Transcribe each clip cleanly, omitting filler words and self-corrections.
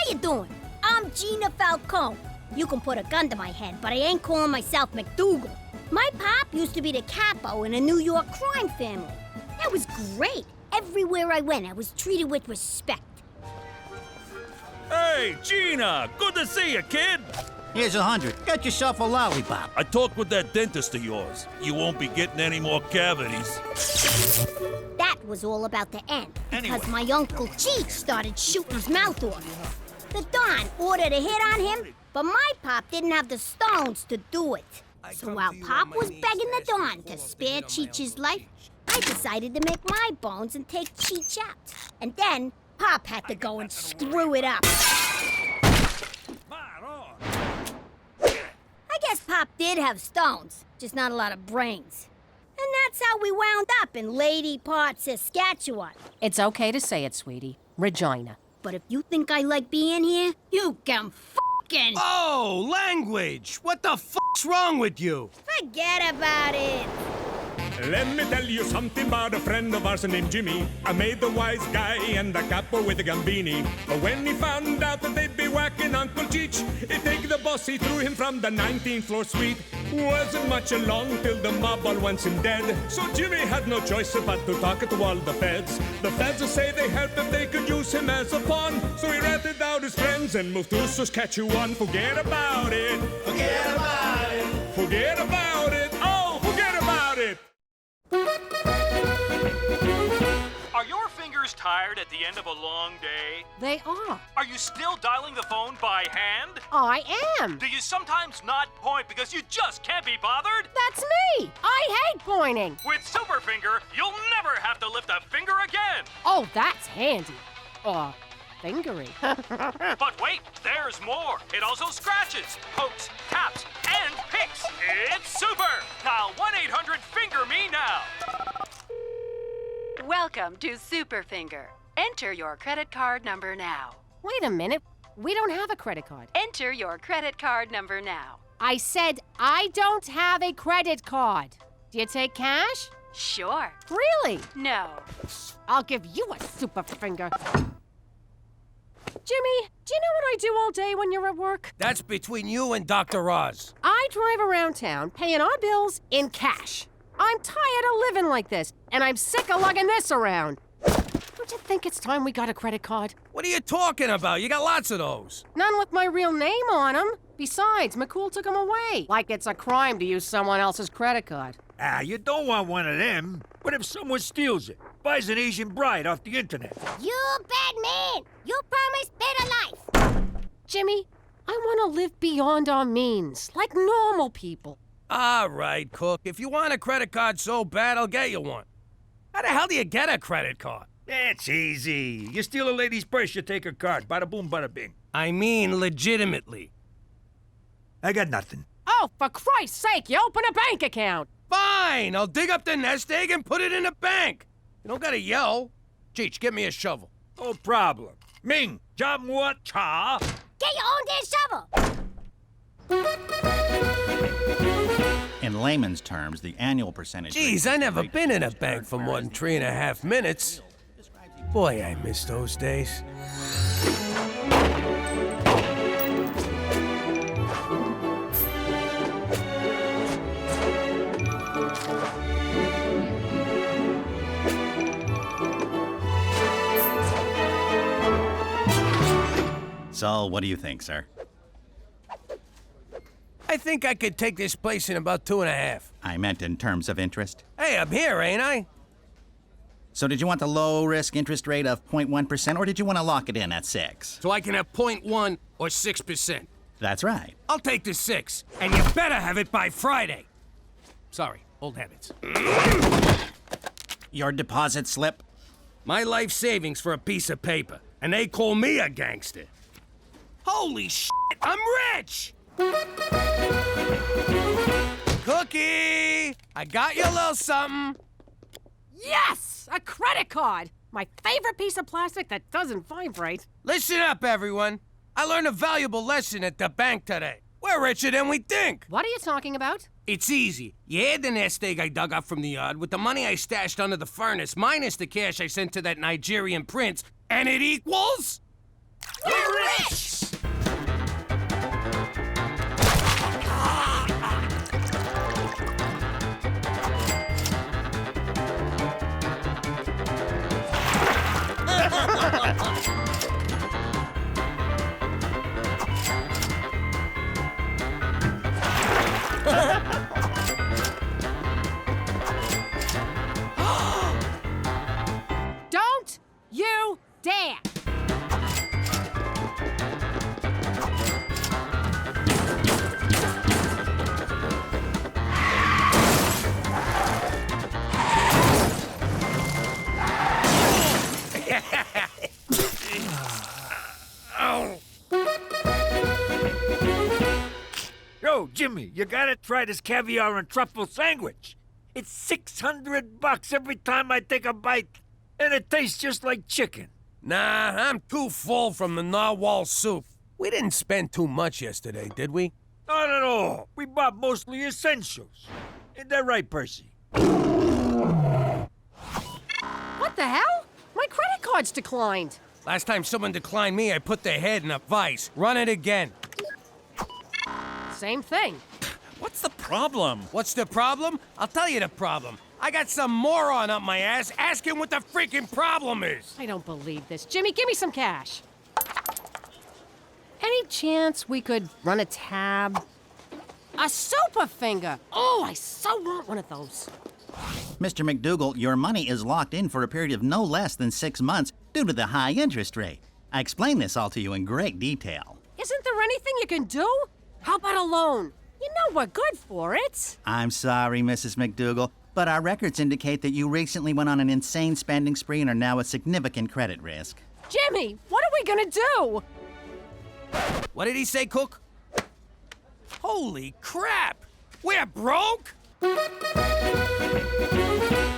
you doing? I'm Gina Falcone. You can put a gun to my head, but I ain't calling myself McDougal. My pop used to be the capo in a New York crime family. That was great. Everywhere I went, I was treated with respect. Hey, Gina! Good to see you, kid! Here's 100. Get yourself a lollipop. I talked with that dentist of yours. You won't be getting any more cavities. That was all about to end, because my Uncle CHEECH started shooting his mouth off. The Don ordered a hit on him, but my pop didn't have the stones to do it. So while Pop was begging the Don to spare CHEECH's life, I decided to make my bones and take CHEECH out. And then Pop had to go and screw it up. I guess Pop did have stones, just not a lot of brains. And that's how we wound up in Lady Part, Saskatchewan. It's okay to say it, sweetie. Regina. But if you think I like being here, you can fucking... Oh, language! What the fuck's wrong with you? Forget about it. Let me tell you something about a friend of ours named Jimmy. I made the wise guy and the capo with the gambini. But when he found out that they'd be whacking Uncle CHEECH, he'd take the boss, he threw him from the 19th floor suite. Wasn't much along till the mob all wants him dead. So Jimmy had no choice but to talk to all the feds. The feds say they help if they could use him as a pawn. So he ratted out his friends and moved to Saskatchewan. Forget about it. Forget about it. Forget about it. Oh, forget about it. Are your fingers tired at the end of a long day? They are. Are you still dialing the phone by hand? I am. Do you sometimes not point because you just can't be bothered? That's me. I hate pointing. With Superfinger, you'll never have to lift a finger again. Oh, that's handy. Fingery. But wait, there's more. It also scratches, pokes, taps, and picks. It's super. Dial 1-800-FINGER-ME now. Welcome to Superfinger. Enter your credit card number now. Wait a minute. We don't have a credit card. Enter your credit card number now. I said I don't have a credit card. Do you take cash? Sure. Really? No. I'll give you a super finger. Jimmy, do you know what I do all day when you're at work? That's between you and Dr. Oz. I drive around town paying our bills in cash. I'm tired of living like this, and I'm sick of lugging this around. Don't you think it's time we got a credit card? What are you talking about? You got lots of those. None with my real name on them. Besides, McCool took them away. Like it's a crime to use someone else's credit card. Ah, you don't want one of them. What if someone steals it? Buys an Asian bride off the internet? You bad man! You promised better life! Jimmy, I want to live beyond our means, like normal people. All right, Cook. If you want a credit card so bad, I'll get you one. How the hell do you get a credit card? That's easy. You steal a lady's purse, you take her card. Bada boom, bada bing. I mean legitimately. I got nothing. Oh, for Christ's sake, you open a bank account! Fine! I'll dig up the nest egg and put it in the bank. You don't gotta yell. CHEECH, get me a shovel. No problem. Ming, jam what cha? Get your own damn shovel! In layman's terms, the annual percentage... Geez, I never been in a bank for more than 3.5 minutes. Boy, I miss those days. So, what do you think, sir? I think I could take this place in about 2.5. I meant in terms of interest. Hey, I'm here, ain't I? So did you want the low-risk interest rate of 0.1%, or did you want to lock it in at 6? So I can have 0.1 or 6%. That's right. I'll take the 6, and you better have it by Friday. Sorry, old habits. Your deposit slip? My life savings for a piece of paper, and they call me a gangster. Holy shit, I'm rich! Cookie! I got you a little something. Yes! A credit card! My favorite piece of plastic that doesn't vibrate. Listen up, everyone. I learned a valuable lesson at the bank today. We're richer than we think. What are you talking about? It's easy. You add the nest egg I dug up from the yard with the money I stashed under the furnace, minus the cash I sent to that Nigerian prince, and it equals... We're rich! Don't you dare! Yo, Jimmy, you gotta try this caviar and truffle sandwich. It's $600 every time I take a bite, and it tastes just like chicken. Nah, I'm too full from the narwhal soup. We didn't spend too much yesterday, did we? Not at all. We bought mostly essentials. Isn't that right, Percy? What the hell? My credit card's declined. Last time someone declined me, I put their head in a vice. Run it again. Same thing. What's the problem? What's the problem? I'll tell you the problem. I got some moron up my ass asking what the freaking problem is. I don't believe this. Jimmy, give me some cash. Any chance we could run a tab? A super finger! Oh, I so want one of those. Mr. McDougal, your money is locked in for a period of no less than 6 months due to the high interest rate. I explained this all to you in great detail. Isn't there anything you can do? How about a loan? You know we're good for it. I'm sorry, Mrs. McDougal, but our records indicate that you recently went on an insane spending spree and are now at significant credit risk. Jimmy, what are we gonna do? What did he say, Cook? Holy crap! We're broke?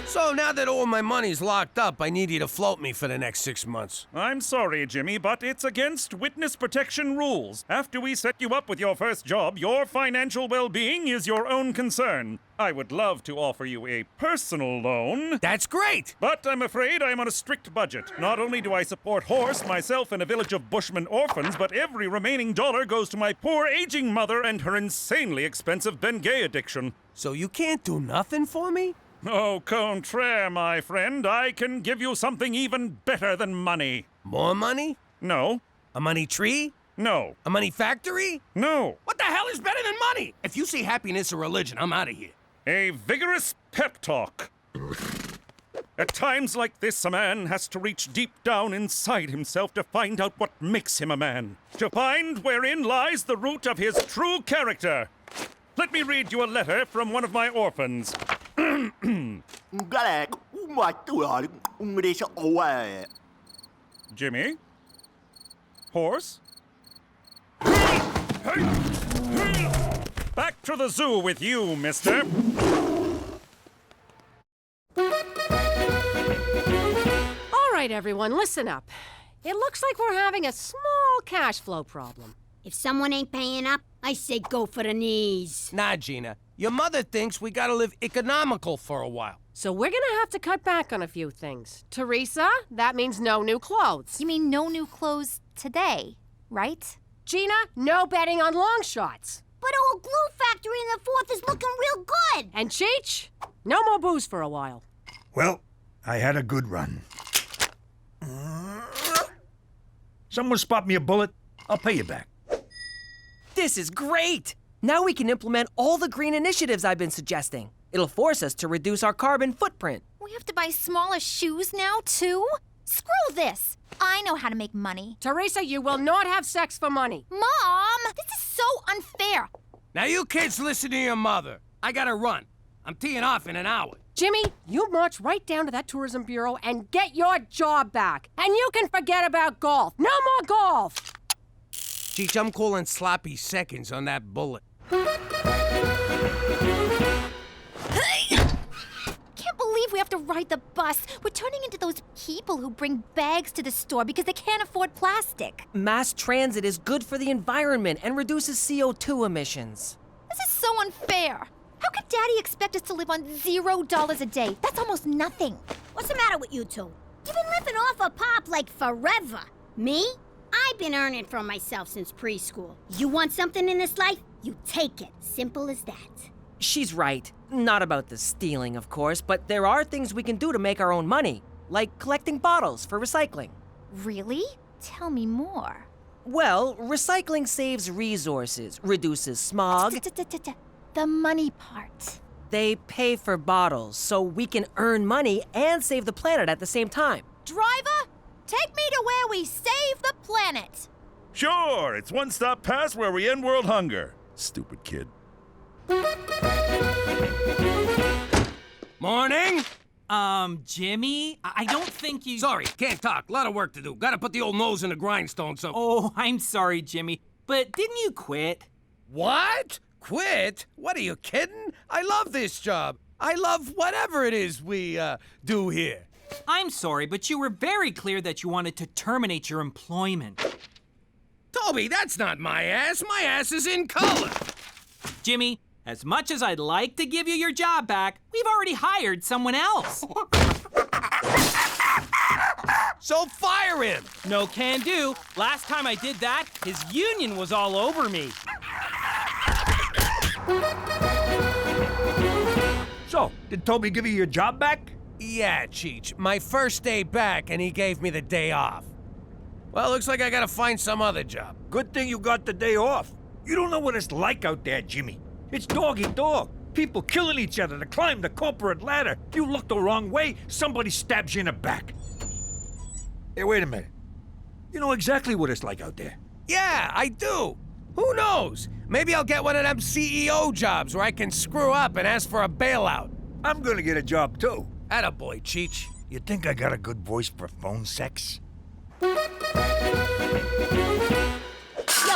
So now that all my money's locked up, I need you to float me for the next 6 months. I'm sorry, Jimmy, but it's against witness protection rules. After we set you up with your first job, your financial well-being is your own concern. I would love to offer you a personal loan. That's great! But I'm afraid I'm on a strict budget. Not only do I support Horse, myself, and a village of Bushmen orphans, but every remaining dollar goes to my poor aging mother and her insanely expensive Bengay addiction. So you can't do nothing for me? Au contraire, my friend. I can give you something even better than money. More money? No. A money tree? No. A money factory? No. What the hell is better than money? If you say happiness or religion, I'm out of here. A vigorous pep talk. At times like this, a man has to reach deep down inside himself to find out what makes him a man. To find wherein lies the root of his true character. Let me read you a letter from one of my orphans. Jimmy? Horse? Back to the zoo with you, mister. All right, everyone, listen up. It looks like we're having a small cash flow problem. If someone ain't paying up, I say go for the knees. Nah, Gina. Your mother thinks we gotta live economical for a while. So we're gonna have to cut back on a few things. Teresa, that means no new clothes. You mean no new clothes today, right? Gina, no betting on long shots. But old glue factory in the 4th is looking real good. And CHEECH, no more booze for a while. Well, I had a good run. Someone spot me a bullet, I'll pay you back. This is great! Now we can implement all the green initiatives I've been suggesting. It'll force us to reduce our carbon footprint. We have to buy smaller shoes now, too? Screw this! I know how to make money. Teresa, you will not have sex for money. Mom! This is so unfair! Now you kids listen to your mother. I gotta run. I'm teeing off in an hour. Jimmy, you march right down to that tourism bureau and get your job back. And you can forget about golf. No more golf! Cheech, I'm calling sloppy seconds on that bullet. Can't believe we have to ride the bus. We're turning into those people who bring bags to the store because they can't afford plastic. Mass transit is good for the environment and reduces CO2 emissions. This is so unfair. How could Daddy expect us to live on $0 a day? That's almost nothing. What's the matter with you two? You've been living off of Pop like forever. Me? I I've been earning for myself since preschool. You want something in this life? You take it. Simple as that. She's right. Not about the stealing, of course, but there are things we can do to make our own money, like collecting bottles for recycling. Really? Tell me more. Well, recycling saves resources, reduces smog. The money part. They pay for bottles, so we can earn money and save the planet at the same time. Driver, take me to where we save the planet. Sure, it's one stop past where we end world hunger. Stupid kid. Morning! Jimmy, I don't think you... Sorry, can't talk. Lot of work to do. Gotta put the old nose in the grindstone, so... Oh, I'm sorry, Jimmy, but didn't you quit? What? Quit? What, are you kidding? I love this job. I love whatever it is we, do here. I'm sorry, but you were very clear that you wanted to terminate your employment. Toby, that's not my ass. My ass is in color. Jimmy, as much as I'd like to give you your job back, we've already hired someone else. So fire him! No can do. Last time I did that, his union was all over me. So, did Toby give you your job back? Yeah, Cheech. My first day back, and he gave me the day off. Well, looks like I gotta find some other job. Good thing you got the day off. You don't know what it's like out there, Jimmy. It's dog-eat-dog. People killing each other to climb the corporate ladder. You look the wrong way, somebody stabs you in the back. Hey, wait a minute. You know exactly what it's like out there. Yeah, I do. Who knows? Maybe I'll get one of them CEO jobs where I can screw up and ask for a bailout. I'm gonna get a job, too. Attaboy, Cheech. You think I got a good voice for phone sex? Yo,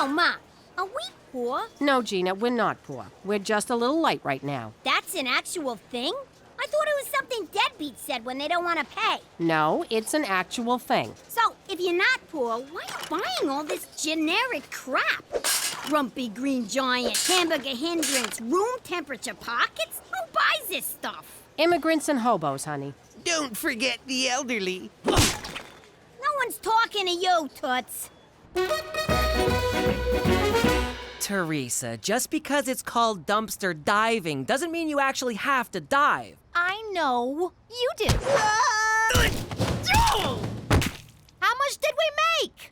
Ma, are we poor? No, Gina, we're not poor. We're just a little light right now. That's an actual thing? I thought it was something deadbeats said when they don't want to pay. No, it's an actual thing. So, if you're not poor, why are you buying all this generic crap? Grumpy green giant, hamburger hindrance, room temperature pockets? Who buys this stuff? Immigrants and hobos, honey. Don't forget the elderly. No one's talking to you, Toots. Teresa, just because it's called dumpster diving doesn't mean you actually have to dive. I know. You did. How much did we make?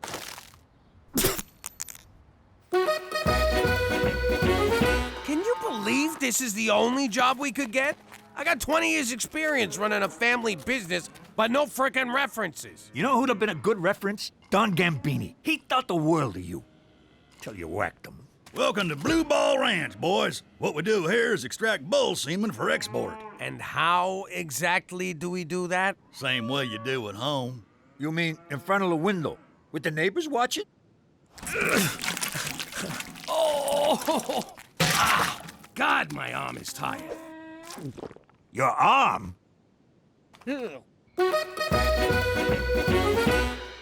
Can you believe this is the only job we could get? I got 20 years experience running a family business, but no frickin' references. You know who'd have been a good reference? Don Gambini. He thought the world of you. Till you whacked him. Welcome to Blue Ball Ranch, boys. What we do here is extract bull semen for export. And how exactly do we do that? Same way you do at home. You mean in front of the window, with the neighbors watching? Oh! Ah, God, my arm is tired. Your arm?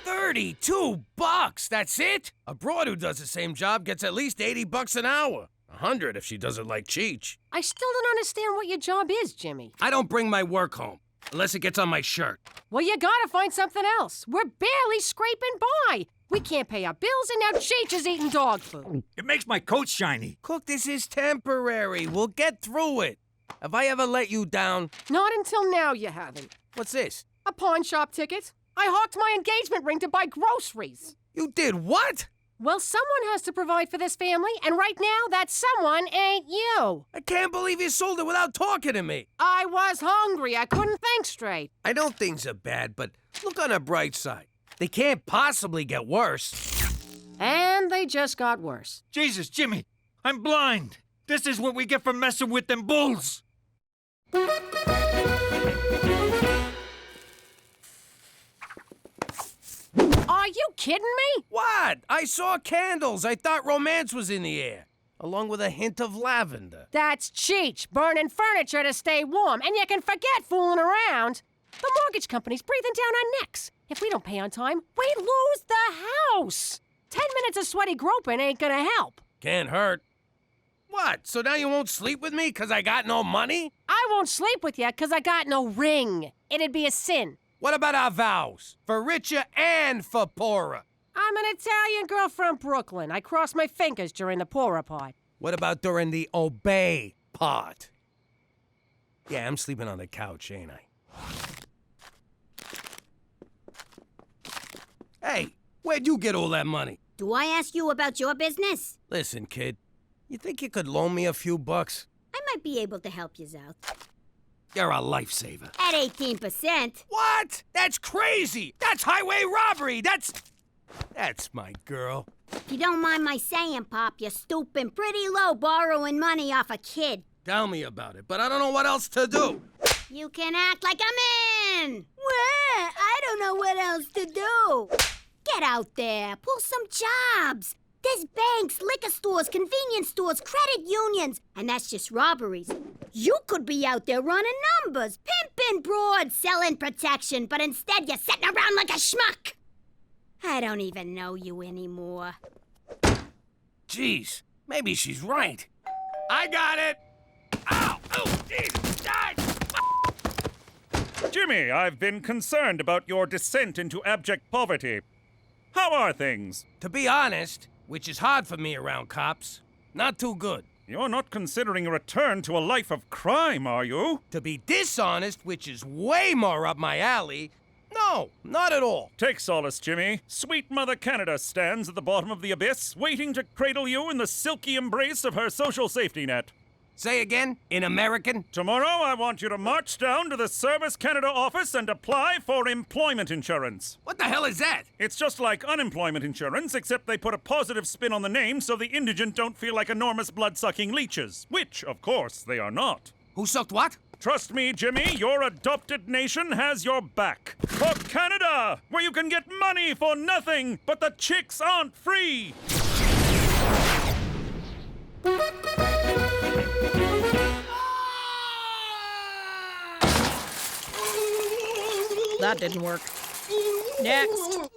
32 bucks, that's it? A broad who does the same job gets at least 80 bucks an hour. 100 if she does it like CHEECH. I still don't understand what your job is, Jimmy. I don't bring my work home, unless it gets on my shirt. Well, you gotta find something else. We're barely scraping by. We can't pay our bills, and now CHEECH is eating dog food. It makes my coat shiny. Cook, this is temporary. We'll get through it. Have I ever let you down? Not until now, you haven't. What's this? A pawn shop ticket. I hawked my engagement ring to buy groceries. You did what? Well, someone has to provide for this family, and right now, that someone ain't you. I can't believe you sold it without talking to me. I was hungry. I couldn't think straight. I know things are bad, but look on the bright side. They can't possibly get worse. And they just got worse. Jesus, Jimmy, I'm blind. This is what we get for messing with them bulls. Are you kidding me? What? I saw candles. I thought romance was in the air, along with a hint of lavender. That's CHEECH, burning furniture to stay warm, and you can forget fooling around. The mortgage company's breathing down our necks. If we don't pay on time, we lose the house. 10 minutes of sweaty groping ain't gonna help. Can't hurt. What? So now you won't sleep with me because I got no money? I won't sleep with you because I got no ring. It'd be a sin. What about our vows? For richer and for poorer. I'm an Italian girl from Brooklyn. I cross my fingers during the poorer part. What about during the obey part? Yeah, I'm sleeping on the couch, ain't I? Hey, where'd you get all that money? Do I ask you about your business? Listen, kid, you think you could loan me a few bucks? I might be able to help you out. You're a lifesaver. At 18%. What? That's crazy! That's highway robbery! That's my girl. If you don't mind my saying, Pop, you're stooping pretty low borrowing money off a kid. Tell me about it, but I don't know what else to do. You can act like I'm in. Well, I don't know what else to do. Get out there, pull some jobs. There's banks, liquor stores, convenience stores, credit unions, and that's just robberies. You could be out there running numbers, pimping broad, selling protection, but instead you're sitting around like a schmuck. I don't even know you anymore. Jeez, maybe she's right. I got it! Ow! Oh, Jesus! Die! Jimmy, I've been concerned about your descent into abject poverty. How are things? To be honest, which is hard for me around cops, not too good. You're not considering a return to a life of crime, are you? To be dishonest, which is way more up my alley, no, not at all. Take solace, Jimmy. Sweet Mother Canada stands at the bottom of the abyss, waiting to cradle you in the silky embrace of her social safety net. Say again, in American? Tomorrow, I want you to march down to the Service Canada office and apply for employment insurance. What the hell is that? It's just like unemployment insurance, except they put a positive spin on the name so the indigent don't feel like enormous blood-sucking leeches, which, of course, they are not. Who sucked what? Trust me, Jimmy, your adopted nation has your back. For Canada, where you can get money for nothing, but the chicks aren't free. That didn't work. Next.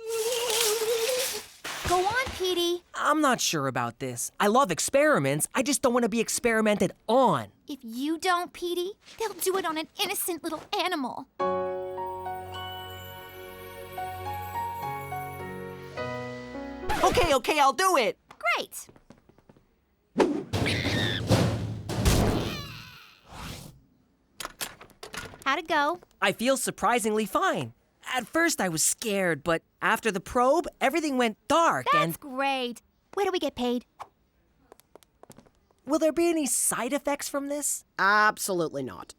Go on, Petey. I'm not sure about this. I love experiments. I just don't want to be experimented on. If you don't, Petey, they'll do it on an innocent little animal. Okay, I'll do it. Great. How'd it go? I feel surprisingly fine. At first, I was scared, but after the probe, everything went dark. That's great. Where do we get paid? Will there be any side effects from this? Absolutely not.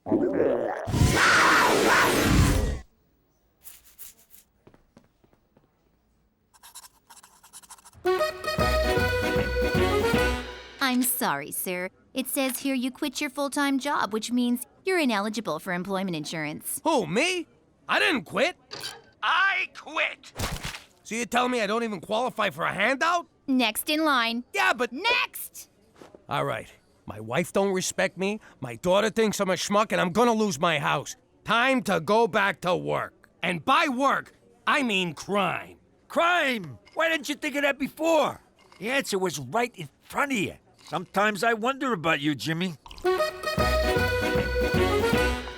I'm sorry, sir. It says here you quit your full-time job, which means you're ineligible for employment insurance. Who, me? I didn't quit. I quit. So you're telling me I don't even qualify for a handout? Next in line. Yeah, but... Next! All right. My wife don't respect me, my daughter thinks I'm a schmuck, and I'm gonna lose my house. Time to go back to work. And by work, I mean crime. Crime! Why didn't you think of that before? The answer was right in front of you. Sometimes I wonder about you, Jimmy.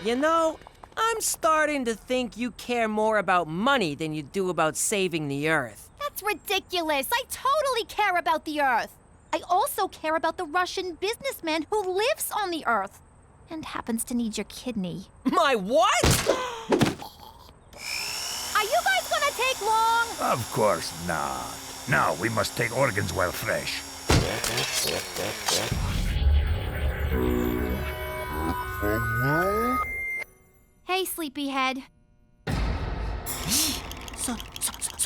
You know, I'm starting to think you care more about money than you do about saving the Earth. That's ridiculous. I totally care about the Earth. I also care about the Russian businessman who lives on the Earth and happens to need your kidney. My what? Are you guys gonna take long? Of course not. Now we must take organs while fresh. Hey, sleepyhead.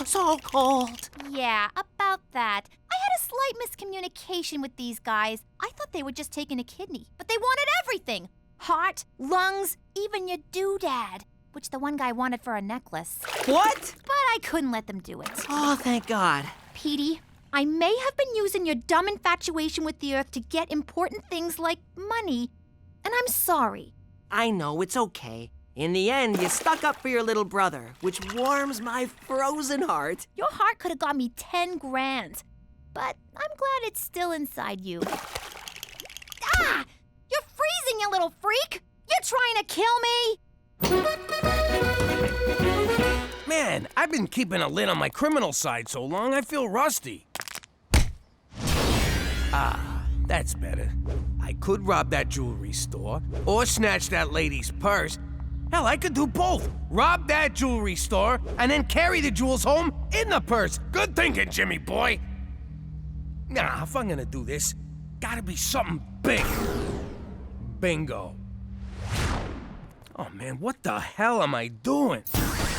So cold. Yeah, about that. I had a slight miscommunication with these guys. I thought they were just taking a kidney, but they wanted everything. Heart, lungs, even your doodad, which the one guy wanted for a necklace. What? But I couldn't let them do it. Oh, thank God. Petey, I may have been using your dumb infatuation with the Earth to get important things like money, and I'm sorry. I know, it's okay. In the end, you stuck up for your little brother, which warms my frozen heart. Your heart could have got me 10 grand, but I'm glad it's still inside you. Ah! You're freezing, you little freak! You're trying to kill me? Man, I've been keeping a lid on my criminal side so long, I feel rusty. Ah, that's better. I could rob that jewelry store, or snatch that lady's purse. Hell, I could do both. Rob that jewelry store, and then carry the jewels home in the purse. Good thinking, Jimmy boy. Nah, if I'm gonna do this, gotta be something big. Bingo. Oh man, what the hell am I doing?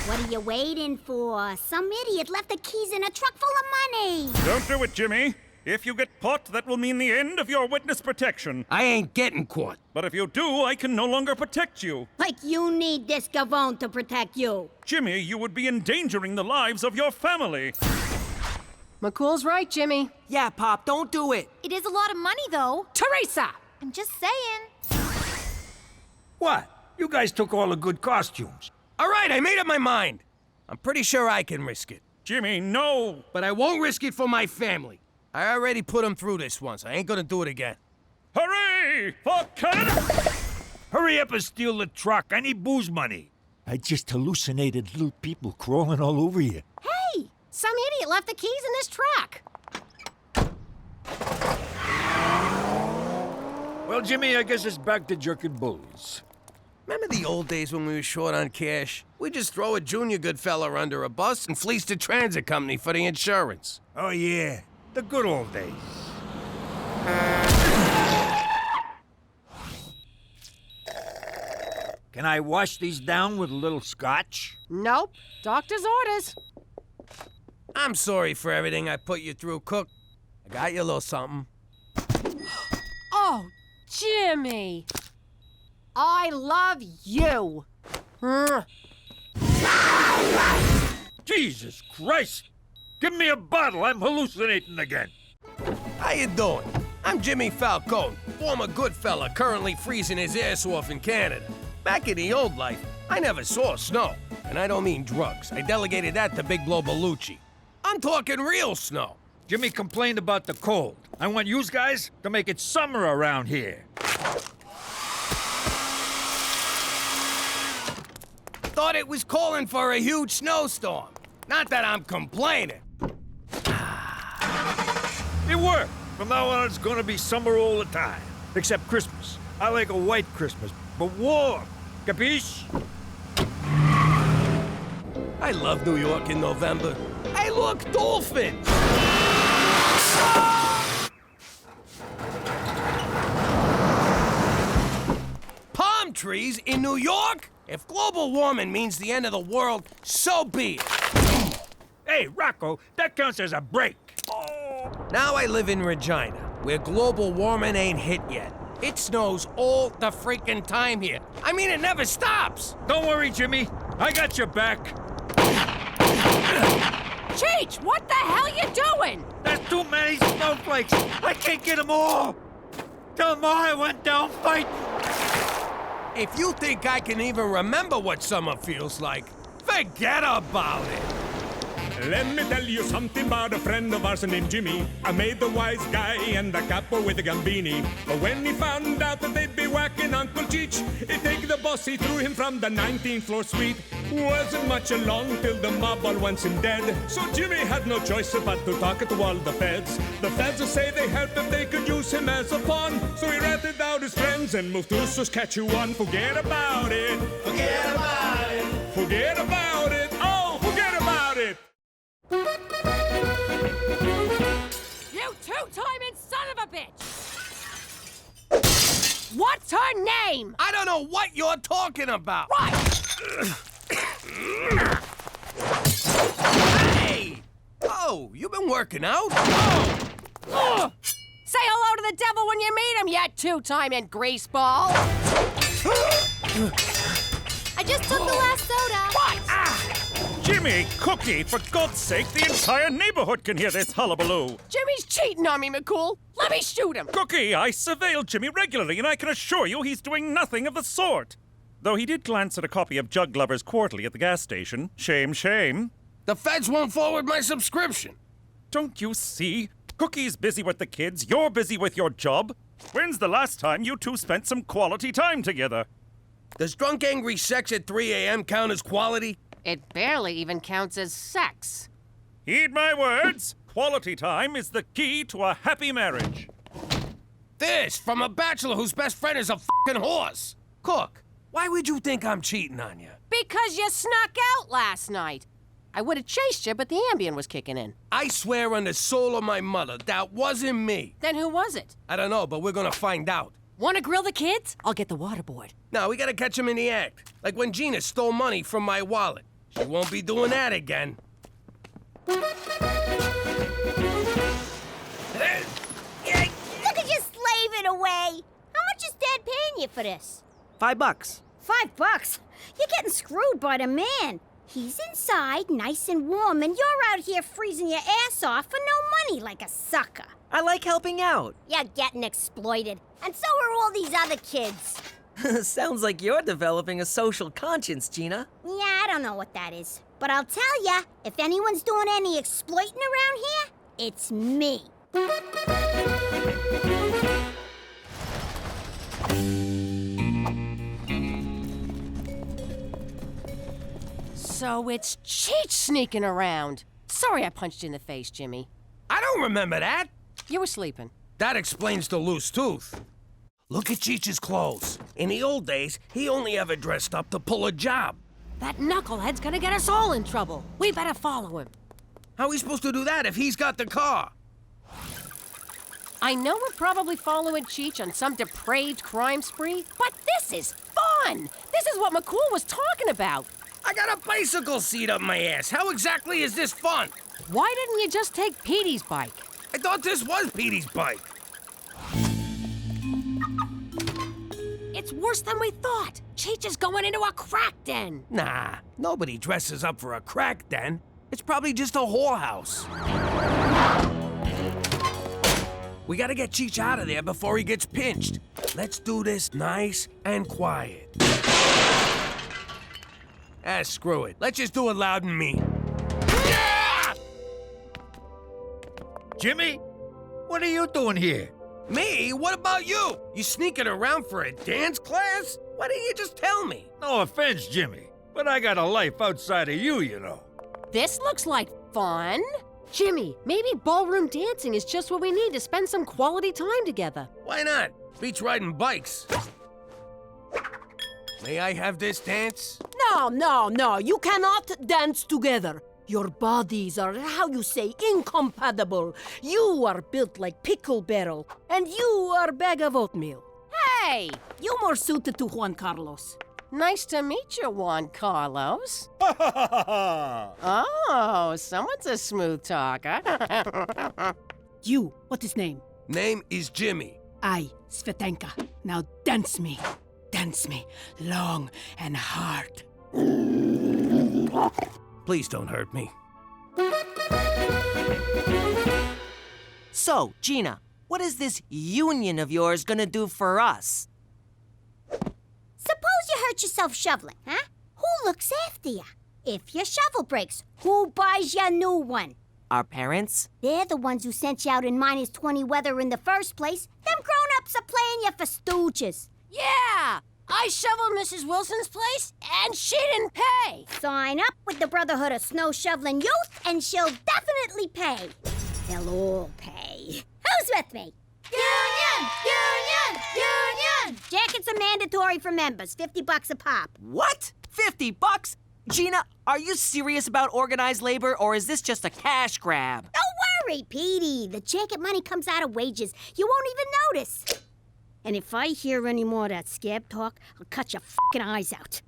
What are you waiting for? Some idiot left the keys in a truck full of money. Don't do it, Jimmy. If you get caught, that will mean the end of your witness protection. I ain't getting caught. But if you do, I can no longer protect you. Like you need this Gavone to protect you. Jimmy, you would be endangering the lives of your family. McCool's right, Jimmy. Yeah, Pop, don't do it. It is a lot of money, though. Teresa! I'm just saying. What? You guys took all the good costumes. All right, I made up my mind. I'm pretty sure I can risk it. Jimmy, no! But I won't risk it for my family. I already put them through this once. I ain't gonna do it again. Hooray! For Canada! Hurry up and steal the truck. I need booze money. I just hallucinated little people crawling all over you. Hey! Some idiot left the keys in this truck. Well, Jimmy, I guess it's back to jerking bulls. Remember the old days when we were short on cash? We'd just throw a junior good fella under a bus and fleece the transit company for the insurance. Oh, yeah. The good old days. Can I wash these down with a little scotch? Nope. Doctor's orders. I'm sorry for everything I put you through, Cook. I got you a little something. Oh, Jimmy. I love you. Jesus Christ! Give me a bottle. I'm hallucinating again. How you doing? I'm Jimmy Falcone, former good fella currently freezing his ass off in Canada. Back in the old life, I never saw snow. And I don't mean drugs. I delegated that to Big Blow Bellucci. I'm talking real snow. Jimmy complained about the cold. I want you guys to make it summer around here. Thought it was calling for a huge snowstorm. Not that I'm complaining. It worked. From now on, it's gonna be summer all the time. Except Christmas. I like a white Christmas, but warm. Capiche? I love New York in November. Hey, look, dolphins! Palm trees in New York? If global warming means the end of the world, so be it. Hey, Rocco, that counts as a break. Now I live in Regina, where global warming ain't hit yet. It snows all the freaking time here. I mean, it never stops. Don't worry, Jimmy. I got your back. Cheech, what the hell you doing? There's too many snowflakes. I can't get them all. Tell them all I went down fighting. If you think I can even remember what summer feels like, forget about it. Let me tell you something about a friend of ours named Jimmy. I made the wise guy and the capo with the gambini. But when he found out that they'd be whacking Uncle Cheech, he'd take the boss, he threw him from the 19th floor suite. Wasn't much along till the mob all wants him dead. So Jimmy had no choice but to talk to all the feds. The feds will say they helped if they could use him as a pawn. So he ratted out his friends and moved to Saskatchewan. Forget about it. Forget about it. Forget about it. Oh, forget about it. You two-timing son of a bitch! What's her name? I don't know what you're talking about. Right! Hey! Oh, you been working out? Oh. Say hello to the devil when you meet him, you two-timing greaseball! I just took the last soda. What? Jimmy, Cookie, for God's sake, the entire neighborhood can hear this hullabaloo. Jimmy's cheating on me, McCool. Let me shoot him. Cookie, I surveil Jimmy regularly, and I can assure you he's doing nothing of the sort. Though he did glance at a copy of Jug Lover's Quarterly at the gas station. Shame, shame. The feds won't forward my subscription. Don't you see? Cookie's busy with the kids, you're busy with your job. When's the last time you two spent some quality time together? Does drunk, angry sex at 3 a.m. count as quality? It barely even counts as sex. Heed my words. Quality time is the key to a happy marriage. This from a bachelor whose best friend is a fucking horse. Cook, why would you think I'm cheating on you? Because you snuck out last night. I would have chased you, but the Ambien was kicking in. I swear on the soul of my mother, that wasn't me. Then who was it? I don't know, but we're gonna find out. Want to grill the kids? I'll get the waterboard. No, we gotta catch him in the act. Like when Gina stole money from my wallet. She won't be doing that again. Look at you slaving away. How much is Dad paying you for this? $5. $5? You're getting screwed by the man. He's inside, nice and warm, and you're out here freezing your ass off for no money like a sucker. I like helping out. You're getting exploited, and so are all these other kids. Sounds like you're developing a social conscience, Gina. Yeah, I don't know what that is. But I'll tell ya, if anyone's doing any exploiting around here, it's me. So it's CHEECH sneaking around. Sorry I punched you in the face, Jimmy. I don't remember that. You were sleeping. That explains the loose tooth. Look at CHEECH's clothes. In the old days, he only ever dressed up to pull a job. That knucklehead's gonna get us all in trouble. We better follow him. How are we supposed to do that if he's got the car? I know we're probably following CHEECH on some depraved crime spree, but this is fun! This is what McCool was talking about. I got a bicycle seat up my ass. How exactly is this fun? Why didn't you just take Petey's bike? I thought this was Petey's bike. It's worse than we thought. CHEECH is going into a crack den. Nah, nobody dresses up for a crack den. It's probably just a whorehouse. We gotta get CHEECH out of there before he gets pinched. Let's do this nice and quiet. Screw it. Let's just do it loud and mean. Yeah! Jimmy, what are you doing here? Me? What about you? You sneaking around for a dance class? Why didn't you just tell me? No offense, Jimmy, but I got a life outside of you, you know. This looks like fun. Jimmy, maybe ballroom dancing is just what we need to spend some quality time together. Why not? Beats riding bikes. May I have this dance? No, you cannot dance together. Your bodies are, how you say, incompatible. You are built like pickle barrel, and you are bag of oatmeal. Hey! You more suited to Juan Carlos. Nice to meet you, Juan Carlos. Oh, someone's a smooth talker. You, what is name? Name is Jimmy. I, Svetanka. Now dance me. Dance me, long and hard. Please don't hurt me. So, Gina, what is this union of yours gonna do for us? Suppose you hurt yourself shoveling, huh? Who looks after you? If your shovel breaks, who buys you a new one? Our parents? They're the ones who sent you out in -20 weather in the first place. Them grown-ups are playing you for stooges. Yeah! I shoveled Mrs. Wilson's place, and she didn't pay. Sign up with the Brotherhood of Snow Shoveling Youth, and she'll definitely pay. They'll all pay. Who's with me? Union! Union! Union! Jackets are mandatory for members, $50 a pop. What? $50? Gina, are you serious about organized labor, or is this just a cash grab? Don't worry, Petey. The jacket money comes out of wages. You won't even notice. And if I hear any more of that scab talk, I'll cut your fucking eyes out.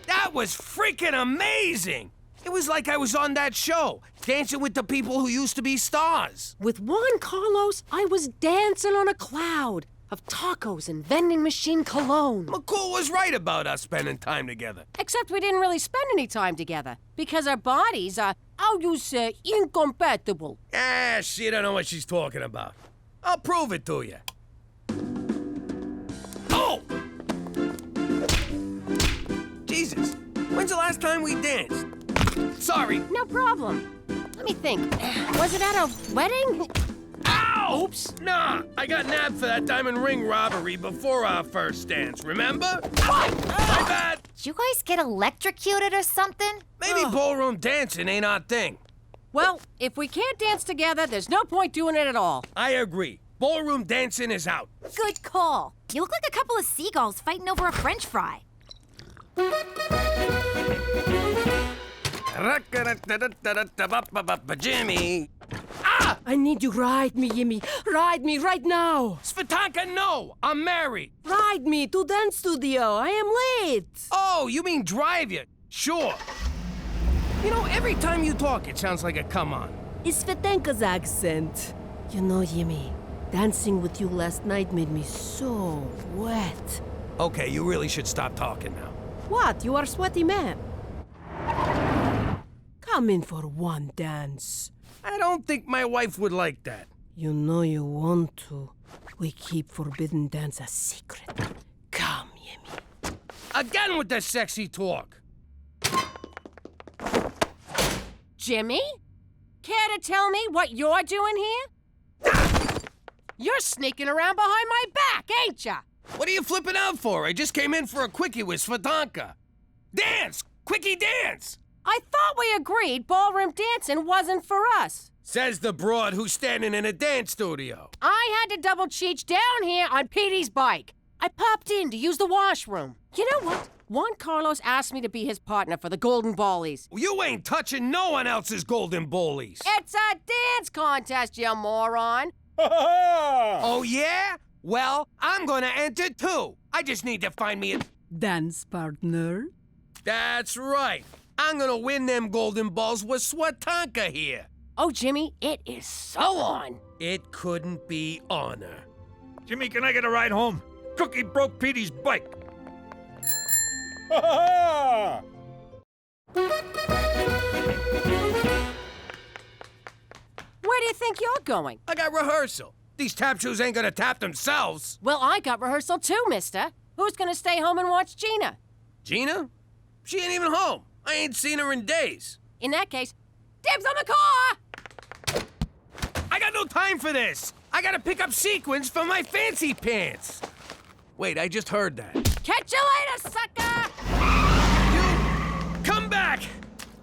That was freaking amazing! It was like I was on that show, dancing with the people who used to be stars. With Juan Carlos, I was dancing on a cloud of tacos and vending machine cologne. McCool was right about us spending time together. Except we didn't really spend any time together, because our bodies are, how you say, incompatible. She don't know what she's talking about. I'll prove it to you. Oh! Jesus, when's the last time we danced? Sorry. No problem. Let me think. Was it at a wedding? Ow! Oops. Nah, I got nabbed for that diamond ring robbery before our first dance, remember? My bad! Did you guys get electrocuted or something? Maybe ballroom dancing ain't our thing. Well, if we can't dance together, there's no point doing it at all. I agree. Ballroom dancing is out. Good call. You look like a couple of seagulls fighting over a French fry. Jimmy. I need you ride me, Jimmy. Ride me right now. Svitanka, no! I'm married. Ride me to dance studio. I am late. Oh, you mean drive you? Sure. You know, every time you talk, it sounds like a come-on. It's Svetanka's accent. You know, Jimmy, dancing with you last night made me so wet. Okay, you really should stop talking now. What? You are a sweaty man. Come in for one dance. I don't think my wife would like that. You know you want to. We keep forbidden dance a secret. Come, Jimmy. Again with the sexy talk. Jimmy? Care to tell me what you're doing here? You're sneaking around behind my back, ain't ya? What are you flipping out for? I just came in for a quickie with Svitanka. Dance! Quickie dance! I thought we agreed ballroom dancing wasn't for us. Says the broad who's standing in a dance studio. I had to double cheech down here on Petey's bike. I popped in to use the washroom. You know what? Juan Carlos asked me to be his partner for the Golden Ballies. You ain't touching no one else's golden ballies. It's a dance contest, you moron. Oh, yeah? Well, I'm gonna enter too. I just need to find me a dance partner. That's right. I'm gonna win them golden balls with Svitanka here. Oh, Jimmy, it is so on. It couldn't be honor. Jimmy, can I get a ride home? Cookie broke Petey's bike. Where do you think you're going? I got rehearsal. These tap shoes ain't gonna tap themselves. Well, I got rehearsal too, mister. Who's gonna stay home and watch Gina? Gina? She ain't even home. I ain't seen her in days. In that case, dibs on the car! I got no time for this. I gotta pick up sequins for my fancy pants. Wait, I just heard that. Catch you later, sucker! You come back!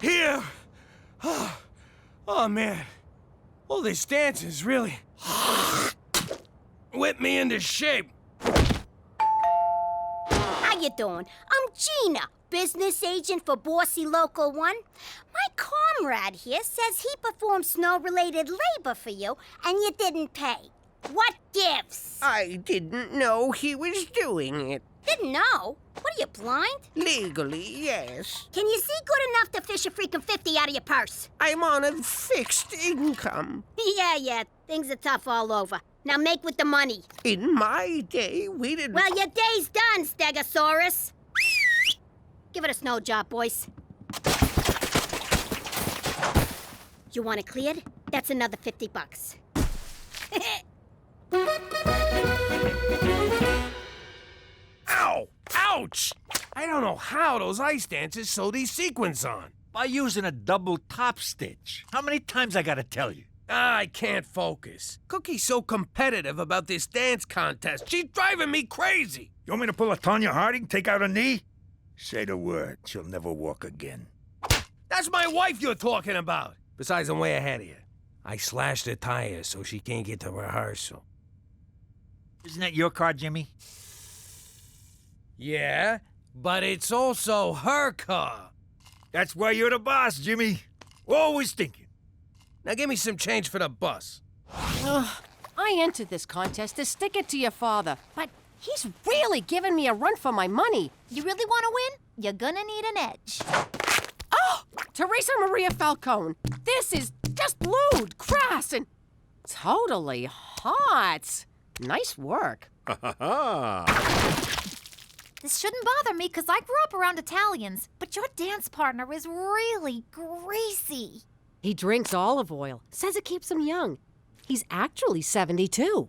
Here! Oh, man. All this dance is really whipped me into shape. How you doing? I'm Gina, business agent for Bossy Local 1. My comrade here says he performed snow-related labor for you, and you didn't pay. What gives? I didn't know he was doing it. Didn't know? What are you, blind? Legally, yes. Can you see good enough to fish a freaking 50 out of your purse? I'm on a fixed income. Yeah, things are tough all over. Now make with the money. In my day, we didn't... Well, your day's done, Stegosaurus. Give it a snow job, boys. You want it cleared? That's another $50. Ow! Ouch! I don't know how those ice dancers sew these sequins on. By using a double top stitch. How many times I gotta tell you? I can't focus. Cookie's so competitive about this dance contest. She's driving me crazy. You want me to pull a Tonya Harding, take out a knee? Say the word, she'll never walk again. That's my wife you're talking about. Besides, I'm way ahead of you. I slashed her tires so she can't get to rehearsal. Isn't that your car, Jimmy? Yeah, but it's also her car. That's why you're the boss, Jimmy. Always thinking. Now give me some change for the bus. I entered this contest to stick it to your father, but he's really giving me a run for my money. You really want to win? You're gonna need an edge. Oh! Teresa Maria Falcone. This is just lewd, crass, and totally hot. Nice work. This shouldn't bother me because I grew up around Italians, but your dance partner is really greasy. He drinks olive oil. Says it keeps him young. He's actually 72.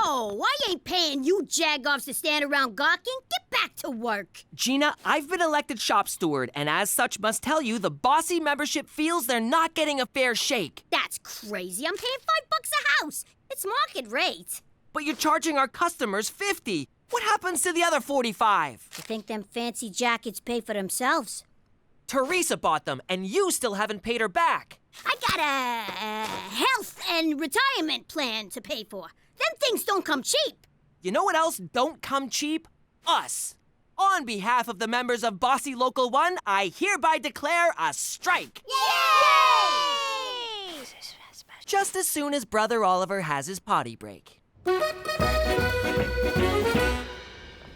Whoa! I ain't paying you jagoffs to stand around gawking. Get back to work. Gina, I've been elected shop steward, and as such must tell you the bossy membership feels they're not getting a fair shake. That's crazy. I'm paying $5 a house. It's market rate. But you're charging our customers $50. What happens to the other $45? You think them fancy jackets pay for themselves? Teresa bought them, and you still haven't paid her back. I got a health and retirement plan to pay for. Them things don't come cheap. You know what else don't come cheap? Us. On behalf of the members of Bossy Local 1, I hereby declare a strike. Yay! Just as soon as Brother Oliver has his potty break.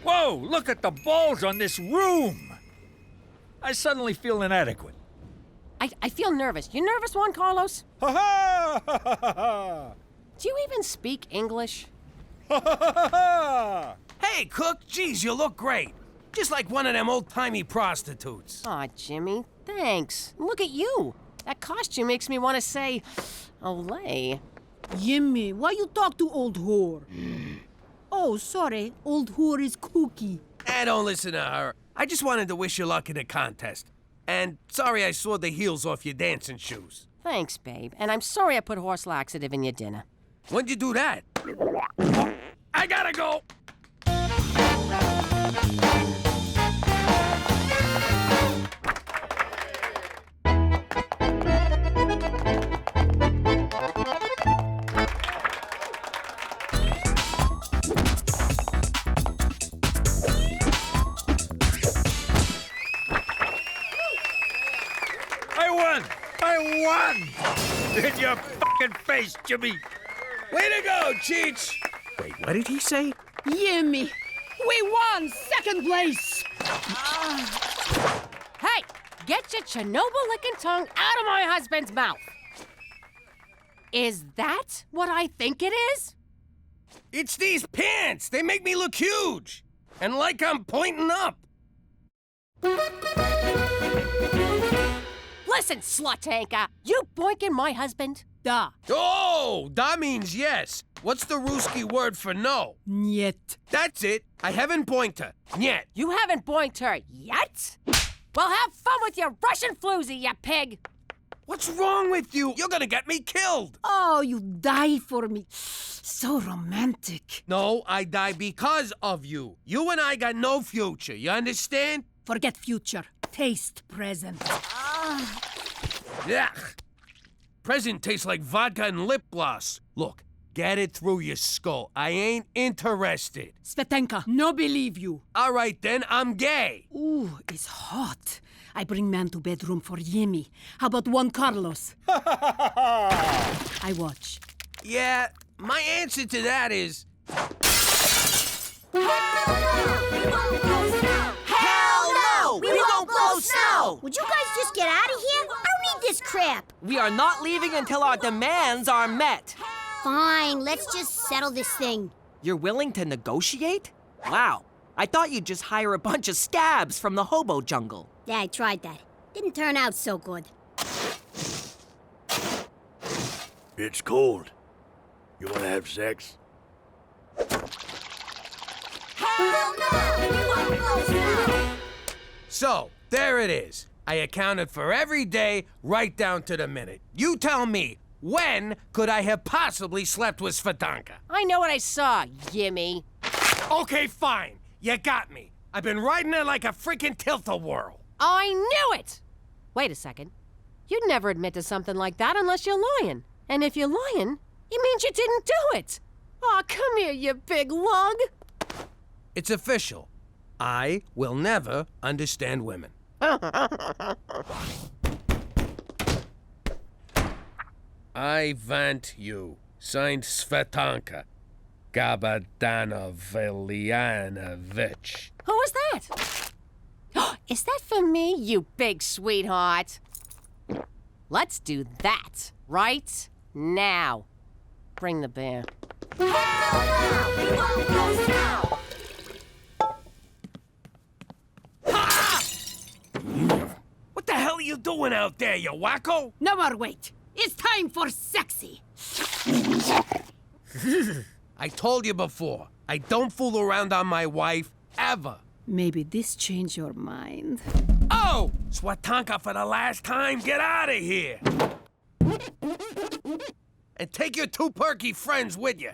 Whoa, look at the balls on this room. I suddenly feel inadequate. I feel nervous. You nervous, Juan Carlos? Ha ha! Ha ha ha! Do you even speak English? Ha ha ha ha! Hey, Cook, geez, you look great. Just like one of them old-timey prostitutes. Aw, Jimmy, thanks. Look at you. That costume makes me want to say, Olay. Jimmy, why you talk to old whore? Oh, sorry, old whore is Cookie. Don't listen to her. I just wanted to wish you luck in the contest. And sorry I sawed the heels off your dancing shoes. Thanks, babe. And I'm sorry I put horse laxative in your dinner. When'd you do that? I gotta go! I won! In your fucking face, Jimmy! Way to go, CHEECH! Wait, what did he say? Jimmy, we won second place! Hey, get your Chernobyl-licking tongue out of my husband's mouth. Is that what I think it is? It's these pants! They make me look huge! And like I'm pointing up! Listen, slut anchor, you boinking my husband? Da. Oh, da means yes. What's the Ruski word for no? Niet. That's it. I haven't boinked her. Yet. You haven't boinked her yet? Well, have fun with your Russian floozy, you pig. What's wrong with you? You're gonna get me killed. Oh, you die for me. So romantic. No, I die because of you. You and I got no future, you understand? Forget future. Taste present. Yuck. Present tastes like vodka and lip gloss. Look, get it through your skull. I ain't interested. Svetanka, no believe you. All right then, I'm gay. Ooh, it's hot. I bring man to bedroom for Jimmy. How about Juan Carlos? I watch. Yeah, my answer to that is... Would you guys just get out of here? I don't need this crap. We are not leaving until our demands are met. Fine, let's just settle this thing. You're willing to negotiate? Wow. I thought you'd just hire a bunch of scabs from the hobo jungle. Yeah, I tried that. Didn't turn out so good. It's cold. You want to have sex? Hell no! We won't blow snow! So, there it is. I accounted for every day, right down to the minute. You tell me, when could I have possibly slept with Svetanka? I know what I saw, Jimmy. Okay, fine. You got me. I've been riding her like a freaking tilt-a-whirl. I knew it! Wait a second. You'd never admit to something like that unless you're lying. And if you're lying, it means you didn't do it. Aw, come here, you big lug. It's official. I will never understand women. I want you. Signed Svetanka Gabadanoviljanovic. Who was that? Is that for me, you big sweetheart? Let's do that right now. Bring the beer. What the hell are you doing out there, you wacko? No more wait. It's time for sexy. I told you before, I don't fool around on my wife, ever. Maybe this changed your mind. Oh! Swatanka, for the last time, get out of here! And take your 2 perky friends with you.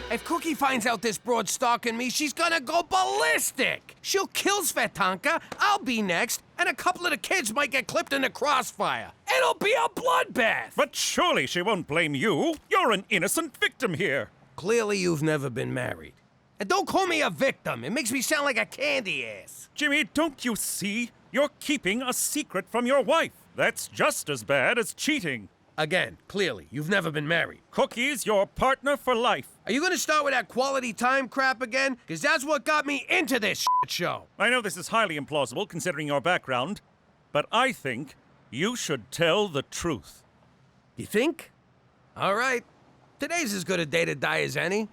If Cookie finds out this broad's stalking me, she's gonna go ballistic! She'll kill Svetanka, I'll be next, and a couple of the kids might get clipped in the crossfire. It'll be a bloodbath! But surely she won't blame you. You're an innocent victim here. Clearly you've never been married. And don't call me a victim. It makes me sound like a candy ass. Jimmy, don't you see? You're keeping a secret from your wife. That's just as bad as cheating. Again, clearly, you've never been married. Cookie's your partner for life. Are you gonna start with that quality time crap again? Because that's what got me into this shit show. I know this is highly implausible considering your background, but I think you should tell the truth. You think? All right. Today's as good a day to die as any.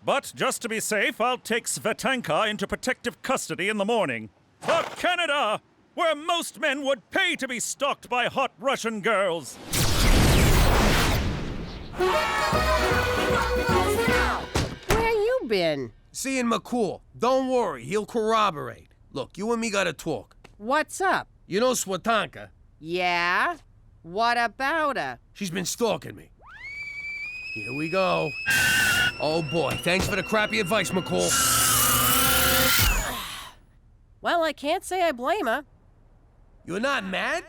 But just to be safe, I'll take Svetanka into protective custody in the morning. For Canada, where most men would pay to be stalked by hot Russian girls. Where you been? Seeing McCool. Don't worry, he'll corroborate. Look, you and me gotta talk. What's up? You know Swatanka? Yeah? What about her? She's been stalking me. Here we go. Oh boy, thanks for the crappy advice, McCool. Well, I can't say I blame her. You're not mad?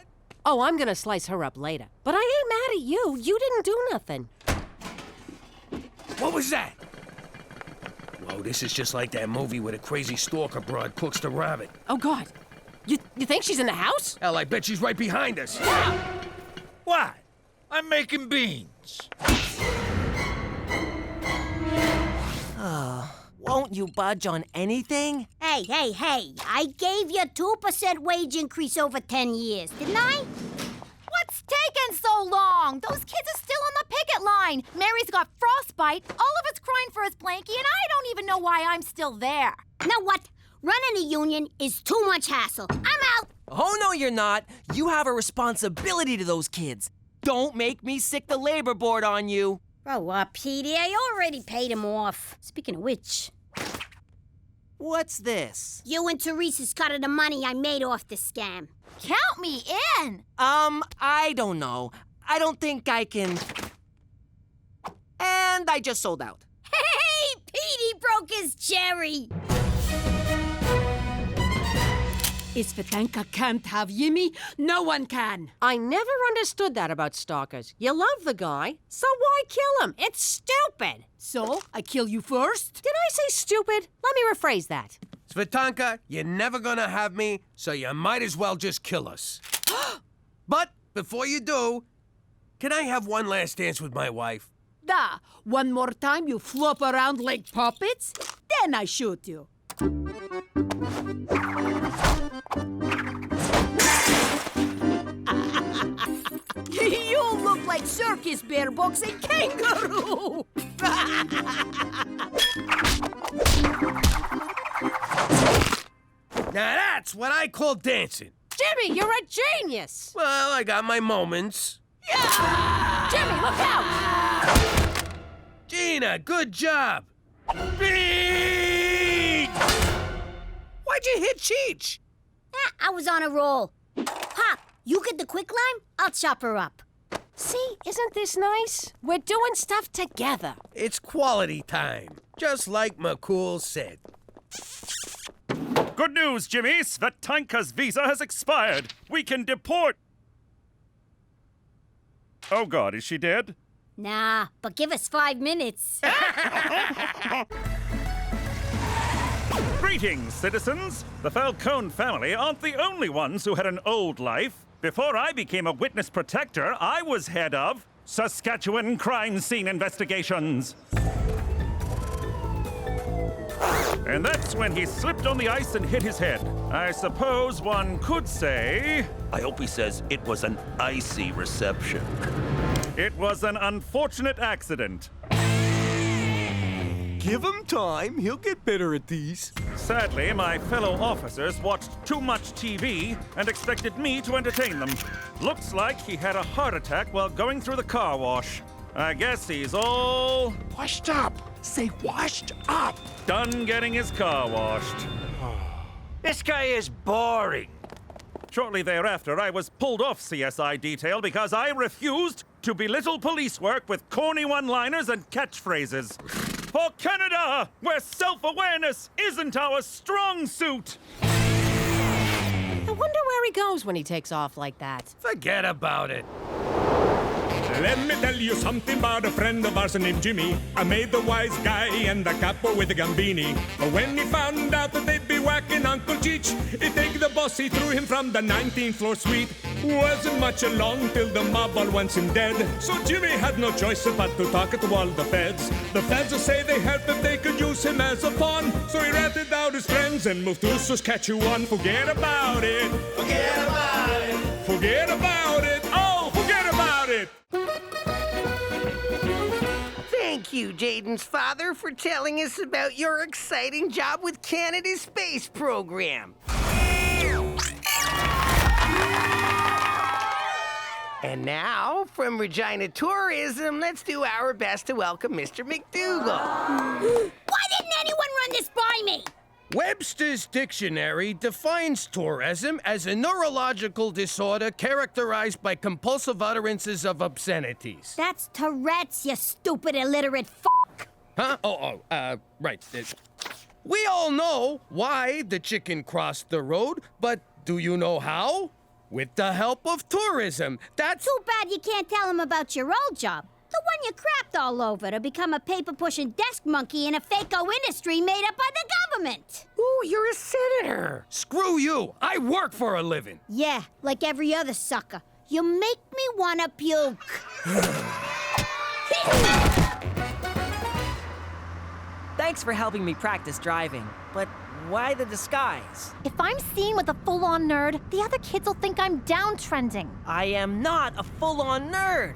Oh, I'm gonna slice her up later. But I ain't mad at you. You didn't do nothing. What was that? Whoa, this is just like that movie where the crazy stalker broad cooks the rabbit. Oh, God. You think she's in the house? Hell, I bet she's right behind us. What? I'm making beans. Won't you budge on anything? Hey, I gave you a 2% wage increase over 10 years, didn't I? What's taking so long? Those kids are still on the picket line. Mary's got frostbite, all of us crying for his blankie, and I don't even know why I'm still there. Know what? Running a union is too much hassle. I'm out. Oh, no, you're not. You have a responsibility to those kids. Don't make me sick the labor board on you. Grow up, Petey. I already paid him off. Speaking of which... What's this? You and Teresa's cut of the money I made off the scam. Count me in. I don't know. I don't think I can... And I just sold out. Hey, Petey broke his cherry. If Svetanka can't have Yimmy, no one can. I never understood that about stalkers. You love the guy, so why kill him? It's stupid. So, I kill you first? Did I say stupid? Let me rephrase that. Svetanka, you're never gonna have me, so you might as well just kill us. But before you do, can I have one last dance with my wife? Da, one more time you flop around like puppets, then I shoot you. You look like circus bear boxing kangaroo! Now that's what I call dancing. Jimmy, you're a genius! Well, I got my moments. Jimmy, look out! Gina, good job. Big! Why'd you hit Cheech? I was on a roll. Pop, you get the quicklime? I'll chop her up. See, isn't this nice? We're doing stuff together. It's quality time, just like McCool said. Good news, Jimmy. Svetanka's visa has expired. We can deport... Oh, God, is she dead? Nah, but give us 5 minutes. Greetings, citizens. The Falcone family aren't the only ones who had an old life. Before I became a witness protector, I was head of Saskatchewan Crime Scene Investigations. And that's when he slipped on the ice and hit his head. I suppose one could say... I hope he says it was an icy reception. It was an unfortunate accident. Give him time. He'll get better at these. Sadly, my fellow officers watched too much TV and expected me to entertain them. Looks like he had a heart attack while going through the car wash. I guess he's all... Washed up. Say washed up. done getting his car washed. This guy is boring. Shortly thereafter, I was pulled off CSI detail because I refused to belittle police work with corny one-liners and catchphrases. For Canada, where self-awareness isn't our strong suit. I wonder where he goes when he takes off like that. Forget about it. Let me tell you something about a friend of ours named Jimmy. I made the wise guy and the capo with the gambini. But when he found out that they'd be whacking Uncle Cheech, he'd take the boss, he threw him from the 19th floor suite. Wasn't much along till the mob all wants him dead. So Jimmy had no choice but to talk to all the feds. The feds say they help if they could use him as a pawn. So he ratted out his friends and moved to Saskatchewan. Forget about it. Forget about it. Forget about it. Oh, forget about it. Thank you, Jaden's father, for telling us about your exciting job with Canada's space program. And now, from Regina Tourism, let's do our best to welcome Mr. McDougal. Why didn't anyone run this by me? Webster's dictionary defines tourism as a neurological disorder characterized by compulsive utterances of obscenities. That's Tourette's, you stupid illiterate f***. Huh? Right. We all know why the chicken crossed the road, but do you know how? With the help of tourism. That's... Too bad you can't tell him about your old job. The one you crapped all over to become a paper-pushing desk monkey in a fake-o industry made up by the government. Ooh, you're a senator. Screw you! I work for a living! Yeah, like every other sucker. You make me wanna puke. Thanks for helping me practice driving, but why the disguise? If I'm seen with a full-on nerd, the other kids will think I'm downtrending. I am not a full-on nerd.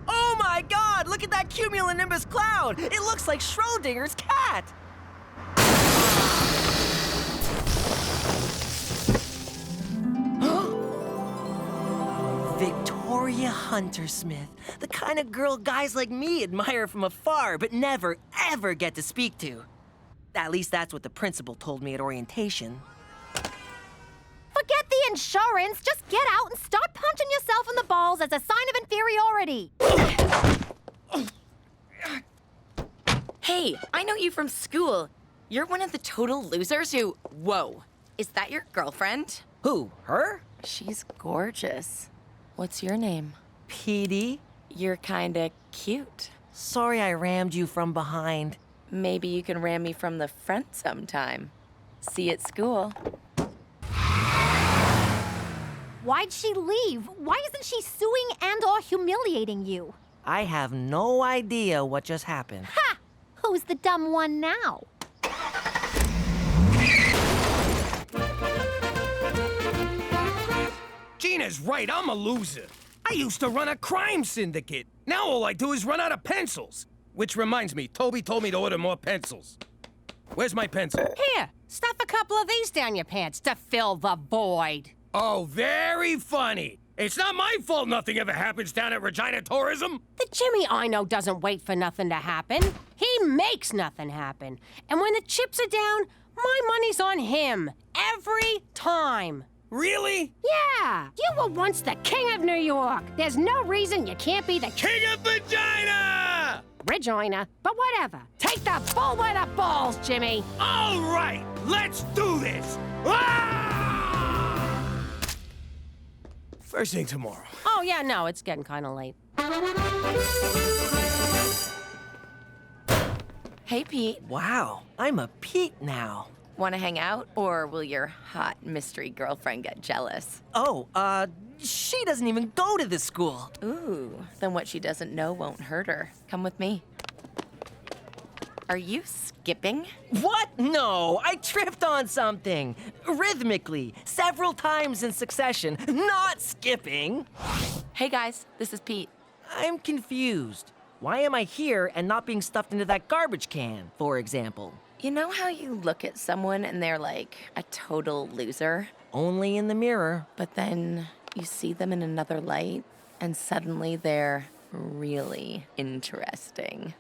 Oh my god, look at that cumulonimbus cloud! It looks like Schrodinger's cat! Victoria Huntersmith, the kind of girl guys like me admire from afar but never, ever get to speak to. At least that's what the principal told me at orientation. Forget the insurance. Just get out and start punching yourself in the balls as a sign of inferiority. Hey, I know you from school. You're one of the total losers who... Whoa. Is that your girlfriend? Who, her? She's gorgeous. What's your name? Petey. You're kinda cute. Sorry I rammed you from behind. Maybe you can ram me from the front sometime. See you at school. Why'd she leave? Why isn't she suing and/or humiliating you? I have no idea what just happened. Ha! Who's the dumb one now? Gina's right, I'm a loser. I used to run a crime syndicate. Now all I do is run out of pencils. Which reminds me, Toby told me to order more pencils. Where's my pencil? Here, stuff a couple of these down your pants to fill the void. Oh, very funny. It's not my fault nothing ever happens down at Regina Tourism. The Jimmy I know doesn't wait for nothing to happen. He makes nothing happen. And when the chips are down, my money's on him. Every time. Really? Yeah. You were once the king of New York. There's no reason you can't be the king of Regina! Regina, but whatever. Take the bull by the balls, Jimmy. All right, let's do this. Ah! First thing tomorrow. Oh, yeah, no, it's getting kind of late. Hey, Pete. Wow, I'm a Pete now. Want to hang out, or will your hot mystery girlfriend get jealous? Oh, she doesn't even go to this school. Ooh, then what she doesn't know won't hurt her. Come with me. Are you skipping? What? No, I tripped on something. Rhythmically, several times in succession, not skipping. Hey guys, this is Pete. I'm confused. Why am I here and not being stuffed into that garbage can, for example? You know how you look at someone and they're like a total loser? Only in the mirror. But then You see them in another light, and suddenly they're really interesting.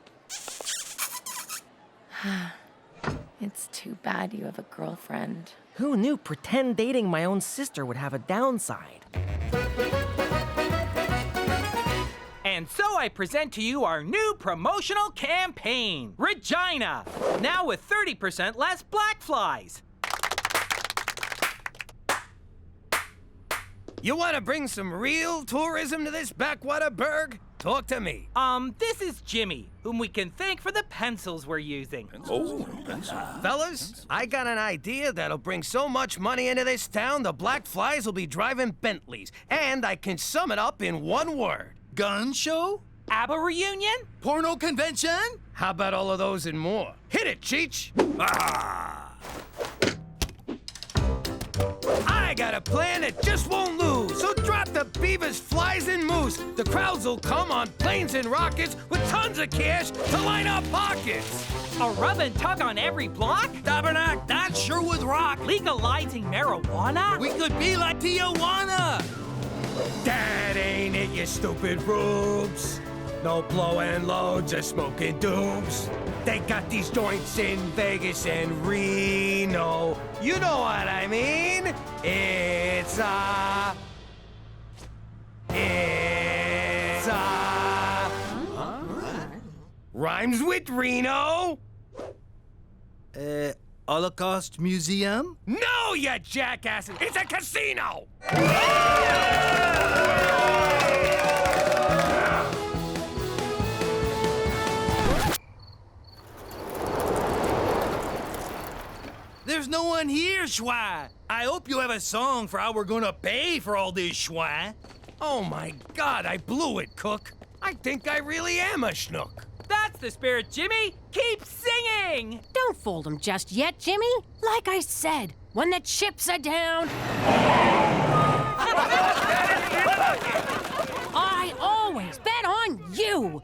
It's too bad you have a girlfriend. Who knew pretend dating my own sister would have a downside? And so I present to you our new promotional campaign, Regina, now with 30% less black flies. You want to bring some real tourism to this backwater burg? Talk to me. This is Jimmy, whom we can thank for the pencils we're using. Oh, pencil. Fellas, I got an idea that'll bring so much money into this town, the black flies will be driving Bentleys. And I can sum it up in one word. Gun show? ABBA reunion? Porno convention? How about all of those and more? Hit it, Cheech! I got a plan that just won't lose. So drop the beavers, flies, and moose. The crowds will come on planes and rockets with tons of cash to line our pockets. A rub and tug on every block? Tabernacle, that sure would rock. Legalizing marijuana? We could be like Tijuana. That ain't it, you stupid rubes. No blowing loads of smoking dooms. They got these joints in Vegas and Reno. You know what I mean? It's rhymes with Reno. Holocaust Museum? No, you jackasses! It's a casino! There's no one here, Schwa. I hope you have a song for how we're gonna pay for all this, Schwa. Oh my God, I blew it, Cook. I think I really am a schnook. That's the spirit, Jimmy! Keep singing! Don't fold him just yet, Jimmy. Like I said, when the chips are down... I always bet on you!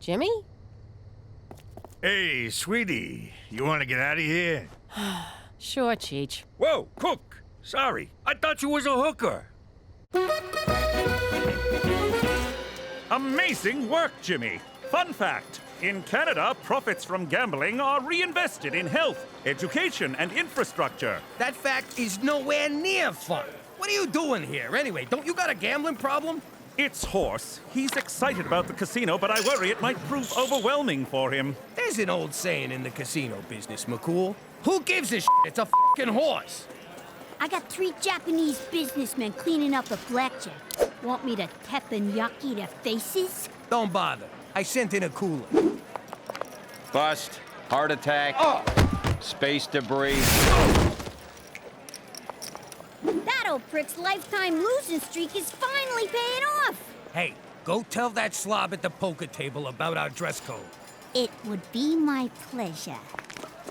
Jimmy? Hey, sweetie, you want to get out of here? Sure, Cheech. Whoa, Cook. Sorry, I thought you was a hooker. Amazing work, Jimmy. Fun fact, in Canada, profits from gambling are reinvested in health, education, and infrastructure. That fact is nowhere near fun. What are you doing here, anyway? Don't you got a gambling problem? It's Horse. He's excited about the casino, but I worry it might prove overwhelming for him. There's an old saying in the casino business, McCool. Who gives a shit? It's a f***ing horse. I got 3 Japanese businessmen cleaning up a blackjack. Want me to teppanyaki their faces? Don't bother. I sent in a cooler. Bust. Heart attack. Space debris. That old prick's lifetime losing streak is finally paying off. Hey, go tell that slob at the poker table about our dress code. It would be my pleasure.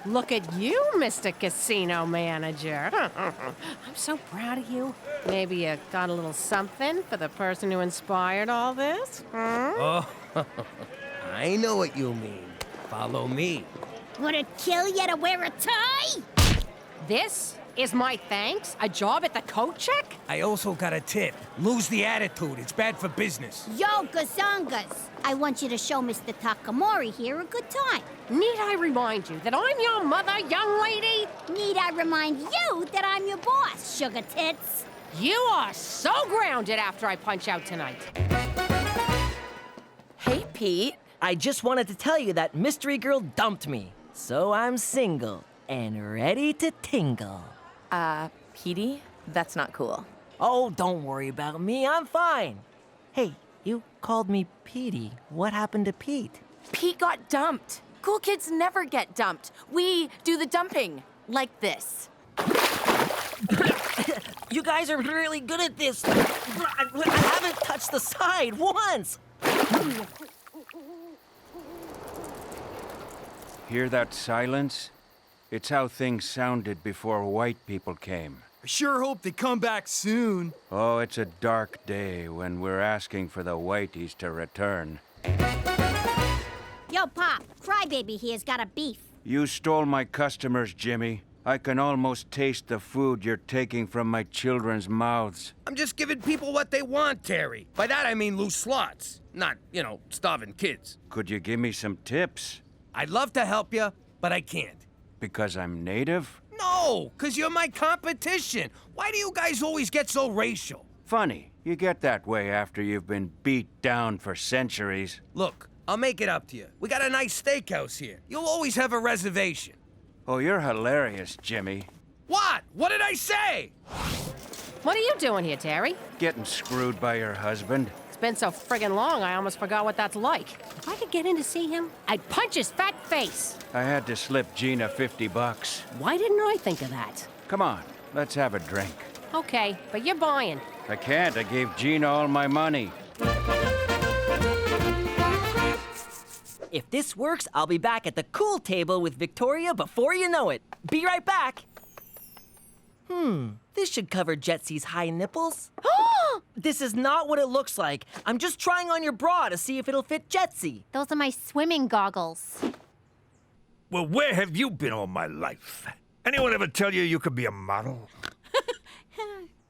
Look at you, Mr. Casino Manager. I'm so proud of you. Maybe you got a little something for the person who inspired all this? Oh, I know what you mean. Follow me. Would it kill you to wear a tie? This is my thanks? A job at the coat check? I also got a tip. Lose the attitude. It's bad for business. Yo, gazongas. I want you to show Mr. Takamori here a good time. Need I remind you that I'm your mother, young lady? Need I remind you that I'm your boss, sugar tits? You are so grounded after I punch out tonight. Hey, Pete. I just wanted to tell you that mystery girl dumped me. So I'm single and ready to tingle. Petey, that's not cool. Oh, don't worry about me. I'm fine. Hey, you called me Petey. What happened to Pete? Pete got dumped. Cool kids never get dumped. We do the dumping. Like this. You guys are really good at this. I haven't touched the side once. Hear that silence? It's how things sounded before white people came. I sure hope they come back soon. Oh, it's a dark day when we're asking for the whiteys to return. Yo, Pop, Crybaby here's got a beef. You stole my customers, Jimmy. I can almost taste the food you're taking from my children's mouths. I'm just giving people what they want, Terry. By that I mean loose slots. Not, starving kids. Could you give me some tips? I'd love to help you, but I can't. Because I'm native? No, because you're my competition. Why do you guys always get so racial? Funny. You get that way after you've been beat down for centuries. Look, I'll make it up to you. We got a nice steakhouse here. You'll always have a reservation. Oh, you're hilarious, Jimmy. What? What did I say? What are you doing here, Terry? Getting screwed by your husband. It's been so friggin' long, I almost forgot what that's like. If I could get in to see him, I'd punch his fat face. I had to slip Gina $50. Why didn't I think of that? Come on, let's have a drink. Okay, but you're buying. I can't. I gave Gina all my money. If this works, I'll be back at the cool table with Victoria before you know it. Be right back. This should cover Jetsy's high nipples. This is not what it looks like. I'm just trying on your bra to see if it'll fit Jetsy. Those are my swimming goggles. Well, where have you been all my life? Anyone ever tell you you could be a model?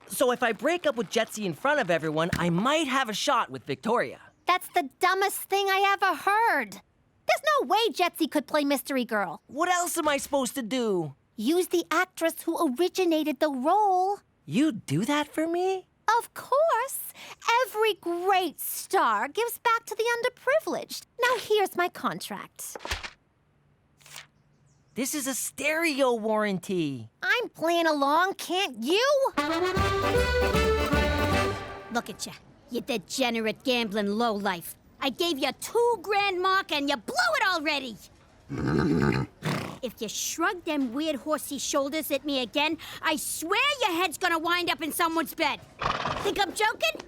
So if I break up with Jetsy in front of everyone, I might have a shot with Victoria. That's the dumbest thing I ever heard. There's no way Jetsy could play Mystery Girl. What else am I supposed to do? Use the actress who originated the role. You do that for me? Of course. Every great star gives back to the underprivileged. Now here's my contract. This is a stereo warranty. I'm playing along, can't you? Look at you, you degenerate gambling lowlife. I gave you $2 grand mark and you blew it already. If you shrug them weird horsey shoulders at me again, I swear your head's gonna wind up in someone's bed. Think I'm joking?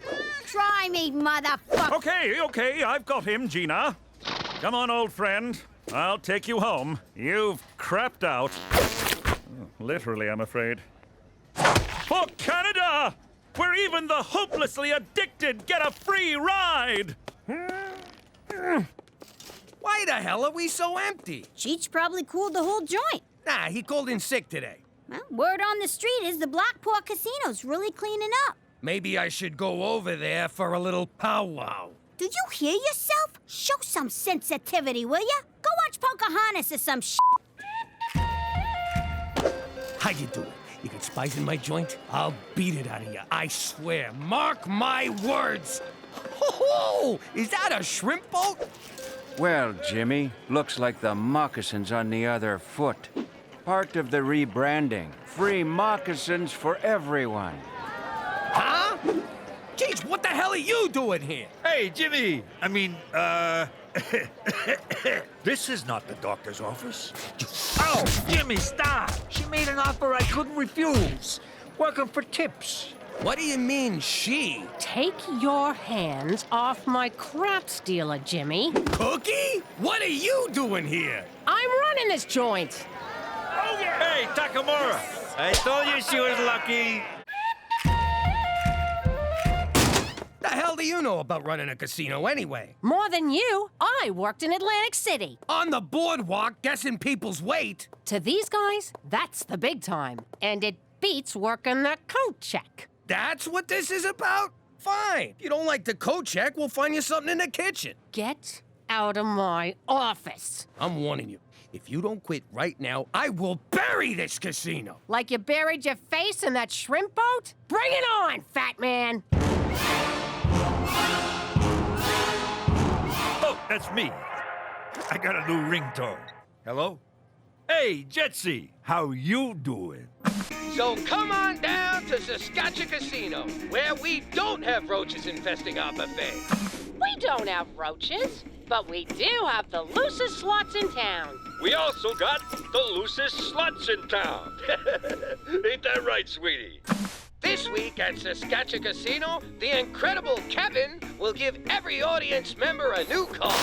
Try me, motherfucker. Okay, I've got him, Gina. Come on, old friend. I'll take you home. You've crapped out. Literally, I'm afraid. For Canada! Where even the hopelessly addicted get a free ride! Why the hell are we so empty? Cheech probably cooled the whole joint. Nah, he called in sick today. Well, word on the street is the Blackport Casino's really cleaning up. Maybe I should go over there for a little powwow. Do you hear yourself? Show some sensitivity, will ya? Go watch Pocahontas or some shit. How you doing? You got spies in my joint? I'll beat it out of you, I swear. Mark my words. Ho-ho! Is that a shrimp boat? Well, Jimmy, looks like the moccasins on the other foot. Part of the rebranding. Free moccasins for everyone. Huh? Jeez, what the hell are you doing here? Hey, Jimmy! This is not the doctor's office. Oh, Jimmy, stop! She made an offer I couldn't refuse. Working for tips. What do you mean, she? Take your hands off my crap stealer, Jimmy. Cookie? What are you doing here? I'm running this joint. Oh, yeah. Hey, Takamura! I told you she was lucky. The hell do you know about running a casino anyway? More than you. I worked in Atlantic City. On the boardwalk, guessing people's weight. To these guys, that's the big time. And it beats working the coat check. That's what this is about? Fine. If you don't like the coat check, we'll find you something in the kitchen. Get out of my office. I'm warning you. If you don't quit right now, I will bury this casino. Like you buried your face in that shrimp boat? Bring it on, fat man. Oh, that's me. I got a new ringtone. Hello? Hey, Jetsy, how you doing? So come on down to Saskatchewan Casino, where we don't have roaches infesting our buffet. We don't have roaches, but we do have the loosest slots in town. We also got the loosest sluts in town. Ain't that right, sweetie? This week at Saskatchewan Casino, the incredible Kevin will give every audience member a new car.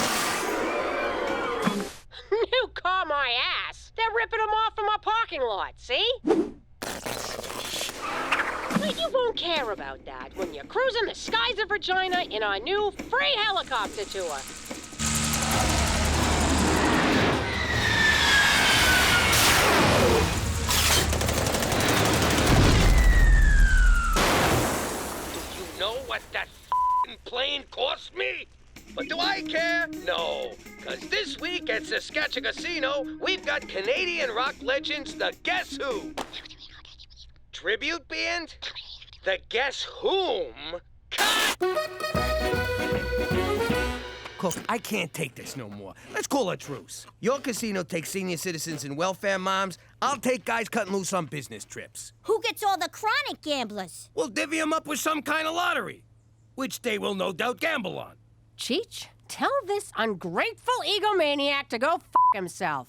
New car, my ass. They're ripping them off from our parking lot, see? But you won't care about that when you're cruising the skies of Regina in our new free helicopter tour. This week at Saskatchewan Casino, we've got Canadian rock legends, the Guess Who. Tribute band, the Guess Whom. Cook, I can't take this no more. Let's call a truce. Your casino takes senior citizens and welfare moms. I'll take guys cutting loose on business trips. Who gets all the chronic gamblers? We'll divvy them up with some kind of lottery, which they will no doubt gamble on. Cheech, tell this ungrateful egomaniac to go f himself.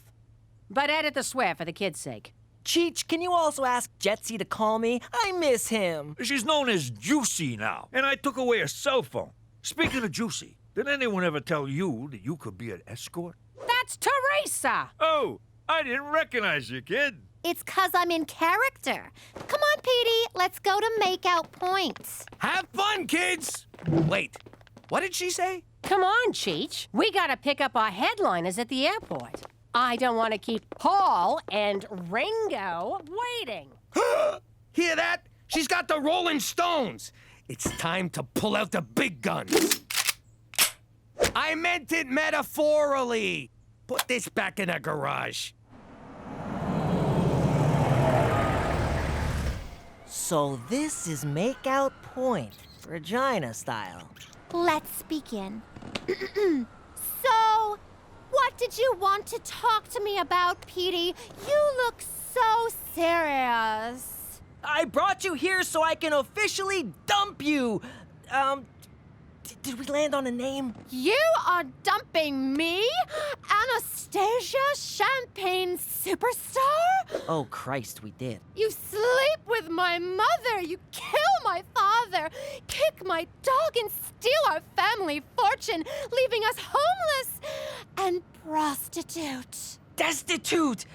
But edit the swear for the kid's sake. Cheech, can you also ask Jetsy to call me? I miss him. She's known as Juicy now, and I took away her cell phone. Speaking of Juicy, did anyone ever tell you that you could be an escort? That's Teresa! Oh, I didn't recognize you, kid. It's 'cause I'm in character. Come on, Petey, let's go to make out points. Have fun, kids! Wait, what did she say? Come on, Cheech. We gotta pick up our headliners at the airport. I don't want to keep Paul and Ringo waiting. Hear that? She's got the Rolling Stones. It's time to pull out the big guns. I meant it metaphorically. Put this back in the garage. So this is make out point, Regina style. Let's begin. So, what did you want to talk to me about, Petey? You look so serious. I brought you here so I can officially dump you. Did we land on a name? You are dumping me? Anastasia, champagne superstar? Oh, Christ, we did. You sleep with my mother, you kill my father, kick my dog and steal our family fortune, leaving us homeless and prostitute. Destitute!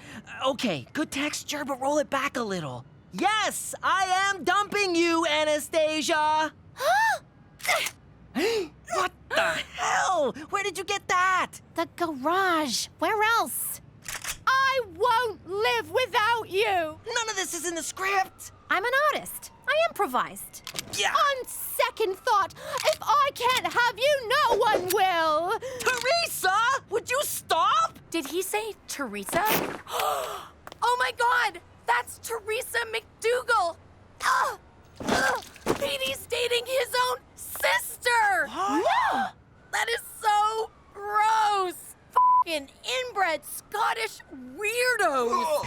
Okay, good texture, but roll it back a little. Yes, I am dumping you, Anastasia! What the hell? Where did you get that? The garage. Where else? I won't live without you. None of this is in the script. I'm an artist. I improvised. Yeah. On second thought, if I can't have you, no one will. Teresa! Would you stop? Did he say Teresa? Oh my God! That's Teresa McDougal! Petey's dating his own sister! What? That is so gross! Fucking inbred Scottish weirdos!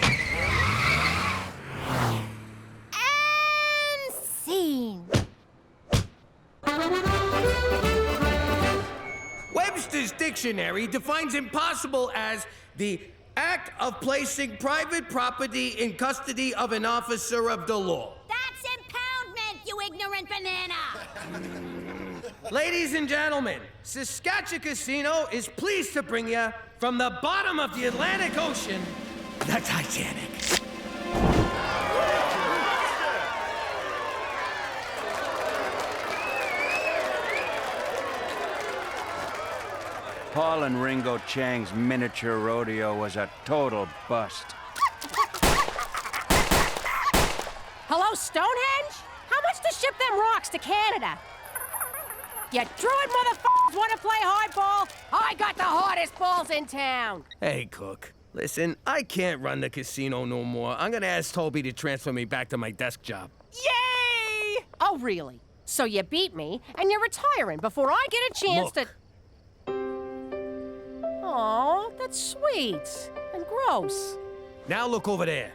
And scene. Webster's dictionary defines impossible as the act of placing private property in custody of an officer of the law. That's impoundment, you ignorant banana! Ladies and gentlemen, Saskatchewan Casino is pleased to bring you from the bottom of the Atlantic Ocean, the Titanic. Paul and Ringo Chang's miniature rodeo was a total bust. Hello, Stonehenge? How much to ship them rocks to Canada? You druid motherfuckers want to play hardball? I got the hardest balls in town. Hey, Cook. Listen, I can't run the casino no more. I'm gonna ask Toby to transfer me back to my desk job. Yay! Oh, really? So you beat me, and you're retiring before I get a chance to... Aw, that's sweet. And gross. Now look over there.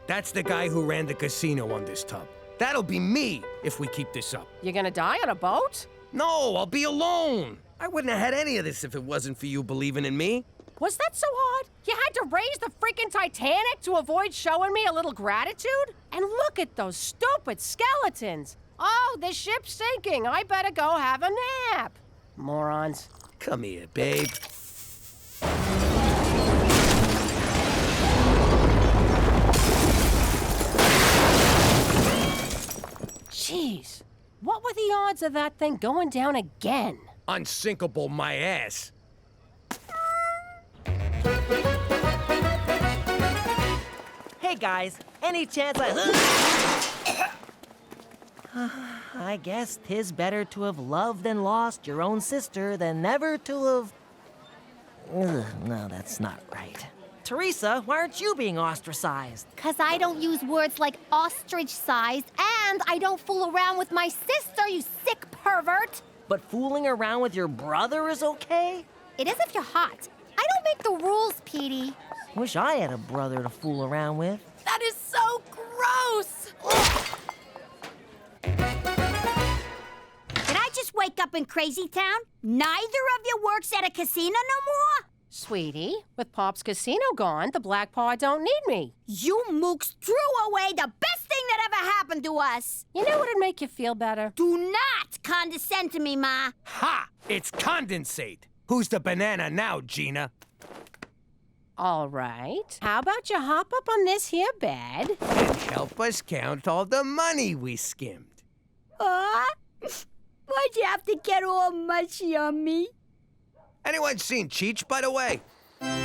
That's the guy who ran the casino on this tub. That'll be me if we keep this up. You gonna die on a boat? No, I'll be alone. I wouldn't have had any of this if it wasn't for you believing in me. Was that so hard? You had to raise the freaking Titanic to avoid showing me a little gratitude? And look at those stupid skeletons. Oh, the ship's sinking. I better go have a nap. Morons. Come here, babe. Jeez, what were the odds of that thing going down again? Unsinkable my ass. Hey guys, any chance I guess 'tis better to have loved and lost your own sister than never to have No, that's not right. Teresa, why aren't you being ostracized? 'Cause I don't use words like ostrich-sized, and I don't fool around with my sister, you sick pervert! But fooling around with your brother is okay? It is if you're hot. I don't make the rules, Petey. Wish I had a brother to fool around with. That is so gross! Did I just wake up in Crazy Town? Neither of you works at a casino no more? Sweetie, with Pop's casino gone, the Black Paw don't need me. You mooks threw away the best thing that ever happened to us. You know what'd make you feel better? Do not condescend to me, Ma. Ha! It's condensate. Who's the banana now, Gina? All right. How about you hop up on this here bed? And help us count all the money we skimmed. Why'd you have to get all mushy on me? Anyone seen CHEECH, by the way? And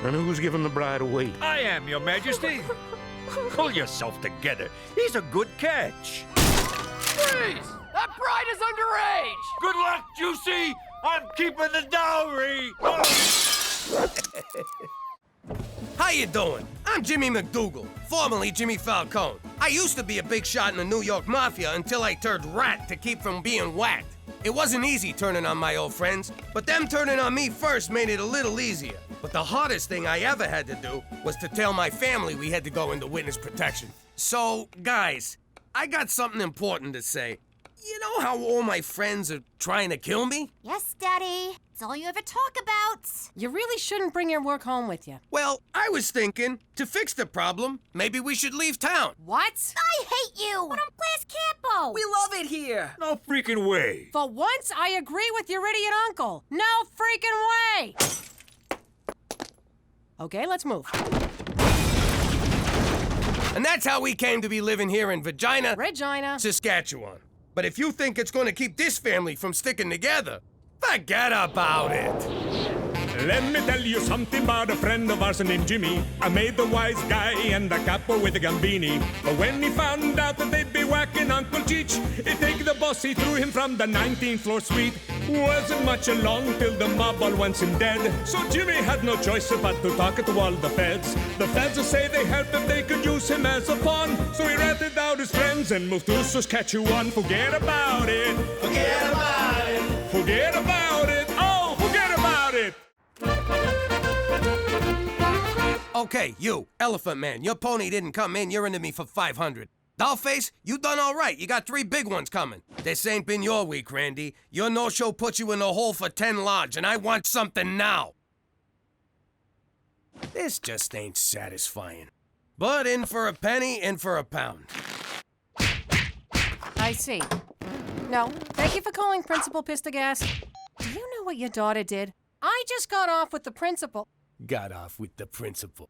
who's giving the bride away? I am, Your Majesty. Pull yourself together. He's a good catch. Freeze! That bride is underage! Good luck, Juicy! I'm keeping the dowry! How you doing? I'm Jimmy McDougal, formerly Jimmy Falcone. I used to be a big shot in the New York Mafia until I turned rat to keep from being whacked. It wasn't easy turning on my old friends, but them turning on me first made it a little easier. But the hardest thing I ever had to do was to tell my family we had to go into witness protection. So, guys, I got something important to say. You know how all my friends are trying to kill me? Yes, Daddy. It's all you ever talk about. You really shouldn't bring your work home with you. Well, I was thinking, to fix the problem, maybe we should leave town. What? I hate you! But I'm Class Campo! We love it here! No freaking way! For once, I agree with your idiot uncle. No freaking way! Okay, let's move. And that's how we came to be living here in Regina, Saskatchewan. But if you think it's gonna keep this family from sticking together, forget about it. Let me tell you something about a friend of ours named Jimmy. I made the wise guy and the capo with a gambini. But when he found out that they'd be whacking Uncle Cheech, he'd take the boss, he threw him from the 19th floor suite. Wasn't much along till the mob all wants him dead. So Jimmy had no choice but to talk to all the feds. The feds say they helped if they could use him as a pawn. So he ratted out his friends and moved to Saskatchewan. Forget about it. Forget about it. Forget about it. Oh, forget about it. Okay, you, Elephant Man, your pony didn't come in, you're into me for 500. Dollface, you done all right, you got 3 big ones coming. This ain't been your week, Randy. Your no-show put you in the hole for 10 large, and I want something now. This just ain't satisfying. But in for a penny, in for a pound. I see. No, thank you for calling Principal Pistagas. Do you know what your daughter did? I just got off with the principal. Got off with the principal.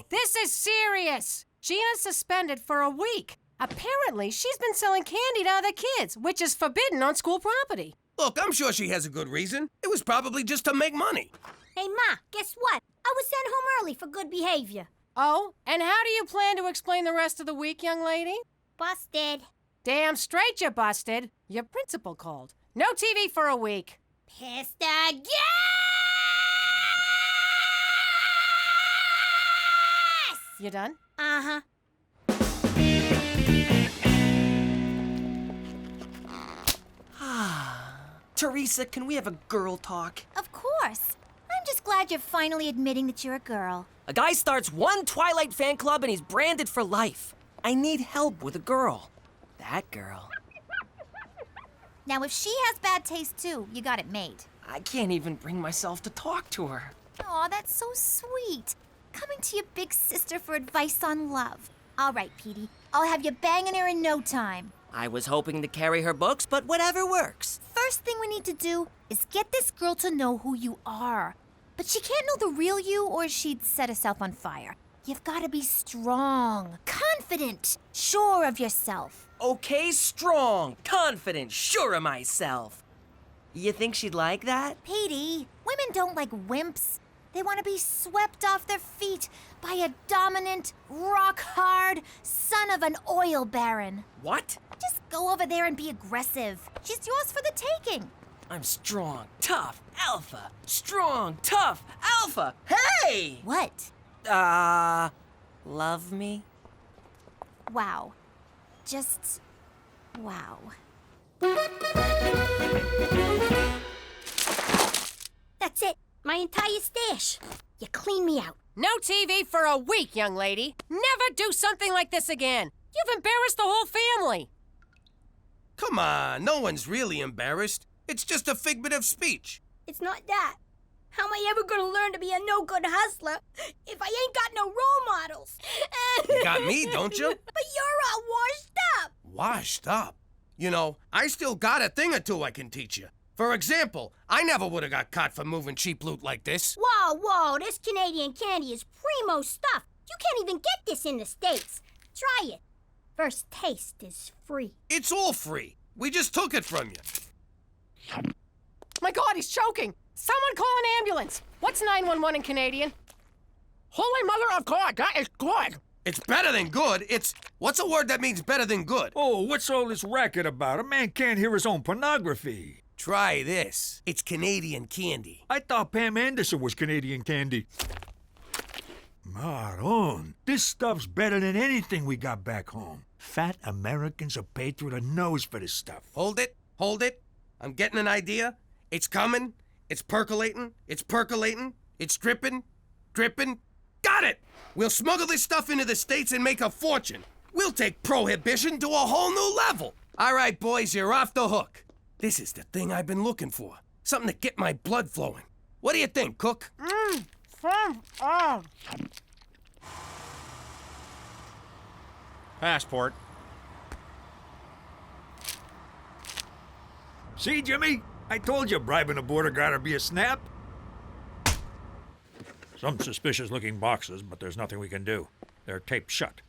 This is serious. Gina's suspended for a week. Apparently, she's been selling candy to other kids, which is forbidden on school property. Look, I'm sure she has a good reason. It was probably just to make money. Hey, Ma, guess what? I was sent home early for good behavior. Oh, and how do you plan to explain the rest of the week, young lady? Busted. Damn straight you busted. Your principal called. No TV for a week. Pissed again! You done? Uh-huh. Teresa, can we have a girl talk? Of course. I'm just glad you're finally admitting that you're a girl. A guy starts one Twilight fan club and he's branded for life. I need help with a girl. That girl. Now, if she has bad taste too, you got it made. I can't even bring myself to talk to her. Aw, that's so sweet. Coming to your big sister for advice on love. All right, Petey. I'll have you banging her in no time. I was hoping to carry her books, but whatever works. First thing we need to do is get this girl to know who you are. But she can't know the real you or she'd set herself on fire. You've got to be strong, confident, sure of yourself. Okay, strong, confident, sure of myself. You think she'd like that? Petey, women don't like wimps. They want to be swept off their feet by a dominant, rock-hard son of an oil baron. What? Just go over there and be aggressive. She's yours for the taking. I'm strong, tough, alpha. Strong, tough, alpha. Hey! What? Love me? Wow. Just wow. That's it. My entire stash. You clean me out. No TV for a week, young lady. Never do something like this again. You've embarrassed the whole family. Come on, no one's really embarrassed. It's just a figment of speech. It's not that. How am I ever gonna learn to be a no-good hustler if I ain't got no role models? You got me, don't you? But you're all washed up. Washed up? You know, I still got a thing or two I can teach you. For example, I never would have got caught for moving cheap loot like this. Whoa, this Canadian candy is primo stuff. You can't even get this in the States. Try it. First taste is free. It's all free. We just took it from you. My God, he's choking. Someone call an ambulance. What's 911 in Canadian? Holy Mother of God, that is good. It's better than good. What's a word that means better than good? Oh, what's all this racket about? A man can't hear his own pornography. Try this. It's Canadian candy. I thought Pam Anderson was Canadian candy. Maron, this stuff's better than anything we got back home. Fat Americans are paid through the nose for this stuff. Hold it. I'm getting an idea. It's coming. It's percolating. It's dripping. Got it! We'll smuggle this stuff into the States and make a fortune. We'll take prohibition to a whole new level. All right, boys, you're off the hook. This is the thing I've been looking for. Something to get my blood flowing. What do you think, Cook? Passport. See, Jimmy? I told you bribing a border guard'd be a snap. Some suspicious-looking boxes, but there's nothing we can do. They're taped shut.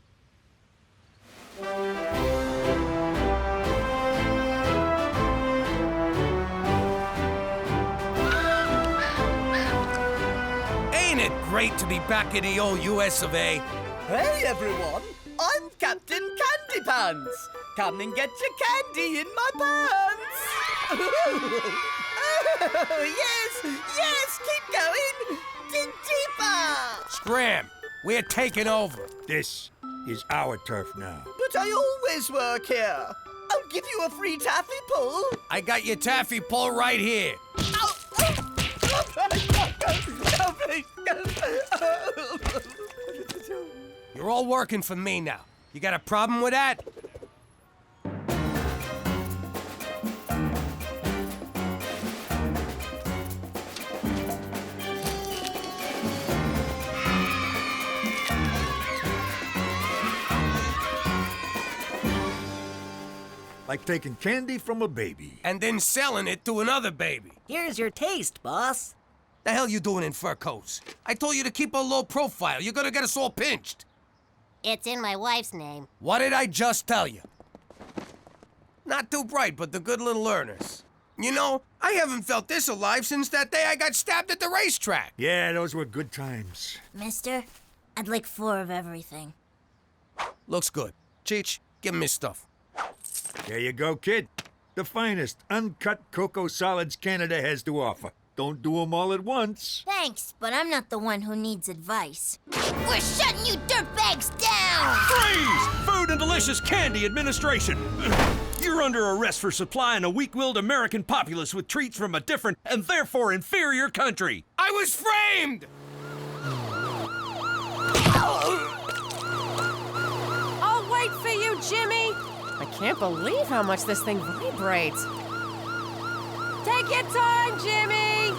Ain't it great to be back in the old US of A? Hey, everyone. I'm Captain Candy Pants. Come and get your candy in my pants. Oh, yes, keep going. Dig deeper. Scram! We're taking over. This is our turf now. But I always work here. I'll give you a free taffy pull. I got your taffy pull right here. You're all working for me now. You got a problem with that? Like taking candy from a baby. And then selling it to another baby. Here's your taste, boss. The hell you doing in fur coats? I told you to keep a low profile. You're gonna get us all pinched. It's in my wife's name. What did I just tell you? Not too bright, but the good little learners. You know, I haven't felt this alive since that day I got stabbed at the racetrack. Yeah, those were good times. Mister, I'd like 4 of everything. Looks good. Cheech, give him his stuff. There you go, kid. The finest uncut cocoa solids Canada has to offer. Don't do them all at once. Thanks, but I'm not the one who needs advice. We're shutting you dirtbags down! Freeze! Food and Delicious Candy Administration! You're under arrest for supplying a weak-willed American populace with treats from a different and therefore inferior country. I was framed! I'll wait for you, Jimmy. I can't believe how much this thing vibrates. Take your time, Jimmy!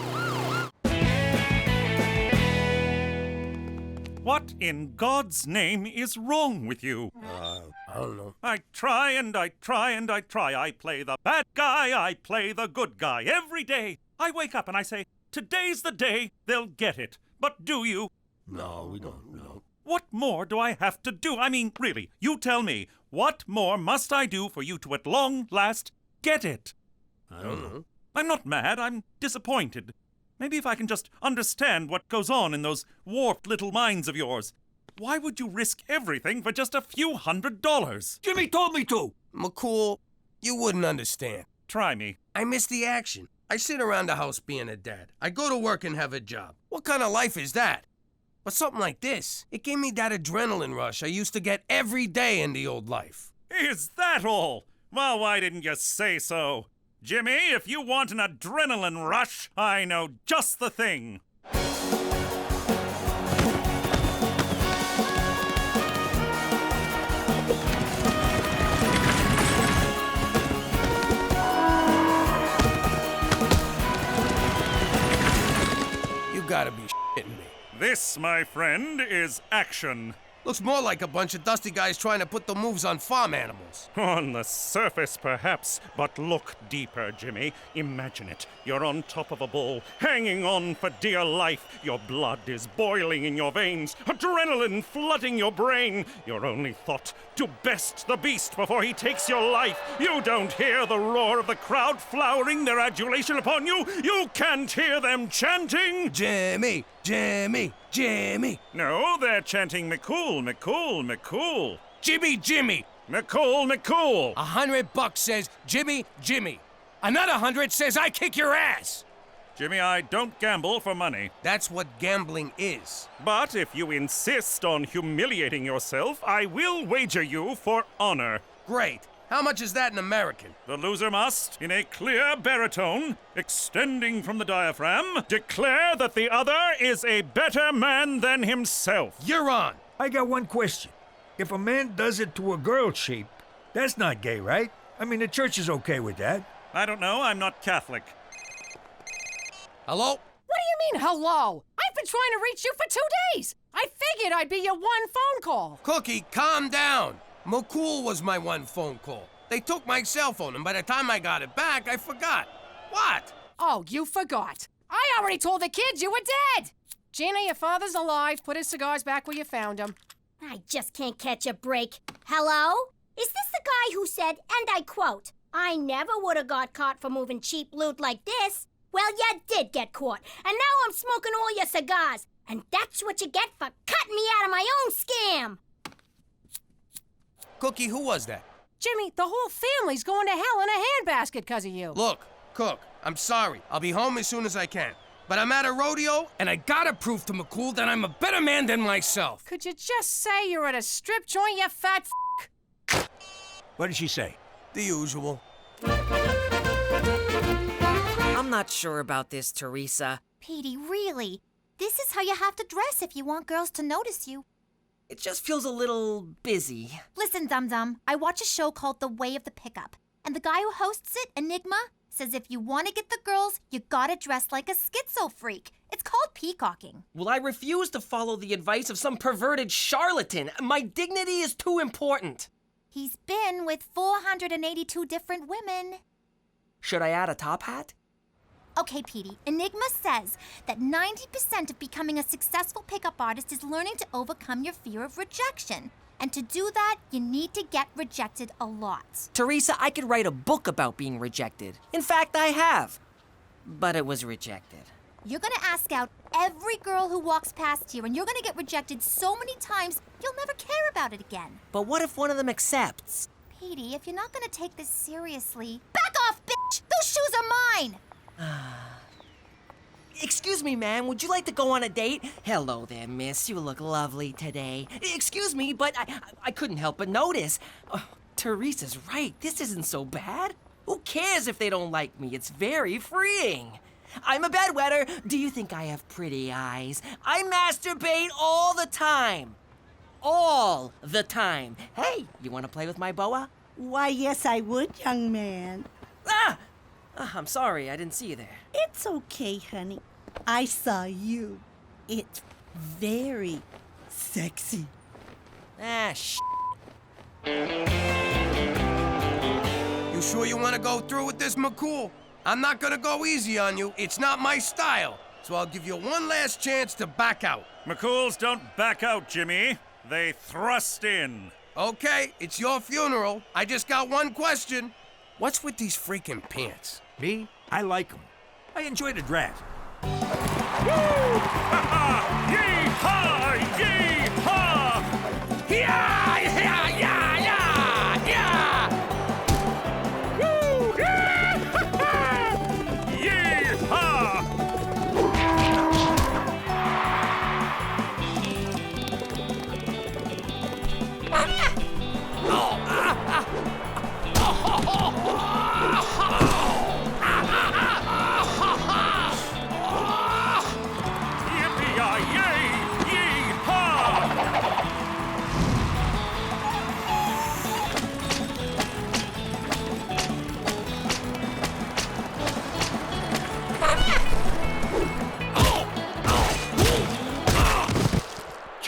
What in God's name is wrong with you? I don't know. I try and I try and I try. I play the bad guy, I play the good guy every day. I wake up and I say, today's the day they'll get it. But do you? No, we don't. No. What more do I have to do? I mean, really, you tell me, what more must I do for you to at long last get it? I don't know. I'm not mad, I'm disappointed. Maybe if I can just understand what goes on in those warped little minds of yours. Why would you risk everything for just a few $100s? Jimmy told me to. McCool, you wouldn't understand. Try me. I missed the action. I sit around the house being a dad. I go to work and have a job. What kind of life is that? But something like this, it gave me that adrenaline rush I used to get every day in the old life. Is that all? Well, why didn't you say so? Jimmy, if you want an adrenaline rush, I know just the thing. You gotta be shitting me. This, my friend, is action. Looks more like a bunch of dusty guys trying to put the moves on farm animals. On the surface, perhaps, but look deeper, Jimmy. Imagine it. You're on top of a bull, hanging on for dear life. Your blood is boiling in your veins, adrenaline flooding your brain. Your only thought, to best the beast before he takes your life. You don't hear the roar of the crowd flowering their adulation upon you. You can't hear them chanting, Jimmy, Jimmy, Jimmy. No, they're chanting McCool, McCool, McCool. Jimmy, Jimmy. McCool, McCool. $100 says Jimmy, Jimmy. Another 100 says I kick your ass. Jimmy, I don't gamble for money. That's what gambling is. But if you insist on humiliating yourself, I will wager you for honor. Great. How much is that in American? The loser must, in a clear baritone, extending from the diaphragm, declare that the other is a better man than himself. You're on. I got one question. If a man does it to a girl sheep, that's not gay, right? I mean, the church is okay with that. I don't know. I'm not Catholic. Hello? What do you mean, hello? I've been trying to reach you for 2 days. I figured I'd be your one phone call. Cookie, calm down. McCool was my one phone call. They took my cell phone, and by the time I got it back, I forgot. What? Oh, you forgot. I already told the kids you were dead. Gina, your father's alive. Put his cigars back where you found them. I just can't catch a break. Hello? Is this the guy who said, and I quote, "I never would have got caught for moving cheap loot like this"? Well, you did get caught, and now I'm smoking all your cigars. And that's what you get for cutting me out of my own scam. Cookie, who was that? Jimmy, the whole family's going to hell in a handbasket because of you. Look, Cook, I'm sorry. I'll be home as soon as I can. But I'm at a rodeo, and I gotta prove to McCool that I'm a better man than myself. Could you just say you're at a strip joint, you fat f***? What did she say? The usual. I'm not sure about this, Teresa. Petey, really? This is how you have to dress if you want girls to notice you. It just feels a little busy. Listen, dum-dum, I watch a show called The Way of the Pickup, and the guy who hosts it, Enigma, says if you want to get the girls, you gotta dress like a schizo freak. It's called peacocking. Well, I refuse to follow the advice of some perverted charlatan. My dignity is too important. He's been with 482 different women. Should I add a top hat? Okay, Petey, Enigma says that 90% of becoming a successful pickup artist is learning to overcome your fear of rejection. And to do that, you need to get rejected a lot. Teresa, I could write a book about being rejected. In fact, I have. But it was rejected. You're gonna ask out every girl who walks past here, and you're gonna get rejected so many times, you'll never care about it again. But what if one of them accepts? Petey, if you're not gonna take this seriously, back off, bitch! Those shoes are mine! Excuse me, ma'am, would you like to go on a date? Hello there, miss. You look lovely today. Excuse me, but I couldn't help but notice. Oh, Teresa's right. This isn't so bad. Who cares if they don't like me? It's very freeing. I'm a bedwetter. Do you think I have pretty eyes? I masturbate all the time. All the time. Hey, you want to play with my boa? Why, yes, I would, young man. I'm sorry, I didn't see you there. It's okay, honey. I saw you. It's very sexy. You sure you want to go through with this, McCool? I'm not gonna go easy on you. It's not my style. So I'll give you one last chance to back out. McCools don't back out, Jimmy. They thrust in. Okay, it's your funeral. I just got one question. What's with these freaking pants? Me? I like them. I enjoy the draft. Woo! Yee-haw! Yee-haw! Yeah! Yeah! Yeah! Yeah! Yeah! Woo! Yeah!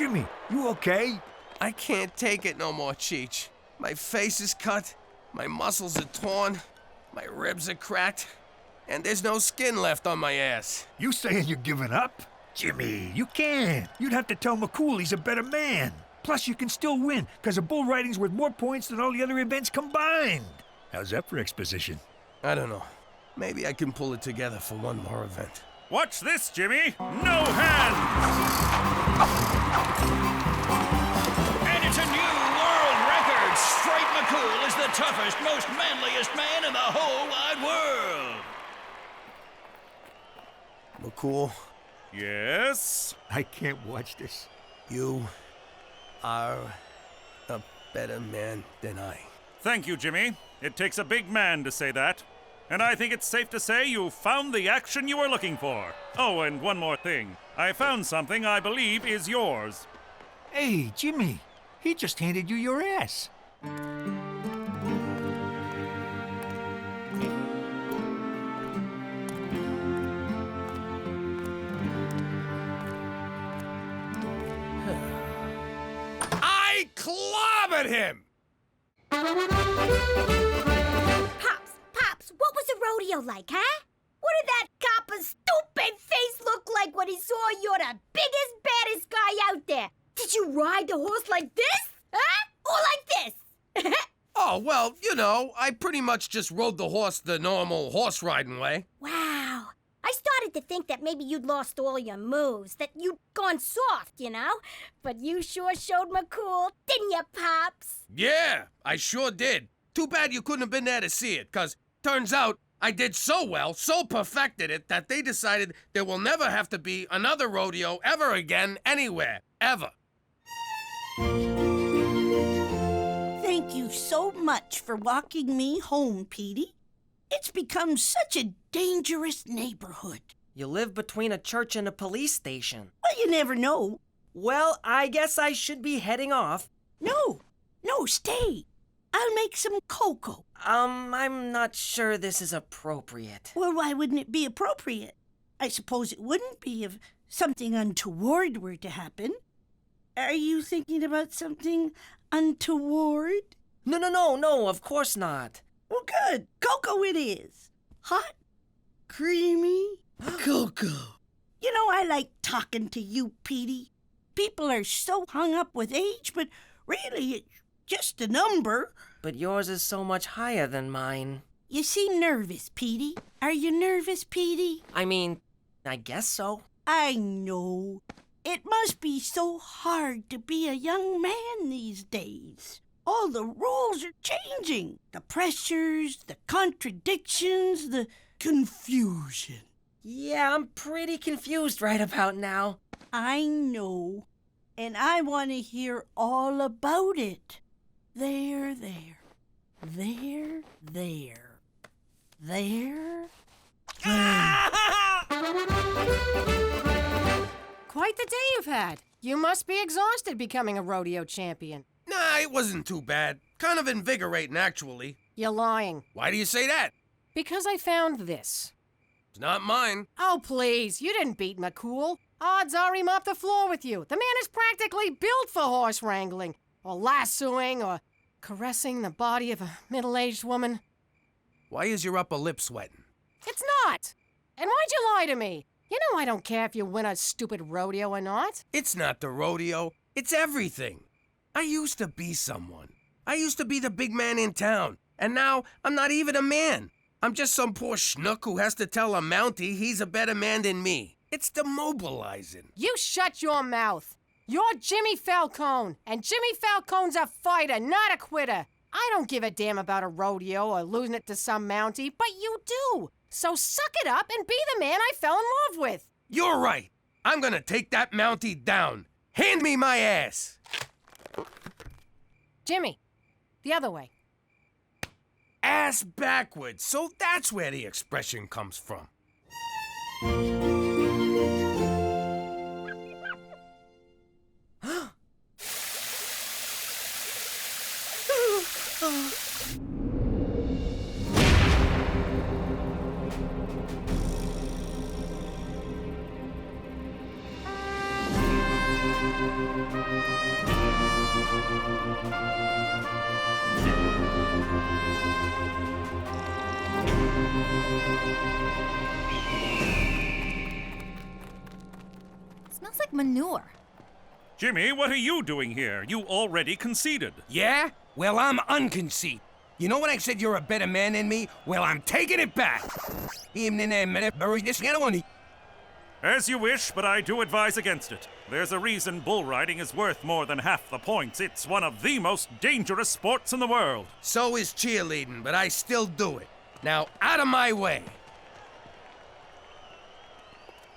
Jimmy, you okay? I can't take it no more, Cheech. My face is cut, my muscles are torn, my ribs are cracked, and there's no skin left on my ass. You saying you're giving up? Jimmy, you can't. You'd have to tell McCool he's a better man. Plus, you can still win, because a bull riding's worth more points than all the other events combined. How's that for exposition? I don't know. Maybe I can pull it together for one more event. Watch this, Jimmy. No hands! And it's a new world record. Straight McCool is the toughest, most manliest man in the whole wide world. McCool? Yes? I can't watch this. You are a better man than I. Thank you, Jimmy. It takes a big man to say that. And I think it's safe to say you found the action you were looking for. Oh, and one more thing. I found something I believe is yours. Hey, Jimmy, he just handed you your ass. I clobbered him! Pops, what was the rodeo like, huh? What did that copper's stupid face look like when he saw you're the biggest, baddest guy out there? Did you ride the horse like this? Huh? Or like this? Oh, well, you know, I pretty much just rode the horse the normal horse riding way. Wow. I started to think that maybe you'd lost all your moves, that you'd gone soft, you know? But you sure showed McCool, didn't you, Pops? Yeah, I sure did. Too bad you couldn't have been there to see it, 'cause turns out I did so well, so perfected it, that they decided there will never have to be another rodeo ever again, anywhere, ever. Thank you so much for walking me home, Petey. It's become such a dangerous neighborhood. You live between a church and a police station. Well, you never know. Well, I guess I should be heading off. No, stay. I'll make some cocoa. I'm not sure this is appropriate. Well, why wouldn't it be appropriate? I suppose it wouldn't be if something untoward were to happen. Are you thinking about something untoward? No, of course not. Well, good. Cocoa it is. Hot, creamy cocoa. You know, I like talking to you, Petey. People are so hung up with age, but really, it's just a number. But yours is so much higher than mine. You seem nervous, Petey. Are you nervous, Petey? I mean, I guess so. I know. It must be so hard to be a young man these days. All the rules are changing. The pressures, the contradictions, the confusion. Yeah, I'm pretty confused right about now. I know. And I want to hear all about it. There. Quite the day you've had. You must be exhausted becoming a rodeo champion. Nah, it wasn't too bad. Kind of invigorating, actually. You're lying. Why do you say that? Because I found this. It's not mine. Oh, please. You didn't beat McCool. Odds are he mopped the floor with you. The man is practically built for horse wrangling, or lassoing, or caressing the body of a middle-aged woman. Why is your upper lip sweating? It's not. And why'd you lie to me? You know I don't care if you win a stupid rodeo or not. It's not the rodeo. It's everything. I used to be someone. I used to be the big man in town. And now I'm not even a man. I'm just some poor schnook who has to tell a Mountie he's a better man than me. It's demobilizing. You shut your mouth. You're Jimmy Falcone, and Jimmy Falcone's a fighter, not a quitter. I don't give a damn about a rodeo or losing it to some Mountie, but you do. So suck it up and be the man I fell in love with. You're right. I'm gonna take that Mountie down. Hand me my ass. Jimmy, the other way. Ass backwards. So that's where the expression comes from. Smells like manure. Jimmy, what are you doing here? You already conceded. Yeah? Well, I'm unconceited. You know when I said you're a better man than me? Well, I'm taking it back. As you wish, but I do advise against it. There's a reason bull riding is worth more than half the points. It's one of the most dangerous sports in the world. So is cheerleading, but I still do it. Now, out of my way.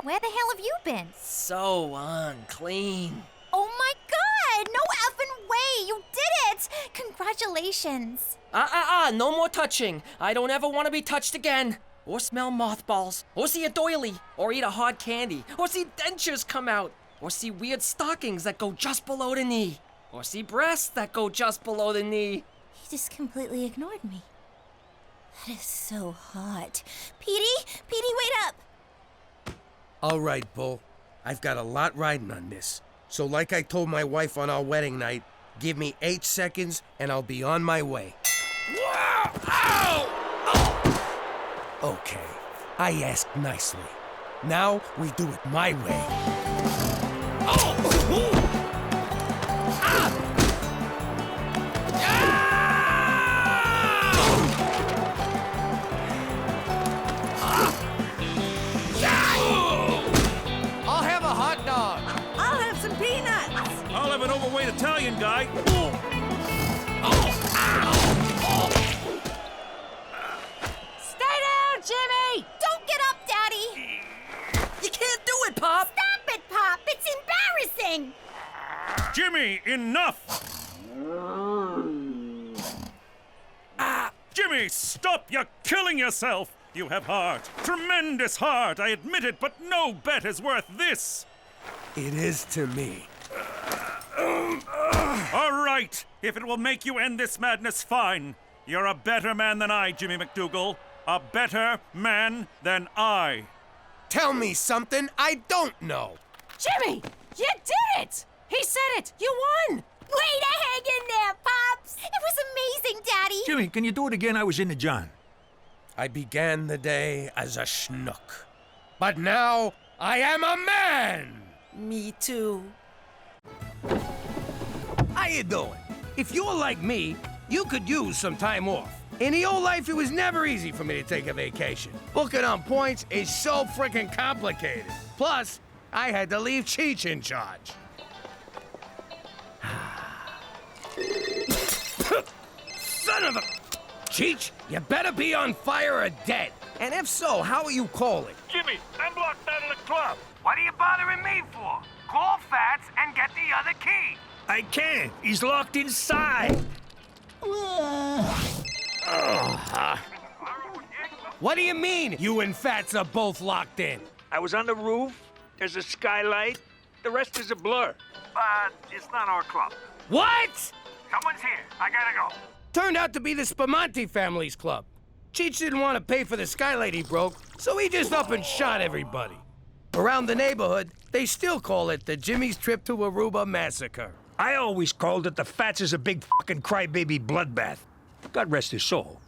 Where the hell have you been? So unclean. Oh my god! No effing way! You did it! Congratulations. No more touching. I don't ever want to be touched again. Or smell mothballs. Or see a doily. Or eat a hard candy. Or see dentures come out. Or see weird stockings that go just below the knee. Or see breasts that go just below the knee. He just completely ignored me. That is so hot. Petey, wait up! All right, Bull. I've got a lot riding on this. So like I told my wife on our wedding night, give me 8 seconds and I'll be on my way. Wow! Ow! Oh! Okay, I asked nicely. Now we do it my way. Oh! Ah! I'll have a hot dog. I'll have some peanuts. I'll have an overweight Italian guy. Stay down, Jimmy! Don't get up, Daddy! You can't do it, Pop! Stop it, Pop! It's embarrassing! Jimmy, enough! Jimmy, stop! You're killing yourself! You have heart. Tremendous heart, I admit it, but no bet is worth this! It is to me. All right, if it will make you end this madness, fine. You're a better man than I, Jimmy McDougal. A better man than I. Tell me something I don't know. Jimmy, you did it! He said it! You won! Way to hang in there, Pops! It was amazing, Daddy! Jimmy, can you do it again? I was in the John. I began the day as a schnook. But now I am a man! Me too. How you doing? If you're like me, you could use some time off. In the old life, it was never easy for me to take a vacation. Booking on points is so freaking complicated. Plus, I had to leave CHEECH in charge. Son of a... CHEECH, you better be on fire or dead. And if so, how are you calling? Jimmy, I'm locked out of the club. What are you bothering me for? Call Fats and get the other key. I can't. He's locked inside. What do you mean, you and Fats are both locked in? I was on the roof. There's a skylight. The rest is a blur. But it's not our club. What? Someone's here. I gotta go. Turned out to be the Spamanti family's club. Cheech didn't want to pay for the skylight he broke, so he just up and shot everybody. Around the neighborhood, they still call it the Jimmy's Trip to Aruba Massacre. I always called it the Fats is a big fucking crybaby bloodbath. God rest his soul.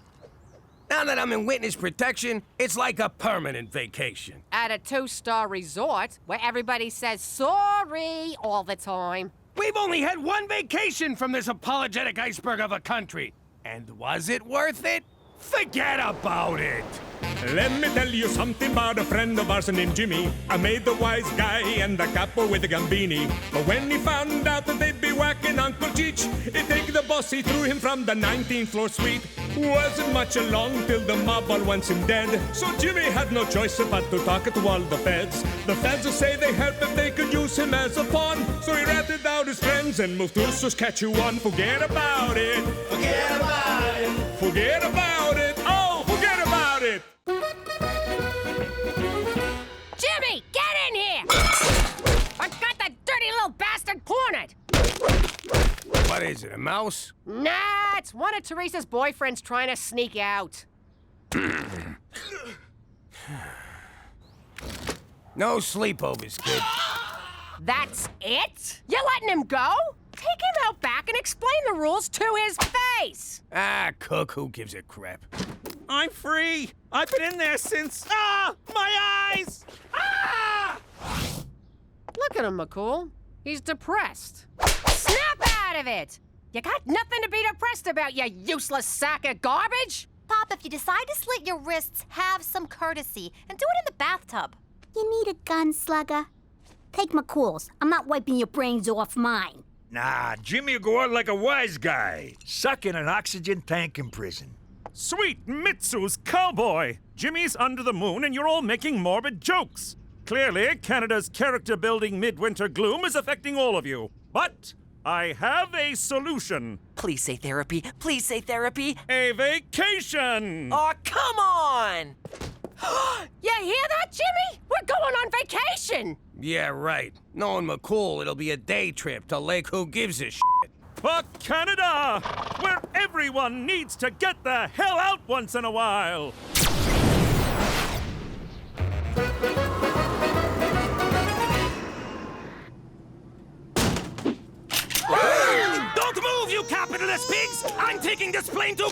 Now that I'm in witness protection, it's like a permanent vacation. At a 2-star resort where everybody says sorry all the time. We've only had one vacation from this apologetic iceberg of a country. And was it worth it? Forget about it! Let me tell you something about a friend of ours named Jimmy. I made the wise guy and the capo with the gambini. But when he found out that they'd be whacking Uncle Cheech, he'd take the boss, he threw him from the 19th floor suite. Wasn't much along till the mob all wants him dead. So Jimmy had no choice but to talk to all the feds. The feds say they help if they could use him as a pawn. So he ratted out his friends and moved to Saskatchewan. Forget about it. Forget about it. Forget about it. Oh, forget about it. Jimmy, get in here! I got that dirty little bastard cornered! What is it, a mouse? Nah, it's one of Teresa's boyfriends trying to sneak out. No sleepovers, kid. That's it? You're letting him go? Take him out back and explain the rules to his face! Ah, Cook, who gives a crap? I'm free! I've been in there since... Ah! My eyes! Ah! Look at him, McCool. He's depressed. Snap out of it! You got nothing to be depressed about, you useless sack of garbage! Pop, if you decide to slit your wrists, have some courtesy and do it in the bathtub. You need a gun, Slugger? Take McCool's. I'm not wiping your brains off mine. Nah, Jimmy will go out like a wise guy, stuck in an oxygen tank in prison. Sweet Mitsu's cowboy! Jimmy's under the moon and you're all making morbid jokes. Clearly, Canada's character-building midwinter gloom is affecting all of you. But I have a solution. Please say therapy. Please say therapy. A vacation! Oh, come on! You hear that, Jimmy? We're going on vacation! Yeah, right. Knowing McCool, it'll be a day trip to Lake Who Gives a Shit. For Canada, where everyone needs to get the hell out once in a while. Don't move, you capitalist pigs! I'm taking this plane to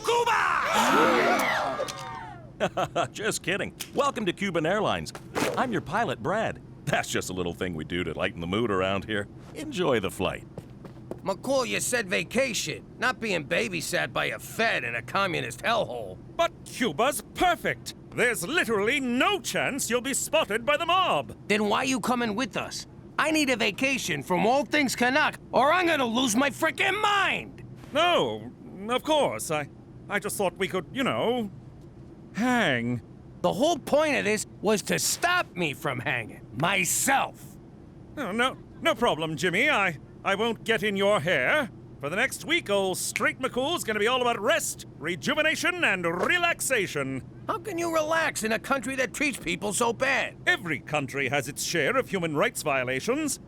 Cuba! Just kidding. Welcome to Cuban Airlines. I'm your pilot, Brad. That's just a little thing we do to lighten the mood around here. Enjoy the flight. McCool, you said vacation, not being babysat by a Fed in a communist hellhole. But Cuba's perfect. There's literally no chance you'll be spotted by the mob. Then why you coming with us? I need a vacation from all things Canuck, or I'm gonna lose my frickin' mind! No, of course. I just thought we could, hang. The whole point of this was to stop me from hanging. Myself. Oh, no problem, Jimmy. I won't get in your hair. For the next week, old Straight McCool's gonna be all about rest, rejuvenation, and relaxation. How can you relax in a country that treats people so bad? Every country has its share of human rights violations.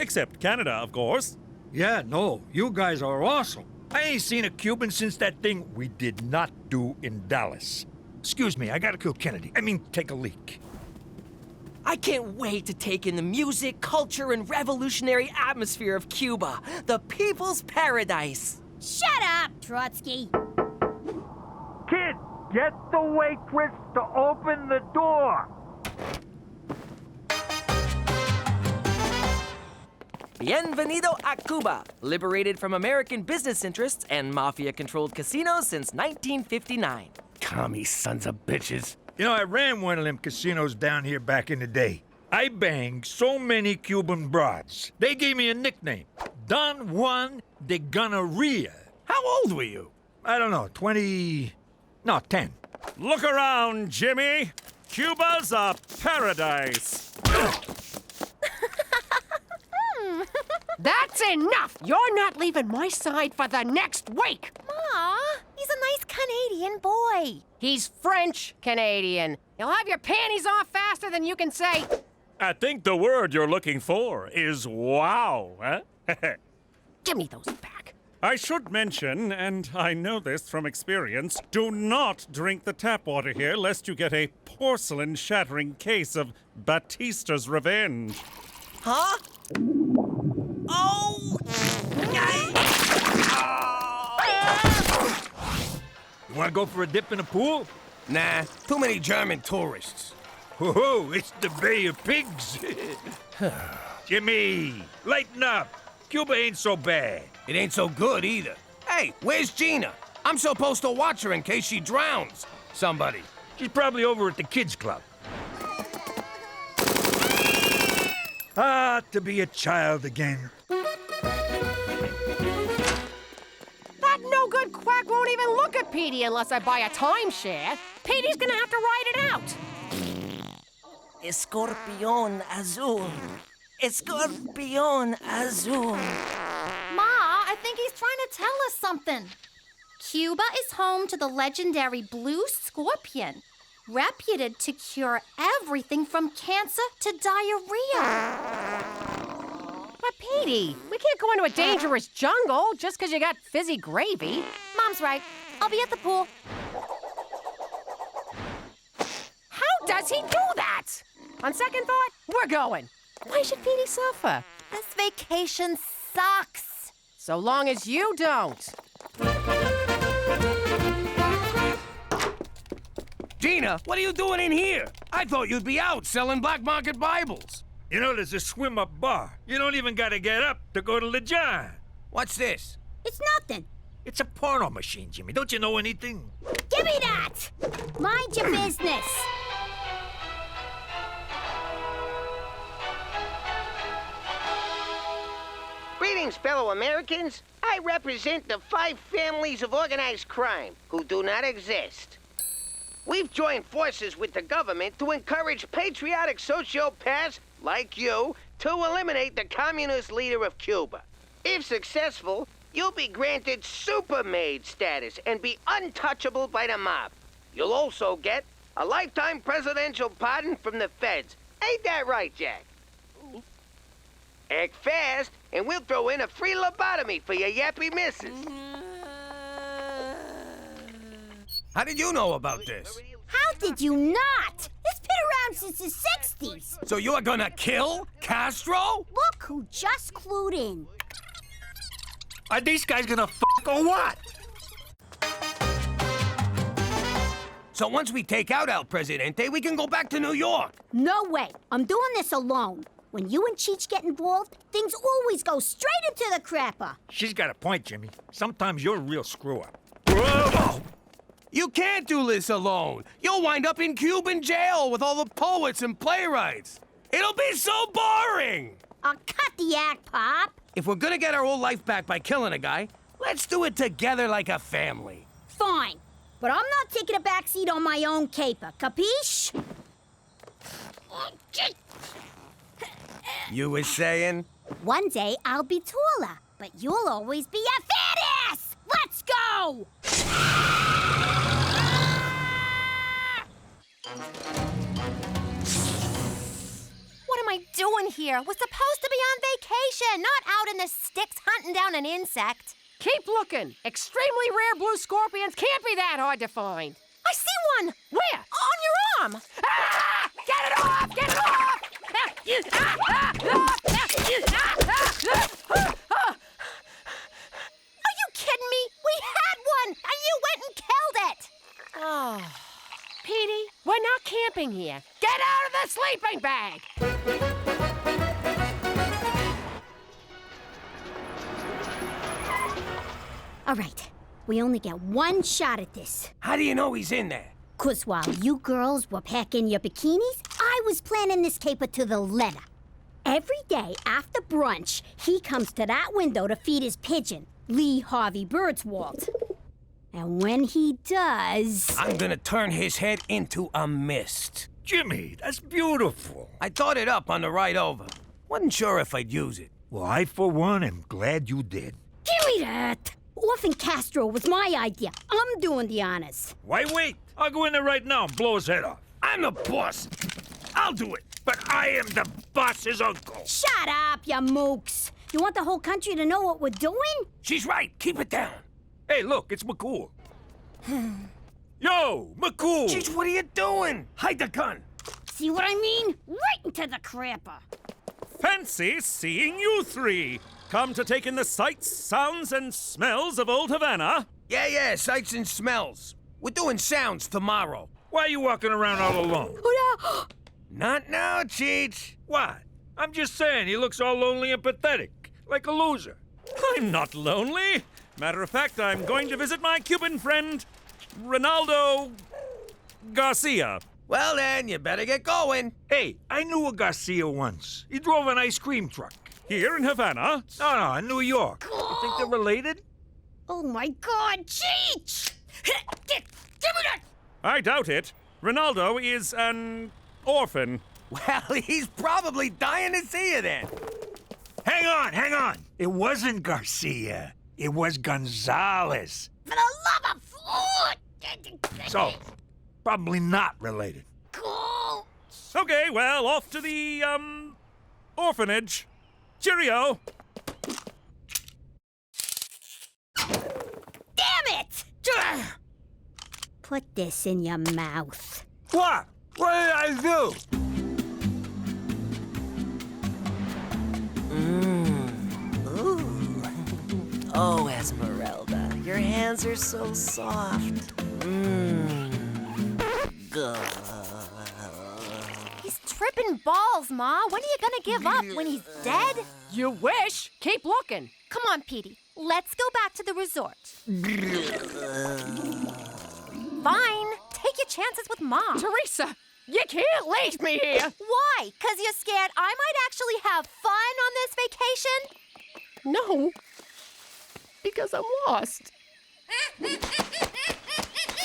Except Canada, of course. Yeah, no, you guys are awesome. I ain't seen a Cuban since that thing we did not do in Dallas. Excuse me, I gotta kill Kennedy. Take a leak. I can't wait to take in the music, culture, and revolutionary atmosphere of Cuba, the people's paradise. Shut up, Trotsky. Kid, get the waitress to open the door. Bienvenido a Cuba, liberated from American business interests and mafia-controlled casinos since 1959. Commie sons of bitches. I ran one of them casinos down here back in the day. I banged so many Cuban broads. They gave me a nickname, Don Juan de Gonorrhea. How old were you? I don't know, 10. Look around, Jimmy. Cuba's a paradise. That's enough! You're not leaving my side for the next week! Ma, he's a nice Canadian boy. He's French-Canadian. He'll have your panties off faster than you can say... I think the word you're looking for is wow, huh? Give me those back. I should mention, and I know this from experience, do not drink the tap water here lest you get a porcelain-shattering case of Batista's revenge. Huh? Oh! You wanna go for a dip in the pool? Nah, too many German tourists. Whoa, it's the Bay of Pigs. Jimmy, lighten up. Cuba ain't so bad. It ain't so good either. Hey, where's Gina? I'm supposed to watch her in case she drowns. Somebody. She's probably over at the kids' club. To be a child again. That no-good quack won't even look at Petey unless I buy a timeshare. Petey's gonna have to ride it out. Escorpión azul. Escorpión azul. Ma, I think he's trying to tell us something. Cuba is home to the legendary blue scorpion, reputed to cure everything from cancer to diarrhea. But Petey, we can't go into a dangerous jungle just because you got fizzy gravy. Mom's right. I'll be at the pool. How does he do that? On second thought, we're going. Why should Petey suffer? This vacation sucks. So long as you don't. Gina, what are you doing in here? I thought you'd be out selling black market Bibles. You know, there's a swim-up bar. You don't even gotta get up to go to the John. What's this? It's nothing. It's a porno machine, Jimmy. Don't you know anything? Give me that! Mind your business. Greetings, fellow Americans. I represent the 5 families of organized crime who do not exist. We've joined forces with the government to encourage patriotic sociopaths like you to eliminate the communist leader of Cuba. If successful, you'll be granted supermaid status and be untouchable by the mob. You'll also get a lifetime presidential pardon from the feds. Ain't that right, Jack? Act fast, and we'll throw in a free lobotomy for your yappy missus. How did you know about this? How did you not? It's been around since the 60s. So you're gonna kill Castro? Look who just clued in. Are these guys gonna f*** or what? So once we take out El Presidente, we can go back to New York. No way. I'm doing this alone. When you and Cheech get involved, things always go straight into the crapper. She's got a point, Jimmy. Sometimes you're a real screw-up. Whoa! You can't do this alone. You'll wind up in Cuban jail with all the poets and playwrights. It'll be so boring! I'll cut the act, Pop. If we're gonna get our old life back by killing a guy, let's do it together like a family. Fine. But I'm not taking a backseat on my own caper, capiche? You was saying? One day I'll be taller, but you'll always be a fat ass! Let's go! What am I doing here? We're supposed to be on vacation, not out in the sticks hunting down an insect. Keep looking. Extremely rare blue scorpions can't be that hard to find. I see one! Where? On your arm! Ah! Get it off! Get it off! Are you kidding me? We had one, and you went and killed it! Oh. Petey, we're not camping here. Get out of the sleeping bag! All right, we only get one shot at this. How do you know he's in there? 'Cause while you girls were packing your bikinis, I was planning this caper to the letter. Every day after brunch, he comes to that window to feed his pigeon, Lee Harvey Birdswald. And when he does... I'm gonna turn his head into a mist. Jimmy, that's beautiful. I thought it up on the ride over. Wasn't sure if I'd use it. Well, I, for one, am glad you did. Give me that! Orphan Castro was my idea. I'm doing the honors. Why wait? I'll go in there right now and blow his head off. I'm the boss. I'll do it, but I am the boss's uncle. Shut up, you mooks. You want the whole country to know what we're doing? She's right. Keep it down. Hey, look, it's McCool. Yo, McCool! Cheech, what are you doing? Hide the gun. See what I mean? Right into the crapper. Fancy seeing you three. Come to take in the sights, sounds, and smells of old Havana? Yeah, sights and smells. We're doing sounds tomorrow. Why are you walking around all alone? Not now, Cheech. What? I'm just saying, he looks all lonely and pathetic, like a loser. I'm not lonely. Matter of fact, I'm going to visit my Cuban friend, Ronaldo Garcia. Well then, you better get going. Hey, I knew a Garcia once. He drove an ice cream truck. Here in Havana? No, in New York. You think they're related? Oh my God, Cheech! Give me that! I doubt it. Ronaldo is an orphan. Well, he's probably dying to see you then. Hang on. It wasn't Garcia. It was Gonzalez. For the love of... So, probably not related. Cool. Okay, well, off to the, orphanage. Cheerio. Damn it! Put this in your mouth. What? What did I do? Oh, Esmeralda, your hands are so soft. He's tripping Flippin' balls, Ma. When are you gonna give up? When he's dead? You wish. Keep looking. Come on, Petey. Let's go back to the resort. Fine. Take your chances with Mom. Teresa, you can't leave me here. Why? 'Cause you're scared I might actually have fun on this vacation? No, because I'm lost.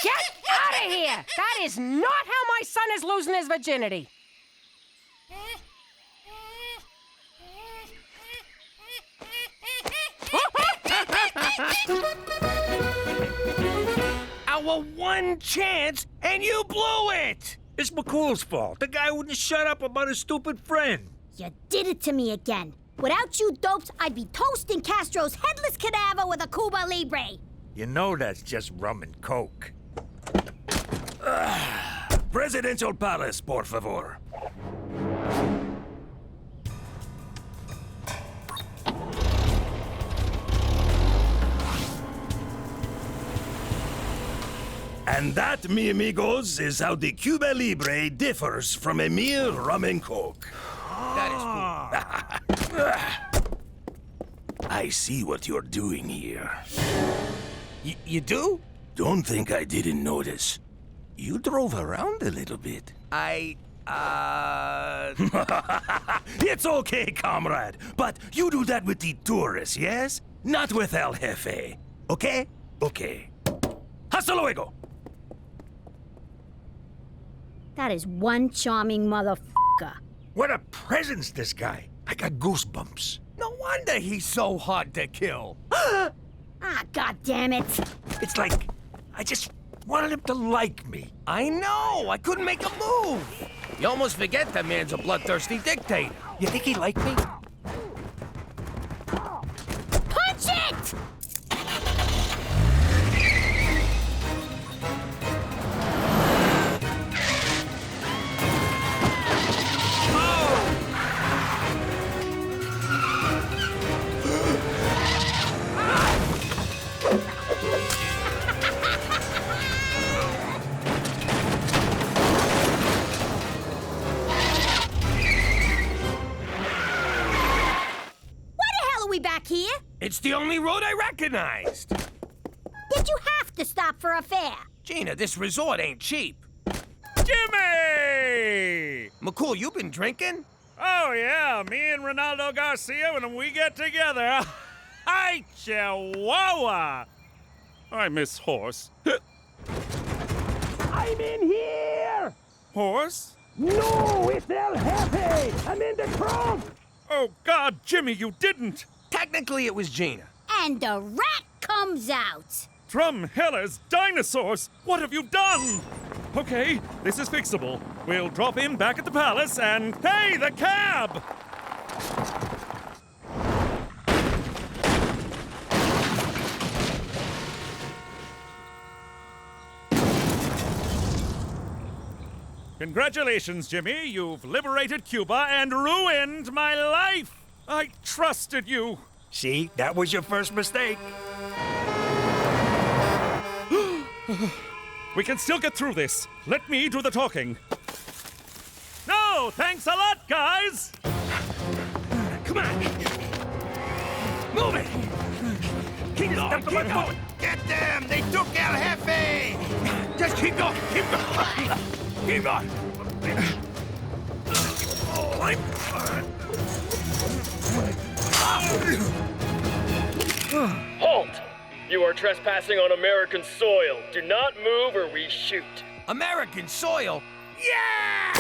Get out of here! That is not how my son is losing his virginity. Our one chance, and you blew it! It's McCool's fault. The guy wouldn't shut up about his stupid friend. You did it to me again. Without you dopes, I'd be toasting Castro's headless cadaver with a Cuba Libre. You know that's just rum and coke. Presidential Palace, por favor. And that, mi amigos, is how the Cuba Libre differs from a mere rum and coke. That is cool. I see what you're doing here. You do? Don't think I didn't notice. You drove around a little bit. It's okay, comrade. But you do that with the tourists, yes? Not with El Jefe. Okay? Okay. Hasta luego. That is one charming motherfucker. What a presence, this guy. I got goosebumps. No wonder he's so hard to kill. Ah, God damn it. It's like I just wanted him to like me. I know. I couldn't make a move. You almost forget that man's a bloodthirsty dictator. You think he liked me? Punch it! Back here? It's the only road I recognized. Did you have to stop for a fare? Gina, this resort ain't cheap. Jimmy! McCool, you been drinking? Oh, yeah. Me and Ronaldo Garcia, when we get together. Hi, Chihuahua! I miss horse. I'm in here! Horse? No, it's El Jefe! I'm in the trunk! Oh, God, Jimmy, you didn't! Technically, it was Gina. And the rat comes out. Drumhellers, dinosaurs! What have you done? Okay, this is fixable. We'll drop him back at the palace and... Hey, the cab! Congratulations, Jimmy. You've liberated Cuba and ruined my life. I trusted you. See, that was your first mistake. We can still get through this. Let me do the talking. No, thanks a lot, guys. Come on. Move it. Keep going, keep going. Get them! They took El Jefe! Just keep going, keep going. Keep going. Oh, I'm... Halt! You are trespassing on American soil. Do not move or we shoot. American soil? Yeah!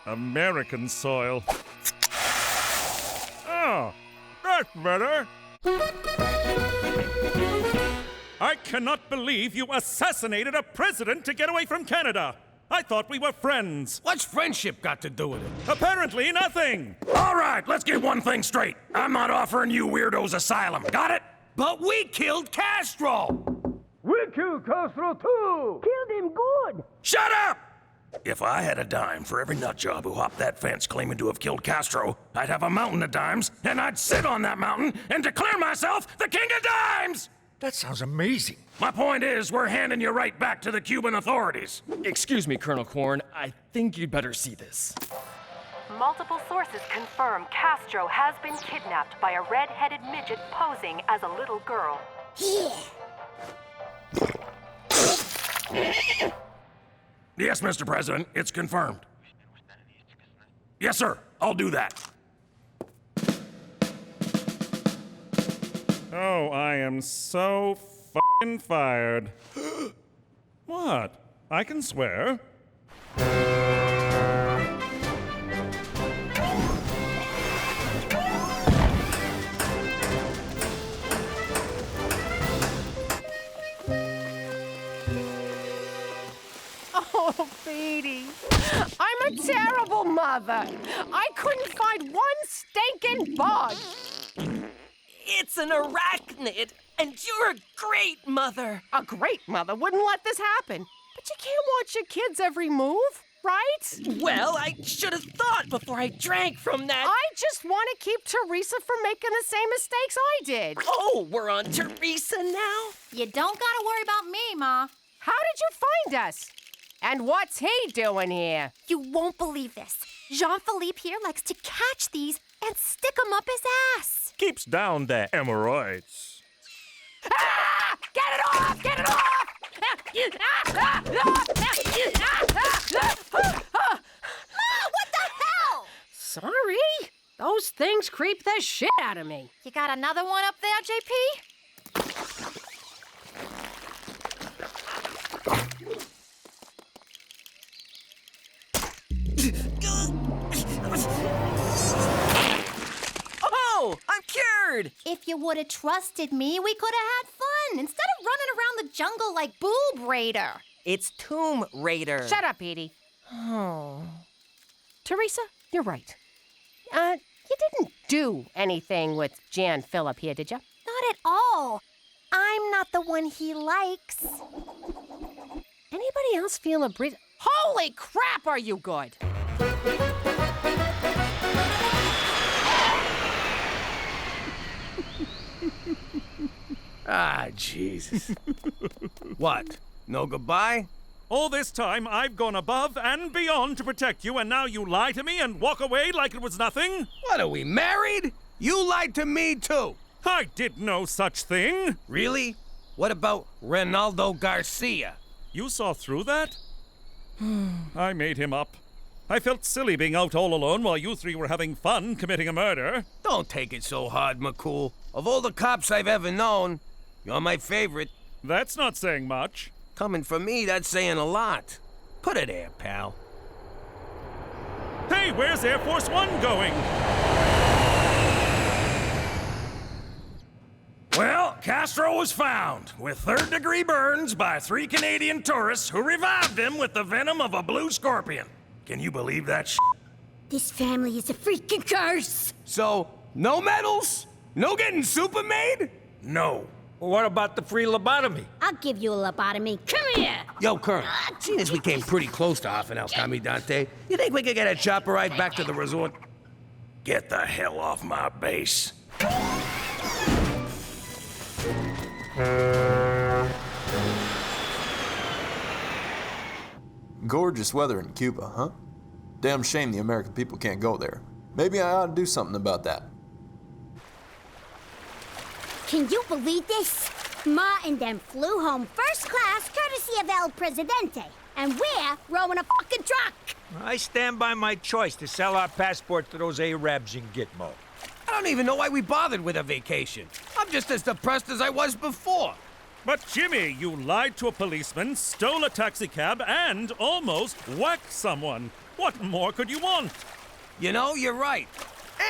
American soil. Oh, that's better. I cannot believe you assassinated a president to get away from Canada. I thought we were friends. What's friendship got to do with it? Apparently nothing. All right, let's get one thing straight. I'm not offering you weirdos asylum. Got it? But we killed Castro! We killed Castro too! Killed him good. Shut up! If I had a dime for every nutjob who hopped that fence claiming to have killed Castro, I'd have a mountain of dimes, and I'd sit on that mountain and declare myself the king of dimes! That sounds amazing. My point is, we're handing you right back to the Cuban authorities. Excuse me, Colonel Korn. I think you'd better see this. Multiple sources confirm Castro has been kidnapped by a red-headed midget posing as a little girl. Yes, Mr. President, it's confirmed. Yes, sir, I'll do that. Oh, I am so f***ing fired. What? I can swear. Oh, Petey, I'm a terrible mother. I couldn't find one stinking bug. It's an arachnid, and you're a great mother. A great mother wouldn't let this happen. But you can't watch your kids' every move, right? Well, I should have thought before I drank from that. I just want to keep Teresa from making the same mistakes I did. Oh, we're on Teresa now? You don't gotta worry about me, Ma. How did you find us? And what's he doing here? You won't believe this. Jean-Philippe here likes to catch these and stick them up his ass. Keeps down the hemorrhoids. Ah! Get it off! Get it off! Ma, what the hell? Sorry. Those things creep the shit out of me. You got another one up there, JP? Oh, I'm cured! If you would have trusted me, we could have had fun instead of running around the jungle like Boob Raider. It's Tomb Raider. Shut up, Edie. Oh. Teresa, you're right. You didn't do anything with Jan Phillip here, did you? Not at all. I'm not the one he likes. Anybody else feel a breeze? Holy crap, are you good? Ah, Jesus. What? No goodbye? All this time, I've gone above and beyond to protect you, and now you lie to me and walk away like it was nothing? What, are we married? You lied to me, too. I did no such thing. Really? What about Ronaldo Garcia? You saw through that? I made him up. I felt silly being out all alone while you three were having fun committing a murder. Don't take it so hard, McCool. Of all the cops I've ever known, you're my favorite. That's not saying much. Coming from me, that's saying a lot. Put it there, pal. Hey, where's Air Force One going? Well, Castro was found with third-degree burns by 3 Canadian tourists who revived him with the venom of a blue scorpion. Can you believe that shit? This family is a freaking curse. So, no medals? No getting super made? No. Well, what about the free lobotomy? I'll give you a lobotomy. Come here. Yo, Colonel, seeing as we came pretty close to half an El Comandante, you think we could get a chopper ride back to the resort? Get the hell off my base. Gorgeous weather in Cuba, huh? Damn shame the American people can't go there. Maybe I ought to do something about that. Can you believe this? Ma and them flew home first class courtesy of El Presidente. And we're rowing a fucking truck. I stand by my choice to sell our passport to those Arabs in Gitmo. I don't even know why we bothered with a vacation. I'm just as depressed as I was before. But Jimmy, you lied to a policeman, stole a taxicab, and almost whacked someone. What more could you want? You know, you're right.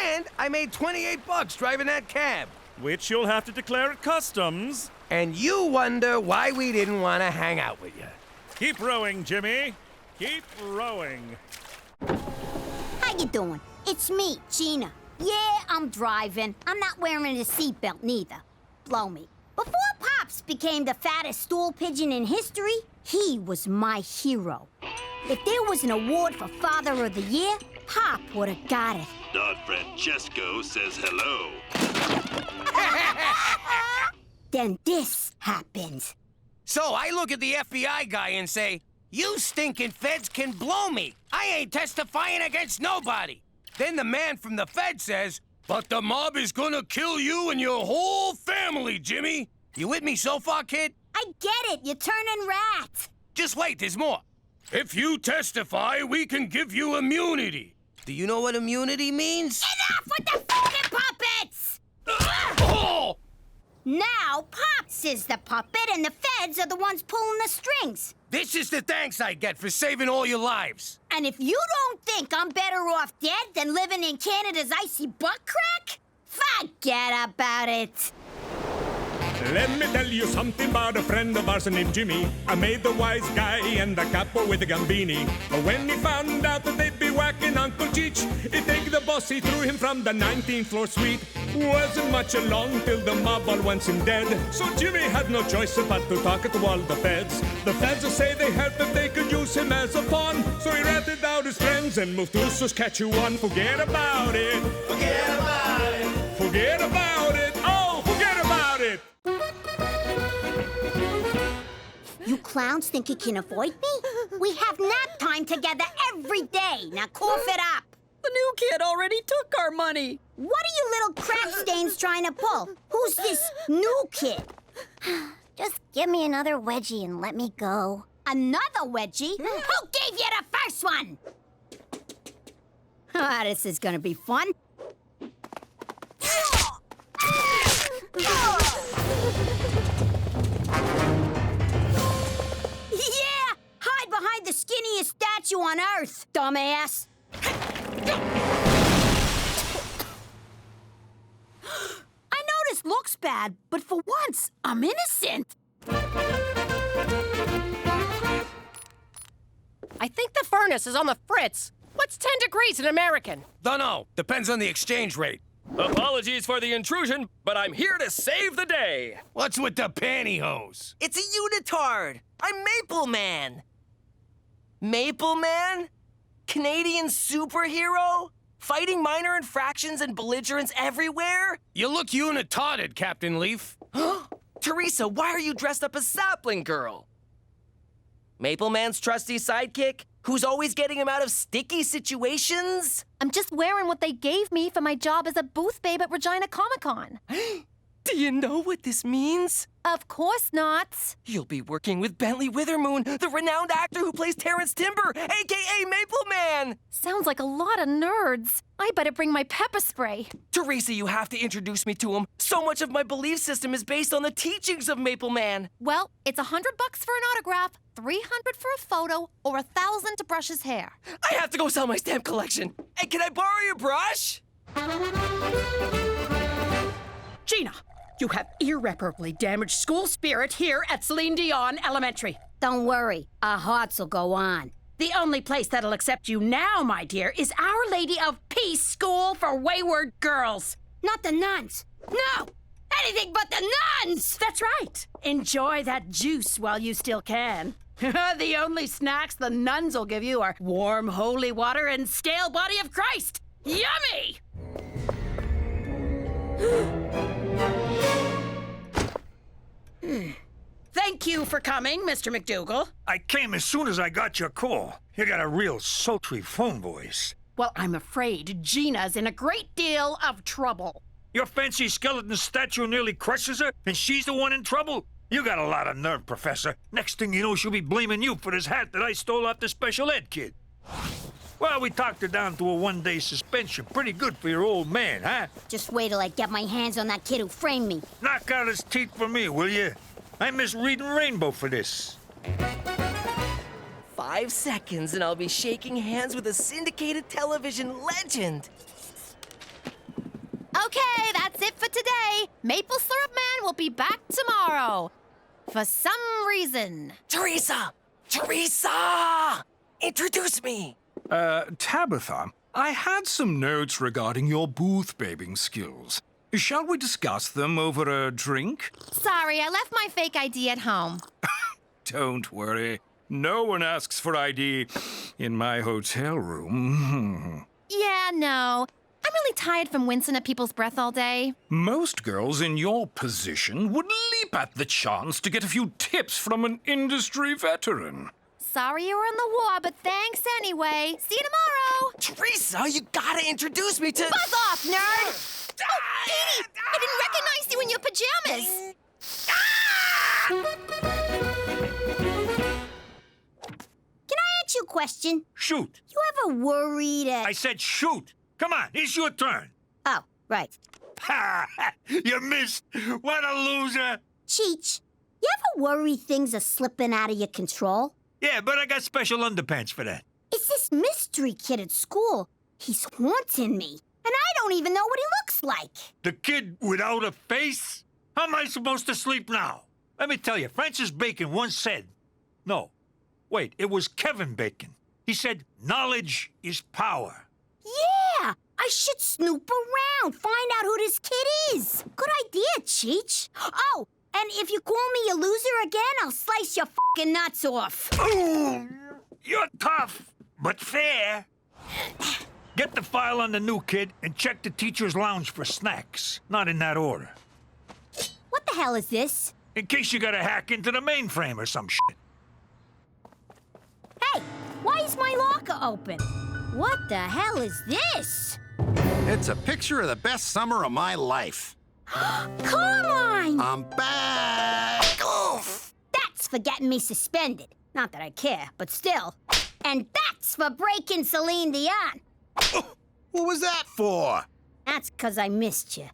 And I made $28 driving that cab. Which you'll have to declare at customs. And you wonder why we didn't want to hang out with you. Keep rowing, Jimmy. Keep rowing. How you doing? It's me, Gina. Yeah, I'm driving. I'm not wearing a seatbelt neither. Blow me. Before Pops became the fattest stool pigeon in history, he was my hero. If there was an award for Father of the Year, Pop would have got it. Don Francesco says hello. then this happens. So I look at the FBI guy and say, "You stinking feds can blow me. I ain't testifying against nobody." Then the man from the Fed says, "But the mob is gonna kill you and your whole family, Jimmy." You with me so far, kid? I get it. You're turning rat. Just wait, there's more. "If you testify, we can give you immunity." Do you know what immunity means? Enough with the fucking puppets! Oh! Now, Pops is the puppet and the feds are the ones pulling the strings. This is the thanks I get for saving all your lives. And if you don't think I'm better off dead than living in Canada's icy butt crack, forget about it. Let me tell you something about a friend of ours named Jimmy. I made the wise guy and the capo with the gambini. But when he found out that they'd be whacking Uncle Cheech, he'd take the boss, he threw him from the 19th floor suite. Wasn't much along till the mob all wants him dead. So Jimmy had no choice but to talk to all the feds. The feds say they heard that they could use him as a pawn. So he ratted out his friends and moved to Saskatchewan. Forget about it. Forget about it. Forget about it. Oh, forget about it. You clowns think you can avoid me? We have nap time together every day. Now cough it up. The new kid already took our money. What are you little crap stains trying to pull? Who's this new kid? Just give me another wedgie and let me go. Another wedgie? Who gave you the first one? Ah, this is gonna be fun. Yeah! Hide behind the skinniest statue on Earth, dumbass! I know this looks bad, but for once, I'm innocent. I think the furnace is on the fritz. What's 10 degrees in American? Dunno. Depends on the exchange rate. Apologies for the intrusion, but I'm here to save the day. What's with the pantyhose? It's a unitard. I'm Maple Man. Maple Man? Canadian superhero? Fighting minor infractions and belligerents everywhere? You look unitarded, Captain Leaf. Teresa, why are you dressed up as Sapling Girl? Maple Man's trusty sidekick? Who's always getting him out of sticky situations? I'm just wearing what they gave me for my job as a booth babe at Regina Comic-Con. Do you know what this means? Of course not. You'll be working with Bentley Withermoon, the renowned actor who plays Terrence Timber, a.k.a. Maple Man! Sounds like a lot of nerds. I better bring my pepper spray. Teresa, you have to introduce me to him. So much of my belief system is based on the teachings of Maple Man. Well, it's $100 for an autograph, $300 for a photo, or $1,000 to brush his hair. I have to go sell my stamp collection. Hey, can I borrow your brush? Gina, you have irreparably damaged school spirit here at Celine Dion Elementary. Don't worry, our hearts will go on. The only place that'll accept you now, my dear, is Our Lady of Peace School for Wayward Girls. Not the nuns. No! Anything but the nuns! That's right. Enjoy that juice while you still can. The only snacks the nuns will give you are warm holy water and stale body of Christ. Yummy! Thank you for coming, Mr. McDougal. I came as soon as I got your call. You got a real sultry phone voice. Well, I'm afraid Gina's in a great deal of trouble. Your fancy skeleton statue nearly crushes her, and she's the one in trouble? You got a lot of nerve, Professor. Next thing you know, she'll be blaming you for this hat that I stole off the special ed kid. Well, we talked her down to a one-day suspension. Pretty good for your old man, huh? Just wait till I get my hands on that kid who framed me. Knock out his teeth for me, will you? I miss reading Rainbow for this. 5 seconds and I'll be shaking hands with a syndicated television legend. Okay, that's it for today. Maple Syrup Man will be back tomorrow. For some reason. Teresa! Teresa! Introduce me! Tabitha, I had some notes regarding your booth-babing skills. Shall we discuss them over a drink? Sorry, I left my fake ID at home. Don't worry. No one asks for ID in my hotel room. Yeah, no. I'm really tired from wincing at people's breath all day. Most girls in your position would leap at the chance to get a few tips from an industry veteran. Sorry you were in the war, but thanks anyway. See you tomorrow. Teresa, you gotta introduce me to... Buzz off, nerd! Oh, Edie! I didn't recognize you in your pajamas! Can I ask you a question? Shoot. You ever worry that... I said shoot. Come on, it's your turn. Oh, right. Ha! You missed. What a loser. Cheech, you ever worry things are slipping out of your control? Yeah, but I got special underpants for that. It's this mystery kid at school. He's haunting me, and I don't even know what he looks like. The kid without a face? How am I supposed to sleep now? Let me tell you, Francis Bacon once said... No, wait, it was Kevin Bacon. He said, knowledge is power. Yeah! I should snoop around, find out who this kid is. Good idea, Cheech. Oh, and if you call me a loser again, I'll slice your fucking nuts off. Ooh, you're tough, but fair. Get the file on the new kid and check the teacher's lounge for snacks. Not in that order. What the hell is this? In case you gotta hack into the mainframe or some shit. Hey, why is my locker open? What the hell is this? It's a picture of the best summer of my life. Come on! I'm back! Oof. That's for getting me suspended. Not that I care, but still. And that's for breaking Celine Dion. What was that for? That's 'cause I missed you.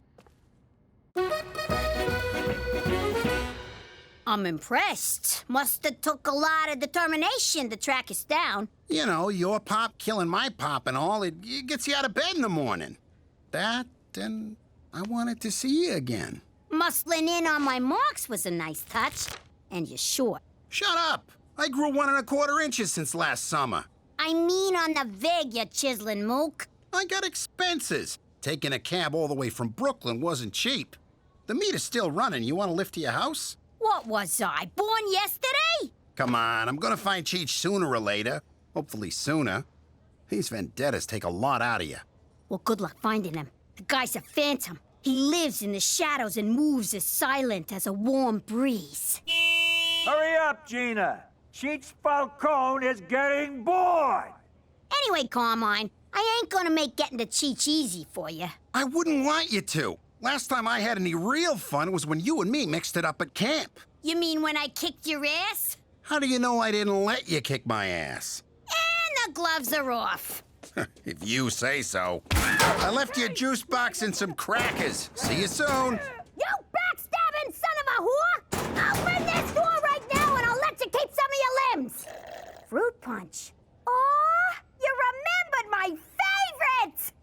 I'm impressed. Must have took a lot of determination to track us down. You know, your pop killing my pop and all, it gets you out of bed in the morning. That, and I wanted to see you again. Muscling in on my marks was a nice touch. And you're short. Shut up! I grew 1 1/4 inches since last summer. I mean on the vig, you chiseling mook. I got expenses. Taking a cab all the way from Brooklyn wasn't cheap. The meter's still running. You want to lift to your house? What was I, born yesterday? Come on, I'm gonna find Cheech sooner or later. Hopefully sooner. These vendettas take a lot out of you. Well, good luck finding him. The guy's a phantom. He lives in the shadows and moves as silent as a warm breeze. Hurry up, Gina. Cheech Falcone is getting bored. Anyway, Carmine, I ain't gonna make getting to Cheech easy for you. I wouldn't want you to. Last time I had any real fun was when you and me mixed it up at camp. You mean when I kicked your ass? How do you know I didn't let you kick my ass? And the gloves are off. If you say so. I left you a juice box and some crackers. See you soon. You backstabbing son of a whore! Open this door right now and I'll let you keep some of your limbs. Fruit punch. Oh, you remembered my favorite!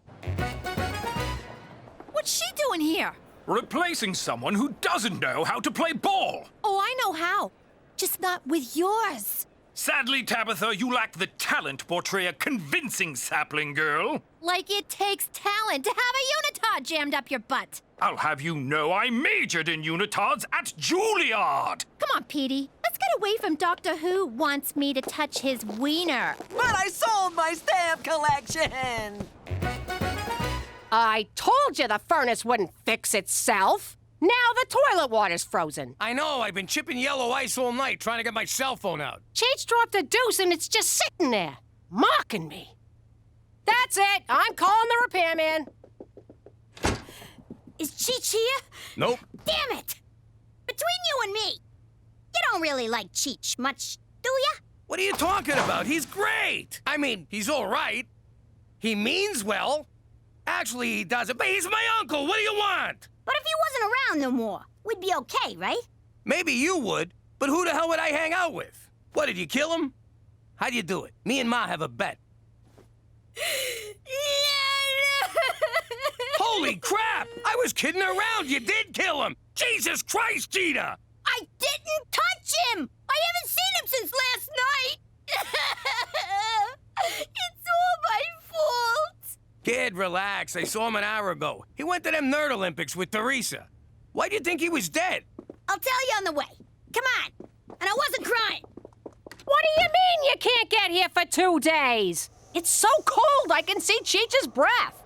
What's she doing here? Replacing someone who doesn't know how to play ball. Oh, I know how. Just not with yours. Sadly, Tabitha, you lack the talent to portray a convincing sapling girl. Like it takes talent to have a unitard jammed up your butt. I'll have you know I majored in unitards at Juilliard. Come on, Petey. Let's get away from Doctor Who wants me to touch his wiener. But I sold my stamp collection! I told you the furnace wouldn't fix itself. Now the toilet water's frozen. I know, I've been chipping yellow ice all night trying to get my cell phone out. Cheech dropped a deuce and it's just sitting there, mocking me. That's it. I'm calling the repairman. Is Cheech here? Nope. Damn it! Between you and me, you don't really like Cheech much, do ya? What are you talking about? He's great! I mean, he's all right. He means well. Actually, he doesn't, but he's my uncle. What do you want? But if he wasn't around no more, we'd be okay, right? Maybe you would, but who the hell would I hang out with? What, did you kill him? How'd you do it? Me and Ma have a bet. Holy crap! I was kidding around. You did kill him. Jesus Christ, Gina! I didn't touch him! I haven't seen him since last night! It's all my fault! Kid, relax. I saw him an hour ago. He went to them Nerd Olympics with Teresa. Why'd you think he was dead? I'll tell you on the way. Come on. And I wasn't crying. What do you mean you can't get here for 2 days? It's so cold I can see Cheech's breath.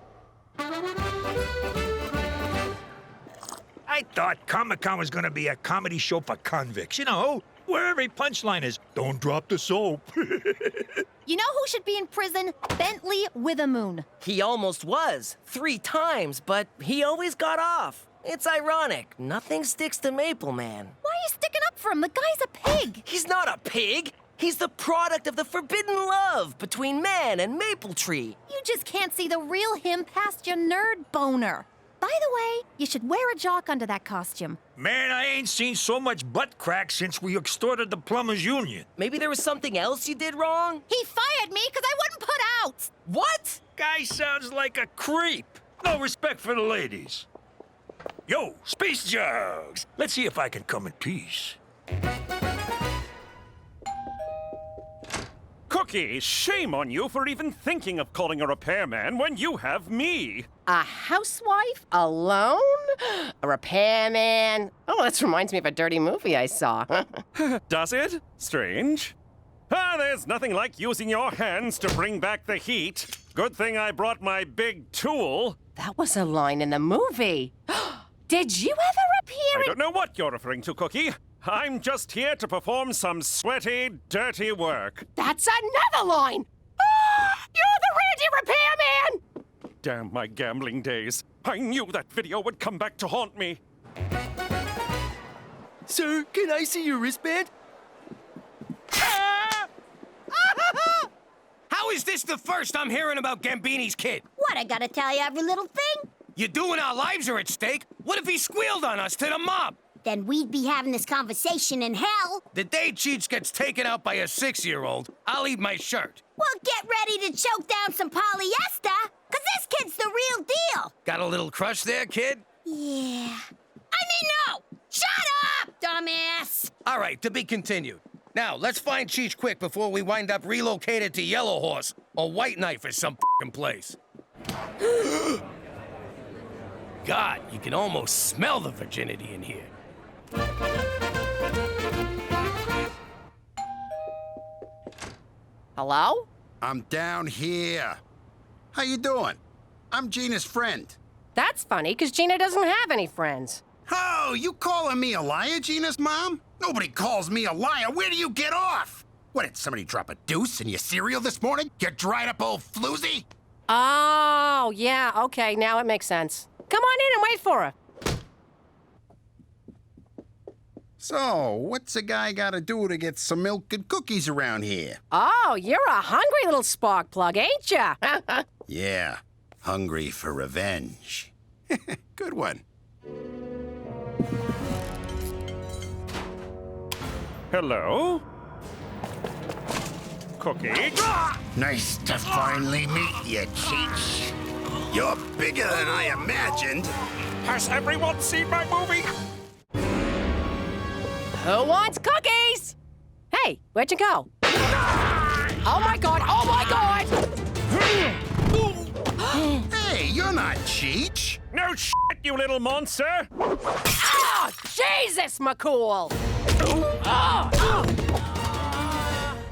I thought Comic-Con was gonna be a comedy show for convicts, you know, where every punchline is, don't drop the soap. You know who should be in prison? Bentley Withemoon. He almost was, 3 times, but he always got off. It's ironic. Nothing sticks to Maple Man. Why are you sticking up for him? The guy's a pig. He's not a pig. He's the product of the forbidden love between man and Maple Tree. You just can't see the real him past your nerd boner. By the way, you should wear a jock under that costume. Man, I ain't seen so much butt crack since we extorted the plumbers union. Maybe there was something else you did wrong? He fired me because I wouldn't put out. What? Guy sounds like a creep. No respect for the ladies. Yo, space jugs. Let's see if I can come in peace. Cookie, shame on you for even thinking of calling a repairman when you have me. A housewife? Alone? A repairman? Oh, this reminds me of a dirty movie I saw. Does it? Strange. There's nothing like using your hands to bring back the heat. Good thing I brought my big tool. That was a line in the movie. Did you ever appear I don't know what you're referring to, Cookie. I'm just here to perform some sweaty, dirty work. That's another line! Ah, you're the Randy Repairman! Damn my gambling days. I knew that video would come back to haunt me. Sir, can I see your wristband? How is this the first I'm hearing about Gambini's kid? What, I gotta tell you every little thing? You doing our lives are at stake? What if he squealed on us to the mob? Then we'd be having this conversation in hell. The day CHEECH gets taken out by a 6-year-old, I'll eat my shirt. Well, get ready to choke down some polyester, 'cause this kid's the real deal. Got a little crush there, kid? Yeah. I mean, no! Shut up, dumbass! All right, to be continued. Now, let's find CHEECH quick before we wind up relocated to Yellow Horse or White Knife or some f***ing place. God, you can almost smell the virginity in here. Hello? I'm down here. How you doing? I'm Gina's friend. That's funny, because Gina doesn't have any friends. Oh, you calling me a liar, Gina's mom? Nobody calls me a liar. Where do you get off? What, did somebody drop a deuce in your cereal this morning? You dried up old floozy? Oh, yeah, okay, now it makes sense. Come on in and wait for her. So, what's a guy gotta do to get some milk and cookies around here? Oh, you're a hungry little spark plug, ain't ya? Yeah, hungry for revenge. Good one. Hello? Cookie? Nice to finally meet you, CHEECH. You're bigger than I imagined. Has everyone seen my movie? Who wants cookies? Hey, where'd you go? Oh my god, oh my god! Hey, you're not CHEECH. No shit, you little monster! Oh, Jesus, McCool!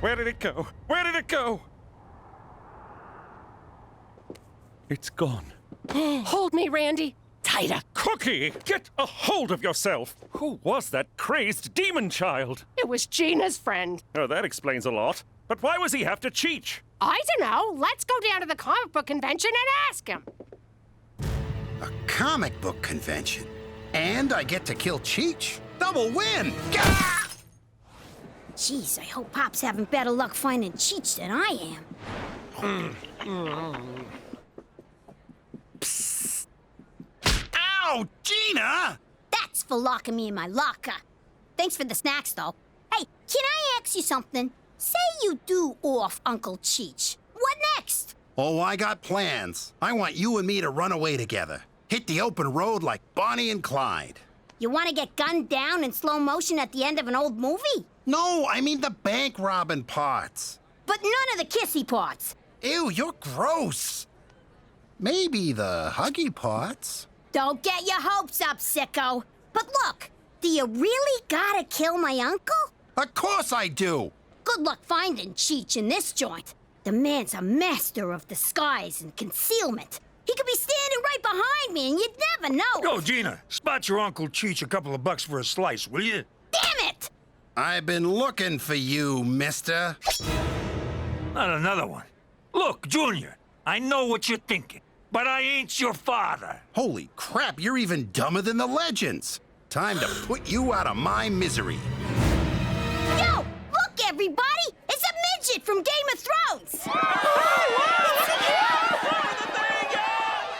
Where did it go? Where did it go? It's gone. Hold me, Randy. Tighter. Cookie, get a hold of yourself. Who was that crazed demon child? It was Gina's friend. Oh, that explains a lot. But why was he have to CHEECH? I don't know. Let's go down to the comic book convention and ask him. A comic book convention. And I get to kill CHEECH. Double win! Gah! Jeez, I hope Pop's having better luck finding CHEECH than I am. Psst. Ow, Gina! That's for locking me in my locker. Thanks for the snacks, though. Hey, can I ask you something? Say you do off Uncle CHEECH. What next? Oh, I got plans. I want you and me to run away together. Hit the open road like Bonnie and Clyde. You want to get gunned down in slow motion at the end of an old movie? No, I mean the bank robbing parts. But none of the kissy parts. Ew, you're gross. Maybe the huggy parts. Don't get your hopes up, sicko. But look, do you really gotta kill my uncle? Of course I do. Good luck finding CHEECH in this joint. The man's a master of disguise and concealment. He could be standing right behind me, and you'd never know. Yo, Gina, spot your Uncle Cheech a couple of bucks for a slice, will you? Damn it! I've been looking for you, mister. Not another one. Look, Junior, I know what you're thinking, but I ain't your father. Holy crap, you're even dumber than the legends. Time to put you out of my misery. Yo, look, everybody! It's a midget from Game of Thrones!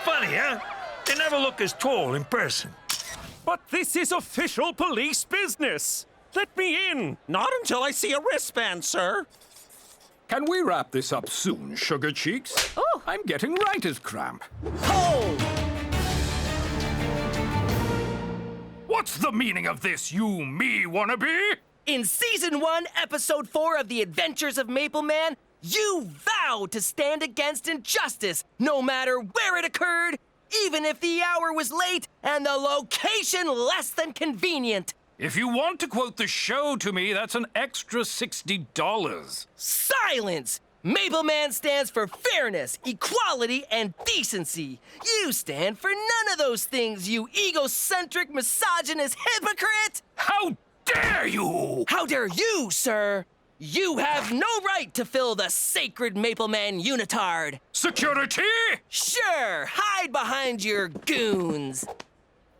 Funny, huh? They never look as tall in person. But this is official police business. Let me in. Not until I see a wristband, sir. Can we wrap this up soon, Sugar Cheeks? Oh. I'm getting writer's cramp. Hold! What's the meaning of this, you me wannabe? In Season 1, Episode 4 of The Adventures of Maple Man, you vowed to stand against injustice, no matter where it occurred, even if the hour was late and the location less than convenient. If you want to quote the show to me, that's an extra $60. Silence! Maple Man stands for fairness, equality, and decency. You stand for none of those things, you egocentric, misogynist hypocrite! How dare you! How dare you, sir? You have no right to fill the sacred Maple Man unitard. Security? Sure, hide behind your goons.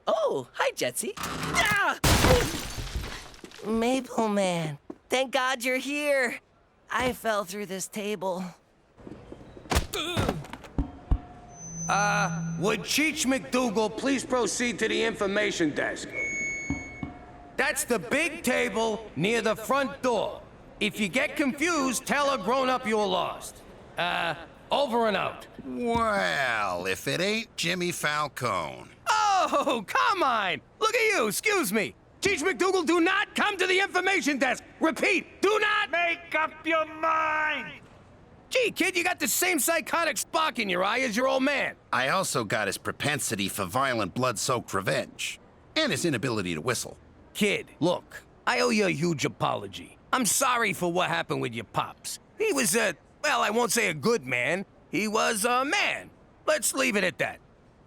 Oh, hi, Jetsy. Ah! Maple Man, thank God you're here. I fell through this table. Would Cheech McDougal please proceed to the information desk? That's the big table near the front door. If you get confused, tell a grown-up you're lost. Over and out. Well, if it ain't Jimmy Falcone. Oh, come on! Look at you, excuse me. Cheech McDougal, do not come to the information desk. Repeat, do not make up your mind. Gee, kid, you got the same psychotic spark in your eye as your old man. I also got his propensity for violent, blood-soaked revenge. And his inability to whistle. Kid, look, I owe you a huge apology. I'm sorry for what happened with your pops. He was well, I won't say a good man. He was a man. Let's leave it at that.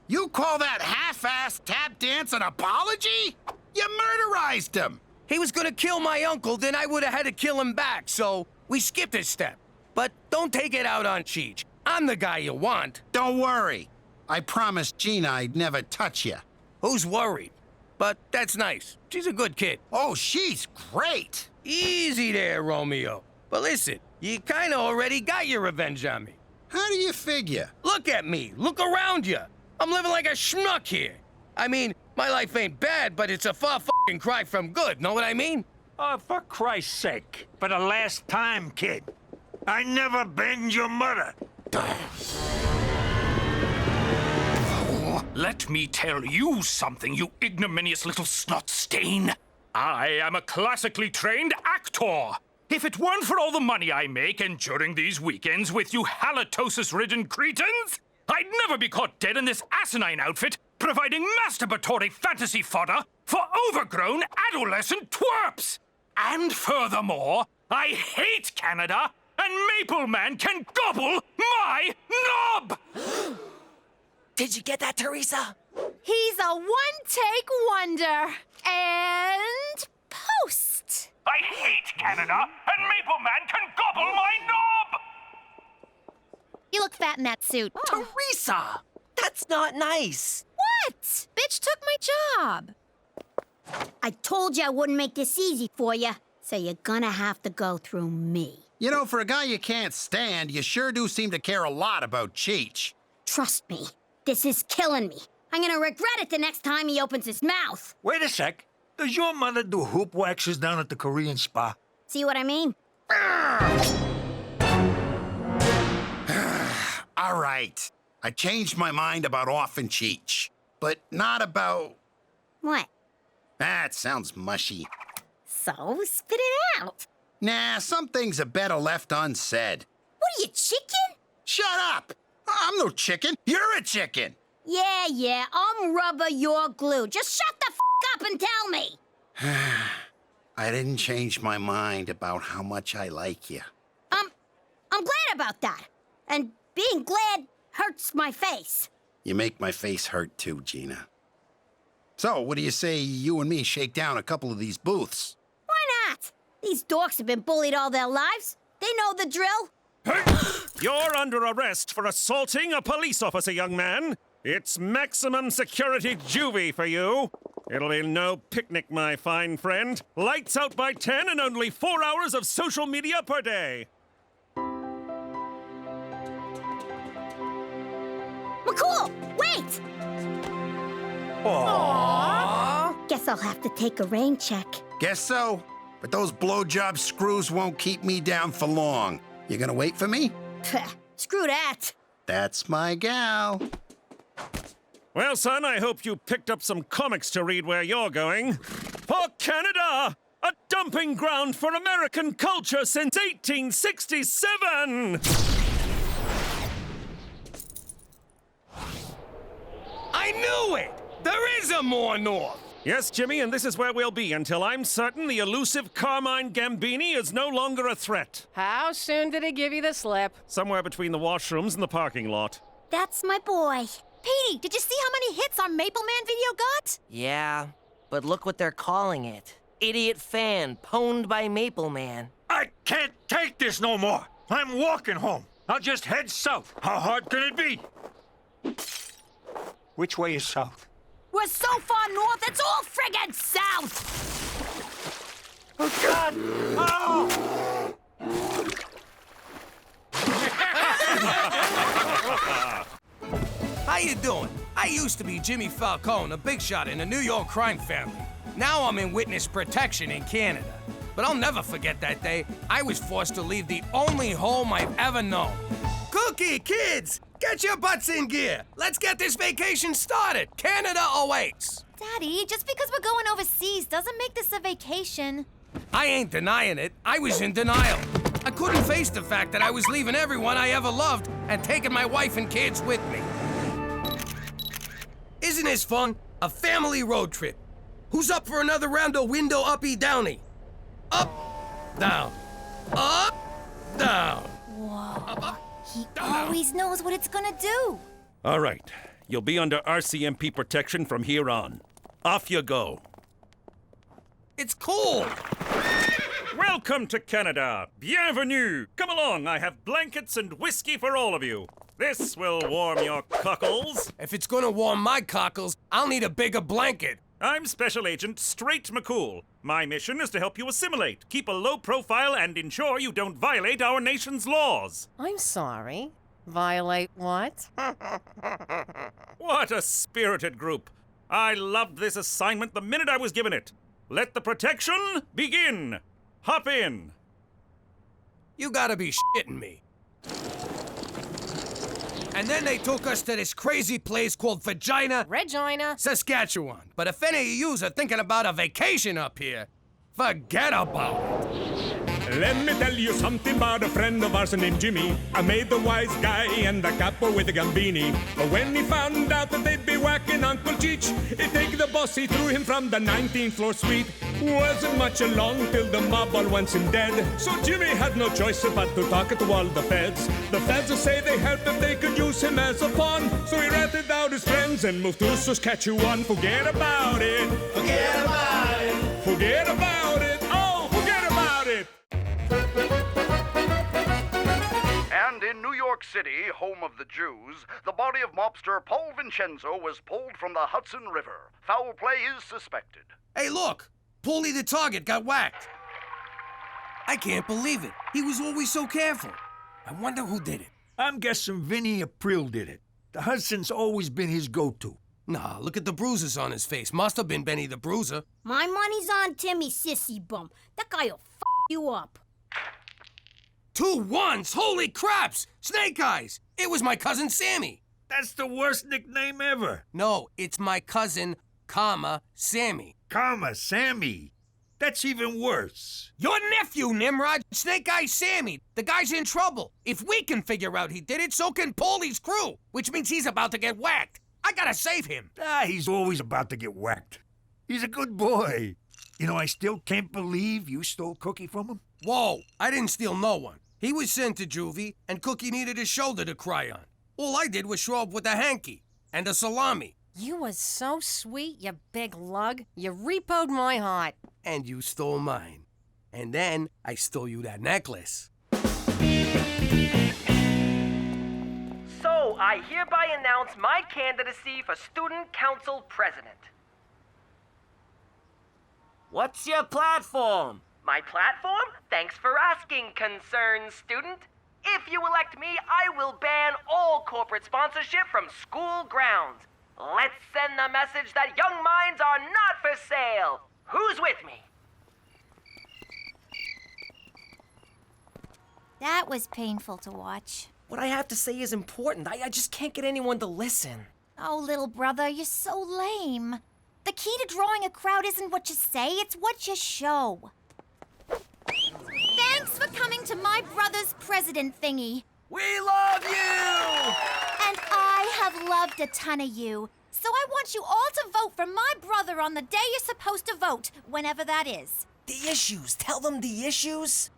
You call that half-assed tap dance an apology? You murderized him! He was gonna kill my uncle, then I would've had to kill him back, so we skipped a step. But don't take it out on Cheech. I'm the guy you want. Don't worry. I promised Gina I'd never touch you. Who's worried? But that's nice. She's a good kid. Oh, she's great! Easy there, Romeo. But listen, you kinda already got your revenge on me. How do you figure? Look at me. Look around you. I'm living like a schmuck here. I mean, my life ain't bad, but it's a far f***ing cry from good, know what I mean? Oh, for Christ's sake. For the last time, kid. I never banged your mother. Let me tell you something, you ignominious little snot stain. I am a classically trained actor. If it weren't for all the money I make enduring these weekends with you halitosis-ridden cretins, I'd never be caught dead in this asinine outfit, providing masturbatory fantasy fodder for overgrown adolescent twerps. And furthermore, I hate Canada, and Maple Man can gobble my knob! Did you get that, Teresa? He's a one-take wonder. And post. I hate Canada, and Maple Man can gobble my knob! You look fat in that suit. Teresa! That's not nice. What? Bitch took my job. I told you I wouldn't make this easy for you, so you're gonna have to go through me. You know, for a guy you can't stand, you sure do seem to care a lot about Cheech. Trust me, this is killing me. I'm gonna regret it the next time he opens his mouth. Wait a sec. Does your mother do hoop waxes down at the Korean spa? See what I mean? All right. I changed my mind about Orphan Cheech, but not about... What? That sounds mushy. So, spit it out. Nah, some things are better left unsaid. What are you, chicken? Shut up! I'm no chicken. You're a chicken. Yeah, I'm rubber, you're glue. Just shut the f*** up and tell me. I didn't change my mind about how much I like you. I'm glad about that. And being glad hurts my face. You make my face hurt too, Gina. So, what do you say you and me shake down a couple of these booths? Why not? These dorks have been bullied all their lives. They know the drill. You're under arrest for assaulting a police officer, young man. It's maximum security juvie for you. It'll be no picnic, my fine friend. Lights out by 10 and only 4 hours of social media per day. McCool, wait! Aww. Guess I'll have to take a rain check. Guess so. But those blowjob screws won't keep me down for long. You gonna wait for me? Screw that. That's my gal. Well, son, I hope you picked up some comics to read where you're going. For Canada! A dumping ground for American culture since 1867! I knew it! There is a more north! Yes, Jimmy, and this is where we'll be until I'm certain the elusive Carmine Gambini is no longer a threat. How soon did he give you the slip? Somewhere between the washrooms and the parking lot. That's my boy. Petey, did you see how many hits our Maple Man video got? Yeah, but look what they're calling it. Idiot fan pwned by Maple Man. I can't take this no more. I'm walking home. I'll just head south. How hard can it be? Which way is south? We're so far north, it's all friggin' south! Oh, God! Oh! How you doing? I used to be Jimmy Falcone, a big shot in the New York crime family. Now I'm in witness protection in Canada. But I'll never forget that day I was forced to leave the only home I've ever known. Cookie, kids! Get your butts in gear! Let's get this vacation started! Canada awaits! Daddy, just because we're going overseas doesn't make this a vacation. I ain't denying it. I was in denial. I couldn't face the fact that I was leaving everyone I ever loved and taking my wife and kids with me. Isn't this fun? A family road trip. Who's up for another round of window uppy downy? Up, down, up, down. Whoa. He always knows what it's gonna do. All right. You'll be under RCMP protection from here on. Off you go. It's cool. Welcome to Canada. Bienvenue. Come along. I have blankets and whiskey for all of you. This will warm your cockles. If it's gonna warm my cockles, I'll need a bigger blanket. I'm Special Agent Straight McCool. My mission is to help you assimilate, keep a low profile, and ensure you don't violate our nation's laws. I'm sorry. Violate what? What a spirited group. I loved this assignment the minute I was given it. Let the protection begin. Hop in. You gotta be shitting me. And then they took us to this crazy place called Regina, Saskatchewan. But if any of yous are thinking about a vacation up here, forget about it. Let me tell you something about a friend of ours named Jimmy. I made the wise guy and the capo with the Gambini. But when he found out that they'd be whacking Uncle CHEECH, he take the boss, he threw him from the 19th floor suite. Wasn't much along till the mob all wants him dead. So Jimmy had no choice but to talk to all the feds. The feds say they helped if they could use him as a pawn. So he ratted out his friends and moved to Saskatchewan. Forget about it. Forget about it. Forget about it. Oh, forget about it. And in New York City, home of the Jews, the body of mobster Paul Vincenzo was pulled from the Hudson River. Foul play is suspected. Hey, look! Paulie the target got whacked. I can't believe it. He was always so careful. I wonder who did it. I'm guessing Vinny April did it. The Hudson's always been his go-to. Nah, look at the bruises on his face. Must have been Benny the Bruiser. My money's on Timmy Sissy Bum. That guy'll f you up. 2 1s! Holy craps! Snake Eyes! It was my cousin Sammy. That's the worst nickname ever. No, it's my cousin, Sammy. Sammy. That's even worse. Your nephew, Nimrod. Snake Eyes Sammy. The guy's in trouble. If we can figure out he did it, so can Paulie's crew. Which means he's about to get whacked. I gotta save him. He's always about to get whacked. He's a good boy. You know, I still can't believe you stole Cookie from him. Whoa, I didn't steal no one. He was sent to juvie, and Cookie needed a shoulder to cry on. All I did was show up with a hanky. and a salami. You was so sweet, you big lug. You repoed my heart. And you stole mine. And then I stole you that necklace. So, I hereby announce my candidacy for Student Council President. What's your platform? My platform? Thanks for asking, concerned student. If you elect me, I will ban all corporate sponsorship from school grounds. Let's send the message that young minds are not for sale. Who's with me? That was painful to watch. What I have to say is important. I just can't get anyone to listen. Oh, little brother, you're so lame. The key to drawing a crowd isn't what you say, it's what you show. Thanks for coming to my brother's president thingy. We love you! And I have loved a ton of you. So I want you all to vote for my brother on the day you're supposed to vote, whenever that is. The issues. Tell them the issues.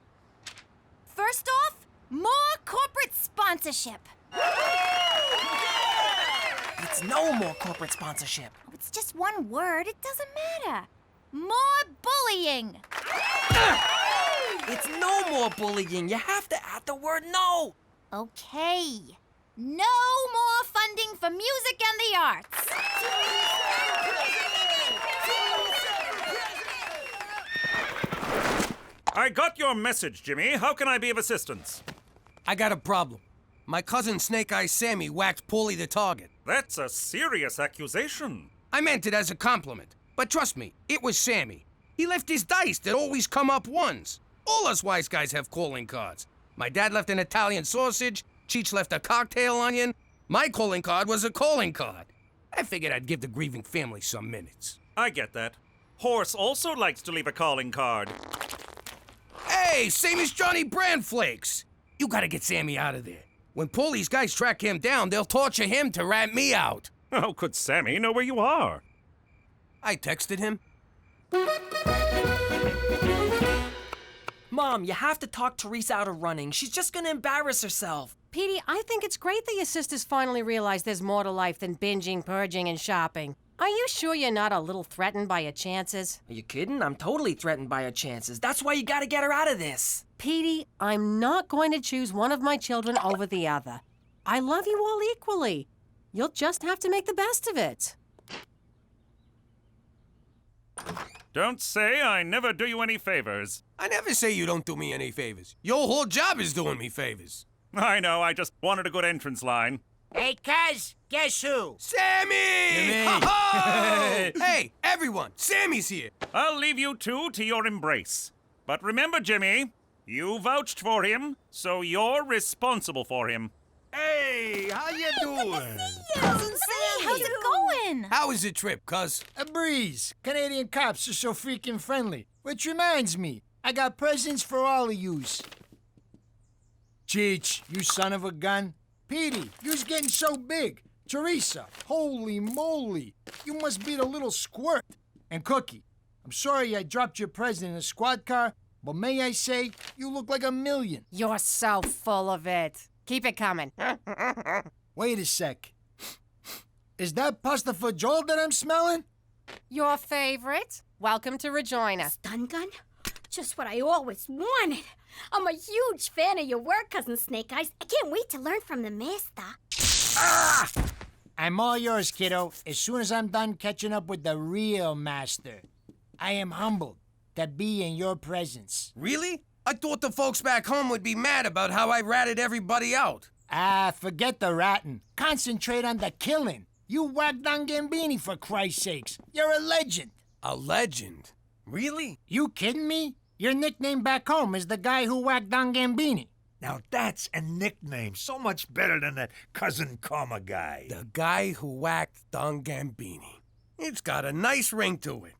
First off, more corporate sponsorship. It's no more corporate sponsorship. It's just one word. It doesn't matter. More bullying. It's no more bullying. You have to add the word no. Okay. No more funding for music and the arts. I got your message, Jimmy. How can I be of assistance? I got a problem. My cousin Snake Eyes Sammy whacked Paulie the target. That's a serious accusation. I meant it as a compliment. But trust me, it was Sammy. He left his dice that always come up ones. All us wise guys have calling cards. My dad left an Italian sausage. CHEECH left a cocktail onion. My calling card was a calling card. I figured I'd give the grieving family some minutes. I get that. Horse also likes to leave a calling card. Hey, same as Johnny Brandflakes. You gotta get Sammy out of there. When Paulie's guys track him down, they'll torture him to rat me out. How could Sammy know where you are? I texted him. Mom, you have to talk Teresa out of running. She's just gonna embarrass herself. Petey, I think it's great that your sisters finally realize there's more to life than binging, purging, and shopping. Are you sure you're not a little threatened by your chances? Are you kidding? I'm totally threatened by her chances. That's why you gotta get her out of this. Petey, I'm not going to choose one of my children over the other. I love you all equally. You'll just have to make the best of it. Don't say I never do you any favors. I never say you don't do me any favors. Your whole job is doing me favors. I know, I just wanted a good entrance line. Hey, cuz, guess who? Sammy! Ho-ho! Hey, everyone, Sammy's here. I'll leave you two to your embrace. But remember, Jimmy, you vouched for him, so you're responsible for him. Hey, how you doing? Cousin Sammy, how's it going? How was the trip, cuz? A breeze. Canadian cops are so freaking friendly. Which reminds me, I got presents for all of yous. Cheech, you son of a gun. Petey, you's getting so big. Teresa, holy moly. You must be the little squirt. And Cookie, I'm sorry I dropped your present in a squad car, but may I say, you look like a million. You're so full of it. Keep it coming. Wait a sec. Is that pasta fagioli that I'm smelling? Your favorite? Welcome to Regina. Stun gun? Just what I always wanted. I'm a huge fan of your work, Cousin Snake Eyes. I can't wait to learn from the master. Ah! I'm all yours, kiddo, as soon as I'm done catching up with the real master. I am humbled to be in your presence. Really? I thought the folks back home would be mad about how I ratted everybody out. Ah, forget the ratting. Concentrate on the killing. You whacked on Gambini, for Christ's sakes. You're a legend. A legend? Really? You kidding me? Your nickname back home is the guy who whacked Don Gambini. Now that's a nickname so much better than that Cousin Karma guy. The guy who whacked Don Gambini. It's got a nice ring to it.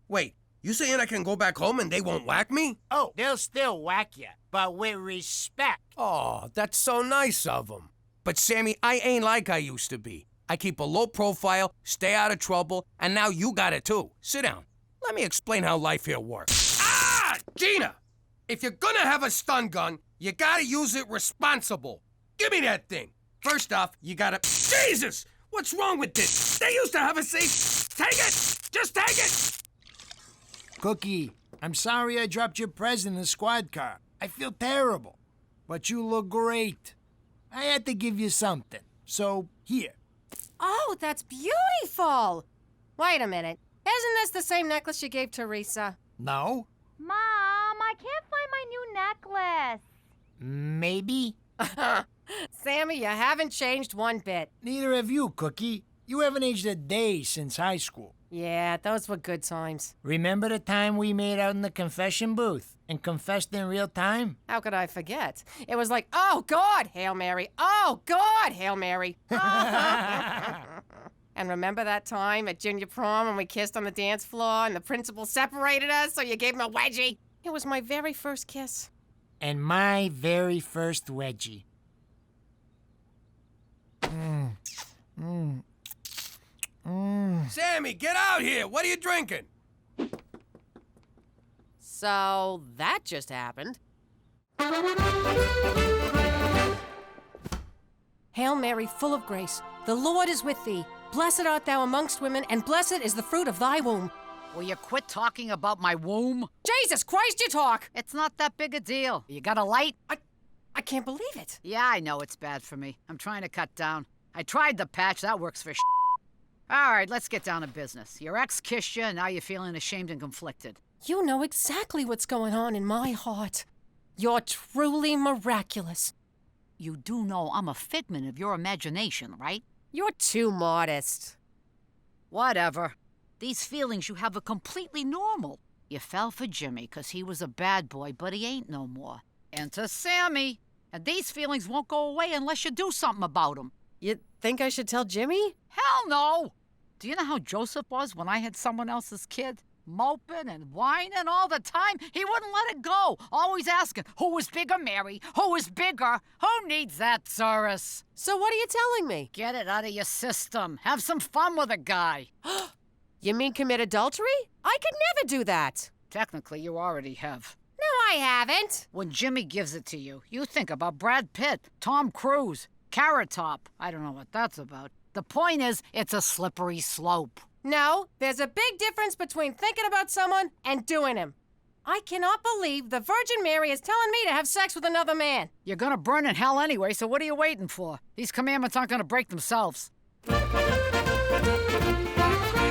Wait, you saying I can go back home and they won't whack me? Oh, they'll still whack you, but with respect. Oh, that's so nice of them. But Sammy, I ain't like I used to be. I keep a low profile, stay out of trouble, and now you got it too. Sit down. Let me explain how life here works. Ah! Gina! If you're gonna have a stun gun, you gotta use it responsible. Give me that thing. First off, you gotta... Jesus! What's wrong with this? They used to have a safe. Take it! Just take it! Cookie, I'm sorry I dropped your present in the squad car. I feel terrible. But you look great. I had to give you something. So, here. Oh, that's beautiful! Wait a minute. Isn't this the same necklace you gave Teresa? No? Mom, I can't find my new necklace. Maybe? Sammy, you haven't changed one bit. Neither have you, Cookie. You haven't aged a day since high school. Yeah, those were good times. Remember the time we made out in the confession booth and confessed in real time? How could I forget? It was like, oh, God, Hail Mary. Oh, God, Hail Mary. And remember that time at junior prom when we kissed on the dance floor and the principal separated us so you gave him a wedgie? It was my very first kiss. And my very first wedgie. Sammy, get out here! What are you drinking? So that just happened. Hail Mary, full of grace, the Lord is with thee. Blessed art thou amongst women, and blessed is the fruit of thy womb. Will you quit talking about my womb? Jesus Christ, you talk! It's not that big a deal. You got a light? I can't believe it. Yeah, I know it's bad for me. I'm trying to cut down. I tried the patch, that works for All right, let's get down to business. Your ex kissed you, and now you're feeling ashamed and conflicted. You know exactly what's going on in my heart. You're truly miraculous. You do know I'm a figment of your imagination, right? You're too modest. Whatever. These feelings you have are completely normal. You fell for Jimmy because he was a bad boy, but he ain't no more. Enter Sammy. And these feelings won't go away unless you do something about them. You think I should tell Jimmy? Hell no! Do you know how Joseph was when I had someone else's kid? Moping and whining all the time. He wouldn't let it go. Always asking, who was bigger, Mary? Who was bigger? Who needs that, Cyrus? So what are you telling me? Get it out of your system. Have some fun with a guy. You mean commit adultery? I could never do that. Technically, you already have. No, I haven't. When Jimmy gives it to you, you think about Brad Pitt, Tom Cruise, Carrot Top. I don't know what that's about. The point is, it's a slippery slope. No, there's a big difference between thinking about someone and doing him. I cannot believe the Virgin Mary is telling me to have sex with another man. You're gonna burn in hell anyway, so what are you waiting for? These commandments aren't gonna break themselves.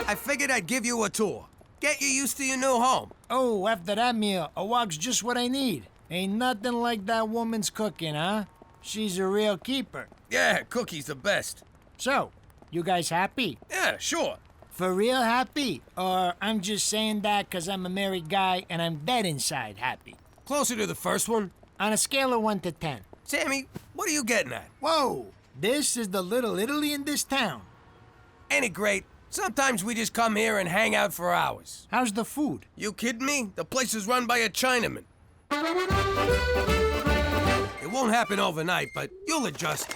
I figured I'd give you a tour. Get you used to your new home. Oh, after that meal, a walk's just what I need. Ain't nothing like that woman's cooking, huh? She's a real keeper. Yeah, Cookie's the best. So, you guys happy? Yeah, sure. For real happy? Or I'm just saying that because I'm a married guy and I'm dead inside happy? Closer to the first one. On a scale of 1 to 10. Sammy, what are you getting at? Whoa, this is the little Italy in this town. Ain't it great? Sometimes we just come here and hang out for hours. How's the food? You kidding me? The place is run by a Chinaman. It won't happen overnight, but you'll adjust.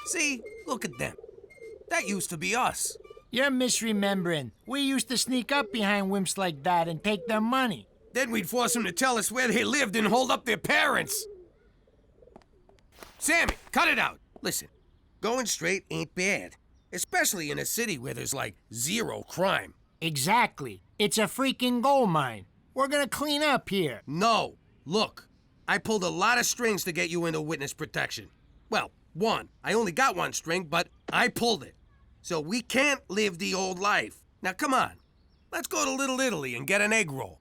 See? Look at them. That used to be us. You're misremembering. We used to sneak up behind wimps like that and take their money. Then we'd force them to tell us where they lived and hold up their parents. Sammy, cut it out. Listen, going straight ain't bad. Especially in a city where there's like 0 crime. Exactly. It's a freaking gold mine. We're gonna clean up here. No. Look, I pulled a lot of strings to get you into witness protection. Well, one. I only got 1 string, but I pulled it. So we can't live the old life. Now, come on. Let's go to Little Italy and get an egg roll.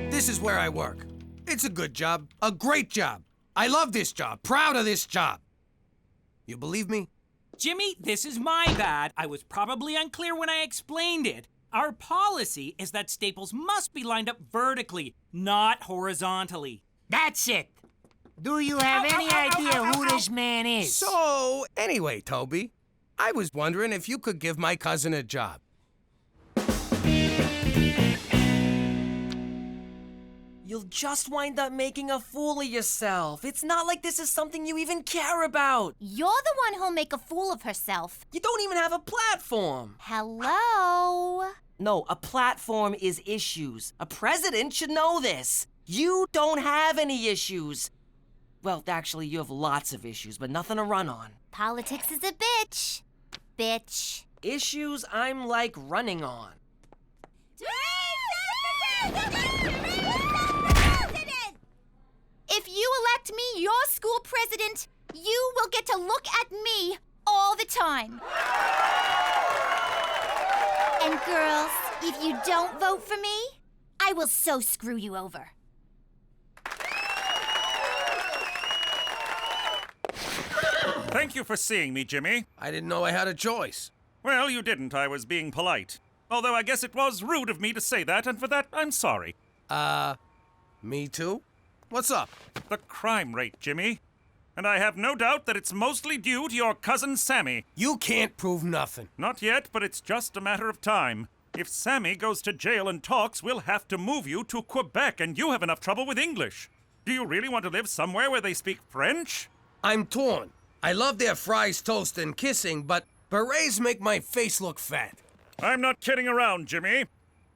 This is where I work. It's a good job. A great job. I love this job. Proud of this job. You believe me? Jimmy, this is my bad. I was probably unclear when I explained it. Our policy is that staples must be lined up vertically, not horizontally. That's it. Do you have any idea who this man is? So, anyway, Toby, I was wondering if you could give my cousin a job. You'll just wind up making a fool of yourself. It's not like this is something you even care about. You're the one who'll make a fool of herself. You don't even have a platform. Hello? No, a platform is issues. A president should know this. You don't have any issues. Well, actually, you have lots of issues, but nothing to run on. Politics is a bitch. Bitch. Issues I'm like running on. If you elect me your school president, you will get to look at me all the time. And girls, if you don't vote for me, I will so screw you over. Thank you for seeing me, Jimmy. I didn't know I had a choice. Well, you didn't. I was being polite. Although I guess it was rude of me to say that, and for that, I'm sorry. Me too? What's up? The crime rate, Jimmy. And I have no doubt that it's mostly due to your cousin Sammy. You can't prove nothing. Not yet, but it's just a matter of time. If Sammy goes to jail and talks, we'll have to move you to Quebec, and you have enough trouble with English. Do you really want to live somewhere where they speak French? I'm torn. I love their fries, toast, and kissing, but berets make my face look fat. I'm not kidding around, Jimmy.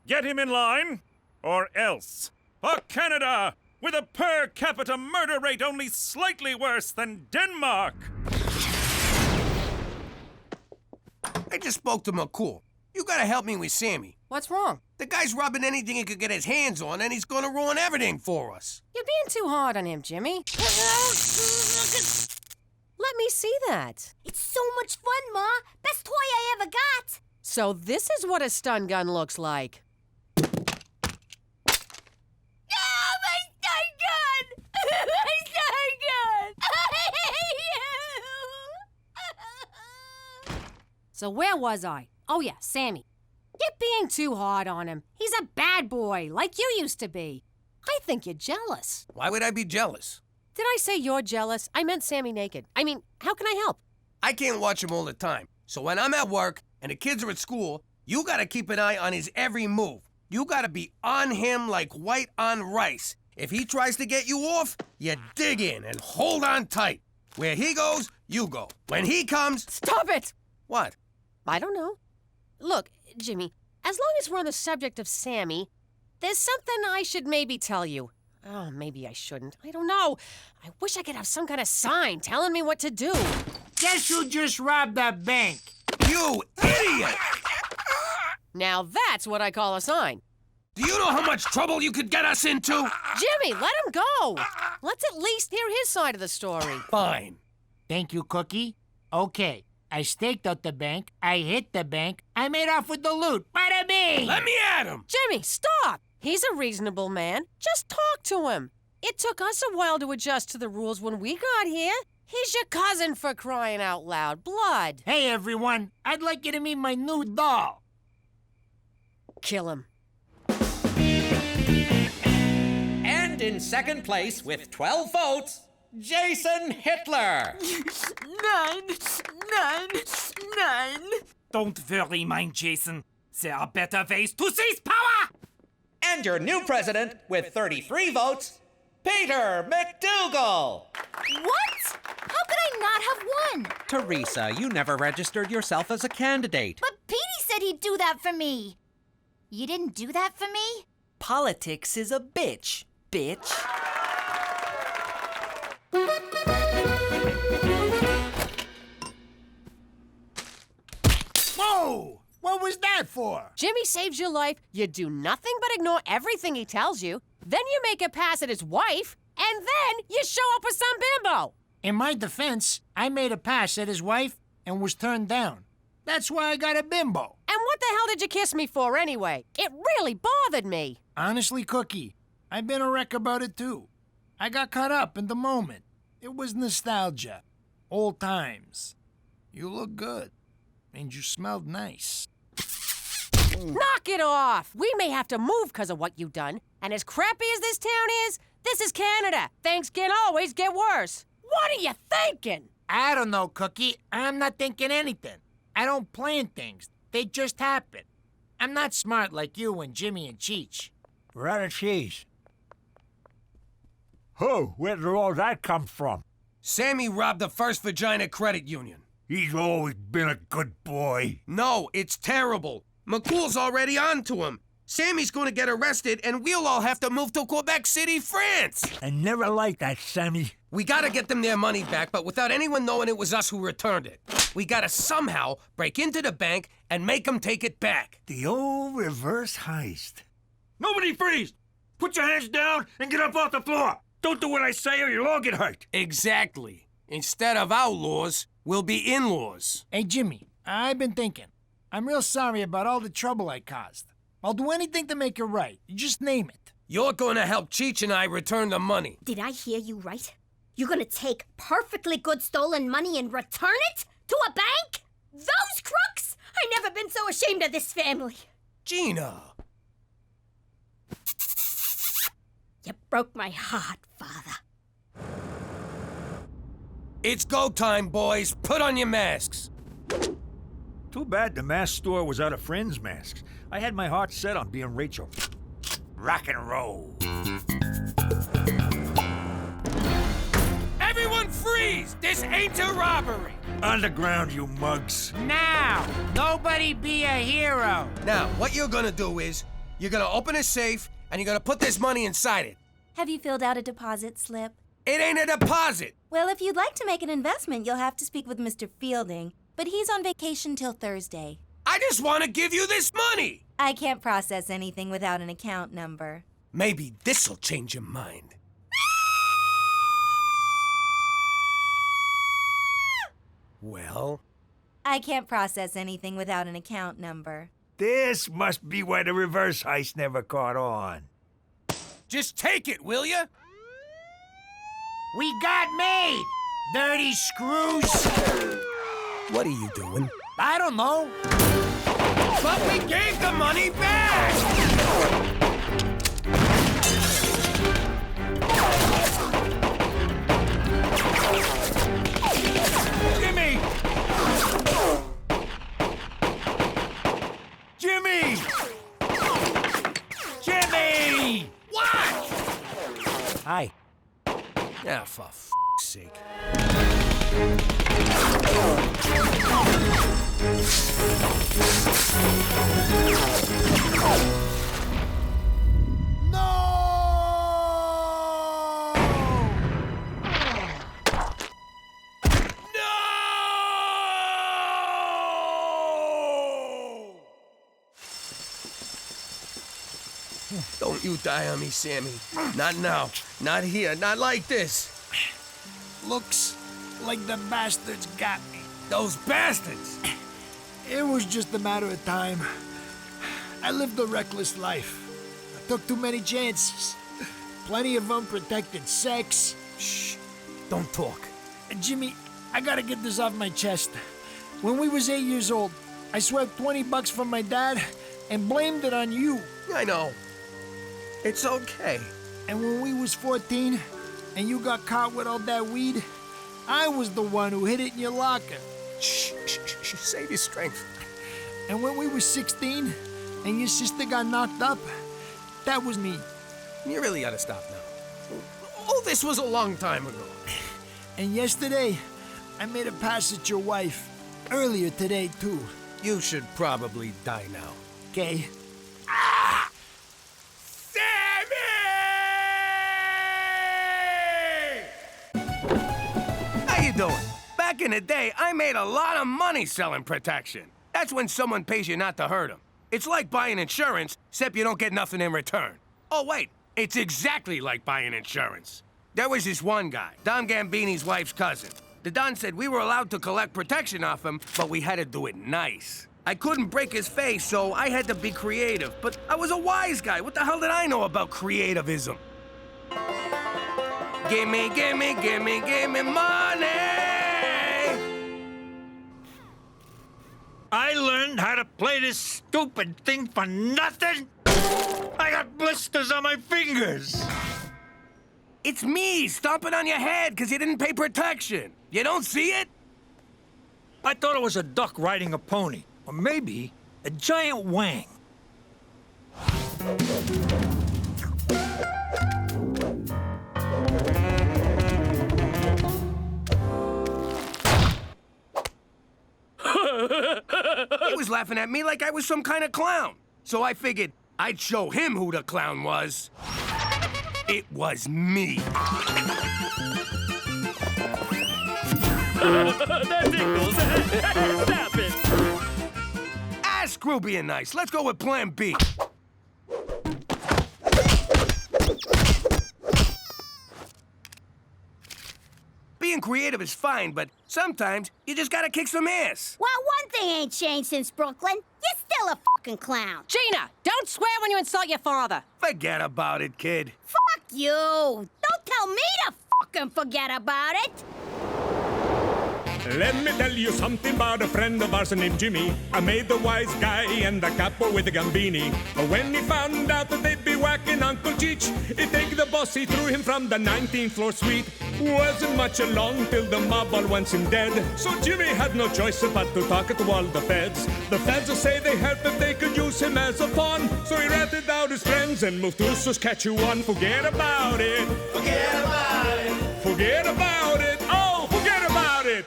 Get him in line, or else. For Canada, with a per capita murder rate only slightly worse than Denmark. I just spoke to McCool. You gotta help me with Sammy. What's wrong? The guy's rubbing anything he could get his hands on, and he's gonna ruin everything for us. You're being too hard on him, Jimmy. Let me see that. It's so much fun, Ma. Best toy I ever got. So this is what a stun gun looks like. My stun gun! My stun gun! I hate you! So where was I? Oh yeah, Sammy. You're being too hard on him. He's a bad boy, like you used to be. I think you're jealous. Why would I be jealous? Did I say you're jealous? I meant Sammy naked. I mean, how can I help? I can't watch him all the time. So when I'm at work and the kids are at school, you gotta keep an eye on his every move. You gotta be on him like white on rice. If he tries to get you off, you dig in and hold on tight. Where he goes, you go. When he comes... Stop it! What? I don't know. Look, Jimmy, as long as we're on the subject of Sammy, there's something I should maybe tell you. Oh, maybe I shouldn't. I don't know. I wish I could have some kind of sign telling me what to do. Guess who just robbed that bank? You idiot! Now that's what I call a sign. Do you know how much trouble you could get us into? Jimmy, let him go. Let's at least hear his side of the story. Fine. Thank you, Cookie. Okay, I staked out the bank, I hit the bank, I made off with the loot. Bada bing! Let me at him! Jimmy, stop! He's a reasonable man. Just talk to him. It took us a while to adjust to the rules when we got here. He's your cousin, for crying out loud. Blood. Hey, everyone. I'd like you to meet my new doll. Kill him. And in second place with 12 votes, Jason Hitler. 9. Don't worry, mein Jason. There are better ways to seize power! And your new president with 33 votes, Peter McDougal. What? How could I not have won? Teresa, you never registered yourself as a candidate. But Petey said he'd do that for me. You didn't do that for me? Politics is a bitch, bitch. Whoa! What was that for? Jimmy saves your life, you do nothing but ignore everything he tells you, then you make a pass at his wife, and then you show up with some bimbo. In my defense, I made a pass at his wife and was turned down. That's why I got a bimbo. And what the hell did you kiss me for anyway? It really bothered me. Honestly, Cookie, I've been a wreck about it too. I got caught up in the moment. It was nostalgia. Old times. You look good. And you smelled nice. Knock it off! We may have to move because of what you've done. And as crappy as this town is, this is Canada. Things can always get worse. What are you thinking? I don't know, Cookie. I'm not thinking anything. I don't plan things. They just happen. I'm not smart like you and Jimmy and CHEECH. We're out of cheese. Who? Where did all that come from? Sammy robbed the First Regina Credit Union. He's always been a good boy. No, it's terrible. McCool's already on to him. Sammy's gonna get arrested, and we'll all have to move to Quebec City, France. I never liked that, Sammy. We gotta get them their money back, but without anyone knowing it was us who returned it. We gotta somehow break into the bank and make them take it back. The old reverse heist. Nobody freeze! Put your hands down and get up off the floor! Don't do what I say or you'll all get hurt. Exactly. Instead of outlaws, we'll be in-laws. Hey, Jimmy, I've been thinking. I'm real sorry about all the trouble I caused. I'll do anything to make it right. You just name it. You're gonna help CHEECH and I return the money. Did I hear you right? You're gonna take perfectly good stolen money and return it to a bank? Those crooks! I never been so ashamed of this family. Gina! You broke my heart, Father. It's go time, boys. Put on your masks. Too bad the mask store was out of friends' masks. I had my heart set on being Rachel. Rock and roll. Everyone freeze! This ain't a robbery! Underground, you mugs. Now! Nobody be a hero! Now, what you're gonna do is, you're gonna open a safe, and you're gonna put this money inside it. Have you filled out a deposit slip? It ain't a deposit! Well, if you'd like to make an investment, you'll have to speak with Mr. Fielding, but he's on vacation till Thursday. I just want to give you this money! I can't process anything without an account number. Maybe this'll change your mind. Well? I can't process anything without an account number. This must be why the reverse heist never caught on. Just take it, will ya? We got made! Dirty screws! What are you doing? I don't know. But we gave the money back! Jimmy! Jimmy! Jimmy! What? Hi. Ah, for f***'s sake. Don't you die on me, Sammy. Not now. Not here. Not like this. Looks like the bastards got me. Those bastards! It was just a matter of time. I lived a reckless life. I took too many chances. Plenty of unprotected sex. Shh. Don't talk. Jimmy, I gotta get this off my chest. When we was 8 years old, I swept $20 from my dad and blamed it on you. I know. It's okay. And when we was 14 and you got caught with all that weed, I was the one who hid it in your locker. Shh, shh, shh, save your strength. And when we were 16 and your sister got knocked up, that was me. You really gotta stop now. All this was a long time ago. And yesterday, I made a pass at your wife. Earlier today, too. You should probably die now. Okay. Ah! Sammy! How you doing? Back in the day, I made a lot of money selling protection. That's when someone pays you not to hurt them. It's like buying insurance, except you don't get nothing in return. Oh, wait. It's exactly like buying insurance. There was this one guy, Don Gambini's wife's cousin. The Don said we were allowed to collect protection off him, but we had to do it nice. I couldn't break his face, so I had to be creative. But I was a wise guy. What the hell did I know about creativism? Gimme, gimme, gimme, gimme money! I learned how to play this stupid thing for nothing? I got blisters on my fingers. It's me stomping on your head because you didn't pay protection. You don't see it? I thought it was a duck riding a pony. Or maybe a giant wang. He was laughing at me like I was some kind of clown. So I figured, I'd show him who the clown was. It was me. That tickles. Stop it. Screw being nice. Let's go with plan B. Being creative is fine, but sometimes you just gotta kick some ass. Well, one thing ain't changed since Brooklyn. You're still a fucking clown. Gina, don't swear when you insult your father. Forget about it, kid. Fuck you. Don't tell me to fucking forget about it. Let me tell you something about a friend of ours named Jimmy. I made the wise guy and the capo with the gambini. But when he found out that they'd be whacking Uncle Cheech, he'd take the boss, he threw him from the 19th floor suite. Wasn't much along till the mob all wants him dead. So Jimmy had no choice but to talk to all the feds. The feds say they help if they could use him as a pawn. So he ratted out his friends and moved to Saskatchewan. Forget about it. Forget about it. Forget about it. Oh, forget about it.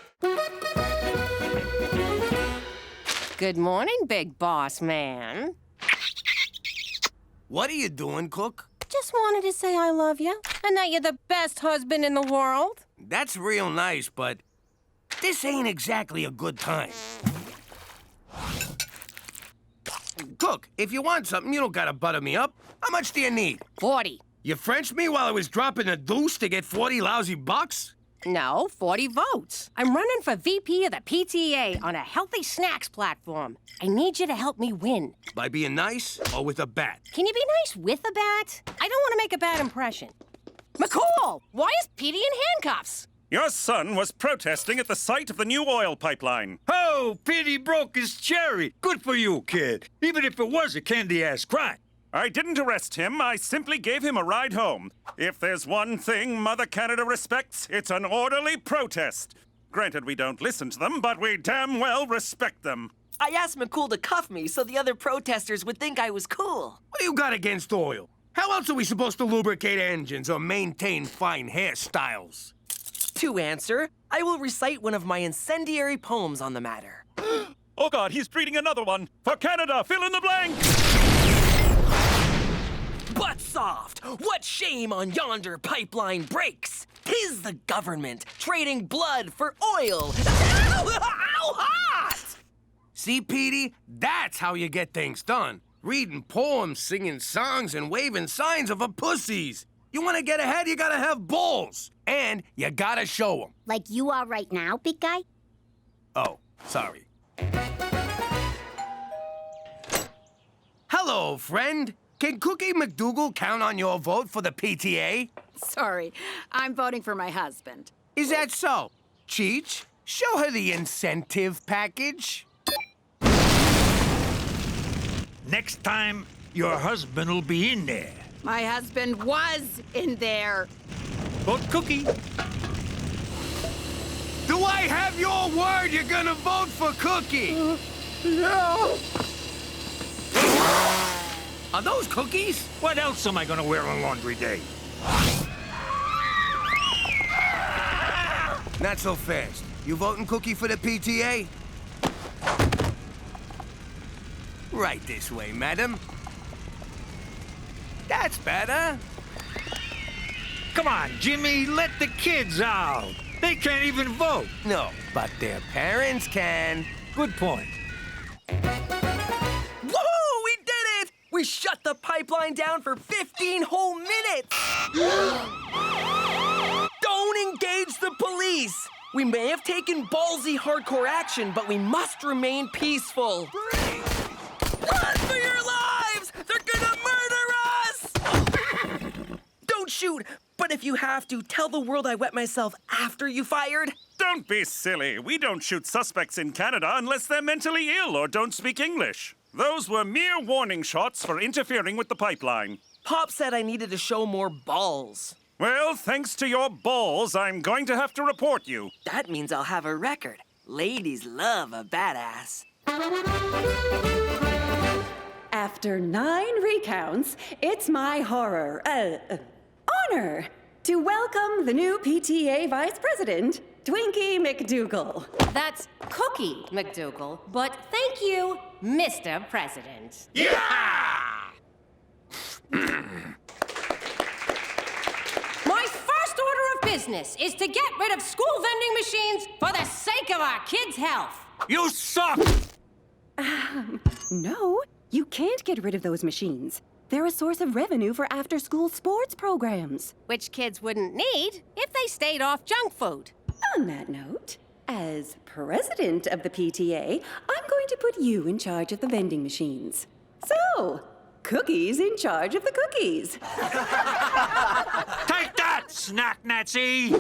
Good morning, big boss man. What are you doing, Cook? Just wanted to say I love you and that you're the best husband in the world. That's real nice, but this ain't exactly a good time. Cook, if you want something, you don't gotta butter me up. How much do you need? 40. You Frenched me while I was dropping a deuce to get 40 lousy bucks? No, 40 votes. I'm running for VP of the PTA on a healthy snacks platform. I need you to help me win. By being nice or with a bat? Can you be nice with a bat? I don't want to make a bad impression. McCall, why is Petey in handcuffs? Your son was protesting at the site of the new oil pipeline. Oh, Petey broke his cherry. Good for you, kid. Even if it was a candy-ass crime. I didn't arrest him. I simply gave him a ride home. If there's one thing Mother Canada respects, it's an orderly protest. Granted, we don't listen to them, but we damn well respect them. I asked McCool to cuff me so the other protesters would think I was cool. What do you got against oil? How else are we supposed to lubricate engines or maintain fine hairstyles? To answer, I will recite one of my incendiary poems on the matter. Oh God, he's reading another one. For Canada, fill in the blank! Butt soft! What shame on yonder pipeline breaks! 'Tis the government trading blood for oil. Ow, hot! See, Petey? That's how you get things done. Reading poems, singing songs, and waving signs of a pussies. You want to get ahead, you gotta have balls. And you gotta show them. Like you are right now, big guy? Oh, sorry. Hello, friend. Can Cookie McDougal count on your vote for the PTA? Sorry, I'm voting for my husband. Is that so? Cheech, show her the incentive package. Next time, your husband will be in there. My husband was in there. Vote Cookie. Do I have your word you're gonna vote for Cookie? No. Are those cookies? What else am I gonna wear on laundry day? Not so fast. You voting Cookie for the PTA? Right this way, madam. That's better. Come on, Jimmy, let the kids out. They can't even vote. No, but their parents can. Good point. Woohoo! We did it! We shut the pipeline down for 15 whole minutes! Don't engage the police! We may have taken ballsy hardcore action, but we must remain peaceful. Run for your lives! They're gonna murder us! Don't shoot, but if you have to, tell the world I wet myself after you fired. Don't be silly. We don't shoot suspects in Canada unless they're mentally ill or don't speak English. Those were mere warning shots for interfering with the pipeline. Pop said I needed to show more balls. Well, thanks to your balls, I'm going to have to report you. That means I'll have a record. Ladies love a badass. After 9 recounts, it's my honor to welcome the new PTA Vice President, Twinkie McDougal. That's Cookie McDougal, but thank you, Mr. President. Yeah! My first order of business is to get rid of school vending machines for the sake of our kids' health. You suck! No, you can't get rid of those machines. They're a source of revenue for after-school sports programs. Which kids wouldn't need if they stayed off junk food. On that note, as president of the PTA, I'm going to put you in charge of the vending machines. So, Cookie's in charge of the cookies. Take that, snack Nazi!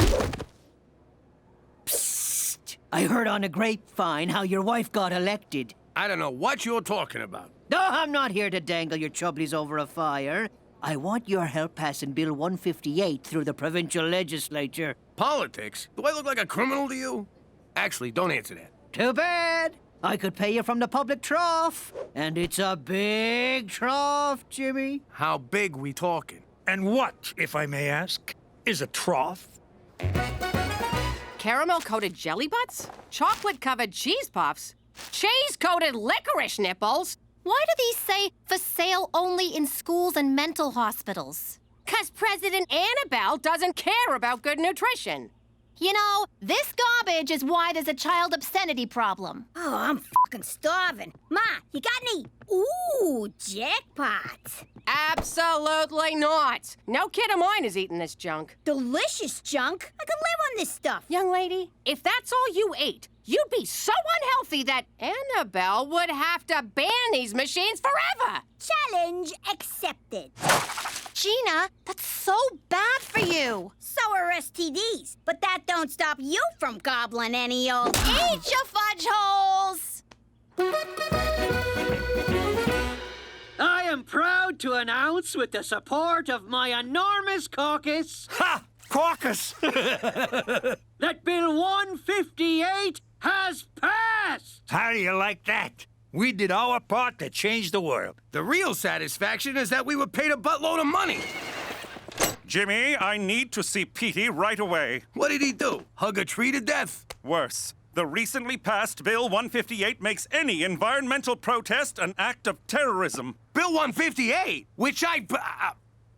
Psst! I heard on the grapevine how your wife got elected. I don't know what you're talking about. No, I'm not here to dangle your troublies over a fire. I want your help passing Bill 158 through the provincial legislature. Politics? Do I look like a criminal to you? Actually, don't answer that. Too bad. I could pay you from the public trough. And it's a big trough, Jimmy. How big we talking? And what, if I may ask, is a trough? Caramel-coated jelly butts? Chocolate-covered cheese puffs? Cheese-coated licorice nipples? Why do these say for sale only in schools and mental hospitals? 'Cause President Annabelle doesn't care about good nutrition. You know, this garbage is why there's a child obscenity problem. Oh, I'm fucking starving. Ma, you got any? Ooh, jackpot. Absolutely not. No kid of mine is eating this junk. Delicious junk. I could live on this stuff. Young lady, if that's all you ate, you'd be so unhealthy that Annabelle would have to ban these machines forever. Challenge accepted. Gina, that's so bad for you. So are STDs, but that don't stop you from gobbling any old... Eat your fudge holes! I am proud to announce, with the support of my enormous caucus... Ha! Caucus! that Bill 158 has passed! How do you like that? We did our part to change the world. The real satisfaction is that we were paid a buttload of money. Jimmy, I need to see Petey right away. What did he do? Hug a tree to death? Worse. The recently passed Bill 158 makes any environmental protest an act of terrorism. Bill 158? Which I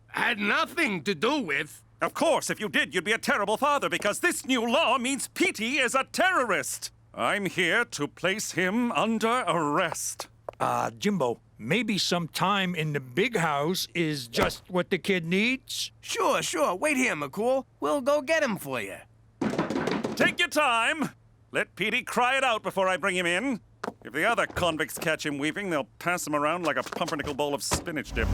had nothing to do with. Of course, if you did, you'd be a terrible father, because this new law means Petey is a terrorist. I'm here to place him under arrest. Jimbo, maybe some time in the big house is just what the kid needs? Sure. Wait here, McCool. We'll go get him for you. Take your time. Let Petey cry it out before I bring him in. If the other convicts catch him weeping, they'll pass him around like a pumpernickel bowl of spinach dip.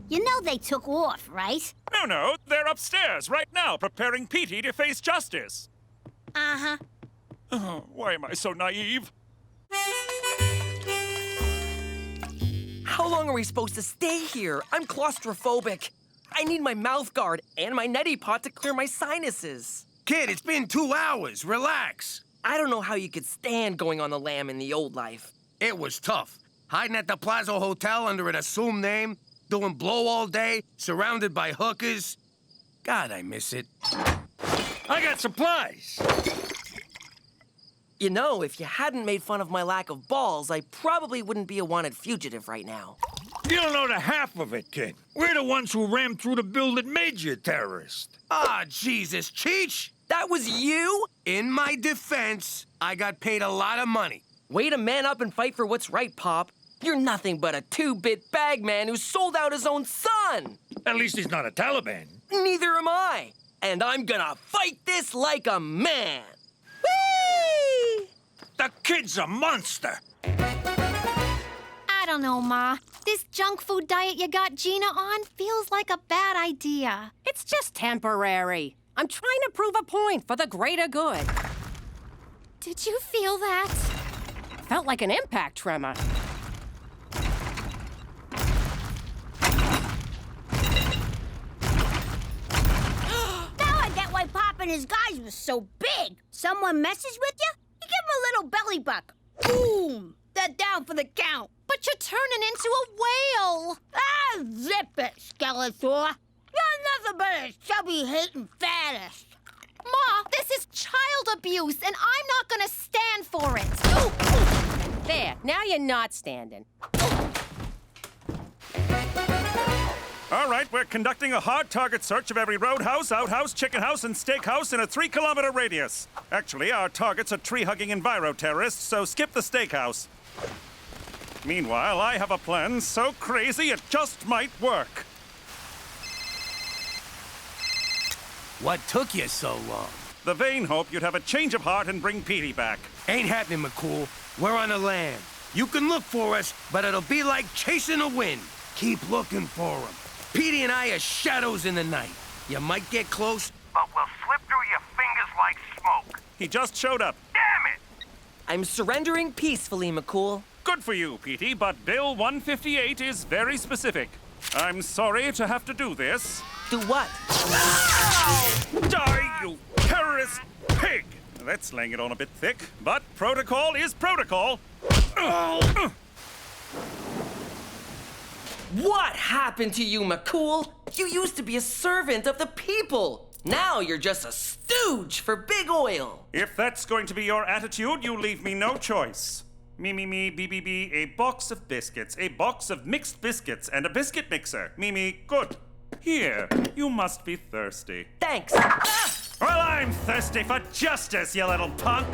You know they took off, right? No, they're upstairs right now preparing Petey to face justice. Uh-huh. Oh, why am I so naive? How long are we supposed to stay here? I'm claustrophobic. I need my mouth guard and my neti pot to clear my sinuses. Kid, it's been 2 hours. Relax. I don't know how you could stand going on the lam in the old life. It was tough. Hiding at the Plaza Hotel under an assumed name, doing blow all day, surrounded by hookers. God, I miss it. I got supplies. You know, if you hadn't made fun of my lack of balls, I probably wouldn't be a wanted fugitive right now. You don't know the half of it, kid. We're the ones who rammed through the bill that made you a terrorist. Ah, Jesus, CHEECH! That was you? In my defense, I got paid a lot of money. Way to man up and fight for what's right, Pop. You're nothing but a two-bit bag man who sold out his own son. At least he's not a Taliban. Neither am I. And I'm gonna fight this like a man. Whee! The kid's a monster. I don't know, Ma. This junk food diet you got Gina on feels like a bad idea. It's just temporary. I'm trying to prove a point for the greater good. Did you feel that? Felt like an impact tremor. Now I get why Pop and his guys was so big. Someone messes with you, you give them a little belly buck. Boom! They're down for the count. But you're turning into a whale. Ah, zip it, Skeletor. You're nothing but a chubby, hating fattest. Ma, this is child abuse, and I'm not gonna stand for it. There, now you're not standing. All right, we're conducting a hard target search of every roadhouse, outhouse, chicken house, and steakhouse in a 3-kilometer radius. Actually, our targets are tree-hugging enviro-terrorists, so skip the steakhouse. Meanwhile, I have a plan so crazy it just might work. What took you so long? The vain hope you'd have a change of heart and bring Petey back. Ain't happening, McCool. We're on the land. You can look for us, but it'll be like chasing the wind. Keep looking for him. Petey and I are shadows in the night. You might get close, but we'll slip through your fingers like smoke. He just showed up. Damn it! I'm surrendering peacefully, McCool. Good for you, Petey, but Bill 158 is very specific. I'm sorry to have to do this. Do what? Die, you terrorist pig! That's laying it on a bit thick, but protocol is protocol. What happened to you, McCool? You used to be a servant of the people. Now you're just a stooge for big oil. If that's going to be your attitude, you leave me no choice. Me, B, a box of biscuits, a box of mixed biscuits, and a biscuit mixer. Me, good. Here, you must be thirsty. Thanks. Well, I'm thirsty for justice, you little punk.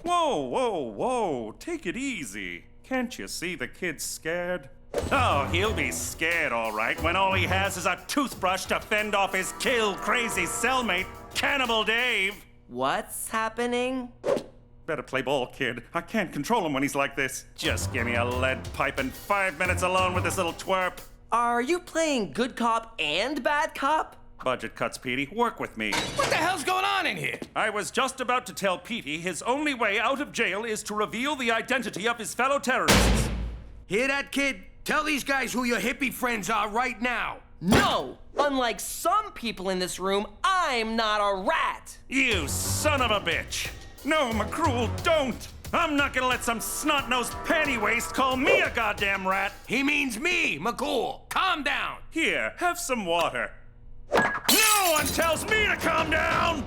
Whoa. Take it easy. Can't you see the kid's scared? Oh, he'll be scared, all right, when all he has is a toothbrush to fend off his kill-crazy cellmate, Cannibal Dave. What's happening? Better play ball, kid. I can't control him when he's like this. Just give me a lead pipe and 5 minutes alone with this little twerp. Are you playing good cop and bad cop? Budget cuts, Petey. Work with me. What the hell's going on in here? I was just about to tell Petey his only way out of jail is to reveal the identity of his fellow terrorists. Hear that, kid? Tell these guys who your hippie friends are right now. No! Unlike some people in this room, I'm not a rat! You son of a bitch! No, McCruel, don't! I'm not gonna let some snot-nosed panty waste call me a goddamn rat! He means me, McCool. Calm down! Here, have some water. No one tells me to calm down!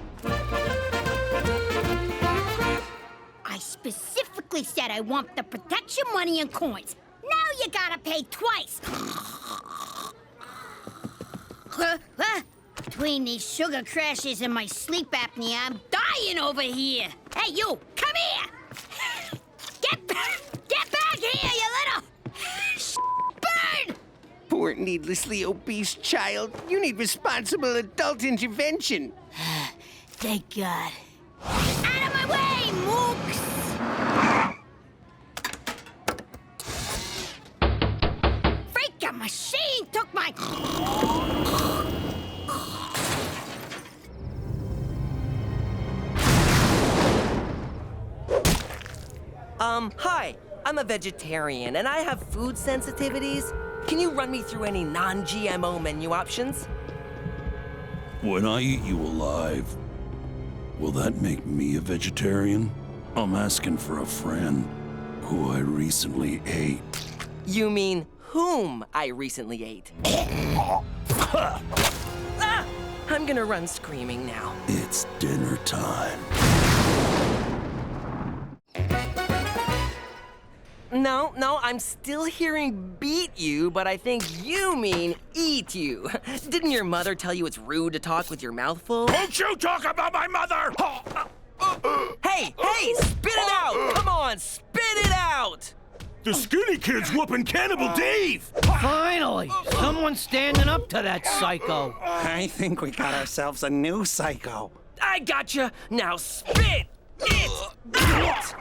I specifically said I want the protection money and coins. Now you gotta pay twice. Between these sugar crashes and my sleep apnea, I'm dying over here. Hey, you, come here! Get back here, you little bird! Poor needlessly obese child. You need responsible adult intervention. Thank God. Out of my way, mooks! Freaking machine took my... Hi. I'm a vegetarian, and I have food sensitivities. Can you run me through any non-GMO menu options? When I eat you alive, will that make me a vegetarian? I'm asking for a friend who I recently ate. You mean whom I recently ate? I'm gonna run screaming now. It's dinner time. No, I'm still hearing beat you, but I think you mean eat you. Didn't your mother tell you it's rude to talk with your mouth full? Don't you talk about my mother! Hey, spit it out! Come on, spit it out! The skinny kid's whooping Cannibal Dave! Finally! Someone's standing up to that psycho. I think we got ourselves a new psycho. I gotcha! Now spit it out!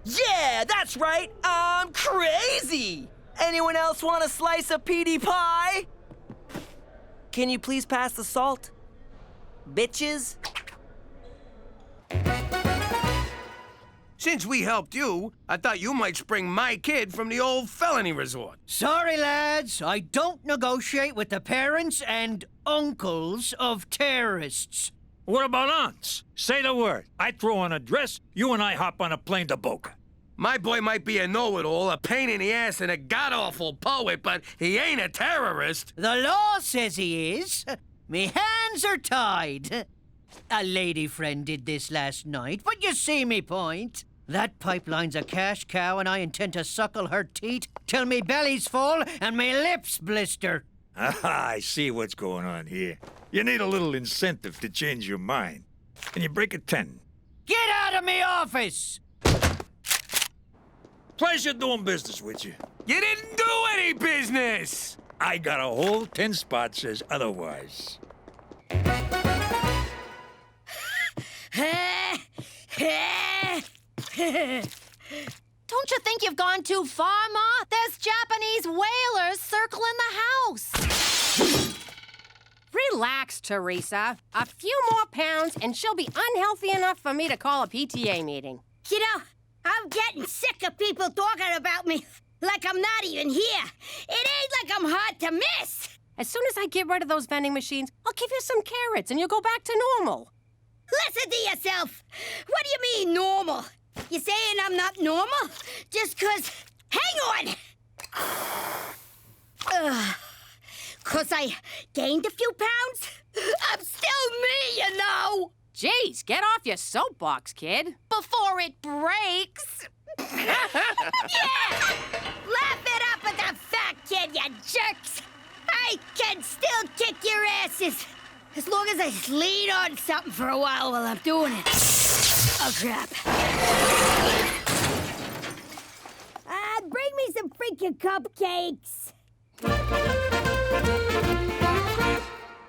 Yeah, that's right! I'm crazy! Anyone else want a slice of PD pie? Can you please pass the salt? Bitches? Since we helped you, I thought you might spring my kid from the old felony resort. Sorry, lads. I don't negotiate with the parents and uncles of terrorists. What about aunts? Say the word. I throw on a dress, you and I hop on a plane to Boca. My boy might be a know-it-all, a pain in the ass, and a god-awful poet, but he ain't a terrorist. The law says he is. Me hands are tied. A lady friend did this last night, but you see me point. That pipeline's a cash cow, and I intend to suckle her teat till me belly's full and me lips blister. Ah, I see what's going on here. You need a little incentive to change your mind. Can you break a 10? Get out of me office! Pleasure doing business with you. You didn't do any business! I got a whole 10 spot says otherwise. Don't you think you've gone too far, Ma? There's Japanese whalers circling the house. Relax, Teresa. A few more pounds and she'll be unhealthy enough for me to call a PTA meeting. You know, I'm getting sick of people talking about me like I'm not even here. It ain't like I'm hard to miss. As soon as I get rid of those vending machines, I'll give you some carrots and you'll go back to normal. Listen to yourself. What do you mean, normal? You saying I'm not normal? Just 'cause... Hang on! 'Cause I gained a few pounds? I'm still me, you know! Jeez, get off your soapbox, kid. Before it breaks. Yeah! Laugh it up at the fat kid, you jerks! I can still kick your asses! As long as I lean on something for a while I'm doing it. Oh, crap. Bring me some freaking cupcakes.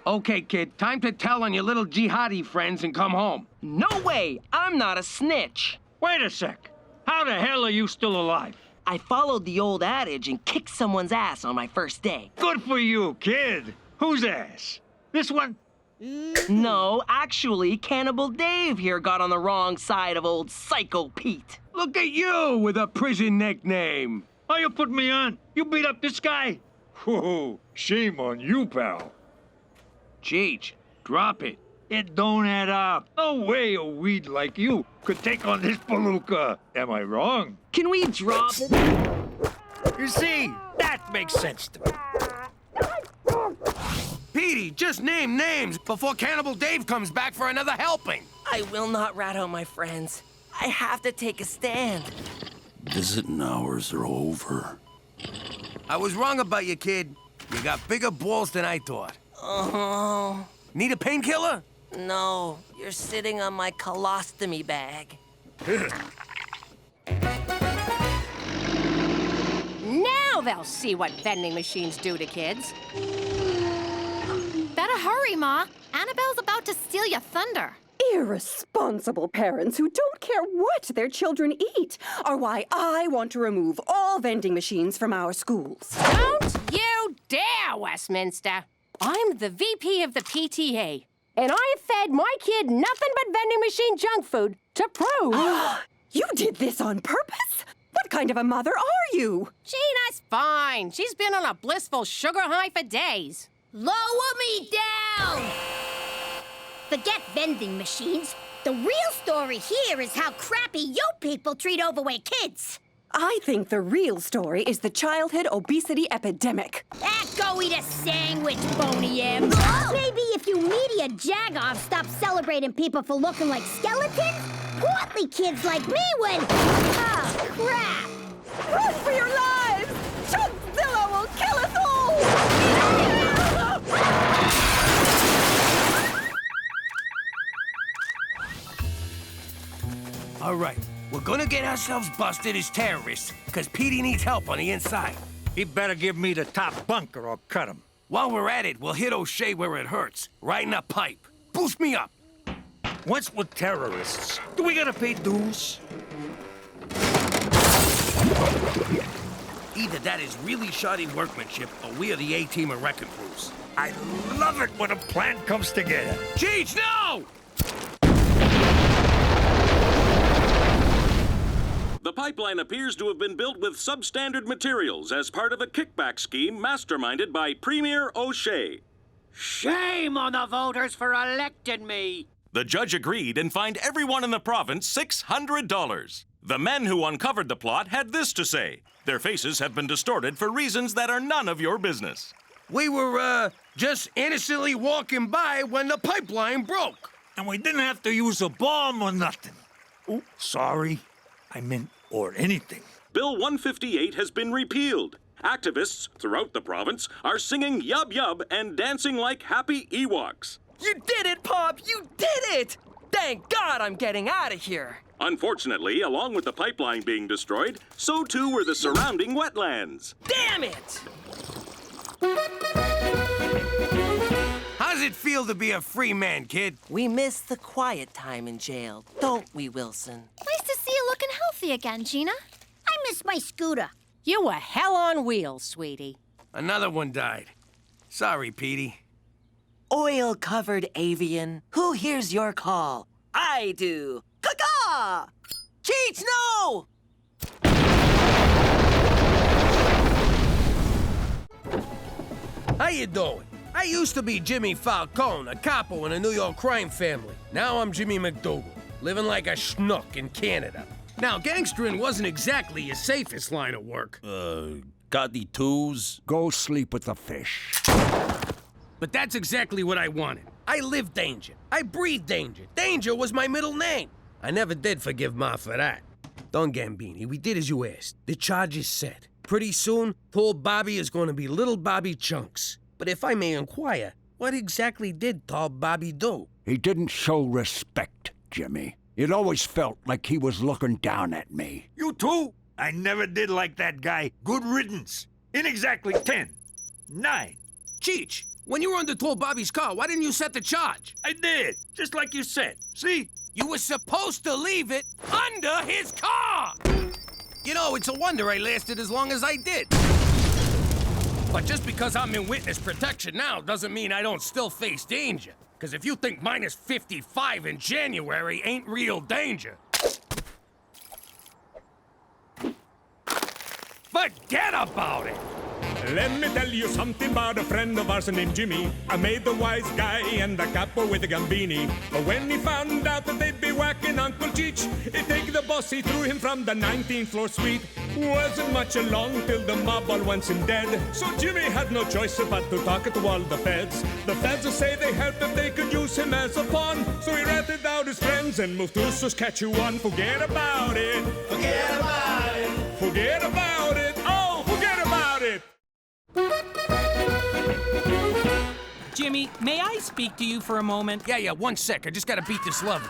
Okay, kid, time to tell on your little jihadi friends and come home. No way! I'm not a snitch. Wait a sec. How the hell are you still alive? I followed the old adage and kicked someone's ass on my first day. Good for you, kid. Whose ass? This one? No, actually, Cannibal Dave here got on the wrong side of old Psycho Pete. Look at you with a prison nickname. Oh, you put me on? You beat up this guy? Whoa, shame on you, pal. CHEECH, drop it. It don't add up. No way a weed like you could take on this palooka. Am I wrong? Can we drop it? You see, that makes sense to me. Petey, just name names before Cannibal Dave comes back for another helping. I will not rat out my friends. I have to take a stand. Visiting hours are over. I was wrong about you, kid. You got bigger balls than I thought. Oh. Need a painkiller? No, you're sitting on my colostomy bag. Now they'll see what vending machines do to kids. Better hurry, Ma. Annabelle's about to steal your thunder. Irresponsible parents who don't care what their children eat are why I want to remove all vending machines from our schools. Don't you dare, Westminster. I'm the VP of the PTA, and I've fed my kid nothing but vending machine junk food to prove... You did this on purpose? What kind of a mother are you? Gina's fine. She's been on a blissful sugar high for days. Lower me down! Forget vending machines. The real story here is how crappy you people treat overweight kids. I think the real story is the childhood obesity epidemic. Go eat a sandwich, Boney M. Maybe if you media jagoffs stop celebrating people for looking like skeletons, portly kids like me would... Oh, crap! Run for your lives! Chubzilla will kill us all! All right, we're gonna get ourselves busted as terrorists, because Petey needs help on the inside. He better give me the top bunker or cut him. While we're at it, we'll hit O'Shea where it hurts, right in the pipe. Boost me up. Once we're terrorists, do we gotta pay dues? Either that is really shoddy workmanship, or we are the A-team of wrecking crews. I love it when a plan comes together. CHEECH, no! The pipeline appears to have been built with substandard materials as part of a kickback scheme masterminded by Premier O'Shea. Shame on the voters for electing me! The judge agreed and fined everyone in the province $600. The men who uncovered the plot had this to say. Their faces have been distorted for reasons that are none of your business. We were, just innocently walking by when the pipeline broke. And we didn't have to use a bomb or nothing. Oh, sorry. I meant, or anything. Bill 158 has been repealed. Activists throughout the province are singing Yub Yub and dancing like happy Ewoks. You did it, Pop! You did it! Thank God I'm getting out of here. Unfortunately, along with the pipeline being destroyed, so too were the surrounding wetlands. Damn it! How's it feel to be a free man, kid? We miss the quiet time in jail, don't we, Wilson? Nice to see you looking healthy again, Gina. I miss my scooter. You were hell on wheels, sweetie. Another one died. Sorry, Petey. Oil-covered avian, who hears your call? I do. Caw-caw! Cheech, no! How you doing? I used to be Jimmy Falcone, a capo in a New York crime family. Now I'm Jimmy McDougal, living like a schnook in Canada. Now, gangstering wasn't exactly your safest line of work. Got the twos? Go sleep with the fish. But that's exactly what I wanted. I lived danger. I breathed danger. Danger was my middle name. I never did forgive Ma for that. Don Gambini, we did as you asked. The charge is set. Pretty soon, tall Bobby is going to be little Bobby Chunks. But if I may inquire, what exactly did tall Bobby do? He didn't show respect, Jimmy. It always felt like he was looking down at me. You too? I never did like that guy. Good riddance. In exactly 10, 9. Cheech, when you were under tall Bobby's car, why didn't you set the charge? I did, just like you said. See? You were supposed to leave it under his car! You know, it's a wonder I lasted as long as I did. But just because I'm in witness protection now doesn't mean I don't still face danger. Because if you think minus 55 in January ain't real danger, forget about it! Let me tell you something about a friend of ours named Jimmy. I made the wise guy and the capo with the gambini. But when he found out that they'd be whacking Uncle Cheech, he'd take the boss, he threw him from the 19th floor suite. Wasn't much along till the mob all wants him dead. So Jimmy had no choice but to talk to all the feds. The feds will say they helped if they could use him as a pawn. So he ratted out his friends and moved to Saskatchewan. Forget about it. Forget about it. Forget about it. Oh, forget about it. Jimmy, may I speak to you for a moment? Yeah, 1 sec. I just gotta beat this level.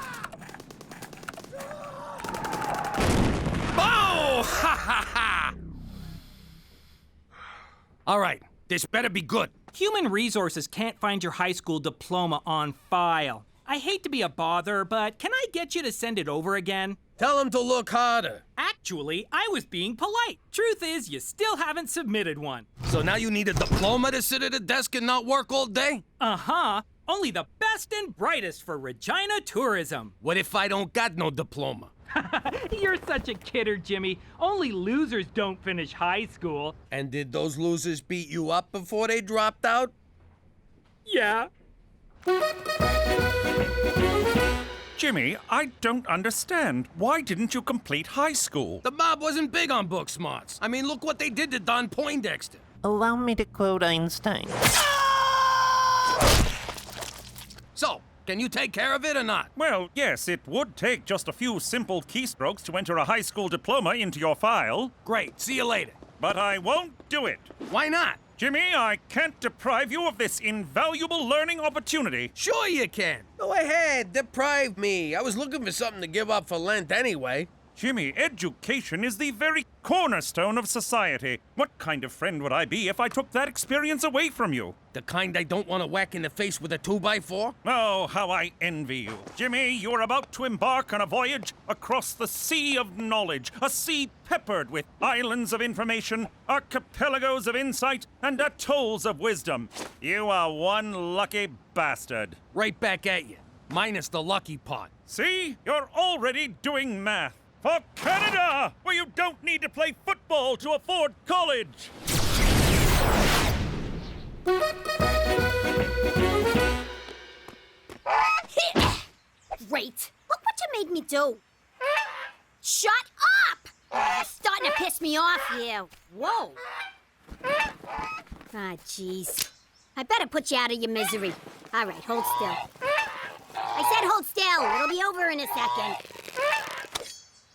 Oh! Ha ha ha! All right, this better be good. Human Resources can't find your high school diploma on file. I hate to be a bother, but can I get you to send it over again? Tell him to look harder. Actually, I was being polite. Truth is, you still haven't submitted one. So now you need a diploma to sit at a desk and not work all day? Uh-huh. Only the best and brightest for Regina tourism. What if I don't got no diploma? You're such a kidder, Jimmy. Only losers don't finish high school. And did those losers beat you up before they dropped out? Yeah. Jimmy, I don't understand. Why didn't you complete high school? The mob wasn't big on book smarts. I mean, look what they did to Don Poindexter. Allow me to quote Einstein. So, can you take care of it or not? Well, yes, it would take just a few simple keystrokes to enter a high school diploma into your file. Great, see you later. But I won't do it. Why not? Jimmy, I can't deprive you of this invaluable learning opportunity. Sure you can. Go ahead, deprive me. I was looking for something to give up for Lent anyway. Jimmy, education is the very cornerstone of society. What kind of friend would I be if I took that experience away from you? The kind I don't want to whack in the face with a 2x4? Oh, how I envy you. Jimmy, you're about to embark on a voyage across the sea of knowledge, a sea peppered with islands of information, archipelagos of insight, and atolls of wisdom. You are one lucky bastard. Right back at you, minus the lucky part. See? You're already doing math. For Canada, where you don't need to play football to afford college! Great. Look what you made me do. Shut up! You're starting to piss me off here. Whoa. Ah, jeez. I better put you out of your misery. All right, hold still. I said hold still. It'll be over in a second.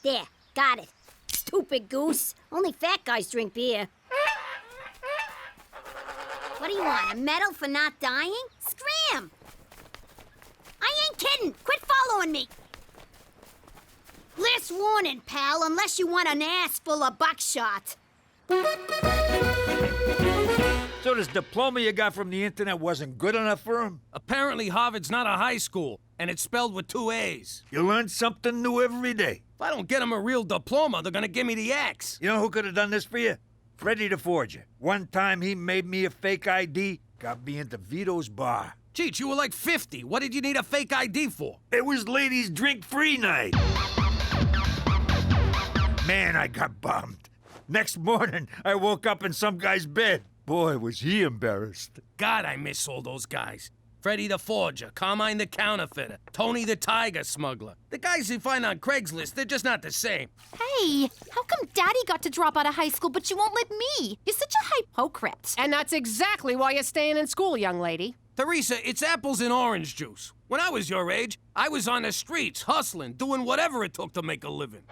There. Got it. Stupid goose. Only fat guys drink beer. What do you want, a medal for not dying? Scram! I ain't kidding. Quit following me. Last warning, pal, unless you want an ass full of buckshot. So this diploma you got from the internet wasn't good enough for him? Apparently Harvard's not a high school, and it's spelled with 2 A's. You learn something new every day. If I don't get him a real diploma, they're gonna give me the axe. You know who could have done this for you? Freddy the Forger. One time he made me a fake ID, got me into Vito's bar. CHEECH, you were like 50. What did you need a fake ID for? It was ladies' drink-free night. Man, I got bummed. Next morning, I woke up in some guy's bed. Boy, was he embarrassed. God, I miss all those guys. Freddy the Forger, Carmine the Counterfeiter, Tony the Tiger Smuggler. The guys you find on Craigslist, they're just not the same. Hey, how come Daddy got to drop out of high school, but you won't let me? You're such a hypocrite. And that's exactly why you're staying in school, young lady. Teresa, it's apples and orange juice. When I was your age, I was on the streets, hustling, doing whatever it took to make a living.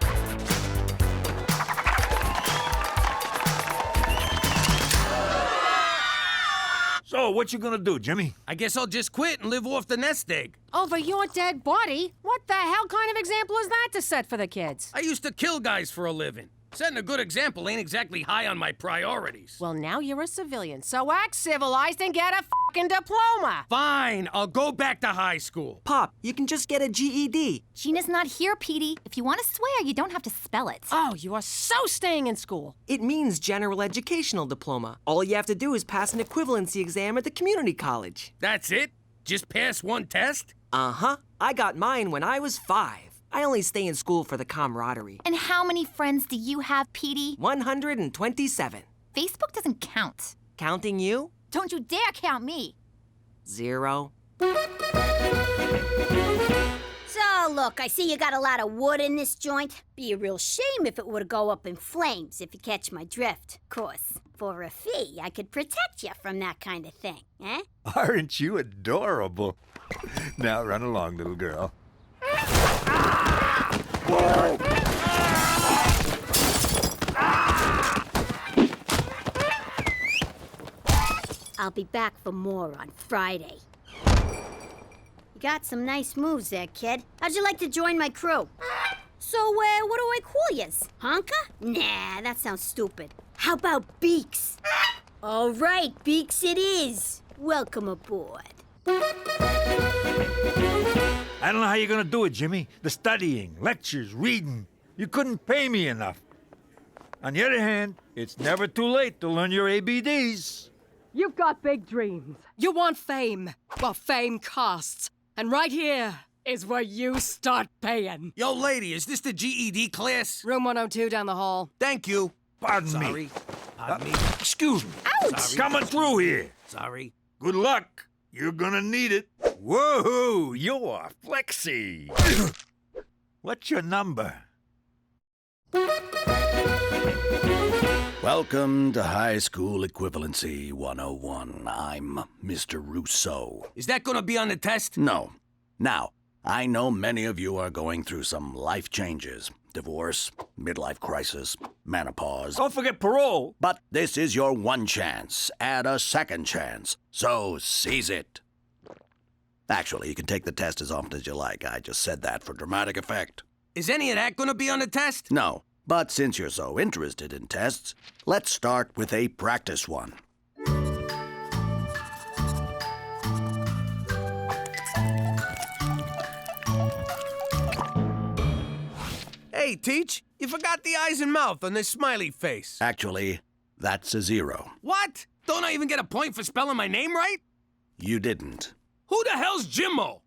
So, what you gonna do, Jimmy? I guess I'll just quit and live off the nest egg. Over your dead body? What the hell kind of example is that to set for the kids? I used to kill guys for a living. Setting a good example ain't exactly high on my priorities. Well, now you're a civilian, so act civilized and get a fucking diploma. Fine, I'll go back to high school. Pop, you can just get a GED. Gina's not here, Petey. If you want to swear, you don't have to spell it. Oh, you are so staying in school. It means general educational diploma. All you have to do is pass an equivalency exam at the community college. That's it? Just pass one test? Uh-huh. I got mine when I was 5. I only stay in school for the camaraderie. And how many friends do you have, Petey? 127. Facebook doesn't count. Counting you? Don't you dare count me. 0. So, look, I see you got a lot of wood in this joint. Be a real shame if it were to go up in flames, if you catch my drift. Of course, for a fee, I could protect you from that kind of thing, eh? Aren't you adorable? Now run along, little girl. I'll be back for more on Friday. You got some nice moves there, kid. How'd you like to join my crew? So, what do I call yous? Honka? Nah, that sounds stupid. How about Beaks? All right, Beaks it is. Welcome aboard. I don't know how you're gonna do it, Jimmy. The studying, lectures, reading. You couldn't pay me enough. On the other hand, it's never too late to learn your ABDs. You've got big dreams. You want fame. Well, fame costs. And right here is where you start paying. Yo, lady, is this the GED class? Room 102 down the hall. Thank you. Pardon me. Sorry. Pardon me. Excuse me. Ouch! Sorry. Coming through here. Sorry. Good luck. You're gonna need it. Whoa, you're flexy. What's your number? Welcome to High School Equivalency 101. I'm Mr. Rousseau. Is that gonna be on the test? No. Now, I know many of you are going through some life changes. Divorce, midlife crisis, menopause. Don't forget parole. But this is your one chance and a second chance. So seize it. Actually, you can take the test as often as you like. I just said that for dramatic effect. Is any of that gonna be on the test? No. But since you're so interested in tests, let's start with a practice one. Hey, Teach, you forgot the eyes and mouth on this smiley face. Actually, that's a 0. What? Don't I even get a point for spelling my name right? You didn't. Who the hell's Jimmo?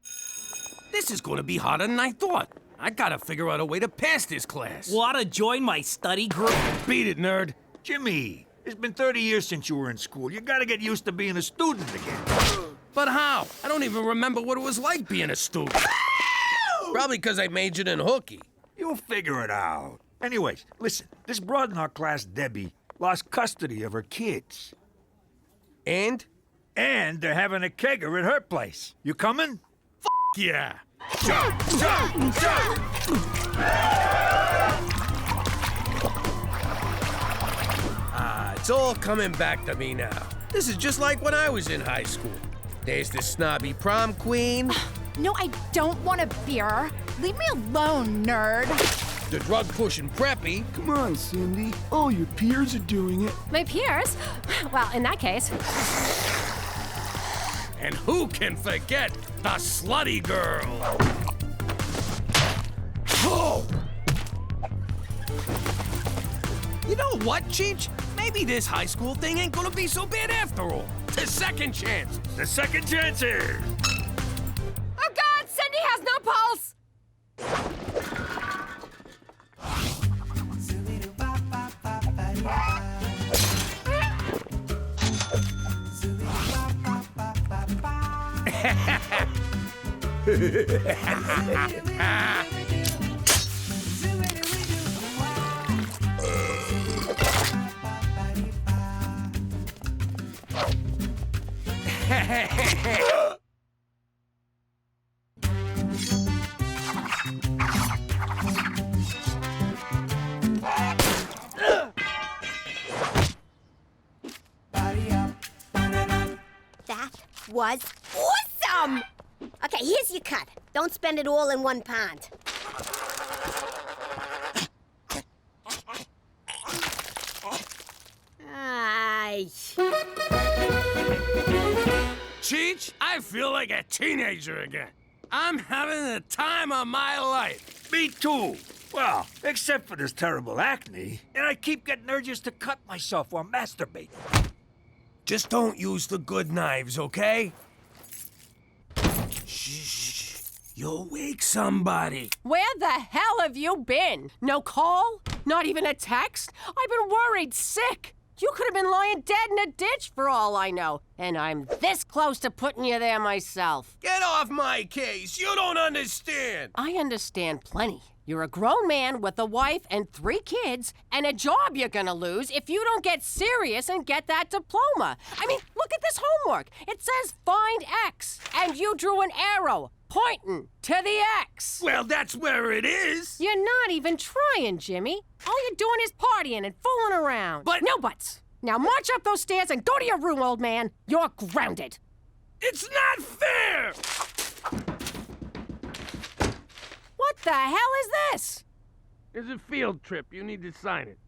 This is gonna be harder than I thought. I gotta figure out a way to pass this class. Wanna join my study group? Beat it, nerd. Jimmy, it's been 30 years since you were in school. You gotta get used to being a student again. But how? I don't even remember what it was like being a student. Probably because I majored in hooky. You'll figure it out. Anyways, listen, this broad in our class, Debbie, lost custody of her kids. And? And they're having a kegger at her place. You coming? Yeah. Jump, jump, jump! It's all coming back to me now. This is just like when I was in high school. There's the snobby prom queen. No, I don't want a beer. Leave me alone, nerd. The drug-pushing preppy. Come on, Cindy. All your peers are doing it. My peers? Well, in that case. And who can forget the slutty girl? Oh! You know what, Cheech? Maybe this high school thing ain't gonna be so bad after all. The second chance. The second chances. Oh, God! Cindy has no pulse! That was awesome! Okay, here's your cut. Don't spend it all in one pond. Ay. Cheech, I feel like a teenager again. I'm having the time of my life. Me too. Well, except for this terrible acne. And I keep getting urges to cut myself while masturbating. Just don't use the good knives, okay? Shh. You'll wake somebody. Where the hell have you been? No call? Not even a text? I've been worried sick. You could have been lying dead in a ditch for all I know. And I'm this close to putting you there myself. Get off my case. You don't understand. I understand plenty. You're a grown man with a wife and 3 kids and a job you're gonna lose if you don't get serious and get that diploma. I mean, look at this homework. It says find X, and you drew an arrow pointing to the X. Well, that's where it is. You're not even trying, Jimmy. All you're doing is partying and fooling around. But no buts. Now march up those stairs and go to your room, old man. You're grounded. It's not fair! What the hell is this? It's a field trip. You need to sign it.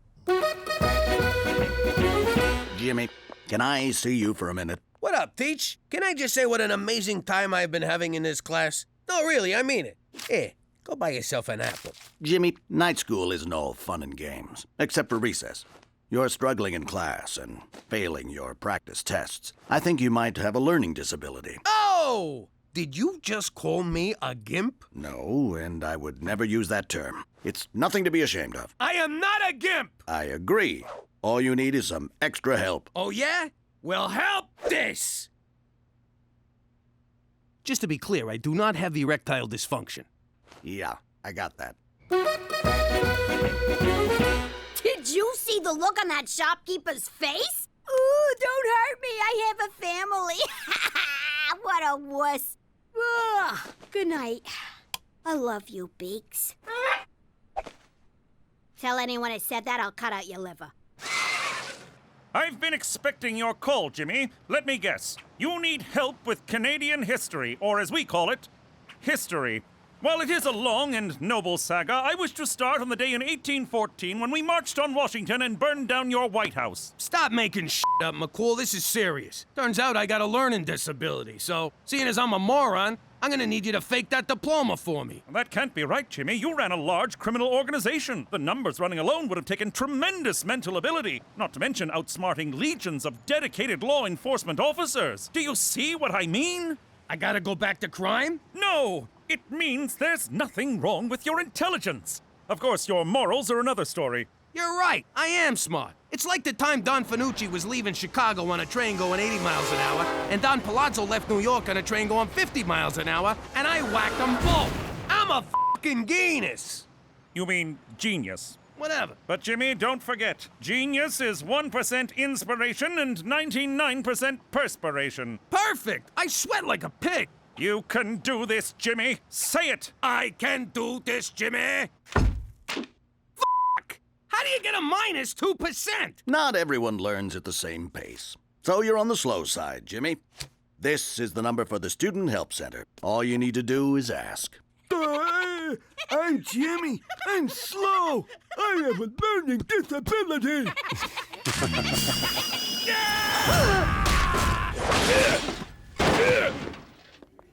Jimmy, can I see you for a minute? What up, Teach? Can I just say what an amazing time I've been having in this class? No, really, I mean it. Here, go buy yourself an apple. Jimmy, night school isn't all fun and games, except for recess. You're struggling in class and failing your practice tests. I think you might have a learning disability. Oh! Did you just call me a gimp? No, and I would never use that term. It's nothing to be ashamed of. I am not a gimp! I agree. All you need is some extra help. Oh, yeah? Well, help this! Just to be clear, I do not have erectile dysfunction. Yeah, I got that. Did you see the look on that shopkeeper's face? Ooh, don't hurt me. I have a family. What a wuss. Ugh. Good night. I love you, Beaks. Tell anyone I said that, I'll cut out your liver. I've been expecting your call, Jimmy. Let me guess. You need help with Canadian history, or as we call it, history. While it is a long and noble saga, I wish to start on the day in 1814 when we marched on Washington and burned down your White House. Stop making shit up, McCool. This is serious. Turns out I got a learning disability, so seeing as I'm a moron, I'm gonna need you to fake that diploma for me. That can't be right, Jimmy. You ran a large criminal organization. The numbers running alone would have taken tremendous mental ability, not to mention outsmarting legions of dedicated law enforcement officers. Do you see what I mean? I gotta go back to crime? No! It means there's nothing wrong with your intelligence. Of course, your morals are another story. You're right. I am smart. It's like the time Don Fanucci was leaving Chicago on a train going 80 miles an hour, and Don Palazzo left New York on a train going 50 miles an hour, and I whacked them both. I'm a fucking genius. You mean genius? Whatever. But Jimmy, don't forget, genius is 1% inspiration and 99% perspiration. Perfect! I sweat like a pig. You can do this, Jimmy. Say it. I can do this, Jimmy. F***! How do you get a minus 2%? Not everyone learns at the same pace. So you're on the slow side, Jimmy. This is the number for the Student Help Center. All you need to do is ask. I'm Jimmy. I'm slow. I have a learning disability.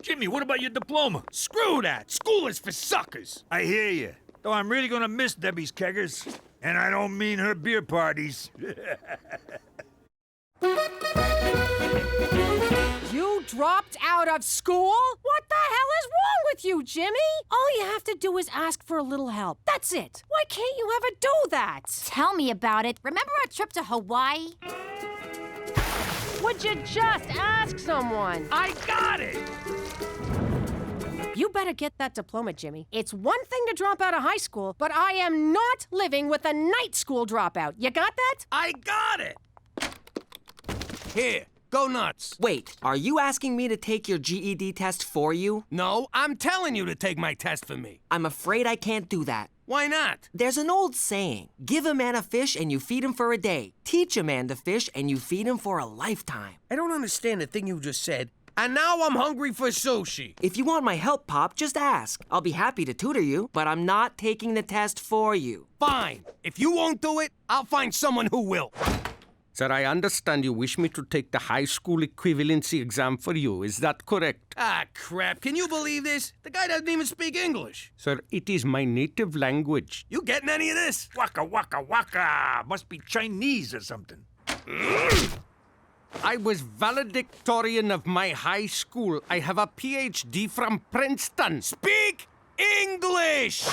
Jimmy, what about your diploma? Screw that. School is for suckers. I hear you. Though I'm really gonna miss Debbie's keggers. And I don't mean her beer parties. You dropped out of school? What the hell is wrong with you, Jimmy? All you have to do is ask for a little help. That's it. Why can't you ever do that? Tell me about it. Remember our trip to Hawaii? Would you just ask someone? I got it! You better get that diploma, Jimmy. It's one thing to drop out of high school, but I am not living with a night school dropout. You got that? I got it! Here, go nuts. Wait, are you asking me to take your GED test for you? No, I'm telling you to take my test for me. I'm afraid I can't do that. Why not? There's an old saying, give a man a fish and you feed him for a day. Teach a man to fish and you feed him for a lifetime. I don't understand the thing you just said. And now I'm hungry for sushi. If you want my help, Pop, just ask. I'll be happy to tutor you, but I'm not taking the test for you. Fine. If you won't do it, I'll find someone who will. Sir, I understand you wish me to take the high school equivalency exam for you. Is that correct? Ah, crap. Can you believe this? The guy doesn't even speak English. Sir, it is my native language. You getting any of this? Waka, waka, waka. Must be Chinese or something. I was valedictorian of my high school. I have a PhD from Princeton. Speak English!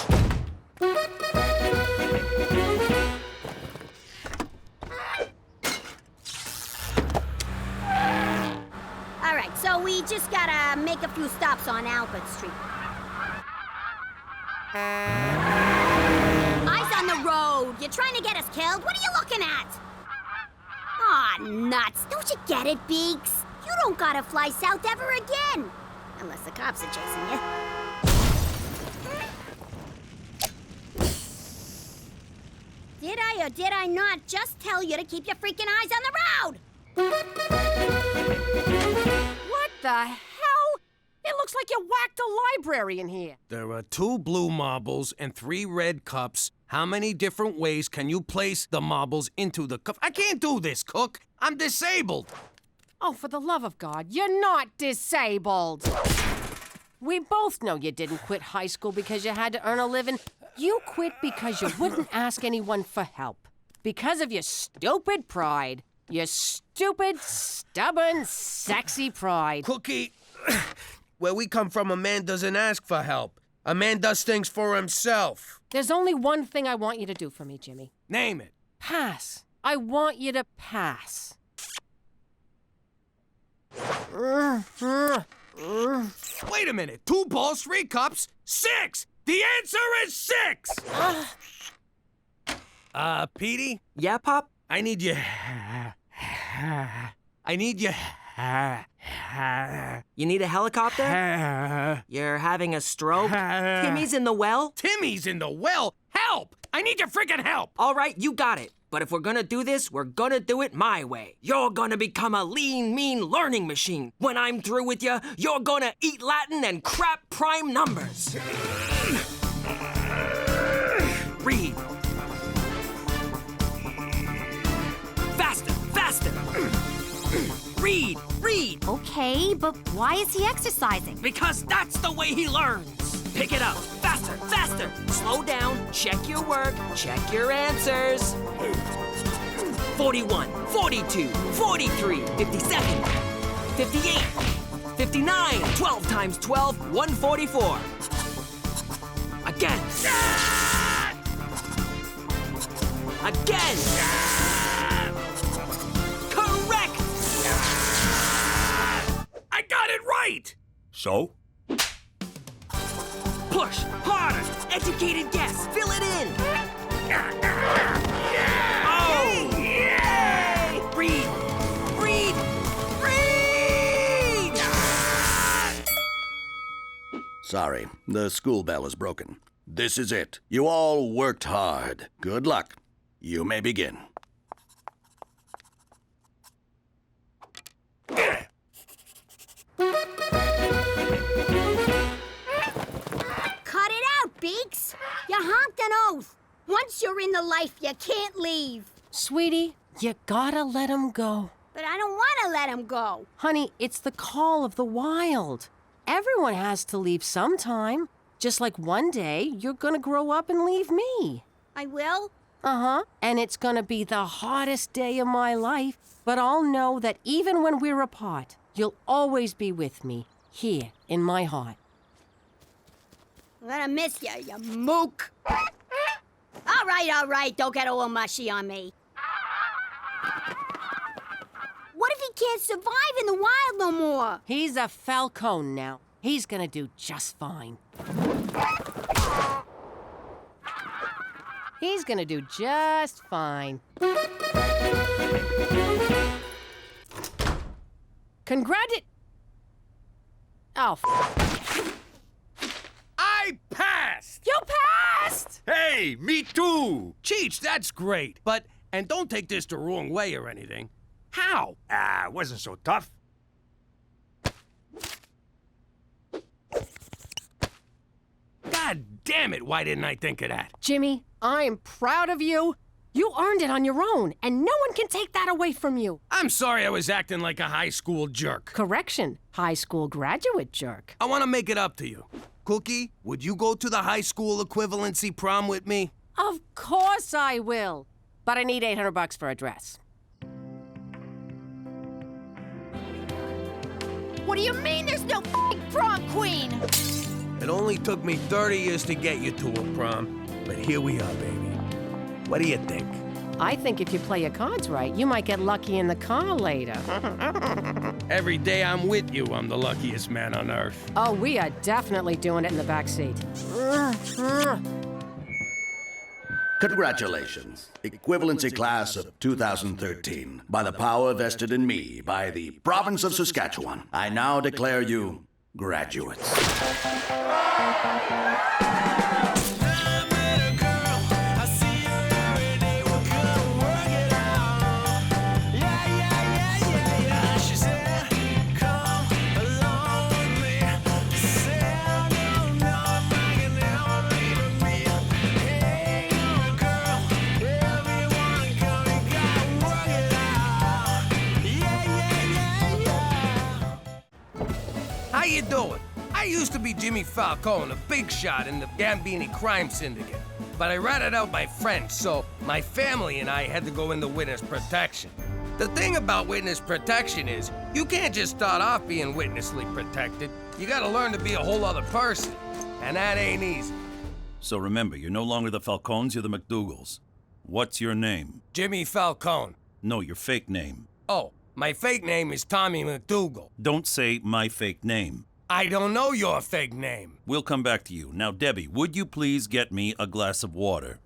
All right, so we just gotta make a few stops on Albert Street. Eyes on the road. You're trying to get us killed? What are you looking at? Aw, nuts. Don't you get it, Beaks? You don't gotta fly south ever again. Unless the cops are chasing you. Did I or did I not just tell you to keep your freaking eyes on the road? What the hell? It looks like you whacked a library in here. There are 2 blue marbles and 3 red cups. How many different ways can you place the marbles into the cup? I can't do this, Cook. I'm disabled. Oh, for the love of God, you're not disabled. We both know you didn't quit high school because you had to earn a living. You quit because you wouldn't ask anyone for help. Because of your stupid pride. Your stupid, stubborn, sexy pride. Cookie, where we come from, a man doesn't ask for help. A man does things for himself. There's only one thing I want you to do for me, Jimmy. Name it. Pass. I want you to pass. Wait a minute. 2 balls, 3 cups, 6! The answer is 6! Petey? Yeah, Pop? I need you... I need you... You need a helicopter? You're having a stroke? Timmy's in the well? Timmy's in the well? Help! I need your freaking help! All right, you got it. But if we're gonna do this, we're gonna do it my way. You're gonna become a lean, mean learning machine. When I'm through with you, you're gonna eat Latin and crap prime numbers. Read. Faster, faster. Read, read. Okay, but why is he exercising? Because that's the way he learns. Pick it up. Faster, faster. Slow down. Check your work. Check your answers. 41, 42, 43, 57, 58, 59. 12 times 12, 144. Again. Again. Correct. I got it right! So? Push harder. Educated guess. Fill it in. Oh! Yay! Read. Read. Read! Sorry, the school bell is broken. This is it. You all worked hard. Good luck. You may begin. Cut it out, Beaks. You honked an oath. Once you're in the life, you can't leave. Sweetie, you gotta let him go. But I don't want to let him go. Honey, it's the call of the wild. Everyone has to leave sometime. Just like one day, you're gonna grow up and leave me. I will? Uh-huh. And it's gonna be the hardest day of my life. But I'll know that even when we're apart, you'll always be with me, here in my heart. I'm gonna miss you, you mook. All right, don't get all mushy on me. What if he can't survive in the wild no more? He's a falcon now. He's gonna do just fine. He's gonna do just fine. Oh, I passed! You passed! Hey, me too! CHEECH, that's great. But, and don't take this the wrong way or anything. How? It wasn't so tough. God damn it, why didn't I think of that? Jimmy, I'm proud of you. You earned it on your own, and no one can take that away from you. I'm sorry I was acting like a high school jerk. Correction, high school graduate jerk. I want to make it up to you. Cookie, would you go to the high school equivalency prom with me? Of course I will. But I need $800 for a dress. What do you mean there's no f***ing prom queen? It only took me 30 years to get you to a prom, but here we are, baby. What do you think? I think if you play your cards right, you might get lucky in the car later. Every day I'm with you, I'm the luckiest man on earth. Oh, we are definitely doing it in the back seat. Congratulations. Equivalency class of 2013. By the power vested in me by the province of Saskatchewan, I now declare you graduates. How you doing? I used to be Jimmy Falcone, a big shot in the Gambini crime syndicate. But I ratted out my friends, so my family and I had to go into witness protection. The thing about witness protection is, you can't just start off being witnessly protected. You gotta learn to be a whole other person, and that ain't easy. So remember, you're no longer the Falcones, you're the McDougalls. What's your name? Jimmy Falcone. No, your fake name. Oh, my fake name is Tommy McDougal. Don't say my fake name. I don't know your fake name. We'll come back to you. Now, Debbie, would you please get me a glass of water?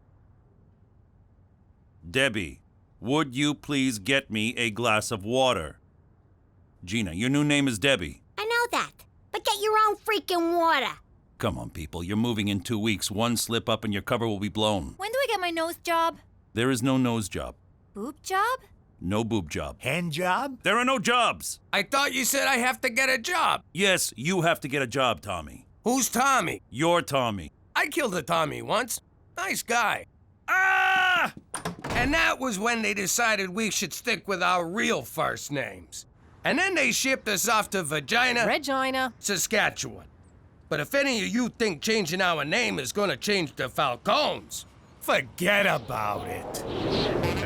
Debbie, would you please get me a glass of water? Gina, your new name is Debbie. I know that, but get your own freaking water. Come on, people. You're moving in 2 weeks. One slip up and your cover will be blown. When do I get my nose job? There is no nose job. Boob job? No boob job. Hand job? There are no jobs. I thought you said I have to get a job. Yes, you have to get a job, Tommy. Who's Tommy? You're Tommy. I killed a Tommy once. Nice guy. Ah! And that was when they decided we should stick with our real first names. And then they shipped us off to Regina, Saskatchewan. But if any of you think changing our name is gonna change the Falcones, forget about it.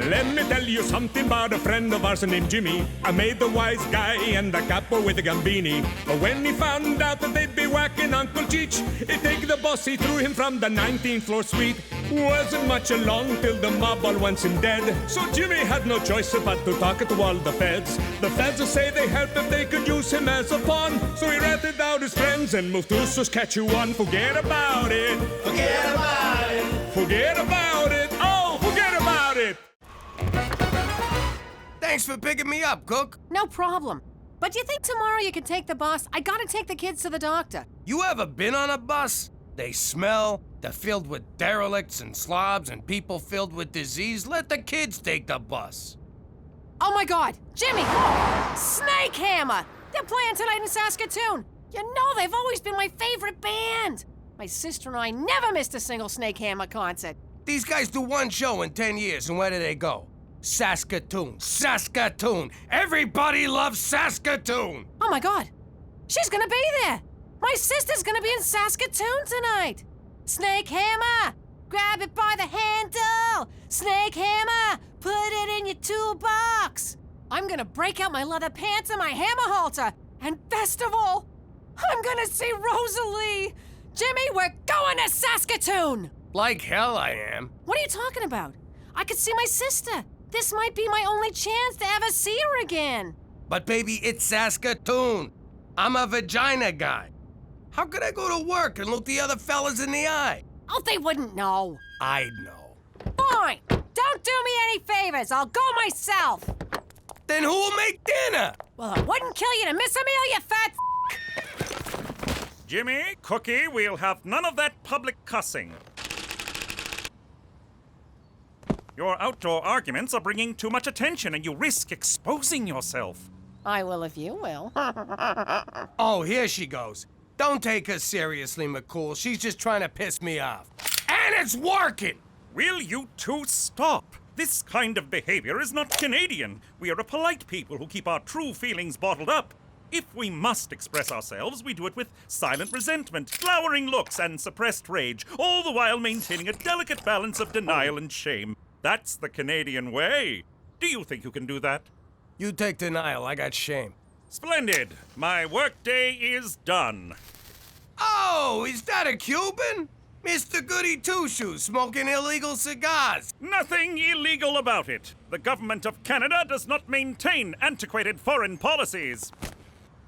Let me tell you something about a friend of ours named Jimmy. I made the wise guy and the capo with the gambini. But when he found out that they'd be whacking Uncle CHEECH, he'd take the boss, he threw him from the 19th floor suite. Wasn't much along till the mob all wants him dead. So Jimmy had no choice but to talk to all the feds. The feds say they help if they could use him as a pawn. So he ratted out his friends and moved to Saskatchewan. Forget about it. Forget about it. Forget about it. Oh, forget about it. Thanks for picking me up, Cook. no problem. But do you think tomorrow you can take the bus? I gotta take the kids to the doctor. You ever been on a bus? They smell, they're filled with derelicts and slobs and people filled with disease. Let the kids take the bus. Oh my God, Jimmy! Snake Hammer! They're playing tonight in Saskatoon. You know they've always been my favorite band. My sister and I never missed a single Snake Hammer concert. These guys do one show in 10 years, and where do they go? Saskatoon. Saskatoon! Everybody loves Saskatoon! Oh my God, she's gonna be there! My sister's gonna be in Saskatoon tonight! Snake Hammer! Grab it by the handle! Snake Hammer! Put it in your toolbox! I'm gonna break out my leather pants and my hammer halter! And best of all, I'm gonna see Rosalie! Jimmy, we're going to Saskatoon! Like hell I am. What are you talking about? I could see my sister. This might be my only chance to ever see her again. But baby, it's Saskatoon. I'm a vagina guy. How could I go to work and look the other fellas in the eye? Oh, they wouldn't know. I'd know. Fine. Don't do me any favors. I'll go myself. Then who'll make dinner? Well, I wouldn't kill you to miss a meal, you fat Jimmy, Cookie, we'll have none of that public cussing. Your outdoor arguments are bringing too much attention and you risk exposing yourself. I will if you will. Oh, here she goes. Don't take her seriously, McCool. She's just trying to piss me off. And it's working! Will you two stop? This kind of behavior is not Canadian. We are a polite people who keep our true feelings bottled up. If we must express ourselves, we do it with silent resentment, glowering looks, and suppressed rage, all the while maintaining a delicate balance of denial and shame. That's the Canadian way. Do you think you can do that? You take denial, I got shame. Splendid. My workday is done. Oh, is that a Cuban? Mr. Goody Two-Shoes smoking illegal cigars. Nothing illegal about it. The government of Canada does not maintain antiquated foreign policies.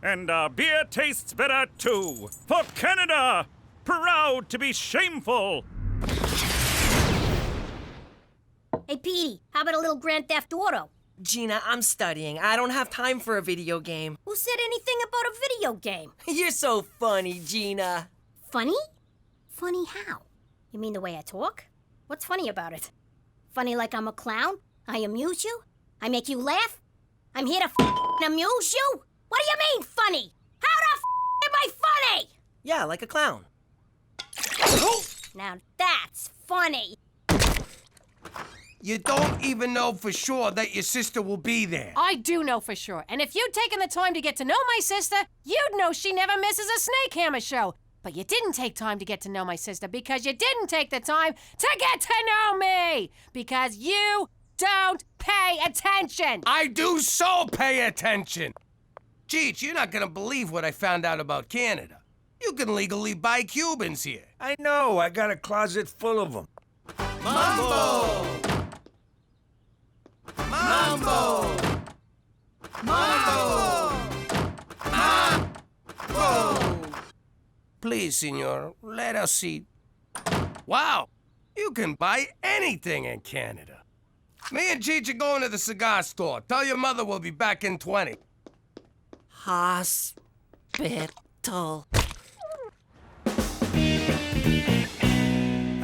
And our beer tastes better too. For Canada! Proud to be shameful! Hey, Petey, how about a little Grand Theft Auto? Gina, I'm studying. I don't have time for a video game. Who said anything about a video game? You're so funny, Gina. Funny? Funny how? You mean the way I talk? What's funny about it? Funny like I'm a clown? I amuse you? I make you laugh? I'm here to amuse you? What do you mean, funny? How the am I funny? Yeah, like a clown. Now that's funny. You don't even know for sure that your sister will be there. I do know for sure. And if you'd taken the time to get to know my sister, you'd know she never misses a Snake Hammer show. But you didn't take time to get to know my sister because you didn't take the time to get to know me. Because you don't pay attention. I do so pay attention. CHEECH, you're not gonna believe what I found out about Canada. You can legally buy Cubans here. I know, I got a closet full of them. Mambo! Mambo! Mambo! Mambo! Please, senor, let us see. Wow, you can buy anything in Canada. Me and CHEECH are going to the cigar store. Tell your mother we'll be back in 20. Hospital.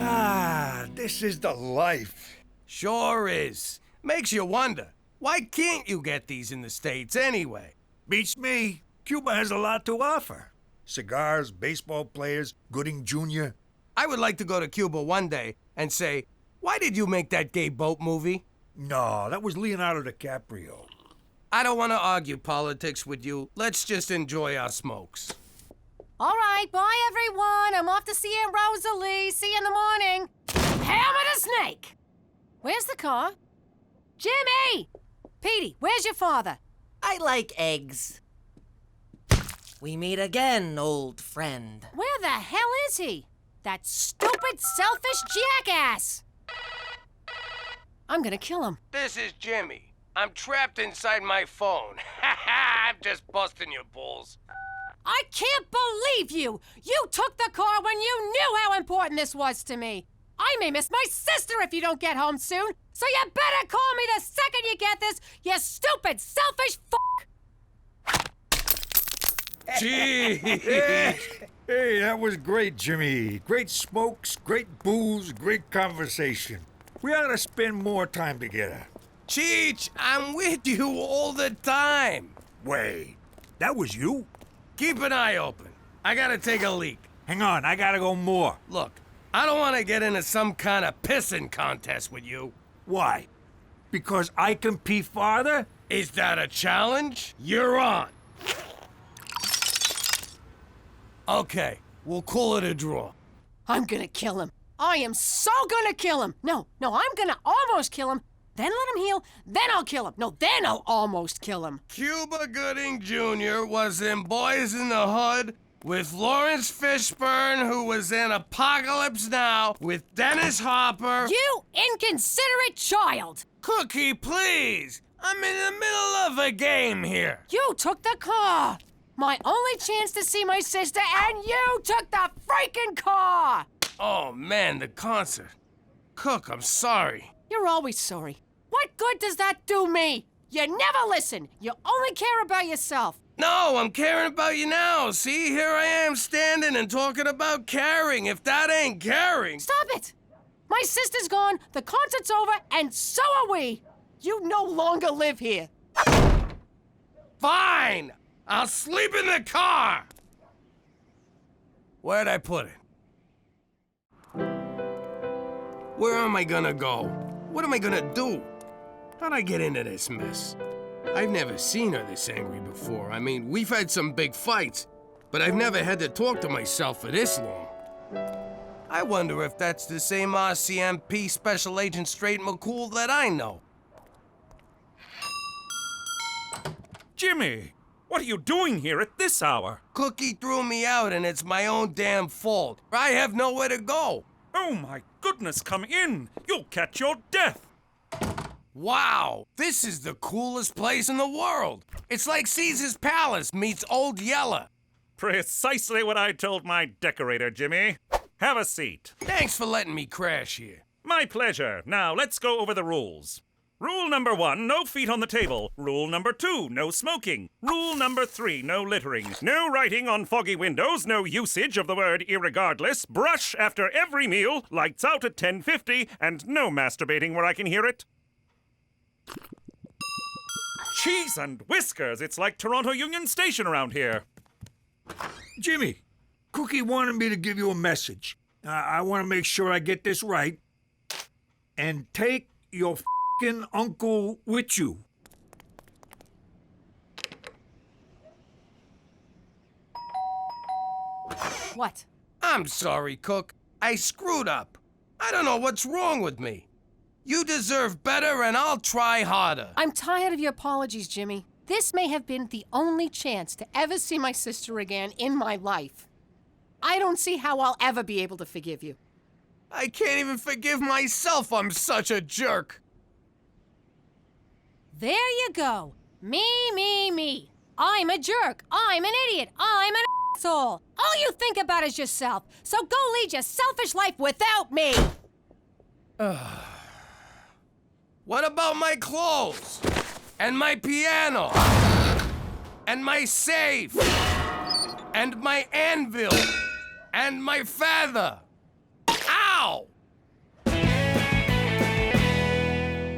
Ah, this is the life. Sure is. Makes you wonder, why can't you get these in the States anyway? Beats me. Cuba has a lot to offer. Cigars, baseball players, Gooding Jr. I would like to go to Cuba one day and say, why did you make that gay boat movie? No, that was Leonardo DiCaprio. I don't want to argue politics with you. Let's just enjoy our smokes. All right, bye, everyone. I'm off to see Aunt Rosalie. See you in the morning. Hammer the snake. Where's the car? Jimmy! Petey, where's your father? I like eggs. We meet again, old friend. Where the hell is he? That stupid, selfish jackass! I'm gonna kill him. This is Jimmy. I'm trapped inside my phone. I'm just busting your balls. I can't believe you! You took the car when you knew how important this was to me. I may miss my sister if you don't get home soon, so you better call me the second you get this, you stupid, selfish f***. CHEECH! Hey, that was great, Jimmy. Great smokes, great booze, great conversation. We ought to spend more time together. CHEECH, I'm with you all the time. Wait, that was you? Keep an eye open. I gotta take a leak. Hang on, I gotta go more. Look, I don't want to get into some kind of pissing contest with you. Why? Because I can pee farther? Is that a challenge? You're on. Okay, we'll call it a draw. I'm gonna kill him. I am so gonna kill him. No, I'm gonna almost kill him. Then let him heal. Then I'll kill him. No, then I'll almost kill him. Cuba Gooding Jr. was in Boys in the Hood with Lawrence Fishburne, who was in Apocalypse Now with Dennis Hopper. You inconsiderate child! Cookie, please! I'm in the middle of a game here. You took the car! My only chance to see my sister, and you took the freaking car! Oh, man, the concert. Cook, I'm sorry. You're always sorry. What good does that do me? You never listen. You only care about yourself. No, I'm caring about you now. See, here I am standing and talking about caring. If that ain't caring... Stop it! My sister's gone, the concert's over, and so are we. You no longer live here. Fine! I'll sleep in the car! Where'd I put it? Where am I gonna go? What am I gonna do? How'd I get into this mess? I've never seen her this angry before. I mean, we've had some big fights, but I've never had to talk to myself for this long. I wonder if that's the same RCMP Special Agent Straight McCool that I know. Jimmy, what are you doing here at this hour? Cookie threw me out and it's my own damn fault. I have nowhere to go. Oh my goodness, come in. You'll catch your death. Wow, this is the coolest place in the world. It's like Caesar's Palace meets Old Yeller. Precisely what I told my decorator, Jimmy. Have a seat. Thanks for letting me crash here. My pleasure. Now, let's go over the rules. Rule number 1, no feet on the table. Rule number 2, no smoking. Rule number 3, no littering. No writing on foggy windows, no usage of the word irregardless, brush after every meal, lights out at 10:50, and no masturbating where I can hear it. Cheese and whiskers, it's like Toronto Union Station around here. Jimmy, Cookie wanted me to give you a message. I want to make sure I get this right. And take your f***ing uncle with you. What? I'm sorry, Cook. I screwed up. I don't know what's wrong with me. You deserve better and I'll try harder. I'm tired of your apologies, Jimmy. This may have been the only chance to ever see my sister again in my life. I don't see how I'll ever be able to forgive you. I can't even forgive myself. I'm such a jerk. There you go. Me. I'm a jerk. I'm an idiot. I'm an asshole. All you think about is yourself. So go lead your selfish life without me. What about my clothes? And my piano? And my safe? And my anvil? And my feather? Ow!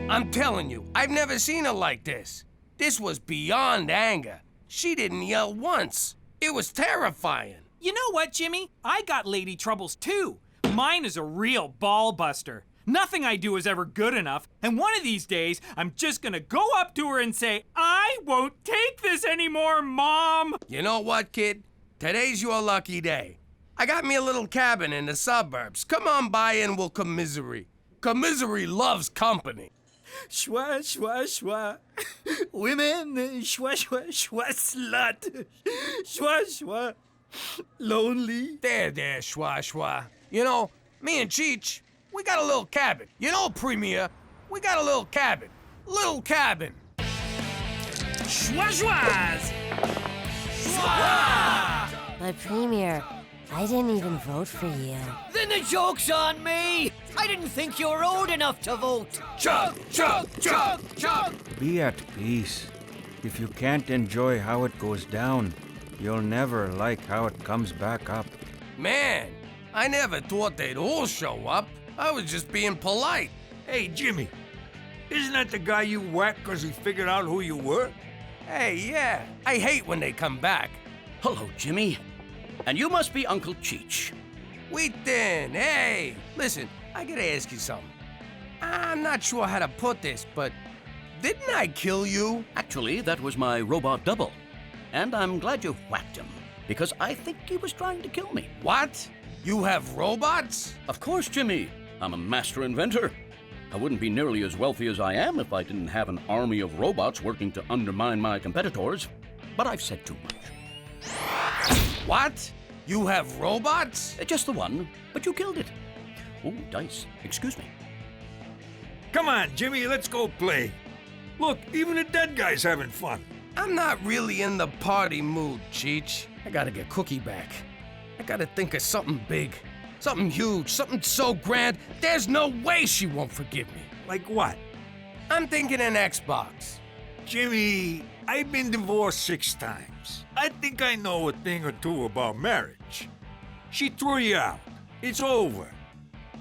I'm telling you, I've never seen her like this. This was beyond anger. She didn't yell once. It was terrifying. You know what, Jimmy? I got lady troubles too. Mine is a real ball buster. Nothing I do is ever good enough, and one of these days, I'm just gonna go up to her and say, I won't take this anymore, Mom! You know what, kid? Today's your lucky day. I got me a little cabin in the suburbs. Come on by and we'll commiserate. Commiserate loves company. Schwa, schwa, schwa. Women, schwa, schwa, schwa, slut. Schwa, schwa. Lonely. There, schwa, schwa. You know, me and CHEECH, we got a little cabin. You know, Premier, we got a little cabin. Little cabin. Schwa, schwas! Schwa! But Premier, I didn't even vote for you. Then the joke's on me! I didn't think you were old enough to vote! Chug, chug, chug, chug! Be at peace. If you can't enjoy how it goes down, you'll never like how it comes back up. Man, I never thought they'd all show up. I was just being polite. Hey, Jimmy, isn't that the guy you whacked because he figured out who you were? Hey, yeah, I hate when they come back. Hello, Jimmy. And you must be Uncle Cheech. Wheaton, hey! Listen, I gotta ask you something. I'm not sure how to put this, but didn't I kill you? Actually, that was my robot double. And I'm glad you whacked him, because I think he was trying to kill me. What? You have robots? Of course, Jimmy. I'm a master inventor. I wouldn't be nearly as wealthy as I am if I didn't have an army of robots working to undermine my competitors. But I've said too much. What? You have robots? Just the one, but you killed it. Oh, dice. Excuse me. Come on, Jimmy, let's go play. Look, even the dead guy's having fun. I'm not really in the party mood, Cheech. I gotta get Cookie back. I gotta think of something big. Something huge, something so grand, there's no way she won't forgive me. Like what? I'm thinking an Xbox. Jimmy, I've been divorced 6 times. I think I know a thing or two about marriage. She threw you out. It's over.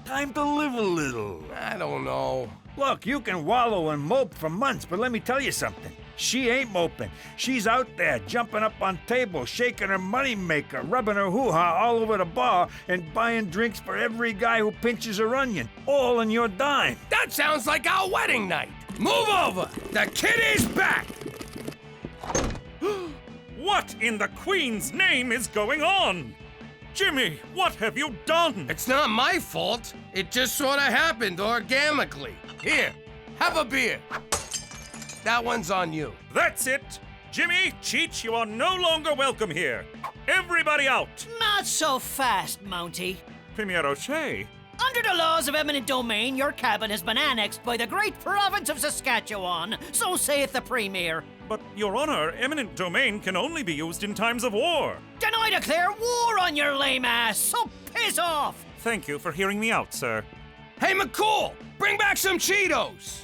Time to live a little. I don't know. Look, you can wallow and mope for months, but let me tell you something. She ain't moping. She's out there jumping up on tables, shaking her moneymaker, rubbing her hoo-ha all over the bar, and buying drinks for every guy who pinches her onion, all on your dime. That sounds like our wedding night. Move over. The kid is back. What in the Queen's name is going on? Jimmy, what have you done? It's not my fault. It just sort of happened organically. Here, have a beer. That one's on you. That's it. Jimmy, Cheech, you are no longer welcome here. Everybody out. Not so fast, Mountie. Premier O'Shea. Under the laws of eminent domain, your cabin has been annexed by the great province of Saskatchewan. So saith the Premier. But, Your Honor, eminent domain can only be used in times of war. Then I declare war on your lame ass, so piss off! Thank you for hearing me out, sir. Hey, McCool, bring back some Cheetos!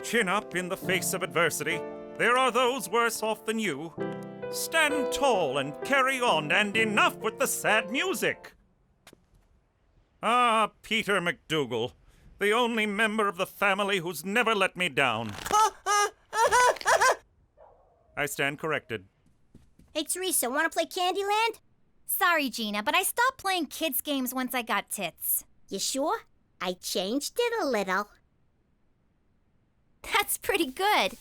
Chin up in the face of adversity. There are those worse off than you. Stand tall and carry on, and enough with the sad music. Ah, Peter McDougal, the only member of the family who's never let me down. I stand corrected. Hey, Teresa, want to play Candyland? Sorry, Gina, but I stopped playing kids' games once I got tits. You sure? I changed it a little. That's pretty good.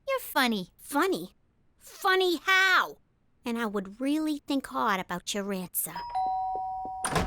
You're funny. Funny? Funny how? And I would really think hard about your answer.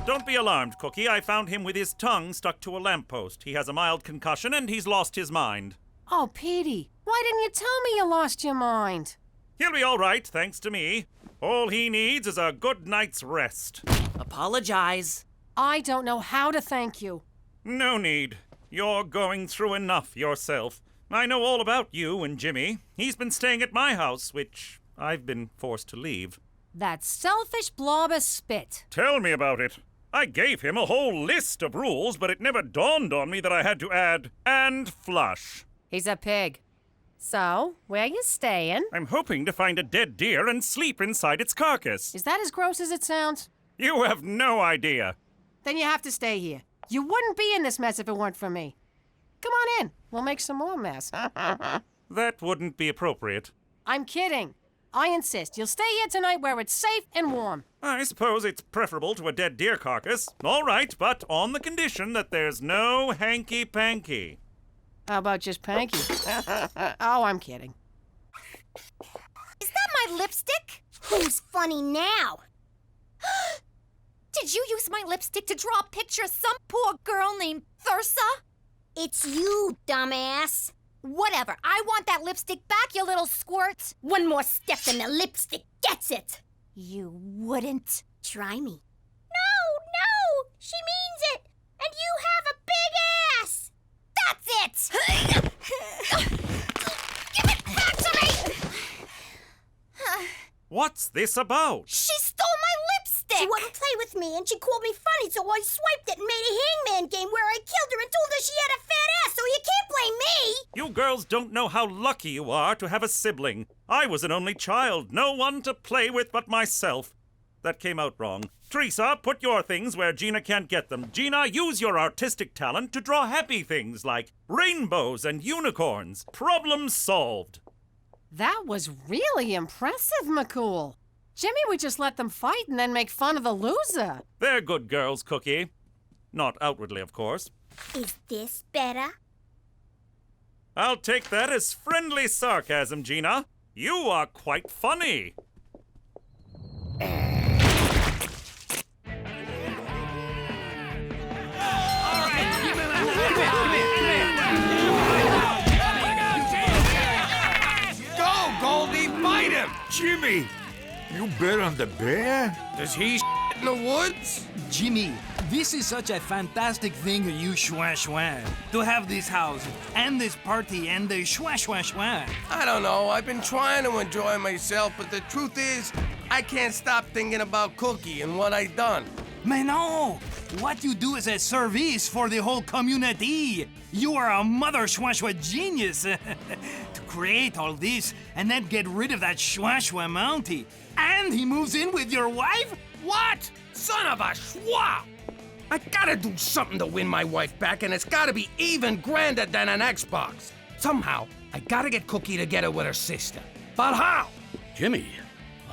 Don't be alarmed, Cookie. I found him with his tongue stuck to a lamppost. He has a mild concussion and he's lost his mind. Oh, Petey, why didn't you tell me you lost your mind? He'll be all right, thanks to me. All he needs is a good night's rest. Apologize. I don't know how to thank you. No need. You're going through enough yourself. I know all about you and Jimmy. He's been staying at my house, which I've been forced to leave. That selfish blob of spit. Tell me about it. I gave him a whole list of rules, but it never dawned on me that I had to add, and flush. He's a pig. So, where you staying? I'm hoping to find a dead deer and sleep inside its carcass. Is that as gross as it sounds? You have no idea. Then you have to stay here. You wouldn't be in this mess if it weren't for me. Come on in. We'll make some more mess. That wouldn't be appropriate. I'm kidding. I insist. You'll stay here tonight where it's safe and warm. I suppose it's preferable to a dead deer carcass. All right, but on the condition that there's no hanky-panky. How about just Panky? Oh, I'm kidding. Is that my lipstick? Who's funny now? Did you use my lipstick to draw a picture of some poor girl named Thursa? It's you, dumbass. Whatever. I want that lipstick back, you little squirt. One more step and the lipstick gets it. You wouldn't. Try me. No! She means it! And you have a big ass! That's it! Give it back to me! What's this about? She stole my lipstick! She wouldn't play with me, and she called me funny, so I swiped it and made a hangman game where I killed her and told her she had a fat ass, so you can't blame me! You girls don't know how lucky you are to have a sibling. I was an only child, no one to play with but myself. That came out wrong. Teresa, put your things where Gina can't get them. Gina, use your artistic talent to draw happy things like rainbows and unicorns. Problem solved. That was really impressive, McCool. Jimmy would just let them fight and then make fun of the loser. They're good girls, Cookie. Not outwardly, of course. Is this better? I'll take that as friendly sarcasm, Gina. You are quite funny. Go, Goldie, fight him! Jimmy, you bet on the bear? Does he in the woods? Jimmy, this is such a fantastic thing, you shwa, to have this house and this party and the shwa. I don't know. I've been trying to enjoy myself, but the truth is, I can't stop thinking about Cookie and what I done. Mais no! What you do is a service for the whole community. You are a mother shwa genius to create all this and then get rid of that shwa Mountie. And he moves in with your wife? What? Son of a schwa! I gotta do something to win my wife back, and it's gotta be even grander than an Xbox. Somehow, I gotta get Cookie together with her sister. But how? Jimmy,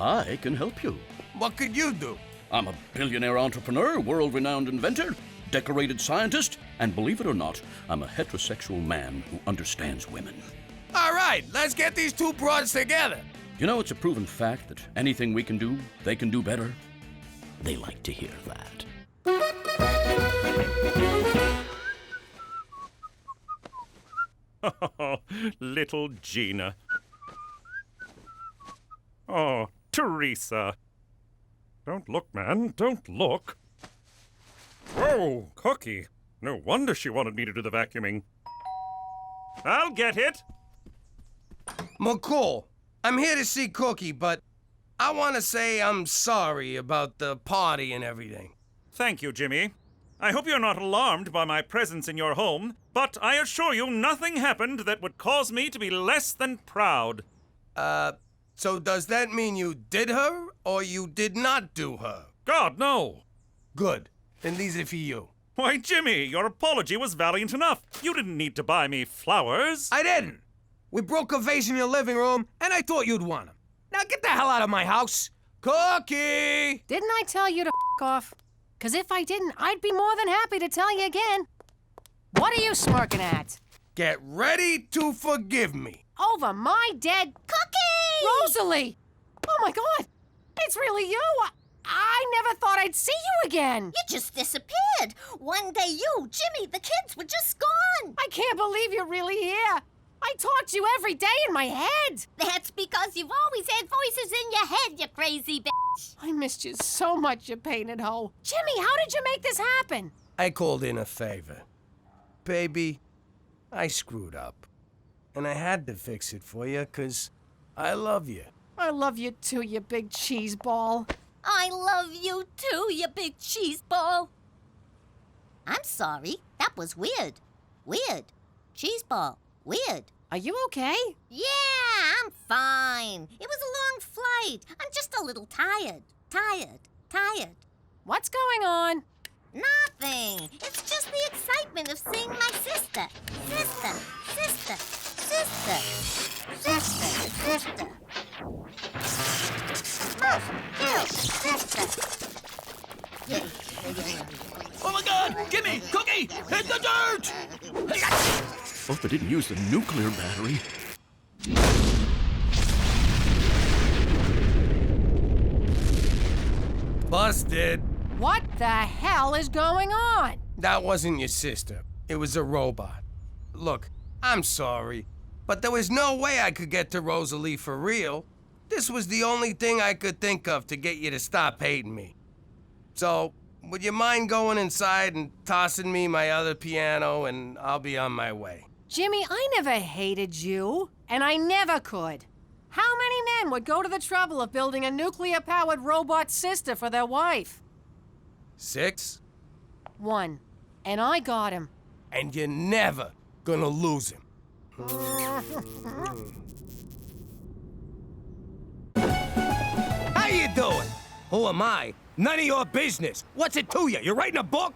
I can help you. What could you do? I'm a billionaire entrepreneur, world-renowned inventor, decorated scientist, and believe it or not, I'm a heterosexual man who understands women. All right, let's get these two broads together. You know, it's a proven fact that anything we can do, they can do better. They like to hear that. Oh, little Gina. Oh, Teresa. Don't look, man. Don't look. Whoa, Cookie. No wonder she wanted me to do the vacuuming. I'll get it. McCool, I'm here to see Cookie, but I want to say I'm sorry about the party and everything. Thank you, Jimmy. I hope you're not alarmed by my presence in your home, but I assure you nothing happened that would cause me to be less than proud. So does that mean you did her, or you did not do her? God, no. Good. Then these are for you. Why, Jimmy, your apology was valiant enough. You didn't need to buy me flowers. I didn't. We broke a vase in your living room, and I thought you'd want them. Now get the hell out of my house. Cookie! Didn't I tell you to f*** off? Because if I didn't, I'd be more than happy to tell you again. What are you smirking at? Get ready to forgive me. Over my dead Cookie! Rosalie! Oh my God! It's really you! I never thought I'd see you again! You just disappeared. One day you, Jimmy, the kids were just gone. I can't believe you're really here. I talk to you every day in my head. That's because you've always had voices in your head, you crazy bitch. I missed you so much, you painted hoe. Jimmy, how did you make this happen? I called in a favor. Baby, I screwed up. And I had to fix it for you, 'cause I love you. I love you too, you big cheese ball. I love you too, you big cheese ball. I'm sorry. That was weird. Weird. Cheese ball. Weird. Are you okay? Yeah, I'm fine. It was a long flight. I'm just a little tired. Tired. What's going on? Nothing. It's just the excitement of seeing my sister. Sister. Mom, Bill, sister. Oh my God! Jimmy! Cookie! Hit the dirt! Hope I didn't use the nuclear battery. Busted. What the hell is going on? That wasn't your sister. It was a robot. Look, I'm sorry, but there was no way I could get to Rosalie for real. This was the only thing I could think of to get you to stop hating me. So, would you mind going inside and tossing me my other piano, and I'll be on my way? Jimmy, I never hated you, and I never could. How many men would go to the trouble of building a nuclear-powered robot sister for their wife? 6? 1. And I got him. And you're never gonna lose him. How you doing? Who am I? None of your business. What's it to you? You writing a book?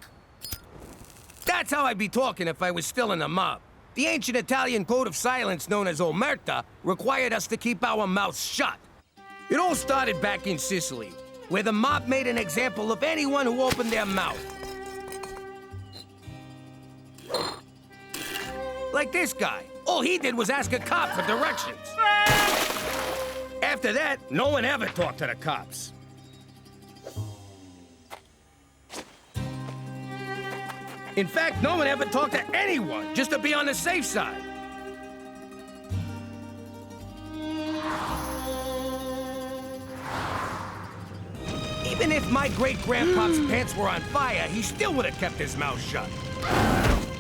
That's how I'd be talking if I was still in the mob. The ancient Italian code of silence known as omerta required us to keep our mouths shut. It all started back in Sicily, where the mob made an example of anyone who opened their mouth. Like this guy. All he did was ask a cop for directions. After that, no one ever talked to the cops. In fact, no one ever talked to anyone, just to be on the safe side. Even if my great-grandpa's pants were on fire, he still would have kept his mouth shut.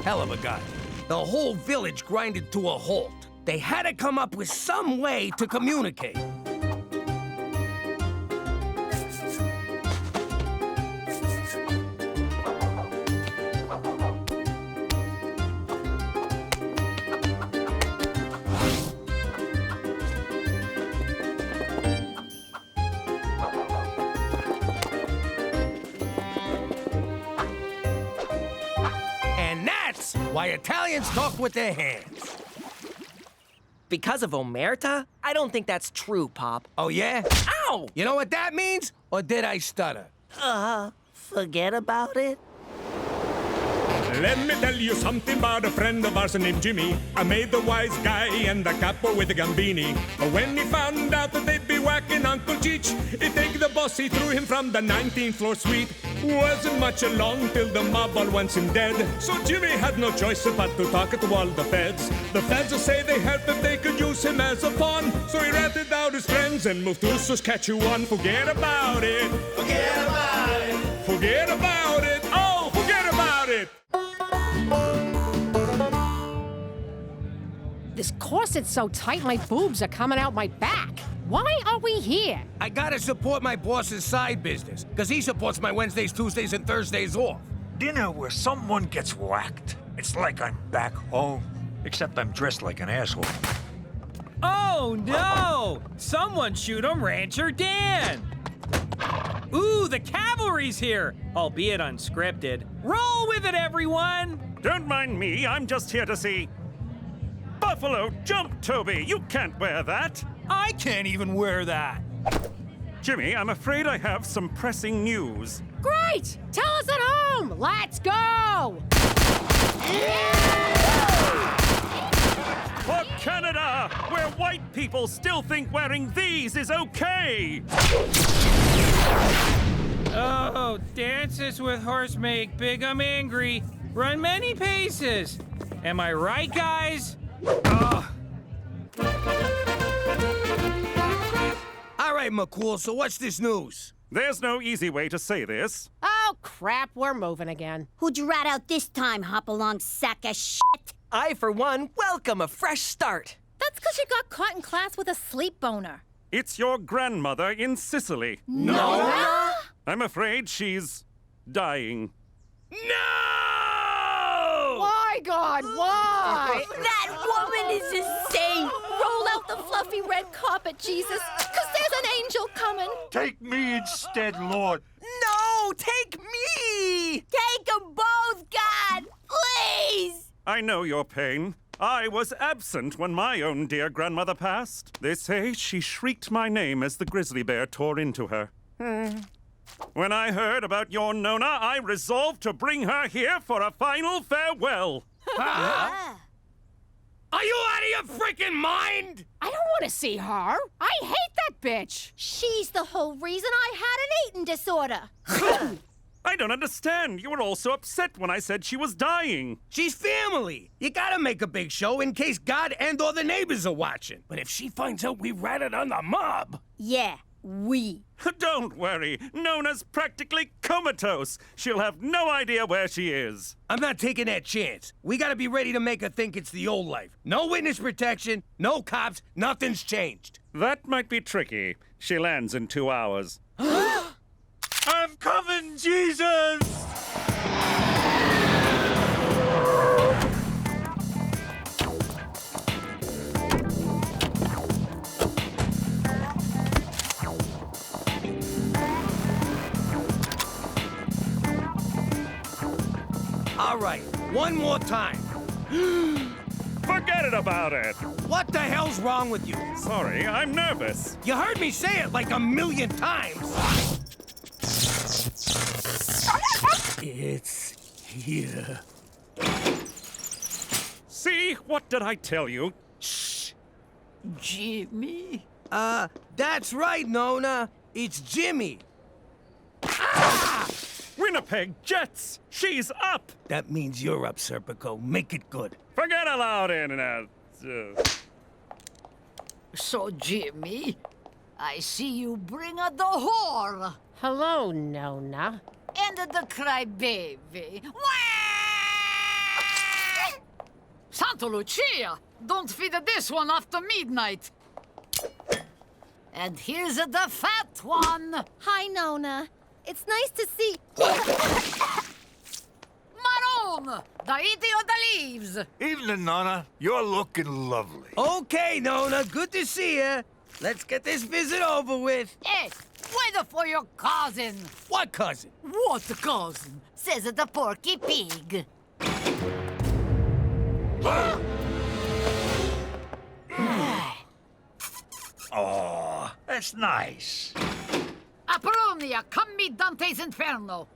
Hell of a guy. The whole village grinded to a halt. They had to come up with some way to communicate. Why Italians talk with their hands. Because of omerta? I don't think that's true, Pop. Oh, yeah? Ow! You know what that means? Or did I stutter? Forget about it. Let me tell you something about a friend of ours named Jimmy. I made the wise guy and the capo with the gambini. But when he found out that they'd be whacking Uncle CHEECH, he'd take the boss, he threw him from the 19th floor suite. Wasn't much along till the mob all wants him dead. So Jimmy had no choice but to talk to all the feds. The feds say they help if they could use him as a pawn. So he ratted out his friends and moved to Saskatchewan. Forget about it. Forget about it. Forget about it. Oh, forget about it. This corset's so tight my boobs are coming out my back. Why are we here? I gotta support my boss's side business, because he supports my Wednesdays, Tuesdays, and Thursdays off. Dinner where someone gets whacked. It's like I'm back home, except I'm dressed like an asshole. Oh, no! Someone shoot him, Rancher Dan! Ooh, the cavalry's here, albeit unscripted. Roll with it, everyone! Don't mind me, I'm just here to see... Buffalo Jump, Toby! You can't wear that! I can't even wear that! Jimmy, I'm afraid I have some pressing news. Great! Tell us at home! Let's go! For Canada, where white people still think wearing these is okay! Oh, dances with horse make big 'em angry. Run many paces. Am I right, guys? All right, McCool, so what's this news? There's no easy way to say this. Oh, crap, we're moving again. Who'd you rat out this time, hop-along sack of shit? I, for one, welcome a fresh start. That's because you got caught in class with a sleep boner. It's your grandmother in Sicily. No! I'm afraid she's dying. No! Why, God, why? That woman is insane! Roll out the fluffy red carpet, Jesus, because there's an angel coming. Take me instead, Lord. No, take me! Take them both, God! Please! I know your pain. I was absent when my own dear grandmother passed. They say she shrieked my name as the grizzly bear tore into her. When I heard about your Nona, I resolved to bring her here for a final farewell. Are you out of your freaking mind? I don't want to see her. I hate that bitch. She's the whole reason I had an eating disorder. I don't understand. You were all so upset when I said she was dying. She's family. You gotta make a big show in case God and or the neighbors are watching. But if she finds out we ratted on the mob... Yeah, we. Don't worry. Nona's practically comatose. She'll have no idea where she is. I'm not taking that chance. We gotta be ready to make her think it's the old life. No witness protection, no cops, nothing's changed. That might be tricky. She lands in 2 hours. I'm coming, Jesus! All right, one more time. Forget it about it! What the hell's wrong with you? Sorry, I'm nervous. You heard me say it like 1,000,000 times. It's here. See? What did I tell you? Shh. Jimmy? That's right, Nona. It's Jimmy. Ah! Winnipeg Jets! She's up! That means you're up, Serpico. Make it good. Forget aloud, Internet. So, Jimmy, I see you bring a the whore. Hello, Nona. And the crybaby. Santa Lucia! Don't feed this one after midnight. And here's the fat one. Hi, Nona. It's nice to see... Maroon! The eating of the leaves. Evening, Nona. You're looking lovely. Okay, Nona. Good to see you. Let's get this visit over with. Hey, wait for your cousin. What cousin? What cousin? Says the Porky Pig. Oh, that's nice. Apollonia, come meet Dante's Inferno.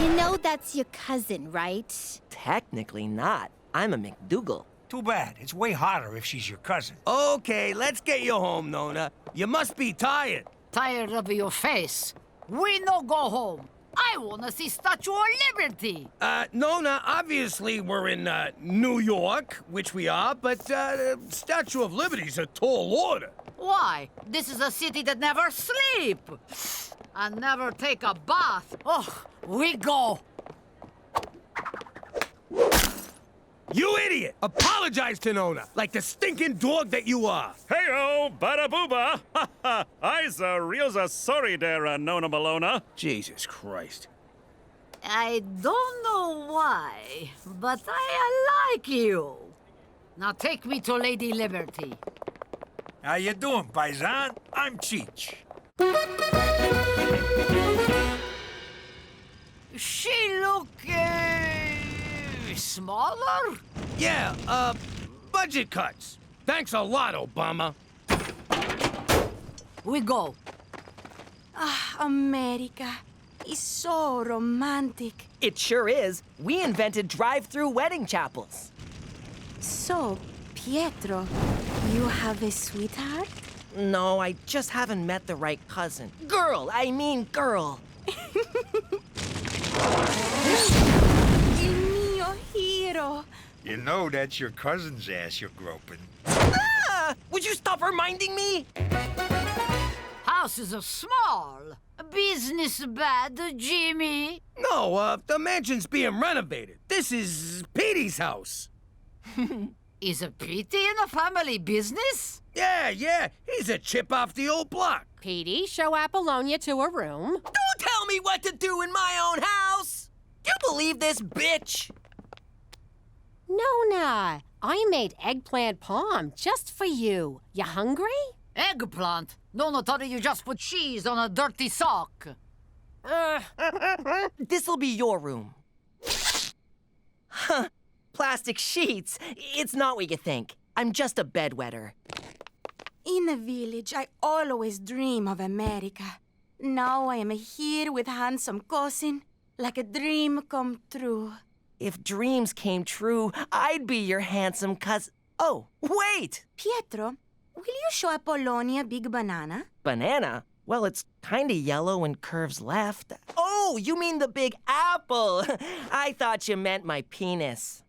You know that's your cousin, right? Technically not. I'm a McDougal. Too bad. It's way hotter if she's your cousin. Okay, let's get you home, Nona. You must be tired. Tired of your face. We no go home. I wanna see Statue of Liberty. Nona, obviously we're in, New York, which we are, but, Statue of Liberty's a tall order. Why? This is a city that never sleep. And never take a bath. Oh, we go. You idiot! Apologize to Nona, like the stinking dog that you are. Hey-o, bada booba! Ha ha! I's real sorry there, Nona Malona. Jesus Christ. I don't know why, but I like you. Now take me to Lady Liberty. How you doing, paisan? I'm CHEECH. She look smaller? Yeah, budget cuts. Thanks a lot, Obama. We go. Ah, America. It's so romantic. It sure is. We invented drive-through wedding chapels. So, Pietro, you have a sweetheart? No, I just haven't met the right cousin. Girl, I mean girl. Il mio hero. You know that's your cousin's ass you're groping. Ah! Would you stop reminding me? House is small. Business bad, Jimmy. No, the mansion's being renovated. This is Petey's house. Is a Petey in a family business? Yeah. He's a chip off the old block. Petey, show Apollonia to her room. Don't tell me what to do in my own house! You believe this, bitch? Nona, I made eggplant palm just for you. You hungry? Eggplant? Nona thought you just put cheese on a dirty sock. This'll be your room. Huh. Plastic sheets. It's not what you think. I'm just a bedwetter. In the village, I always dream of America. Now I am here with handsome cousin, like a dream come true. If dreams came true, I'd be your handsome cousin. Oh, wait! Pietro, will you show Apollonia big banana? Banana? Well, it's kinda yellow and curves left. Oh, you mean the big apple! I thought you meant my penis.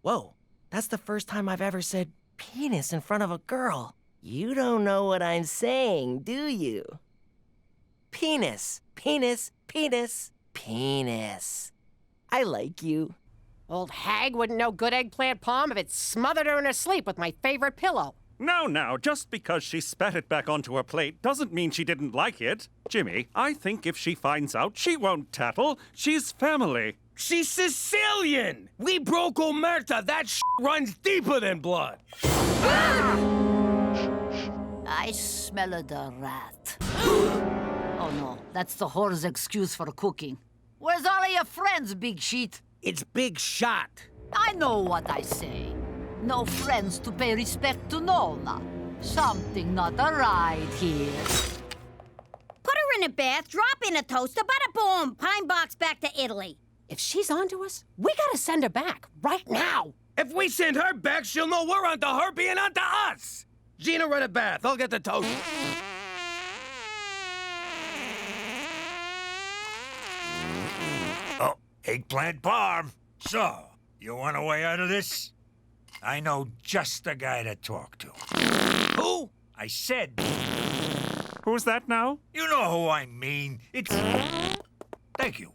Whoa, that's the first time I've ever said penis in front of a girl. You don't know what I'm saying, do you? Penis. Penis. Penis. Penis. I like you. Old hag wouldn't know good eggplant palm if it smothered her in her sleep with my favorite pillow. Now, just because she spat it back onto her plate doesn't mean she didn't like it. Jimmy, I think if she finds out, she won't tattle. She's family. She's Sicilian! We broke Omerta. That runs deeper than blood. I smell the rat. Oh no, that's the whore's excuse for cooking. Where's all of your friends, Big Sheet? It's Big Shot. I know what I say. No friends to pay respect to Nona. Something not right here. Put her in a bath, drop in a toaster, bada boom, pine box back to Italy. If she's onto us, we gotta send her back, right now. If we send her back, she'll know we're onto her being onto us. Gina, run a bath. I'll get the toast. Oh, eggplant parm. So, you want a way out of this? I know just the guy to talk to. Who? I said... Who's that now? You know who I mean. It's... Thank you.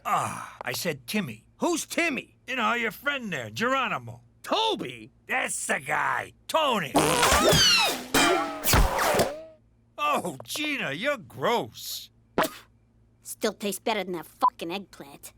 I said Timmy. Who's Timmy? You know, your friend there, Geronimo. Toby? That's the guy. Tony. Oh, Gina, you're gross. Still tastes better than that fucking eggplant.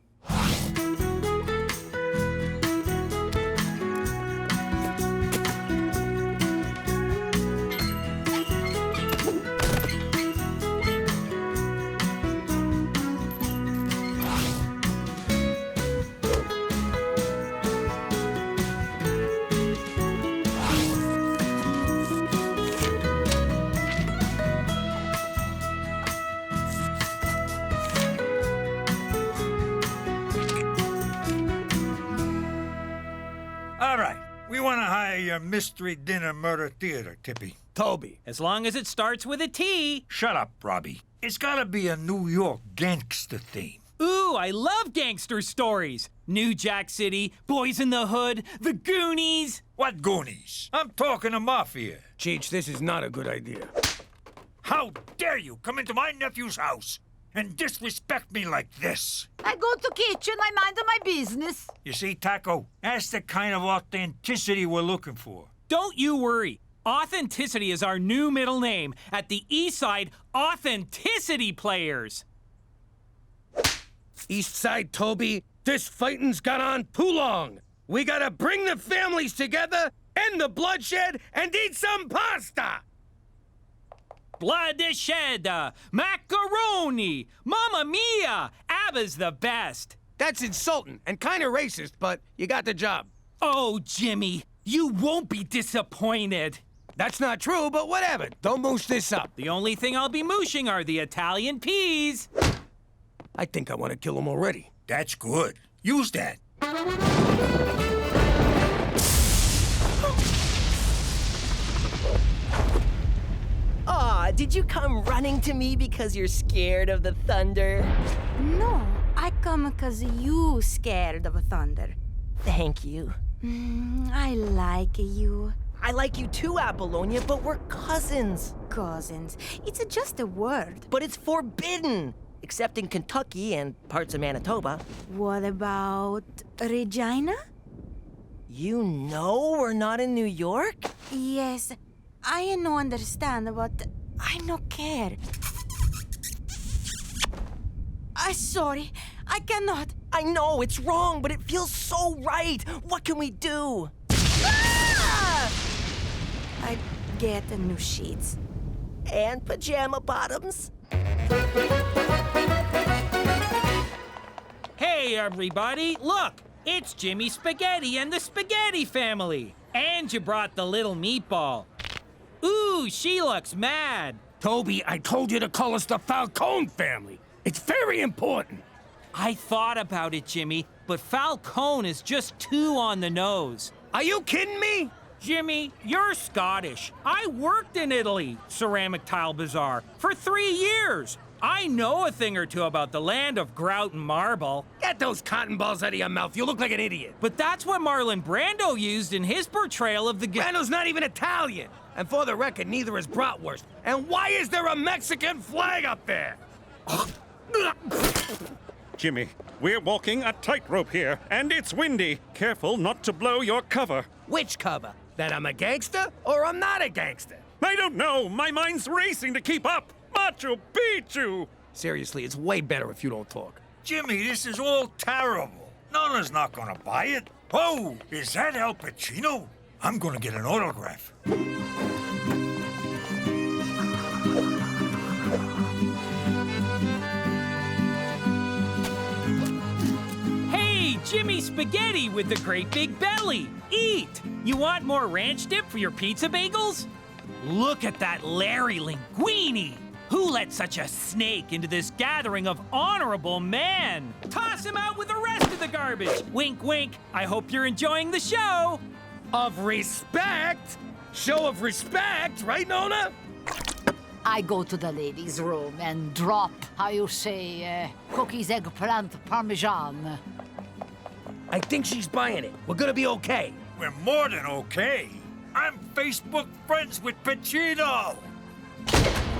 All right. We want to hire your mystery dinner murder theater, Tippy. Toby. As long as it starts with a T. Shut up, Robbie. It's gotta be a New York gangster theme. Ooh, I love gangster stories. New Jack City, Boys in the Hood, The Goonies. What Goonies? I'm talking to Mafia. Cheech, this is not a good idea. How dare you come into my nephew's house and disrespect me like this? I go to kitchen, I mind my business. You see, Taco, that's the kind of authenticity we're looking for. Don't you worry. Authenticity is our new middle name. At the East Side, Authenticity Players. East Side, Toby, this fighting's gone on too long. We gotta bring the families together, end the bloodshed, and eat some pasta! Blood is shed, macaroni, mamma mia, ABBA's the best. That's insulting and kinda racist, but you got the job. Oh, Jimmy, you won't be disappointed. That's not true, but whatever. Don't moosh this up. The only thing I'll be mooshing are the Italian peas. I think I want to kill him already. That's good. Use that. Aw, did you come running to me because you're scared of the thunder? No, I come because you scared of thunder. Thank you. I like you. I like you too, Apollonia, but we're cousins. Cousins. It's just a word. But it's forbidden, except in Kentucky and parts of Manitoba. What about Regina? You know we're not in New York? Yes, I no understand, but I no care. I'm sorry, I cannot. I know, it's wrong, but it feels so right. What can we do? I get new sheets. And pajama bottoms. Hey, everybody, look! It's Jimmy Spaghetti and the Spaghetti family. And you brought the little meatball. Ooh, she looks mad. Toby, I told you to call us the Falcone family. It's very important. I thought about it, Jimmy, but Falcone is just too on the nose. Are you kidding me? Jimmy, you're Scottish. I worked in Italy, Ceramic Tile Bazaar, for 3 years. I know a thing or two about the land of grout and marble. Get those cotton balls out of your mouth. You look like an idiot. But that's what Marlon Brando used in his portrayal of the... Brando's not even Italian. And for the record, neither is bratwurst. And why is there a Mexican flag up there? Jimmy, we're walking a tightrope here, and it's windy. Careful not to blow your cover. Which cover? That I'm a gangster or I'm not a gangster? I don't know. My mind's racing to keep up. Machu Picchu! Seriously, it's way better if you don't talk. Jimmy, this is all terrible. Nona's not gonna buy it. Whoa, is that Al Pacino? I'm gonna get an autograph. Hey, Jimmy Spaghetti with the great big belly. Eat! You want more ranch dip for your pizza bagels? Look at that Larry Linguini! Who let such a snake into this gathering of honorable men? Toss him out with the rest of the garbage! Wink, wink. I hope you're enjoying the show. Of respect? Show of respect, right, Nona? I go to the ladies' room and drop, how you say, cookies, eggplant, parmesan. I think she's buying it. We're gonna be okay. We're more than okay. I'm Facebook friends with Pacino.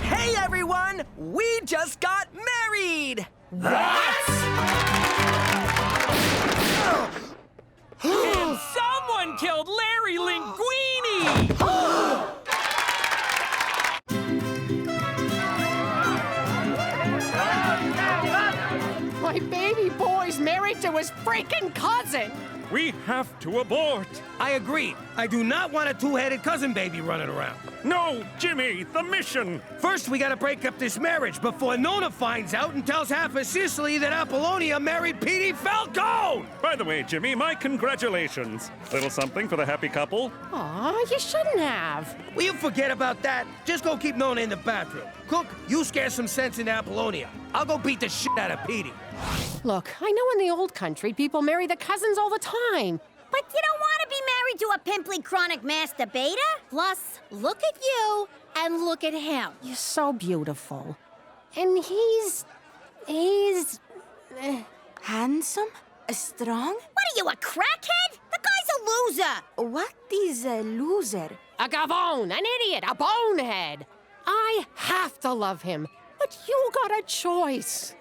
Hey, everyone! We just got married! What? And someone killed Larry Linguini! My baby boy's married to his freaking cousin! We have to abort. I agree. I do not want a two-headed cousin baby running around. No, Jimmy, the mission. First, we gotta break up this marriage before Nona finds out and tells half of Sicily that Apollonia married Petey Falcone! By the way, Jimmy, my congratulations. Little something for the happy couple. Aw, you shouldn't have. Will you forget about that? Just go keep Nona in the bathroom. Cook, you scare some sense into Apollonia. I'll go beat the shit out of Petey. Look, I know in the old country people marry their cousins all the time. But you don't want to be married to a pimply chronic masturbator. Plus, look at you and look at him. You're so beautiful. And he's... Handsome? Strong? What are you, a crackhead? The guy's a loser. What is a loser? A gavone, an idiot, a bonehead. I have to love him, but you got a choice.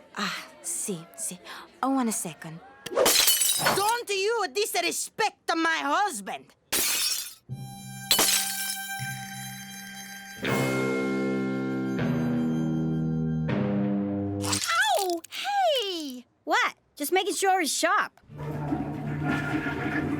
See. Oh, 1 second. Don't you disrespect my husband! Ow! Hey! What? Just making sure he's sharp.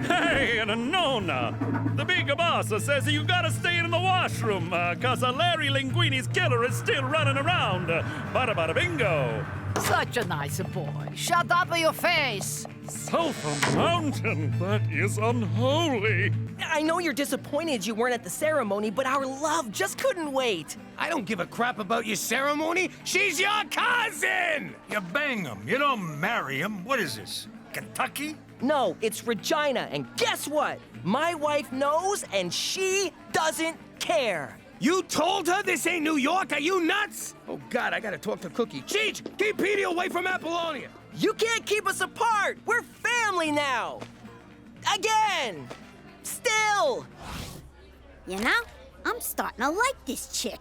Hey, and Nona. The big boss says you gotta stay in the washroom, cause Larry Linguini's killer is still running around. Bada bada bingo. Such a nice boy. Shut up your face. South Mountain, that is unholy. I know you're disappointed you weren't at the ceremony, but our love just couldn't wait. I don't give a crap about your ceremony. She's your cousin! You bang him, you don't marry him. What is this, Kentucky? No, it's Regina, and guess what? My wife knows, and she doesn't care. You told her this ain't New York? Are you nuts? Oh, God, I gotta talk to Cookie. CHEECH, keep Petey away from Apollonia. You can't keep us apart. We're family now. Again. Still. You know, I'm starting to like this chick.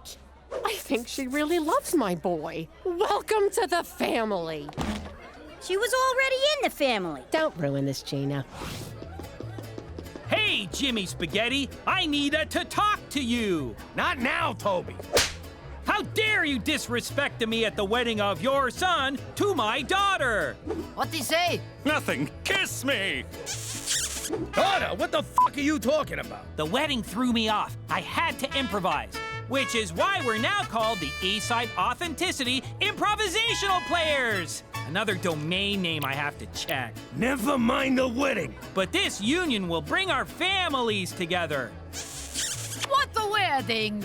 I think she really loves my boy. Welcome to the family. She was already in the family. Don't ruin this, Gina. Hey, Jimmy Spaghetti, I need to talk to you. Not now, Toby. How dare you disrespect me at the wedding of your son to my daughter? What'd he say? Nothing. Kiss me. Daughter, what the fuck are you talking about? The wedding threw me off. I had to improvise, which is why we're now called the Eastside Authenticity Improvisational Players. Another domain name I have to check. Never mind the wedding. But this union will bring our families together. What the wedding?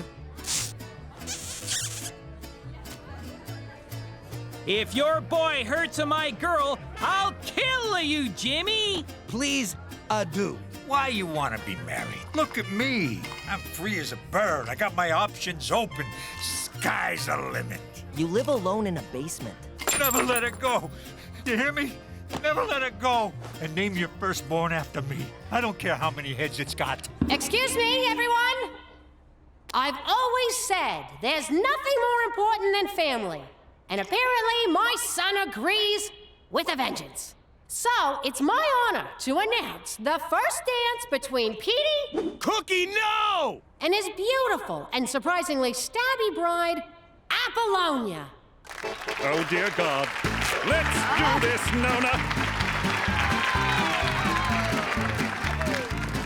If your boy hurts my girl, I'll kill you, Jimmy! Please, do. Why you want to be married? Look at me. I'm free as a bird. I got my options open. Sky's the limit. You live alone in a basement. Never let it go. You hear me? Never let it go. And name your firstborn after me. I don't care how many heads it's got. Excuse me, everyone. I've always said there's nothing more important than family. And apparently my son agrees with a vengeance. So it's my honor to announce the first dance between Petey... Cookie, no! ...and his beautiful and surprisingly stabby bride, Apollonia. Oh, dear God. Let's do this, Nona!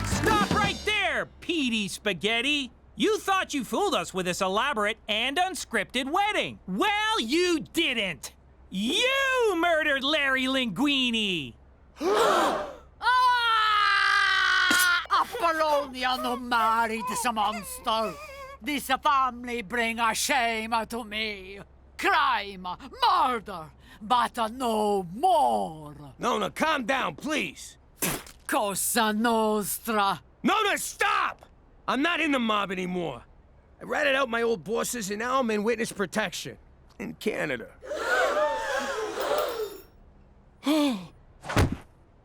Stop right there, Petey Spaghetti! You thought you fooled us with this elaborate and unscripted wedding. Well, you didn't! You murdered Larry Linguini! Apollonia no married this monster. This family bring a shame to me. Crime, murder, but no more. Nona, calm down, please. Cosa Nostra. Nona, stop! I'm not in the mob anymore. I ratted out my old bosses and now I'm in witness protection. In Canada.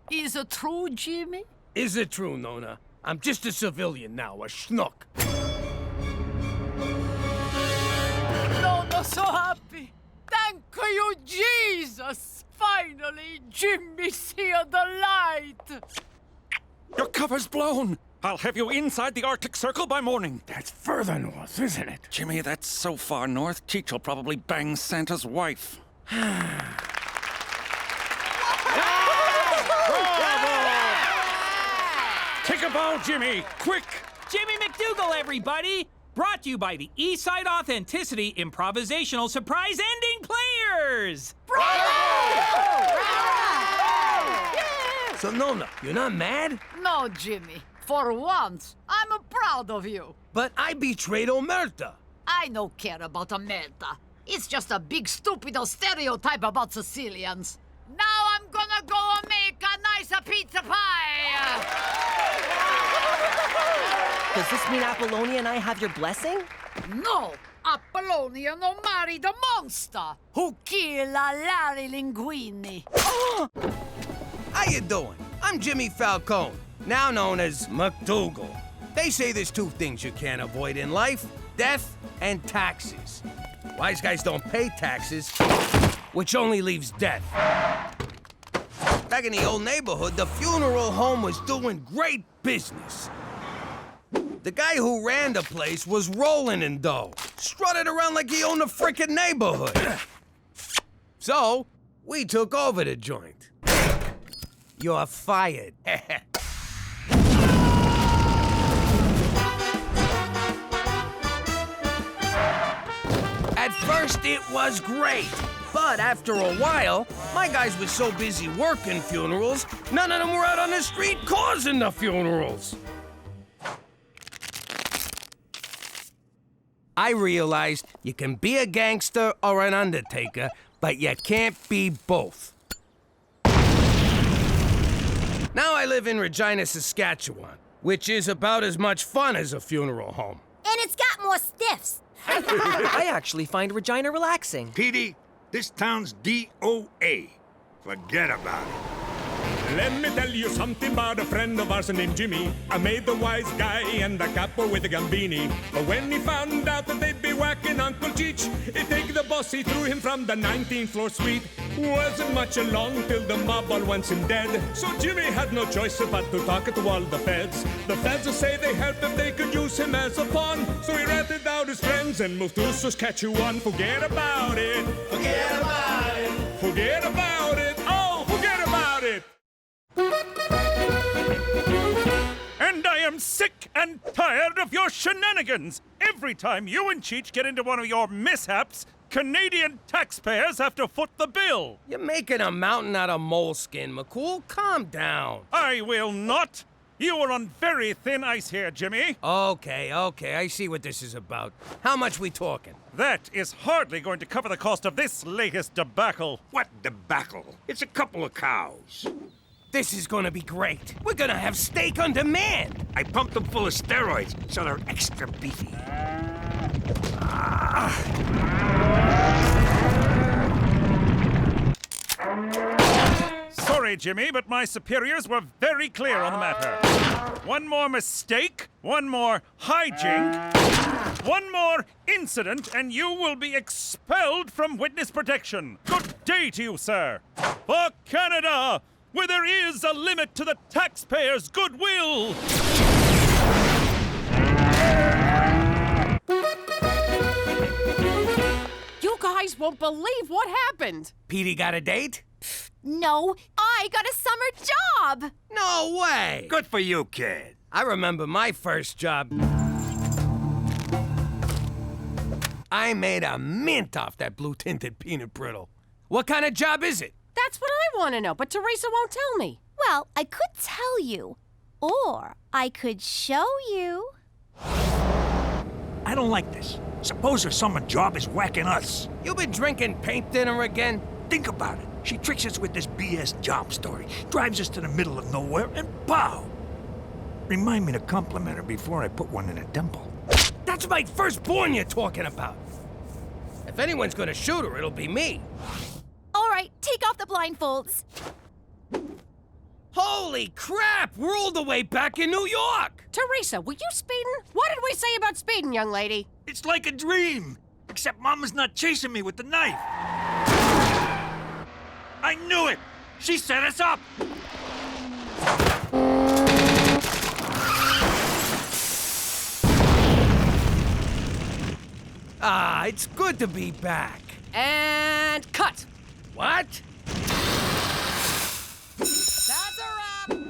Is it true, Jimmy? Is it true, Nona? I'm just a civilian now, a schnook. Nona, so happy. Thank you, Jesus. Finally, Jimmy see the light. Your cover's blown! I'll have you inside the Arctic Circle by morning. That's further north, isn't it? Jimmy, that's so far north, CHEECH will probably bang Santa's wife. Take a bow, Jimmy! Quick! Jimmy McDougal, everybody! Brought to you by the Eastside Authenticity Improvisational Surprise Ending Players! So, Nona, you're not mad? No, Jimmy. For once, I'm proud of you. But I betrayed Omerta. I don't care about Omerta. It's just a big stupid stereotype about Sicilians. Now I'm gonna go and make a nice pizza pie! Does this mean Apollonia and I have your blessing? No! Apollonia no marry the monster who killed Larry Linguini. How you doing? I'm Jimmy Falcone, now known as McDougal. They say there's two things you can't avoid in life, death and taxes. Wise guys don't pay taxes, which only leaves death. Back in the old neighborhood, the funeral home was doing great business. The guy who ran the place was rolling in dough, strutted around like he owned the frickin' neighborhood. So, we took over the joint. You're fired. At first, it was great. But after a while, my guys were so busy working funerals, none of them were out on the street causing the funerals. I realized you can be a gangster or an undertaker, but you can't be both. Now I live in Regina, Saskatchewan, which is about as much fun as a funeral home. And it's got more stiffs. I actually find Regina relaxing. Petey, this town's DOA. Forget about it. Let me tell you something about a friend of ours named Jimmy. I made the wise guy and the capo with the gambini. But when he found out that they'd be whacking Uncle CHEECH, he take the boss, he threw him from the 19th floor suite. Wasn't much along till the mob all wants him dead. So Jimmy had no choice but to talk to all the feds. The feds say they helped if they could use him as a pawn. So he ratted out his friends and moved to Saskatchewan. Forget about it. Forget about it. Forget about it. Oh, forget about it. And I am sick and tired of your shenanigans! Every time you and CHEECH get into one of your mishaps, Canadian taxpayers have to foot the bill! You're making a mountain out of moleskin, McCool. Calm down. I will not! You are on very thin ice here, Jimmy. Okay, I see what this is about. How much we talking? That is hardly going to cover the cost of this latest debacle. What debacle? It's a couple of cows. This is gonna be great. We're gonna have steak on demand. I pumped them full of steroids, so they're extra beefy. Sorry, Jimmy, but my superiors were very clear on the matter. One more mistake, one more hijink, One more incident and you will be expelled from witness protection. Good day to you, sir. For Canada, where there is a limit to the taxpayers' goodwill. You guys won't believe what happened. Petey got a date? No, I got a summer job. No way. Good for you, kid. I remember my first job. I made a mint off that blue-tinted peanut brittle. What kind of job is it? That's what I want to know, but Teresa won't tell me. Well, I could tell you, or I could show you. I don't like this. Suppose her summer job is whacking us. You been drinking paint dinner again? Think about it. She tricks us with this BS job story, drives us to the middle of nowhere, and pow! Remind me to compliment her before I put one in a dimple. That's my firstborn you're talking about. If anyone's gonna shoot her, it'll be me. All right, take off the blindfolds. Holy crap! We're all the way back in New York! Teresa, were you speeding? What did we say about speeding, young lady? It's like a dream, except Mama's not chasing me with the knife. I knew it! She set us up! Ah, it's good to be back. And cut. What?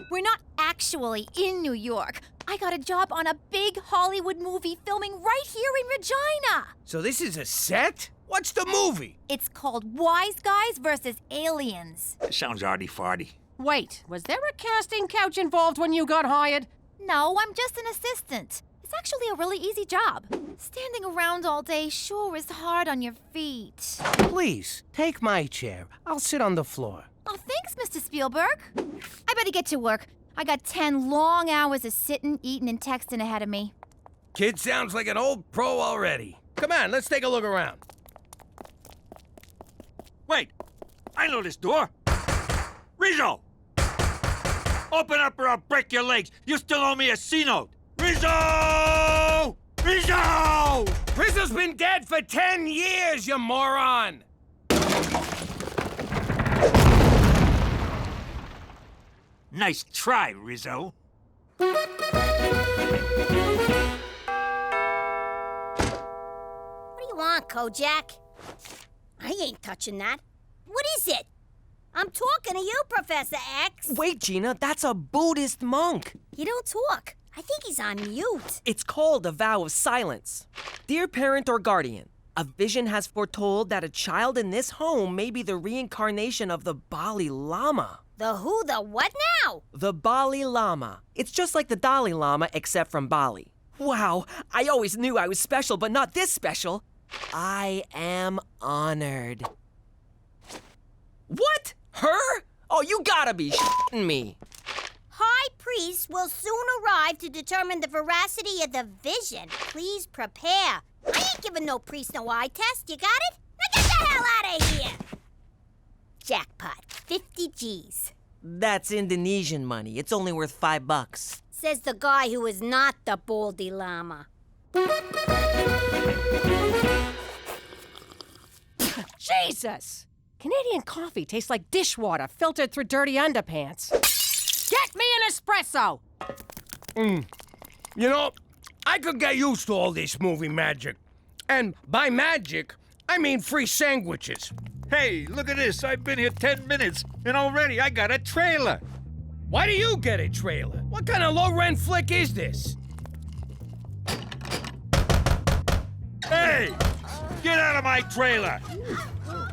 We're not actually in New York. I got a job on a big Hollywood movie filming right here in Regina. So this is a set? What's the movie? It's called Wise Guys versus Aliens. Sounds arty-farty. Wait, was there a casting couch involved when you got hired? No, I'm just an assistant. It's actually a really easy job. Standing around all day sure is hard on your feet. Please, take my chair. I'll sit on the floor. Oh, thanks, Mr. Spielberg. I better get to work. I got 10 long hours of sitting, eating, and texting ahead of me. Kid sounds like an old pro already. Come on, let's take a look around. Wait, I know this door. Rizzo! Open up or I'll break your legs. You still owe me a C-note. Rizzo! Rizzo! Rizzo's been dead for 10 years, you moron! Nice try, Rizzo. What do you want, Kojak? I ain't touching that. What is it? I'm talking to you, Professor X. Wait, Gina, that's a Buddhist monk. He don't talk. I think he's on mute. It's called a vow of silence. Dear parent or guardian, a vision has foretold that a child in this home may be the reincarnation of the Bali Lama. The who, the what now? The Bali Lama. It's just like the Dalai Lama, except from Bali. Wow, I always knew I was special, but not this special. I am honored. What? Her? Oh, you gotta be shitting me. High Priest will soon arrive to determine the veracity of the vision. Please prepare. I ain't giving no priest no eye test. You got it? Now get the hell out of here! Jackpot, 50 G's. That's Indonesian money. It's only worth $5. Says the guy who is not the Baldy Llama. Jesus! Canadian coffee tastes like dishwater filtered through dirty underpants. Get me an espresso! You know, I could get used to all this movie magic. And by magic, I mean free sandwiches. Hey, look at this. I've been here 10 minutes, and already I got a trailer. Why do you get a trailer? What kind of low-rent flick is this? Hey! Get out of my trailer!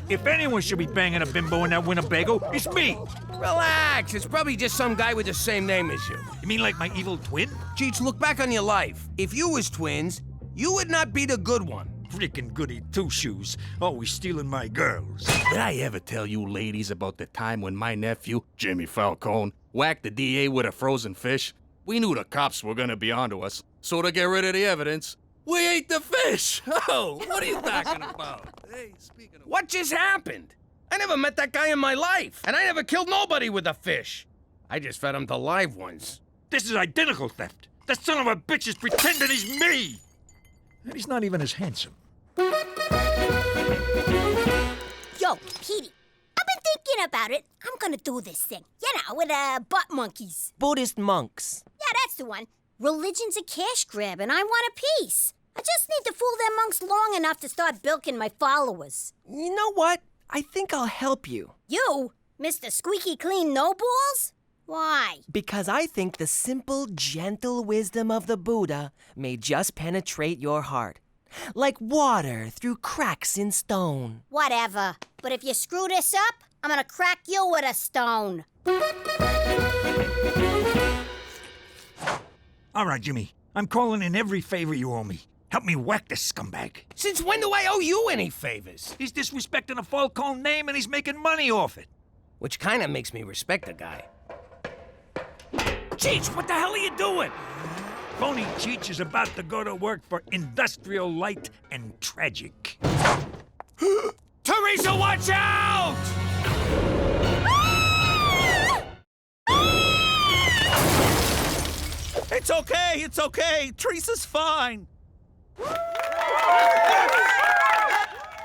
If anyone should be banging a bimbo in that Winnebago, it's me! Relax, it's probably just some guy with the same name as you. You mean like my evil twin? Cheech, look back on your life. If you was twins, you would not be the good one. Freaking goody two-shoes, always stealing my girls. Did I ever tell you ladies about the time when my nephew, Jimmy Falcone, whacked the DA with a frozen fish? We knew the cops were gonna be onto us, so to get rid of the evidence, we ate the fish! Oh, what are you talking about? Hey, speaking of... What just happened? I never met that guy in my life, and I never killed nobody with a fish. I just fed him to live ones. This is identical theft. That son of a bitch is pretending he's me! And he's not even as handsome. Yo, Petey, I've been thinking about it. I'm gonna do this thing. You know, with butt monkeys. Buddhist monks. Yeah, that's the one. Religion's a cash grab, and I want a piece. I just need to fool them monks long enough to start bilking my followers. You know what? I think I'll help you. You? Mr. Squeaky Clean No Balls? Why? Because I think the simple, gentle wisdom of the Buddha may just penetrate your heart. Like water through cracks in stone. Whatever. But if you screw this up, I'm gonna crack you with a stone. All right, Jimmy. I'm calling in every favor you owe me. Help me whack this scumbag. Since when do I owe you any favors? He's disrespecting a Falcone name and he's making money off it. Which kind of makes me respect the guy. CHEECH, what the hell are you doing? Phony CHEECH is about to go to work for Industrial Light and Tragic. Teresa, watch out! It's okay. Teresa's fine.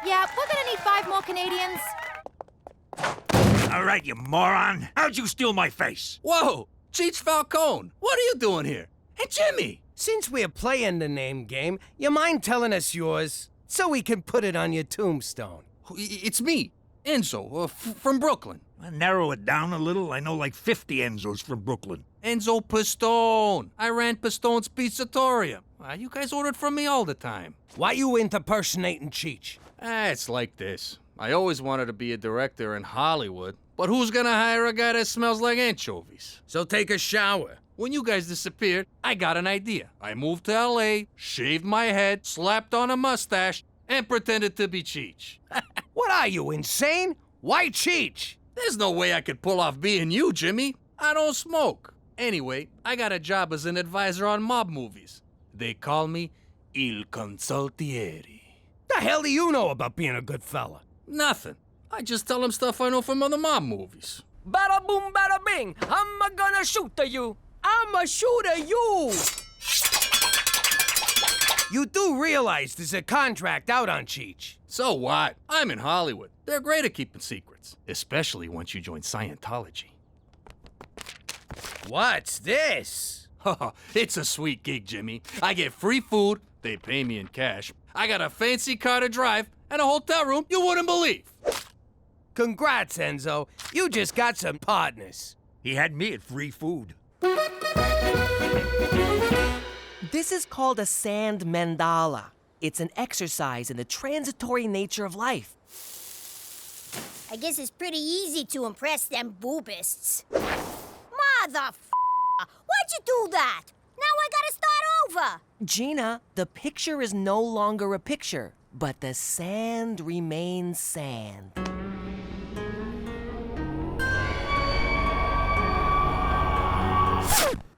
Yeah, we're gonna need 5 more Canadians. All right, you moron. How'd you steal my face? Whoa! CHEECH Falcone, what are you doing here? Hey, Jimmy! Since we're playing the name game, you mind telling us yours so we can put it on your tombstone? It's me, Enzo, from Brooklyn. Well, narrow it down a little. I know like 50 Enzos from Brooklyn. Enzo Pistone. I ran Pistone's Pizzatorium. You guys ordered from me all the time. Why you impersonating CHEECH? It's like this. I always wanted to be a director in Hollywood, but who's gonna hire a guy that smells like anchovies? So take a shower. When you guys disappeared, I got an idea. I moved to LA, shaved my head, slapped on a mustache, and pretended to be CHEECH. What are you, insane? Why CHEECH? There's no way I could pull off being you, Jimmy. I don't smoke. Anyway, I got a job as an advisor on mob movies. They call me Il Consultieri. The hell do you know about being a good fella? Nothing. I just tell them stuff I know from other mob movies. Bada boom, bada bing. I'm gonna shoot at you. I'm a shoot at you. You do realize there's a contract out on CHEECH. So what? I'm in Hollywood. They're great at keeping secrets, especially once you join Scientology. What's this? It's a sweet gig, Jimmy. I get free food, they pay me in cash. I got a fancy car to drive, and a hotel room you wouldn't believe. Congrats, Enzo. You just got some partners. He had me at free food. This is called a sand mandala. It's an exercise in the transitory nature of life. I guess it's pretty easy to impress them boobists. Why'd you do that? Now I gotta start over. Gina, the picture is no longer a picture, but the sand remains sand.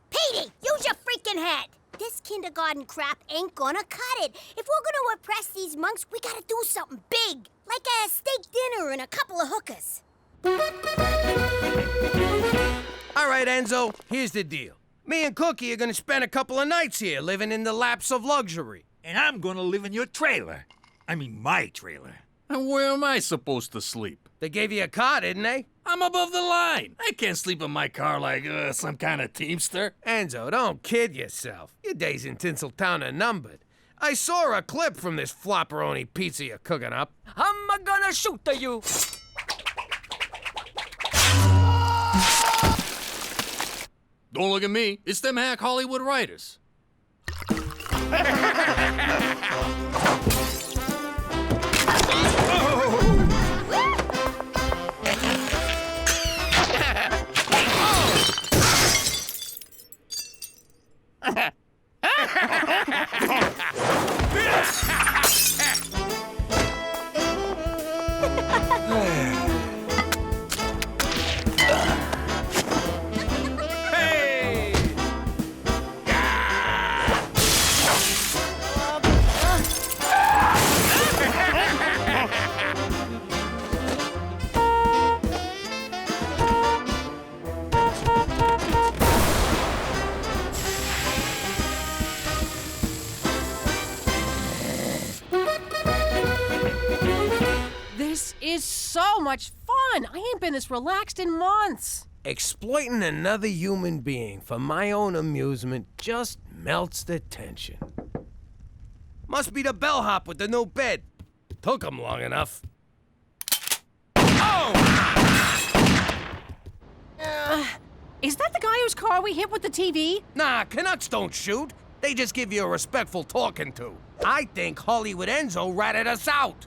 Petey, use your freaking head. This kindergarten crap ain't gonna cut it. If we're gonna impress these monks, we gotta do something big. Like a steak dinner and a couple of hookers. All right, Enzo, here's the deal. Me and Cookie are gonna spend a couple of nights here, living in the laps of luxury. And I'm gonna live in your trailer. I mean, my trailer. And where am I supposed to sleep? They gave you a car, didn't they? I'm above the line. I can't sleep in my car like some kind of teamster. Enzo, don't kid yourself. Your days in Tinseltown are numbered. I saw a clip from this flopperoni pizza you're cooking up. I'm gonna shoot at you. Don't look at me. It's them hack Hollywood writers. is so much fun. I ain't been this relaxed in months. Exploiting another human being for my own amusement just melts the tension. Must be the bellhop with the new bed. Took him long enough. Oh! Is that the guy whose car we hit with the TV? Nah, Canucks don't shoot. They just give you a respectful talking to. I think Hollywood Enzo ratted us out.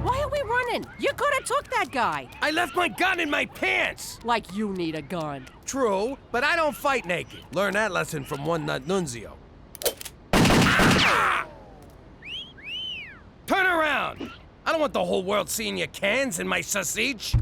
Why are we running? You could have took that guy. I left my gun in my pants. Like you need a gun. True, but I don't fight naked. Learn that lesson from one nut nunzio. Ah! Turn around. I don't want the whole world seeing your cans in my sausage.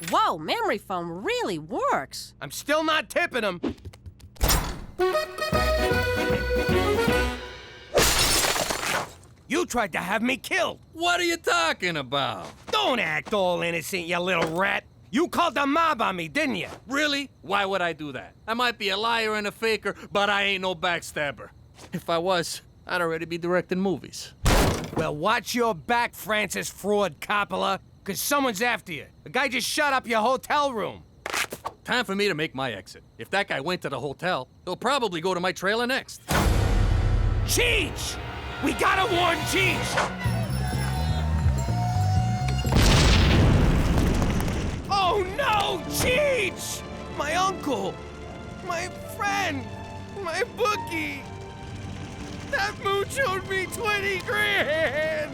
Whoa, memory foam really works. I'm still not tipping him. You tried to have me killed. What are you talking about? Don't act all innocent, you little rat. You called the mob on me, didn't you? Really? Why would I do that? I might be a liar and a faker, but I ain't no backstabber. If I was, I'd already be directing movies. Well, watch your back, Francis Fraud Coppola, because someone's after you. The guy just shut up your hotel room. Time for me to make my exit. If that guy went to the hotel, he'll probably go to my trailer next. CHEECH! We gotta warn CHEECH! Oh no, CHEECH! My uncle, my friend, my bookie. That mooch owed me 20 grand!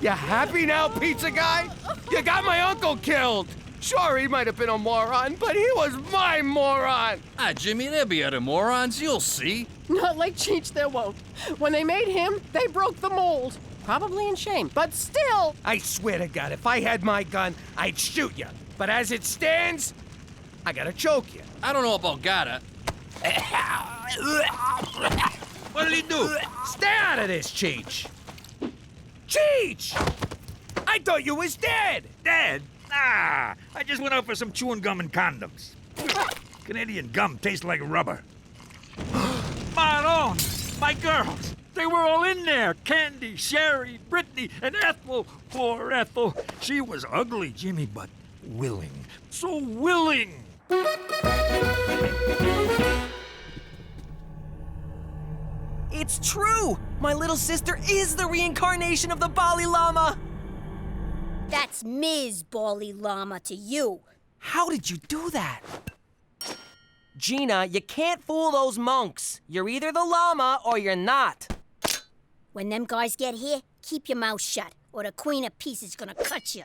You happy now, pizza guy? You got my uncle killed! Sure, he might have been a moron, but he was my moron! Ah, Jimmy, there'll be other morons, you'll see. Not like CHEECH, there won't. When they made him, they broke the mold. Probably in shame, but still. I swear to God, if I had my gun, I'd shoot you. But as it stands, I gotta choke you. I don't know about gotta. What did he do? Stay out of this, CHEECH! CHEECH! I thought you was dead! Dead? Nah, I just went out for some chewing gum and condoms. Canadian gum tastes like rubber. Maron! My girls! They were all in there! Candy, Sherry, Brittany, and Ethel. Poor Ethel. She was ugly, Jimmy, but willing. So willing! It's true! My little sister is the reincarnation of the Bali Lama! That's Ms. Bali Lama to you. How did you do that? Gina, you can't fool those monks. You're either the llama or you're not. When them guys get here, keep your mouth shut, or the Queen of Peace is gonna cut you.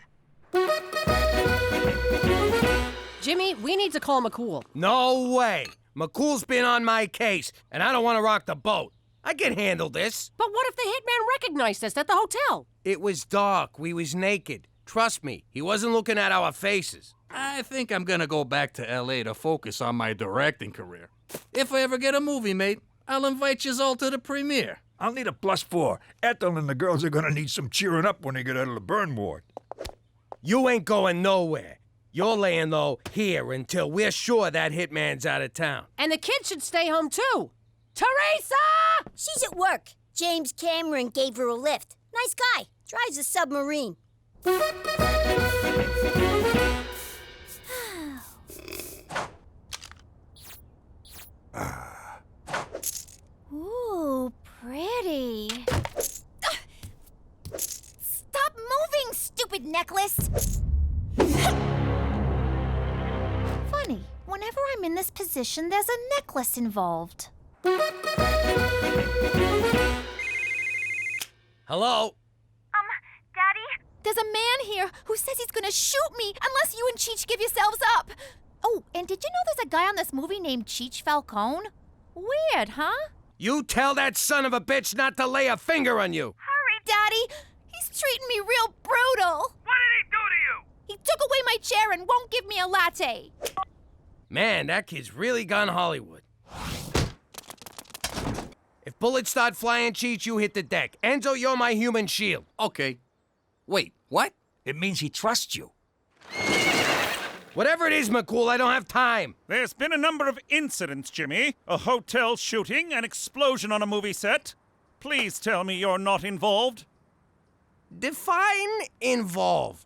Jimmy, we need to call McCool. No way! McCool's been on my case, and I don't want to rock the boat. I can handle this. But what if the hitman recognized us at the hotel? It was dark. We was naked. Trust me, he wasn't looking at our faces. I think I'm gonna go back to L.A. to focus on my directing career. If I ever get a movie, mate, I'll invite you all to the premiere. I'll need a +4. Ethel and the girls are gonna need some cheering up when they get out of the burn ward. You ain't going nowhere. You're laying low here until we're sure that hitman's out of town. And the kids should stay home, too. Teresa! She's at work. James Cameron gave her a lift. Nice guy. Drives a submarine. Ooh, pretty. Stop moving, stupid necklace! Funny, whenever I'm in this position, there's a necklace involved. Hello? Daddy? There's a man here who says he's gonna shoot me unless you and CHEECH give yourselves up. Oh, and did you know there's a guy on this movie named CHEECH Falcone? Weird, huh? You tell that son of a bitch not to lay a finger on you. Hurry, Daddy! He's treating me real brutal. What did he do to you? He took away my chair and won't give me a latte. Man, that kid's really gone Hollywood. If bullets start flying, Cheech, you hit the deck. Enzo, you're my human shield. Okay. Wait, what? It means he trusts you. Whatever it is, McCool, I don't have time. There's been a number of incidents, Jimmy. A hotel shooting, an explosion on a movie set. Please tell me you're not involved. Define involved.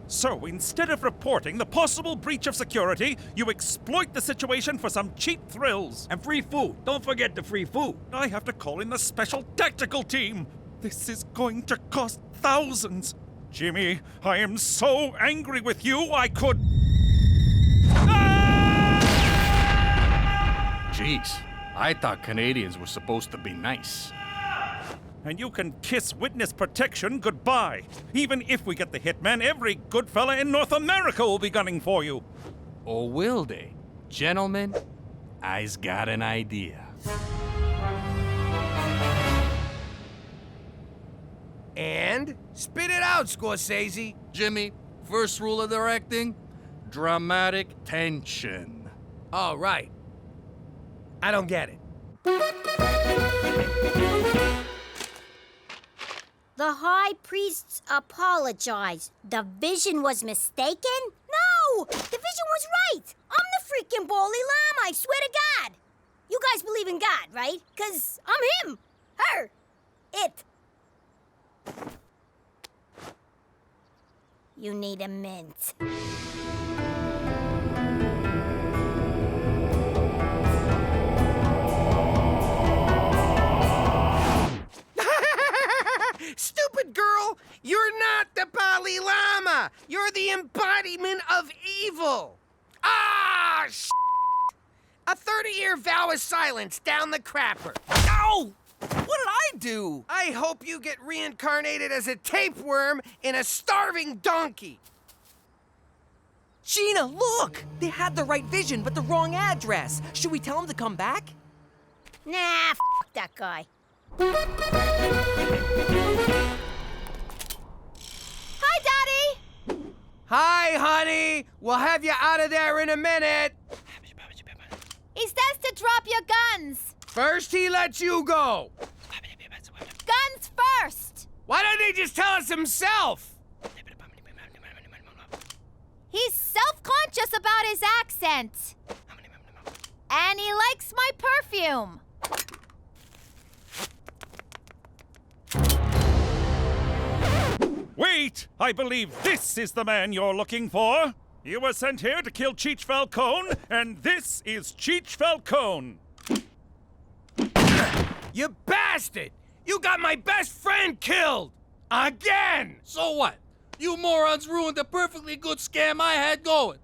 So instead of reporting the possible breach of security, you exploit the situation for some cheap thrills. And free food. Don't forget the free food. I have to call in the special tactical team. This is going to cost thousands. Jimmy, I am so angry with you, I could... Jeez, I thought Canadians were supposed to be nice. And you can kiss witness protection goodbye. Even if we get the hitman, every good fella in North America will be gunning for you. Or will they? Gentlemen, I's got an idea. And spit it out, Scorsese. Jimmy, first rule of directing, dramatic tension. All right. I don't get it. The high priests apologized. The vision was mistaken? No! The vision was right! I'm the freaking Bally Llama, I swear to God! You guys believe in God, right? 'Cause I'm him, her, it. You need a mint. Stupid girl! You're not the Bally Llama! You're the embodiment of evil! Ah, A 30-year vow of silence down the crapper. Ow! What did I do? I hope you get reincarnated as a tapeworm in a starving donkey. Gina, look! They had the right vision, but the wrong address. Should we tell them to come back? Nah, f that guy. Hi, Daddy! Hi, honey! We'll have you out of there in a minute. He says to drop your guns. First, he lets you go. Guns first! Why don't he just tell us himself? He's self-conscious about his accent. And he likes my perfume. Wait! I believe this is the man you're looking for. You were sent here to kill CHEECH Falcone, and this is CHEECH Falcone. You bastard! You got my best friend killed! Again! So what? You morons ruined the perfectly good scam I had going.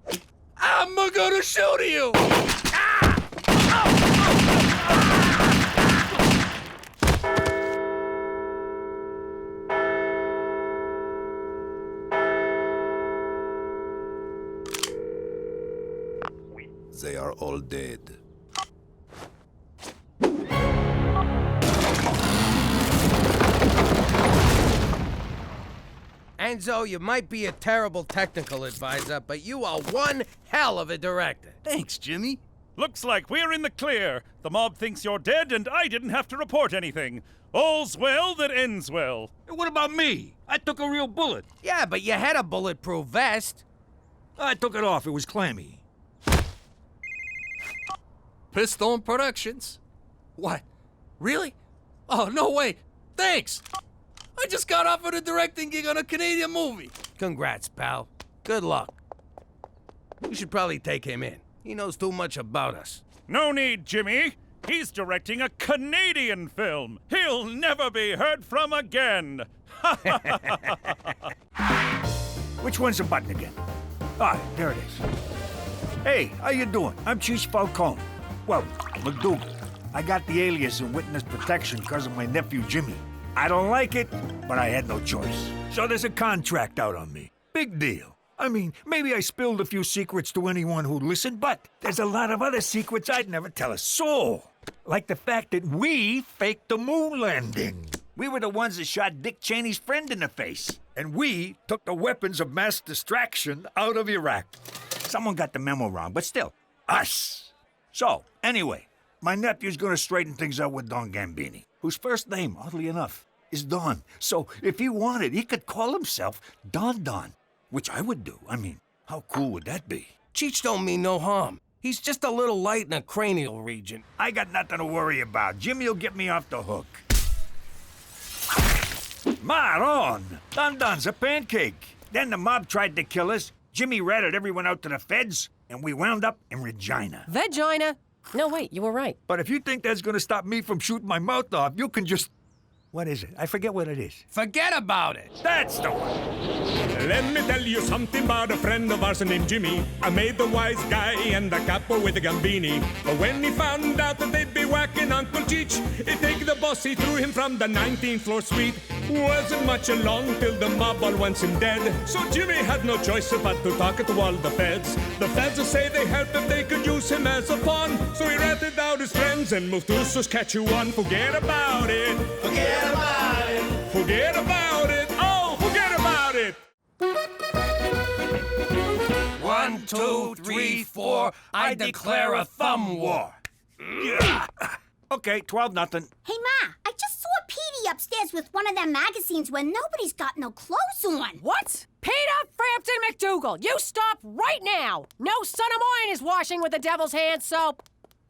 I'm gonna shoot you! They are all dead. Enzo, you might be a terrible technical advisor, but you are one hell of a director. Thanks, Jimmy. Looks like we're in the clear. The mob thinks you're dead, and I didn't have to report anything. All's well that ends well. What about me? I took a real bullet. Yeah, but you had a bulletproof vest. I took it off. It was clammy. Pistone Productions. What? Really? Oh, no way. Thanks. I just got offered a directing gig on a Canadian movie. Congrats, pal. Good luck. You should probably take him in. He knows too much about us. No need, Jimmy. He's directing a Canadian film. He'll never be heard from again. Which one's the button again? Ah, there it is. Hey, how you doing? I'm CHEECH Falcone. Well, McDougal. I got the alias in witness protection because of my nephew Jimmy. I don't like it, but I had no choice. So there's a contract out on me. Big deal. I mean, maybe I spilled a few secrets to anyone who'd listen, but there's a lot of other secrets I'd never tell a soul. Like the fact that we faked the moon landing. We were the ones that shot Dick Cheney's friend in the face. And we took the weapons of mass distraction out of Iraq. Someone got the memo wrong, but still, us. So, anyway, My nephew's gonna straighten things out with Don Gambini, whose first name, oddly enough, is Don. So if he wanted, he could call himself Don Don, which I would do. I mean, how cool would that be? Cheech don't mean no harm. He's just a little light in the cranial region. I got nothing to worry about. Jimmy'll get me off the hook. Maron! Don Don's a pancake. Then the mob tried to kill us. Jimmy ratted everyone out to the feds, and we wound up in Regina. Vagina? No, wait, you were right. But if you think that's gonna stop me from shooting my mouth off, you can just... What is it? I forget what it is. Forget about it. That's the one. Let me tell you something about a friend of ours named Jimmy. I made the wise guy and the capo with the gambini. But when he found out that they'd be whacking Uncle Cheech, he'd take the boss, he threw him from the 19th floor suite. Wasn't much along till the mob all wants him dead. So Jimmy had no choice but to talk to all the feds. The feds say they help if they could use him as a pawn. So he ratted out his friends and moved to Saskatchewan. Forget about it. Forget about it. Forget about it. Oh, forget about it. 1, 2, 3, 4. I declare a thumb war. Yeah. Okay, 12-0. Hey, Ma, I just saw Petey upstairs with one of them magazines where nobody's got no clothes on. What? Peter Frampton McDougal, you stop right now! No son of mine is washing with the devil's hand soap.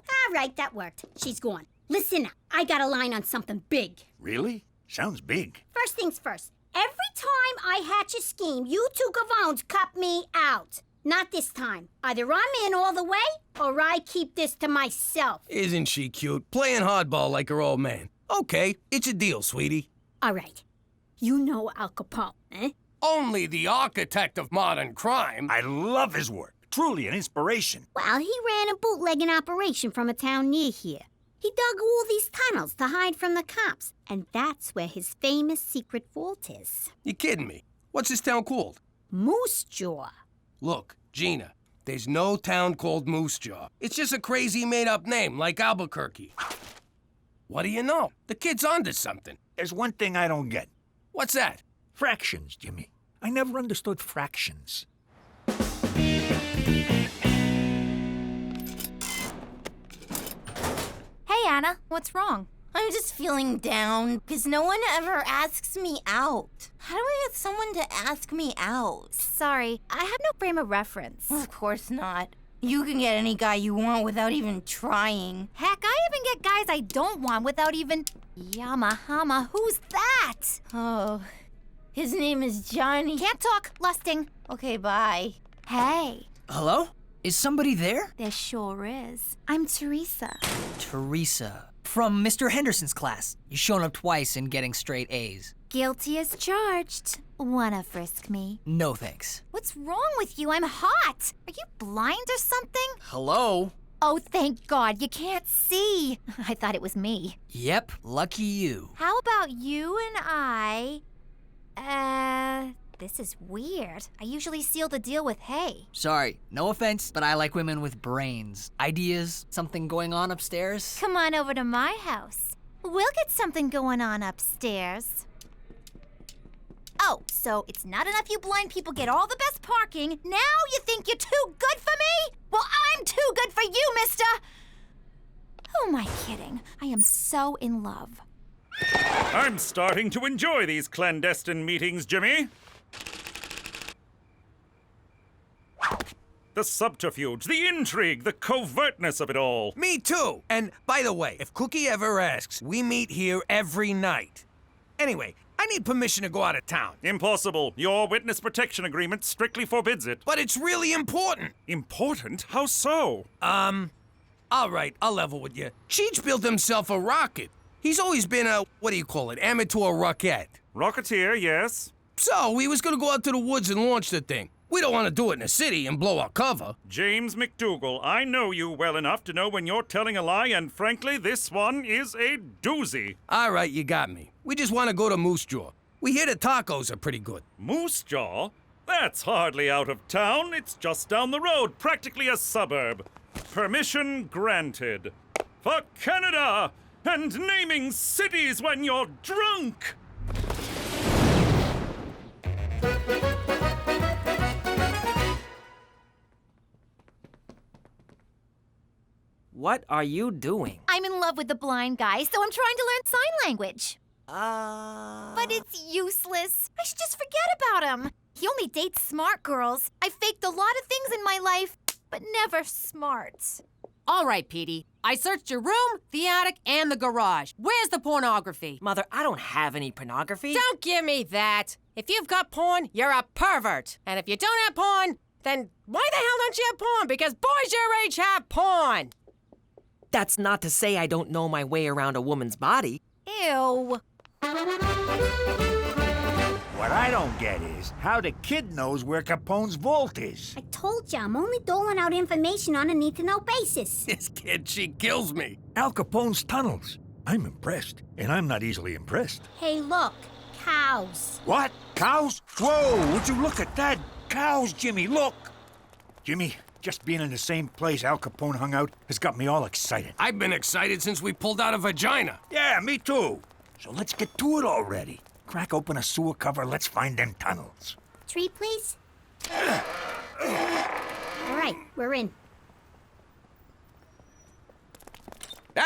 All right, that worked. She's gone. Listen, I got a line on something big. Really? Sounds big. First things first. Every time I hatch a scheme, you two gavones cut me out. Not this time. Either I'm in all the way, or I keep this to myself. Isn't she cute? Playing hardball like her old man. Okay, it's a deal, sweetie. All right. You know Al Capone, eh? Only the architect of modern crime. I love his work. Truly an inspiration. Well, he ran a bootlegging operation from a town near here. He dug all these tunnels to hide from the cops, and that's where his famous secret vault is. You kidding me? What's this town called? Moose Jaw. Look, Gina, there's no town called Moose Jaw. It's just a crazy made-up name, like Albuquerque. What do you know? The kid's onto something. There's one thing I don't get. What's that? Fractions, Jimmy. I never understood fractions. Hey, Anna, what's wrong? I'm just feeling down because no one ever asks me out. How do I get someone to ask me out? Sorry, I have no frame of reference. Of course not. You can get any guy you want without even trying. Heck, I even get guys I don't want without even... Yamahama, who's that? Oh, his name is Johnny. Can't talk, lusting. Okay, bye. Hey. Hello? Is somebody there? There sure is. I'm Teresa. Teresa. From Mr. Henderson's class. You've shown up twice and getting straight A's. Guilty as charged. Wanna frisk me? No thanks. What's wrong with you? I'm hot. Are you blind or something? Hello? Oh, thank God, you can't see. I thought it was me. Yep, lucky you. How about you and I... This is weird. I usually seal the deal with hey. Sorry, no offense, but I like women with brains. Ideas, something going on upstairs? Come on over to my house. We'll get something going on upstairs. Oh, so it's not enough you blind people get all the best parking. Now you think you're too good for me? Well, I'm too good for you, mister. Who am I kidding? I am so in love. I'm starting to enjoy these clandestine meetings, Jimmy. The subterfuge, the intrigue, the covertness of it all. Me too. And by the way, if Cookie ever asks, we meet here every night. Anyway, I need permission to go out of town. Impossible. Your witness protection agreement strictly forbids it. But it's really important. Important? How so? All right, I'll level with you. Cheech built himself a rocket. He's always been a, amateur rocket. Rocketeer, yes. So, he was gonna go out to the woods and launch the thing. We don't want to do it in the city and blow our cover. James McDougal, I know you well enough to know when you're telling a lie, and frankly, this one is a doozy. All right, you got me. We just want to go to Moose Jaw. We hear the tacos are pretty good. Moose Jaw? That's hardly out of town. It's just down the road, practically a suburb. Permission granted. For Canada! And naming cities when you're drunk! what are you doing? I'm in love with the blind guy, so I'm trying to learn sign language. But it's useless. I should just forget about him. He only dates smart girls. I faked a lot of things in my life, but never smart. All right, Petey. I searched your room, the attic, and the garage. Where's the pornography? Mother, I don't have any pornography. Don't give me that. If you've got porn, you're a pervert. And if you don't have porn, then why the hell don't you have porn? Because boys your age have porn. That's not to say I don't know my way around a woman's body. Ew. What I don't get is how the kid knows where Capone's vault is. I told you, I'm only doling out information on a need-to-know basis. This kid, she kills me. Al Capone's tunnels. I'm impressed, and I'm not easily impressed. Hey, look, cows. What? Cows? Whoa, would you look at that? Cows, Jimmy, look! Jimmy, just being in the same place Al Capone hung out has got me all excited. I've been excited since we pulled out a vagina. Yeah, me too. So let's get to it already. Crack open a sewer cover, let's find them tunnels. Tree, please. All right, we're in.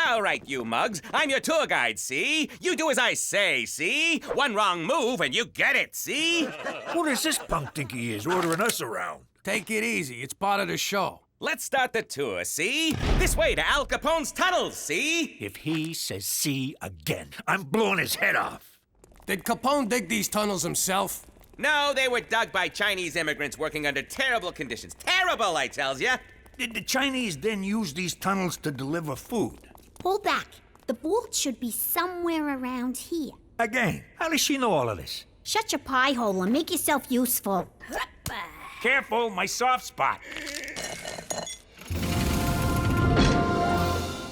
All right, you mugs. I'm your tour guide, see? You do as I say, see? One wrong move and you get it, see? Who does this punk think he is, ordering us around? Take it easy. It's part of the show. Let's start the tour, see? This way to Al Capone's tunnels, see? If he says see again, I'm blowing his head off. Did Capone dig these tunnels himself? No, they were dug by Chinese immigrants working under terrible conditions. Terrible, I tells ya. Did the Chinese then use these tunnels to deliver food? Hold back. The vault should be somewhere around here. Again, how does she know all of this? Shut your pie hole and make yourself useful. Careful, my soft spot.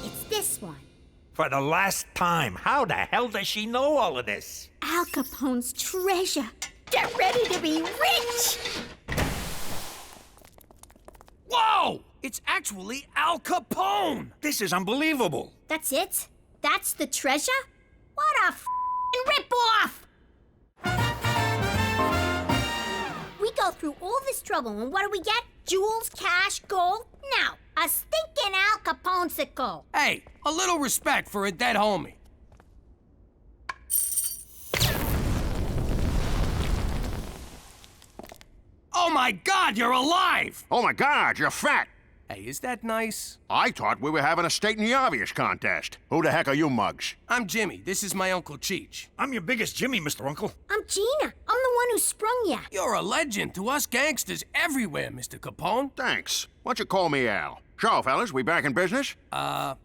It's this one. For the last time, how the hell does she know all of this? Al Capone's treasure. Get ready to be rich! Whoa! It's actually Al Capone! This is unbelievable. That's it? That's the treasure? What a f***ing rip-off! We go through all this trouble, and what do we get? Jewels, cash, gold? Now, a stinking Al Capone-sicle. Hey, a little respect for a dead homie. Oh my God, you're alive! Oh my God, you're fat! Hey, is that nice? I thought we were having a stating the obvious contest. Who the heck are you mugs? I'm Jimmy. This is my Uncle CHEECH. I'm your biggest Jimmy, Mr. Uncle. I'm Gina. I'm the one who sprung ya. You're a legend to us gangsters everywhere, Mr. Capone. Thanks. Why don't you call me Al? So, fellas, we back in business? The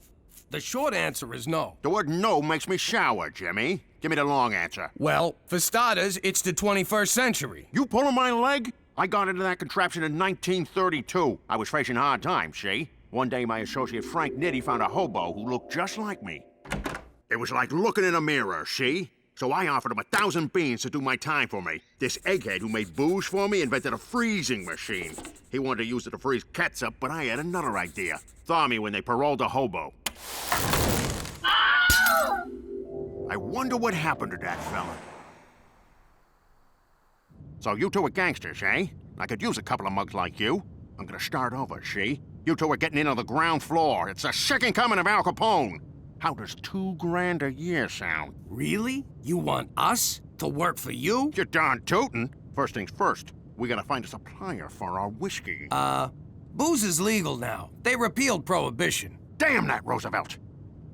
short answer is no. The word no makes me sour, Jimmy. Give me the long answer. Well, for starters, it's the 21st century. You pulling my leg? I got into that contraption in 1932. I was facing hard times, see? One day, my associate Frank Nitti found a hobo who looked just like me. It was like looking in a mirror, see? So I offered him 1,000 beans to do my time for me. This egghead who made booze for me invented a freezing machine. He wanted to use it to freeze ketchup, but I had another idea. Thaw me when they paroled a hobo. I wonder what happened to that fella. So you two are gangsters, eh? I could use a couple of mugs like you. I'm gonna start over, see? You two are getting in on the ground floor. It's the second coming of Al Capone. How does $2 grand a year sound? Really? You want us to work for you? You're darn tootin'. First things first, we gotta find a supplier for our whiskey. Booze is legal now. They repealed Prohibition. Damn that Roosevelt!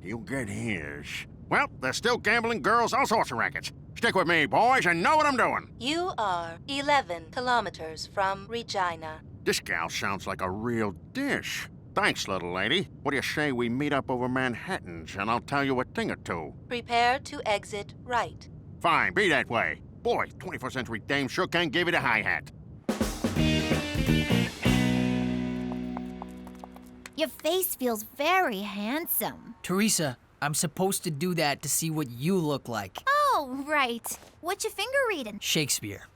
He'll get his. Well, there's still gambling, girls, all sorts of rackets. Stick with me, boys, and know what I'm doing. You are 11 kilometers from Regina. This gal sounds like a real dish. Thanks, little lady. What do you say we meet up over Manhattan's, and I'll tell you a thing or two? Prepare to exit right. Fine, be that way. Boy, 21st century dame sure can give it a hi-hat. Your face feels very handsome. Teresa, I'm supposed to do that to see what you look like. Oh, right. What's your finger reading? Shakespeare.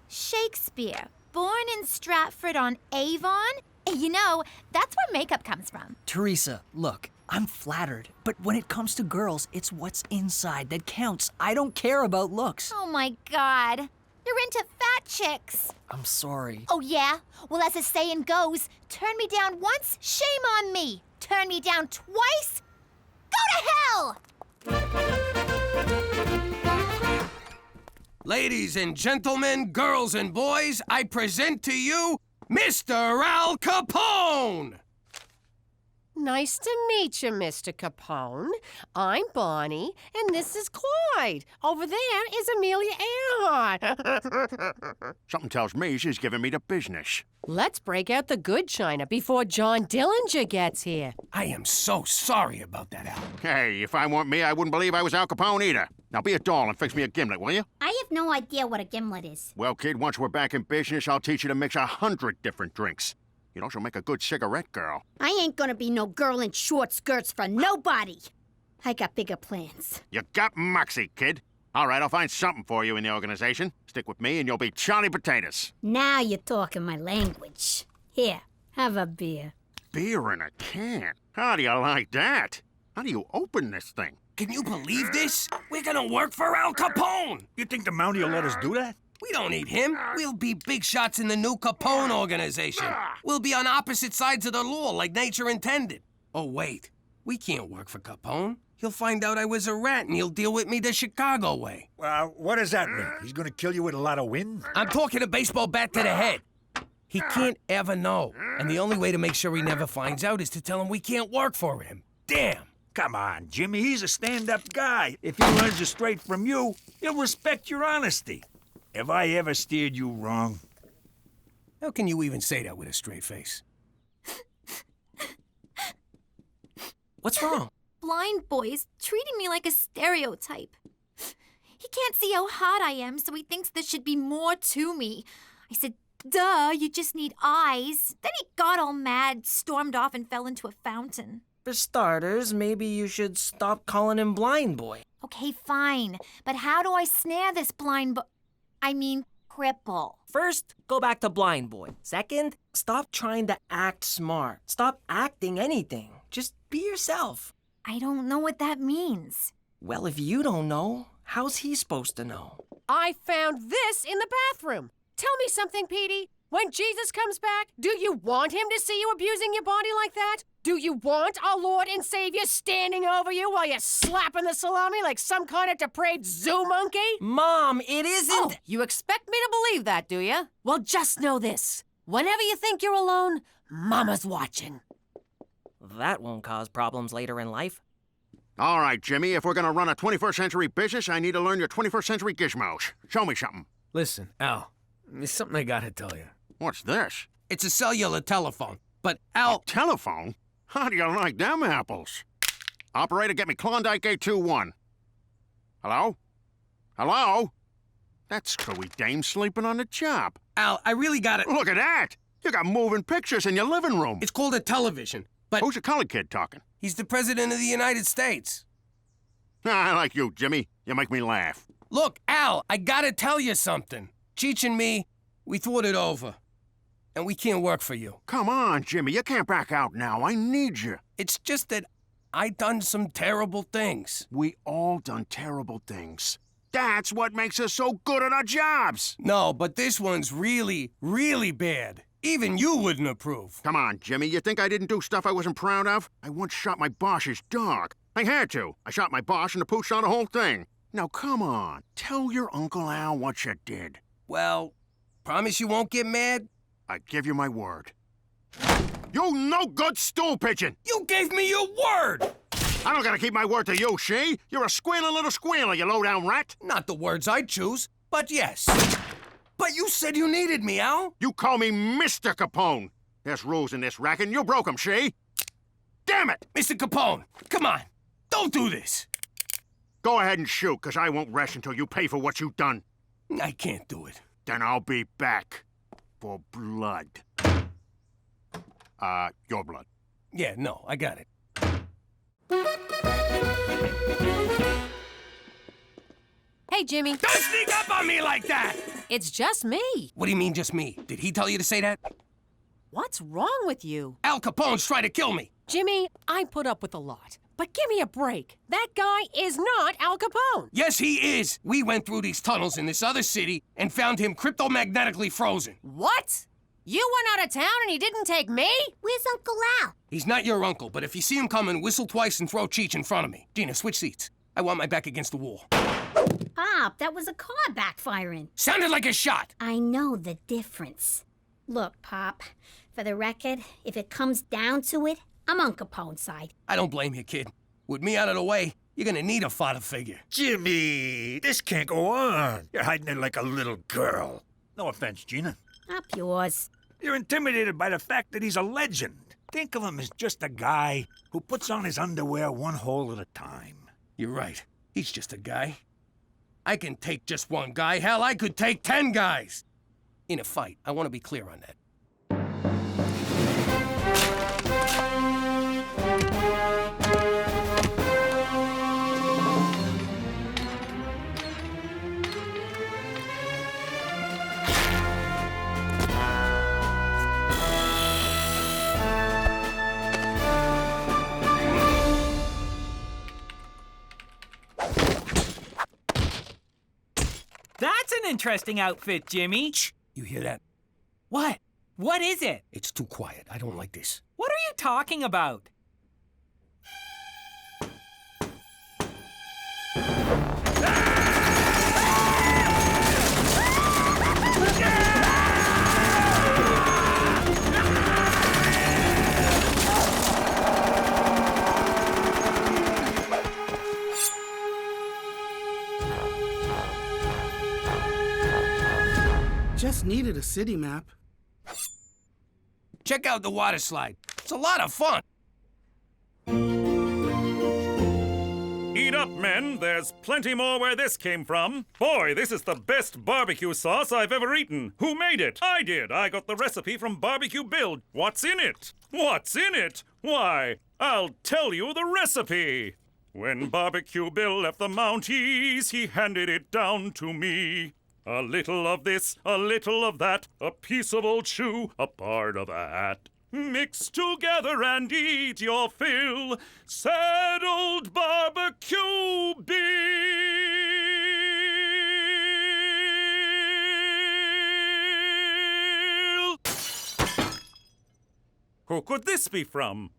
Shakespeare. Born in Stratford-on-Avon? You know, that's where makeup comes from. Teresa, look, I'm flattered, but when it comes to girls, it's what's inside that counts. I don't care about looks. Oh my God. You're into fat chicks. I'm sorry. Oh, yeah? Well, as the saying goes, turn me down once, shame on me. Turn me down twice, go to hell! Ladies and gentlemen, girls and boys, I present to you Mr. Al Capone! Nice to meet you, Mr. Capone. I'm Bonnie, and this is Clyde. Over there is Amelia Earhart. Something tells me she's giving me the business. Let's break out the good china before John Dillinger gets here. I am so sorry about that, Al. Hey, if I weren't me, I wouldn't believe I was Al Capone either. Now be a doll and fix me a gimlet, will you? I have no idea what a gimlet is. Well, kid, once we're back in business, I'll teach you to mix 100 different drinks. You'd also make a good cigarette girl. I ain't gonna be no girl in short skirts for nobody. I got bigger plans. You got moxie, kid. All right, I'll find something for you in the organization. Stick with me and you'll be Charlie Potatoes. Now you're talking my language. Here, have a beer. Beer in a can? How do you like that? How do you open this thing? Can you believe this? We're gonna work for Al Capone! You think the Mountie will let us do that? We don't need him. We'll be big shots in the new Capone organization. We'll be on opposite sides of the law like nature intended. Oh, wait. We can't work for Capone. He'll find out I was a rat and he'll deal with me the Chicago way. What does that mean? He's gonna kill you with a lot of wind? I'm talking a baseball bat to the head. He can't ever know. And the only way to make sure he never finds out is to tell him we can't work for him. Damn. Come on, Jimmy. He's a stand-up guy. If he learns it straight from you, he'll respect your honesty. Have I ever steered you wrong? How can you even say that with a straight face? What's wrong? Blind boy's treating me like a stereotype. He can't see how hot I am, so he thinks there should be more to me. I said, duh, you just need eyes. Then he got all mad, stormed off, and fell into a fountain. For starters, maybe you should stop calling him Blind Boy. Okay, fine. But how do I snare this cripple? First, go back to Blind Boy. Second, stop trying to act smart. Stop acting anything. Just be yourself. I don't know what that means. Well, if you don't know, how's he supposed to know? I found this in the bathroom. Tell me something, Petey. When Jesus comes back, do you want him to see you abusing your body like that? Do you want our Lord and Savior standing over you while you're slapping the salami like some kind of depraved zoo monkey? Mom, it isn't... Oh, you expect me to believe that, do you? Well, just know this. Whenever you think you're alone, Mama's watching. That won't cause problems later in life. All right, Jimmy, if we're gonna run a 21st century business, I need to learn your 21st century gizmos. Show me something. Listen, Al, there's something I gotta tell you. What's this? It's a cellular telephone, but Al... A telephone? How do you like them apples? Operator, get me Klondike 821. Hello? Hello? That screwy dame sleeping on the job. Al, I really got it. Look at that! You got moving pictures in your living room. It's called a television, but... Who's the colored kid talking? He's the President of the United States. I like you, Jimmy. You make me laugh. Look, Al, I gotta tell you something. Cheech and me, we thought it over. And we can't work for you. Come on, Jimmy. You can't back out now. I need you. It's just that I done some terrible things. We all done terrible things. That's what makes us so good at our jobs. No, but this one's really, really bad. Even you wouldn't approve. Come on, Jimmy. You think I didn't do stuff I wasn't proud of? I once shot my boss's dog. I had to. I shot my boss and the pooch saw the whole thing. Now, come on. Tell your Uncle Al what you did. Well, promise you won't get mad? I give you my word. You no-good stool pigeon! You gave me your word! I don't gotta keep my word to you, she. You're a squealing little squealer, you low-down rat. Not the words I'd choose, but yes. But you said you needed me, Al. You call me Mr. Capone. There's rules in this racket, and you broke them, she. Damn it! Mr. Capone, come on. Don't do this. Go ahead and shoot, because I won't rest until you pay for what you've done. I can't do it. Then I'll be back. For blood. Your blood. Yeah, no, I got it. Hey, Jimmy. Don't sneak up on me like that! It's just me. What do you mean, just me? Did he tell you to say that? What's wrong with you? Al Capone's trying to kill me. Jimmy, I put up with a lot. But give me a break. That guy is not Al Capone. Yes, he is. We went through these tunnels in this other city and found him cryptomagnetically frozen. What? You went out of town and he didn't take me? Where's Uncle Al? He's not your uncle, but if you see him coming, whistle twice and throw CHEECH in front of me. Gina, switch seats. I want my back against the wall. Pop, that was a car backfiring. Sounded like a shot. I know the difference. Look, Pop, for the record, if it comes down to it, I'm on Capone's side. I don't blame you, kid. With me out of the way, you're gonna need a father figure. Jimmy, this can't go on. You're hiding it like a little girl. No offense, Gina. Up yours. You're intimidated by the fact that he's a legend. Think of him as just a guy who puts on his underwear one hole at a time. You're right. He's just a guy. I can take just one guy. Hell, I could take 10 guys. In a fight, I want to be clear on that. That's an interesting outfit, Jimmy. Shh! You hear that? What? What is it? It's too quiet. I don't like this. What are you talking about? Just needed a city map. Check out the water slide. It's a lot of fun. Eat up, men. There's plenty more where this came from. Boy, this is the best barbecue sauce I've ever eaten. Who made it? I did. I got the recipe from Barbecue Bill. What's in it? What's in it? Why, I'll tell you the recipe. When Barbecue Bill left the Mounties, he handed it down to me. A little of this, a little of that, a piece of old shoe, a part of a hat. Mix together and eat your fill. Said old Barbecue Bill. Who could this be from?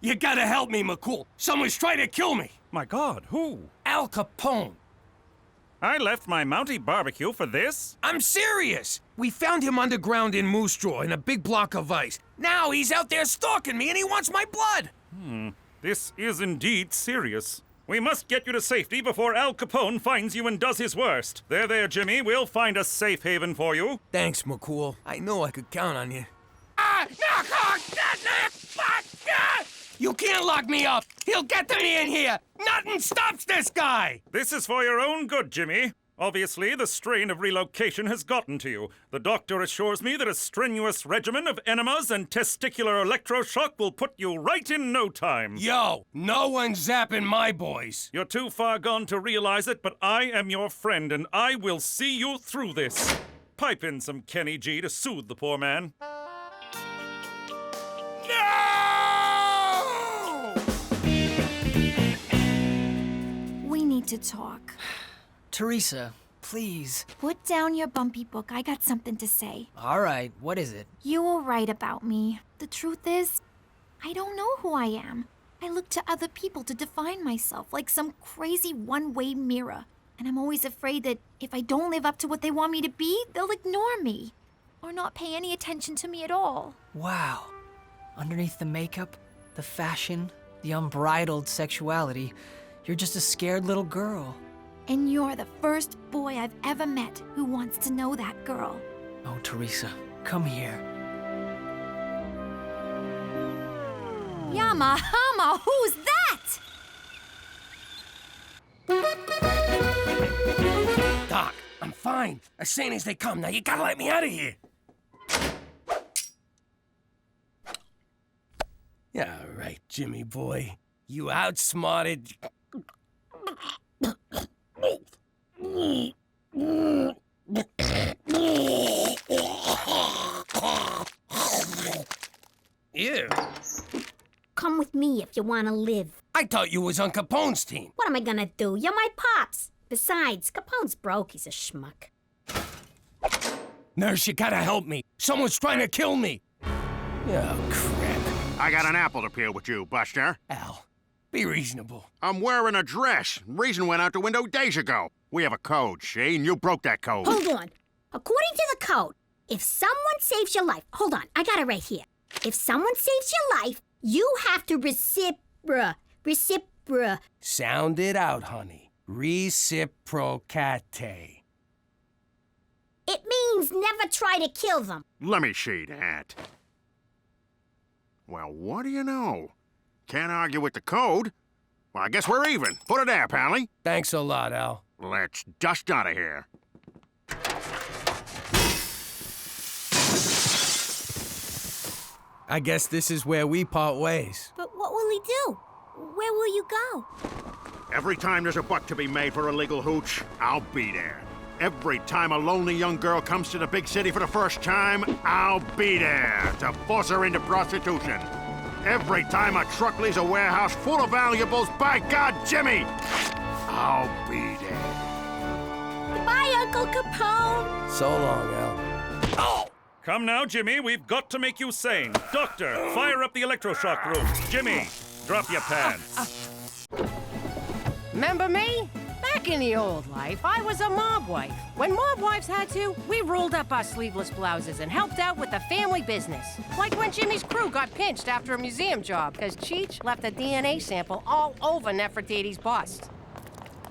You gotta help me, McCool. Someone's trying to kill me. My God, who? Al Capone. I left my Mountie barbecue for this? I'm serious. We found him underground in Moose Jaw in a big block of ice. Now he's out there stalking me and he wants my blood. This is indeed serious. We must get you to safety before Al Capone finds you and does his worst. There, Jimmy. We'll find a safe haven for you. Thanks, McCool. I know I could count on you. You can't lock me up! He'll get to me in here! Nothing stops this guy! This is for your own good, Jimmy. Obviously, the strain of relocation has gotten to you. The doctor assures me that a strenuous regimen of enemas and testicular electroshock will put you right in no time. Yo, no one's zapping my boys. You're too far gone to realize it, but I am your friend, and I will see you through this. Pipe in some Kenny G to soothe the poor man. We need to talk. Teresa, please. Put down your bumpy book. I got something to say. All right, what is it? You were right about me. The truth is, I don't know who I am. I look to other people to define myself like some crazy one-way mirror. And I'm always afraid that if I don't live up to what they want me to be, they'll ignore me. Or not pay any attention to me at all. Wow. Underneath the makeup, the fashion, the unbridled sexuality, you're just a scared little girl. And you're the first boy I've ever met who wants to know that girl. Oh, Teresa, come here. Yamahama, who's that? Doc, I'm fine. As sane as they come. Now you gotta let me out of here. Yeah, all right, Jimmy boy. You outsmarted... Ew. Come with me if you want to live. I thought you was on Capone's team. What am I gonna do? You're my pops. Besides, Capone's broke. He's a schmuck. Nurse, you gotta help me. Someone's trying to kill me. Oh, crap. I got an apple to peel with you, Buster. Al, be reasonable. I'm wearing a dress. Reason went out the window days ago. We have a code, see? And you broke that code. Hold on. According to the code, if someone saves your life... Hold on, I got it right here. If someone saves your life, you have to Sound it out, honey. Reciprocate. It means never try to kill them. Let me see that. Well, what do you know? Can't argue with the code. Well, I guess we're even. Put it there, Pally. Thanks a lot, Al. Let's dust out of here. I guess this is where we part ways. But what will he do? Where will you go? Every time there's a buck to be made for a legal hooch, I'll be there. Every time a lonely young girl comes to the big city for the first time, I'll be there to force her into prostitution. Every time a truck leaves a warehouse full of valuables, by God, Jimmy, I'll be there. Goodbye, Uncle Capone. So long, Al. Oh! Come now, Jimmy, we've got to make you sane. Doctor, fire up the electroshock room. Jimmy, drop your pants. Remember me? Back in the old life, I was a mob wife. When mob wives had to, we rolled up our sleeveless blouses and helped out with the family business. Like when Jimmy's crew got pinched after a museum job because CHEECH left a DNA sample all over Nefertiti's bust.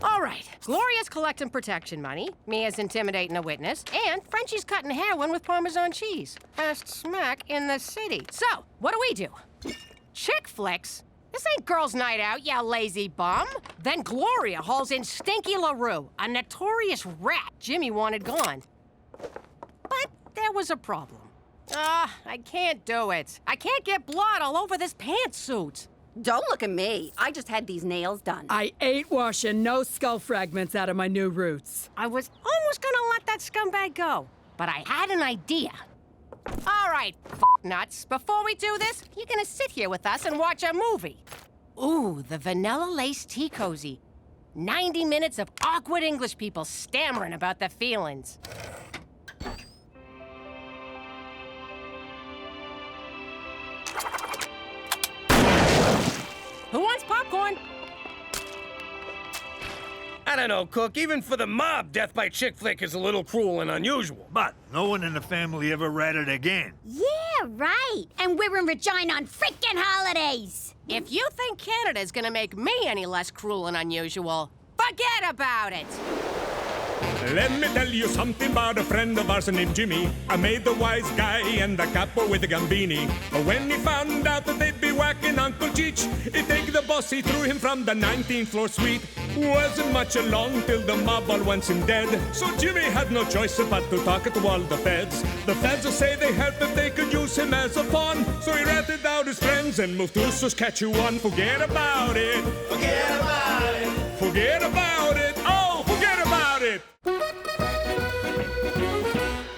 All right, Gloria's collecting protection money, Mia's intimidating a witness, and Frenchie's cutting heroin with Parmesan cheese. Best smack in the city. So, what do? Chick flicks? This ain't girls' night out, you lazy bum. Then Gloria hauls in Stinky LaRue, a notorious rat Jimmy wanted gone. But there was a problem. I can't do it. I can't get blood all over this pantsuit. Don't look at me. I just had these nails done. I ain't washing no skull fragments out of my new roots. I was almost gonna let that scumbag go, but I had an idea. All right, nuts. Before we do this, you're gonna sit here with us and watch a movie. Ooh, the Vanilla Lace Tea Cozy. 90 minutes of awkward English people stammering about their feelings. Who wants popcorn? I don't know, Cook. Even for the mob, death by chick flick is a little cruel and unusual. But no one in the family ever ratted again. Yeah, right. And we're in Regina on freaking holidays. If you think Canada's gonna make me any less cruel and unusual, forget about it. Let me tell you something about a friend of ours named Jimmy. I made the wise guy and the capo with the gambini. But when he found out that they'd be whacking Uncle CHEECH, he take the boss, he threw him from the 19th floor suite. Wasn't much along till the mob all went in dead. So Jimmy had no choice but to talk to all the feds. The feds will say they help if they could use him as a pawn. So he ratted out his friends and moved to Saskatchewan. Forget about it. Forget about it. Forget about it. Oh, forget about it.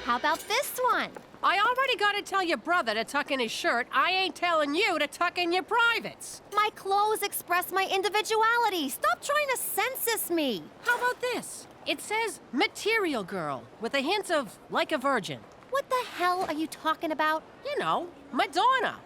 How about this one? I already gotta tell your brother to tuck in his shirt. I ain't telling you to tuck in your privates. My clothes express my individuality. Stop trying to census me. How about this? It says Material Girl with a hint of like a virgin. What the hell are you talking about? You know, Madonna.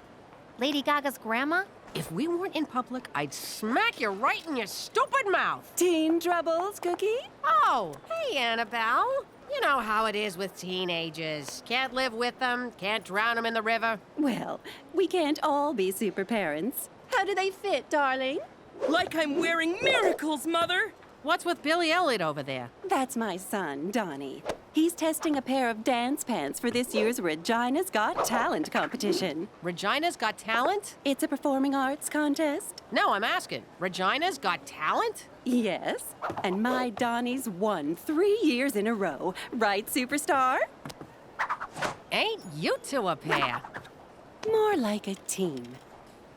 Lady Gaga's grandma? If we weren't in public, I'd smack you right in your stupid mouth. Teen troubles, Cookie? Oh, hey, Annabelle. You know how it is with teenagers. Can't live with them, can't drown them in the river. Well, we can't all be super parents. How do they fit, darling? Like I'm wearing miracles, Mother! What's with Billy Elliot over there? That's my son, Donnie. He's testing a pair of dance pants for this year's Regina's Got Talent competition. Regina's Got Talent? It's a performing arts contest. No, I'm asking. Regina's Got Talent? Yes, and my Donnie's won 3 years in a row. Right, superstar? Ain't you two a pair? More like a team.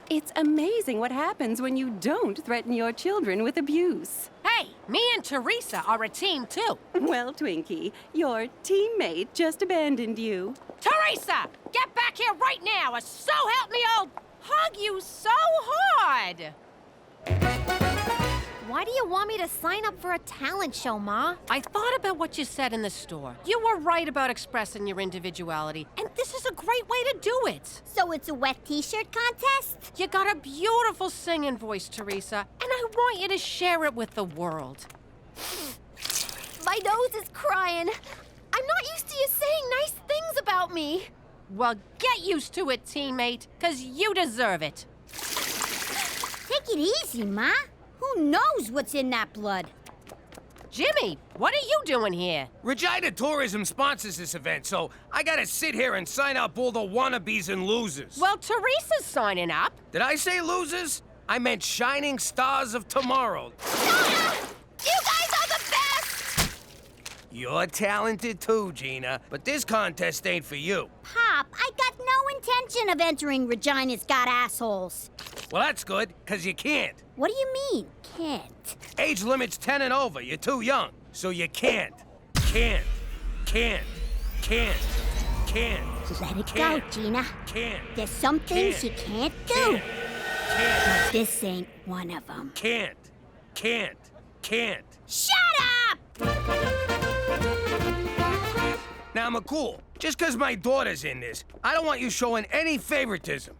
It's amazing what happens when you don't threaten your children with abuse. Hey, me and Teresa are a team, too. Well, Twinkie, your teammate just abandoned you. Teresa, get back back here right now, or so help me I'll hug you so hard! Why do you want me to sign up for a talent show, Ma? I thought about what you said in the store. You were right about expressing your individuality, and this is a great way to do it. So it's a wet t-shirt contest? You got a beautiful singing voice, Teresa, and I want you to share it with the world. My nose is crying. I'm not used to you saying nice things about me. Well, get used to it, teammate, because you deserve it. Take it easy, Ma. Who knows what's in that blood? Jimmy, what are you doing here? Regina Tourism sponsors this event, so I gotta sit here and sign up all the wannabes and losers. Well, Teresa's signing up. Did I say losers? I meant shining stars of tomorrow. You guys are the best! You're talented too, Gina, but this contest ain't for you. Pop, I got no intention of entering Regina's Got Assholes. Well, that's good, because you can't. What do you mean, can't? Age limit's 10 and over. You're too young. So you can't. Can't. Let it go, Gina. Can't. There's some things you can't do. But this ain't one of them. Can't. Shut up! Now, McCool, just because my daughter's in this, I don't want you showing any favoritism.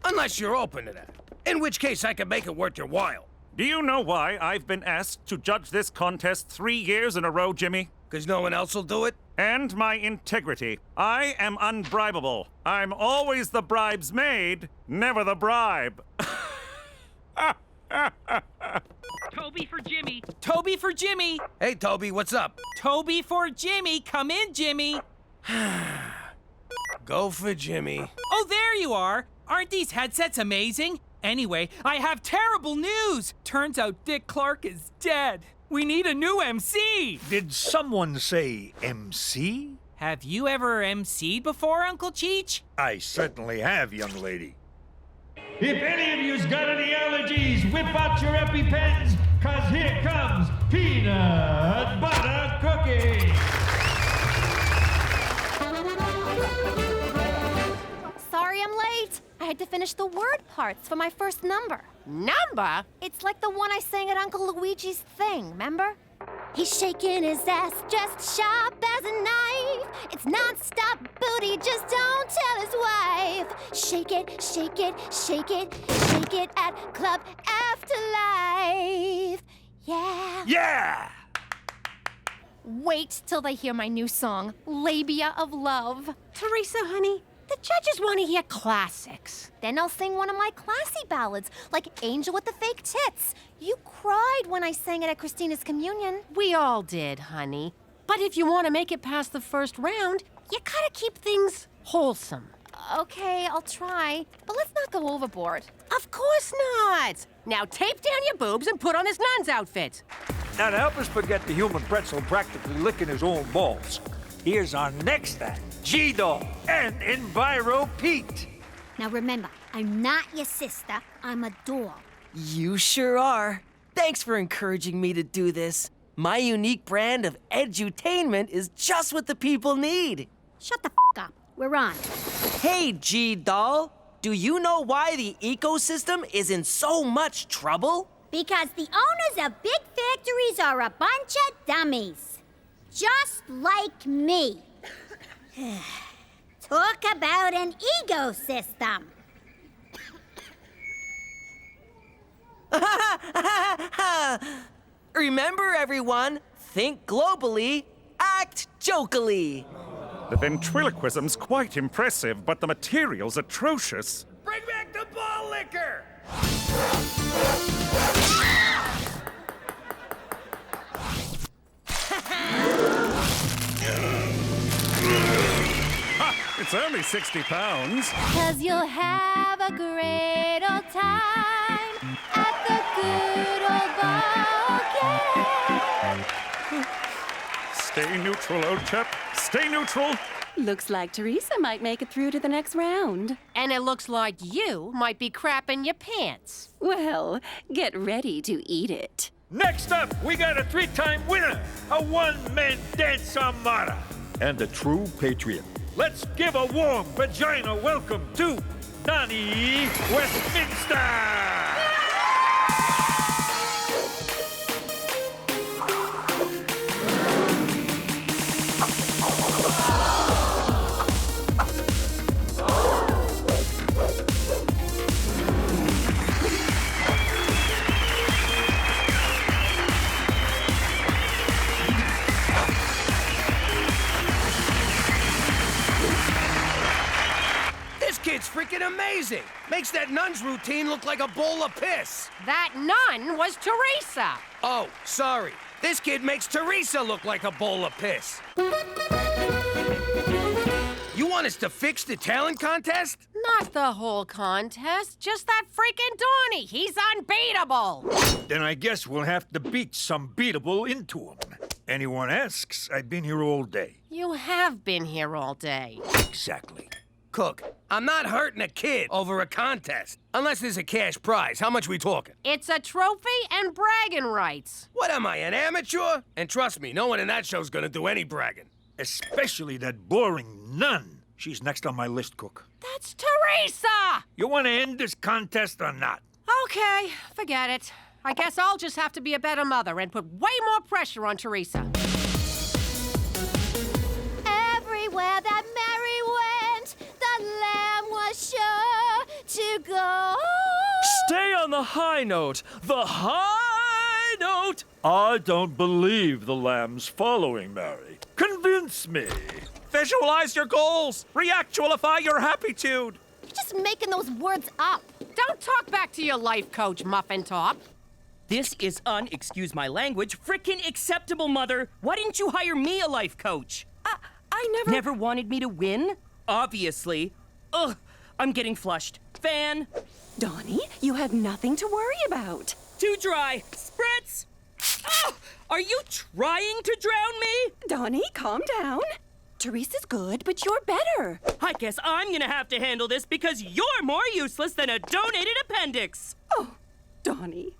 Unless you're open to that. In which case, I can make it worth your while. Do you know why I've been asked to judge this contest 3 years in a row, Jimmy? Because no one else will do it? And my integrity. I am unbribable. I'm always the bribes made, never the bribe. Toby for Jimmy. Toby for Jimmy. Hey, Toby, what's up? Toby for Jimmy. Come in, Jimmy. Go for Jimmy. Oh, there you are. Aren't these headsets amazing? Anyway, I have terrible news. Turns out Dick Clark is dead. We need a new MC. Did someone say MC? Have you ever MC'd before, Uncle Cheech? I certainly have, young lady. If any of you's got any allergies, whip out your EpiPens, cause here comes Peanut Butter Cookie. Sorry I'm late. I had to finish the word parts for my first number. Number? It's like the one I sang at Uncle Luigi's thing, remember? He's shaking his ass just sharp as a knife. It's non-stop booty, just don't tell his wife. Shake it, shake it, shake it, shake it at Club Afterlife. Yeah. Yeah! Wait till they hear my new song, Labia of Love. Teresa, honey, the judges want to hear classics. Then I'll sing one of my classy ballads, like Angel with the Fake Tits. You cried when I sang it at Christina's communion. We all did, honey. But if you want to make it past the first round, you gotta keep things wholesome. Okay, I'll try, but let's not go overboard. Of course not! Now tape down your boobs and put on this nun's outfit. Now, to help us forget the human pretzel practically licking his own balls, here's our next act, G-Doll and Enviro Pete. Now remember, I'm not your sister, I'm a doll. You sure are. Thanks for encouraging me to do this. My unique brand of edutainment is just what the people need. Shut the f*** up. We're on. Hey, G-Doll. Do you know why the ecosystem is in so much trouble? Because the owners of big factories are a bunch of dummies. Just like me. Talk about an ecosystem. Remember, everyone, think globally, act jokily. The ventriloquism's quite impressive, but the material's atrocious. Bring back the ball liquor! It's only 60 pounds. 'Cause you'll have a great old time at the good old ball game. Stay neutral, old chap. Stay neutral. Looks like Teresa might make it through to the next round. And it looks like you might be crapping your pants. Well, get ready to eat it. Next up, we got a 3-time winner, a one-man dance armada, and a true patriot. let's give a warm Regina welcome to Donnie Westminster! Kid's freaking amazing. Makes that nun's routine look like a bowl of piss. That nun was Teresa. Oh, sorry. This kid makes Teresa look like a bowl of piss. You want us to fix the talent contest? Not the whole contest, just that freaking Donnie. He's unbeatable. Then I guess we'll have to beat some beatable into him. Anyone asks, I've been here all day. You have been here all day. Exactly. Cook, I'm not hurting a kid over a contest. Unless there's a cash prize. How much we talking? It's a trophy and bragging rights. What am I, an amateur? And trust me, no one in that show's gonna do any bragging. Especially that boring nun. She's next on my list, Cook. That's Teresa! You want to end this contest or not? Okay, forget it. I guess I'll just have to be a better mother and put way more pressure on Teresa. Everywhere that Mary went, the lamb was sure to go. Stay on the high note. The high note. I don't believe the lamb's following Mary. Convince me. Visualize your goals. Reactualify your happitude. You're just making those words up. Don't talk back to your life coach, Muffin Top. This is excuse my language, frickin' acceptable, Mother. Why didn't you hire me a life coach? I never... Never wanted me to win? Obviously. Ugh, I'm getting flushed. Fan. Donnie, you have nothing to worry about. Too dry. Spritz! Oh, are you trying to drown me? Donnie, calm down. Teresa's good, but you're better. I guess I'm gonna have to handle this because you're more useless than a donated appendix. Oh, Donnie.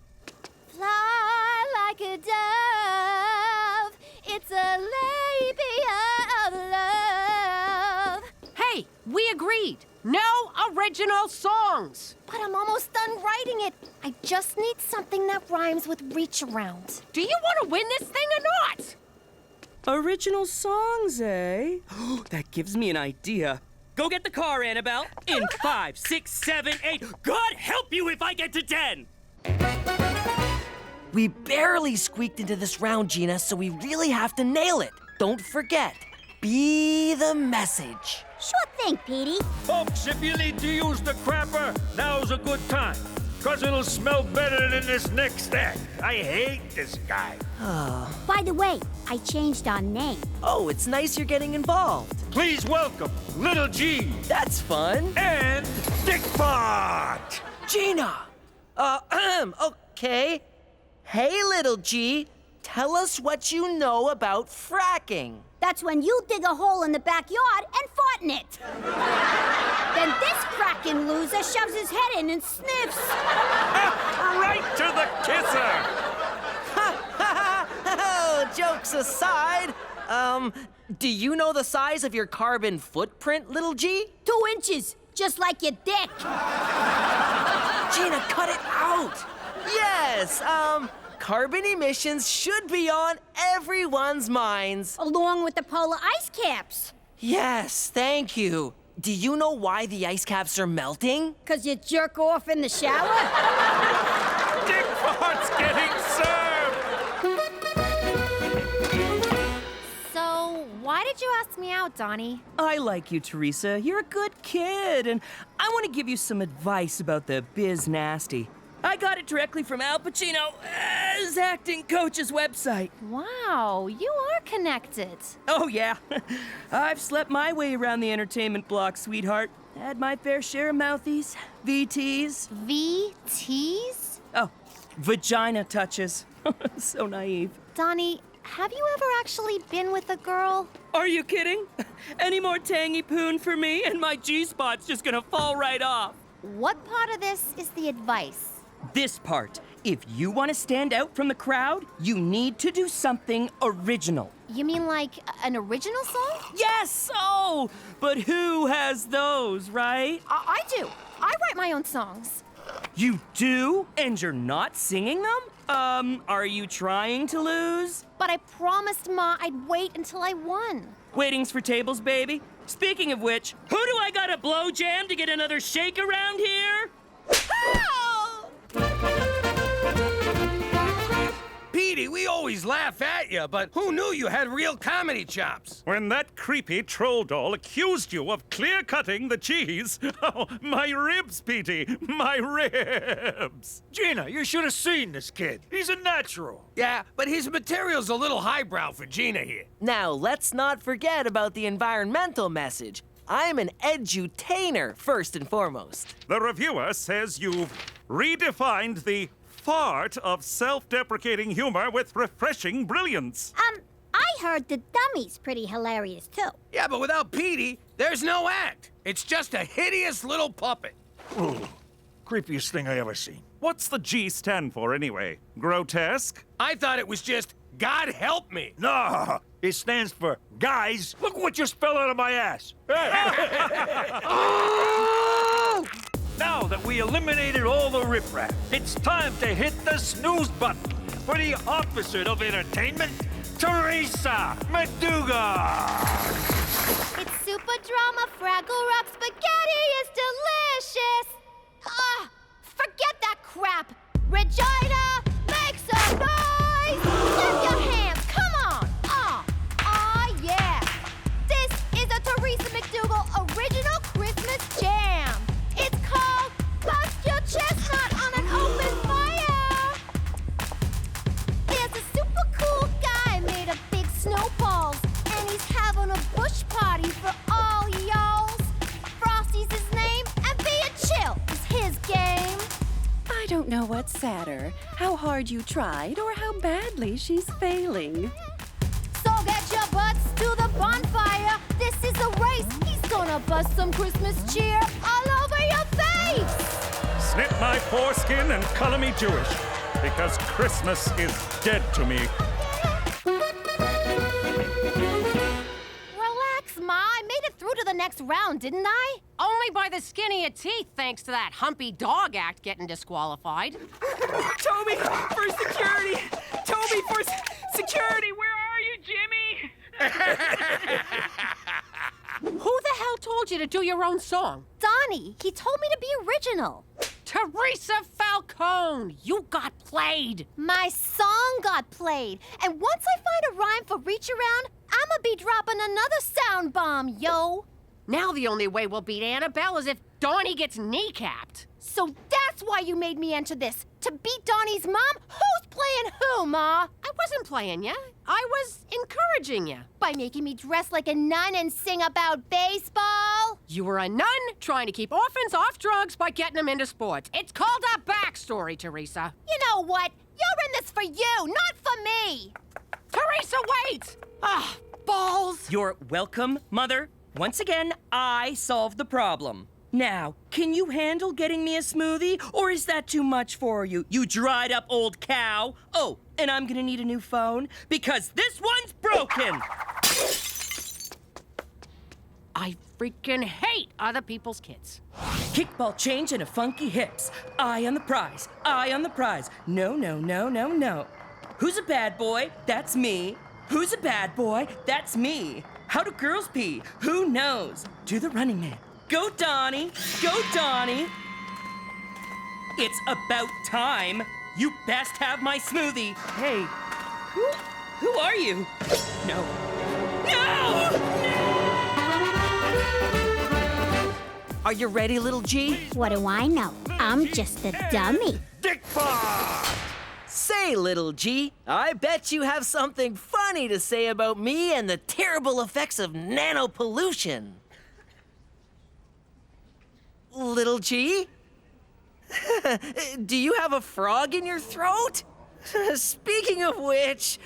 Fly like a dove. It's a labia of love. Hey, we agreed. No original songs. But I'm almost done writing it. I just need something that rhymes with reach around. Do you want to win this thing or not? Original songs, eh? That gives me an idea. Go get the car, Annabelle. In 5, 6, 7, 8. God help you if I get to 10. We barely squeaked into this round, Gina, so we really have to nail it. Don't forget, be the message. Sure thing, Petey. Folks, if you need to use the crapper, now's a good time. Cause it'll smell better than this next act. I hate this guy. By the way, I changed our name. Oh, it's nice you're getting involved. Please welcome Little G. That's fun. And Dick Fart. Gina! Okay. Hey, Little G, tell us what you know about fracking. That's when you dig a hole in the backyard and fart in it. Then this fracking loser shoves his head in and sniffs. Right to the kisser! Oh, jokes aside, do you know the size of your carbon footprint, Little G? 2 inches, just like your dick. Gina, cut it out. Yes, carbon emissions should be on everyone's minds. Along with the polar ice caps. Yes, thank you. Do you know why the ice caps are melting? 'Cause you jerk off in the shower? Dick Fart's getting served! So, why did you ask me out, Donnie? I like you, Teresa. You're a good kid, and I want to give you some advice about the biz nasty. I got it directly from Al Pacino's acting coach's website. Wow, you are connected. Oh, yeah. I've slept my way around the entertainment block, sweetheart. Had my fair share of mouthies, VTs. VTs? Oh, vagina touches. So naive. Donnie, have you ever actually been with a girl? Are you kidding? Any more tangy poon for me, and my G-spot's just gonna fall right off. What part of this is the advice? this part. If you want to stand out from the crowd, you need to do something original. You mean like an original song? Yes! Oh! But who has those, right? I do. I write my own songs. You do? And you're not singing them? Are you trying to lose? But I promised Ma I'd wait until I won. Waiting's for tables, baby. Speaking of which, who do I gotta blow jam to get another shake around here? Petey, we always laugh at you, but who knew you had real comedy chops? When that creepy troll doll accused you of clear-cutting the cheese. Oh, my ribs, Petey, my ribs. Gina, you should have seen this kid. He's a natural. Yeah, but his material's a little highbrow for Gina here. Now, let's not forget about the environmental message. I'm an edutainer, first and foremost. The reviewer says you've redefined the fart of self-deprecating humor with refreshing brilliance. I heard the dummy's pretty hilarious, too. Yeah, but without Petey, there's no act. It's just a hideous little puppet. Ooh, creepiest thing I ever seen. What's the G stand for, anyway? Grotesque? I thought it was just, God help me. No, it stands for, guys, look what just fell out of my ass. Oh! Now that we eliminated all the riffraff, it's time to hit the snooze button for the opposite of entertainment, Teresa McDougal. It's super drama, Fraggle Rock spaghetti is delicious. Forget that crap. Regina, make some noise. Clap your hands, come on. Yeah. This is a Teresa McDougal original Christmas jam. It's called Bust Your Chestnut on an Open Fire. There's a super cool guy made of big snowballs, and he's having a bush party for all y'alls. Frosty's his name, and being chill is his game. I don't know what's sadder, how hard you tried or how badly she's failing. So get your butts to the bonfire. This is a race. He's gonna bust some Christmas cheer all over your face. Snip my foreskin and color me Jewish, because Christmas is dead to me. Relax, Ma. I made it through to the next round, didn't I? Only by the skin of your teeth, thanks to that humpy dog act getting disqualified. Toby, for security! Toby, for security! Where are you, Jimmy? Who the hell told you to do your own song? Donnie. He told me to be original. Teresa Falcone, you got played. My song got played. And once I find a rhyme for Reach Around, I'ma be dropping another sound bomb, yo. Now the only way we'll beat Annabelle is if Donnie gets kneecapped. So that's why you made me enter this. To beat Donnie's mom? Who's playing who, Ma? I wasn't playing ya. I was encouraging ya. By making me dress like a nun and sing about baseball? You were a nun trying to keep orphans off drugs by getting them into sports. It's called a backstory, Teresa. You know what? You're in this for you, not for me. Teresa, wait! Balls! You're welcome, Mother. Once again, I solved the problem. Now, can you handle getting me a smoothie, or is that too much for you, you dried up old cow? Oh, and I'm gonna need a new phone, because this one's broken! I freaking hate other people's kids. Kickball change and a funky hips. Eye on the prize, eye on the prize. No, no, no, no, no. Who's a bad boy? That's me. Who's a bad boy? That's me. How do girls pee? Who knows? Do the running man. Go, Donnie! Go, Donnie! It's about time. You best have my smoothie. Hey, who are you? No. No! Are you ready, little G? What do I know? I'm just a dummy. Dick bar! Say, little G, I bet you have something funny to say about me and the terrible effects of nanopollution. Little G? Do you have a frog in your throat? Speaking of which,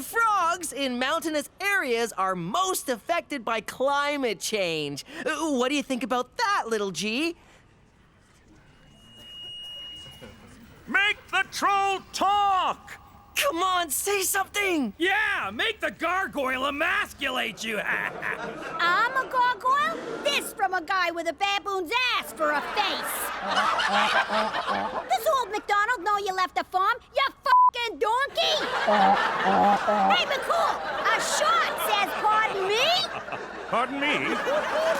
frogs in mountainous areas are most affected by climate change. What do you think about that, little G? Make the troll talk! Come on, say something! Yeah, make the gargoyle emasculate you! I'm a gargoyle? This from a guy with a baboon's ass for a face. Does old MacDonald know you left the farm, you fucking donkey? Hey, McCool, a short says pardon me? Pardon me?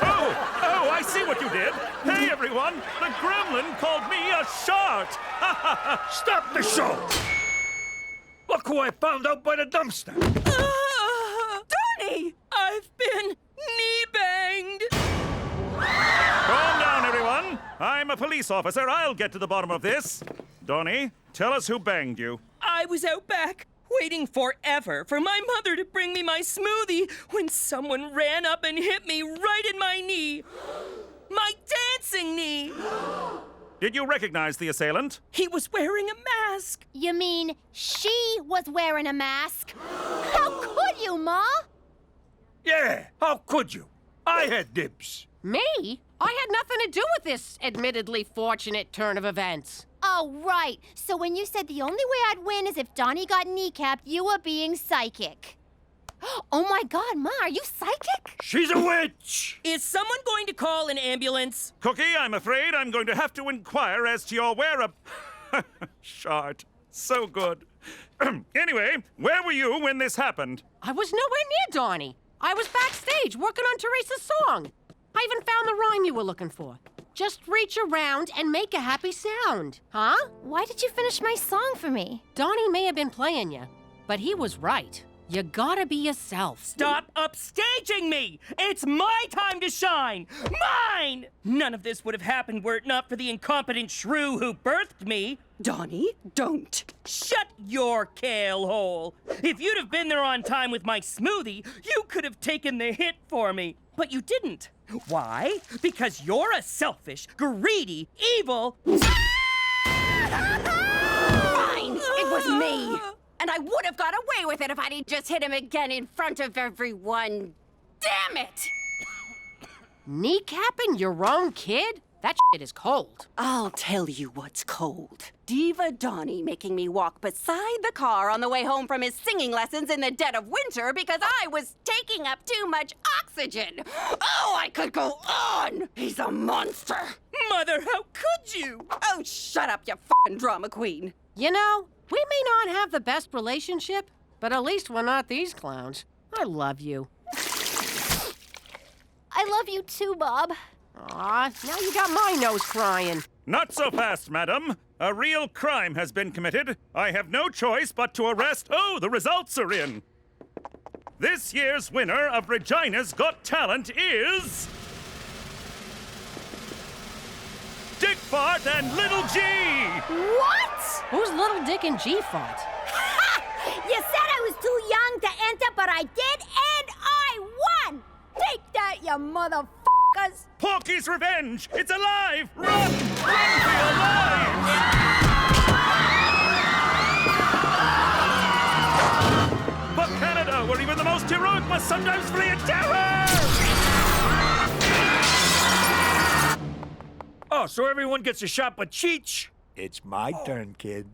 Oh, I see what you did. Hey, everyone, the gremlin called me a shart. Stop the show! Look who I found out by the dumpster. Donnie! I've been knee-banged! Calm down, everyone. I'm a police officer. I'll get to the bottom of this. Donnie, tell us who banged you. I was out back, waiting forever for my mother to bring me my smoothie when someone ran up and hit me right in my knee. My dancing knee! Did you recognize the assailant? He was wearing a mask. You mean she was wearing a mask? How could you, Ma? Yeah, how could you? I had dibs. Me? I had nothing to do with this admittedly fortunate turn of events. Oh, right. So when you said the only way I'd win is if Donnie got kneecapped, you were being psychic. Oh my God, Ma, are you psychic? She's a witch! Is someone going to call an ambulance? Cookie, I'm afraid I'm going to have to inquire as to your shart. So good. Anyway, where were you when this happened? I was nowhere near Donnie. I was backstage working on Teresa's song. I even found the rhyme you were looking for. Just reach around and make a happy sound. Huh? Why did you finish my song for me? Donnie may have been playing you, but he was right. You gotta be yourself. Stop upstaging me! It's my time to shine! Mine! None of this would have happened were it not for the incompetent shrew who birthed me. Donnie, don't. Shut your kale hole! If you'd have been there on time with my smoothie, you could have taken the hit for me. But you didn't. Why? Because you're a selfish, greedy, evil... Fine! It was me! And I would have got away with it if I'd just hit him again in front of everyone. Damn it! Kneecapping your own kid? That shit is cold. I'll tell you what's cold. Diva Donnie making me walk beside the car on the way home from his singing lessons in the dead of winter because I was taking up too much oxygen. Oh, I could go on! He's a monster! Mother, how could you? Oh, shut up, you f***ing drama queen. You know, we may not have the best relationship, but at least we're not these clowns. I love you. I love you too, Bob. Aw, now you got my nose crying. Not so fast, madam. A real crime has been committed. I have no choice but to arrest... Oh, the results are in. This year's winner of Regina's Got Talent is... Dick Fart and Little G! What? Who's Little Dick and G Fart? Ha! You said I was too young to enter, but I did, and I won! Take that, you motherfuckers! Porky's Revenge! It's alive! Run! Run for your lives! For Canada, where even the most heroic must sometimes flee in terror! Oh, so everyone gets a shot but CHEECH? It's my turn, kid.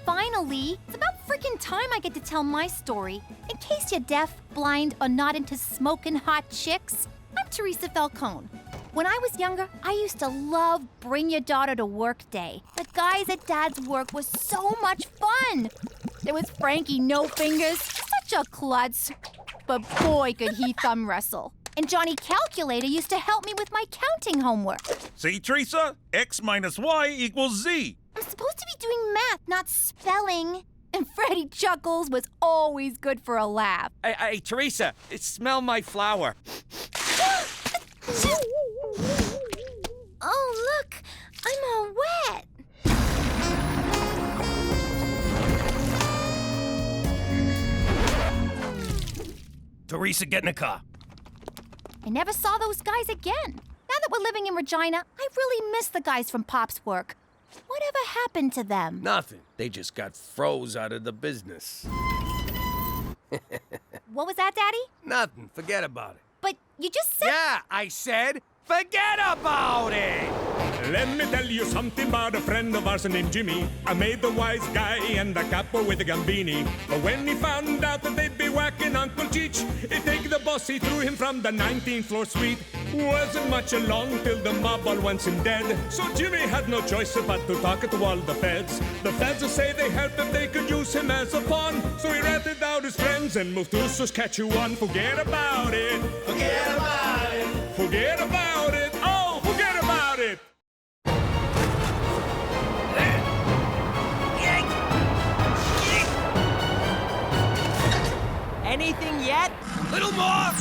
Finally, it's about freaking time I get to tell my story. In case you're deaf, blind, or not into smoking hot chicks, I'm Teresa Falcone. When I was younger, I used to love Bring Your Daughter to Work Day. The guys at Dad's work was so much fun. There was Frankie No Fingers, such a klutz, but boy could he thumb wrestle. And Johnny Calculator used to help me with my counting homework. See, Teresa? X minus Y equals Z. I'm supposed to be doing math, not spelling. And Freddie Chuckles was always good for a laugh. Hey, Teresa, smell my flower. Oh, look, I'm all wet. Teresa, get in the car. I never saw those guys again. Now that we're living in Regina, I really miss the guys from Pop's work. Whatever happened to them? Nothing. They just got froze out of the business. What was that, Daddy? Nothing. Forget about it. But you just said... Yeah, I said forget about it! Let me tell you something about a friend of ours named Jimmy. I made the wise guy and the capo with the gambini. But when he found out that they'd be whacking Uncle Cheech, he'd take the boss, he threw him from the 19th floor suite. Wasn't much along till the mob all wants him dead. So Jimmy had no choice but to talk to all the feds. The feds say they help if they could use him as a pawn. So he ratted out his friends and moved to Saskatchewan. Forget about it. Forget about it. Forget about it. Oh, forget about it. Anything yet? Little more!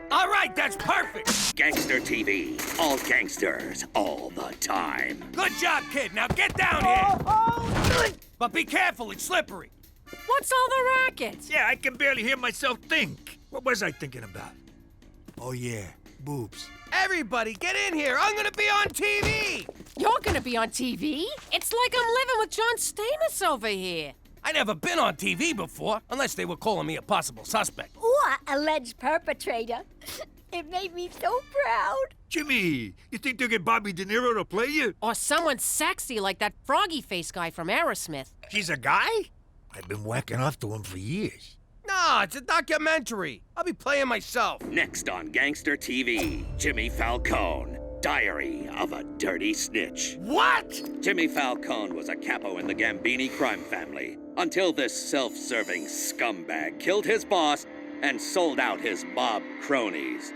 All right, that's perfect! Gangster TV. All gangsters, all the time. Good job, kid. Now get down here! But be careful, it's slippery. What's all the racket? Yeah, I can barely hear myself think. What was I thinking about? Oh, yeah, boobs. Everybody, get in here! I'm gonna be on TV! You're gonna be on TV? It's like I'm living with John Stamos over here. I never been on TV before, unless they were calling me a possible suspect. Or alleged perpetrator. It made me so proud. Jimmy, you think they'll get Bobby De Niro to play you? Or someone sexy like that froggy face guy from Aerosmith. He's a guy? I've been whacking off to him for years. No, it's a documentary. I'll be playing myself. Next on Gangster TV, Jimmy Falcone. Diary of a Dirty Snitch. What? Jimmy Falcone was a capo in the Gambini crime family until this self-serving scumbag killed his boss and sold out his mob cronies.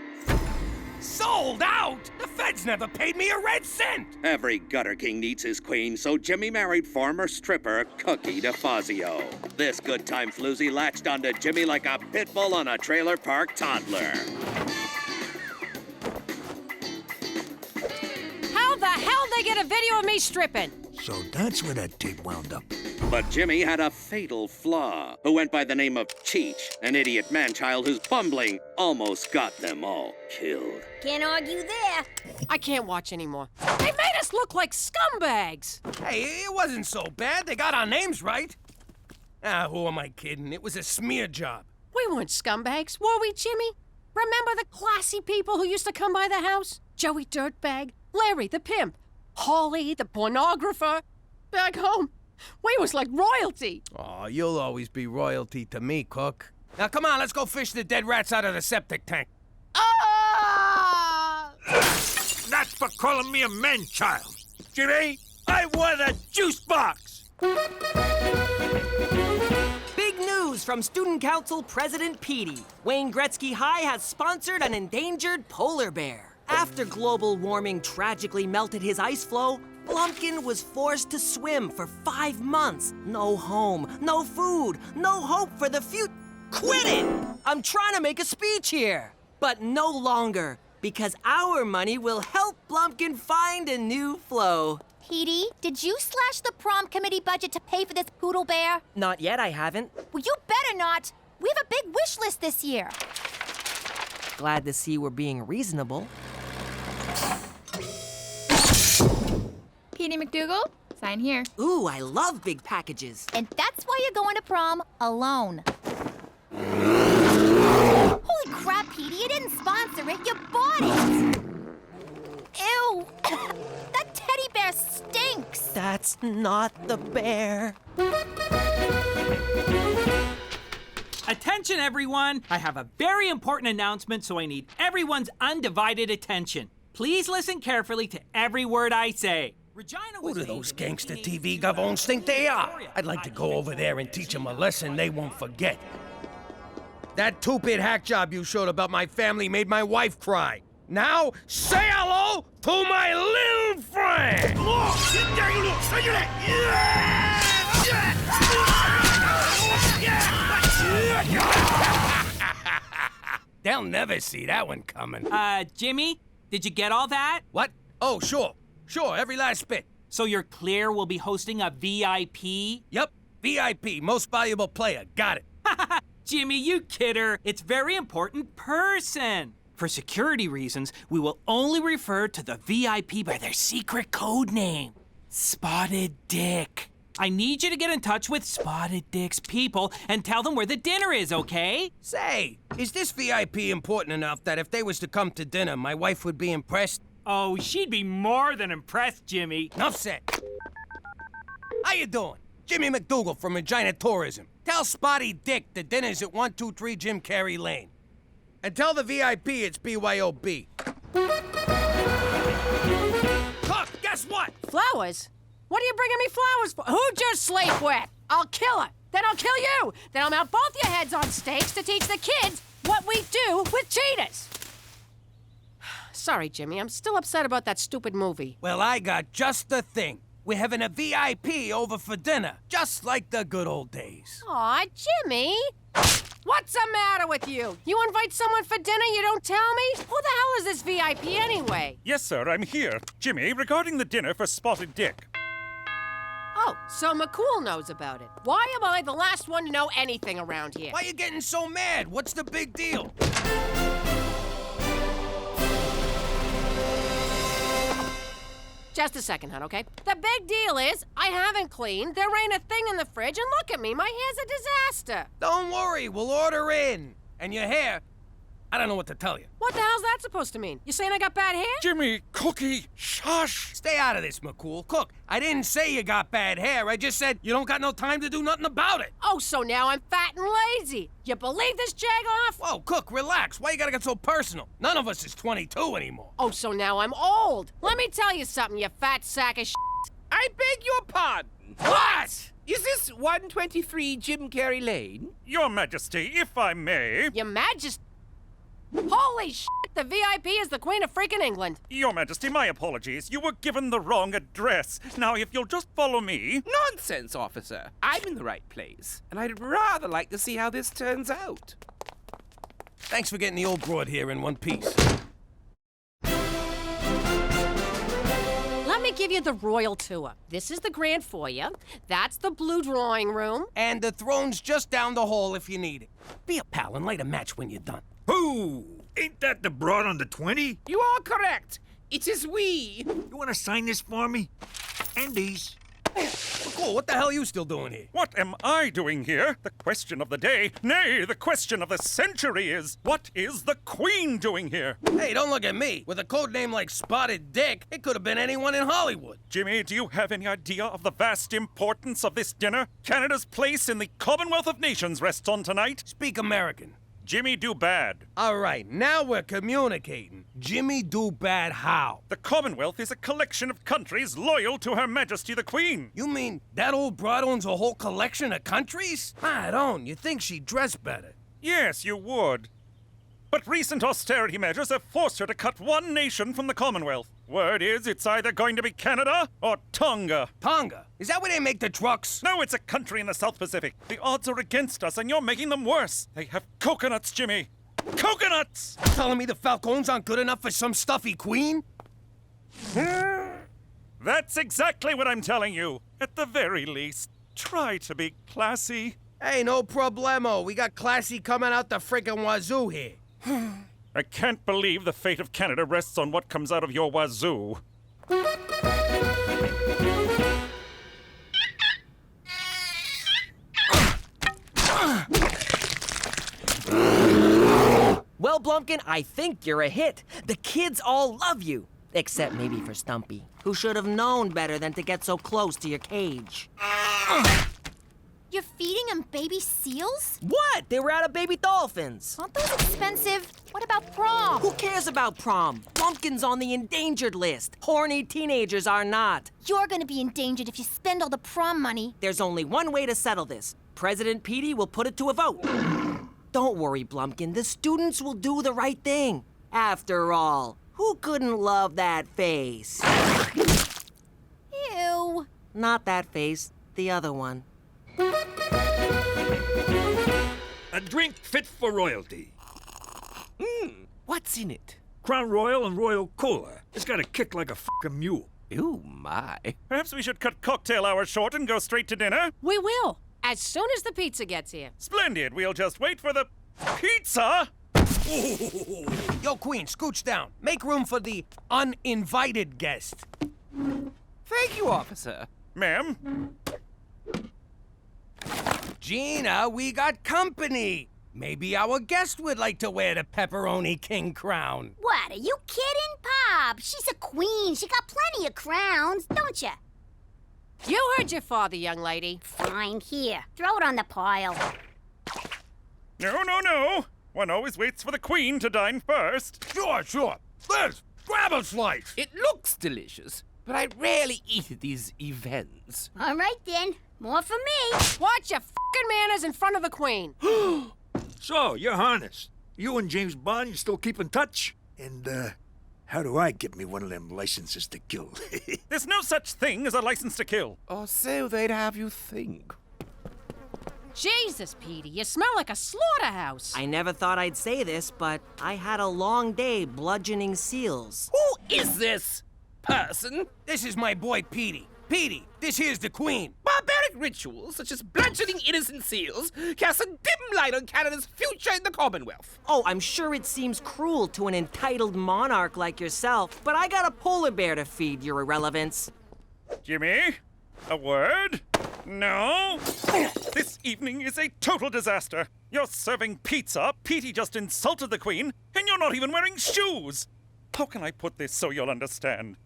Sold out? The feds never paid me a red cent! Every gutter king needs his queen, so Jimmy married former stripper Cookie DeFazio. This good time floozy latched onto Jimmy like a pit bull on a trailer park toddler. How the hell they get a video of me stripping? So that's where that tape wound up. But Jimmy had a fatal flaw, who went by the name of CHEECH, an idiot man-child whose bumbling almost got them all killed. Can't argue there. I can't watch anymore. They made us look like scumbags. Hey, it wasn't so bad. They got our names right. Ah, who am I kidding? It was a smear job. We weren't scumbags, were we, Jimmy? Remember the classy people who used to come by the house? Joey Dirtbag, Larry the pimp, Holly the pornographer. Back home, we was like royalty. Oh, you'll always be royalty to me, Cook. Now come on, let's go fish the dead rats out of the septic tank. Ah! That's for calling me a man-child. Jimmy, I want a juice box. Big news from Student Council President Petey. Wayne Gretzky High has sponsored an endangered polar bear. After global warming tragically melted his ice floe, Blumpkin was forced to swim for 5 months. No home, no food, no hope for the future. Quit it! I'm trying to make a speech here. But no longer, because our money will help Blumpkin find a new flow. Petey, did you slash the prom committee budget to pay for this poodle bear? Not yet, I haven't. Well, you better not. We have a big wish list this year. Glad to see we're being reasonable. Petey McDougal, sign here. Ooh, I love big packages. And that's why you're going to prom alone. Holy crap, Petey, you didn't sponsor it, you bought it! Ew! That teddy bear stinks! That's not the bear. Attention, everyone! I have a very important announcement, so I need everyone's undivided attention. Please listen carefully to every word I say. Regina Who was do those gangster TV gavons think they are? I'd like to go over there and teach them a lesson they won't forget. That two-bit hack job you showed about my family made my wife cry. Now, say hello to my little friend! They'll never see that one coming. Jimmy, did you get all that? What? Oh, sure. Sure, every last bit. So you're clear we'll be hosting a VIP? Yep, VIP, most valuable player. Got it. Jimmy, you kidder. It's very important person. For security reasons, we will only refer to the VIP by their secret code name, Spotted Dick. I need you to get in touch with Spotted Dick's people and tell them where the dinner is, okay? Say, is this VIP important enough that if they was to come to dinner, my wife would be impressed? Oh, she'd be more than impressed, Jimmy. Enough said. How you doing? Jimmy McDougal from Regina Tourism. Tell Spotty Dick the dinner's at 123 Jim Carrey Lane. And tell the VIP it's BYOB. Look, guess what? Flowers? What are you bringing me flowers for? Who'd you sleep with? I'll kill her. Then I'll kill you. Then I'll mount both your heads on stakes to teach the kids what we do with cheetahs. Sorry, Jimmy. I'm still upset about that stupid movie. Well, I got just the thing. We're having a VIP over for dinner, just like the good old days. Aw, Jimmy. What's the matter with you? You invite someone for dinner, you don't tell me? Who the hell is this VIP anyway? Yes, sir, I'm here. Jimmy, regarding the dinner for Spotted Dick. Oh, so McCool knows about it. Why am I the last one to know anything around here? Why are you getting so mad? What's the big deal? Just a second, hon, okay? The big deal is, I haven't cleaned, there ain't a thing in the fridge, and look at me, my hair's a disaster. Don't worry, we'll order in. And your hair, I don't know what to tell you. What the hell's that supposed to mean? You saying I got bad hair? Jimmy, Cookie, shush! Stay out of this, McCool. Cook, I didn't say you got bad hair. I just said you don't got no time to do nothing about it. Oh, so now I'm fat and lazy. You believe this jag-off? Whoa, Cook, relax. Why you gotta get so personal? None of us is 22 anymore. Oh, so now I'm old. Let me tell you something, you fat sack of shit. I beg your pardon. What? Is this 123 Jim Carrey Lane? Your Majesty, if I may... Your Majesty... Holy shit! The VIP is the Queen of freaking England. Your Majesty, my apologies. You were given the wrong address. Now, if you'll just follow me... Nonsense, officer. I'm in the right place, and I'd rather like to see how this turns out. Thanks for getting the old broad here in one piece. Let me give you the royal tour. This is the grand foyer. That's the blue drawing room. And the throne's just down the hall if you need it. Be a pal and light a match when you're done. Who? Ain't that the broad on the 20? You are correct. It is we. You want to sign this for me? And these. Cool, what the hell are you still doing here? What am I doing here? The question of the day, nay, the question of the century is, what is the Queen doing here? Hey, don't look at me. With a code name like Spotted Dick, it could have been anyone in Hollywood. Jimmy, do you have any idea of the vast importance of this dinner? Canada's place in the Commonwealth of Nations rests on tonight. Speak American. Jimmy do bad. All right, now we're communicating. Jimmy do bad how? The Commonwealth is a collection of countries loyal to Her Majesty the Queen. You mean that old broad owns a whole collection of countries? I don't. You'd think she'd dress better. Yes, you would. But recent austerity measures have forced her to cut one nation from the Commonwealth. Word is it's either going to be Canada or Tonga. Tonga? Is that where they make the trucks? No, it's a country in the South Pacific. The odds are against us, and you're making them worse. They have coconuts, Jimmy. Coconuts! Telling me the Falcons aren't good enough for some stuffy queen? That's exactly what I'm telling you. At the very least, try to be classy. Hey, no problemo. We got classy coming out the friggin' wazoo here. I can't believe the fate of Canada rests on what comes out of your wazoo. Well, Blumpkin, I think you're a hit. The kids all love you. Except maybe for Stumpy, who should have known better than to get so close to your cage. You're feeding him baby seals? What? They were out of baby dolphins. Aren't those expensive? What about prom? Who cares about prom? Blumpkin's on the endangered list. Horny teenagers are not. You're gonna be endangered if you spend all the prom money. There's only one way to settle this. President Petey will put it to a vote. Don't worry, Blumpkin. The students will do the right thing. After all, who couldn't love that face? Ew. Not that face, the other one. A drink fit for royalty. What's in it? Crown Royal and Royal Cola. It's got a kick like a fucking mule. Ooh, my. Perhaps we should cut cocktail hour short and go straight to dinner? We will, as soon as the pizza gets here. Splendid. We'll just wait for the pizza. Yo, Queen, scooch down. Make room for the uninvited guest. Thank you, officer. Ma'am? Gina, we got company. Maybe our guest would like to wear the Pepperoni King crown. What, are you kidding, Pop? she's a queen. She got plenty of crowns, don't you? You heard your father, young lady. Fine, here. Throw it on the pile. No, no, no. One always waits for the queen to dine first. Sure. Liz, grab a slice. It looks delicious, but I rarely eat at these events. All right, then. More for me. Watch your fucking manners in front of the queen. So, you're harnessed. You and James Bond, you still keep in touch? And, how do I get me one of them licenses to kill? There's no such thing as a license to kill. Or so they'd have you think. Jesus, Petey, you smell like a slaughterhouse. I never thought I'd say this, but I had a long day bludgeoning seals. Who is this person? This is my boy Petey. Petey, this here's the queen. Barbaric rituals such as bludgeoning innocent seals cast a dim light on Canada's future in the Commonwealth. Oh, I'm sure it seems cruel to an entitled monarch like yourself, but I got a polar bear to feed, your irrelevance. Jimmy, a word? No? This evening is a total disaster. You're serving pizza, Petey just insulted the queen, and you're not even wearing shoes. How can I put this so you'll understand?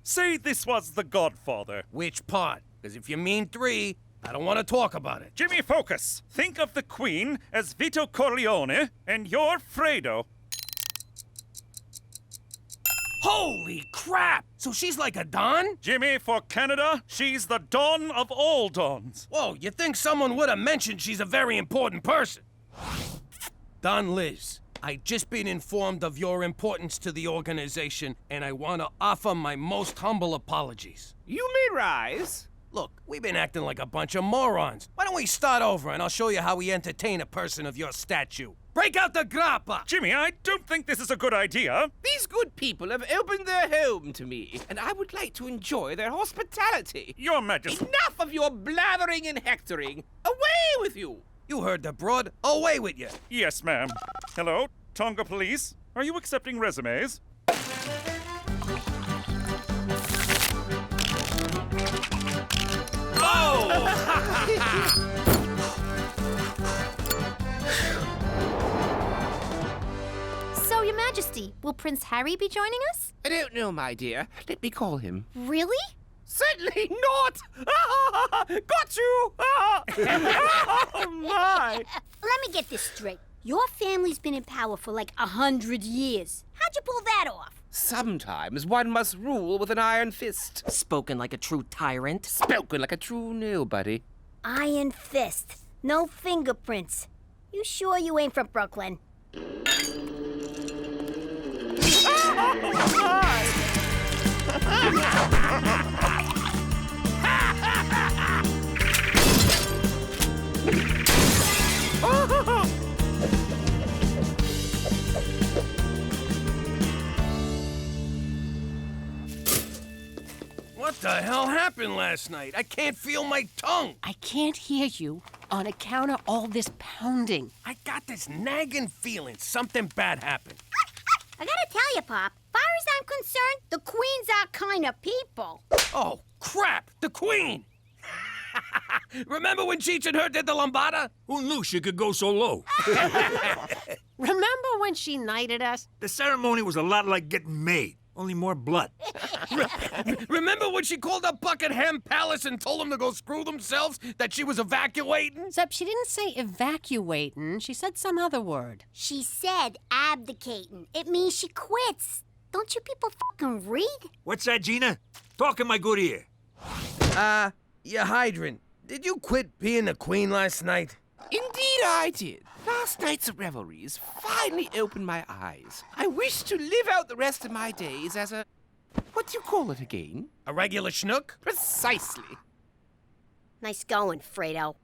Say this was The Godfather. Which part? Because if you mean 3, I don't want to talk about it. Jimmy, focus. Think of the queen as Vito Corleone, and you're Fredo. Holy crap! So she's like a Don? Jimmy, for Canada, she's the Don of all Dons. Whoa, you think someone would have mentioned she's a very important person? Don Liz, I just been informed of your importance to the organization, and I want to offer my most humble apologies. You may rise. Look, we've been acting like a bunch of morons. Why don't we start over and I'll show you how we entertain a person of your stature. Break out the grappa! Jimmy, I don't think this is a good idea. These good people have opened their home to me, and I would like to enjoy their hospitality. Your Majesty. Enough of your blathering and hectoring. Away with you! You heard the broad. Away with you. Yes, ma'am. Hello, Tonga Police. Are you accepting resumes? So, Your Majesty, will Prince Harry be joining us? I don't know, my dear. Let me call him. Really? Certainly not! Got you! Oh, my! Let me get this straight. Your family's been in power for like 100 years. How'd you pull that off? Sometimes one must rule with an iron fist. Spoken like a true tyrant. Spoken like a true nobody. Iron fist. No fingerprints. You sure you ain't from Brooklyn? What the hell happened last night? I can't feel my tongue. I can't hear you on account of all this pounding. I got this nagging feeling something bad happened. I gotta tell you, Pop, far as I'm concerned, the Queen's our kind of people. Oh, crap! The Queen! Remember when CHEECH and her did the lambada? Who knew she could go so low? Remember when she knighted us? The ceremony was a lot like getting made, only more blood. Remember when she called up Buckingham Palace and told them to go screw themselves, that she was evacuating? Except she didn't say evacuating. She said some other word. She said abdicating. It means she quits. Don't you people fucking read? What's that, Gina? Talk in my good ear. You hydrant. Did you quit being the queen last night? Indeed I did. Last night's revelries finally opened my eyes. I wish to live out the rest of my days as a... what do you call it again? A regular schnook? Precisely. Nice going, Fredo.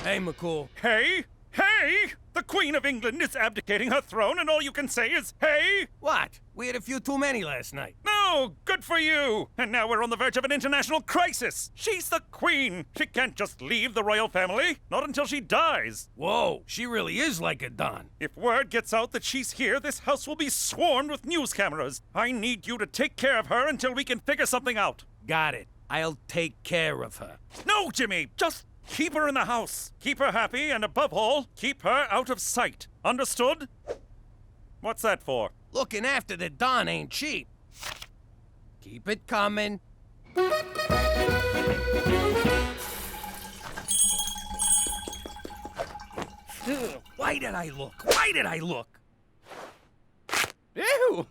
Hey, McCool. Hey! Hey! The Queen of England is abdicating her throne, and all you can say is, hey! What? We had a few too many last night. No! Good for you! And now we're on the verge of an international crisis! She's the Queen! She can't just leave the royal family, not until she dies! Whoa, she really is like a Don. If word gets out that she's here, this house will be swarmed with news cameras. I need you to take care of her until we can figure something out. Got it. I'll take care of her. No, Jimmy! Just keep her in the house. Keep her happy, and above all, keep her out of sight. Understood? What's that for? Looking after the Don ain't cheap. Keep it coming. Ugh, why did I look? Why did I look? Ew!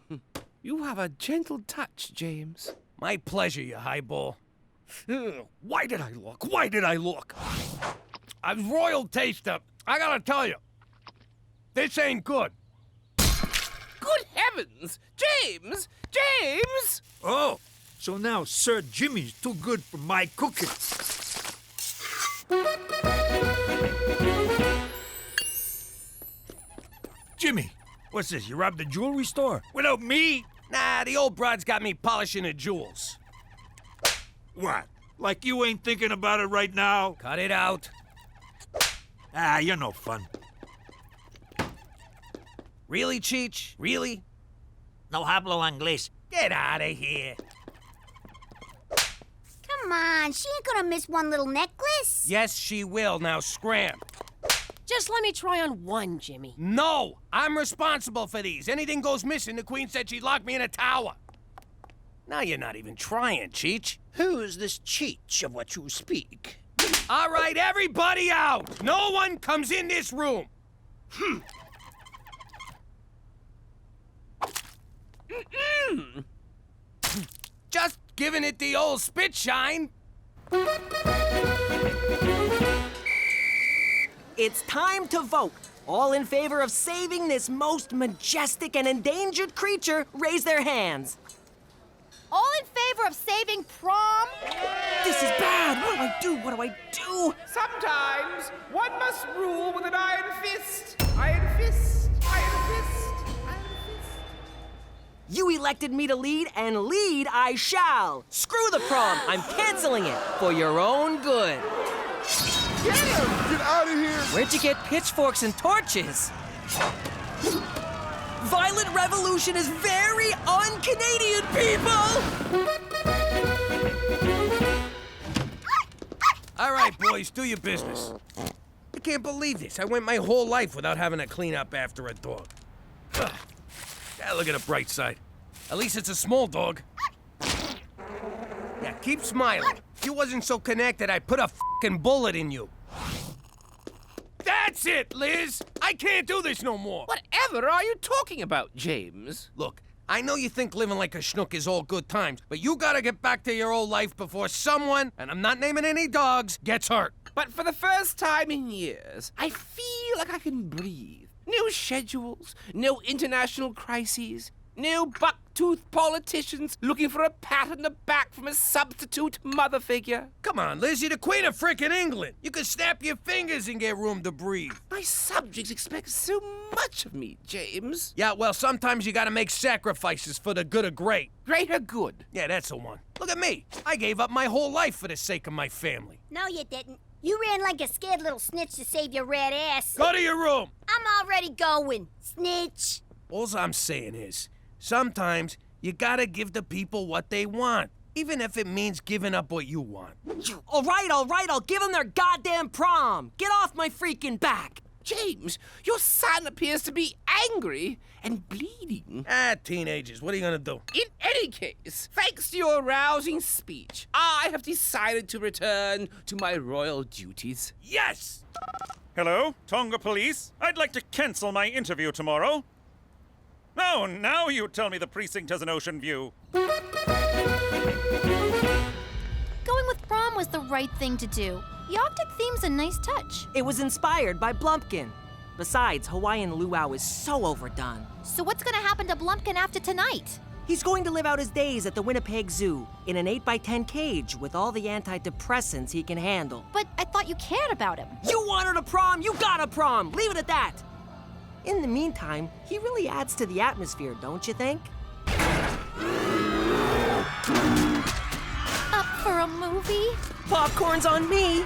You have a gentle touch, James. My pleasure, you highball. Ugh, why did I look? Why did I look? A royal taster. I gotta tell you, this ain't good. Good heavens! James! James! Oh, so now Sir Jimmy's too good for my cooking. Jimmy, what's this? You robbed the jewelry store? Without me? Nah, the old broad's got me polishing the jewels. What? Like you ain't thinking about it right now? Cut it out. Ah, you're no fun. Really, Cheech? Really? No hablo inglés. Get out of here. Come on, she ain't gonna miss one little necklace. Yes, she will. Now scram. Just let me try on one, Jimmy. No! I'm responsible for these. Anything goes missing, the Queen said she'd lock me in a tower. Now you're not even trying, Cheech. Who's this CHEECH of what you speak? All right, everybody out! No one comes in this room! Just giving it the old spit shine. It's time to vote. All in favor of saving this most majestic and endangered creature, raise their hands. All in favor of saving prom? This is bad. What do I do? What do I do? Sometimes one must rule with an iron fist. Iron fist. Iron fist. Iron fist. You elected me to lead, and lead I shall. Screw the prom. I'm canceling it for your own good. Get him! Get out of here! Where'd you get pitchforks and torches? Violent revolution is very un-Canadian, people! All right, boys, do your business. I can't believe this. I went my whole life without having to clean up after a dog. Ugh. Yeah, look at the bright side. At least it's a small dog. Yeah, keep smiling. If you wasn't so connected, I'd put a fucking bullet in you. That's it, Liz! I can't do this no more! Whatever are you talking about, James? Look, I know you think living like a schnook is all good times, but you gotta get back to your old life before someone, and I'm not naming any dogs, gets hurt. But for the first time in years, I feel like I can breathe. No schedules, no international crises, no buck-toothed politicians looking for a pat on the back from a substitute mother figure. Come on, Liz, you're the Queen of frickin' England. You can snap your fingers and get room to breathe. My subjects expect so much of me, James. Yeah, well, sometimes you gotta make sacrifices for the good of great. Greater good. Yeah, that's the one. Look at me. I gave up my whole life for the sake of my family. No, you didn't. You ran like a scared little snitch to save your red ass. Go to your room. I'm already going, snitch. All I'm saying is, sometimes you gotta give the people what they want, even if it means giving up what you want. All right, I'll give them their goddamn prom. Get off my freaking back. James, your son appears to be angry and bleeding. Ah, teenagers, what are you gonna do? In any case, thanks to your rousing speech, I have decided to return to my royal duties. Yes! Hello, Tonga Police. I'd like to cancel my interview tomorrow. No, now you tell me the precinct has an ocean view. Going with prom was the right thing to do. The Arctic theme's a nice touch. It was inspired by Blumpkin. Besides, Hawaiian luau is so overdone. So what's gonna happen to Blumpkin after tonight? He's going to live out his days at the Winnipeg Zoo in an 8x10 cage with all the antidepressants he can handle. But I thought you cared about him. You wanted a prom, you got a prom. Leave it at that. In the meantime, he really adds to the atmosphere, don't you think? Up for a movie? Popcorn's on me.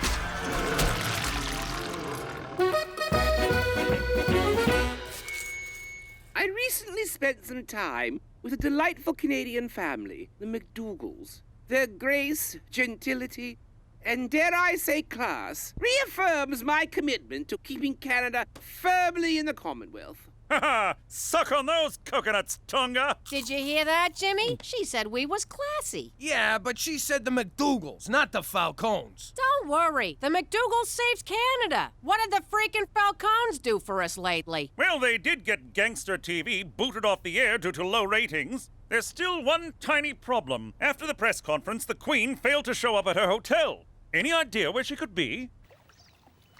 I recently spent some time with a delightful Canadian family, the McDougals. Their grace, gentility, and dare I say class, reaffirms my commitment to keeping Canada firmly in the Commonwealth. Ha! Suck on those coconuts, Tonga! Did you hear that, Jimmy? She said we was classy. Yeah, but she said the McDougalls, not the Falcones. Don't worry. The McDougalls saved Canada. What did the freaking Falcones do for us lately? Well, they did get Gangster TV booted off the air due to low ratings. There's still one tiny problem. After the press conference, the Queen failed to show up at her hotel. Any idea where she could be?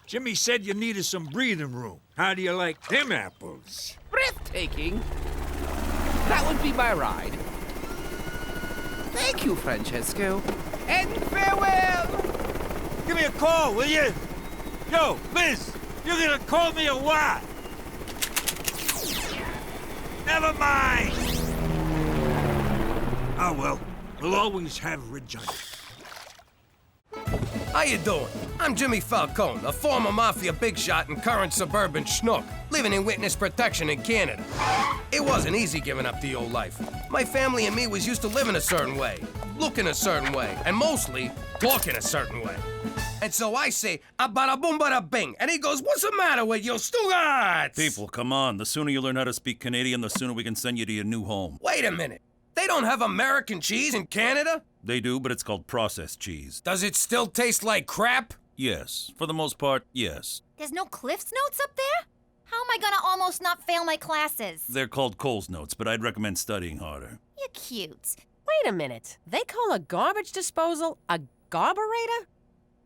Jimmy said you needed some breathing room. How do you like them apples? Breathtaking. That would be my ride. Thank you, Francesco. And farewell! Give me a call, will you? Yo, Liz, you're gonna call me a what? Never mind! Oh, well, we'll always have Regina. How you doing? I'm Jimmy Falcone, a former mafia big shot and current suburban schnook, living in witness protection in Canada. It wasn't easy giving up the old life. My family and me was used to living a certain way, looking a certain way, and mostly talking a certain way. And so I say, a bada boom bada bing, and he goes, what's the matter with you, Stugarts? People, come on. The sooner you learn how to speak Canadian, the sooner we can send you to your new home. Wait a minute. They don't have American cheese in Canada? They do, but it's called processed cheese. Does it still taste like crap? Yes. For the most part, yes. There's no Cliff's Notes up there? How am I gonna almost not fail my classes? They're called Cole's Notes, but I'd recommend studying harder. You're cute. Wait a minute. They call a garbage disposal a garburator?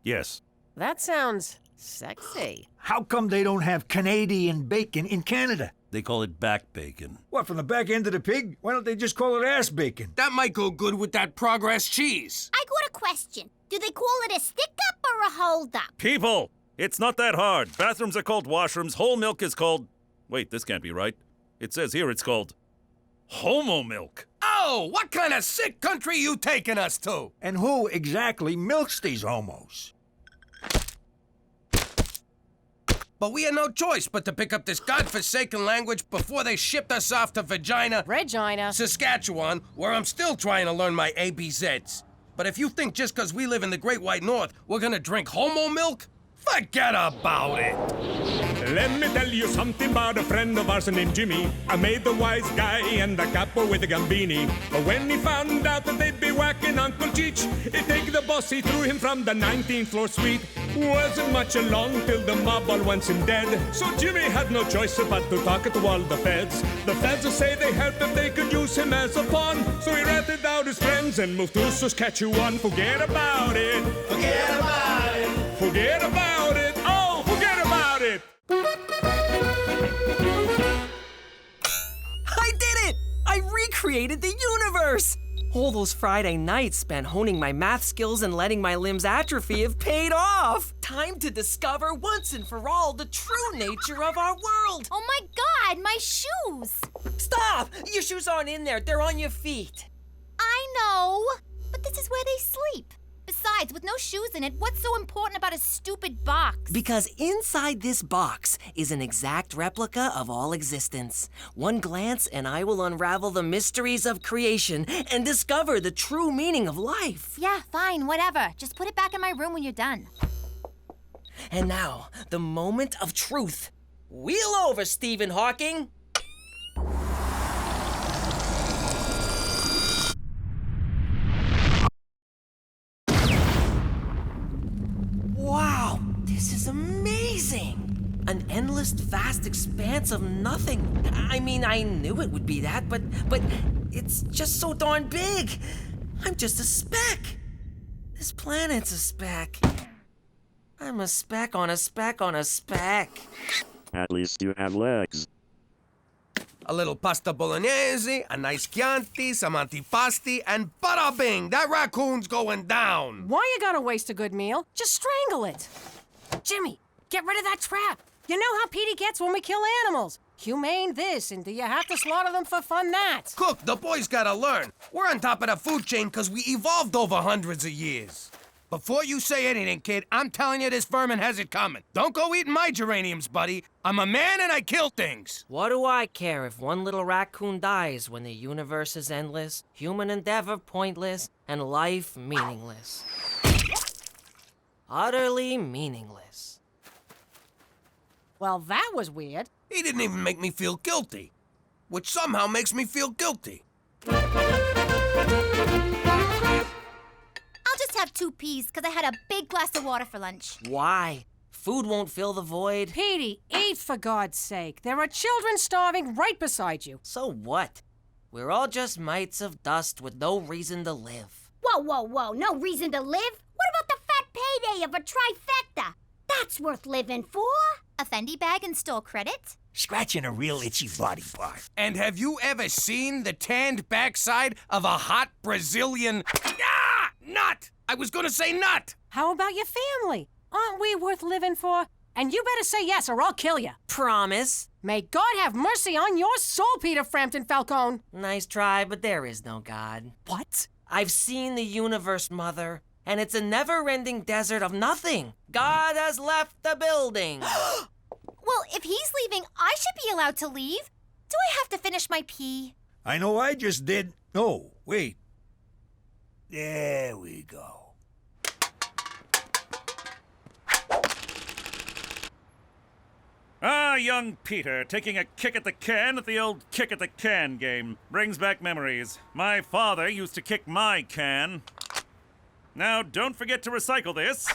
Yes. That sounds sexy. How come they don't have Canadian bacon in Canada? They call it back bacon. What, from the back end of the pig? Why don't they just call it ass bacon? That might go good with that Progress cheese. I got a question. Do they call it a stick-up or a hold-up? People! It's not that hard. Bathrooms are called washrooms. Whole milk is called... Wait, this can't be right. It says here it's called... homo milk. Oh, what kind of sick country you taking us to? And who exactly milks these homos? But we had no choice but to pick up this godforsaken language before they shipped us off to Regina, Saskatchewan, where I'm still trying to learn my ABZs. But if you think just because we live in the Great White North, we're gonna drink homo milk, forget about it. Let me tell you something about a friend of ours named Jimmy. I made the wise guy and the capo with a gambini. But when he found out that they'd be whacking Uncle CHEECH, he'd take the boss, he threw him from the 19th floor suite. Wasn't much along till the mob all wants him dead. So Jimmy had no choice but to talk to all the feds. The feds say they helped if they could use him as a pawn. So he ratted out his friends and moved to Saskatchewan. Forget about it. Forget about it. Forget about it. Oh, forget about it. I did it! I recreated the universe! All those Friday nights spent honing my math skills and letting my limbs atrophy have paid off! Time to discover once and for all the true nature of our world! Oh my God, my shoes! Stop! Your shoes aren't in there, they're on your feet. I know, but this is where they sleep. Besides, with no shoes in it, what's so important about a stupid box? Because inside this box is an exact replica of all existence. One glance and I will unravel the mysteries of creation and discover the true meaning of life. Yeah, fine, whatever. Just put it back in my room when you're done. And now, the moment of truth. Wheel over, Stephen Hawking. Wow, this is amazing! An endless, vast expanse of nothing. I mean, I knew it would be that, but it's just so darn big. I'm just a speck. This planet's a speck. I'm a speck on a speck on a speck. At least you have legs. A little pasta bolognese, a nice Chianti, some antipasti, and bada bing! That raccoon's going down! Why you gotta waste a good meal? Just strangle it. Jimmy, get rid of that trap. You know how Petey gets when we kill animals. Humane this, and do you have to slaughter them for fun that? Cook, the boys gotta learn. We're on top of the food chain because we evolved over hundreds of years. Before you say anything, kid, I'm telling you this vermin has it coming. Don't go eating my geraniums, buddy. I'm a man and I kill things. What do I care if one little raccoon dies when the universe is endless, human endeavor pointless, and life meaningless? Utterly meaningless. Well, that was weird. He didn't even make me feel guilty, which somehow makes me feel guilty. I'll just have 2 peas, because I had a big glass of water for lunch. Why? Food won't fill the void. Petey, eat for God's sake. There are children starving right beside you. So what? We're all just mites of dust with no reason to live. Whoa, whoa, whoa, no reason to live? What about the fat payday of a trifecta? That's worth living for. A Fendi bag and store credit? Scratching a real itchy body part. And have you ever seen the tanned backside of a hot Brazilian... nut! I was gonna say nut! How about your family? Aren't we worth living for? And you better say yes or I'll kill you. Promise. May God have mercy on your soul, Peter Frampton Falcone. Nice try, but there is no God. What? I've seen the universe, Mother, and it's a never-ending desert of nothing. God has left the building. Well, if he's leaving, I should be allowed to leave. Do I have to finish my pee? I know I just did. No, wait. There we go. Ah, young Peter, taking a kick at the can at the old kick at the can game. Brings back memories. My father used to kick my can. Now, don't forget to recycle this.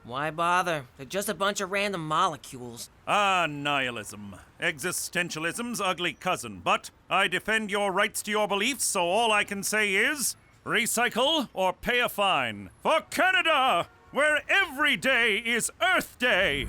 Why bother? They're just a bunch of random molecules. Ah, nihilism. Existentialism's ugly cousin. But I defend your rights to your beliefs, so all I can say is recycle or pay a fine. For Canada, where every day is Earth Day.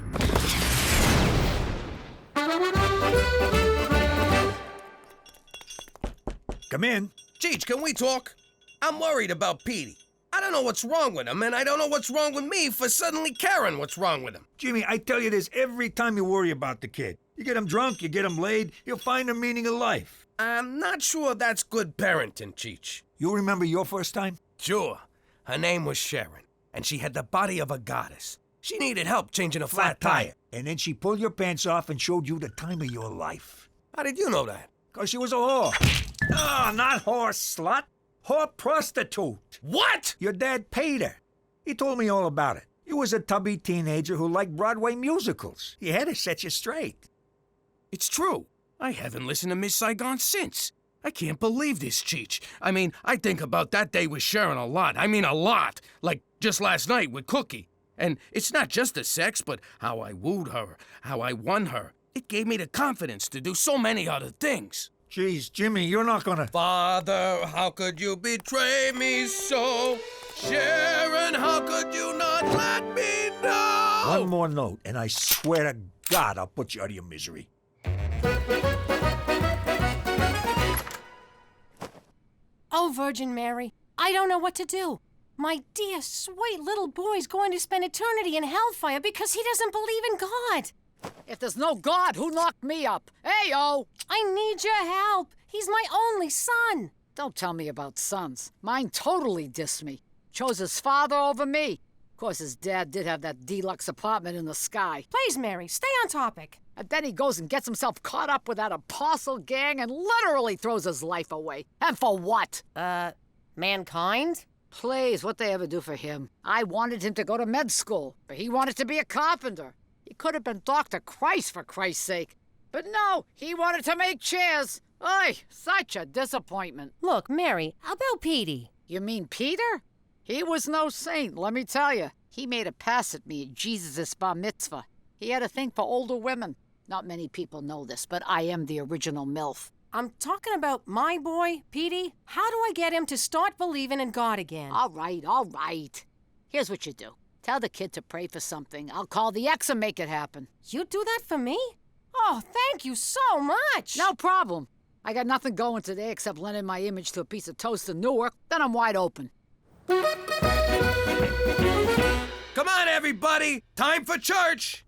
Come in. Cheech, can we talk? I'm worried about Petey. I don't know what's wrong with him, and I don't know what's wrong with me for suddenly caring what's wrong with him. Jimmy, I tell you this every time you worry about the kid. You get him drunk, you get him laid, he'll find the meaning of life. I'm not sure that's good parenting, Cheech. You remember your first time? Sure. Her name was Sharon, and she had the body of a goddess. She needed help changing a flat tire. And then she pulled your pants off and showed you the time of your life. How did you know that? 'Cause she was a whore. Ah, not whore slut. Whore prostitute. What? Your dad paid her. He told me all about it. You was a tubby teenager who liked Broadway musicals. He had to set you straight. It's true. I haven't listened to Miss Saigon since. I can't believe this, Cheech. I mean, I think about that day with Sharon a lot. I mean, a lot. Like just last night with Cookie. And it's not just the sex, but how I wooed her, how I won her. It gave me the confidence to do so many other things. Jeez, Jimmy, you're not gonna... Father, how could you betray me so? Sharon, how could you not let me know? One more note, and I swear to God I'll put you out of your misery. Oh, Virgin Mary, I don't know what to do. My dear, sweet little boy's going to spend eternity in hellfire because he doesn't believe in God. If there's no God, who knocked me up? Hey-o! I need your help. He's my only son. Don't tell me about sons. Mine totally dissed me. Chose his father over me. Of course, his dad did have that deluxe apartment in the sky. Please, Mary, stay on topic. And then he goes and gets himself caught up with that apostle gang and literally throws his life away. And for what? Mankind? Please, what'd they ever do for him? I wanted him to go to med school, but he wanted to be a carpenter. He could have been Dr. Christ, for Christ's sake. But no, he wanted to make chairs. Oy, such a disappointment. Look, Mary, how about Petey? You mean Peter? He was no saint, let me tell you. He made a pass at me at Jesus' bar mitzvah. He had a thing for older women. Not many people know this, but I am the original MILF. I'm talking about my boy, Petey. How do I get him to start believing in God again? All right. Here's what you do. Tell the kid to pray for something. I'll call the ex and make it happen. You do that for me? Oh, thank you so much. No problem. I got nothing going today except lending my image to a piece of toast in Newark. Then I'm wide open. Come on, everybody! Time for church!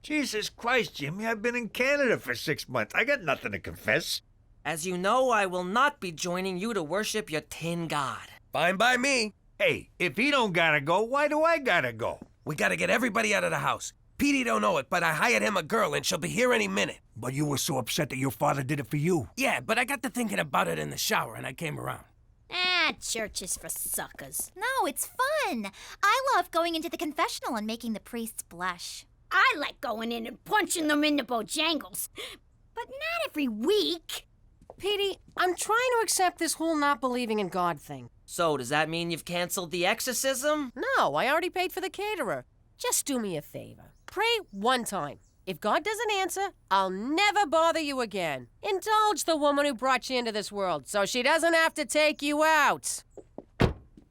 Jesus Christ, Jimmy, I've been in Canada for 6 months. I got nothing to confess. As you know, I will not be joining you to worship your tin god. Fine by me. Hey, if he don't gotta go, why do I gotta go? We gotta get everybody out of the house. Petey don't know it, but I hired him a girl and she'll be here any minute. But you were so upset that your father did it for you. Yeah, but I got to thinking about it in the shower and I came around. Church is for suckers. No, it's fun. I love going into the confessional and making the priests blush. I like going in and punching them in the bojangles. But not every week. Petey, I'm trying to accept this whole not believing in God thing. So, does that mean you've canceled the exorcism? No, I already paid for the caterer. Just do me a favor. Pray one time. If God doesn't answer, I'll never bother you again. Indulge the woman who brought you into this world so she doesn't have to take you out.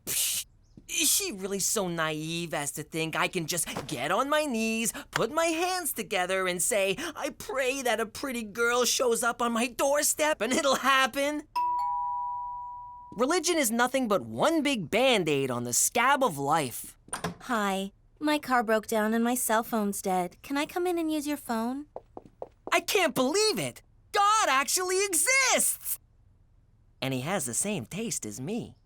Psh, is she really so naive as to think I can just get on my knees, put my hands together, and say, I pray that a pretty girl shows up on my doorstep and it'll happen? Religion is nothing but one big Band-Aid on the scab of life. Hi. My car broke down and my cell phone's dead. Can I come in and use your phone? I can't believe it! God actually exists! And he has the same taste as me.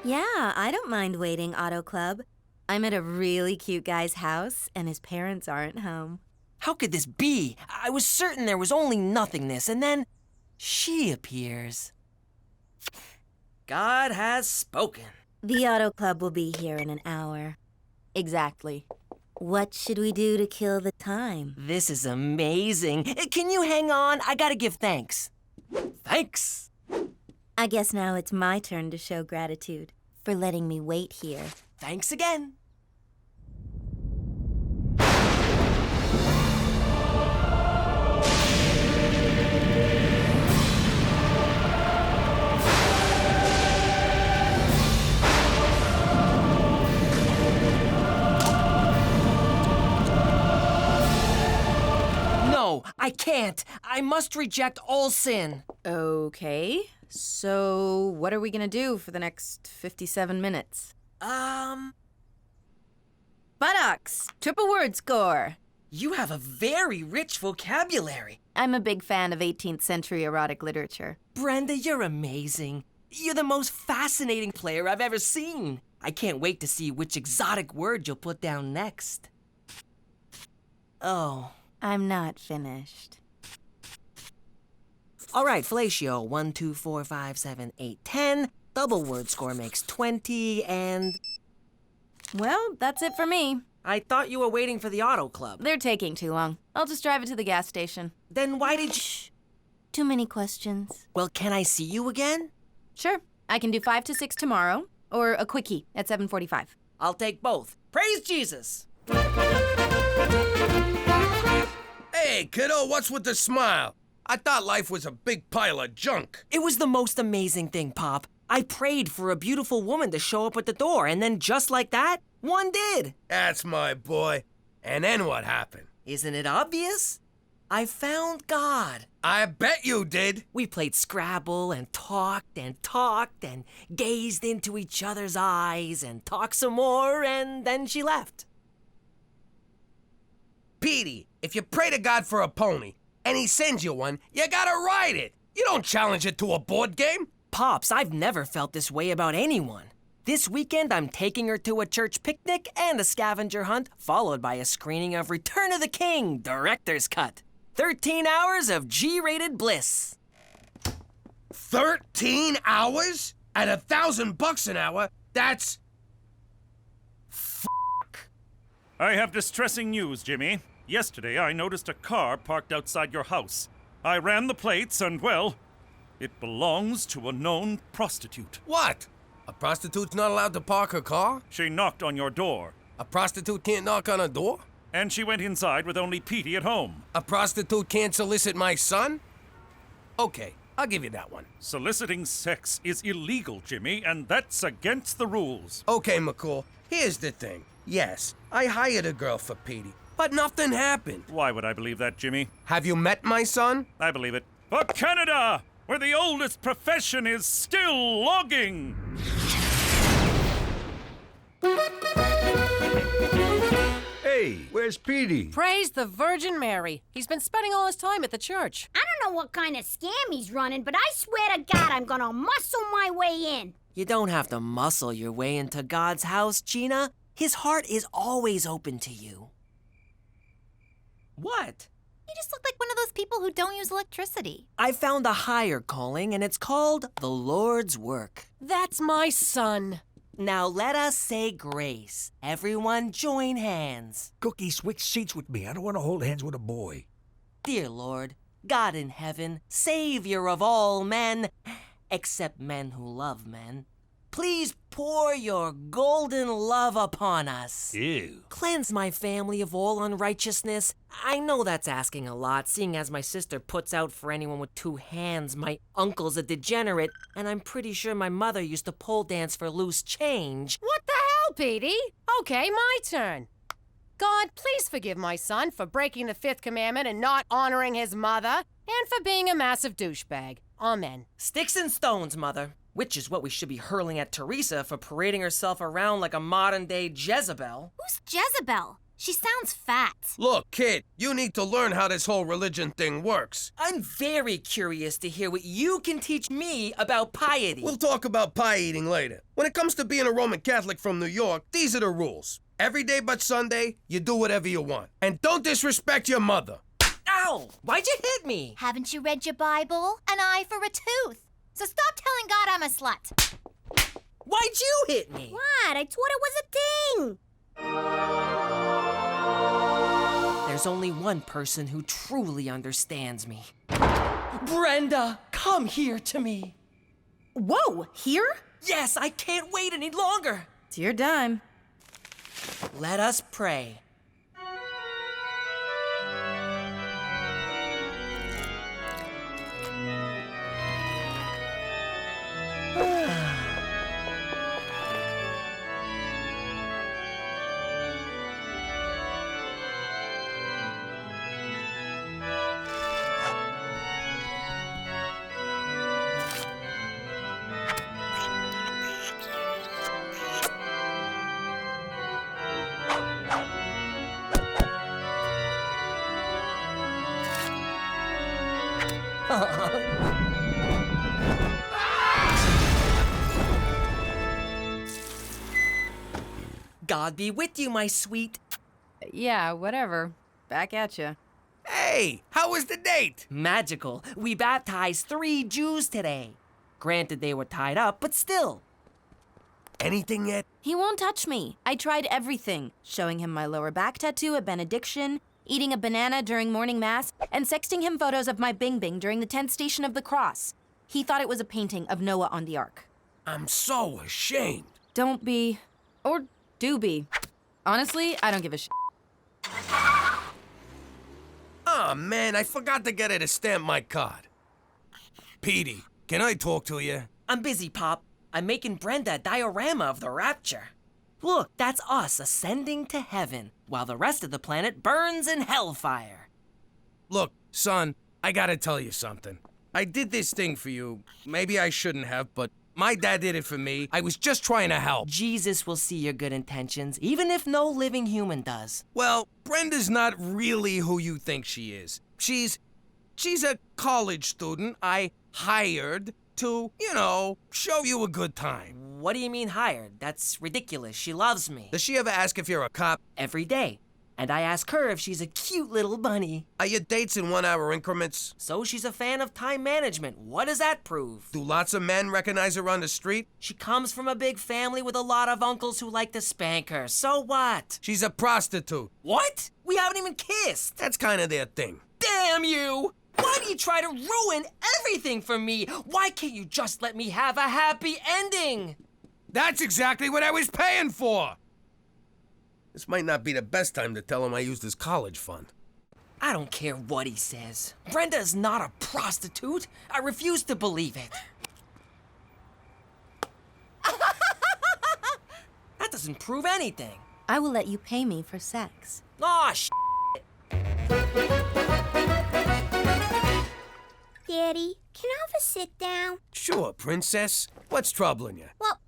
Yeah, I don't mind waiting, Auto Club. I'm at a really cute guy's house, and his parents aren't home. How could this be? I was certain there was only nothingness, and then she appears. God has spoken. The Auto Club will be here in an hour. Exactly. What should we do to kill the time? This is amazing. Can you hang on? I gotta give thanks. Thanks. I guess now it's my turn to show gratitude for letting me wait here. Thanks again. No, I can't. I must reject all sin. Okay. So, what are we gonna do for the next 57 minutes? Buttocks! Triple word score! You have a very rich vocabulary. I'm a big fan of 18th century erotic literature. Brenda, you're amazing. You're the most fascinating player I've ever seen. I can't wait to see which exotic word you'll put down next. Oh. I'm not finished. All right, fellatio. 1, 2, 4, 5, 7, 8, 10. Double word score makes 20, and... Well, that's it for me. I thought you were waiting for the Auto Club. They're taking too long. I'll just drive it to the gas station. Then why did you... Shh. Too many questions. Well, can I see you again? Sure. I can do 5 to 6 tomorrow, or a quickie at 7:45. I'll take both. Praise Jesus! Hey, kiddo, what's with the smile? I thought life was a big pile of junk. It was the most amazing thing, Pop. I prayed for a beautiful woman to show up at the door, and then just like that, one did. That's my boy. And then what happened? Isn't it obvious? I found God. I bet you did. We played Scrabble and talked and talked and gazed into each other's eyes and talked some more, and then she left. Petey, if you pray to God for a pony, and he sends you one, you gotta ride it. You don't challenge it to a board game. Pops, I've never felt this way about anyone. This weekend, I'm taking her to a church picnic and a scavenger hunt, followed by a screening of Return of the King, Director's Cut. 13 hours of G-rated bliss. 13 hours? At $1,000 an hour? That's... I have distressing news, Jimmy. Yesterday, I noticed a car parked outside your house. I ran the plates and, well, it belongs to a known prostitute. What? A prostitute's not allowed to park her car? She knocked on your door. A prostitute can't knock on a door? And she went inside with only Petey at home. A prostitute can't solicit my son? Okay, I'll give you that one. Soliciting sex is illegal, Jimmy, and that's against the rules. Okay, McCall, here's the thing. Yes, I hired a girl for Petey, but nothing happened. Why would I believe that, Jimmy? Have you met my son? I believe it. For Canada, where the oldest profession is still logging! Hey, where's Petey? Praise the Virgin Mary. He's been spending all his time at the church. I don't know what kind of scam he's running, but I swear to God I'm gonna muscle my way in. You don't have to muscle your way into God's house, Gina. His heart is always open to you. What? You just look like one of those people who don't use electricity. I found a higher calling, and it's called the Lord's work. That's my son. Now let us say grace. Everyone join hands. Cookie, switch seats with me. I don't want to hold hands with a boy. Dear Lord, God in heaven, Savior of all men, except men who love men, please pour your golden love upon us. Ew. Cleanse my family of all unrighteousness. I know that's asking a lot, seeing as my sister puts out for anyone with two hands. My uncle's a degenerate, and I'm pretty sure my mother used to pole dance for loose change. What the hell, Petey? Okay, my turn. God, please forgive my son for breaking the fifth commandment and not honoring his mother, and for being a massive douchebag. Amen. Sticks and stones, Mother. Which is what we should be hurling at Teresa for parading herself around like a modern-day Jezebel. Who's Jezebel? She sounds fat. Look, kid, you need to learn how this whole religion thing works. I'm very curious to hear what you can teach me about piety. We'll talk about pie eating later. When it comes to being a Roman Catholic from New York, these are the rules. Every day but Sunday, you do whatever you want. And don't disrespect your mother. Ow! Why'd you hit me? Haven't you read your Bible? An eye for a tooth. So stop telling God I'm a slut. Why'd you hit me? What? I thought it was a thing. There's only one person who truly understands me. Brenda, come here to me. Whoa, here? Yes, I can't wait any longer. It's your dime. Let us pray. God be with you, my sweet. Yeah, whatever. Back at ya. Hey, how was the date? Magical. We baptized 3 Jews today. Granted, they were tied up, but still. Anything yet? He won't touch me. I tried everything. Showing him my lower back tattoo at benediction, eating a banana during morning mass, and sexting him photos of my Bing Bing during the 10th station of the cross. He thought it was a painting of Noah on the ark. I'm so ashamed. Don't be. Or do be. Honestly, I don't give a shit. Oh, man, I forgot to get her to stamp my card. Petey, can I talk to you? I'm busy, Pop. I'm making Brenda a diorama of the rapture. Look, that's us ascending to heaven, while the rest of the planet burns in hellfire. Look, son, I gotta tell you something. I did this thing for you. Maybe I shouldn't have, but my dad did it for me. I was just trying to help. Jesus will see your good intentions, even if no living human does. Well, Brenda's not really who you think she is. She's a college student I hired to, show you a good time. What do you mean hired? That's ridiculous. She loves me. Does she ever ask if you're a cop? Every day. And I ask her if she's a cute little bunny. Are your dates in 1-hour increments? So she's a fan of time management. What does that prove? Do lots of men recognize her on the street? She comes from a big family with a lot of uncles who like to spank her. So what? She's a prostitute. What? We haven't even kissed. That's kind of their thing. Damn you! Why do you try to ruin everything for me? Why can't you just let me have a happy ending? That's exactly what I was paying for! This might not be the best time to tell him I used his college fund. I don't care what he says. Brenda is not a prostitute. I refuse to believe it. That doesn't prove anything. I will let you pay me for sex. Aw, Daddy, can I have a sit down? Sure, princess. What's troubling you? Well,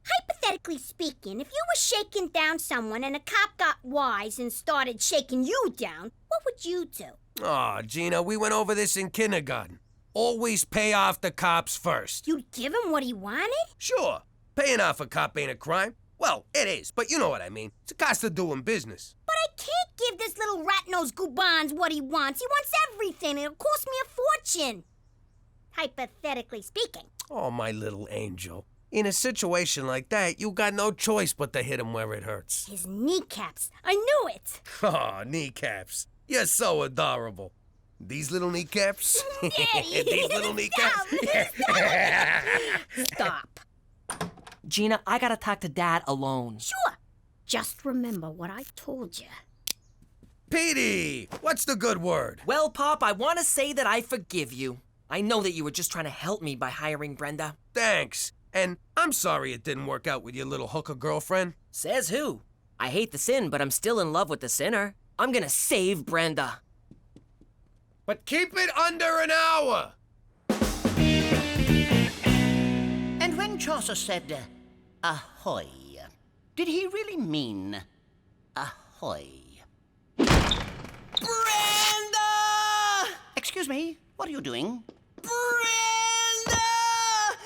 hypothetically speaking, if you were shaking down someone and a cop got wise and started shaking you down, what would you do? Aw, Gina, we went over this in kindergarten. Always pay off the cops first. You'd give him what he wanted? Sure. Paying off a cop ain't a crime. Well, it is, but you know what I mean. It's a cost of doing business. But I can't give this little rat-nosed goobans what he wants. He wants everything. It'll cost me a fortune. Hypothetically speaking. Oh, my little angel. In a situation like that, you got no choice but to hit him where it hurts. His kneecaps. I knew it. Oh, kneecaps. You're so adorable. These little kneecaps? Daddy. These little kneecaps? Stop. Gina, I gotta talk to Dad alone. Sure. Just remember what I told you. Petey, what's the good word? Well, Pop, I want to say that I forgive you. I know that you were just trying to help me by hiring Brenda. Thanks. And I'm sorry it didn't work out with your little hooker girlfriend. Says who? I hate the sin, but I'm still in love with the sinner. I'm gonna save Brenda. But keep it under an hour. And when Chaucer said, ahoy, did he really mean ahoy? Brenda! Excuse me, what are you doing? Brenda!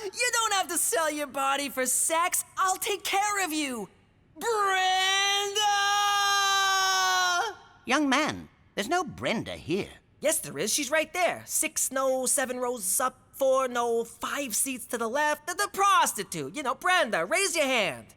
You don't have to sell your body for sex. I'll take care of you. Brenda! Young man, there's no Brenda here. Yes, there is. She's right there. 6 no, 7 rows up, 4 no, 5 seats to the left. The prostitute. You know, Brenda, raise your hand.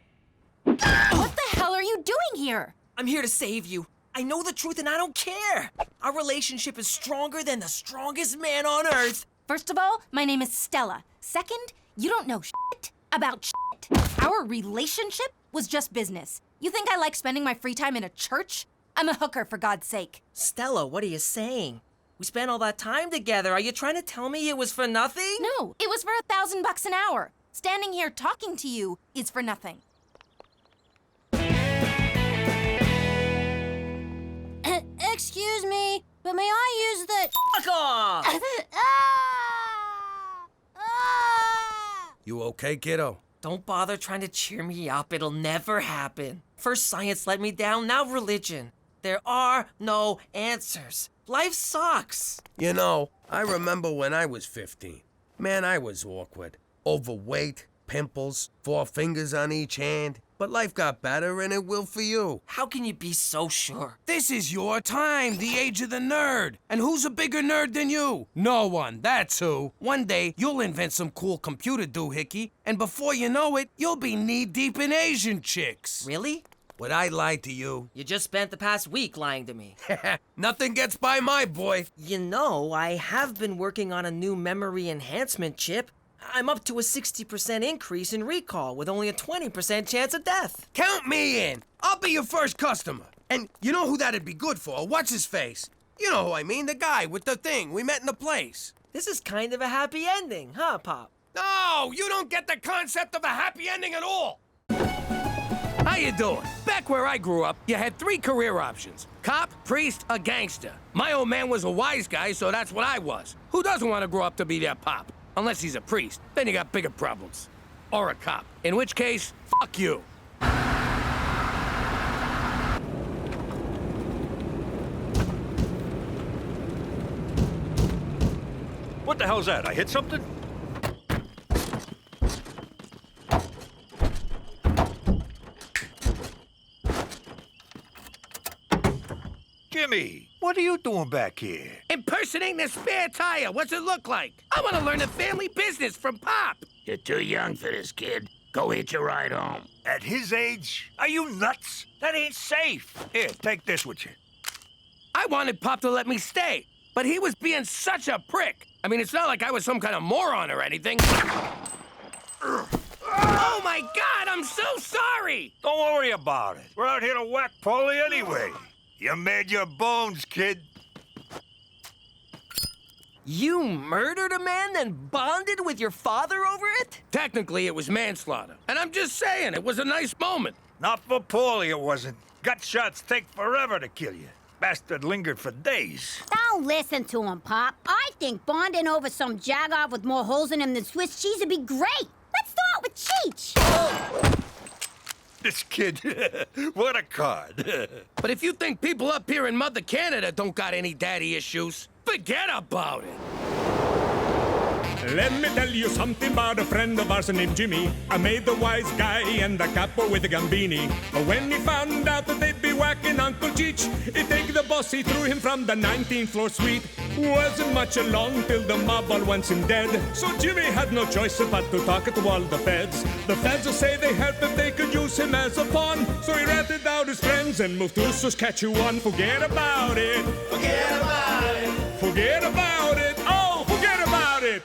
What the hell are you doing here? I'm here to save you. I know the truth and I don't care. Our relationship is stronger than the strongest man on earth. First of all, my name is Stella. Second, you don't know shit about shit. Our relationship was just business. You think I like spending my free time in a church? I'm a hooker, for God's sake. Stella, what are you saying? We spent all that time together. Are you trying to tell me it was for nothing? No, it was for $1,000 an hour. Standing here talking to you is for nothing. Excuse me, but may I use the... Fuck off! You okay, kiddo? Don't bother trying to cheer me up. It'll never happen. First science let me down, now religion. There are no answers. Life sucks. You know, I remember when I was 15. Man, I was awkward. Overweight, pimples, 4 fingers on each hand. But life got better and it will for you. How can you be so sure? This is your time, the age of the nerd. And who's a bigger nerd than you? No one, that's who. One day, you'll invent some cool computer doohickey, and before you know it, you'll be knee-deep in Asian chicks. Really? Would I lie to you? You just spent the past week lying to me. Nothing gets by my boy. You know, I have been working on a new memory enhancement chip. I'm up to a 60% increase in recall with only a 20% chance of death. Count me in. I'll be your first customer. And you know who that'd be good for? What's his face? You know who I mean, the guy with the thing we met in the place. This is kind of a happy ending, huh, Pop? No, you don't get the concept of a happy ending at all. How you doing? Back where I grew up, you had 3 career options. Cop, priest, or gangster. My old man was a wise guy, so that's what I was. Who doesn't want to grow up to be their pop? Unless he's a priest, then you got bigger problems. Or a cop, in which case, fuck you. What the hell's that? I hit something? Jimmy, what are you doing back here? Impersonating a spare tire. What's it look like? I want to learn the family business from Pop. You're too young for this, kid. Go hitch a ride home. At his age? Are you nuts? That ain't safe. Here, take this with you. I wanted Pop to let me stay, but he was being such a prick. I mean, it's not like I was some kind of moron or anything. Oh my God, I'm so sorry! Don't worry about it. We're out here to whack Paulie anyway. You made your bones, kid. You murdered a man, then bonded with your father over it? Technically, it was manslaughter. And I'm just saying, it was a nice moment. Not for Paulie, it wasn't. Gut shots take forever to kill you. Bastard lingered for days. Don't listen to him, Pop. I think bonding over some jaguar with more holes in him than Swiss cheese would be great. Let's start with CHEECH. This kid, what a card. But if you think people up here in Mother Canada don't got any daddy issues, forget about it. Let me tell you something about a friend of ours named Jimmy. I made the wise guy and the capo with the gambini. But when he found out that they'd be whacking Uncle CHEECH, he take the boss, he threw him from the 19th floor suite. Wasn't much along till the mob all wants him dead. So Jimmy had no choice but to talk to all the feds. The feds will say they help if they could use him as a pawn. So he ratted out his friends and moved to Saskatchewan. Forget about it. Forget about it. Forget about it. Oh, forget about it.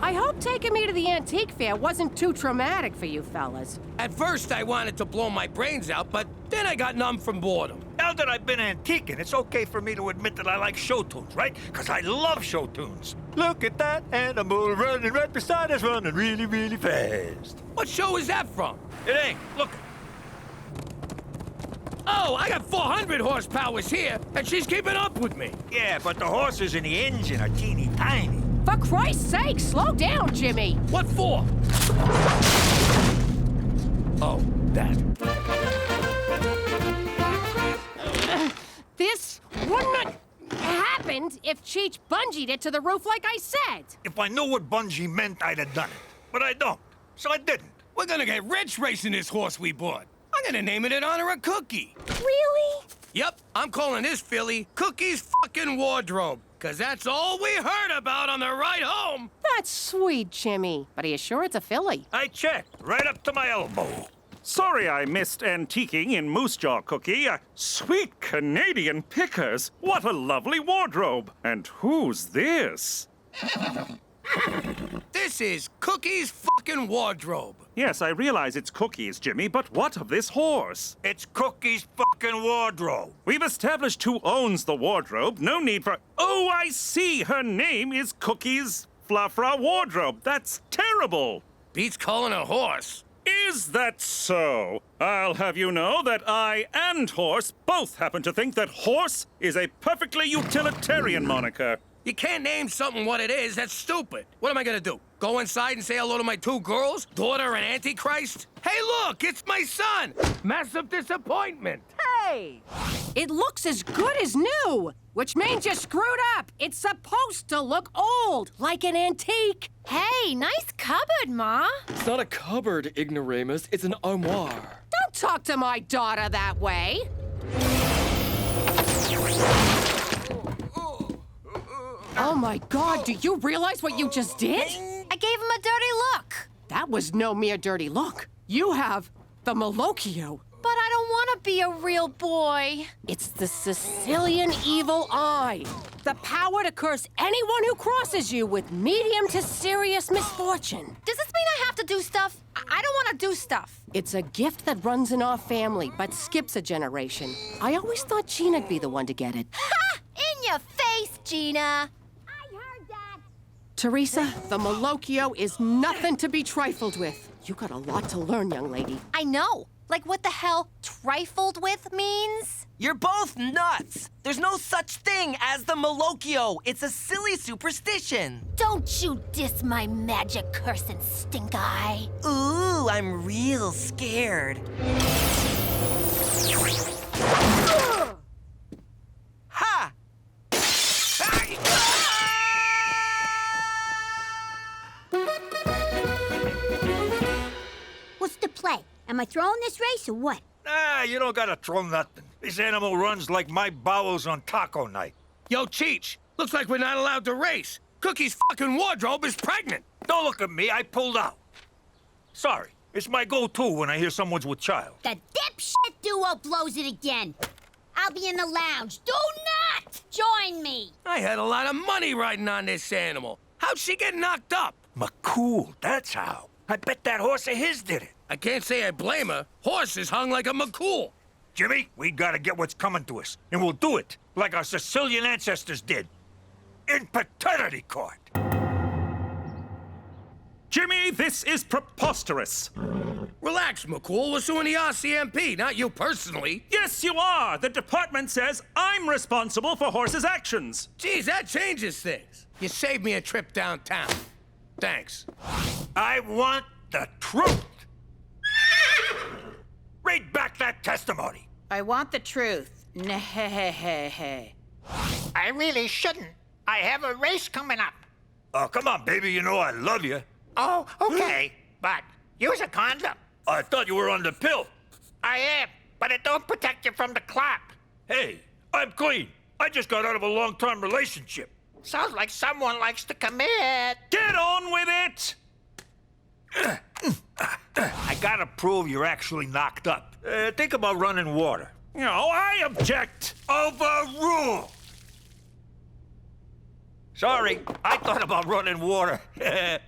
I hope taking me to the antique fair wasn't too traumatic for you fellas. At first, I wanted to blow my brains out, but then I got numb from boredom. Now that I've been antiquing, it's okay for me to admit that I like show tunes, right? Because I love show tunes. Look at that animal running right beside us, running really, really fast. What show is that from? It ain't. Look. Oh, I got 400 horsepowers here, and she's keeping up with me. Yeah, but the horses in the engine are teeny tiny. For Christ's sake, slow down, Jimmy. What for? Oh, that. This wouldn't have happened if Cheech bungeed it to the roof like I said. If I knew what bungee meant, I'd have done it. But I don't, so I didn't. We're gonna get rich racing this horse we bought. I'm gonna name it in honor of Cookie. Really? Yep, I'm calling this filly Cookie's fucking wardrobe. Cause that's all we heard about on the ride home. That's sweet, Jimmy. But are you sure it's a filly? I checked, right up to my elbow. Sorry I missed antiquing in Moose Jaw, Cookie. Sweet Canadian pickers. What a lovely wardrobe. And who's this? This is Cookie's fucking wardrobe. Yes, I realize it's Cookie's, Jimmy, but what of this horse? It's Cookie's fucking wardrobe. We've established who owns the wardrobe. No need for... Oh, I see. Her name is Cookie's Fluffra Wardrobe. That's terrible. Beats calling a horse. Is that so? I'll have you know that I and Horse both happen to think that Horse is a perfectly utilitarian moniker. You can't name something what it is. That's stupid. What am I gonna do? Go inside and say hello to my two girls? Daughter and Antichrist? Hey, look, it's my son! Massive disappointment. Hey! It looks as good as new, which means you screwed up. It's supposed to look old, like an antique. Hey, nice cupboard, Ma. It's not a cupboard, Ignoramus. It's an armoire. Don't talk to my daughter that way. Oh my God, do you realize what you just did? I gave him a dirty look. That was no mere dirty look. You have the Malocchio. But I don't want to be a real boy. It's the Sicilian evil eye. The power to curse anyone who crosses you with medium to serious misfortune. Does this mean I have to do stuff? I don't want to do stuff. It's a gift that runs in our family, but skips a generation. I always thought Gina'd be the one to get it. Ha! In your face, Gina. Teresa, the Malocchio is nothing to be trifled with. You got a lot to learn, young lady. I know. Like what the hell trifled with means? You're both nuts. There's no such thing as the Malocchio. It's a silly superstition. Don't you diss my magic cursing stink eye. Ooh, I'm real scared. Ha! What's the play? Am I throwing this race or what? Ah, you don't gotta throw nothing. This animal runs like my bowels on taco night. Yo, Cheech, looks like we're not allowed to race. Cookie's fucking wardrobe is pregnant. Don't look at me, I pulled out. Sorry, it's my go-to when I hear someone's with child. The dipshit duo blows it again. I'll be in the lounge. Do not join me. I had a lot of money riding on this animal. How'd she get knocked up? McCool, that's how. I bet that horse of his did it. I can't say I blame her. Horse is hung like a McCool. Jimmy, we gotta get what's coming to us. And we'll do it like our Sicilian ancestors did. In paternity court. Jimmy, this is preposterous. Relax, McCool. We're suing the RCMP, not you personally. Yes, you are. The department says I'm responsible for Horse's actions. Geez, that changes things. You saved me a trip downtown. Thanks. I want the truth. Read back that testimony. I want the truth. Nah-hey-hey-hey. I really shouldn't. I have a race coming up. Oh, come on, baby. You know I love you. Oh, okay. But use a condom. I thought you were on the pill. I am, but it don't protect you from the clot. Hey, I'm clean. I just got out of a long-term relationship. Sounds like someone likes to commit. Get on with it! I gotta prove you're actually knocked up. Think about running water. No, I object! Overrule! Sorry, I thought about running water.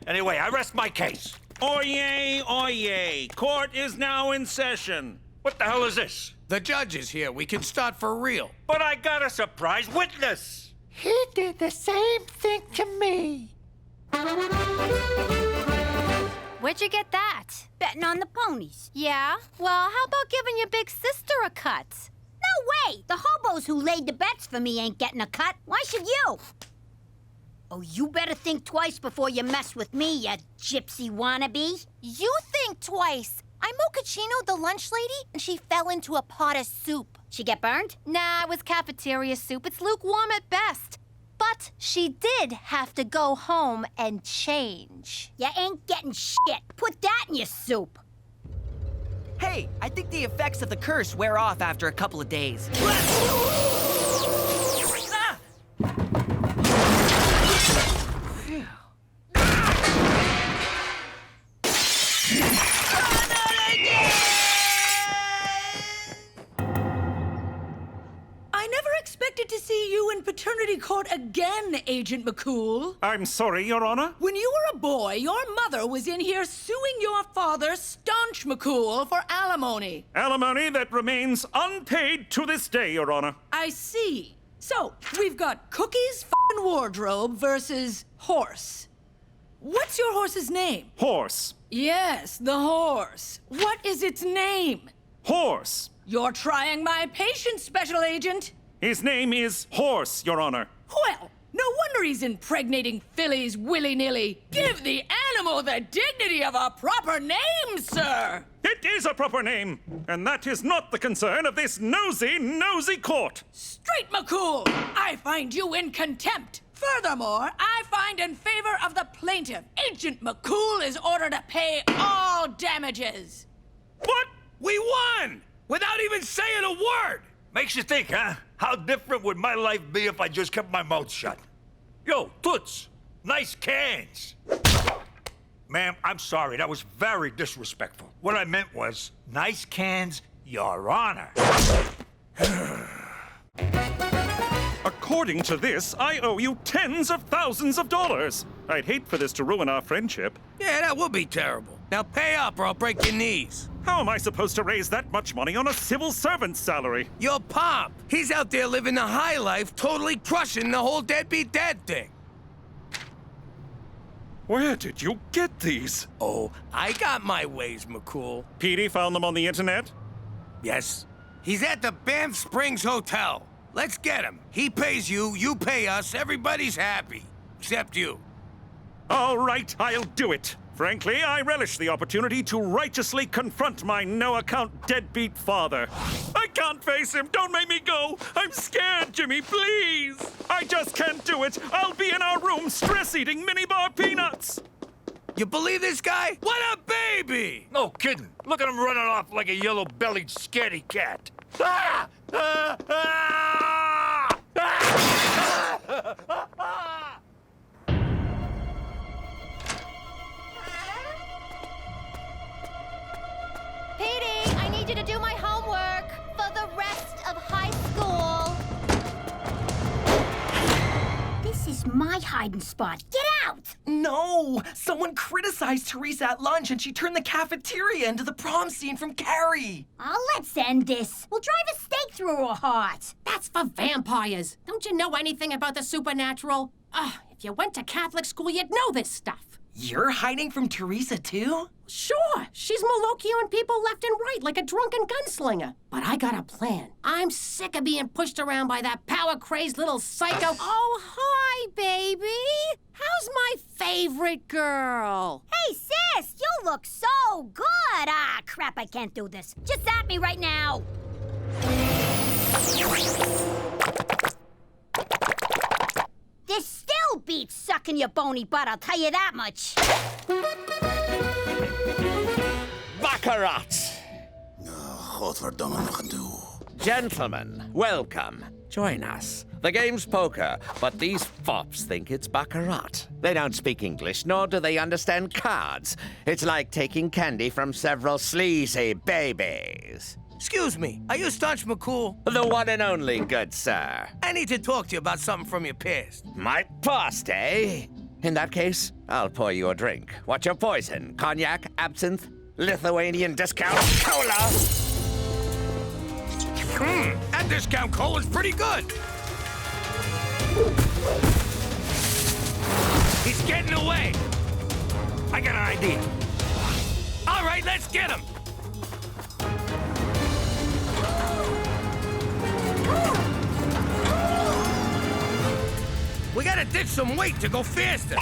Anyway, I rest my case. Oyez, oyez. Court is now in session. What the hell is this? The judge is here. We can start for real. But I got a surprise witness. He did the same thing to me. Where'd you get that? Betting on the ponies. Yeah? Well, how about giving your big sister a cut? No way! The hobos who laid the bets for me ain't getting a cut. Why should you? Oh, you better think twice before you mess with me, you gypsy wannabe. You think twice. I'm Mochaccino, the lunch lady, and she fell into a pot of soup. She get burned? Nah, it was cafeteria soup. It's lukewarm at best. But she did have to go home and change. You ain't getting shit. Put that in your soup. Hey, I think the effects of the curse wear off after a couple of days. I never expected to see you in paternity court again, Agent McCool. I'm sorry, Your Honor. When you were a boy, your mother was in here suing your father, Staunch McCool, for alimony. Alimony that remains unpaid to this day, Your Honor. I see. So, we've got Cookie's f***ing wardrobe versus horse. What's your horse's name? Horse. Yes, the horse. What is its name? Horse. You're trying my patience, Special Agent. His name is Horse, Your Honor. Well, no wonder he's impregnating fillies willy-nilly. Give the animal the dignity of a proper name, sir. It is a proper name, and that is not the concern of this nosy court. Straight, McCool. I find you in contempt. Furthermore, I find in favor of the plaintiff, Agent McCool is ordered to pay all damages. What? We won! Without even saying a word! Makes you think, huh? How different would my life be if I just kept my mouth shut? Yo, Toots, nice cans. Ma'am, I'm sorry, that was very disrespectful. What I meant was, nice cans, Your Honor. According to this, I owe you tens of thousands of dollars. I'd hate for this to ruin our friendship. Yeah, that would be terrible. Now pay up or I'll break your knees. How am I supposed to raise that much money on a civil servant's salary? Your pop. He's out there living the high life, totally crushing the whole deadbeat dad thing. Where did you get these? Oh, I got my ways, McCool. Petey found them on the internet? Yes. He's at the Banff Springs Hotel. Let's get him. He pays you, you pay us, everybody's happy. Except you. All right, I'll do it. Frankly, I relish the opportunity to righteously confront my no-account deadbeat father. I can't face him. Don't make me go. I'm scared, Jimmy, please. I just can't do it. I'll be in our room stress-eating minibar peanuts. You believe this guy? What a baby! No kidding. Look at him running off like a yellow-bellied scaredy cat. Ah! Ah! Ah! Ah! Petey, I need you to do my homework for the rest of high school. This is my hiding spot. Get out! No! Someone criticized Teresa at lunch and she turned the cafeteria into the prom scene from Carrie. Oh, let's end this. We'll drive a stake through her heart. That's for vampires. Don't you know anything about the supernatural? If you went to Catholic school, you'd know this stuff. You're hiding from Teresa, too? Sure, she's Molochioing people left and right like a drunken gunslinger. But I got a plan. I'm sick of being pushed around by that power-crazed little psycho. Oh, hi, baby. How's my favorite girl? Hey, sis, you look so good. Ah, crap, I can't do this. Just at me right now. This still beats sucking your bony butt, I'll tell you that much. Baccarat! Godverdomme nog een doe. Gentlemen, welcome. Join us. The game's poker, but these fops think it's baccarat. They don't speak English, nor do they understand cards. It's like taking candy from several sleazy babies. Excuse me, are you Staunch McCool? The one and only, good sir. I need to talk to you about something from your past. My past, eh? In that case, I'll pour you a drink. What's your poison? Cognac, absinthe, Lithuanian discount cola? That discount cola's pretty good. He's getting away. I got an idea. All right, let's get him. We gotta ditch some weight to go faster.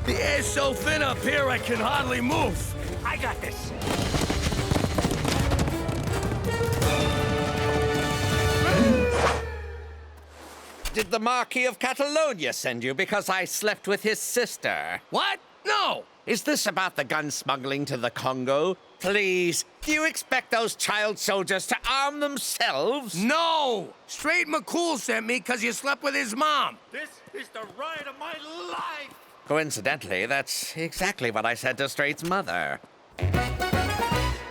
The air's so thin up here, I can hardly move. I got this. Did the Marquis of Catalonia send you because I slept with his sister? What? No! Is this about the gun smuggling to the Congo? Please, do you expect those child soldiers to arm themselves? No! Straight McCool sent me because you slept with his mom. This is the ride of my life! Coincidentally, that's exactly what I said to Straight's mother.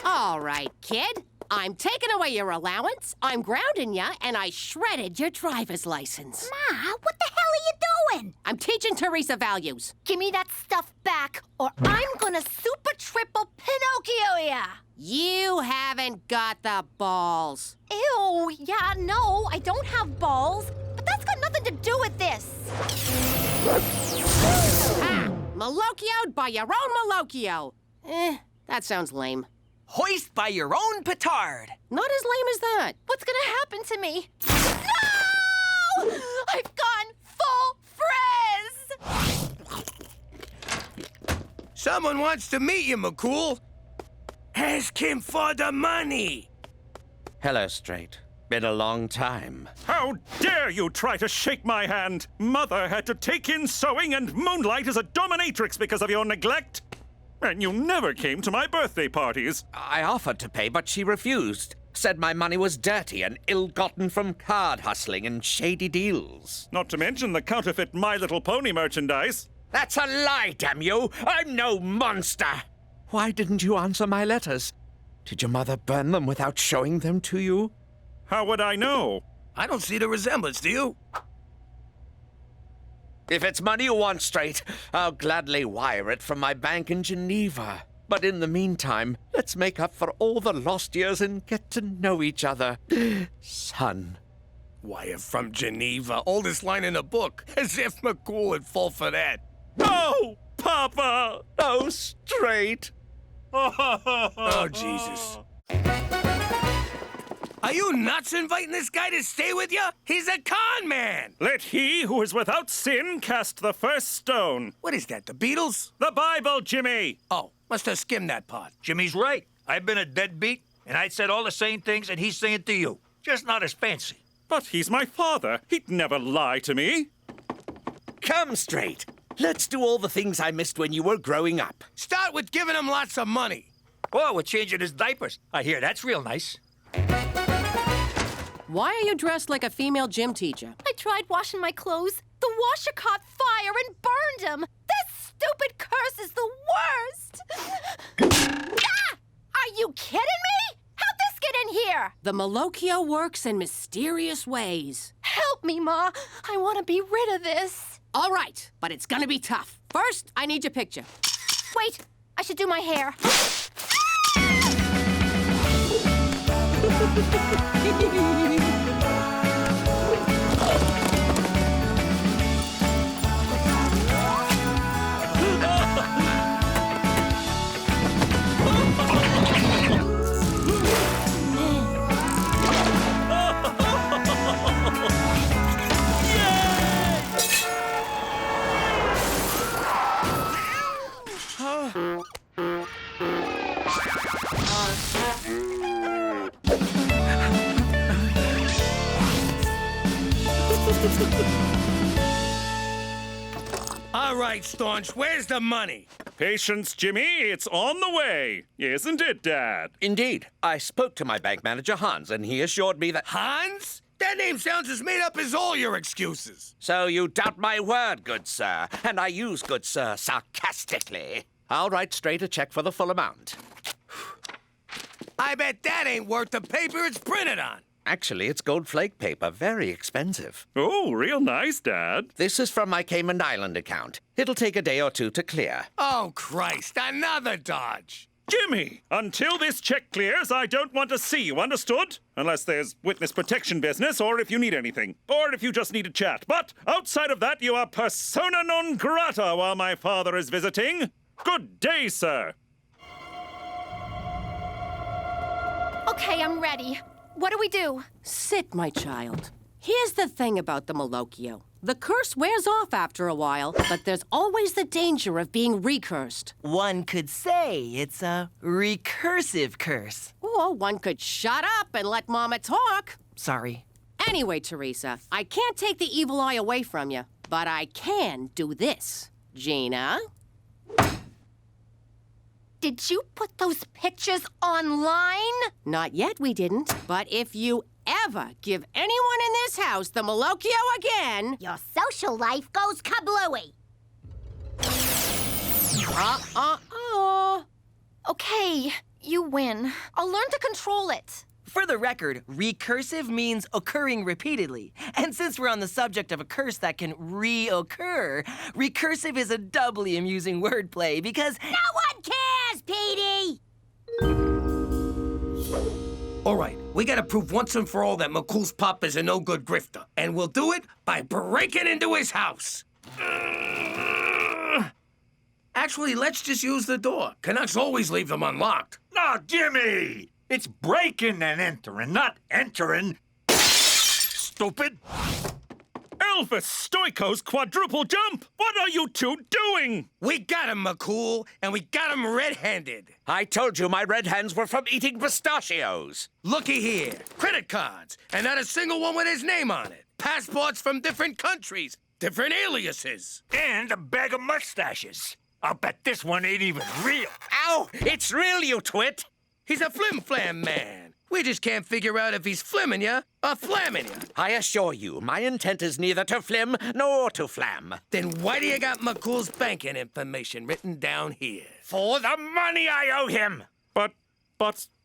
All right, kid. I'm taking away your allowance, I'm grounding ya, and I shredded your driver's license. Ma, what the hell are you doing? I'm teaching Teresa values. Give me that stuff back, or I'm gonna super triple Pinocchio ya! You haven't got the balls. Ew, yeah, no, I don't have balls. But that's got nothing to do with this. Ha! Malocchioed by your own Malocchio. That sounds lame. Hoist by your own petard. Not as lame as that. What's gonna happen to me? No! I've gone full frizz! Someone wants to meet you, McCool. Ask him for the money. Hello, Straight. Been a long time. How dare you try to shake my hand? Mother had to take in sewing and moonlight as a dominatrix because of your neglect. And you never came to my birthday parties. I offered to pay, but she refused. Said my money was dirty and ill-gotten from card hustling and shady deals. Not to mention the counterfeit My Little Pony merchandise. That's a lie, damn you! I'm no monster! Why didn't you answer my letters? Did your mother burn them without showing them to you? How would I know? I don't see the resemblance, do you? If it's money you want, Straight, I'll gladly wire it from my bank in Geneva. But in the meantime, let's make up for all the lost years and get to know each other. Son. Wire from Geneva, oldest line in the book. As if McCool would fall for that. Oh, Papa! Oh, Straight. Oh, Jesus. Are you nuts inviting this guy to stay with you? He's a con man! Let he who is without sin cast the first stone. What is that, the Beatles? The Bible, Jimmy! Oh, must have skimmed that part. Jimmy's right. I've been a deadbeat, and I'd said all the same things that he's saying to you. Just not as fancy. But he's my father. He'd never lie to me. Come, Straight. Let's do all the things I missed when you were growing up. Start with giving him lots of money. Oh, we're changing his diapers. I hear that's real nice. Why are you dressed like a female gym teacher? I tried washing my clothes. The washer caught fire and burned them. This stupid curse is the worst. Ah! Are you kidding me? How'd this get in here? The Malocchio works in mysterious ways. Help me, Ma. I want to be rid of this. All right, but it's gonna be tough. First, I need your picture. Wait, I should do my hair. All right, Staunch, where's the money? Patience, Jimmy. It's on the way. Isn't it, Dad? Indeed. I spoke to my bank manager, Hans, and he assured me that... Hans? That name sounds as made up as all your excuses. So you doubt my word, good sir, and I use good sir sarcastically. I'll write straight a check for the full amount. I bet that ain't worth the paper it's printed on. Actually, it's gold flake paper, very expensive. Oh, real nice, Dad. This is from my Cayman Island account. It'll take a day or two to clear. Oh, Christ, another dodge. Jimmy, until this check clears, I don't want to see you, understood? Unless there's witness protection business, or if you need anything. Or if you just need a chat. But outside of that, you are persona non grata while my father is visiting. Good day, sir. Okay, I'm ready. What do we do? Sit, my child. Here's the thing about the Malocchio. The curse wears off after a while, but there's always the danger of being recursed. One could say it's a recursive curse. Or one could shut up and let Mama talk. Sorry. Anyway, Teresa, I can't take the evil eye away from you, but I can do this. Gina? Did you put those pictures online? Not yet, we didn't. But if you ever give anyone in this house the Malocchio again... Your social life goes kablooey. Okay, you win. I'll learn to control it. For the record, recursive means occurring repeatedly. And since we're on the subject of a curse that can reoccur, recursive is a doubly amusing wordplay because... No one cares, Petey! All right, we gotta prove once and for all that McCool's pop is a no-good grifter. And we'll do it by breaking into his house. Actually, let's just use the door. Canucks always leave them unlocked. No, Jimmy! It's breaking and entering, not entering. Stupid. Elvis Stoiko's quadruple jump! What are you two doing? We got him, McCool, and we got him red-handed. I told you my red hands were from eating pistachios. Looky here. Credit cards, and not a single one with his name on it. Passports from different countries, different aliases. And a bag of mustaches. I'll bet this one ain't even real. Ow! It's real, you twit! He's a flim-flam man. We just can't figure out if he's flimming ya or flamming ya. I assure you, my intent is neither to flim nor to flam. Then why do you got McCool's banking information written down here? For the money I owe him! But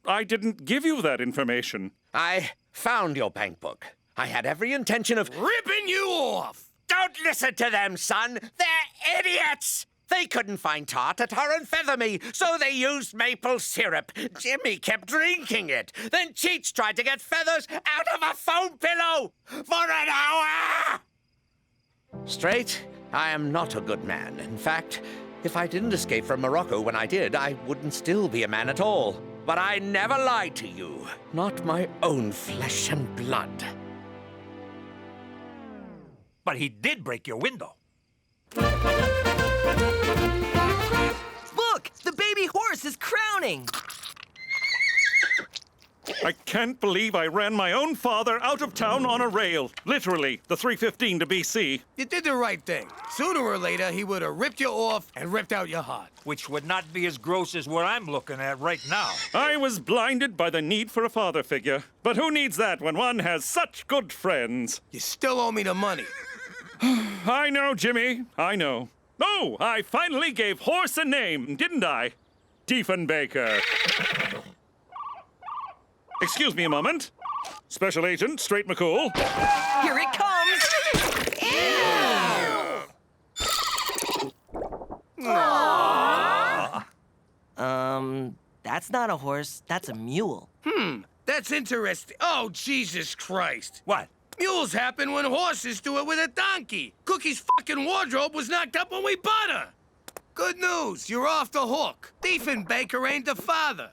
I didn't give you that information. I found your bank book. I had every intention of... ripping you off! Don't listen to them, son! They're idiots! They couldn't find tar to tar and feather me, so they used maple syrup. Jimmy kept drinking it. Then CHEECH tried to get feathers out of a foam pillow for an hour! Straight, I am not a good man. In fact, if I didn't escape from Morocco when I did, I wouldn't still be a man at all. But I never lied to you. Not my own flesh and blood. But he did break your window. Look! The baby horse is crowning! I can't believe I ran my own father out of town on a rail. Literally, the 315 to BC. You did the right thing. Sooner or later, he would have ripped you off and ripped out your heart. Which would not be as gross as what I'm looking at right now. I was blinded by the need for a father figure. But who needs that when one has such good friends? You still owe me the money. I know, Jimmy. I know. Oh, I finally gave horse a name, didn't I? Diefenbaker. Excuse me a moment. Special Agent, Straight McCool. Here it comes! That's not a horse, that's a mule. That's interesting. Oh, Jesus Christ. What? Mules happen when horses do it with a donkey. Cookie's fucking wardrobe was knocked up when we bought her. Good news, you're off the hook. Diefenbaker ain't the father.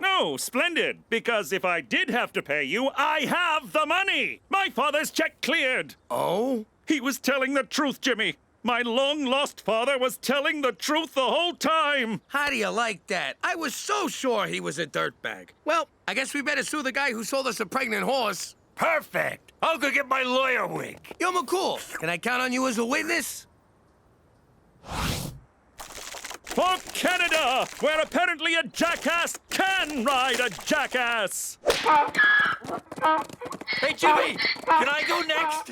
No, splendid. Because if I did have to pay you, I have the money. My father's check cleared. Oh? He was telling the truth, Jimmy. My long-lost father was telling the truth the whole time. How do you like that? I was so sure he was a dirtbag. Well, I guess we better sue the guy who sold us a pregnant horse. Perfect. I'll go get my lawyer wig. Yo, McCool, can I count on you as a witness? For Canada, where apparently a jackass can ride a jackass! Hey, Jimmy! Can I go next?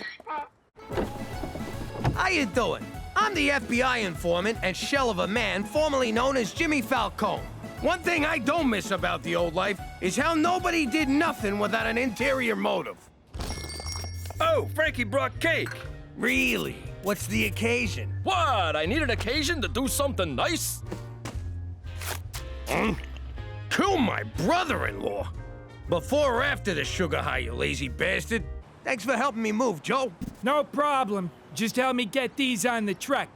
How you doing? I'm the FBI informant and shell of a man formerly known as Jimmy Falcone. One thing I don't miss about the old life is how nobody did nothing without an interior motive. Oh, Frankie brought cake. Really? What's the occasion? What? I need an occasion to do something nice? Kill my brother-in-law. Before or after the sugar high, you lazy bastard? Thanks for helping me move, Joe. No problem. Just help me get these on the truck.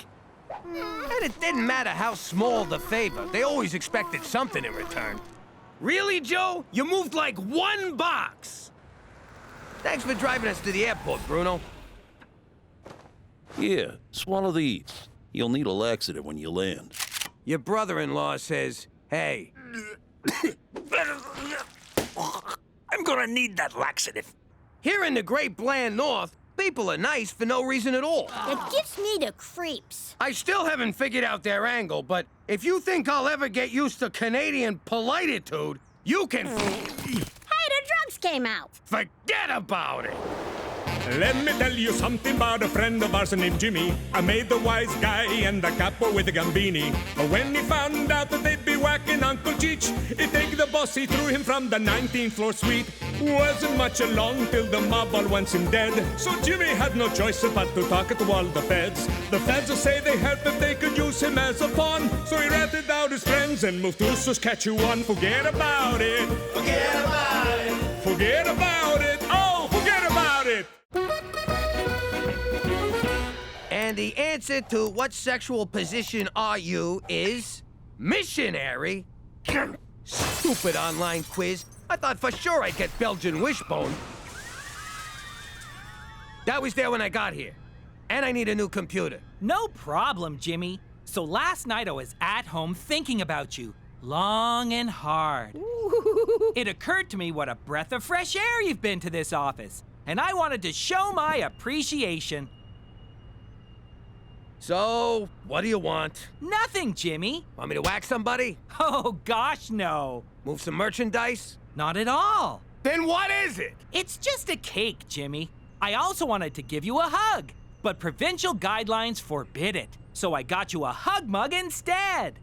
And it didn't matter how small the favor. They always expected something in return. Really, Joe? You moved like 1 box. Thanks for driving us to the airport, Bruno. Here, swallow these. You'll need a laxative when you land. Your brother-in-law says, hey. I'm gonna need that laxative. Here in the great bland north, people are nice for no reason at all. It gives me the creeps. I still haven't figured out their angle, but if you think I'll ever get used to Canadian polititude, you can... Hey, the drugs came out. Forget about it. Let me tell you something about a friend of ours named Jimmy. I made the wise guy and the capo with the gambini. But when he found out that they'd be whacking Uncle Cheech, he take the boss, he threw him from the 19th floor suite. Wasn't much along till the mob all wants him dead. So Jimmy had no choice but to talk to all the feds. The feds will say they help if they could use him as a pawn. So he ratted out his friends and moved to Saskatchewan. Forget about it. Forget about it. Forget about it. Oh, forget about it. And the answer to what sexual position are you is missionary. Stupid online quiz. I thought for sure I'd get Belgian wishbone. That was there when I got here. And I need a new computer. No problem, Jimmy. So last night I was at home thinking about you, long and hard. It occurred to me what a breath of fresh air you've been to this office. And I wanted to show my appreciation. So, what do you want? Nothing, Jimmy. Want me to whack somebody? Oh, gosh, no. Move some merchandise? Not at all. Then what is it? It's just a cake, Jimmy. I also wanted to give you a hug, but provincial guidelines forbid it. So I got you a hug mug instead.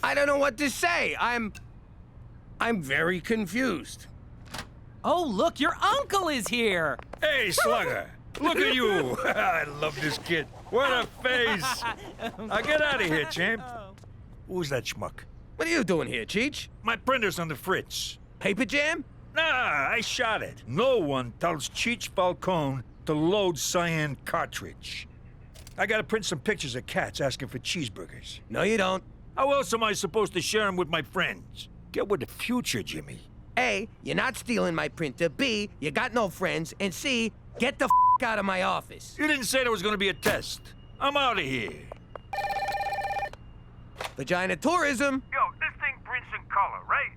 I don't know what to say. I'm very confused. Oh, look, your uncle is here. Hey, Slugger. Look at you. I love this kid. What a face. Now get out of here, champ. Who's that schmuck? What are you doing here, Cheech? My printer's on the fritz. Paper jam? Nah, I shot it. No one tells CHEECH Falcone to load cyan cartridge. I gotta print some pictures of cats asking for cheeseburgers. No, you don't. How else am I supposed to share them with my friends? Get with the future, Jimmy. A, you're not stealing my printer. B, you got no friends. And C, get the out of my office. You didn't say there was gonna be a test. I'm out of here. Vagina tourism. Yo, this thing prints in color, right?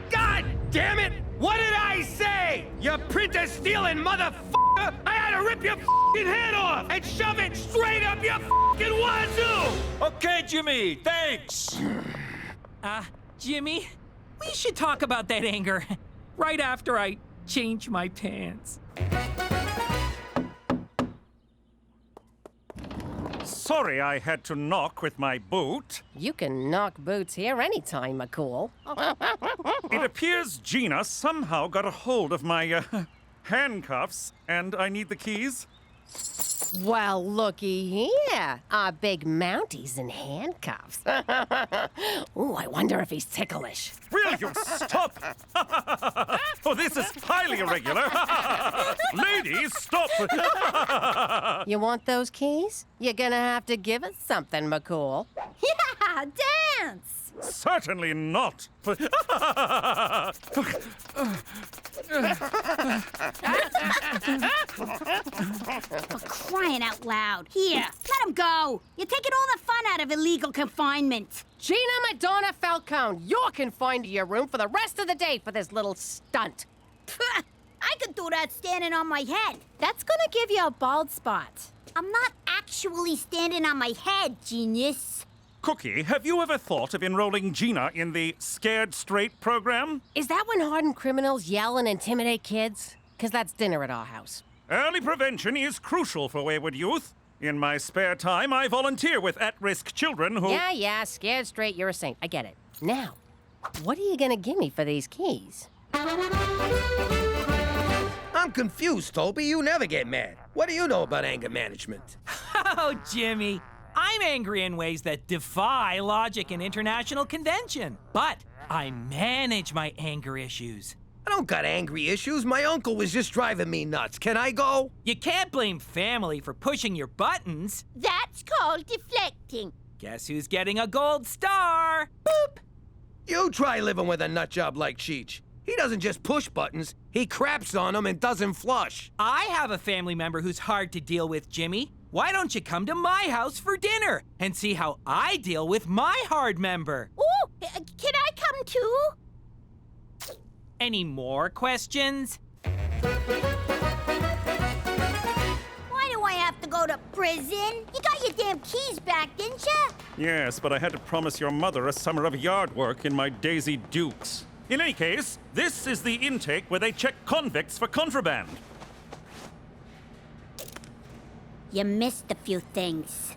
God damn it! What did I say? You printer stealing motherfucker! I had to rip your fucking head off and shove it straight up your fucking wazoo! Okay, Jimmy, thanks. Jimmy, we should talk about that anger right after I change my pants. Sorry I had to knock with my boot. You can knock boots here anytime, McCool. It appears Gina somehow got a hold of my handcuffs, and I need the keys. Well, looky here. Our big Mounties in handcuffs. Ooh, I wonder if he's ticklish. Will you stop? Oh, this is highly irregular. Ladies, stop. You want those keys? You're gonna have to give us something, McCool. Yeah, dance! Certainly not. For crying out loud. Here, let him go. You're taking all the fun out of illegal confinement. Gina Madonna Falcone, you're confined to your room for the rest of the day for this little stunt. I could do that standing on my head. That's gonna give you a bald spot. I'm not actually standing on my head, genius. Cookie, have you ever thought of enrolling Gina in the Scared Straight program? Is that when hardened criminals yell and intimidate kids? Because that's dinner at our house. Early prevention is crucial for wayward youth. In my spare time, I volunteer with at-risk children who... Yeah, scared straight, you're a saint. I get it. Now, what are you gonna give me for these keys? I'm confused, Toby. You never get mad. What do you know about anger management? Oh, Jimmy. I'm angry in ways that defy logic and international convention. But I manage my anger issues. I don't got angry issues. My uncle was just driving me nuts. Can I go? You can't blame family for pushing your buttons. That's called deflecting. Guess who's getting a gold star? Boop! You try living with a nut job like CHEECH. He doesn't just push buttons, he craps on them and doesn't flush. I have a family member who's hard to deal with, Jimmy. Why don't you come to my house for dinner and see how I deal with my hard member? Ooh, can I come too? Any more questions? Why do I have to go to prison? You got your damn keys back, didn't you? Yes, but I had to promise your mother a summer of yard work in my Daisy Dukes. In any case, this is the intake where they check convicts for contraband. You missed a few things.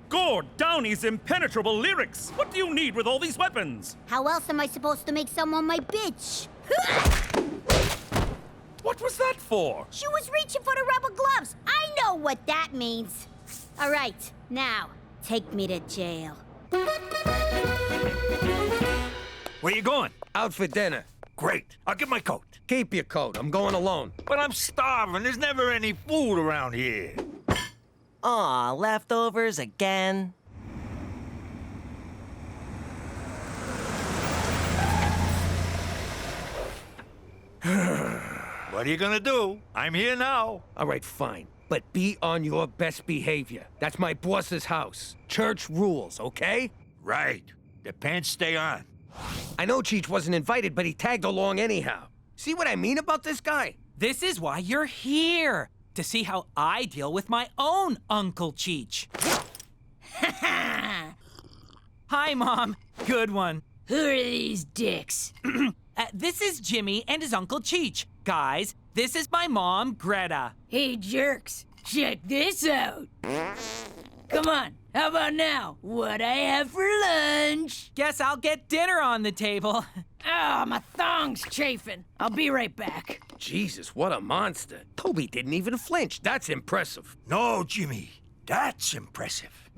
Gord Downey's impenetrable lyrics! What do you need with all these weapons? How else am I supposed to make someone my bitch? What was that for? She was reaching for the rubber gloves. I know what that means. All right, now, take me to jail. Where you going? Out for dinner. Great. I'll get my coat. Keep your coat. I'm going alone. But I'm starving. There's never any food around here. Aw, leftovers again? What are you gonna do? I'm here now. All right, fine. But be on your best behavior. That's my boss's house. Church rules, okay? Right. The pants stay on. I know CHEECH wasn't invited, but he tagged along anyhow. See what I mean about this guy? This is why you're here. To see how I deal with my own Uncle CHEECH. Hi, Mom. Good one. Who are these dicks? This is Jimmy and his Uncle CHEECH. Guys, this is my mom, Greta. Hey, jerks. Check this out. Come on. How about now? What I have for lunch? Guess I'll get dinner on the table. Ah, my thong's chafing. I'll be right back. Jesus, what a monster. Toby didn't even flinch. That's impressive. No, Jimmy. That's impressive.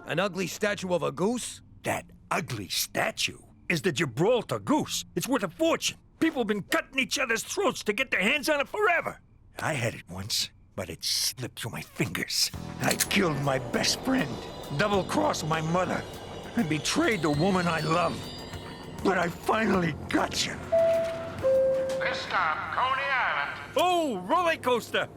An ugly statue of a goose? That ugly statue is the Gibraltar goose. It's worth a fortune. People have been cutting each other's throats to get their hands on it forever. I had it once, but it slipped through my fingers. I killed my best friend, double-crossed my mother, and betrayed the woman I love. But I finally got you. This stop, Coney Island. Oh, roller coaster!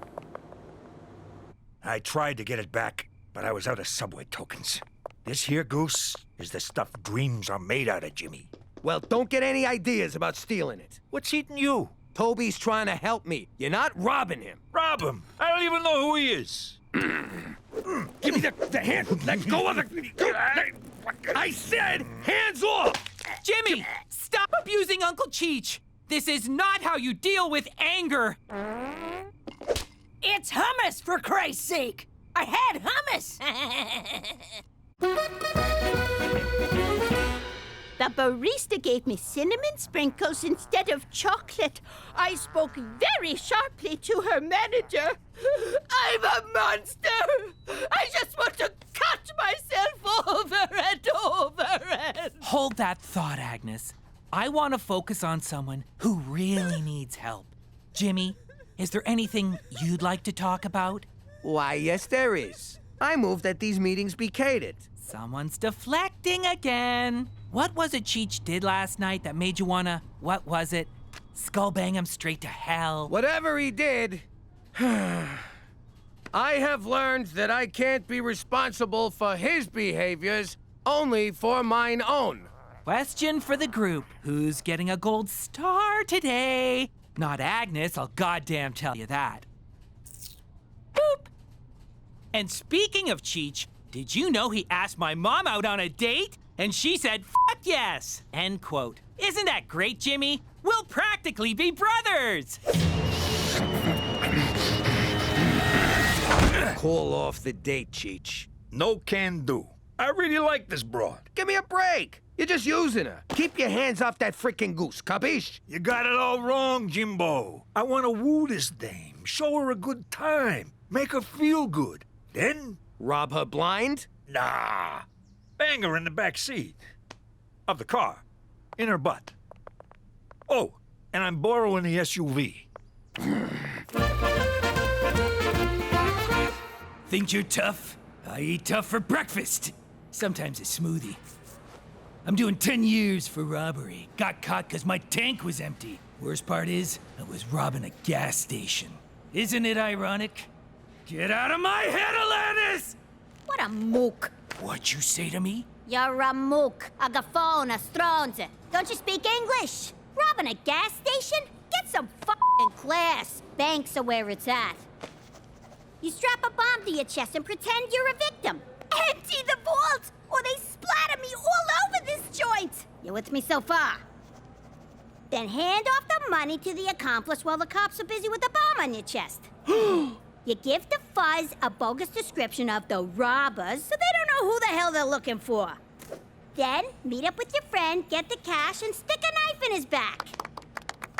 I tried to get it back, but I was out of subway tokens. This here goose is the stuff dreams are made out of, Jimmy. Well, don't get any ideas about stealing it. What's eating you? Toby's trying to help me. You're not robbing him. Rob him? I don't even know who he is. Give me the hand. Let go of the... I said, hands off! Jimmy, stop abusing Uncle CHEECH. This is not how you deal with anger. It's hummus, for Christ's sake! I had hummus! The barista gave me cinnamon sprinkles instead of chocolate. I spoke very sharply to her manager. I'm a monster! I just want to cut myself over and over and... Hold that thought, Agnes. I want to focus on someone who really needs help. Jimmy, is there anything you'd like to talk about? Why, yes, there is. I move that these meetings be catered. Someone's deflecting again. What was it CHEECH did last night that made you wanna, what was it? Skull bang him straight to hell. Whatever he did, I have learned that I can't be responsible for his behaviors, only for mine own. Question for the group. Who's getting a gold star today? Not Agnes, I'll goddamn tell you that. Boop! And speaking of Cheech, did you know he asked my mom out on a date? And she said, "Fuck yes!" End quote. Isn't that great, Jimmy? We'll practically be brothers! Call off the date, Cheech. No can do. I really like this broad. Give me a break. You're just using her. Keep your hands off that freaking goose, capiche? You got it all wrong, Jimbo. I want to woo this dame, show her a good time, make her feel good. Then... rob her blind? Nah. Bang her in the back seat of the car, in her butt. Oh, and I'm borrowing the SUV. Think you're tough? I eat tough for breakfast. Sometimes a smoothie. I'm doing 10 years for robbery. Got caught because my tank was empty. Worst part is, I was robbing a gas station. Isn't it ironic? Get out of my head, Alanis! What a mook. What'd you say to me? You're a mook, a gaffone, a stronze. Don't you speak English? Robbing a gas station? Get some f***ing class. Banks are where it's at. You strap a bomb to your chest and pretend you're a victim. Empty the vault, or they splatter me all over this joint. You with me so far? Then hand off the money to the accomplice while the cops are busy with the bomb on your chest. You give the fuzz a bogus description of the robbers so they don't know who the hell they're looking for. Then meet up with your friend, get the cash, and stick a knife in his back.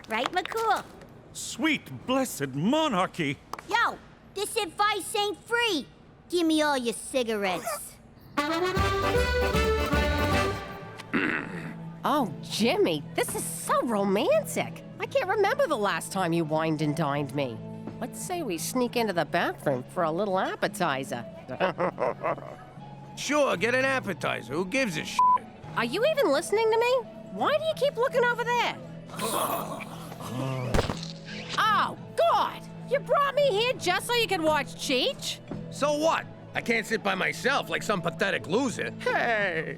Right, McCool? Sweet, blessed monarchy. Yo, this advice ain't free. Give me all your cigarettes. Oh, Jimmy, this is so romantic. I can't remember the last time you wined and dined me. Let's say we sneak into the bathroom for a little appetizer. Sure, get an appetizer. Who gives a shit? Are you even listening to me? Why do you keep looking over there? Oh, God! You brought me here just so you could watch Cheech? So what? I can't sit by myself like some pathetic loser. Hey!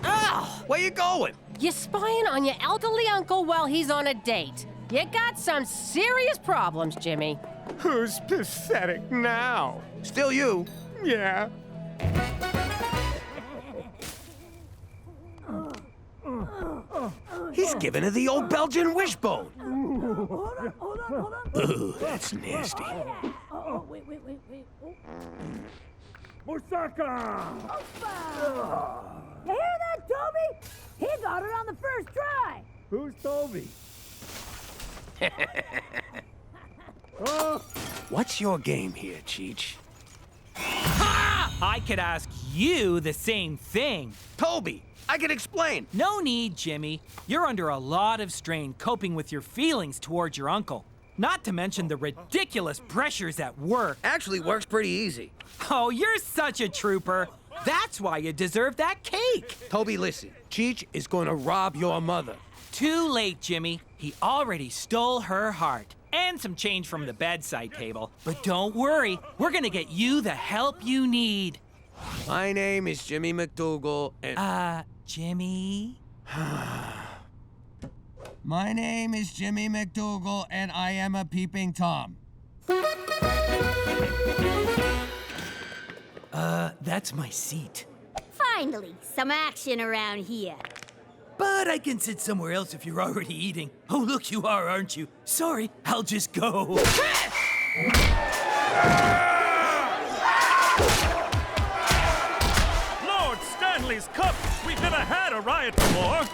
Oh! Where you going? You're spying on your elderly uncle while he's on a date. You got some serious problems, Jimmy. Who's pathetic now? Still you. Yeah. He's giving her the old Belgian wishbone. Hold on. Ooh, that's nasty. Wait. Moussaka! You hear that, Toby? He got it on the first try. Who's Toby? What's your game here, Cheech? Ha! I could ask you the same thing. Toby, I can explain. No need, Jimmy. You're under a lot of strain coping with your feelings towards your uncle. Not to mention the ridiculous pressures at work. Actually works pretty easy. Oh, you're such a trooper. That's why you deserve that cake. Toby, listen. Cheech is going to rob your mother. Too late, Jimmy. He already stole her heart. And some change from the bedside table. But don't worry, we're gonna get you the help you need. My name is Jimmy McDougal, and... Jimmy? My name is Jimmy McDougal, and I am a peeping Tom. That's my seat. Finally, some action around here. But I can sit somewhere else if you're already eating. Oh, look, you are, aren't you? Sorry, I'll just go. Lord Stanley's Cup! We've never had a riot before!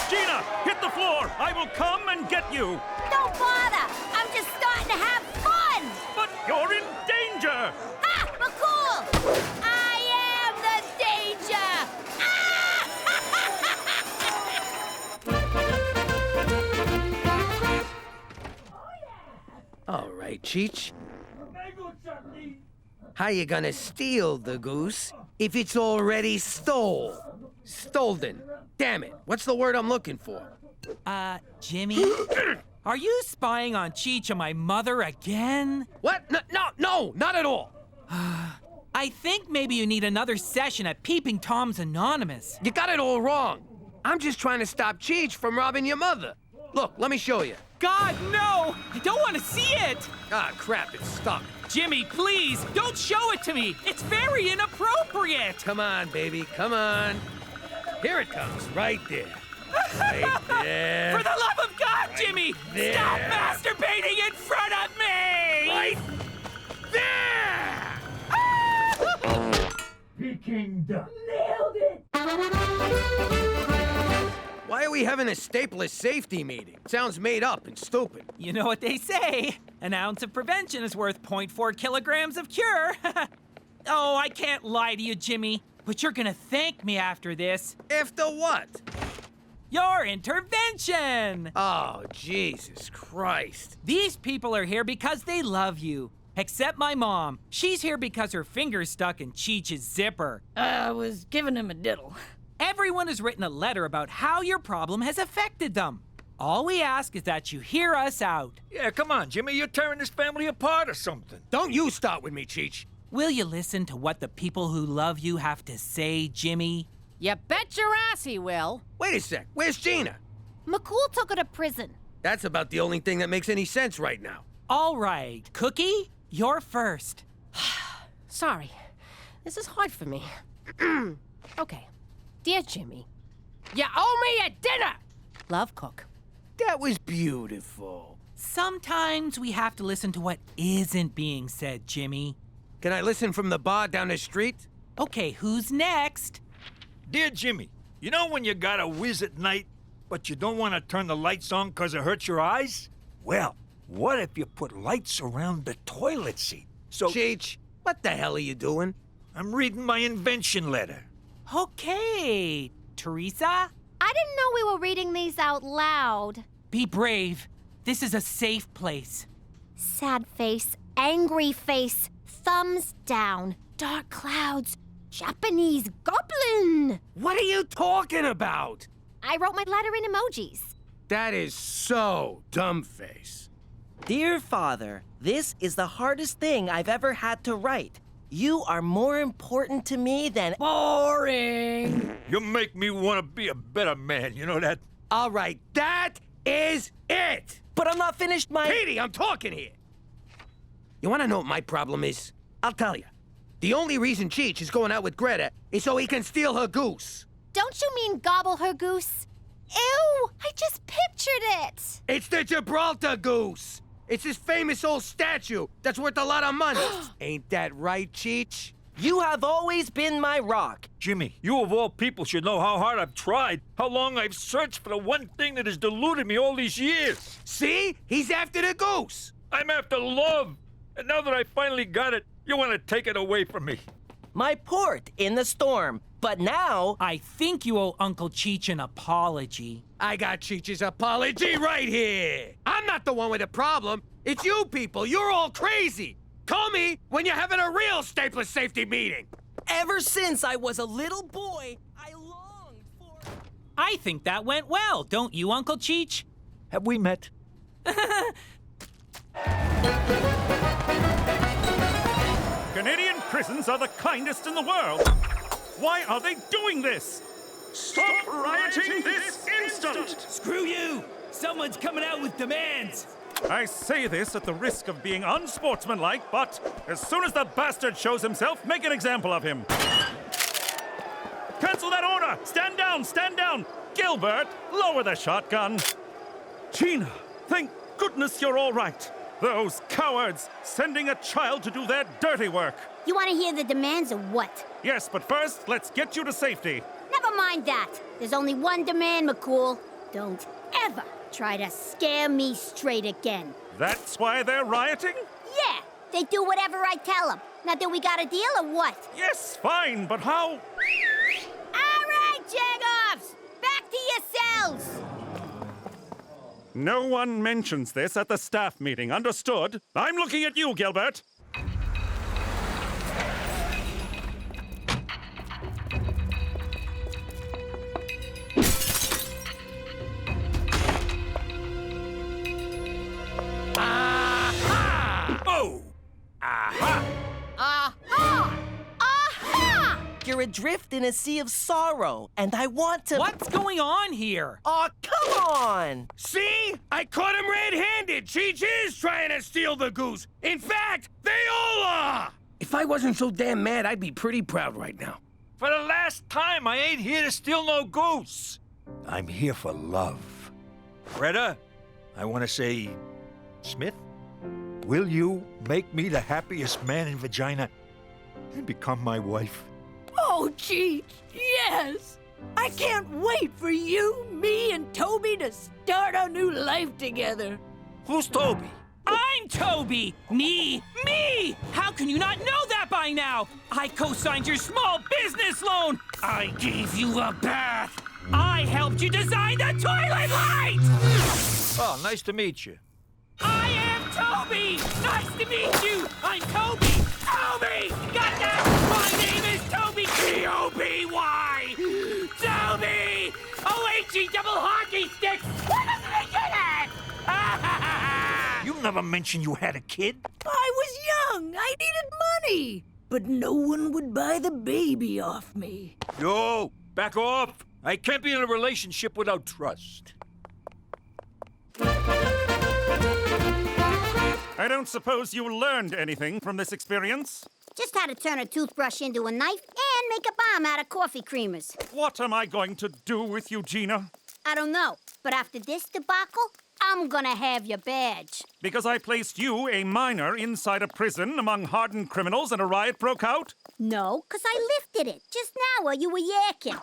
Gina, hit the floor! I will come and get you! Don't bother! I'm just starting to have fun! But you're in danger! Ha! McCool! I am the danger! All right, Cheech. How you gonna steal the goose if it's already stole? Stolden. Damn it. What's the word I'm looking for? Jimmy? Are you spying on Cheech and my mother again? What? No, not at all. I think maybe you need another session at Peeping Tom's Anonymous. You got it all wrong. I'm just trying to stop Cheech from robbing your mother. Look, let me show you. God, no! I don't want to see it! Ah, crap, it's stuck. Jimmy, please, don't show it to me! It's very inappropriate! Come on, baby, come on. Here it comes, right there. Right there. For the love of God, Right Jimmy! there. Stop masturbating in front of me! Right there! Peking duck. Nailed it! Why are we having a stapler safety meeting? Sounds made up and stupid. You know what they say. An ounce of prevention is worth 0.4 kilograms of cure. Oh, I can't lie to you, Jimmy. But you're gonna thank me after this. After what? Your intervention! Oh, Jesus Christ. These people are here because they love you. Except my mom. She's here because her finger's stuck in CHEECH's zipper. I was giving him a diddle. Everyone has written a letter about how your problem has affected them. All we ask is that you hear us out. Yeah, come on, Jimmy. You're tearing this family apart or something. Don't you start with me, Cheech. Will you listen to what the people who love you have to say, Jimmy? You bet your ass he will. Wait a sec. Where's Gina? McCool took her to prison. That's about the only thing that makes any sense right now. All right, Cookie, you're first. Sorry. This is hard for me. Okay. Dear Jimmy, you owe me a dinner! Love, Cook. That was beautiful. Sometimes we have to listen to what isn't being said, Jimmy. Can I listen from the bar down the street? Okay, who's next? Dear Jimmy, you know when you gotta whiz at night, but you don't want to turn the lights on because it hurts your eyes? Well, what if you put lights around the toilet seat? So... Cheech, what the hell are you doing? I'm reading my invention letter. Okay, Teresa? I didn't know we were reading these out loud. Be brave. This is a safe place. Sad face, angry face, thumbs down, dark clouds, Japanese goblin. What are you talking about? I wrote my letter in emojis. That is so dumbface. Dear Father, this is the hardest thing I've ever had to write. You are more important to me than Boring! You make me want to be a better man, you know that? All right, that is it. But I'm not finished my... Petey, I'm talking here. You want to know what my problem is? I'll tell you. The only reason Cheech is going out with Greta is so he can steal her goose. Don't you mean gobble her goose? Ew! I just pictured it! It's the Gibraltar goose. It's this famous old statue that's worth a lot of money. Ain't that right, Cheech? You have always been my rock. Jimmy, you of all people should know how hard I've tried, how long I've searched for the one thing that has deluded me all these years. See? He's after the goose. I'm after love. And now that I finally got it, you want to take it away from me. My port in the storm. But now... I think you owe Uncle Cheech an apology. I got Cheech's apology right here. I'm not the one with a problem. It's you people. You're all crazy. Call me when you're having a real stapler safety meeting. Ever since I was a little boy, I longed for... I think that went well, don't you, Uncle Cheech? Have we met? Canadian prisons are the kindest in the world. Why are they doing this? Stop rioting this instant! Screw you! Someone's coming out with demands! I say this at the risk of being unsportsmanlike, but as soon as the bastard shows himself, make an example of him. Cancel that order! Stand down! Stand down! Gilbert, lower the shotgun. Gina, thank goodness you're all right. Those cowards, sending a child to do their dirty work. You want to hear the demands or what? Yes, but first, let's get you to safety. Never mind that. There's only one demand, McCool. Don't ever try to scare me straight again. That's why they're rioting? Yeah, they do whatever I tell them. Now, do we got a deal or what? Yes, fine, but how? All right, Jagoffs! Back to your cells! No one mentions this at the staff meeting, understood? I'm looking at you, Gilbert. Oh! Aha! Aha! Aha! like you're adrift in a sea of sorrow, and I want to... What's going on here? Oh, come on! See? I caught him red-handed. CHEECH is trying to steal the goose. In fact, they all are! If I wasn't so damn mad, I'd be pretty proud right now. For the last time, I ain't here to steal no goose. I'm here for love. Greta, I want to say, Smith, will you make me the happiest man in Regina and become my wife? Oh, CHEECH, yes! I can't wait for you, me, and Toby to start our new life together. Who's Toby? I'm Toby! Me! How can you not know that by now? I co-signed your small business loan! I gave you a bath! I helped you design the toilet light! Oh, nice to meet you. I am Toby! Nice to meet you! I'm Toby! Toby! Got that? My name is Toby! T-O-B-Y! Toby! O-H-E double hockey sticks! What does it get at? You never mentioned you had a kid. I was young. I needed money. But no one would buy the baby off me. Yo, back off. I can't be in a relationship without trust. I don't suppose you learned anything from this experience? Just how to turn a toothbrush into a knife and make a bomb out of coffee creamers. What am I going to do with you, Gina? I don't know, but after this debacle, I'm gonna have your badge. Because I placed you, a minor, inside a prison among hardened criminals and a riot broke out? No, 'cause I lifted it just now while you were yakking.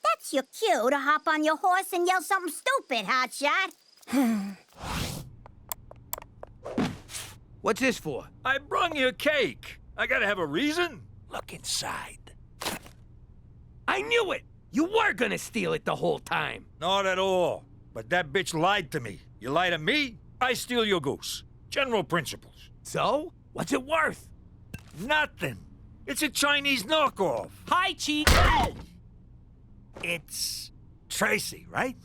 That's your cue to hop on your horse and yell something stupid, hotshot. What's this for? I brung you a cake. I gotta have a reason. Look inside. I knew it! You were gonna steal it the whole time. Not at all. But that bitch lied to me. You lie to me, I steal your goose. General principles. So? What's it worth? Nothing. It's a Chinese knockoff. Hi, CHEECH! It's Tracy, right?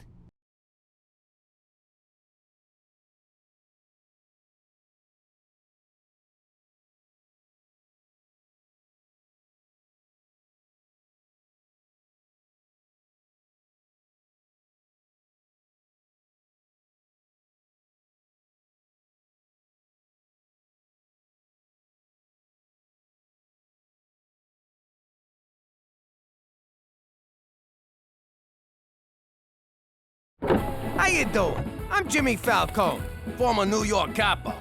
How you doing? I'm Jimmy Falcone, former New York capo.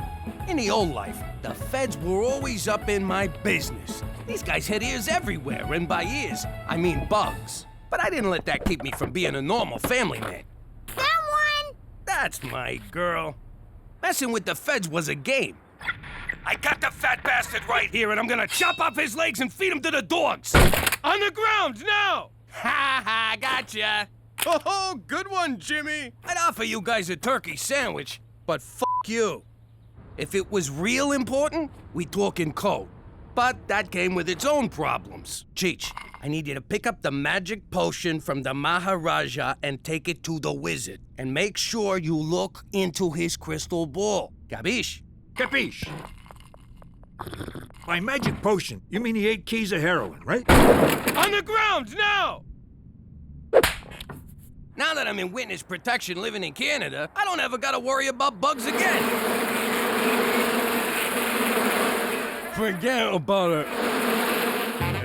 In the old life, the feds were always up in my business. These guys had ears everywhere, and by ears, I mean bugs. But I didn't let that keep me from being a normal family man. Someone! That's my girl. Messing with the feds was a game. I got the fat bastard right here, and I'm gonna chop off his legs and feed him to the dogs. On the ground, now! Ha ha, gotcha. Oh, good one, Jimmy. I'd offer you guys a turkey sandwich, but f*** you. If it was real important, we talk in code. But that came with its own problems. CHEECH, I need you to pick up the magic potion from the Maharaja and take it to the wizard. And make sure you look into his crystal ball. Capiche? Capiche. By magic potion, you mean the 8 keys of heroin, right? On the ground, now! Now that I'm in witness protection living in Canada, I don't ever gotta worry about bugs again. Forget about it.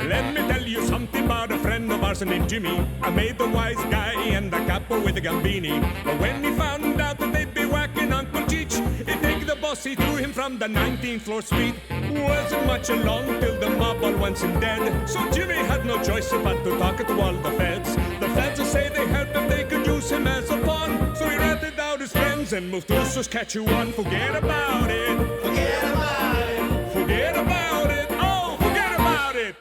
Let me tell you something about a friend of ours named Jimmy. I made the wise guy and the capo with the gambini. But when he found out that they'd be whacking Uncle CHEECH, he'd take the boss, he threw him from the 19th floor suite. Wasn't much along till the mob all went him dead. So Jimmy had no choice but to talk to all the feds. The feds will say they heard that they could use him as a pawn. So he ratted out his friends and moved to Saskatchewan. Forget about it. Forget about it. Forget about it. Oh, forget about it.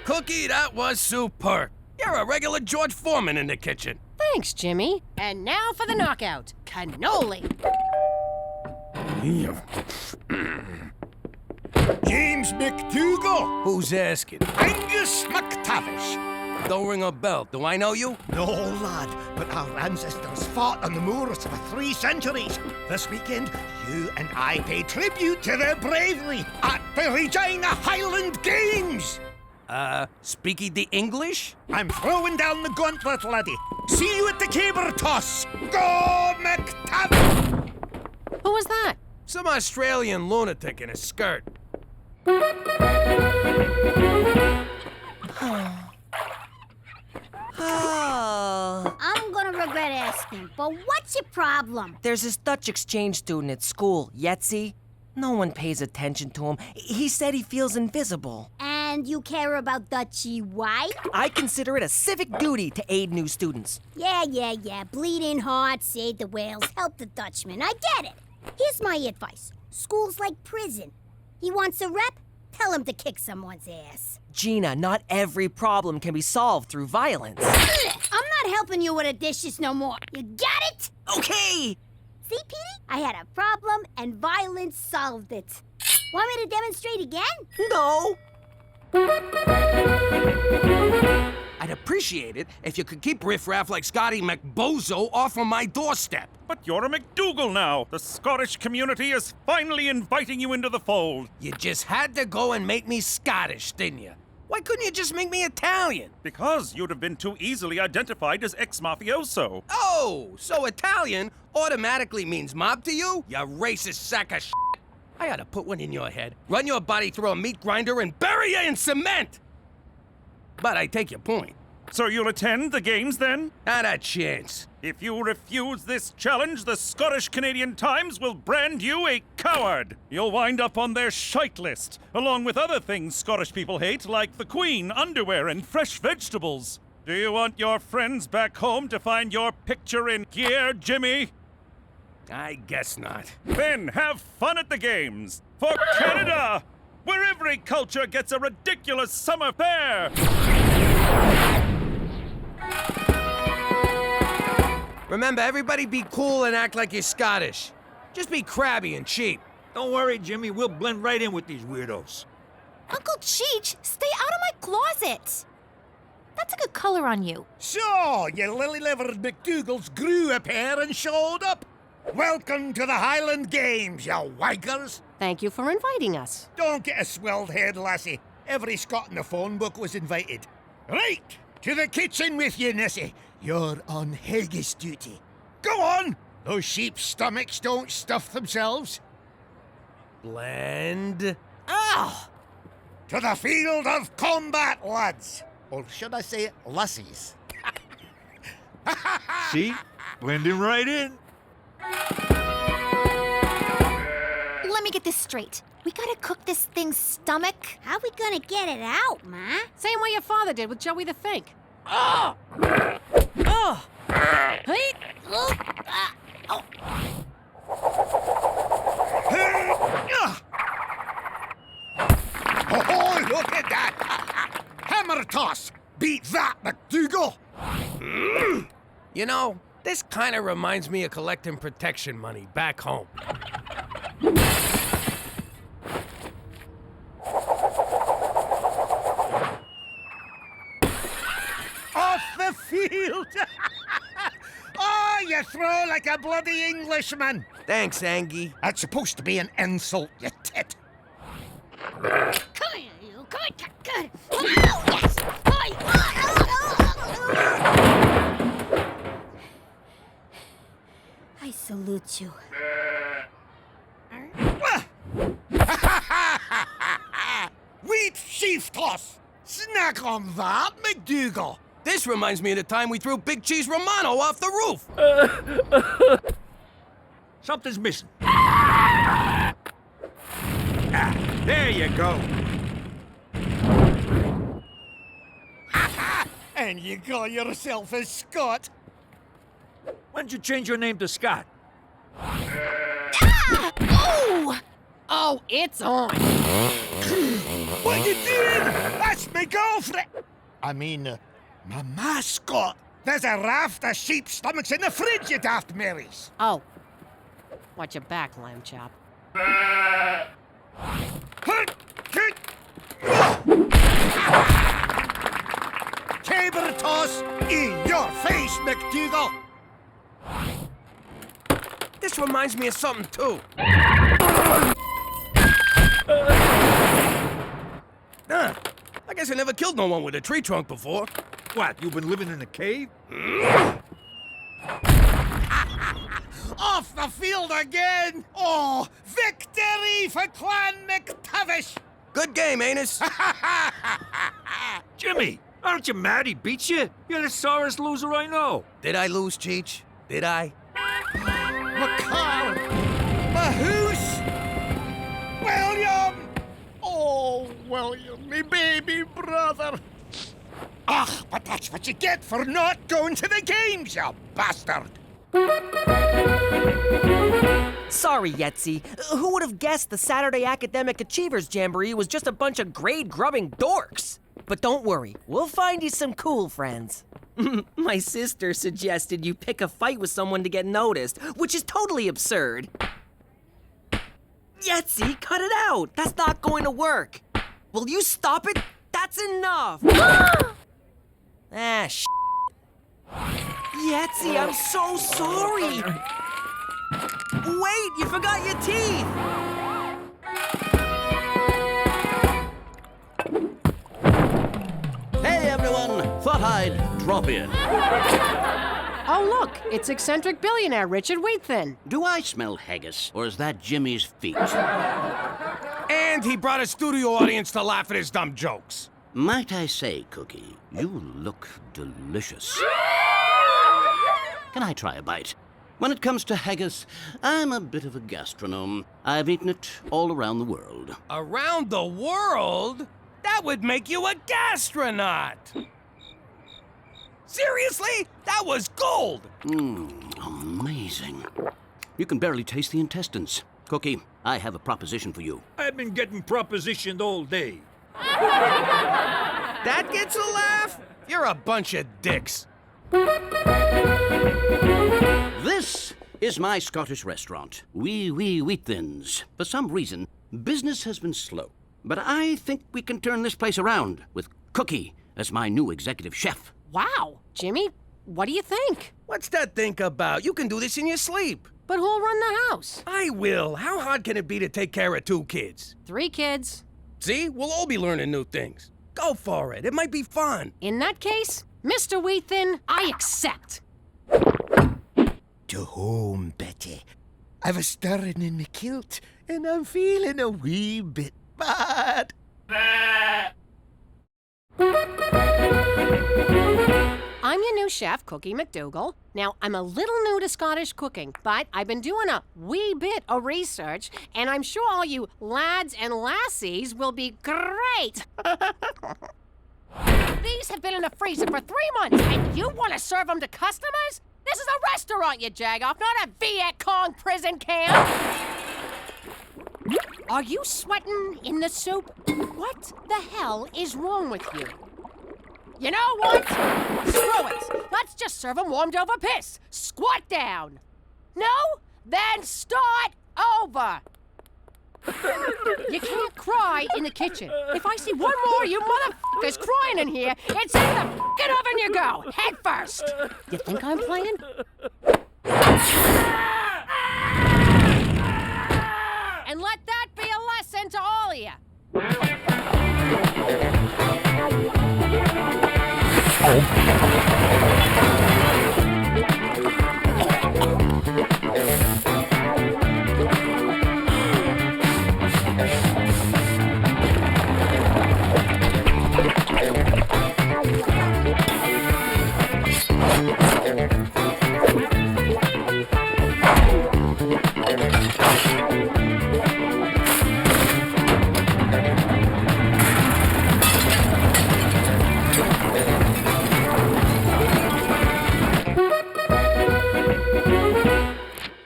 Cookie, that was superb. You're a regular George Foreman in the kitchen. Thanks, Jimmy. And now for the knockout. Cannoli. James McDougal. Who's asking? Angus McTavish. Don't ring a bell. Do I know you? No, lad, but our ancestors fought on the moors for 3 centuries. This weekend, you and I pay tribute to their bravery at the Regina Highland Games. Speaky the English? I'm throwing down the gauntlet, laddie. See you at the caber toss. Go, McTavish! Who was that? Some Australian lunatic in a skirt. Oh. I'm gonna regret asking, but what's your problem? There's this Dutch exchange student at school, Yetzi. No one pays attention to him. He said he feels invisible. And you care about Dutchie why? I consider it a civic duty to aid new students. Yeah. Bleeding heart, save the whales, help the Dutchman. I get it. Here's my advice. School's like prison. He wants a rep? Tell him to kick someone's ass. Gina, not every problem can be solved through violence. I'm not helping you with the dishes no more. You got it? Okay! See, Petey? I had a problem and violence solved it. Want me to demonstrate again? No! I'd appreciate it if you could keep riffraff like Scotty McBozo off of my doorstep. But you're a McDougal now. The Scottish community is finally inviting you into the fold. You just had to go and make me Scottish, didn't you? Why couldn't you just make me Italian? Because you'd have been too easily identified as ex-mafioso. Oh, so Italian automatically means mob to you? You racist sack of shit. I ought to put one in your head, run your body through a meat grinder, and bury you in cement! But I take your point. So you'll attend the games then? Not a chance. If you refuse this challenge, the Scottish Canadian Times will brand you a coward. You'll wind up on their shite list, along with other things Scottish people hate, like the Queen, underwear, and fresh vegetables. Do you want your friends back home to find your picture in gear, Jimmy? I guess not. Then have fun at the games. For Canada, where every culture gets a ridiculous summer fair. Remember, everybody be cool and act like you're Scottish. Just be crabby and cheap. Don't worry, Jimmy. We'll blend right in with these weirdos. Uncle Cheech, stay out of my closet. That's a good color on you. So, you lily-livered McDougals grew a pair and showed up. Welcome to the Highland Games, you wankers. Thank you for inviting us. Don't get a swelled head, lassie. Every Scot in the phone book was invited. Right, to the kitchen with you, Nissie. You're on haggis duty. Go on! Those sheep's stomachs don't stuff themselves. Blend. Ah! To the field of combat, lads. Or should I say, lassies? See? Blending right in. Let me get this straight. We gotta cook this thing's stomach. How we gonna get it out, Ma? Same way your father did with Joey the Fink. Oh! Hey! Oh, look at that! Hammer toss! Beat that, McDougal! You know, this kind of reminds me of collecting protection money back home. Off the field! Oh, you throw like a bloody Englishman! Thanks, Angie. That's supposed to be an insult, you tit. Come here, you. Come on, good. Oh, yes! I salute you. Wheat sheaf toss! Snack on that, McDougal! This reminds me of the time we threw Big Cheese Romano off the roof. Something's missing. There you go. And you call yourself a Scot? When'd you change your name to Scott? Oh! Oh, it's on. What you doing? That's my girlfriend. I mean, my mascot. There's a raft of sheep stomachs in the fridge, you daft Marys. Oh. Watch your back, lamb chop. Caber face, McDougal! This reminds me of something, too. I guess I never killed no one with a tree trunk before. What, you've been living in a cave? Off the field again! Oh, victory for Clan McTavish! Good game, Anus. Jimmy, aren't you mad he beat you? You're the sorest loser I know. Did I lose, Cheech? Did I? McCall! Mahoose! William! Oh, William, me baby brother! Ah, but that's what you get for not going to the games, you bastard! Sorry, Yetzi. Who would have guessed the Saturday Academic Achievers Jamboree was just a bunch of grade-grubbing dorks? But don't worry, we'll find you some cool friends. My sister suggested you pick a fight with someone to get noticed, which is totally absurd. Yetzi, cut it out! That's not going to work! Will you stop it? That's enough! Ah, Yetzi, I'm so sorry! Wait, you forgot your teeth! Hey, everyone! Thought I'd drop in. Oh, look, it's eccentric billionaire Richard Wheatthin. Do I smell haggis, or is that Jimmy's feet? And he brought a studio audience to laugh at his dumb jokes. Might I say, Cookie, you look delicious. Can I try a bite? When it comes to haggis, I'm a bit of a gastronome. I've eaten it all around the world. Around the world? That would make you a gastronaut! Seriously? That was gold! Amazing. You can barely taste the intestines. Cookie, I have a proposition for you. I've been getting propositioned all day. That gets a laugh? You're a bunch of dicks. This is my Scottish restaurant, Wee Wheatthin's. For some reason, business has been slow. But I think we can turn this place around with Cookie as my new executive chef. Wow, Jimmy, what do you think? What's that think about? You can do this in your sleep. But who'll run the house? I will. How hard can it be to take care of 2 kids? 3 kids. See? We'll all be learning new things. Go for it. It might be fun. In that case, Mr. Wheatthin, I accept. To home, Betty. I've a stirring in me kilt, and I'm feeling a wee bit bad. I'm your new chef, Cookie McDougal. Now, I'm a little new to Scottish cooking, but I've been doing a wee bit of research, and I'm sure all you lads and lassies will be great. These have been in the freezer for 3 months, and you want to serve them to customers? This is a restaurant, you jagoff, not a Viet Cong prison camp. Are you sweating in the soup? What the hell is wrong with you? You know what? Screw it. Let's just serve them warmed over piss. Squat down. No? Then start over. You can't cry in the kitchen. If I see one more of you motherfuckers crying in here, it's in the fucking oven you go, head first. You think I'm playing? And let that be a lesson to all of you.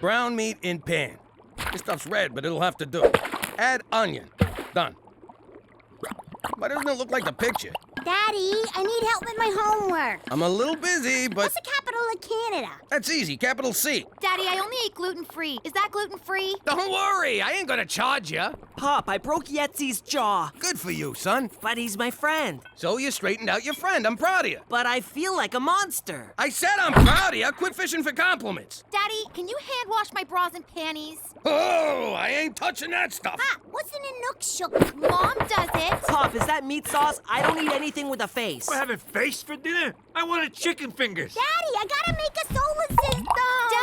Brown meat in pan. This stuff's red, but it'll have to do. Add onion. Done. Why doesn't it look like the picture? Daddy, I need help with my homework. I'm a little busy, but... What's the capital of Canada? That's easy, capital C. Daddy, I only eat gluten-free. Is that gluten-free? Don't worry, I ain't gonna charge you. Pop, I broke Yetzi's jaw. Good for you, son. But he's my friend. So you straightened out your friend. I'm proud of you. But I feel like a monster. I said I'm proud of you. Quit fishing for compliments. Daddy, can you hand wash my bras and panties? Oh, I ain't touching that stuff. Pop, what's in a nook-shook? Mom does it. Pop, is that meat sauce? I don't eat anything with a face. We're having face for dinner? I wanted chicken fingers. Daddy, I gotta make a solar system.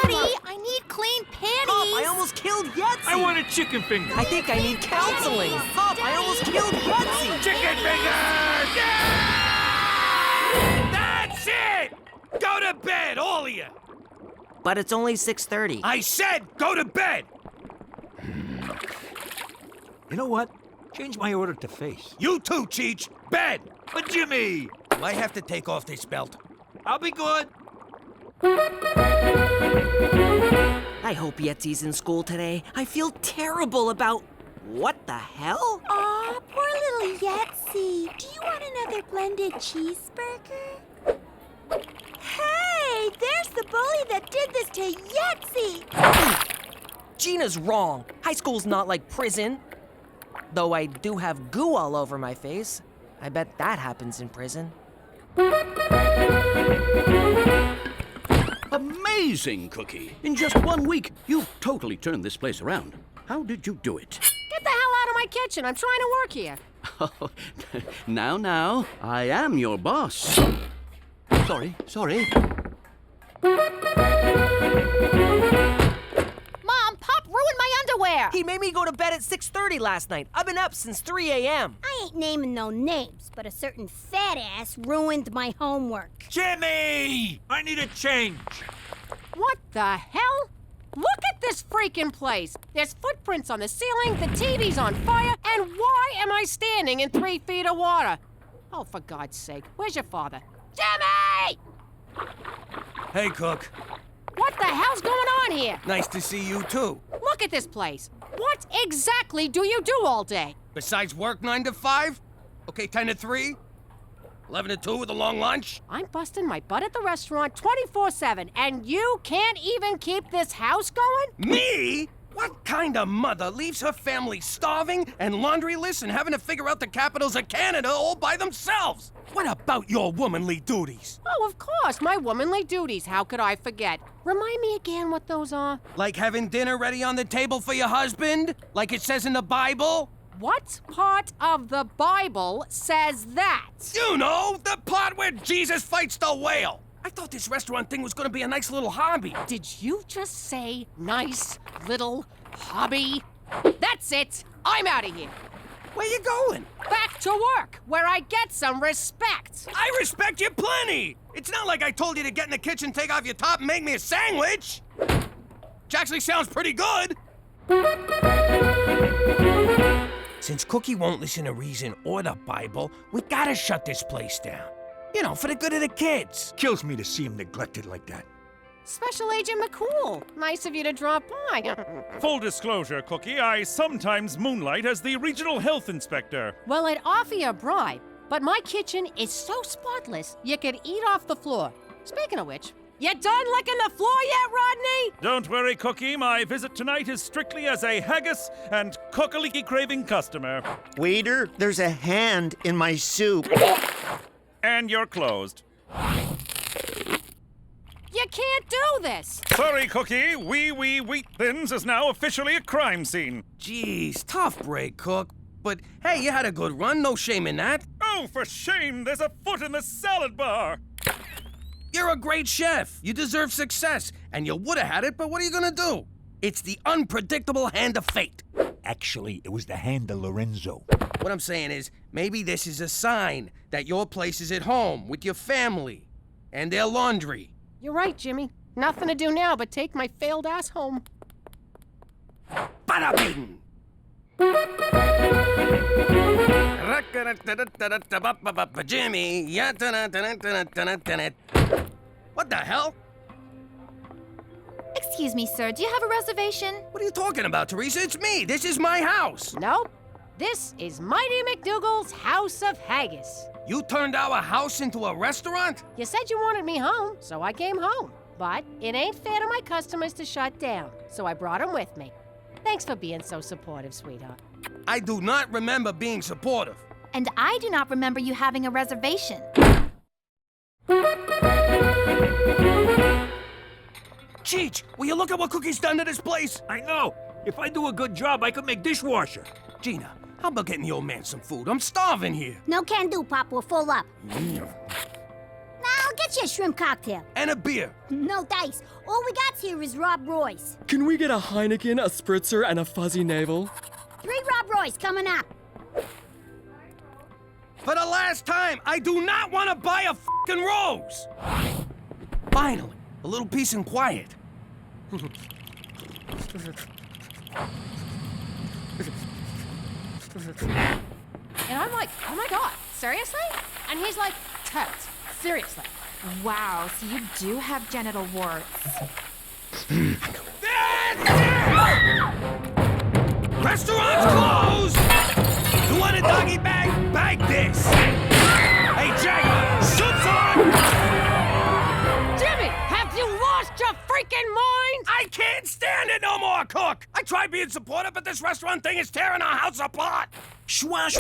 Daddy, I need clean panties. Pop, I almost killed Yetzi. I wanted chicken fingers. I think I need counseling. Daddy, Pop, Daddy. I almost killed Yetzi. Chicken fingers! Yeah! That's it! Go to bed, all of you! But it's only 6:30. I said go to bed! You know what? Change my order to face. You too, Cheech. Bed. But Jimmy! I have to take off this belt. I'll be good. I hope Yetzi's in school today. I feel terrible about... What the hell? Aw, poor little Yetzi. Do you want another blended cheeseburger? Hey, there's the bully that did this to Yetzi. Gina's wrong. High school's not like prison. Though I do have goo all over my face. I bet that happens in prison. Amazing, Cookie. In just 1 week, you've totally turned this place around. How did you do it? Get the hell out of my kitchen. I'm trying to work here. Oh, now, I am your boss. Sorry. Mom, Pop ruined my underwear. He made me go to bed at 6:30 last night. I've been up since 3 a.m. I ain't naming no names, but a certain fat ass ruined my homework. Jimmy! I need a change. What the hell? Look at this freaking place. There's footprints on the ceiling, the TV's on fire, and why am I standing in 3 feet of water? Oh, for God's sake, where's your father? Jimmy! Hey, Cook. What the hell's going on here? Nice to see you, too. Look at this place. What exactly do you do all day? Besides work 9 to 5? Okay, 10 to 3? 11 to 2 with a long lunch? I'm busting my butt at the restaurant 24/7, and you can't even keep this house going? Me? What kind of mother leaves her family starving and laundryless and having to figure out the capitals of Canada all by themselves? What about your womanly duties? Oh, of course, my womanly duties. How could I forget? Remind me again what those are. Like having dinner ready on the table for your husband? Like it says in the Bible? What part of the Bible says that? You know, the part where Jesus fights the whale. I thought this restaurant thing was gonna be a nice little hobby. Did you just say nice little hobby? That's it. I'm out of here. Where you going? Back to work, where I get some respect. I respect you plenty. It's not like I told you to get in the kitchen, take off your top, and make me a sandwich. Which actually sounds pretty good. Since Cookie won't listen to reason or the Bible, we gotta shut this place down. You know, for the good of the kids. Kills me to see him neglected like that. Special Agent McCool, nice of you to drop by. Full disclosure, Cookie, I sometimes moonlight as the regional health inspector. Well, I'd offer you a bribe, but my kitchen is so spotless you could eat off the floor. Speaking of which, you done licking the floor yet, Rodney? Don't worry, Cookie, my visit tonight is strictly as a haggis and cookaliki craving customer. Waiter, there's a hand in my soup. And you're closed. You can't do this! Sorry, Cookie. Wheat Thins is now officially a crime scene. Jeez, tough break, Cook. But hey, you had a good run, no shame in that. Oh, for shame, there's a foot in the salad bar. You're a great chef. You deserve success. And you would have had it, but what are you gonna do? It's the unpredictable hand of fate. Actually, it was the hand of Lorenzo. What I'm saying is, maybe this is a sign that your place is at home with your family and their laundry. You're right, Jimmy. Nothing to do now but take my failed ass home. Bada bing! Jimmy, what the hell? Excuse me, sir. Do you have a reservation? What are you talking about, Teresa? It's me. This is my house. Nope. This is Mighty McDougal's House of Haggis. You turned our house into a restaurant? You said you wanted me home, so I came home. But it ain't fair to my customers to shut down, so I brought them with me. Thanks for being so supportive, sweetheart. I do not remember being supportive. And I do not remember you having a reservation. CHEECH, will you look at what Cookie's done to this place? I know. If I do a good job, I could make dishwasher. Gina, how about getting the old man some food? I'm starving here. No can do, Pop. We're full up. Now, I'll get you a shrimp cocktail. And a beer. No dice. All we got here is Rob Roy's. Can we get a Heineken, a Spritzer, and a fuzzy navel? 3 Rob Roy's coming up. For the last time, I do not want to buy a f***ing rose! Finally, a little peace and quiet. And I'm like, oh my God, seriously? And he's like, totes, seriously. Wow, so you do have genital warts. Restaurant's closed! You want a doggy bag? Bag this! Hey, Jack, soup's on! Jimmy, have you lost your freaking mind? I can't stand it no more, Cook! I tried being supportive, but this restaurant thing is tearing our house apart! Schwash!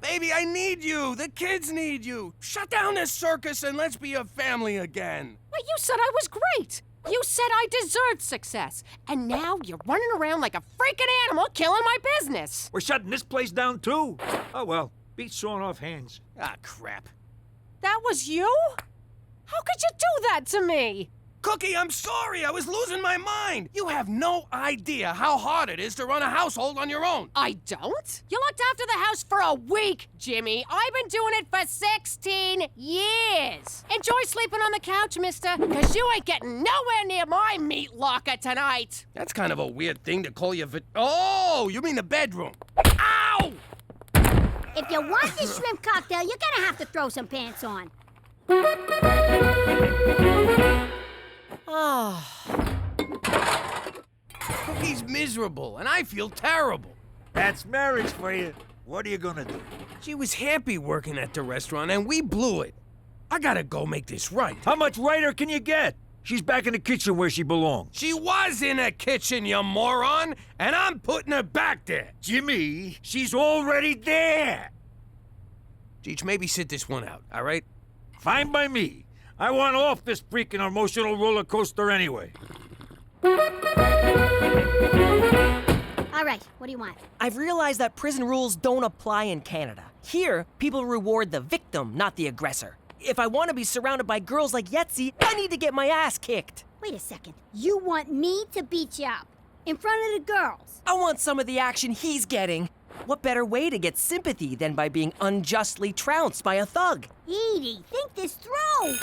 Baby, I need you! The kids need you! Shut down this circus and let's be a family again! Well, you said I was great. You said I deserved success. And now you're running around like a freaking animal killing my business. We're shutting this place down, too. Oh, well. Beat sawing off hands. Ah, crap. That was you? How could you do that to me? Cookie, I'm sorry. I was losing my mind. You have no idea how hard it is to run a household on your own. I don't? You looked after the house for a week, Jimmy. I've been doing it for 16 years. Enjoy sleeping on the couch, mister, because you ain't getting nowhere near my meat locker tonight. That's kind of a weird thing to call your Oh, you mean the bedroom. Ow! If you want this shrimp cocktail, you're gonna have to throw some pants on. Oh. Cookie's miserable, and I feel terrible. That's marriage for you. What are you gonna do? She was happy working at the restaurant, and we blew it. I gotta go make this right. How much righter can you get? She's back in the kitchen where she belongs. She was in a kitchen, you moron, and I'm putting her back there. Jimmy, she's already there. CHEECH, maybe sit this one out, all right? Fine by me. I want off this freaking emotional roller coaster anyway. All right, what do you want? I've realized that prison rules don't apply in Canada. Here, people reward the victim, not the aggressor. If I want to be surrounded by girls like Yetzi, I need to get my ass kicked. Wait a second. You want me to beat you up in front of the girls? I want some of the action he's getting. What better way to get sympathy than by being unjustly trounced by a thug? Edie, think this through.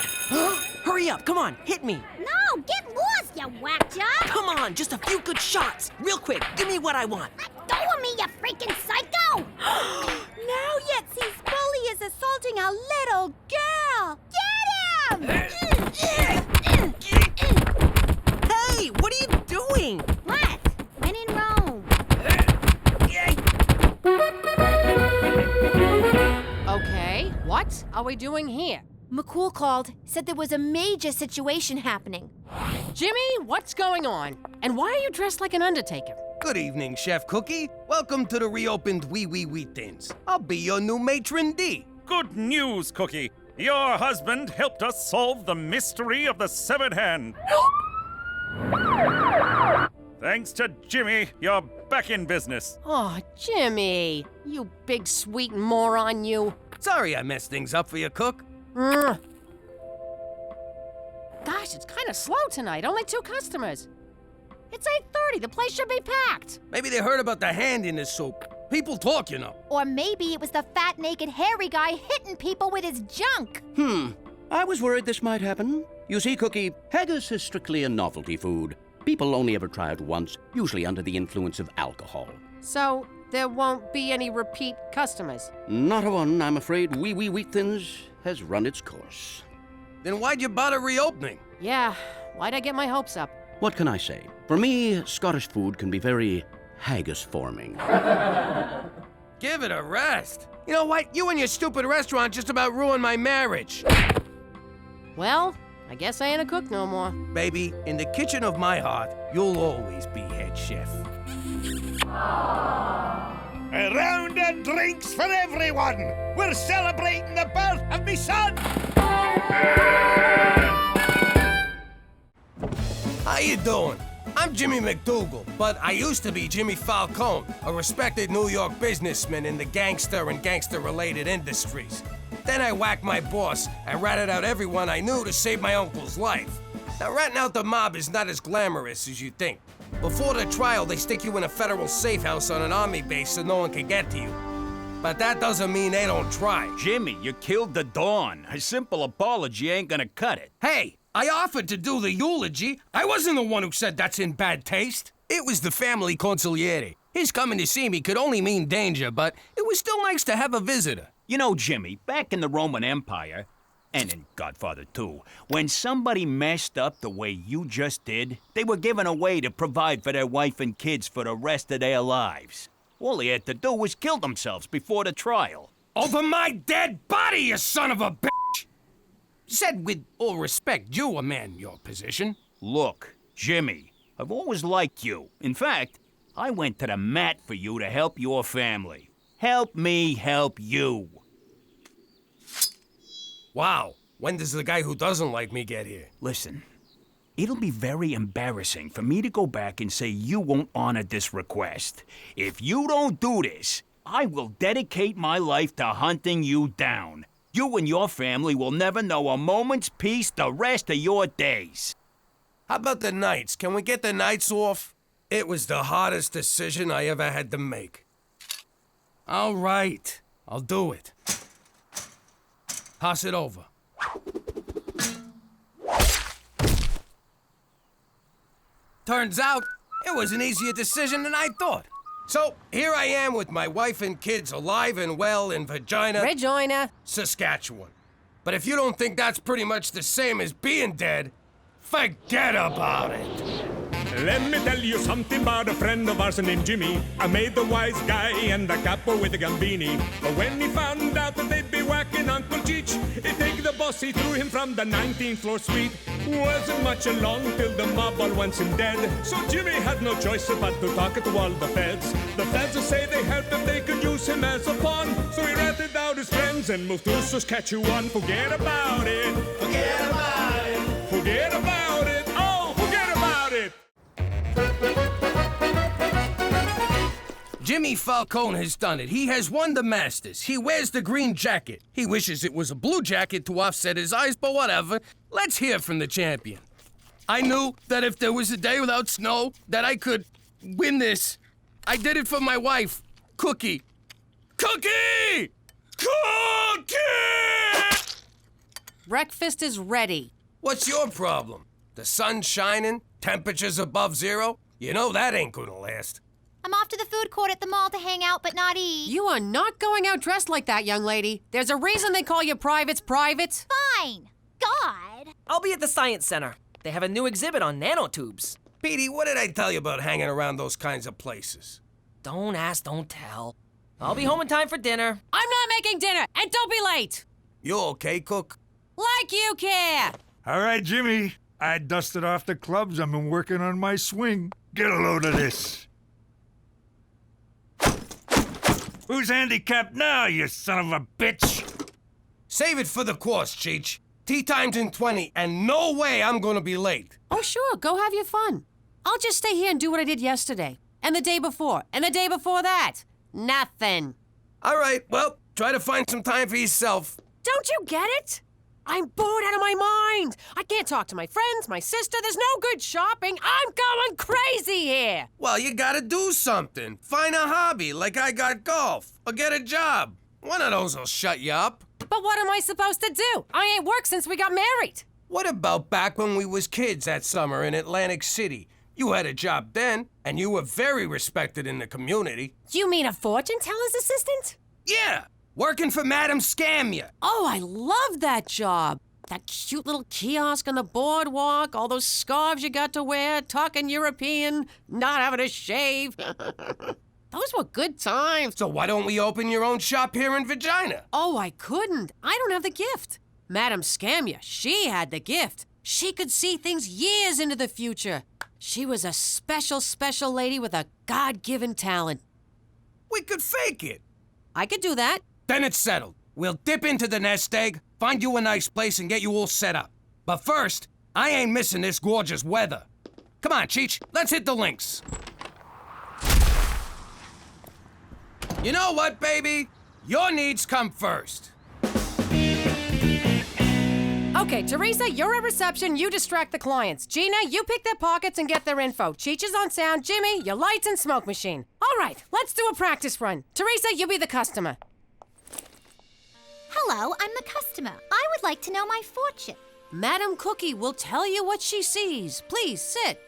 Hurry up, come on, hit me. No, get lost, you whack job. Come on, just a few good shots. Real quick, give me what I want. Let go of me, you freaking psycho. Now Yetzi's bully is assaulting a little girl. Get him! Hey, what are you doing? What? When in Rome. Okay, what are we doing here? McCool called, said there was a major situation happening. Jimmy, what's going on? And why are you dressed like an undertaker? Good evening, Chef Cookie. Welcome to the reopened Wee Thins. I'll be your new matron D. Good news, Cookie. Your husband helped us solve the mystery of the severed hand. Thanks to Jimmy, you're back in business. Oh, Jimmy, you big sweet moron, you. Sorry I messed things up for you, Cook. Gosh, it's kind of slow tonight. Only 2 customers. It's 8:30. The place should be packed. Maybe they heard about the hand in the soup. People talk, you know. Or maybe it was the fat, naked, hairy guy hitting people with his junk. I was worried this might happen. You see, Cookie, haggis is strictly a novelty food. People only ever try it once, usually under the influence of alcohol. So there won't be any repeat customers? Not a one, I'm afraid. Wee Thins has run its course. Then why'd you bother reopening? Yeah, why'd I get my hopes up? What can I say? For me, Scottish food can be very haggis forming. Give it a rest. You know what? You and your stupid restaurant just about ruined my marriage. Well, I guess I ain't a cook no more. Baby, in the kitchen of my heart, you'll always be head chef. A round of drinks for everyone! We're celebrating the birth of me son! How you doing? I'm Jimmy McDougal, but I used to be Jimmy Falcone, a respected New York businessman in the gangster and gangster-related industries. Then I whacked my boss and ratted out everyone I knew to save my uncle's life. Now, ratting out the mob is not as glamorous as you think. Before the trial, they stick you in a federal safe house on an army base so no one can get to you. But that doesn't mean they don't try. Jimmy, you killed the Dawn. A simple apology ain't gonna cut it. Hey, I offered to do the eulogy. I wasn't the one who said that's in bad taste. It was the family consigliere. His coming to see me could only mean danger, but it was still nice to have a visitor. You know, Jimmy, back in the Roman Empire, and in Godfather too, when somebody messed up the way you just did, they were given a way to provide for their wife and kids for the rest of their lives. All they had to do was kill themselves before the trial. Over my dead body, you son of a bitch! Said with all respect, you a man in your position. Look, Jimmy, I've always liked you. In fact, I went to the mat for you to help your family. Help me help you. Wow, when does the guy who doesn't like me get here? Listen, it'll be very embarrassing for me to go back and say you won't honor this request. If you don't do this, I will dedicate my life to hunting you down. You and your family will never know a moment's peace the rest of your days. How about the nights? Can we get the nights off? It was the hardest decision I ever had to make. All right, I'll do it. Pass it over. Turns out, it was an easier decision than I thought. So, here I am with my wife and kids alive and well in Regina, Saskatchewan. But if you don't think that's pretty much the same as being dead, forget about it. Let me tell you something about a friend of ours named Jimmy. I made the wise guy and the capo with the gambini. But when he found out that they'd be whacking Uncle Cheech, he'd take the boss, he threw him from the 19th floor suite. Wasn't much along till the mob all wants him dead. So Jimmy had no choice but to talk to all the feds. The feds say they helped him, they could use him as a pawn. So he ratted out his friends and moved to Saskatchewan. Forget about it. Forget about it. Forget about it. Oh, forget about it. Jimmy Falcone has done it. He has won the Masters. He wears the green jacket. He wishes it was a blue jacket to offset his eyes, but whatever. Let's hear from the champion. I knew that if there was a day without snow, that I could win this. I did it for my wife, Cookie. Cookie! Cookie! breakfast is ready. What's your problem? The sun's shining, temperatures above zero? You know that ain't gonna last. I'm off to the food court at the mall to hang out but not eat. You are not going out dressed like that, young lady. There's a reason they call you privates privates. Fine. God. I'll be at the Science Center. They have a new exhibit on nanotubes. Petey, what did I tell you about hanging around those kinds of places? Don't ask, don't tell. I'll be home in time for dinner. I'm not making dinner, and don't be late. You okay, Cook? Like you care. All right, Jimmy. I dusted off the clubs. I've been working on my swing. Get a load of this. Who's handicapped now, you son of a bitch? Save it for the course, Cheech. Tea time's in 20, and no way I'm gonna be late. Oh, sure, go have your fun. I'll just stay here and do what I did yesterday, and the day before, and the day before that. Nothing. All right, well, try to find some time for yourself. Don't you get it? I'm bored out of my mind. I can't talk to my friends, my sister. There's no good shopping. I'm going crazy here. Well, you gotta do something. Find a hobby, like I got golf, or get a job. One of those will shut you up. But what am I supposed to do? I ain't worked since we got married. What about back when we was kids that summer in Atlantic City? You had a job then, and you were very respected in the community. You mean a fortune teller's assistant? Yeah, working for Madam Scamia. Oh, I love that job. That cute little kiosk on the boardwalk, all those scarves you got to wear, talking European, not having to shave. Those were good times. So why don't we open your own shop here in Regina? Oh, I couldn't. I don't have the gift. Madame Scamia, she had the gift. She could see things years into the future. She was a special, special lady with a God-given talent. We could fake it. I could do that. Then it's settled. We'll dip into the nest egg, find you a nice place, and get you all set up. But first, I ain't missing this gorgeous weather. Come on, Cheech, let's hit the links. You know what, baby? Your needs come first. Okay, Teresa, you're at reception. You distract the clients. Gina, you pick their pockets and get their info. Cheech is on sound. Jimmy, your lights and smoke machine. All right, let's do a practice run. Teresa, you be the customer. Hello, I'm the customer. I would like to know my fortune. Madam Cookie will tell you what she sees. Please, sit.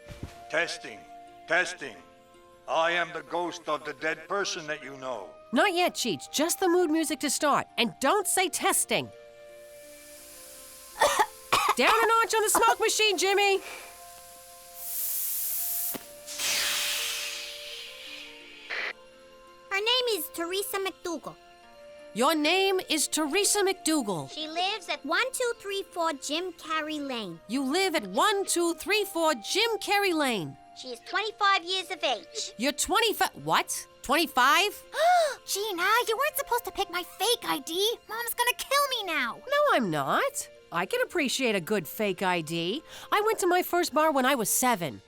Testing. Testing. I am the ghost of the dead person that you know. Not yet, Cheech. Just the mood music to start. And don't say testing. Down a notch on the smoke machine, Jimmy. Her name is Teresa McDougal. Your name is Teresa McDougal. She lives at 1234 Jim Carrey Lane. You live at 1234 Jim Carrey Lane. She is 25 years of age. You're 25. What? 25? Gina, you weren't supposed to pick my fake ID. Mom's gonna kill me now. No, I'm not. I can appreciate a good fake ID. I went to my first bar when I was 7.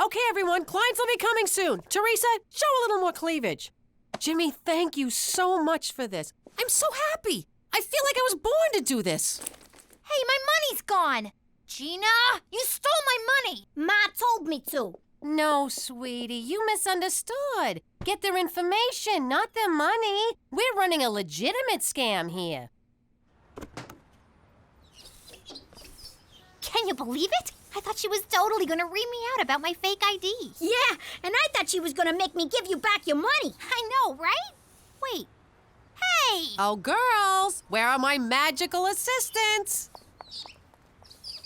Okay, everyone, clients will be coming soon. Teresa, show a little more cleavage. Jimmy, thank you so much for this. I'm so happy. I feel like I was born to do this. Hey, my money's gone. Gina, you stole my money. Ma told me to. No, sweetie, you misunderstood. Get their information, not their money. We're running a legitimate scam here. Can you believe it? I thought she was totally gonna read me out about my fake ID. Yeah, and I thought she was gonna make me give you back your money. I know, right? Wait. Hey! Oh, girls, where are my magical assistants?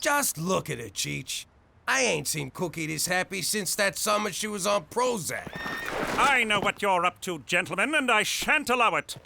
Just look at her, Cheech. I ain't seen Cookie this happy since that summer she was on Prozac. I know what you're up to, gentlemen, and I shan't allow it.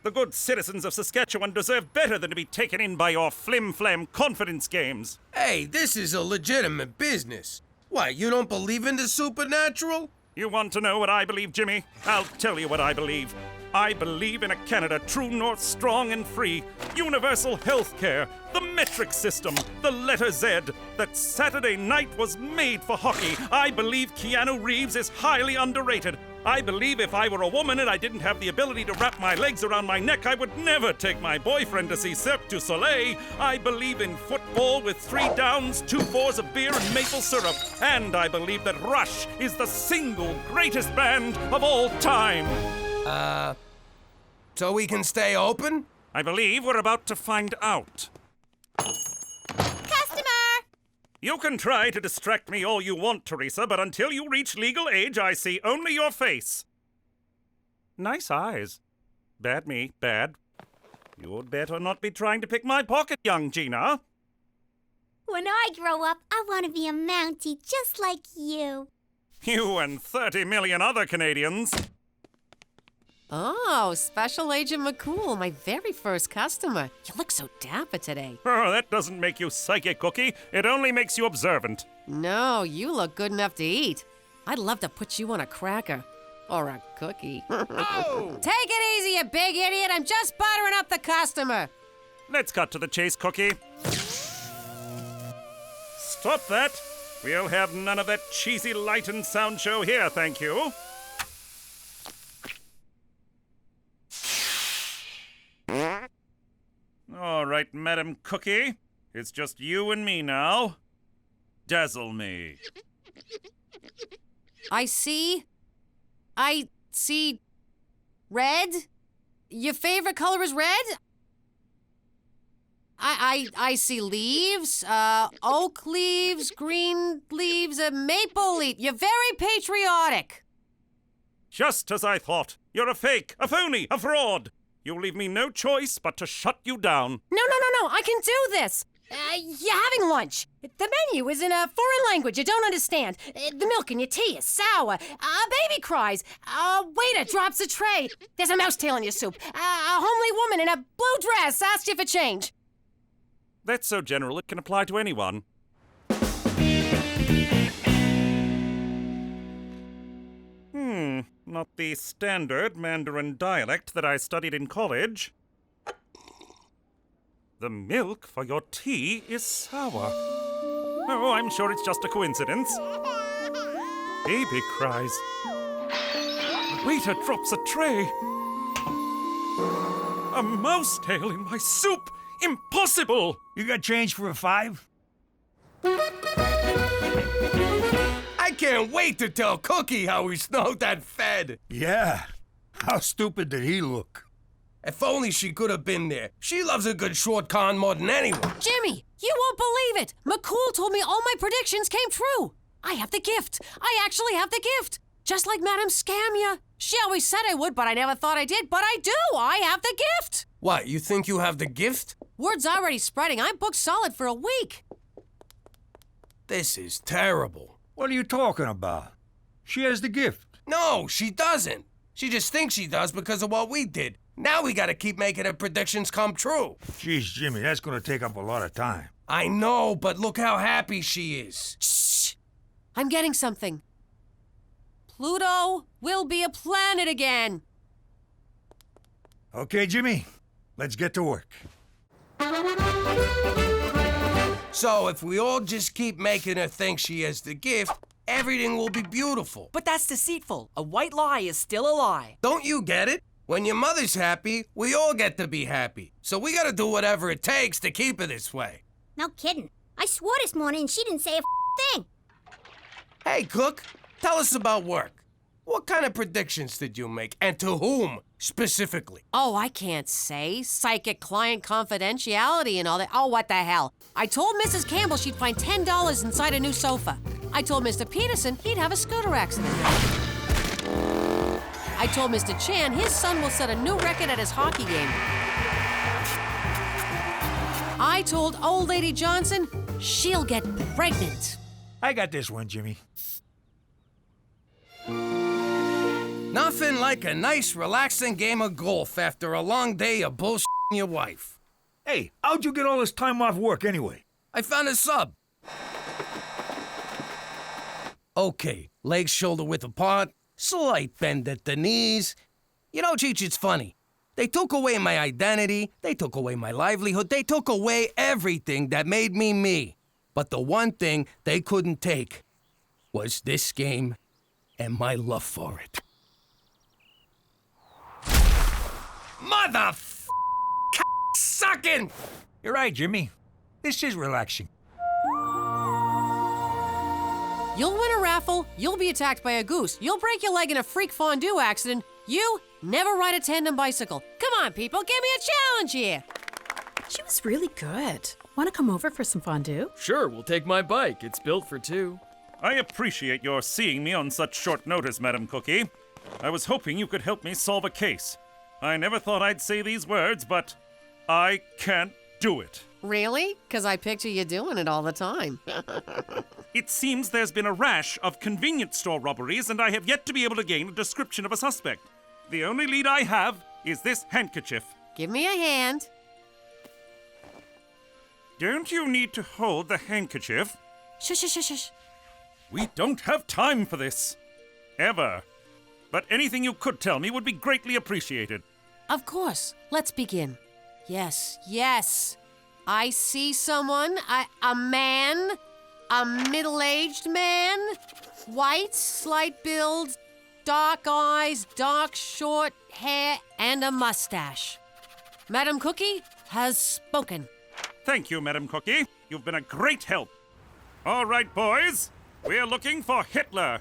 The good citizens of Saskatchewan deserve better than to be taken in by your flim-flam confidence games. Hey, this is a legitimate business. Why, you don't believe in the supernatural? You want to know what I believe, Jimmy? I'll tell you what I believe. I believe in a Canada true north, strong and free, universal health care, the metric system, the letter Z, that Saturday night was made for hockey. I believe Keanu Reeves is highly underrated. I believe if I were a woman and I didn't have the ability to wrap my legs around my neck, I would never take my boyfriend to see Cirque du Soleil. I believe in football with 3 downs, 2 fours of beer and maple syrup. And I believe that Rush is the single greatest band of all time. So we can stay open? I believe we're about to find out. Customer! You can try to distract me all you want, Teresa, but until you reach legal age, I see only your face. Nice eyes. Bad me, bad. You'd better not be trying to pick my pocket, young Gina. When I grow up, I want to be a Mountie just like you. You and 30 million other Canadians. Oh, Special Agent McCool, my very first customer. You look so dapper today. Oh, that doesn't make you psychic, Cookie. It only makes you observant. No, you look good enough to eat. I'd love to put you on a cracker. Or a cookie. Oh! Take it easy, you big idiot. I'm just buttering up the customer. Let's cut to the chase, Cookie. Stop that. We'll have none of that cheesy light and sound show here, thank you. All right, Madam Cookie. It's just you and me now. Dazzle me. I see red. Your favorite color is red? I see leaves, oak leaves, green leaves, a maple leaf. You're very patriotic. Just as I thought. You're a fake, a phony, a fraud. You'll leave me no choice but to shut you down. No, I can do this. You're having lunch. The menu is in a foreign language you don't understand. The milk in your tea is sour. A baby cries. A waiter drops a tray. There's a mouse tail in your soup. A homely woman in a blue dress asked you for change. That's so general it can apply to anyone. Not the standard Mandarin dialect that I studied in college. The milk for your tea is sour. Oh, I'm sure it's just a coincidence. Baby cries. The waiter drops a tray. A mouse tail in my soup. Impossible! You got change for a 5? I can't wait to tell Cookie how we snowed that Fed. Yeah. How stupid did he look? If only she could have been there. She loves a good short con more than anyone. Jimmy, you won't believe it. McCool told me all my predictions came true. I have the gift. I actually have the gift. Just like Madame Scamia. She always said I would, but I never thought I did. But I do. I have the gift. What, you think you have the gift? Word's already spreading. I'm booked solid for a week. This is terrible. What are you talking about? She has the gift. No, she doesn't. She just thinks she does because of what we did. Now we gotta keep making her predictions come true. Jeez, Jimmy, that's gonna take up a lot of time. I know, but look how happy she is. Shh! I'm getting something. Pluto will be a planet again. Okay, Jimmy, let's get to work. So if we all just keep making her think she has the gift, everything will be beautiful. But that's deceitful. A white lie is still a lie. Don't you get it? When your mother's happy, we all get to be happy. So we gotta do whatever it takes to keep her this way. No kidding. I swore this morning and she didn't say a thing. Hey, Cook, tell us about work. What kind of predictions did you make, and to whom, specifically? Oh, I can't say. Psychic client confidentiality and all that. Oh, what the hell. I told Mrs. Campbell she'd find $10 inside a new sofa. I told Mr. Peterson he'd have a scooter accident. I told Mr. Chan his son will set a new record at his hockey game. I told old lady Johnson she'll get pregnant. I got this one, Jimmy. Nothing like a nice, relaxing game of golf after a long day of bullshitting your wife. Hey, how'd you get all this time off work anyway? I found a sub. Okay, legs shoulder width apart, slight bend at the knees. You know, Cheech, it's funny. They took away my identity, they took away my livelihood, they took away everything that made me me. But the one thing they couldn't take was this game and my love for it. Mother sucking! You're right, Jimmy. This is relaxing. You'll win a raffle, you'll be attacked by a goose, you'll break your leg in a freak fondue accident, you never ride a tandem bicycle. Come on, people, give me a challenge here. She was really good. Want to come over for some fondue? Sure, we'll take my bike. It's built for 2. I appreciate your seeing me on such short notice, Madam Cookie. I was hoping you could help me solve a case. I never thought I'd say these words, but I can't do it. Really? Because I picture you doing it all the time. It seems there's been a rash of convenience store robberies, and I have yet to be able to gain a description of a suspect. The only lead I have is this handkerchief. Give me a hand. Don't you need to hold the handkerchief? Shush, shush, shush, shush. We don't have time for this. Ever. But anything you could tell me would be greatly appreciated. Of course. Let's begin. Yes, yes. I see someone, a man, a middle-aged man, white, slight build, dark eyes, dark short hair, and a mustache. Madam Cookie has spoken. Thank you, Madam Cookie. You've been a great help. All right, boys. We're looking for Hitler.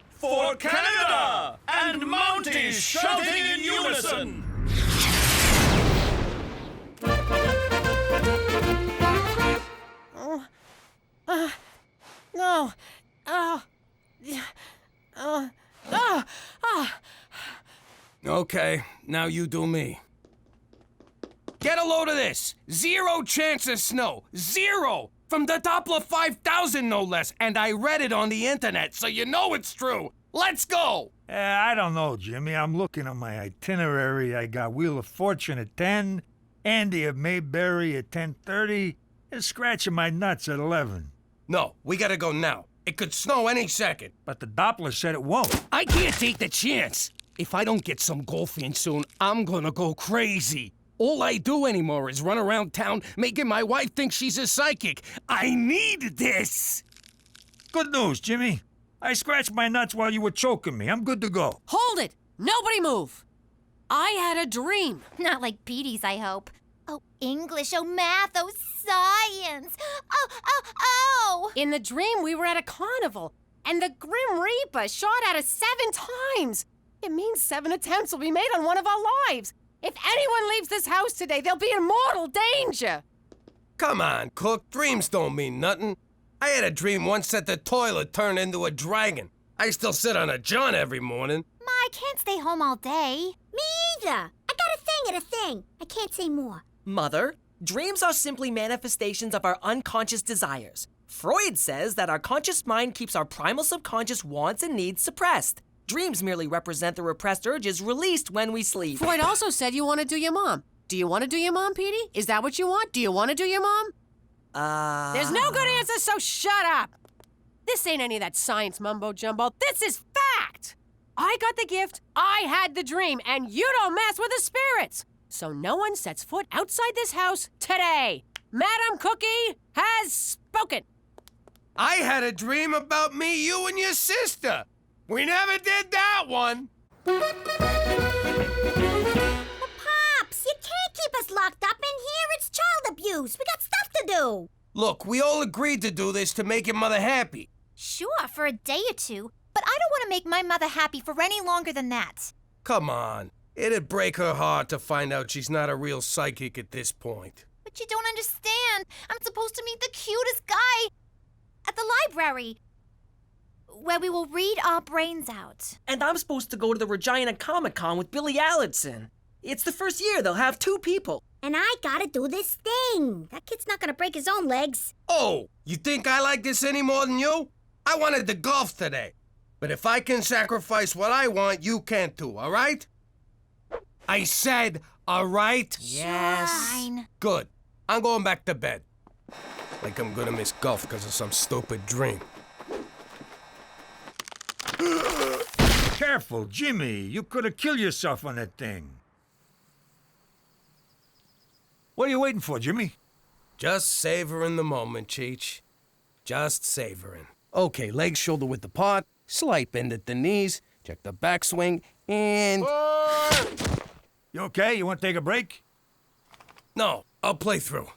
For Canada! And Mounties shouting in unison! No. Okay, now you do me. Get a load of this. 0 chance of snow. 0! From the Doppler 5000, no less. And I read it on the internet, so you know it's true. Let's go! I don't know, Jimmy. I'm looking at my itinerary. I got Wheel of Fortune at 10, Andy of Mayberry at 10:30, and scratching my nuts at 11. No, we gotta go now. It could snow any second. But the Doppler said it won't. I can't take the chance. If I don't get some golf in soon, I'm gonna go crazy. All I do anymore is run around town making my wife think she's a psychic. I need this! Good news, Jimmy. I scratched my nuts while you were choking me. I'm good to go. Hold it! Nobody move! I had a dream. Not like Petey's, I hope. Oh, English, oh, math, oh, science. Oh! In the dream, we were at a carnival, and the Grim Reaper shot at us 7 times. It means 7 attempts will be made on one of our lives. If anyone leaves this house today, they'll be in mortal danger. Come on, Cook. Dreams don't mean nothing. I had a dream once that the toilet turned into a dragon. I still sit on a john every morning. Ma, I can't stay home all day. Me either. I got a thing and a thing. I can't say more. Mother, dreams are simply manifestations of our unconscious desires. Freud says that our conscious mind keeps our primal subconscious wants and needs suppressed. Dreams merely represent the repressed urges released when we sleep. Freud also said you want to do your mom. Do you want to do your mom, Petey? Is that what you want? Do you want to do your mom? There's no good answer, so shut up. This ain't any of that science mumbo-jumbo. This is fact. I got the gift, I had the dream, and you don't mess with the spirits. So no one sets foot outside this house today. Madam Cookie has spoken. I had a dream about me, you, and your sister. We never did that one. But Pops, you can't keep us locked up in here. It's child abuse. We got stuff to do. Look, we all agreed to do this to make your mother happy. Sure, for a day or two. But I don't want to make my mother happy for any longer than that. Come on. It'd break her heart to find out she's not a real psychic at this point. But you don't understand. I'm supposed to meet the cutest guy at the library, where we will read our brains out. And I'm supposed to go to the Regina Comic-Con with Billy Allenson. It's the first year they'll have 2 people. And I gotta do this thing. That kid's not gonna break his own legs. Oh, you think I like this any more than you? I wanted to golf today. But if I can sacrifice what I want, you can't too, all right? I said, all right? Yes. Fine. Good. I'm going back to bed. Like I'm gonna miss golf because of some stupid dream. Careful, Jimmy. You could have killed yourself on that thing. What are you waiting for, Jimmy? Just savoring the moment, Cheech. Just savoring. Okay, leg shoulder width apart, slight bend at the knees, check the backswing, and... You okay? You want to take a break? No, I'll play through.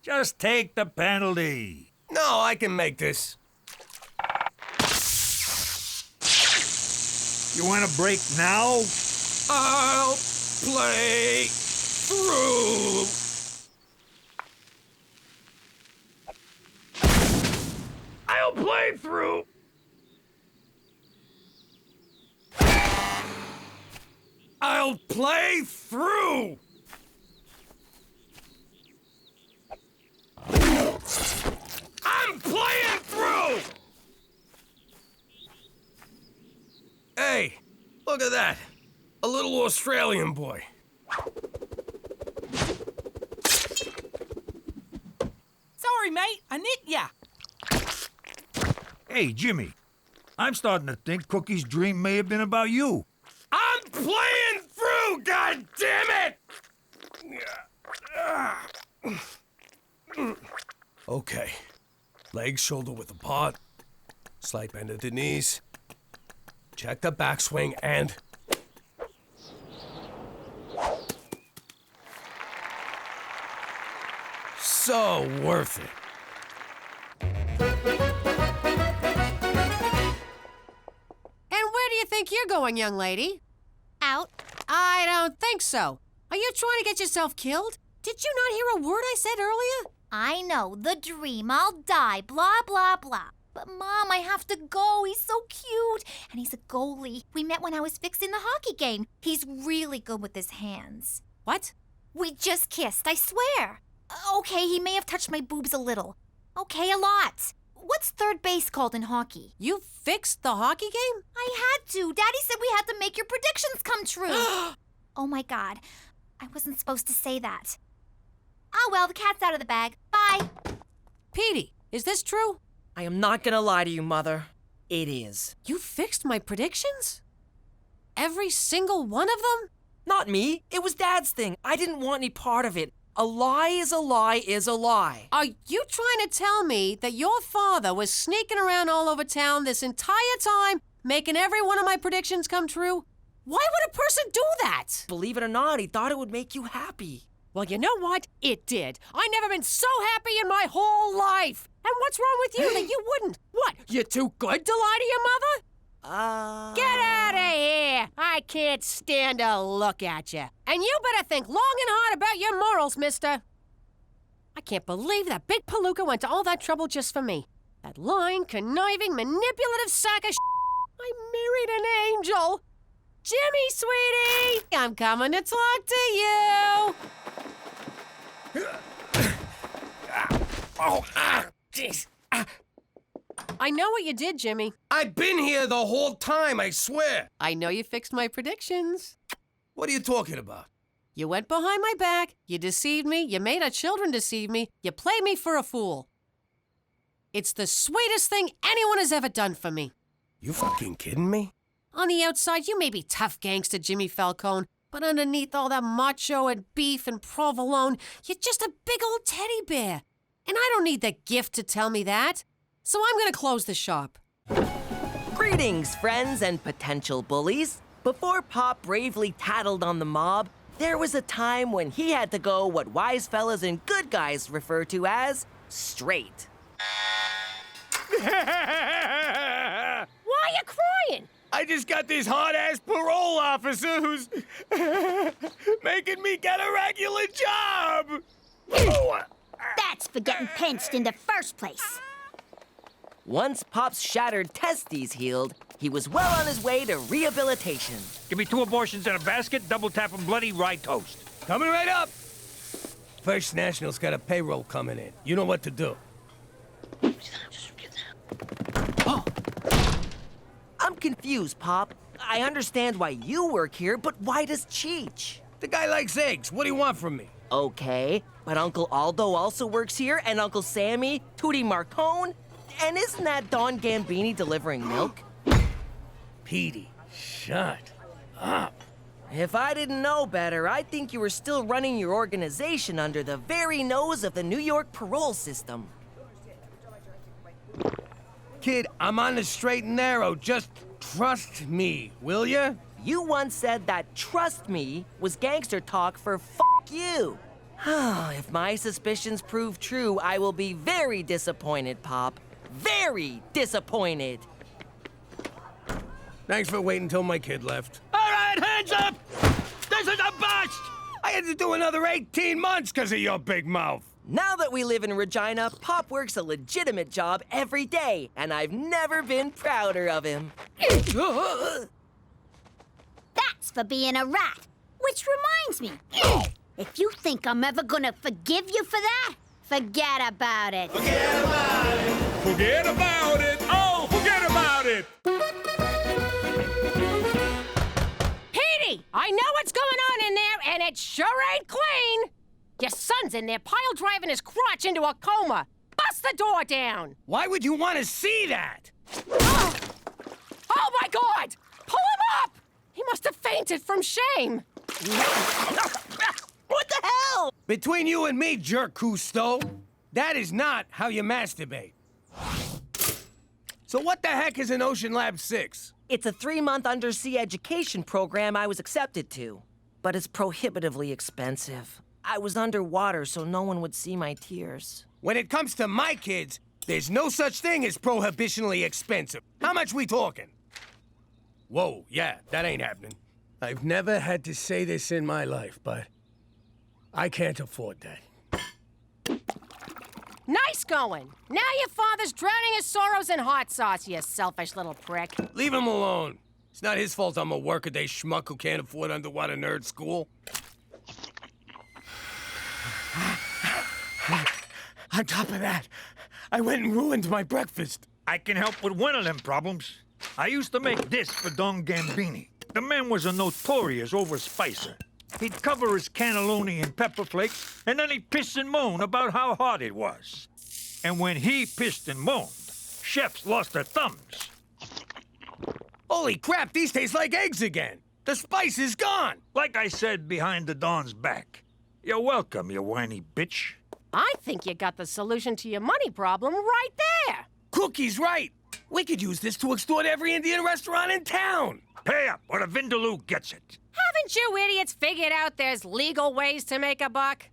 Just take the penalty. No, I can make this. You want to break now? I'll play through. I'll play through. I'll play through. I'm playing through. Hey, look at that. A little Australian boy. Sorry, mate. I nicked ya. Hey, Jimmy. I'm starting to think Cookie's dream may have been about you. I'm playing through, God damn it! Okay. Legs shoulder width apart. Slight bend at the knees. Check the backswing and... So worth it. And where do you think you're going, young lady? Out. I don't think so. Are you trying to get yourself killed? Did you not hear a word I said earlier? I know, the dream, I'll die, blah, blah, blah. But Mom, I have to go. He's so cute. And he's a goalie. We met when I was fixing the hockey game. He's really good with his hands. What? We just kissed, I swear. Okay, he may have touched my boobs a little. Okay, a lot. What's third base called in hockey? You fixed the hockey game? I had to. Daddy said we had to make your predictions come true. Oh my God. I wasn't supposed to say that. Oh well, the cat's out of the bag. Bye. Petey, is this true? I am not gonna lie to you, Mother. It is. You fixed my predictions? Every single one of them? Not me. It was Dad's thing. I didn't want any part of it. A lie is a lie is a lie. Are you trying to tell me that your father was sneaking around all over town this entire time, making every one of my predictions come true? Why would a person do that? Believe it or not, he thought it would make you happy. Well, you know what? It did. I've never been so happy in my whole life. And what's wrong with you that you wouldn't? What, you're too good to lie to your mother? Get out of here! I can't stand to look at you. And you better think long and hard about your morals, mister. I can't believe that big palooka went to all that trouble just for me. That lying, conniving, manipulative sack of I married an angel. Jimmy, sweetie! I'm coming to talk to you. Jeez. I know what you did, Jimmy. I've been here the whole time, I swear. I know you fixed my predictions. What are you talking about? You went behind my back, you deceived me, you made our children deceive me, you played me for a fool. It's the sweetest thing anyone has ever done for me. You fucking kidding me? On the outside, you may be tough gangster Jimmy Falcone, but underneath all that macho and beef and provolone, you're just a big old teddy bear. And I don't need the gift to tell me that. So I'm gonna close the shop. Greetings, friends and potential bullies. Before Pop bravely tattled on the mob, there was a time when he had to go what wise fellas and good guys refer to as straight. Why are you crying? I just got this hot-ass parole officer who's making me get a regular job. That's for getting pinched in the first place. Once Pop's shattered testes healed, he was well on his way to rehabilitation. Give me 2 abortions in a basket, double tap 'em bloody rye toast. Coming right up. First National's got a payroll coming in. You know what to do. I'm confused, Pop. I understand why you work here, but why does CHEECH? The guy likes eggs. What do you want from me? Okay, but Uncle Aldo also works here, and Uncle Sammy, Tootie Marcone, and isn't that Don Gambini delivering milk? Petey, shut up. If I didn't know better, I'd think you were still running your organization under the very nose of the New York parole system. Kid, I'm on the straight and narrow. Just trust me, will ya? You once said that trust me was gangster talk for f you. If my suspicions prove true, I will be very disappointed, Pop. Very disappointed. Thanks for waiting until my kid left. All right, hands up! This is a bust! I had to do another 18 months because of your big mouth. Now that we live in Regina, Pop works a legitimate job every day, and I've never been prouder of him. That's for being a rat. Which reminds me, if you think I'm ever gonna forgive you for that, forget about it. Forget about it. Forget about it. Oh, forget about it. Petey, I know what's going on in there, and it sure ain't clean. Your son's in there pile driving his crotch into a coma. Bust the door down. Why would you want to see that? Oh my God! Pull him up! He must have fainted from shame. What the hell? Between you and me, jerk Cousteau, that is not how you masturbate. So what the heck is an Ocean Lab 6? It's a 3-month undersea education program I was accepted to. But it's prohibitively expensive. I was underwater so no one would see my tears. When it comes to my kids, there's no such thing as prohibitionally expensive. How much we talking? Whoa, yeah, that ain't happening. I've never had to say this in my life, but I can't afford that. Nice going. Now your father's drowning his sorrows in hot sauce, you selfish little prick. Leave him alone. It's not his fault I'm a workaday schmuck who can't afford underwater nerd school. On top of that, I went and ruined my breakfast. I can help with one of them problems. I used to make this for Don Gambini. The man was a notorious overspicer. He'd cover his cannelloni in pepper flakes, and then he'd piss and moan about how hot it was. And when he pissed and moaned, chefs lost their thumbs. Holy crap, these taste like eggs again. The spice is gone. Like I said behind the Don's back. You're welcome, you whiny bitch. I think you got the solution to your money problem right there. Cookie's right. We could use this to extort every Indian restaurant in town. Pay up, or the Vindaloo gets it. Haven't you idiots figured out there's legal ways to make a buck?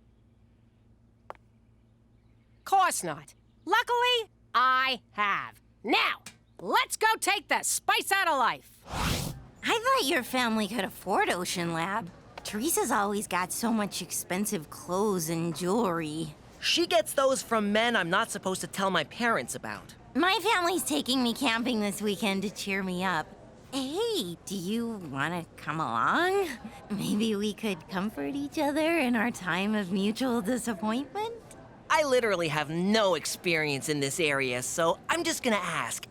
Course not. Luckily, I have. Now, let's go take the spice out of life. I thought your family could afford Ocean Lab. Teresa's always got so much expensive clothes and jewelry. She gets those from men I'm not supposed to tell my parents about. My family's taking me camping this weekend to cheer me up. Hey, do you want to come along? Maybe we could comfort each other in our time of mutual disappointment? I literally have no experience in this area, so I'm just gonna ask.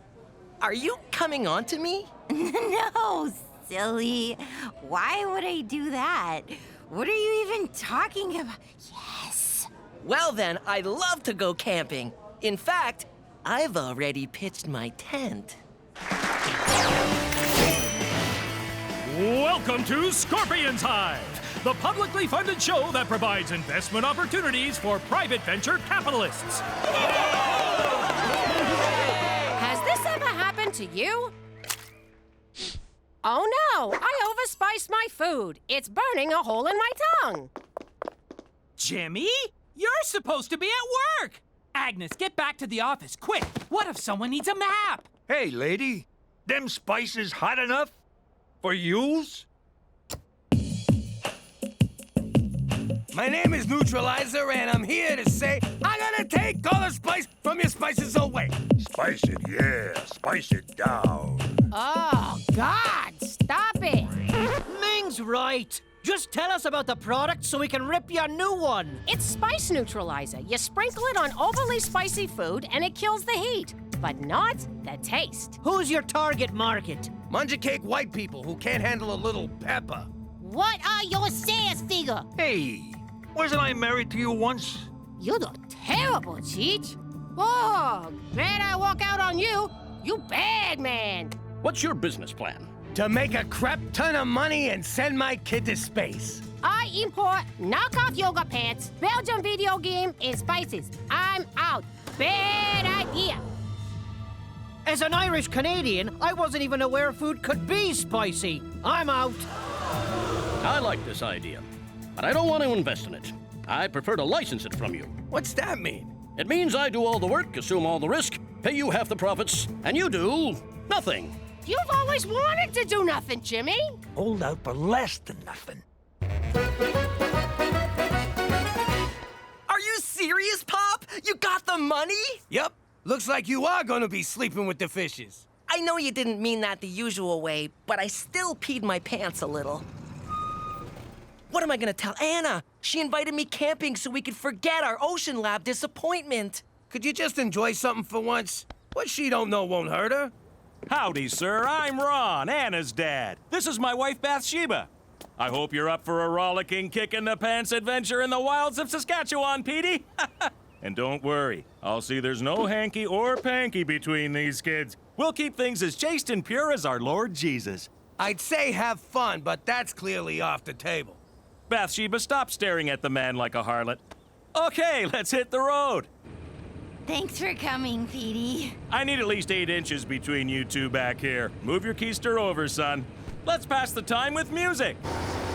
Are you coming on to me? No, silly. Why would I do that? What are you even talking about? Yes. Well then, I'd love to go camping. In fact, I've already pitched my tent. Welcome to Scorpion's Hive, the publicly funded show that provides investment opportunities for private venture capitalists. Has this ever happened to you? Oh no, I overspiced my food. It's burning a hole in my tongue. Jimmy, you're supposed to be at work. Agnes, get back to the office, quick. What if someone needs a map? Hey, lady, them spices hot enough for yous? My name is Neutralizer, and I'm here to say I'm gonna take all the spice from your spices away. Spice it, yeah. Spice it down. Oh, God, stop it. Ming's right. Just tell us about the product so we can rip you a new one. It's spice neutralizer. You sprinkle it on overly spicy food and it kills the heat, but not the taste. Who's your target market? Munja cake white people who can't handle a little pepper. What are your sales figure? Hey, wasn't I married to you once? You look terrible, Cheech. Oh, glad I walk out on you. You bad man. What's your business plan? To make a crap ton of money and send my kid to space. I import knockoff yoga pants, Belgian video game, and spices. I'm out. Bad idea. As an Irish Canadian, I wasn't even aware food could be spicy. I'm out. I like this idea, but I don't want to invest in it. I prefer to license it from you. What's that mean? It means I do all the work, assume all the risk, pay you half the profits, and you do nothing. You've always wanted to do nothing, Jimmy. Hold out for less than nothing. Are you serious, Pop? You got the money? Yep. Looks like you are gonna be sleeping with the fishes. I know you didn't mean that the usual way, but I still peed my pants a little. What am I gonna tell Anna? She invited me camping so we could forget our Ocean Lab disappointment. Could you just enjoy something for once? What she don't know won't hurt her. Howdy, sir. I'm Ron, Anna's dad. This is my wife, Bathsheba. I hope you're up for a rollicking kick-in-the-pants adventure in the wilds of Saskatchewan, Petey. And don't worry, I'll see there's no hanky or panky between these kids. We'll keep things as chaste and pure as our Lord Jesus. I'd say have fun, but that's clearly off the table. Bathsheba, stop staring at the man like a harlot. Okay, let's hit the road. Thanks for coming, Petey. I need at least 8 inches between you two back here. Move your keister over, son. Let's pass the time with music.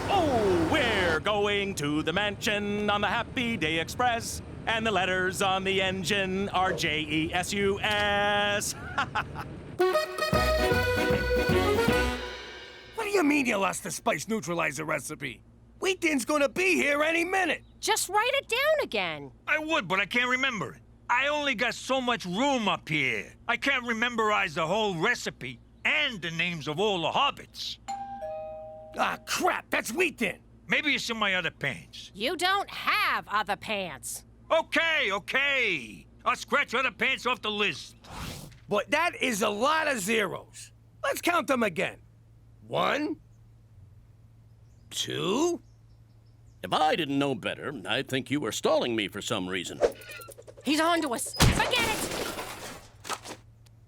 Oh, we're going to the mansion on the Happy Day Express. And the letters on the engine are J-E-S-U-S. What do you mean you lost the spice neutralizer recipe? Wheatin's gonna be here any minute. Just write it down again. I would, but I can't remember it. I only got so much room up here. I can't memorize the whole recipe and the names of all the hobbits. Ah, crap, that's wheat thin. Maybe it's in my other pants. You don't have other pants. Okay. I'll scratch other pants off the list. But that is a lot of zeros. Let's count them again. 1, 2. If I didn't know better, I'd think you were stalling me for some reason. He's on to us. Forget it!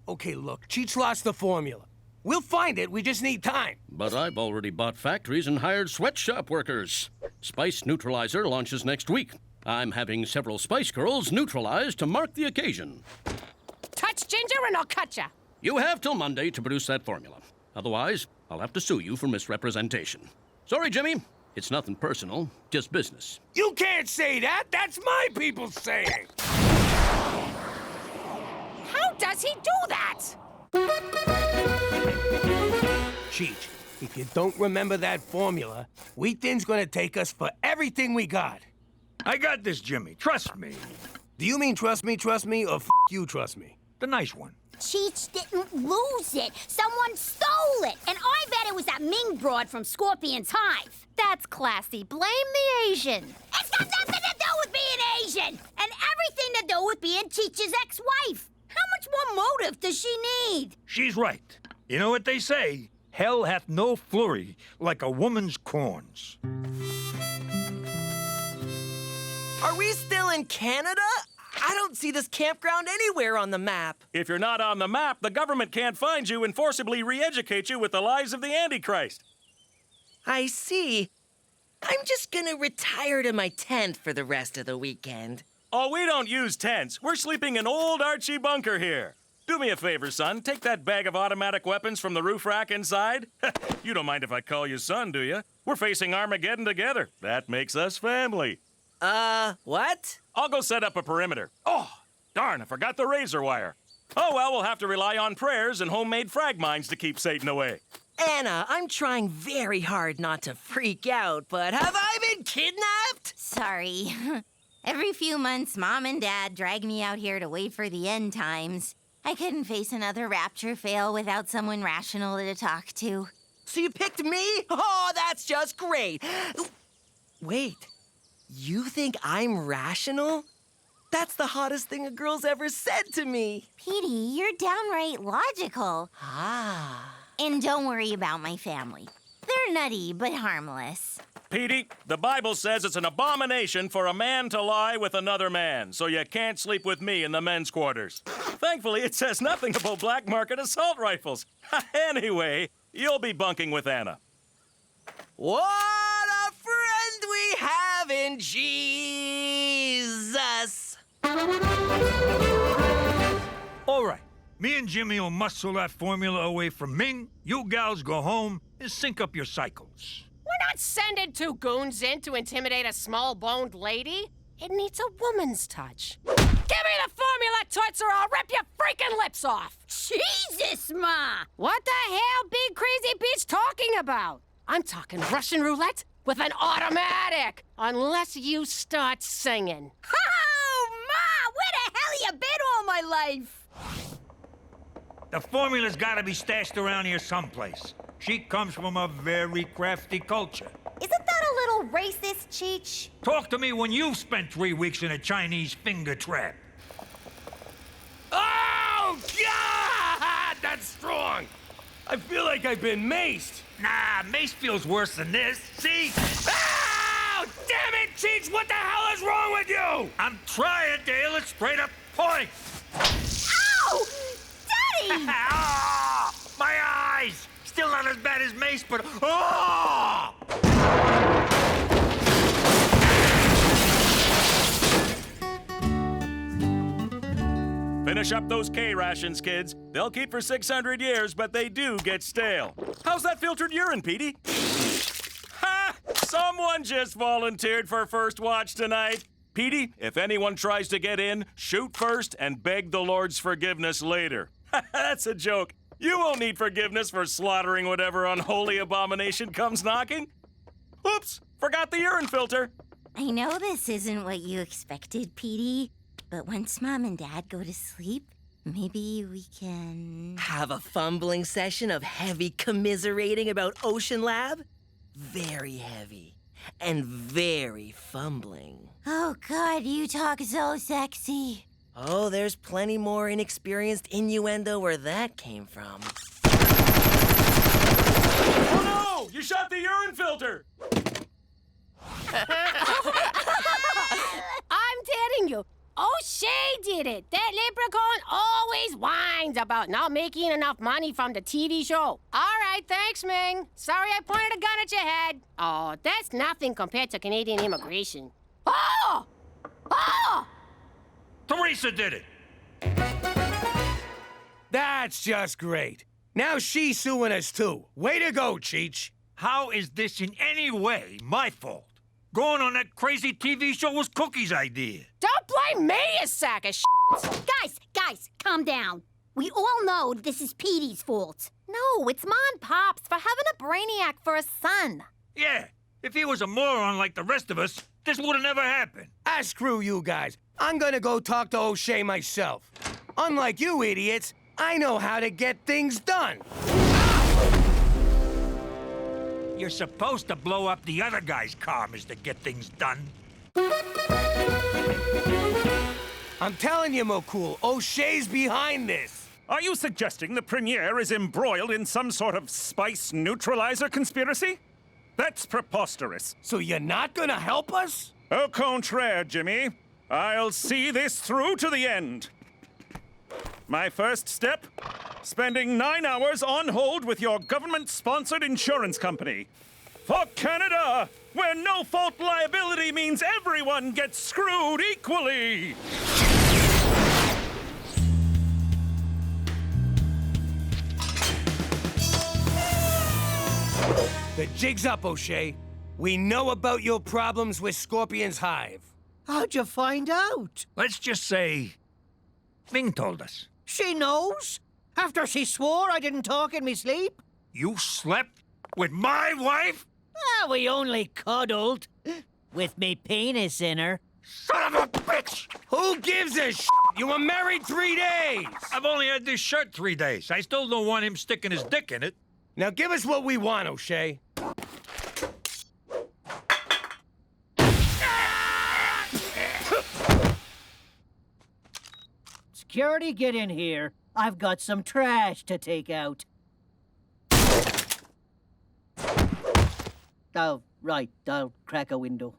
Okay, look, Cheech lost the formula. We'll find it, we just need time. But I've already bought factories and hired sweatshop workers. Spice Neutralizer launches next week. I'm having several Spice Girls neutralized to mark the occasion. Touch Ginger and I'll cut ya. You have till Monday to produce that formula. Otherwise, I'll have to sue you for misrepresentation. Sorry, Jimmy. It's nothing personal, just business. You can't say that! That's my people's saying! How does he do that? Cheech, if you don't remember that formula, Wheat Thin's gonna take us for everything we got. I got this, Jimmy. Trust me. Do you mean trust me, or you trust me? The nice one. Cheech didn't lose it. Someone stole it. And I bet it was that Ming broad from Scorpion's Hive. That's classy. Blame the Asian. It's got nothing to do with being Asian. And everything to do with being Cheech's ex-wife. How much more motive does she need? She's right. You know what they say? Hell hath no flurry like a woman's corns. Are we still in Canada? I don't see this campground anywhere on the map. If you're not on the map, the government can't find you and forcibly re-educate you with the lies of the Antichrist. I see. I'm just gonna retire to my tent for the rest of the weekend. Oh, we don't use tents. We're sleeping in old Archie bunker here. Do me a favor, son. Take that bag of automatic weapons from the roof rack inside. You don't mind if I call you son, do you? We're facing Armageddon together. That makes us family. What? I'll go set up a perimeter. Oh, darn, I forgot the razor wire. Oh, well, we'll have to rely on prayers and homemade frag mines to keep Satan away. Anna, I'm trying very hard not to freak out, but have I been kidnapped? Sorry. Every few months, Mom and Dad drag me out here to wait for the end times. I couldn't face another rapture fail without someone rational to talk to. So you picked me? Oh, that's just great. Wait. You think I'm rational? That's the hottest thing a girl's ever said to me. Petey, you're downright logical. Ah. And don't worry about my family. They're nutty, but harmless. Petey, the Bible says it's an abomination for a man to lie with another man, so you can't sleep with me in the men's quarters. Thankfully, it says nothing about black market assault rifles. Anyway, you'll be bunking with Anna. What a friend we have in Jesus! All right. Me and Jimmy will muscle that formula away from Ming. You gals go home and sync up your cycles. We're not sending 2 goons in to intimidate a small-boned lady. It needs a woman's touch. Give me the formula, Toots, or I'll rip your freaking lips off! Jesus, Ma! What the hell big crazy bitch talking about? I'm talking Russian roulette with an automatic, unless you start singing. Oh, Ma! Where the hell you been all my life? The formula's gotta be stashed around here someplace. She comes from a very crafty culture. Isn't that a little racist, Cheech? Talk to me when you've spent 3 weeks in a Chinese finger trap. Oh, God! That's strong! I feel like I've been maced. Nah, mace feels worse than this. See? Oh, damn it, Cheech! What the hell is wrong with you? I'm trying to illustrate a point. Ow! Daddy! Ah, my eyes! Still not as bad as mace, but oh! Finish up those K-rations, kids. They'll keep for 600 years, but they do get stale. How's that filtered urine, Petey? Ha! Someone just volunteered for first watch tonight. Petey, if anyone tries to get in, shoot first and beg the Lord's forgiveness later. That's a joke. You won't need forgiveness for slaughtering whatever unholy abomination comes knocking. Oops, forgot the urine filter. I know this isn't what you expected, Petey, But once Mom and Dad go to sleep, maybe we can... Have a fumbling session of heavy commiserating about Ocean Lab? Very heavy. And very fumbling. Oh, God, you talk so sexy. Oh, there's plenty more inexperienced innuendo where that came from. Oh, no! You shot the urine filter! I'm telling you, O'Shea did it. That leprechaun always whines about not making enough money from the TV show. All right, thanks, Ming. Sorry I pointed a gun at your head. Oh, that's nothing compared to Canadian immigration. Oh! Oh! Teresa did it. That's just great. Now she's suing us too. Way to go, CHEECH. How is this in any way my fault? Going on that crazy TV show was Cookie's idea. Don't blame me, you sack of shit. Guys, calm down. We all know this is Petey's fault. No, it's Ma and Pop's for having a brainiac for a son. Yeah, if he was a moron like the rest of us, this would have never happened. Screw you guys. I'm gonna go talk to O'Shea myself. Unlike you idiots, I know how to get things done. You're supposed to blow up the other guy's commas to get things done. I'm telling you, Mocool, O'Shea's behind this. Are you suggesting the Premier is embroiled in some sort of spice neutralizer conspiracy? That's preposterous. So you're not gonna help us? Au contraire, Jimmy. I'll see this through to the end. My first step? Spending 9 hours on hold with your government-sponsored insurance company. For Canada, where no-fault liability means everyone gets screwed equally! The jig's up, O'Shea. We know about your problems with Scorpion's Hive. How'd you find out? Let's just say Ming told us. She knows? After she swore I didn't talk in me sleep? You slept with my wife? We only cuddled. With me penis in her. Son of a bitch! Who gives a shit? You were married 3 days! I've only had this shirt 3 days. I still don't want him sticking his dick in it. Now give us what we want, O'Shea. Security, get in here. I've got some trash to take out. Oh, right. I'll crack a window.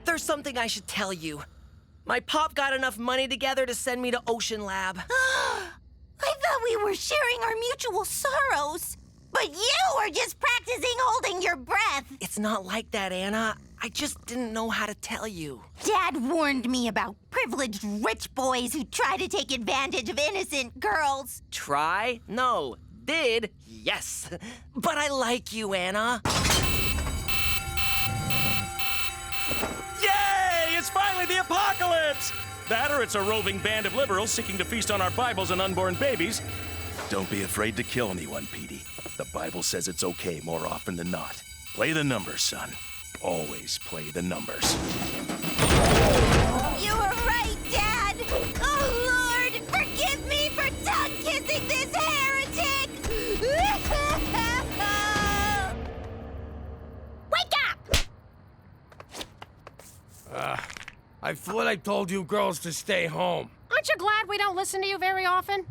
There's something I should tell you. My pop got enough money together to send me to Ocean Lab. I thought we were sharing our mutual sorrows. But you were just practicing holding your breath. It's not like that, Anna. I just didn't know how to tell you. Dad warned me about privileged rich boys who try to take advantage of innocent girls. Try? No. Did? Yes. But I like you, Anna. Yay! It's finally the apocalypse! That or it's a roving band of liberals seeking to feast on our Bibles and unborn babies. Don't be afraid to kill anyone, Petey. The Bible says it's okay more often than not. Play the numbers, son. Always play the numbers. You were right, Dad! Oh, Lord! Forgive me for tongue-kissing this heretic! Wake up! I thought I told you girls to stay home. Aren't you glad we don't listen to you very often?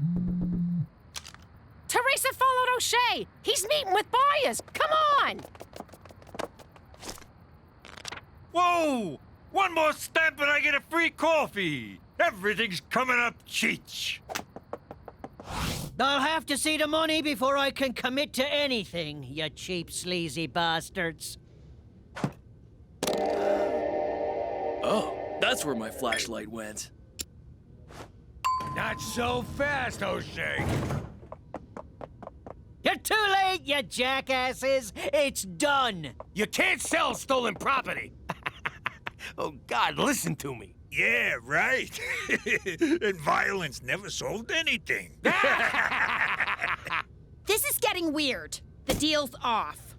Teresa followed O'Shea. He's meeting with buyers. Come on! Whoa! One more stamp and I get a free coffee. Everything's coming up CHEECH. I'll have to see the money before I can commit to anything, you cheap, sleazy bastards. Oh, that's where my flashlight went. Not so fast, O'Shea. You're too late, you jackasses! It's done! You can't sell stolen property! Oh, God, listen to me. Yeah, right. And violence never solved anything. This is getting weird. The deal's off.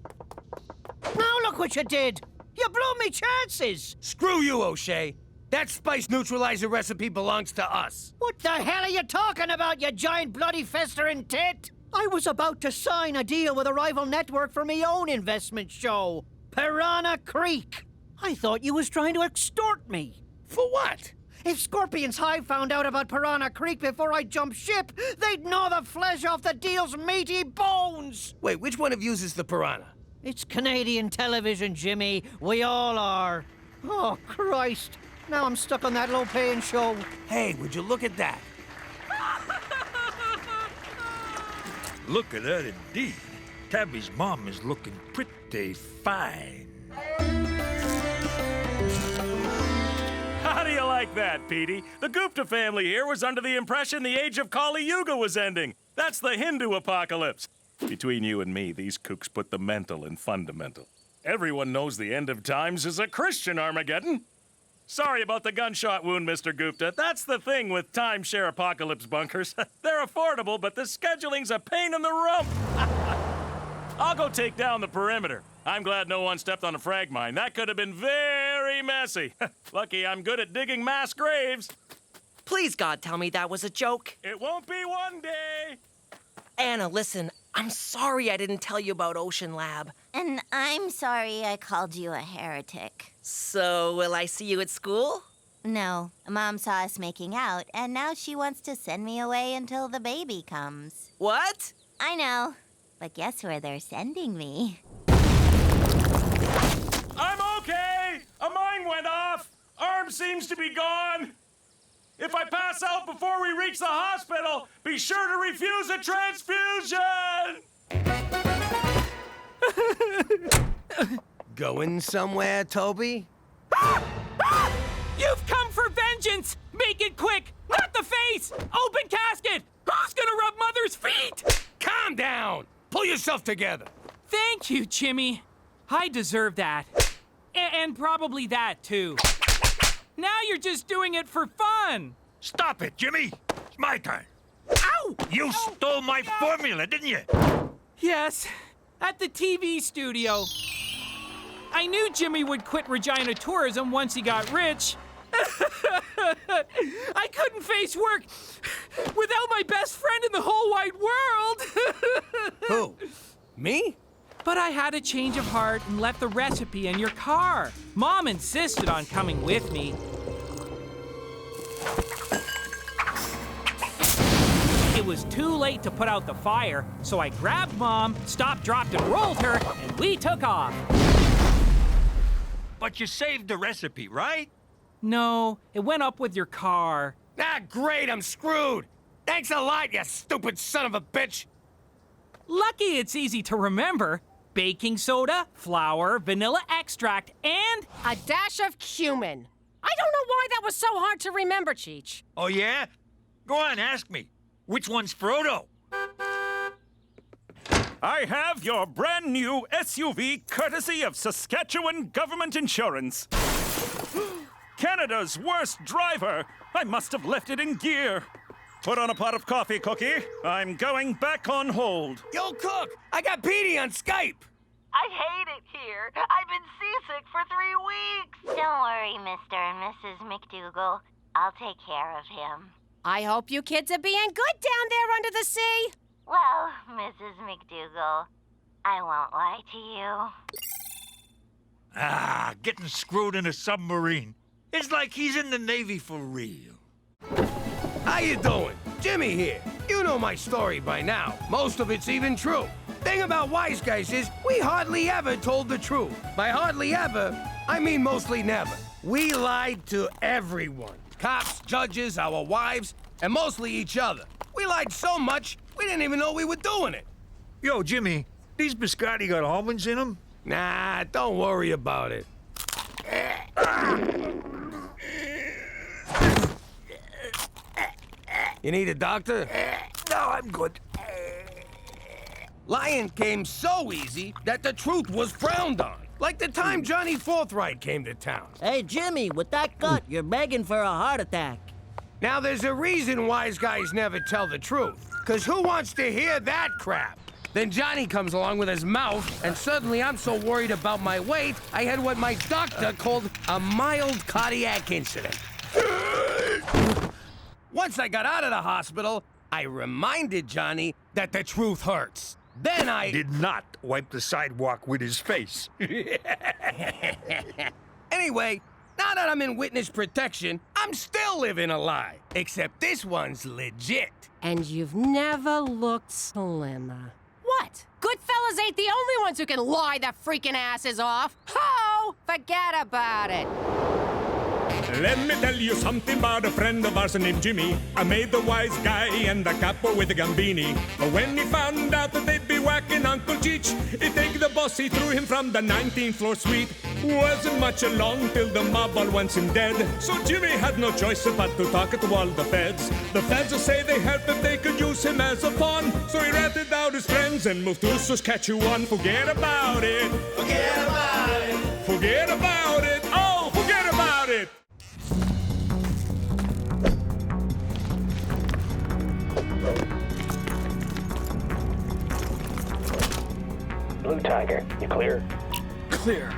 Now look what you did! You blew me chances! Screw you, O'Shea. That spice neutralizer recipe belongs to us. What the hell are you talking about, you giant bloody festering tit? I was about to sign a deal with a rival network for me own investment show, Piranha Creek. I thought you was trying to extort me. For what? If Scorpion's Hive found out about Piranha Creek before I jumped ship, they'd gnaw the flesh off the deal's meaty bones! Wait, which one of yous is the piranha? It's Canadian television, Jimmy. We all are. Oh, Christ. Now I'm stuck on that low-paying show. Hey, would you look at that? Look at that indeed. Tabby's mom is looking pretty fine. How do you like that, Petey? The Gupta family here was under the impression the age of Kali Yuga was ending. That's the Hindu apocalypse. Between you and me, these kooks put the mental in fundamental. Everyone knows the end of times is a Christian Armageddon. Sorry about the gunshot wound, Mr. Gupta. That's the thing with timeshare apocalypse bunkers. They're affordable, but the scheduling's a pain in the rump. I'll go take down the perimeter. I'm glad no one stepped on a frag mine. That could have been very messy. Lucky I'm good at digging mass graves. Please, God, tell me that was a joke. It won't be one day. Anna, listen, I'm sorry I didn't tell you about Ocean Lab. And I'm sorry I called you a heretic. So, will I see you at school? No, Mom saw us making out, and now she wants to send me away until the baby comes. What? I know, but guess where they're sending me? I'm okay! A mine went off! Arm seems to be gone! If I pass out before we reach the hospital, be sure to refuse a transfusion! Going somewhere, Toby? You've come for vengeance! Make it quick! Not the face! Open casket! Who's gonna rub Mother's feet? Calm down! Pull yourself together! Thank you, Jimmy. I deserve that. And probably that, too. Now you're just doing it for fun. Stop it, Jimmy. It's my turn. Ow! You stole my formula, didn't you? Yes, at the TV studio. I knew Jimmy would quit Regina Tourism once he got rich. I couldn't face work without my best friend in the whole wide world. Who? Me? But I had a change of heart and left the recipe in your car. Mom insisted on coming with me. It was too late to put out the fire, so I grabbed Mom, stopped, dropped, and rolled her, and we took off. But you saved the recipe, right? No, it went up with your car. Ah, great, I'm screwed. Thanks a lot, you stupid son of a bitch. Lucky it's easy to remember. Baking soda, flour, vanilla extract, and a dash of cumin. I don't know why that was so hard to remember, CHEECH. Oh, yeah? Go on, ask me. Which one's Frodo? I have your brand new SUV courtesy of Saskatchewan Government Insurance. Canada's worst driver. I must have left it in gear. Put on a pot of coffee, Cookie. I'm going back on hold. Yo, Cook, I got Petey on Skype. I hate it here. I've been seasick for 3 weeks. Don't worry, Mr. and Mrs. McDougal. I'll take care of him. I hope you kids are being good down there under the sea. Well, Mrs. McDougal, I won't lie to you. Ah, getting screwed in a submarine. It's like he's in the Navy for real. How you doing? Jimmy here. You know my story by now. Most of it's even true. Thing about wise guys is we hardly ever told the truth. By hardly ever, I mean mostly never. We lied to everyone. Cops, judges, our wives, and mostly each other. We lied so much, we didn't even know we were doing it. Yo, Jimmy, these biscotti got almonds in them? Nah, don't worry about it. You need a doctor? No, I'm good. Lying came so easy that the truth was frowned on. Like the time Johnny Forthright came to town. Hey, Jimmy, with that gut, you're begging for a heart attack. Now, there's a reason wise guys never tell the truth. 'Cause who wants to hear that crap? Then Johnny comes along with his mouth, and suddenly I'm so worried about my weight, I had what my doctor called a mild cardiac incident. Once I got out of the hospital, I reminded Johnny that the truth hurts. Then I did not wipe the sidewalk with his face. Anyway, now that I'm in witness protection, I'm still living a lie. Except this one's legit. And you've never looked slimmer. What? Goodfellas ain't the only ones who can lie their freaking asses off. Ho! Forget about it. Let me tell you something about a friend of ours named Jimmy. I made the wise guy and the capo with the gambini. But when he found out that they'd be whacking Uncle Cheech, he take the boss, he threw him from the 19th floor suite. Wasn't much along till the mob all wants him dead. So Jimmy had no choice but to talk to all the feds. The feds say they help if they could use him as a pawn. So he ratted out his friends and moved to Saskatchewan. Forget about it. Forget about it. Forget about it. Oh, forget about it. Blue Tiger, you clear? Clear.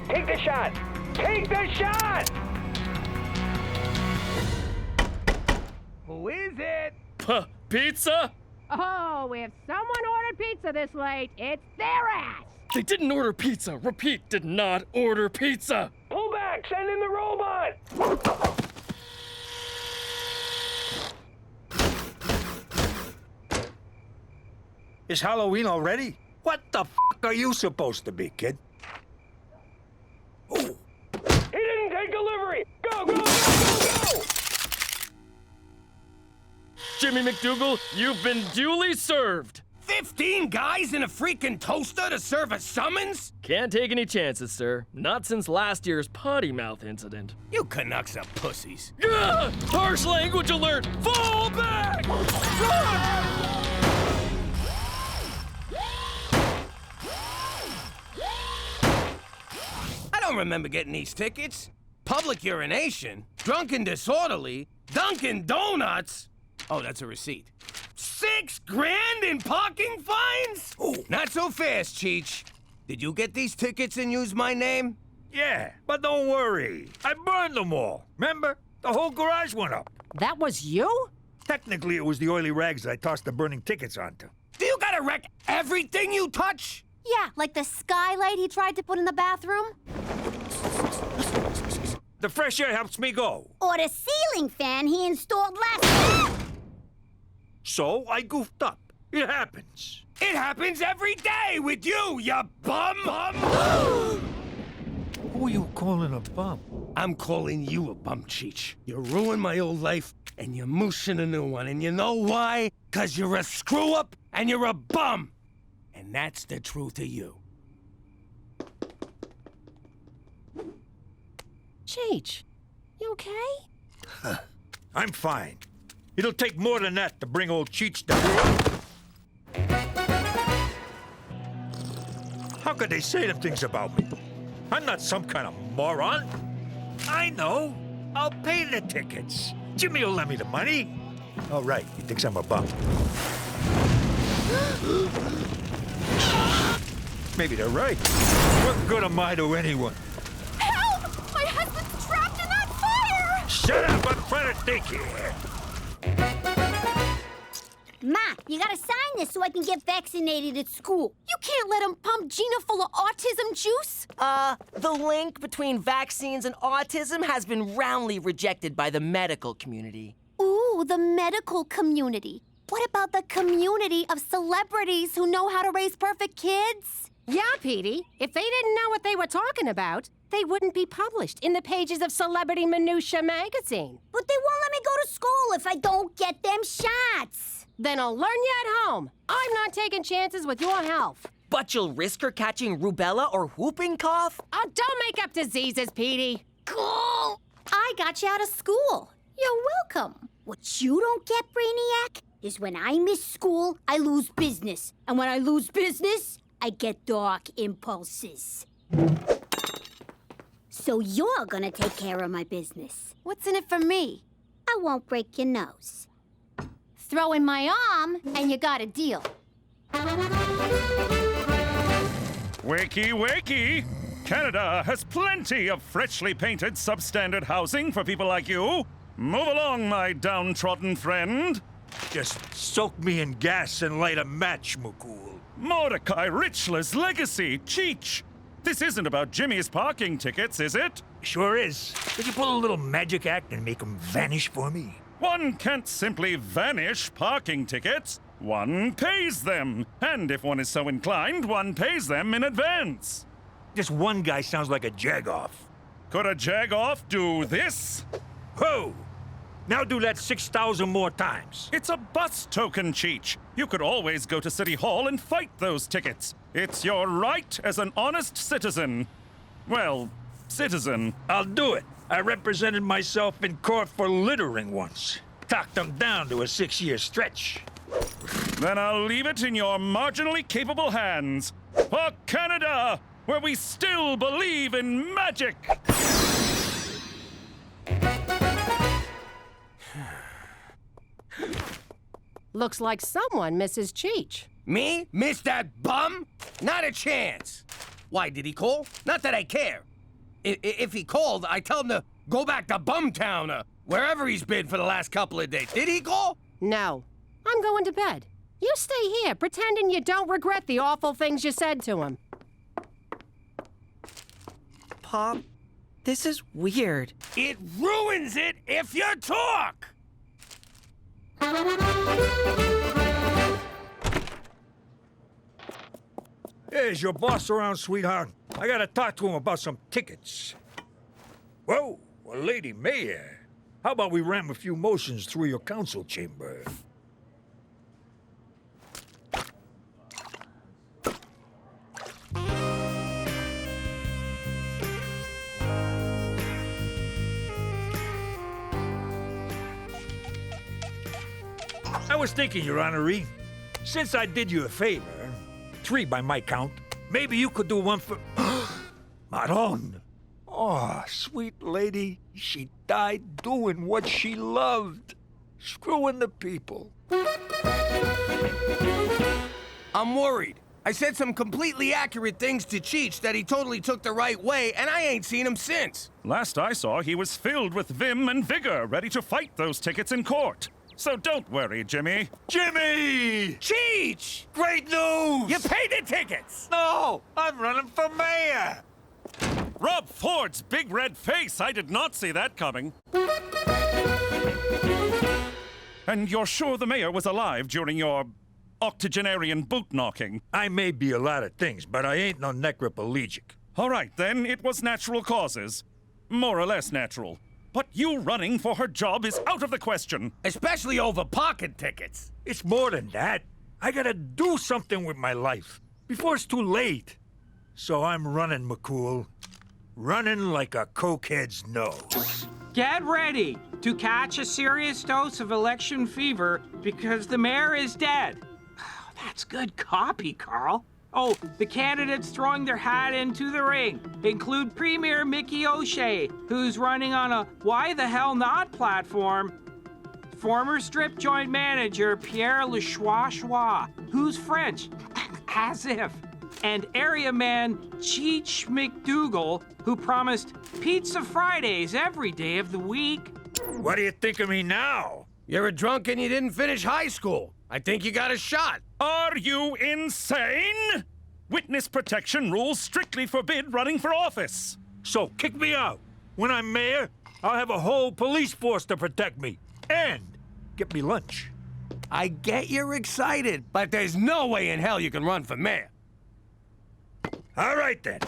Take the shot! Take the shot! Who is it? Pizza? Oh, if someone ordered pizza this late, it's their ass. They didn't order pizza. Repeat, did not order pizza. Pull back! Send in the robot! It's Halloween already? What the f*** are you supposed to be, kid? He didn't take delivery! Go, go, go, go, go! Jimmy McDougal, you've been duly served. 15 guys in a freaking toaster to serve a summons? Can't take any chances, sir. Not since last year's potty mouth incident. You Canucks are pussies. Gah! Harsh language alert! Fall back! Run! I don't remember getting these tickets. Public urination, drunken disorderly, Dunkin' Donuts. Oh, that's a receipt. $6 grand in parking fines? Ooh. Not so fast, Cheech. Did you get these tickets and use my name? Yeah, but don't worry. I burned them all. Remember? The whole garage went up. That was you? Technically, it was the oily rags that I tossed the burning tickets onto. Do you gotta wreck everything you touch? Yeah, like the skylight he tried to put in the bathroom. The fresh air helps me go. Or the ceiling fan he installed last week. So I goofed up. It happens. It happens every day with you, you bum! Who are you calling a bum? I'm calling you a bum, Cheech. You ruined my old life, and you're mooshing a new one. And you know why? 'Cause you're a screw-up, and you're a bum. And that's the truth of you. Cheech, you okay? I'm fine. It'll take more than that to bring old Cheech down. How could they say them things about me? I'm not some kind of moron. I know. I'll pay the tickets. Jimmy will lend me the money. Oh, right. He thinks I'm a bum. Maybe they're right. What good am I to anyone? Help! My husband's trapped in that fire! Shut up! I'm trying to think here. Ma, you gotta sign this so I can get vaccinated at school. You can't let him pump Gina full of autism juice. The link between vaccines and autism has been roundly rejected by the medical community. Ooh, the medical community. What about the community of celebrities who know how to raise perfect kids? Yeah, Petey. If they didn't know what they were talking about, they wouldn't be published in the pages of Celebrity Minutia magazine. But they won't let me go to school if I don't get them shots. Then I'll learn you at home. I'm not taking chances with your health. But you'll risk her catching rubella or whooping cough? Oh, don't make up diseases, Petey. Cool. I got you out of school. You're welcome. What you don't get, Brainiac, is when I miss school, I lose business. And when I lose business, I get dark impulses. So you're gonna take care of my business. What's in it for me? I won't break your nose. Throw in my arm, and you got a deal. Wakey, wakey! Canada has plenty of freshly painted substandard housing for people like you. Move along, my downtrodden friend. Just soak me in gas and light a match, McCool. Mordecai Richler's legacy, CHEECH. This isn't about Jimmy's parking tickets, is it? Sure is. Could you pull a little magic act and make them vanish for me? One can't simply vanish parking tickets. One pays them. And if one is so inclined, one pays them in advance. This one guy sounds like a jag-off. Could a jag-off do this? Whoa! Now do that 6,000 more times. It's a bus token, CHEECH. You could always go to City Hall and fight those tickets. It's your right as an honest citizen. Well, citizen. I'll do it. I represented myself in court for littering once. Talked them down to a 6-year stretch. Then I'll leave it in your marginally capable hands. For Canada, where we still believe in magic! Looks like someone misses CHEECH. Me? Miss that bum? Not a chance. Why, did he call? Not that I care. If he called, I tell him to go back to Bumtown or wherever he's been for the last couple of days. Did he call? No. I'm going to bed. You stay here, pretending you don't regret the awful things you said to him. Pop, this is weird. It ruins it if you talk! Hey, is your boss around, sweetheart? I gotta talk to him about some tickets. Whoa, a lady mayor. How about we ram a few motions through your council chamber? I was thinking, Your Honoree, since I did you a favor, 3 by my count, maybe you could do one for... Maron! Oh, sweet lady, she died doing what she loved. Screwing the people. I'm worried. I said some completely accurate things to CHEECH that he totally took the right way, and I ain't seen him since. Last I saw, he was filled with vim and vigor, ready to fight those tickets in court. So don't worry, Jimmy. Jimmy! CHEECH! Great news! You paid the tickets! No! I'm running for mayor! Rob Ford's big red face! I did not see that coming. And you're sure the mayor was alive during your octogenarian boot knocking? I may be a lot of things, but I ain't no necroplegic. All right, then, it was natural causes. More or less natural. But you running for her job is out of the question. Especially over parking tickets. It's more than that. I gotta do something with my life before it's too late. So I'm running, McCool. Running like a cokehead's nose. Get ready to catch a serious dose of election fever because the mayor is dead. Oh, that's good copy, Carl. Oh, the candidates throwing their hat into the ring include Premier Mickey O'Shea, who's running on a why the hell not platform, former strip joint manager Pierre Lechois, who's French, as if, and area man Cheech McDougal, who promised Pizza Fridays every day of the week. What do you think of me now? You're a drunk and you didn't finish high school. I think you got a shot. Are you insane? Witness protection rules strictly forbid running for office. So kick me out. When I'm mayor, I'll have a whole police force to protect me. And get me lunch. I get you're excited, but there's no way in hell you can run for mayor. All right, then.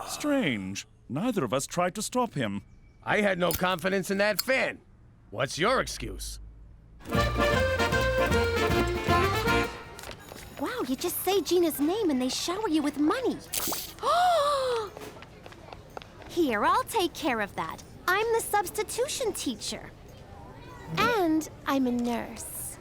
Strange. Neither of us tried to stop him. I had no confidence in that fan. What's your excuse? Wow, you just say Gina's name and they shower you with money. Here, I'll take care of that. I'm the substitution teacher. And I'm a nurse.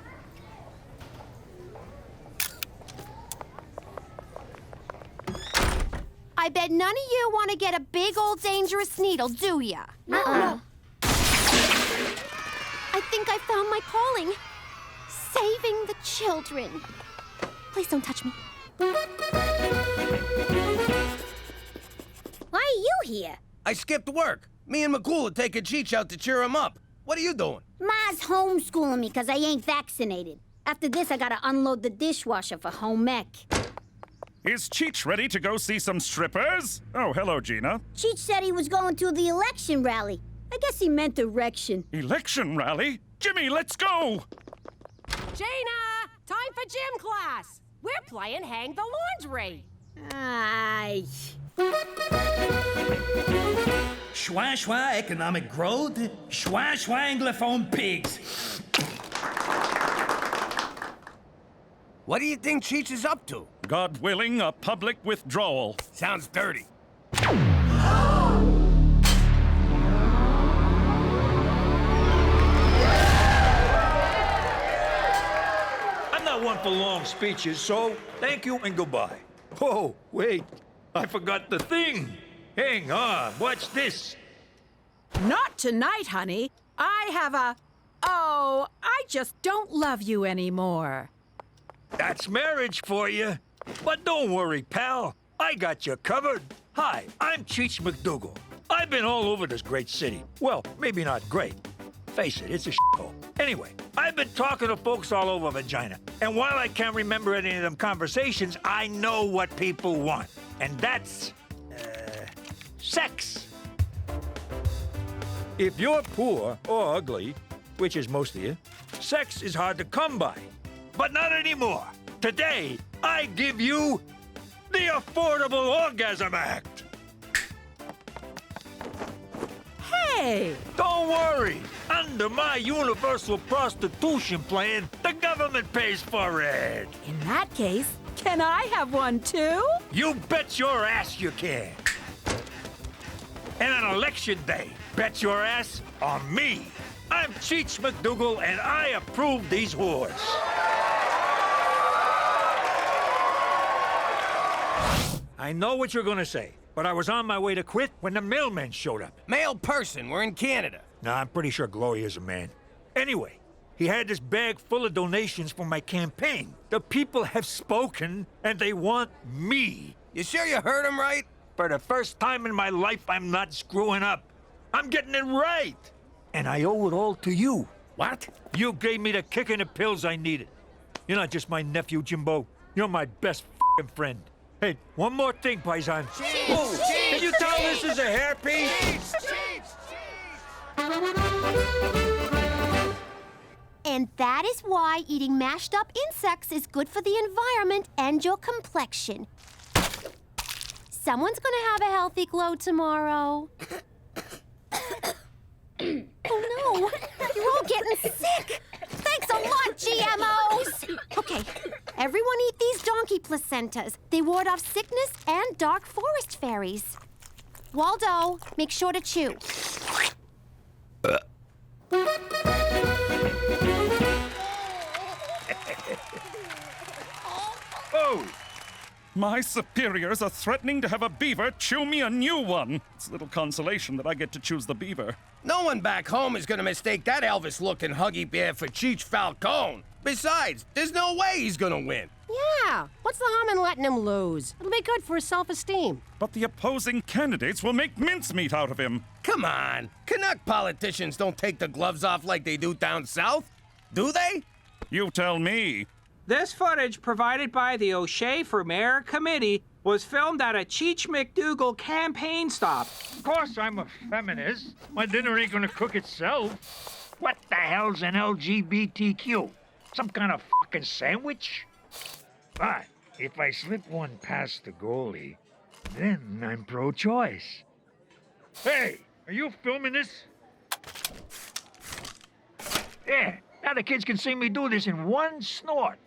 I bet none of you want to get a big old dangerous needle, do ya? Uh-uh. I think I found my calling. Saving the children. Please don't touch me. Why are you here? I skipped work. Me and McCool are taking CHEECH out to cheer him up. What are you doing? Ma's homeschooling me because I ain't vaccinated. After this, I gotta unload the dishwasher for home ec. Is CHEECH ready to go see some strippers? Oh, hello, Gina. CHEECH said he was going to the election rally. I guess he meant erection. Election rally? Jimmy, let's go! Gina! Time for gym class! We're playing Hang the Laundry! Aye. Schwa schwa economic growth, schwa schwa anglophone pigs. What do you think CHEECH is up to? God willing, a public withdrawal. Sounds dirty. I'm not one for long speeches, so thank you and goodbye. Oh, wait. I forgot the thing. Hang on. Watch this. Not tonight, honey. I have a... Oh, I just don't love you anymore. That's marriage for you. But don't worry, pal. I got you covered. Hi, I'm CHEECH McDougal. I've been all over this great city. Well, maybe not great. Face it, it's a shithole. Anyway, I've been talking to folks all over Regina. And while I can't remember any of them conversations, I know what people want. And that's... sex. If you're poor or ugly, which is most of you, sex is hard to come by. But not anymore. Today, I give you the Affordable Orgasm Act. Hey! Don't worry. Under my universal prostitution plan, the government pays for it. In that case, can I have one too? You bet your ass you can. And on election day, bet your ass on me. I'm CHEECH McDougal, and I approve these whores. I know what you're gonna say, but I was on my way to quit when the mailman showed up. Male person, we're in Canada. Nah, I'm pretty sure Gloria's a man. Anyway, he had this bag full of donations for my campaign. The people have spoken, and they want me. You sure you heard him right? For the first time in my life, I'm not screwing up. I'm getting it right. And I owe it all to you. What? You gave me the kick and the pills I needed. You're not just my nephew, Jimbo. You're my best f***ing friend. Hey, one more thing, Paisan. Oh, can you tell this is a hairpiece? And that is why eating mashed up insects is good for the environment and your complexion. Someone's gonna have a healthy glow tomorrow. Oh no, you're all getting sick. Thanks a lot, GMOs. Okay, everyone eat these donkey placentas. They ward off sickness and dark forest fairies. Waldo, make sure to chew. Oh! My superiors are threatening to have a beaver chew me a new one. It's little consolation that I get to choose the beaver. No one back home is gonna mistake that Elvis-looking Huggy Bear for CHEECH Falcone. Besides, there's no way he's gonna win. Yeah, what's the harm in letting him lose? It'll be good for his self-esteem. But the opposing candidates will make mincemeat out of him. Come on, Canuck politicians don't take the gloves off like they do down south, do they? You tell me. This footage, provided by the O'Shea for Mayor Committee, was filmed at a CHEECH McDougal campaign stop. Of course I'm a feminist. My dinner ain't gonna cook itself. What the hell's an LGBTQ? Some kind of fucking sandwich? But if I slip one past the goalie, then I'm pro-choice. Hey, are you filming this? Yeah, now the kids can see me do this in one snort.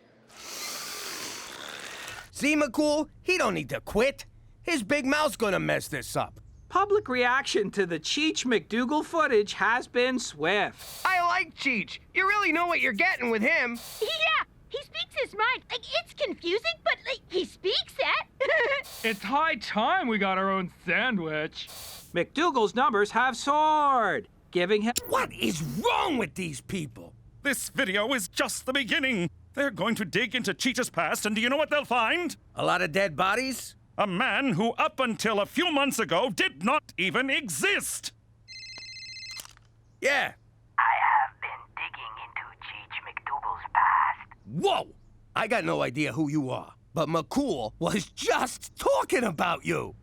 See, McCool? He don't need to quit. His big mouth's gonna mess this up. Public reaction to the CHEECH McDougal footage has been swift. I like CHEECH. You really know what you're getting with him. Yeah, he speaks his mind. Like, it's confusing, but like, he speaks it. It's high time we got our own sandwich. McDougal's numbers have soared. giving him... What is wrong with these people? This video is just the beginning. They're going to dig into CHEECH's past, and do you know what they'll find? A lot of dead bodies? A man who, up until a few months ago, did not even exist. Yeah. I have been digging into Cheech McDougal's past. Whoa! I got no idea who you are, but McCool was just talking about you.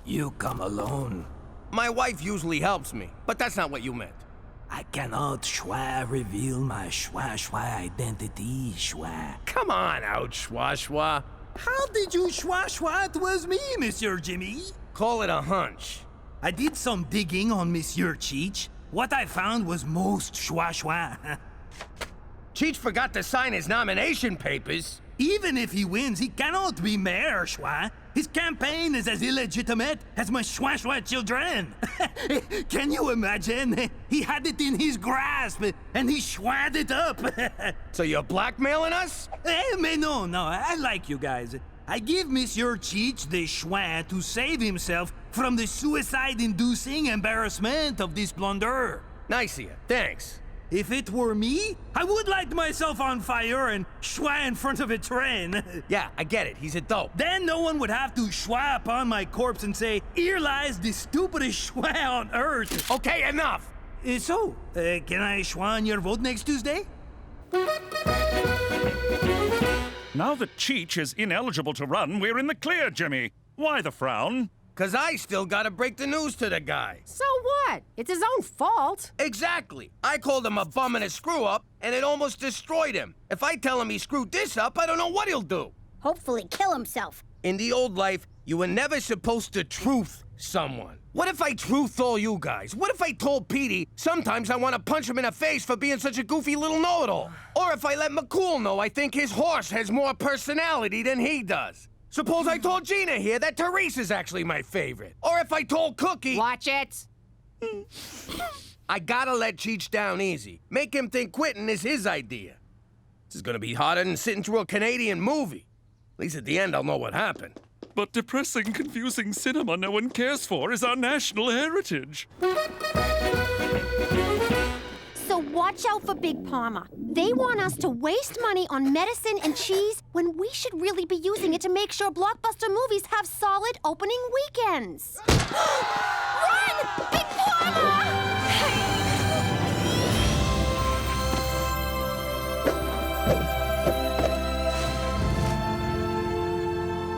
You come alone. My wife usually helps me, but that's not what you meant. I cannot reveal my identity, Come on out, Schwa. How did you it was me, Monsieur Jimmy? Call it a hunch. I did some digging on Monsieur Cheech. What I found was most schwa. Cheech forgot to sign his nomination papers. Even if he wins, he cannot be mayor, schwa. His campaign is as illegitimate as my schwa children. Can you imagine? He had it in his grasp, and he schwa'd it up. So you're blackmailing us? Mais no, I like you guys. I give Monsieur Cheech the schwa to save himself from the suicide-inducing embarrassment of this blunder. Nice of you, thanks. If it were me, I would light myself on fire and schwa in front of a train. Yeah, I get it. He's a dope. Then no one would have to schwa upon my corpse and say, "Here lies the stupidest schwa on earth." Okay, enough. Can I schwa on your vote next Tuesday? Now that Cheech is ineligible to run, we're in the clear, Jimmy. Why the frown? 'Cause I still gotta break the news to the guy. So what? It's his own fault. Exactly. I called him a bum and a screw-up, and it almost destroyed him. If I tell him he screwed this up, I don't know what he'll do. Hopefully kill himself. In the old life, you were never supposed to truth someone. What if I truthed all you guys? What if I told Petey sometimes I want to punch him in the face for being such a goofy little know-it-all? Or if I let McCool know I think his horse has more personality than he does? Suppose I told Gina here that Teresa's actually my favorite. Or if I told Cookie... Watch it. I gotta let Cheech down easy. Make him think quitting is his idea. This is gonna be harder than sitting through a Canadian movie. At least at the end I'll know what happened. But depressing, confusing cinema no one cares for is our national heritage. So watch out for Big Pharma. They want us to waste money on medicine and cheese when we should really be using it to make sure blockbuster movies have solid opening weekends. Run! Big Pharma!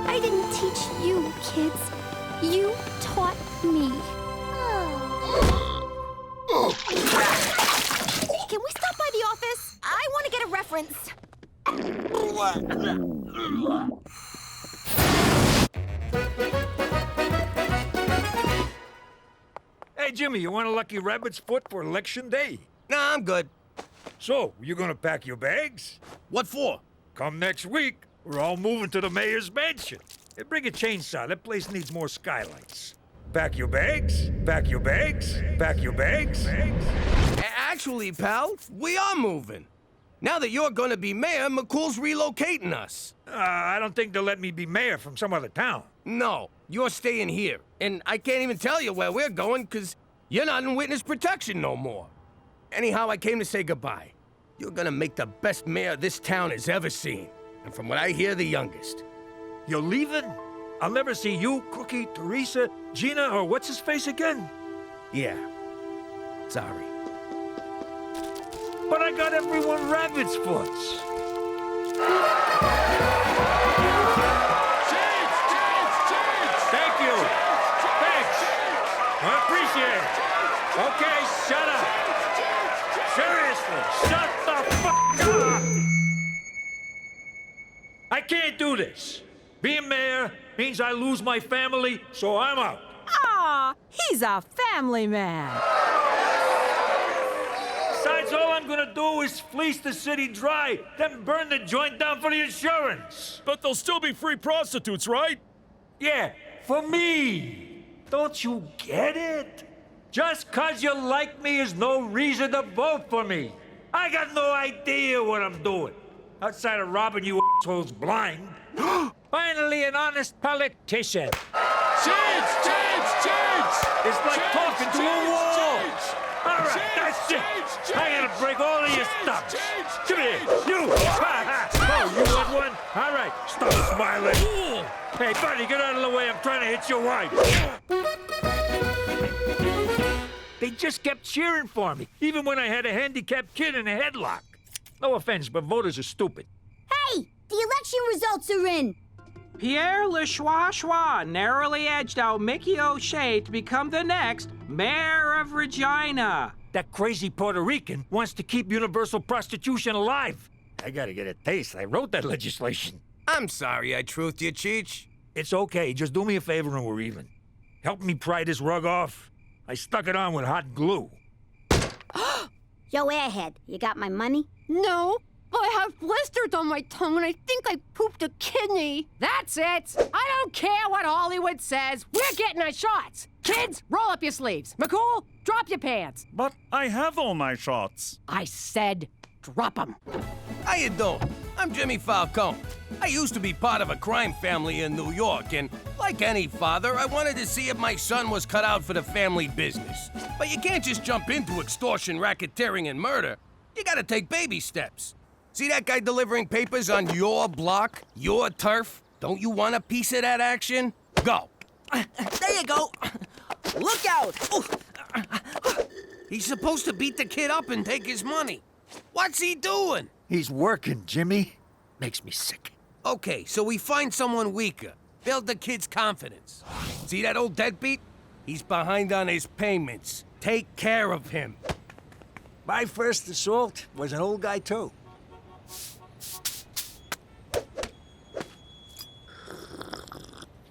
I didn't teach you, kids. You taught me. Can we stop by the office? I want to get a reference. Hey, Jimmy, you want a lucky rabbit's foot for election day? Nah, I'm good. So, you gonna pack your bags? What for? Come next week, we're all moving to the mayor's mansion. Hey, bring a chainsaw. That place needs more skylights. Pack your bags, pack your bags, pack your bags. Actually, pal, we are moving. Now that you're gonna be mayor, McCool's relocating us. I don't think they'll let me be mayor from some other town. No, you're staying here. And I can't even tell you where we're going, 'cause you're not in witness protection no more. Anyhow, I came to say goodbye. You're gonna make the best mayor this town has ever seen. And from what I hear, the youngest. You're leaving? I'll never see you, Cookie, Teresa, Gina, or what's-his-face again? Yeah. Sorry. But I got everyone rabbit's foots. Cheech! Thank you. Thanks. I appreciate it. Okay, shut up. Seriously, shut the fuck up. I can't do this. Being mayor means I lose my family, so I'm out. Aw, he's a family man. Besides, all I'm gonna do is fleece the city dry, then burn the joint down for the insurance. But there'll still be free prostitutes, right? Yeah, for me. Don't you get it? Just 'cause you like me is no reason to vote for me. I got no idea what I'm doing. outside of robbing you assholes blind. Finally, an honest politician. CHEECH! CHEECH! CHEECH! It's like talking to a wall. All right, that's it. I'm gonna break all of your stuff. Come here, you. Oh, you want one? All right, stop smiling. Hey, buddy, get out of the way. I'm trying to hit your wife. They just kept cheering for me, even when I had a handicapped kid in a headlock. No offense, but voters are stupid. Hey, the election results are in. Pierre Le Schwa narrowly edged out Mickey O'Shea to become the next mayor of Regina. That crazy Puerto Rican wants to keep universal prostitution alive. I gotta get a taste. I wrote that legislation. I'm sorry I truthed you, Cheech. It's okay. Just do me a favor and we're even. Help me pry this rug off. I stuck it on with hot glue. Yo, airhead, you got my money? No, I have blisters on my tongue and I think I pooped a kidney. That's it. I don't care what Hollywood says. We're getting our shots. Kids, roll up your sleeves. McCool, drop your pants. But I have all my shots. I said drop them. How you doing? I'm Jimmy Falcone. I used to be part of a crime family in New York, and like any father, I wanted to see if my son was cut out for the family business. But you can't just jump into extortion, racketeering, and murder. You gotta take baby steps. See that guy delivering papers on your block, your turf? Don't you want a piece of that action? Go. There you go. Look out! He's supposed to beat the kid up and take his money. What's he doing? He's working, Jimmy. Makes me sick. Okay, so we find someone weaker. Build the kid's confidence. See that old deadbeat? He's behind on his payments. Take care of him. My first assault was an old guy, too.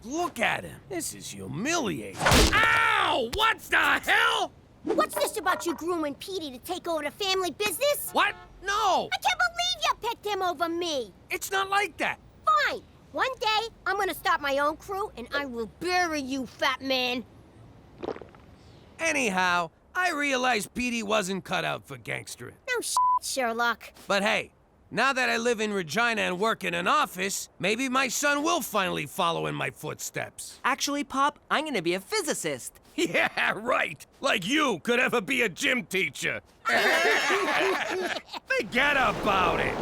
Look at him. This is humiliating. Ow! What the hell? What's this about you grooming Petey to take over the family business? What? No! I can't believe you picked him over me! It's not like that. Fine. One day, I'm gonna start my own crew, and I will bury you, fat man. Anyhow, I realized Petey wasn't cut out for gangstering. No Sherlock. But hey, now that I live in Regina and work in an office, maybe my son will finally follow in my footsteps. Actually, Pop, I'm gonna be a physicist. Yeah, right. Like you could ever be a gym teacher. Forget about it.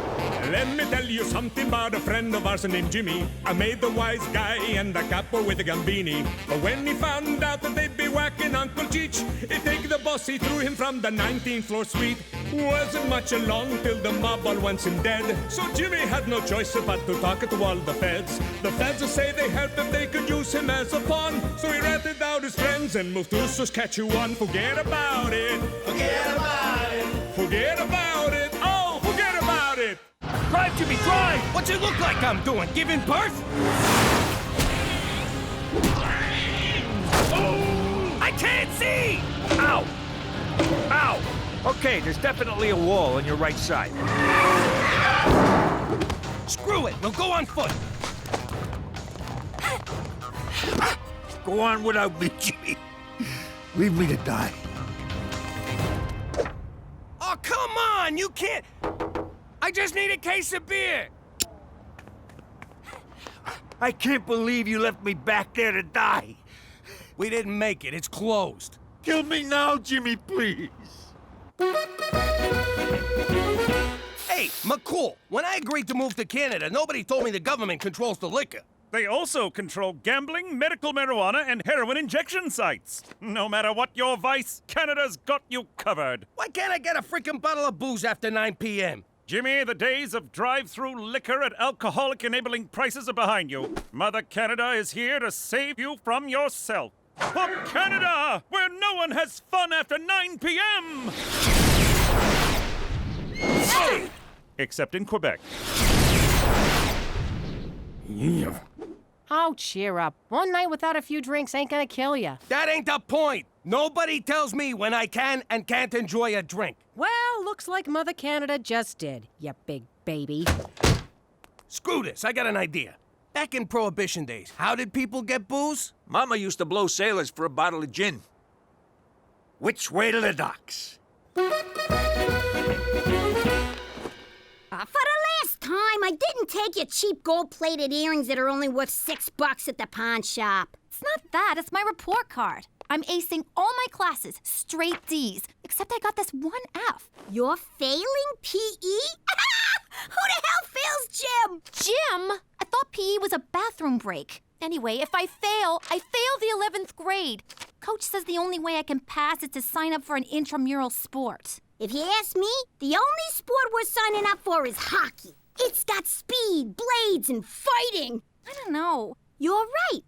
Let me tell you something about a friend of ours named Jimmy. I made the wise guy and the capo with the gambini. But when he found out that they'd be whacking Uncle Cheech, he'd take the boss, he threw him from the 19th floor suite. Wasn't much along till the mob all wants him dead. So Jimmy had no choice but to talk to all the feds. The feds say they helped if they could use him as a pawn. So he ratted out his friends and moved to Saskatchewan. Forget about it. Forget about it. Forget about it. Oh, forget about it. Drive, Jimmy, drive! What's it look like I'm doing? Giving birth? Oh! I can't see! Ow! Ow! Okay, there's definitely a wall on your right side. Screw it, we'll go on foot. Go on without me, Jimmy. Leave me to die. Oh, come on! You can't... I just need a case of beer! I can't believe you left me back there to die. We didn't make it. It's closed. Kill me now, Jimmy, please. Hey, McCool, when I agreed to move to Canada, nobody told me the government controls the liquor. They also control gambling, medical marijuana, and heroin injection sites. No matter what your vice, Canada's got you covered. Why can't I get a freaking bottle of booze after 9 p.m.? Jimmy, the days of drive-through liquor at alcoholic-enabling prices are behind you. Mother Canada is here to save you from yourself. For Canada, where no one has fun after 9 p.m. Hey! Except in Quebec. Yeah. Oh, cheer up. One night without a few drinks ain't gonna kill you. That ain't the point. Nobody tells me when I can and can't enjoy a drink. Well, looks like Mother Canada just did, you big baby. Screw this, I got an idea. Back in Prohibition days, how did people get booze? Mama used to blow sailors for a bottle of gin. Which way to the docks? For the last time. I didn't take your cheap gold-plated earrings that are only worth $6 at the pawn shop. It's not that, it's my report card. I'm acing all my classes, straight D's, except I got this one F. You're failing PE? Who the hell fails gym? Gym? I thought PE was a bathroom break. Anyway, if I fail the 11th grade. Coach says the only way I can pass is to sign up for an intramural sport. If you ask me, the only sport we're signing up for is hockey. It's got speed, blades, and fighting. I don't know. You're right.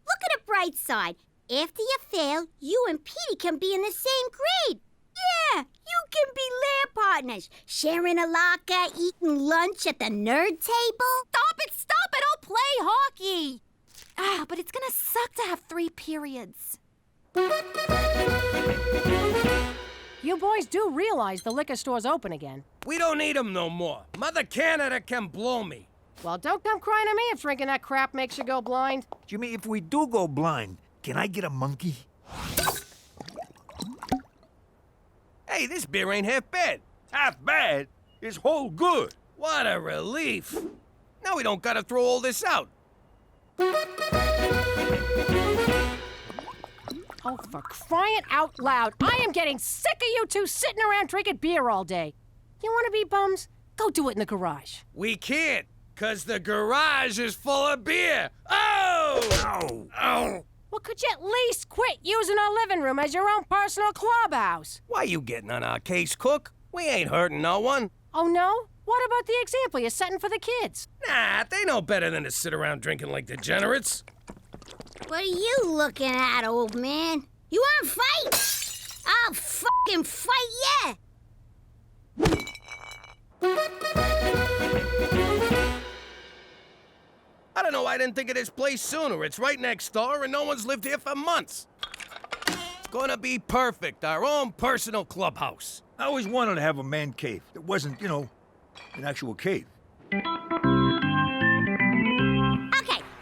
Look at the bright side. After you fail, you and Petey can be in the same grade. Yeah, you can be lab partners, sharing a locker, eating lunch at the nerd table. Stop it, I'll play hockey. But it's gonna suck to have 3 periods. You boys do realize the liquor store's open again. We don't need them no more. Mother Canada can blow me. Well, don't come crying to me if drinking that crap makes you go blind. Jimmy, if we do go blind, can I get a monkey? Hey, this beer ain't half bad. Half bad? It's whole good. What a relief. Now we don't gotta throw all this out. Oh, for crying out loud. I am getting sick of you two sitting around drinking beer all day. You want to be bums? Go do it in the garage. We can't, 'cause the garage is full of beer. Oh! Ow! Ow! Well, could you at least quit using our living room as your own personal clubhouse? Why you getting on our case, Cook? We ain't hurting no one. Oh, no? What about the example you're setting for the kids? Nah, they know better than to sit around drinking like degenerates. What are you looking at, old man? You wanna fight? I'll fucking fight ya! I don't know why I didn't think of this place sooner. It's right next door and no one's lived here for months. It's gonna be perfect, our own personal clubhouse. I always wanted to have a man cave that wasn't, an actual cave. Okay,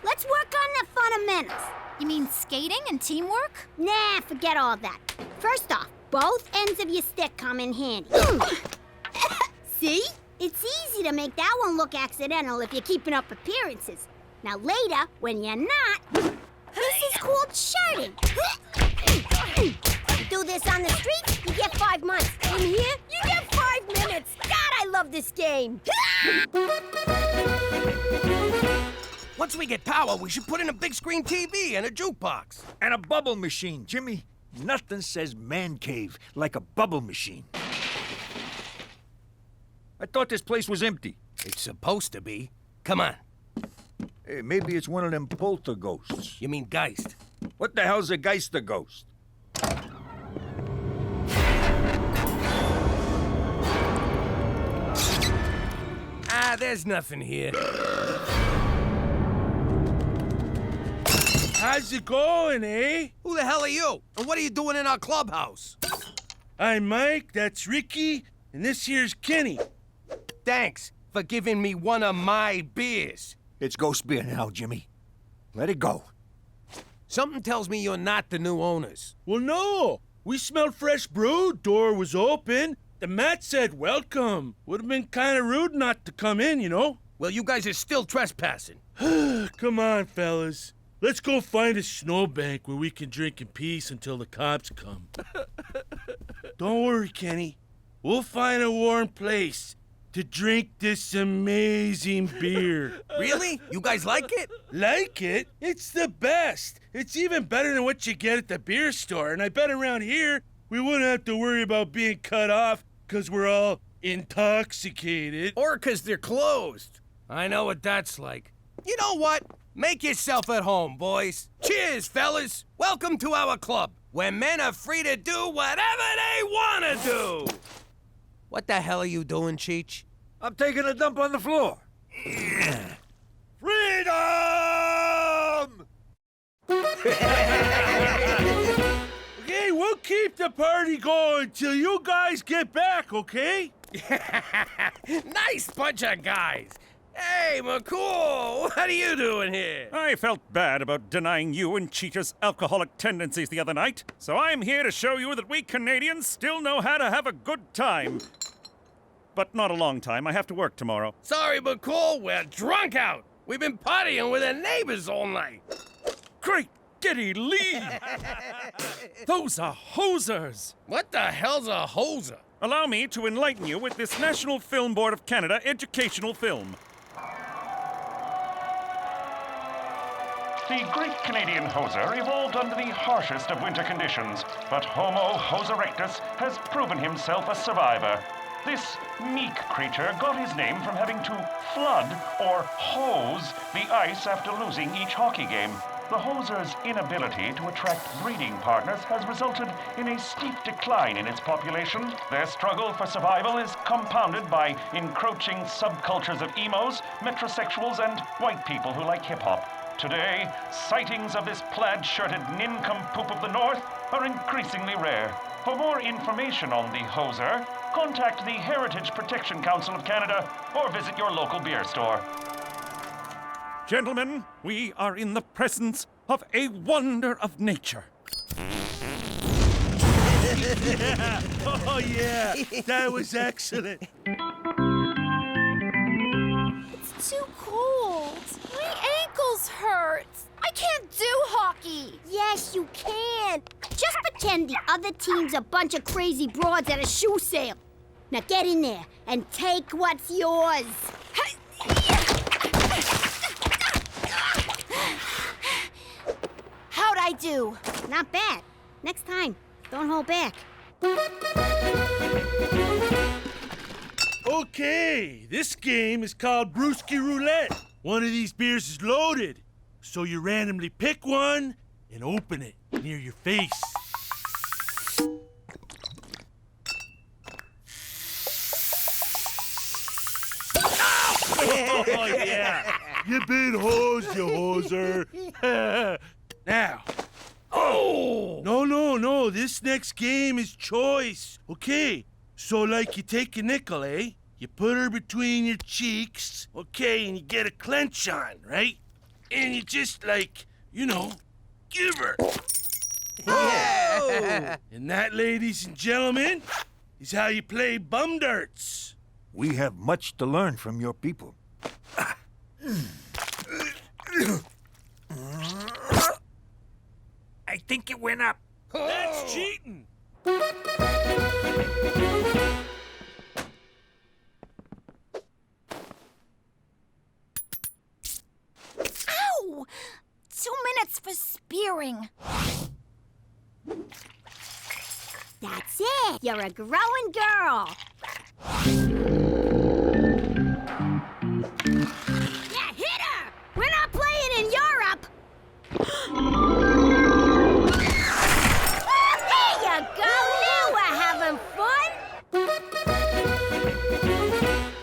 let's work on the fundamentals. You mean skating and teamwork? Nah, forget all that. First off, both ends of your stick come in handy. See? It's easy to make that one look accidental if you're keeping up appearances. Now later, when you're not, this is called shirting. You do this on the street, you get 5 months. In here, you get 5 minutes. God, I love this game. Once we get power, we should put in a big screen TV and a jukebox. And a bubble machine, Jimmy. Nothing says man cave like a bubble machine. I thought this place was empty. It's supposed to be. Come on. Hey, maybe it's one of them poltergeists. You mean Geist? What the hell's a Geister ghost? There's nothing here. How's it going, eh? Who the hell are you? And what are you doing in our clubhouse? I'm Mike, that's Ricky, and this here's Kenny. Thanks for giving me one of my beers. It's ghost beer now, Jimmy. Let it go. Something tells me you're not the new owners. Well, no. We smelled fresh brew, door was open. The mat said welcome. Would have been kind of rude not to come in, you know? Well, you guys are still trespassing. Come on, fellas. Let's go find a snowbank where we can drink in peace until the cops come. Don't worry, Kenny. We'll find a warm place to drink this amazing beer. Really? You guys like it? Like it? It's the best. It's even better than what you get at the beer store. And I bet around here, we wouldn't have to worry about being cut off because we're all intoxicated. Or because they're closed. I know what that's like. You know what? Make yourself at home, boys. Cheers, fellas. Welcome to our club, where men are free to do whatever they want to do. What the hell are you doing, Cheech? I'm taking a dump on the floor. Freedom! Okay, we'll keep the party going till you guys get back, okay? Nice bunch of guys. Hey, McCool, what are you doing here? I felt bad about denying you and Cheetah's alcoholic tendencies the other night, so I'm here to show you that we Canadians still know how to have a good time. but not a long time. I have to work tomorrow. Sorry, but cool, we're drunk out. We've been partying with our neighbors all night. Great giddy Lee! Those are hosers! What the hell's a hoser? Allow me to enlighten you with this National Film Board of Canada educational film. The Great Canadian Hoser evolved under the harshest of winter conditions, but Homo hos erectus has proven himself a survivor. This meek creature got his name from having to flood, or hose, the ice after losing each hockey game. The hoser's inability to attract breeding partners has resulted in a steep decline in its population. Their struggle for survival is compounded by encroaching subcultures of emos, metrosexuals, and white people who like hip-hop. Today, sightings of this plaid-shirted nincompoop of the North are increasingly rare. For more information on the hoser, contact the Heritage Protection Council of Canada or visit your local beer store. Gentlemen, we are in the presence of a wonder of nature. Oh, yeah. That was excellent. It's too cold. My ankles hurt. I can't do hockey. Yes, you can. Just pretend the other team's a bunch of crazy broads at a shoe sale. Now get in there and take what's yours. How'd I do? Not bad. Next time, don't hold back. Okay, this game is called Brewski Roulette. One of these beers is loaded, so you randomly pick one and open it near your face. Oh, yeah. You been hosed, you hoser. Now. Oh! No. This next game is choice. Okay, so like you take a nickel, eh? You put her between your cheeks, okay, and you get a clench on, right? And you just like, give her. Oh! And that, ladies and gentlemen, is how you play bum darts. We have much to learn from your people. I think it went up. That's cheating. Ow! 2 minutes for spearing. That's it. You're a growing girl. Yeah, hit her! We're not playing in Europe. There you go. Now we're having fun.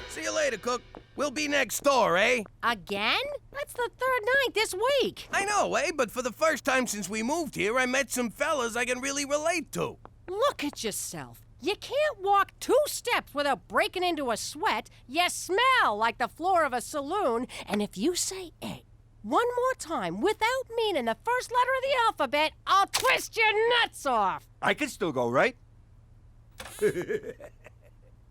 See you later, Cook. We'll be next door, eh? Again? That's the third night this week. I know, eh? But for the first time since we moved here, I met some fellas I can really relate to. Look at yourself. You can't walk 2 steps without breaking into a sweat. You smell like the floor of a saloon. And if you say egg one more time without meaning the first letter of the alphabet, I'll twist your nuts off. I can still go, right?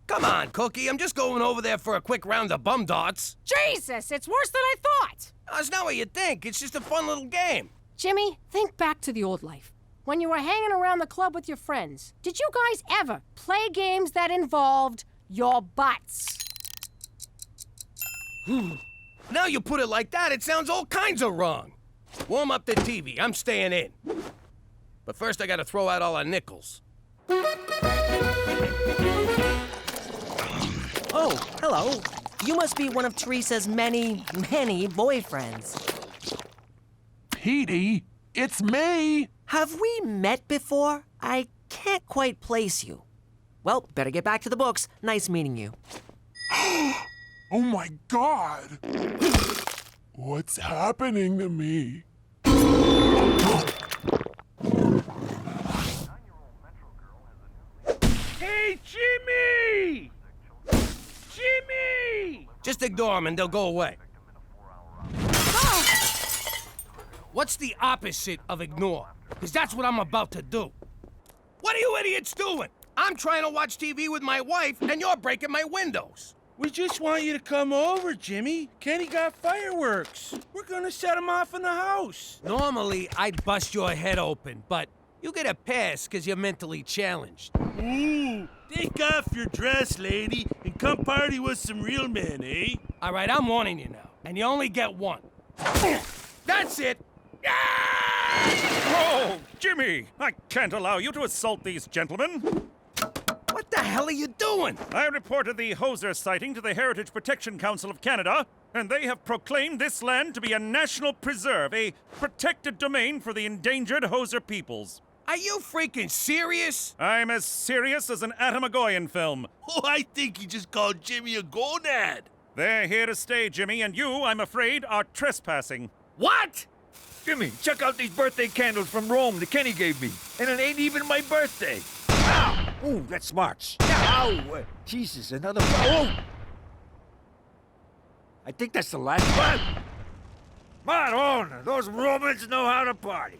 Come on, Cookie. I'm just going over there for a quick round of bum darts. Jesus, it's worse than I thought. That's not what you think. It's just a fun little game. Jimmy, think back to the old life. When you were hanging around the club with your friends, did you guys ever play games that involved your butts? Now you put it like that, it sounds all kinds of wrong. Warm up the TV. I'm staying in. But first, I gotta throw out all our nickels. Oh, hello. You must be one of Teresa's many, many boyfriends. Petey, it's me. Have we met before? I can't quite place you. Well, better get back to the books. Nice meeting you. Oh my God. What's happening to me? Hey, Jimmy! Jimmy! Just ignore them and they'll go away. What's the opposite of ignore? Because that's what I'm about to do. What are you idiots doing? I'm trying to watch TV with my wife, and you're breaking my windows. We just want you to come over, Jimmy. Kenny got fireworks. We're gonna set them off in the house. Normally, I'd bust your head open, but you get a pass because you're mentally challenged. Ooh, take off your dress, lady, and come party with some real men, eh? All right, I'm warning you now, and you only get one. That's it. Oh, Jimmy! I can't allow you to assault these gentlemen. What the hell are you doing? I reported the Hoser sighting to the Heritage Protection Council of Canada, and they have proclaimed this land to be a national preserve, a protected domain for the endangered Hoser peoples. Are you freaking serious? I'm as serious as an Atom-Agoyan film. Oh, I think he just called Jimmy a gonad. They're here to stay, Jimmy, and you, I'm afraid, are trespassing. What? Jimmy, check out these birthday candles from Rome that Kenny gave me. And it ain't even my birthday. Ow! Ooh, that smarts. Ow! Jesus, another one. Oh! I think that's the last one. Madonna, those Romans know how to party.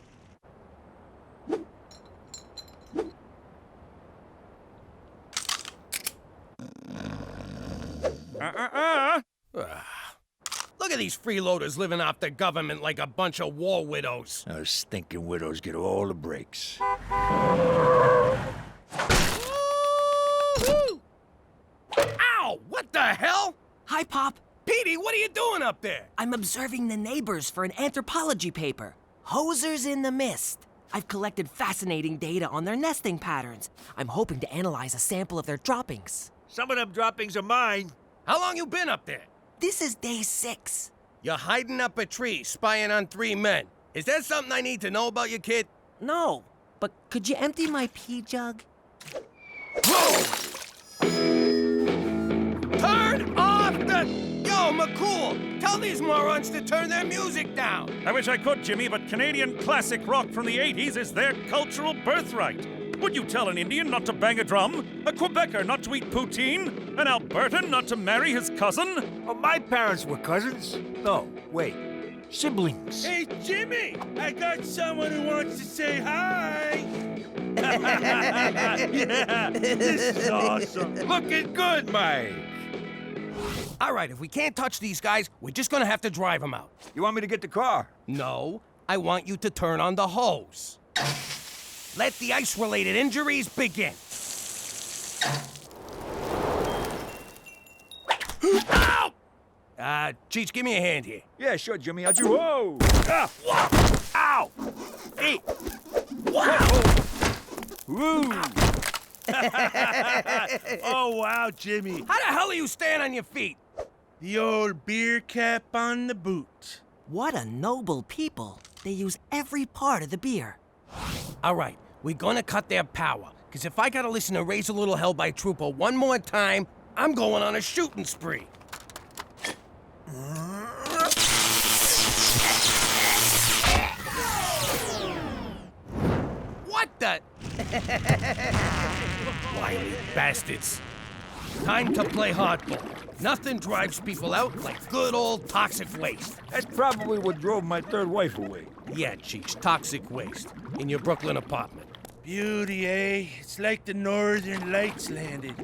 Look at these freeloaders living off the government like a bunch of war widows. Those stinking widows get all the breaks. Ow! What the hell? Hi, Pop. Petey, what are you doing up there? I'm observing the neighbors for an anthropology paper. Hosers in the mist. I've collected fascinating data on their nesting patterns. I'm hoping to analyze a sample of their droppings. Some of them droppings are mine. How long you been up there? This is day 6. You're hiding up a tree, spying on 3 men. Is that something I need to know about you, kid? No, but could you empty my pee jug? Whoa! Turn off the... Yo, McCool, tell these morons to turn their music down. I wish I could, Jimmy, but Canadian classic rock from the 80s is their cultural birthright. Would you tell an Indian not to bang a drum? A Quebecer not to eat poutine? An Albertan not to marry his cousin? Oh, my parents were cousins. No, wait. Siblings. Hey, Jimmy! I got someone who wants to say hi! Yeah, this is awesome. Looking good, Mike. All right, if we can't touch these guys, we're just gonna have to drive them out. You want me to get the car? No, I want you to turn on the hose. Let the ice-related injuries begin. Ow! CHEECH, give me a hand here. Yeah, sure, Jimmy. How'd you... Whoa! Ah! Ow! Hey! Wow! Woo! Oh, wow, Jimmy. How the hell are you staying on your feet? The old beer cap on the boot. What a noble people. They use every part of the beer. All right, we're gonna cut their power. Because if I gotta listen to Raise a Little Hell by Trooper one more time, I'm going on a shooting spree. What the? Wily bastards. Time to play hardball. Nothing drives people out like good old toxic waste. That's probably what drove my third wife away. Yeah, CHEECH, toxic waste. In your Brooklyn apartment. Beauty, eh? It's like the Northern Lights landed.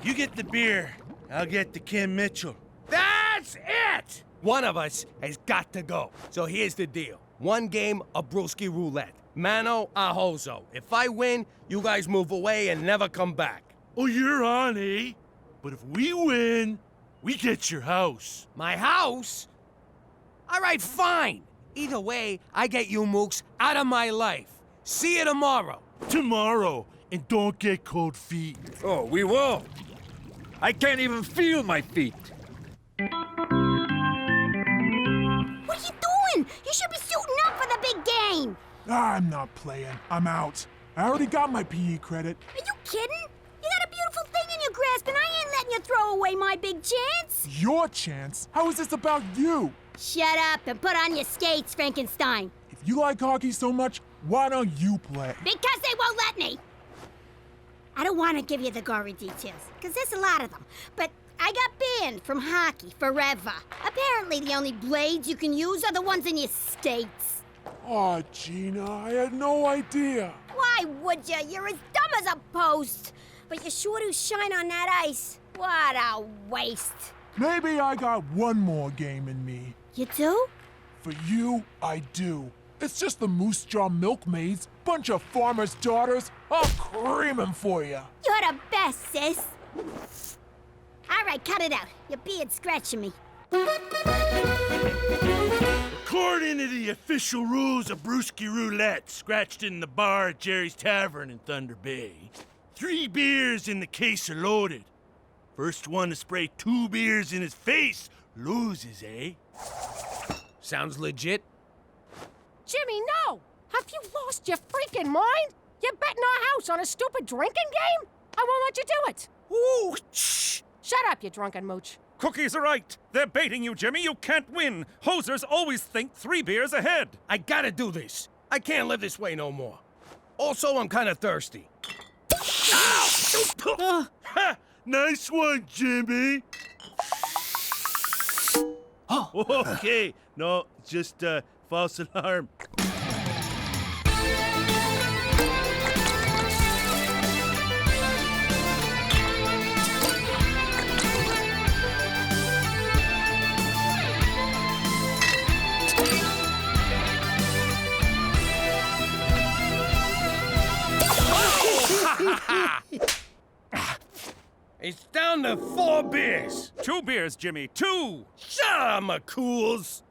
You get the beer, I'll get the Kim Mitchell. That's it! One of us has got to go. So here's the deal. 1 game of brewski roulette. Mano a hozo. If I win, you guys move away and never come back. Oh, you're on, eh? But if we win, we get your house. My house? All right, fine. Either way, I get you mooks out of my life. See you tomorrow. Tomorrow. And don't get cold feet. Oh, we won't. I can't even feel my feet. What are you doing? You should be suiting up for the big game. I'm not playing. I'm out. I already got my PE credit. Are you kidding? You got a beautiful thing in your grasp, and I ain't letting you throw away my big chance. Your chance? How is this about you? Shut up and put on your skates, Frankenstein. If you like hockey so much, why don't you play? Because they won't let me. I don't want to give you the gory details, because there's a lot of them. But I got banned from hockey forever. Apparently the only blades you can use are the ones in your skates. Aw, Gina, I had no idea. Why would you? You're as dumb dumb as a post. But you sure do shine on that ice. What a waste. Maybe I got one more game in me. You do? For you, I do. It's just the Moose Jaw Milkmaids, bunch of farmers' daughters. I'll cream 'em for you. You're the best, sis. All right, cut it out. Your beard's scratching me. According to the official rules of Brewski Roulette, scratched in the bar at Jerry's Tavern in Thunder Bay, 3 beers in the case are loaded. First one to spray 2 beers in his face loses, eh? Sounds legit. Jimmy, no! Have you lost your freaking mind? You're betting our house on a stupid drinking game? I won't let you do it. Ooh, shh! Shut up, you drunken mooch. Cookies are right. They're baiting you, Jimmy. You can't win. Hosers always think 3 beers ahead. I gotta do this. I can't live this way no more. Also, I'm kind of thirsty. Ha! Nice one, Jimmy. Okay. No, just false alarm. It's down to 4 beers. 2 beers, Jimmy. 2! Shut up, McCools.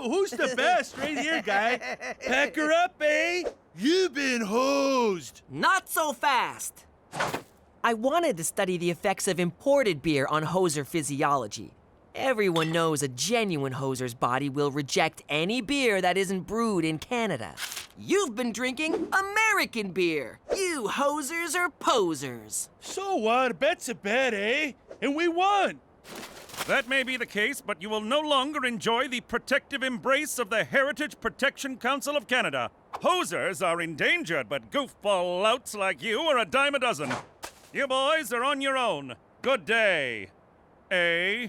Who's the best? Right here, guy. Pack her up, eh? You've been hosed. Not so fast. I wanted to study the effects of imported beer on hoser physiology. Everyone knows a genuine hoser's body will reject any beer that isn't brewed in Canada. You've been drinking American beer. You hosers are posers. So what? A bet's a bet, eh? And we won. That may be the case, but you will no longer enjoy the protective embrace of the Heritage Protection Council of Canada. Hosers are endangered, but goofball louts like you are a dime a dozen. You boys are on your own. Good day. Eh?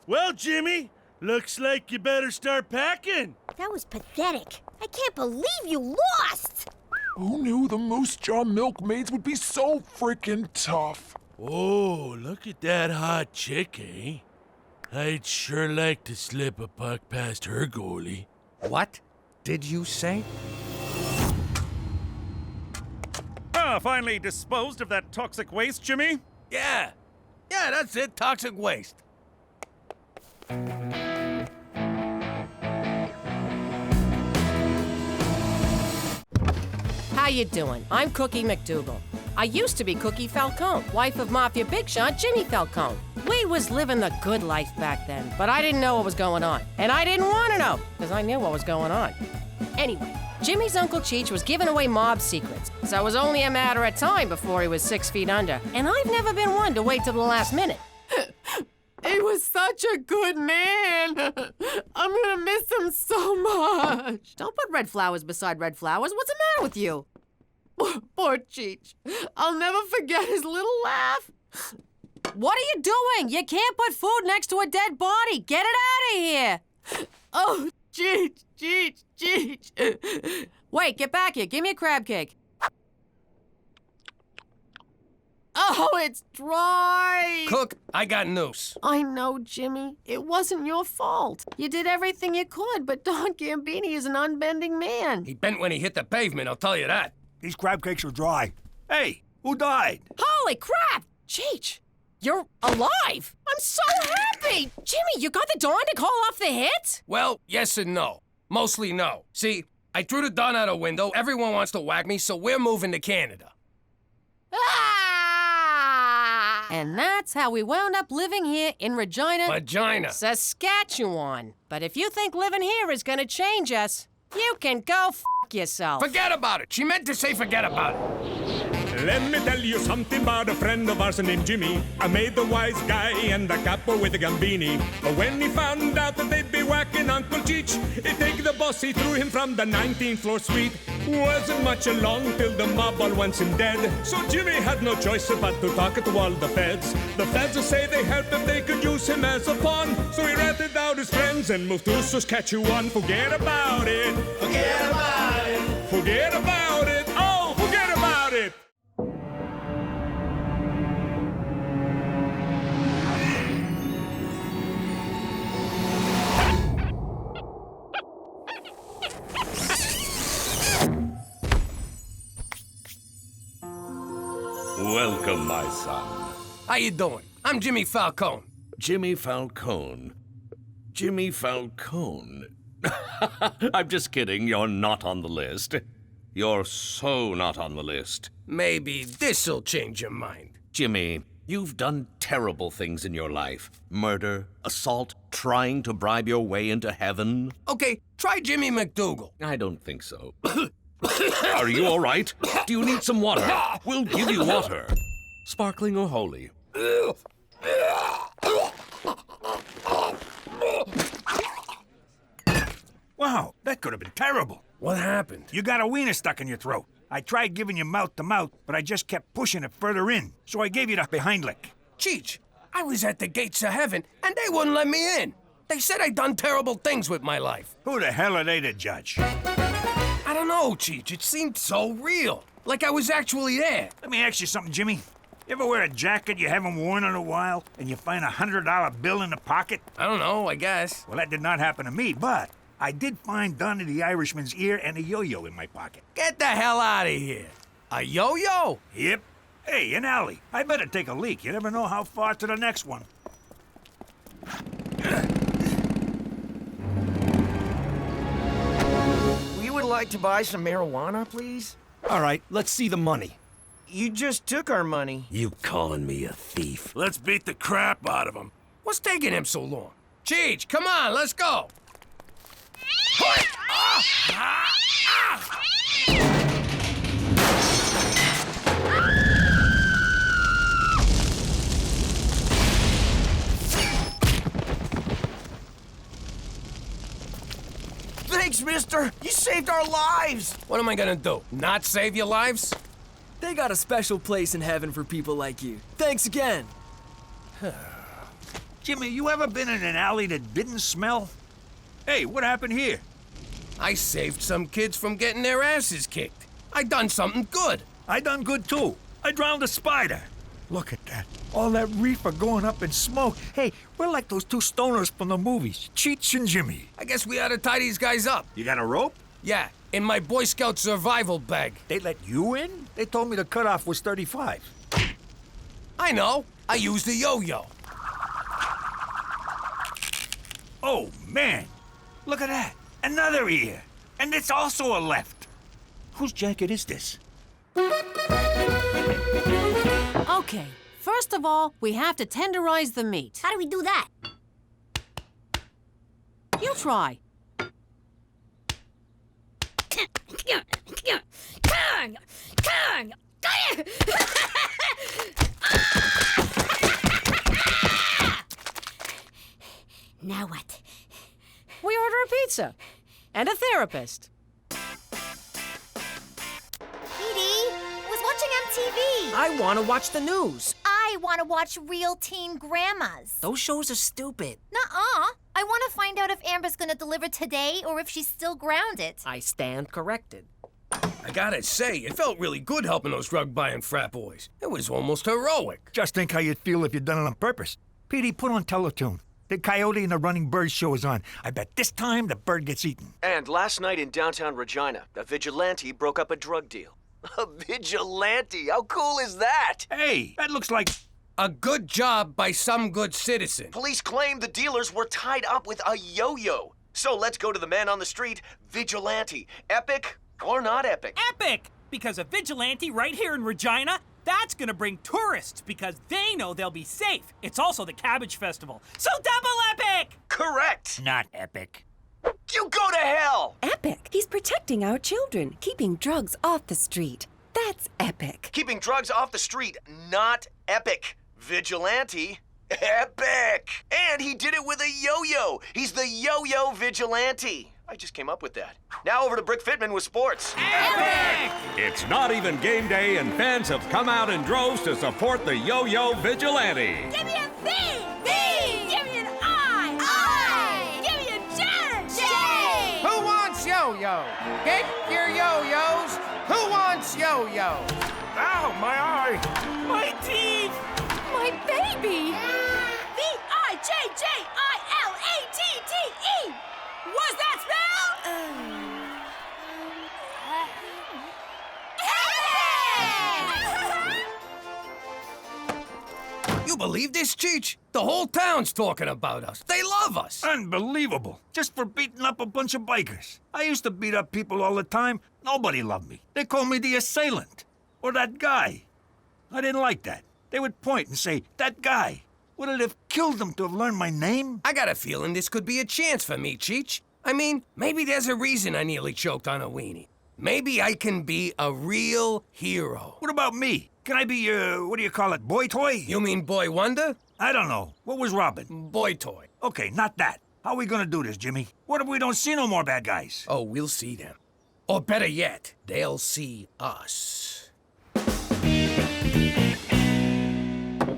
Well, Jimmy, looks like you better start packing. That was pathetic. I can't believe you lost! Who knew the Moose Jaw Milkmaids would be so freaking tough? Oh, look at that hot chick, eh? I'd sure like to slip a puck past her goalie. What did you say? Finally disposed of that toxic waste, Jimmy? Yeah, that's it, toxic waste. How you doing? I'm Cookie McDougal. I used to be Cookie Falcone, wife of Mafia Big Shot Jimmy Falcone. We was living the good life back then, but I didn't know what was going on. And I didn't want to know, because I knew what was going on. Anyway, Jimmy's Uncle Cheech was giving away mob secrets, so it was only a matter of time before he was 6 feet under. And I've never been one to wait till the last minute. He was such a good man. I'm gonna miss him so much. Don't put red flowers beside red flowers. What's the matter with you? Poor Cheech. I'll never forget his little laugh. What are you doing? You can't put food next to a dead body. Get it out of here. Oh, Cheech. Wait, get back here. Give me a crab cake. Oh, it's dry. Cook, I got news. I know, Jimmy. It wasn't your fault. You did everything you could, but Don Gambini is an unbending man. He bent when he hit the pavement, I'll tell you that. These crab cakes are dry. Hey, who died? Holy crap! Cheech, you're alive! I'm so happy! Jimmy, you got the Dawn to call off the hit? Well, yes and no. Mostly no. See, I threw the Dawn out a window, everyone wants to whack me, so we're moving to Canada. And that's how we wound up living here in Regina, Saskatchewan. But if you think living here is gonna change us, you can go f*** yourself. Forget about it. She meant to say forget about it. Let me tell you something about a friend of ours named Jimmy. I made the wise guy and the capo with the gambini. But when he found out that they'd be whacking Uncle Cheech, he'd take the boss, he threw him from the 19th floor suite. Wasn't much along till the mob all wants him dead. So Jimmy had no choice but to talk to all the feds. The feds say they help if they could use him as a pawn. So he ratted out his friends and moved to Saskatchewan. Forget about it. Forget about it. Forget about it. Oh, forget about it. Welcome, my son. How you doing? I'm Jimmy Falcone. Jimmy Falcone. Jimmy Falcone. I'm just kidding. You're not on the list. You're so not on the list. Maybe this'll change your mind. Jimmy, you've done terrible things in your life. Murder, assault, trying to bribe your way into heaven. Okay, try Jimmy McDougal. I don't think so. Are you all right? Do you need some water? We'll give you water. Sparkling or holy? Wow, that could have been terrible. What happened? You got a wiener stuck in your throat. I tried giving you mouth to mouth, but I just kept pushing it further in. So I gave you the behind lick. Cheech, I was at the gates of heaven, and they wouldn't let me in. They said I'd done terrible things with my life. Who the hell are they to judge? I don't know, Cheech. It seemed so real. Like I was actually there. Let me ask you something, Jimmy. You ever wear a jacket you haven't worn in a while, and you find a $100 bill in the pocket? I don't know, I guess. Well, that did not happen to me, but I did find Donnie the Irishman's ear and a yo-yo in my pocket. Get the hell out of here. A yo-yo? Yep. Hey, an alley. I better take a leak. You never know how far to the next one. We would like to buy some marijuana, please. All right, let's see the money. You just took our money. You calling me a thief? Let's beat the crap out of him. What's taking him so long? Cheech, come on, let's go. Thanks, mister. You saved our lives. What am I gonna do? Not save your lives? They got a special place in heaven for people like you. Thanks again. Jimmy, you ever been in an alley that didn't smell? Hey, what happened here? I saved some kids from getting their asses kicked. I done something good. I done good too. I drowned a spider. Look at that. All that reefer going up in smoke. Hey, we're like those two stoners from the movies, Cheech and Jimmy. I guess we ought to tie these guys up. You got a rope? Yeah, in my Boy Scout survival bag. They let you in? They told me the cutoff was 35. I know. I used a yo-yo. Oh, man. Look at that. Another ear. And it's also a left. Whose jacket is this? Okay, first of all, we have to tenderize the meat. How do we do that? You try. Now what? We order a pizza and a therapist. TV. I want to watch the news. I want to watch Real Teen Grandmas. Those shows are stupid. Nuh-uh. I want to find out if Amber's gonna deliver today or if she's still grounded. I stand corrected. I gotta say, it felt really good helping those drug-buying frat boys. It was almost heroic. Just think how you'd feel if you'd done it on purpose. Petey, put on Teletoon. The Coyote and the Running Bird show is on. I bet this time the bird gets eaten. And last night in downtown Regina, a vigilante broke up a drug deal. A vigilante? How cool is that? Hey, that looks like a good job by some good citizen. Police claim the dealers were tied up with a yo-yo. So let's go to the man on the street, vigilante. Epic or not epic? Epic! Because a vigilante right here in Regina, that's gonna bring tourists because they know they'll be safe. It's also the Cabbage Festival, so double epic! Correct! Not epic. You go to hell! Epic. He's protecting our children, keeping drugs off the street. That's epic. Keeping drugs off the street, not epic. Vigilante, epic! And he did it with a yo-yo. He's the yo-yo vigilante. I just came up with that. Now over to Brick Fitman with sports. Epic! It's not even game day, and fans have come out in droves to support the Yo-Yo Vigilante. Give me a V! V! Give me an I! I! Give me a J! J! Who wants yo-yo? Get your yo-yos. Who wants yo-yo? Ow, my eye! My teeth! My baby! V-I-J-J-I-L-A-T-T-E! What's that spell? You believe this, Cheech? The whole town's talking about us. They love us. Unbelievable. Just for beating up a bunch of bikers. I used to beat up people all the time. Nobody loved me. They called me the assailant. Or that guy. I didn't like that. They would point and say, that guy. Would it have killed them to have learned my name? I got a feeling this could be a chance for me, Cheech. I mean, maybe there's a reason I nearly choked on a weenie. Maybe I can be a real hero. What about me? Can I be, what do you call it, boy toy? You mean Boy Wonder? I don't know. What was Robin? Boy toy. Okay, not that. How are we gonna do this, Jimmy? What if we don't see no more bad guys? Oh, we'll see them. Or better yet, they'll see us.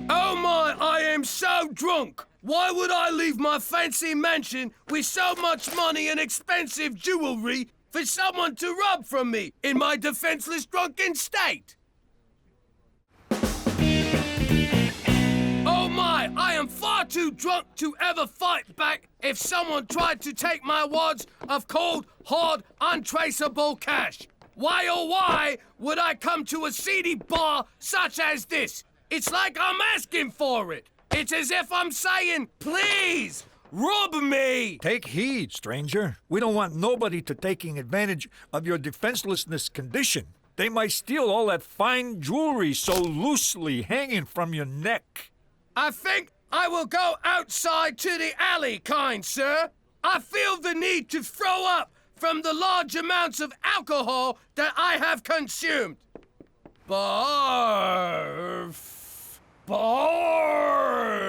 Oh my, I am so drunk! Why would I leave my fancy mansion with so much money and expensive jewelry for someone to rob from me in my defenseless drunken state? Oh my, I am far too drunk to ever fight back if someone tried to take my wads of cold, hard, untraceable cash. Why oh why would I come to a seedy bar such as this? It's like I'm asking for it. It's as if I'm saying, please, rob me. Take heed, stranger. We don't want nobody to taking advantage of your defenselessness condition. They might steal all that fine jewelry so loosely hanging from your neck. I think I will go outside to the alley, kind sir. I feel the need to throw up from the large amounts of alcohol that I have consumed. Barf. Barf.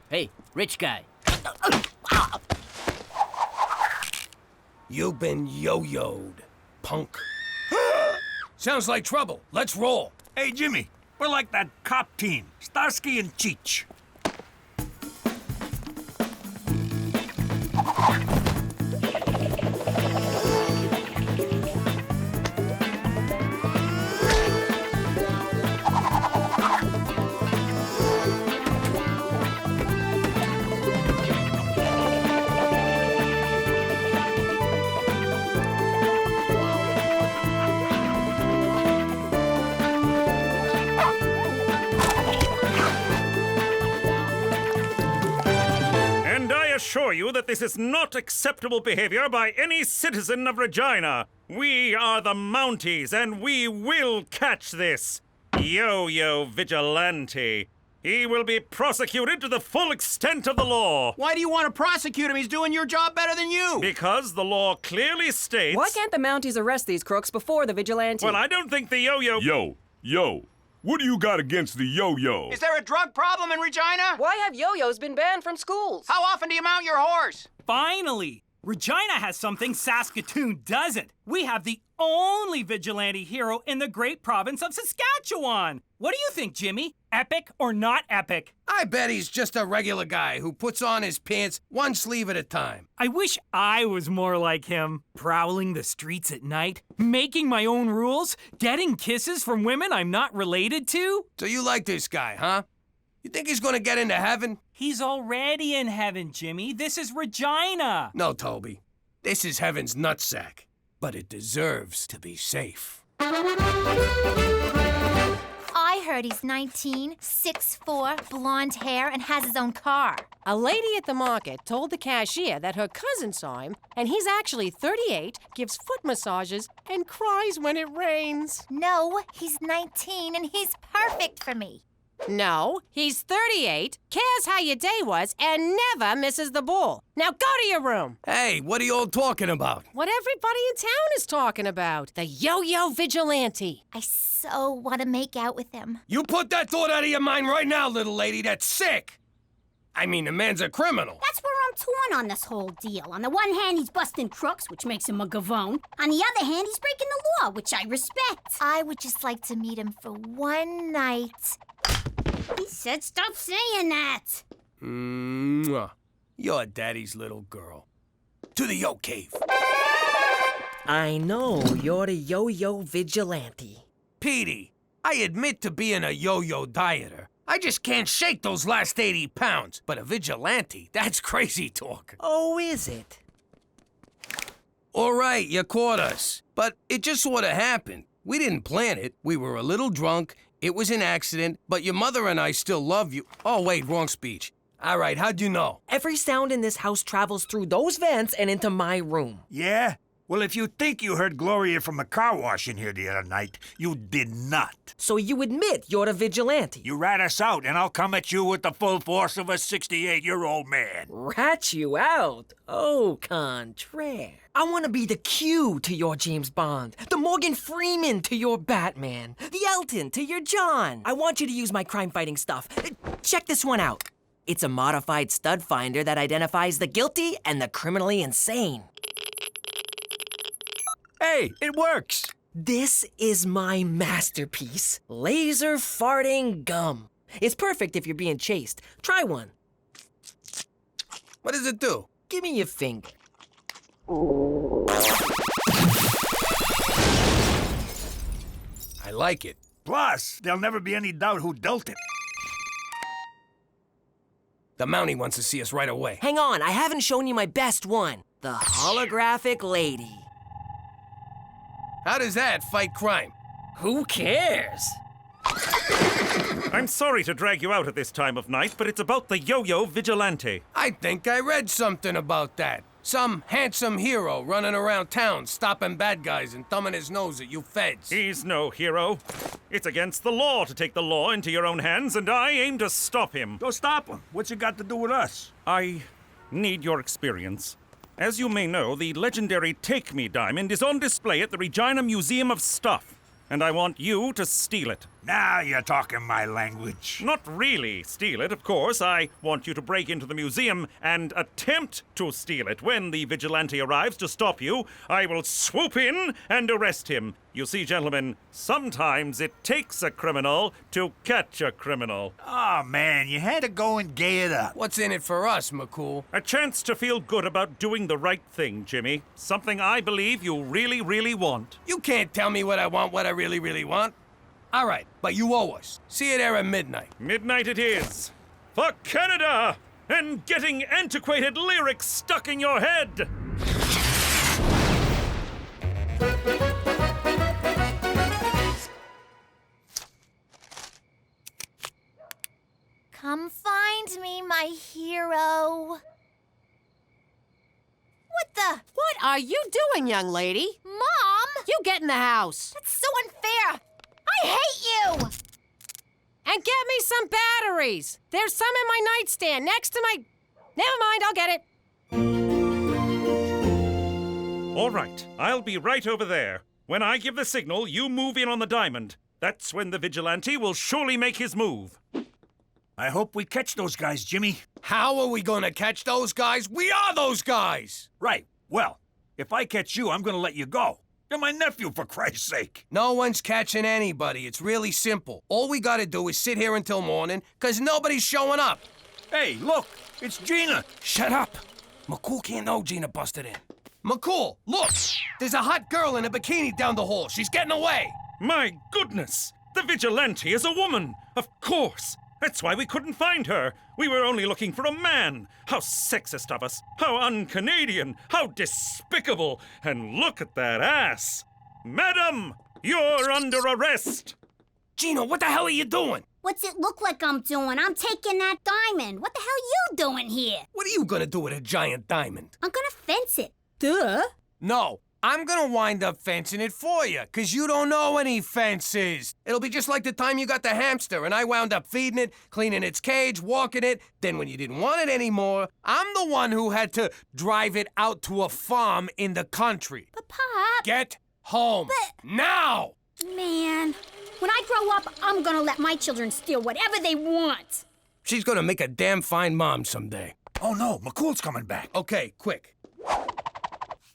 Hey, rich guy. You've been yo-yoed, punk. Sounds like trouble. Let's roll. Hey, Jimmy, we're like that cop team, Starsky and CHEECH. Assure you that this is not acceptable behavior by any citizen of Regina. We are the Mounties, and we will catch this Yo-Yo Vigilante. He will be prosecuted to the full extent of the law. Why do you want to prosecute him? He's doing your job better than you. Because the law clearly states... Why can't the Mounties arrest these crooks before the Vigilante? Well, I don't think the Yo-Yo... Yo. What do you got against the yo-yo? Is there a drug problem in Regina? Why have yo-yos been banned from schools? How often do you mount your horse? Finally! Regina has something Saskatoon doesn't. We have the only vigilante hero in the great province of Saskatchewan. What do you think, Jimmy? Epic or not epic? I bet he's just a regular guy who puts on his pants one sleeve at a time. I wish I was more like him. Prowling the streets at night, making my own rules, getting kisses from women I'm not related to. So you like this guy, huh? You think he's gonna get into heaven? He's already in heaven, Jimmy. This is Regina. No, Toby. This is heaven's nutsack. But it deserves to be safe. I heard he's 19, 6'4", blonde hair, and has his own car. A lady at the market told the cashier that her cousin saw him, and he's actually 38, gives foot massages, and cries when it rains. No, he's 19, and he's perfect for me. No, he's 38, cares how your day was, and never misses the ball. Now go to your room. Hey, what are you all talking about? What everybody in town is talking about. The yo-yo vigilante. I so want to make out with him. You put that thought out of your mind right now, little lady. That's sick. I mean, the man's a criminal. That's where I'm torn on this whole deal. On the one hand, he's busting crooks, which makes him a gavone. On the other hand, he's breaking the law, which I respect. I would just like to meet him for one night. He said stop saying that. Mwah. You're daddy's little girl. To the yo cave. I know, you're the yo-yo vigilante. Petey, I admit to being a yo-yo dieter. I just can't shake those last 80 pounds. But a vigilante, that's crazy talk. Oh, is it? All right, you caught us. But it just sort of happened. We didn't plan it. We were a little drunk. It was an accident, but your mother and I still love you. Oh, wait, wrong speech. All right, how'd you know? Every sound in this house travels through those vents and into my room. Yeah? Well, if you think you heard Gloria from a car wash in here the other night, you did not. So you admit you're the vigilante? You rat us out, and I'll come at you with the full force of a 68-year-old man. Rat you out? Au contraire. I want to be the Q to your James Bond, the Morgan Freeman to your Batman, the Elton to your John. I want you to use my crime-fighting stuff. Check this one out. It's a modified stud finder that identifies the guilty and the criminally insane. Hey, it works. This is my masterpiece, laser farting gum. It's perfect if you're being chased. Try one. What does it do? Give me your finger. I like it. Plus, there'll never be any doubt who dealt it. The Mountie wants to see us right away. Hang on, I haven't shown you my best one. The holographic lady. How does that fight crime? Who cares? I'm sorry to drag you out at this time of night, but it's about the yo-yo vigilante. I think I read something about that. Some handsome hero running around town stopping bad guys and thumbing his nose at you feds. He's no hero. It's against the law to take the law into your own hands, and I aim to stop him. Go stop him. What's it got to do with us? I need your experience. As you may know, the legendary Take Me diamond is on display at the Regina Museum of Stuff, and I want you to steal it. Now you're talking my language. Not really steal it, of course. I want you to break into the museum and attempt to steal it. When the vigilante arrives to stop you, I will swoop in and arrest him. You see, gentlemen, sometimes it takes a criminal to catch a criminal. Oh, man, you had to go and gay it up. What's in it for us, McCool? A chance to feel good about doing the right thing, Jimmy. Something I believe you really, really want. You can't tell me what I want, what I really, really want. All right, but you owe us. See you there at midnight. Midnight it is. For Canada! And getting antiquated lyrics stuck in your head! Come find me, my hero. What the? What are you doing, young lady? Mom! You get in the house. That's so unfair. I hate you! And get me some batteries. There's some in my nightstand next to my... Never mind, I'll get it. All right, I'll be right over there. When I give the signal, you move in on the diamond. That's when the vigilante will surely make his move. I hope we catch those guys, Jimmy. How are we gonna catch those guys? We are those guys! Right. Well, if I catch you, I'm gonna let you go. You're my nephew, for Christ's sake. No one's catching anybody. It's really simple. All we gotta do is sit here until morning, 'cause nobody's showing up. Hey, look, it's Gina. Shut up. McCool can't know Gina busted in. McCool, look! There's a hot girl in a bikini down the hall. She's getting away. My goodness! The vigilante is a woman! Of course! That's why we couldn't find her. We were only looking for a man. How sexist of us. How un-Canadian. How despicable. And look at that ass. Madam, you're under arrest. Gina, what the hell are you doing? What's it look like I'm doing? I'm taking that diamond. What the hell you doing here? What are you gonna do with a giant diamond? I'm gonna fence it. Duh. No, I'm gonna wind up fencing it for you, 'cause you don't know any fences. It'll be just like the time you got the hamster and I wound up feeding it, cleaning its cage, walking it. Then when you didn't want it anymore, I'm the one who had to drive it out to a farm in the country. But, Pop... Get home. Now! Man, when I grow up, I'm gonna let my children steal whatever they want. She's gonna make a damn fine mom someday. Oh no, McCool's coming back. Okay, quick.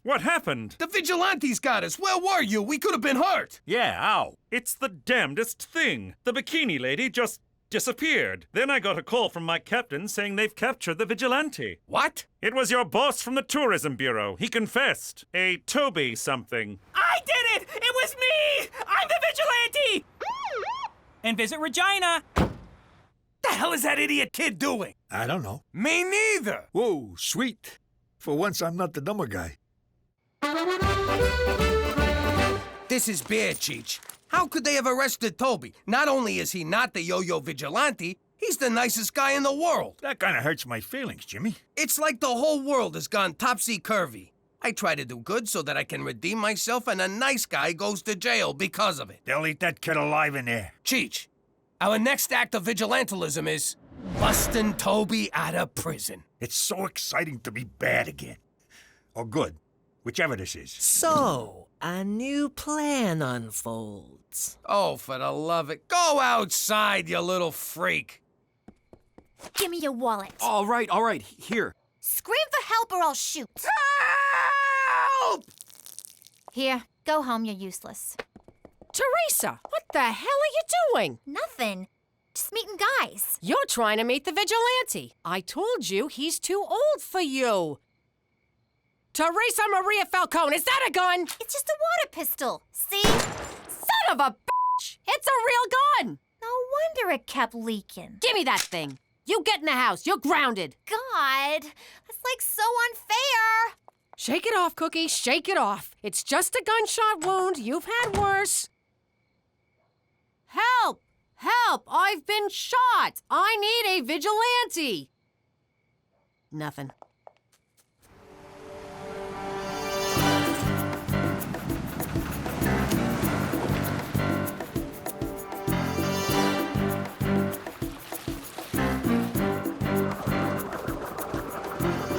What happened? The vigilantes got us. Where were you? We could have been hurt. Yeah, ow. It's the damnedest thing. The bikini lady just disappeared. Then I got a call from my captain saying they've captured the vigilante. What? It was your boss from the tourism bureau. He confessed. A Toby something. I did it! It was me! I'm the vigilante! And visit Regina. The hell is that idiot kid doing? I don't know. Me neither. Whoa, sweet. For once, I'm not the dumber guy. This is bad, CHEECH. How could they have arrested Toby? Not only is he not the yo-yo vigilante, he's the nicest guy in the world. That kind of hurts my feelings, Jimmy. It's like the whole world has gone topsy-turvy. I try to do good so that I can redeem myself, and a nice guy goes to jail because of it. They'll eat that kid alive in there. CHEECH, our next act of vigilantilism is busting Toby out of prison. It's so exciting to be bad again. Or good, whichever this is. So, a new plan unfolds. Oh, for the love of it. Go outside, you little freak. Give me your wallet. All right, here. Scream for help or I'll shoot. Help! Here, go home, you're useless. Teresa, what the hell are you doing? Nothing. Just meeting guys. You're trying to meet the vigilante. I told you he's too old for you. Teresa Maria Falcone, is that a gun? It's just a water pistol. See? Son of a bitch! It's a real gun! No wonder it kept leaking. Give me that thing. You get in the house. You're grounded. God, that's like so unfair. Shake it off, Cookie. Shake it off. It's just a gunshot wound. You've had worse. Help! Help! I've been shot! I need a vigilante! Nothing.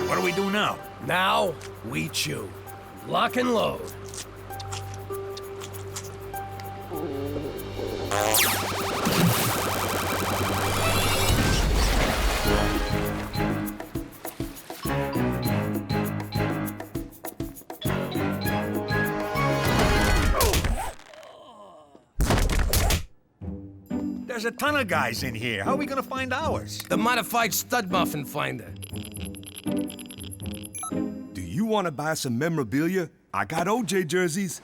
What do we do now? Now, we chew. Lock and load. There's a ton of guys in here. How are we gonna find ours? The modified stud muffin finder. Do you want to buy some memorabilia? I got OJ jerseys.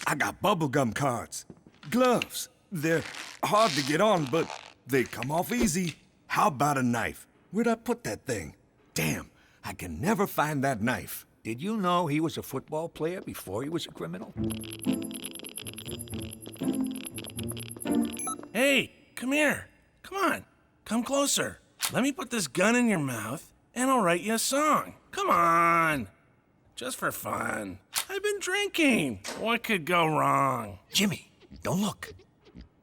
I got bubblegum cards. Gloves. They're hard to get on, but they come off easy. How about a knife? Where'd I put that thing? Damn, I can never find that knife. Did you know he was a football player before he was a criminal? Hey, come here. Come on. Come closer. Let me put this gun in your mouth, and I'll write you a song. Come on. Just for fun. I've been drinking. What could go wrong? Jimmy, don't look.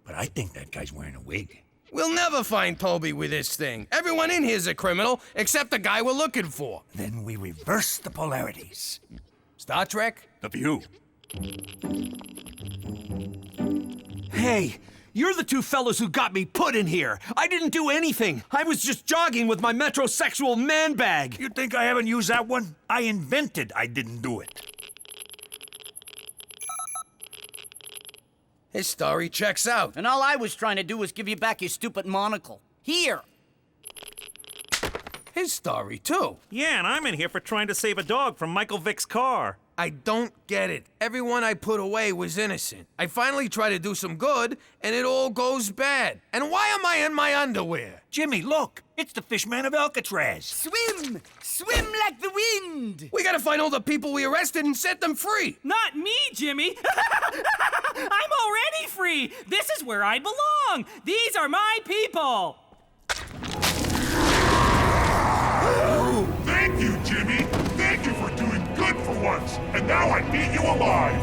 But I think that guy's wearing a wig. We'll never find Toby with this thing. Everyone in here's a criminal, except the guy we're looking for. Then we reverse the polarities. Star Trek? The View. Hey, you're the two fellows who got me put in here. I didn't do anything. I was just jogging with my metrosexual man bag. You think I haven't used that one? I invented I didn't do it. His story checks out. And all I was trying to do was give you back your stupid monocle. Here. His story, too. Yeah, and I'm in here for trying to save a dog from Michael Vick's car. I don't get it. Everyone I put away was innocent. I finally try to do some good, and it all goes bad. And why am I in my underwear? Jimmy, look. It's the Fishman of Alcatraz. Swim! Swim like the wind! We gotta find all the people we arrested and set them free. Not me, Jimmy! I'm already free! This is where I belong! These are my people! Thank you, Jimmy! Thank you for doing good for once, and now I beat you alive!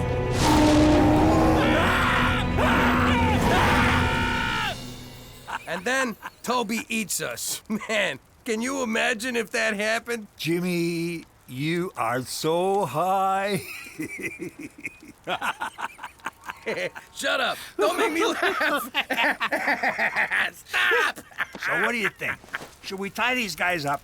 And then Toby eats us. Man, can you imagine if that happened? Jimmy, you are so high. Shut up. Don't make me laugh. Stop! So what do you think? Should we tie these guys up?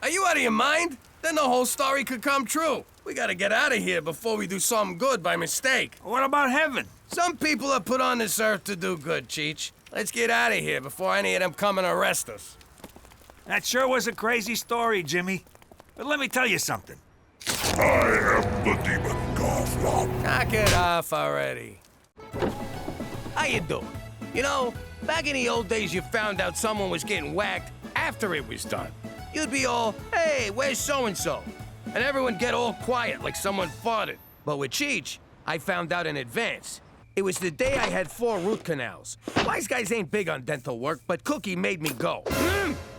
Are you out of your mind? Then the whole story could come true. We gotta get out of here before we do something good by mistake. What about heaven? Some people are put on this earth to do good, CHEECH. Let's get out of here before any of them come and arrest us. That sure was a crazy story, Jimmy. But let me tell you something. I am the demon Confronting. Knock it off already. How you doing? You know, back in the old days, you found out someone was getting whacked after it was done. You'd be all, hey, where's so-and-so? And everyone get all quiet like someone farted. But with CHEECH, I found out in advance. It was the day I had 4 root canals. Wise guys ain't big on dental work, but Cookie made me go.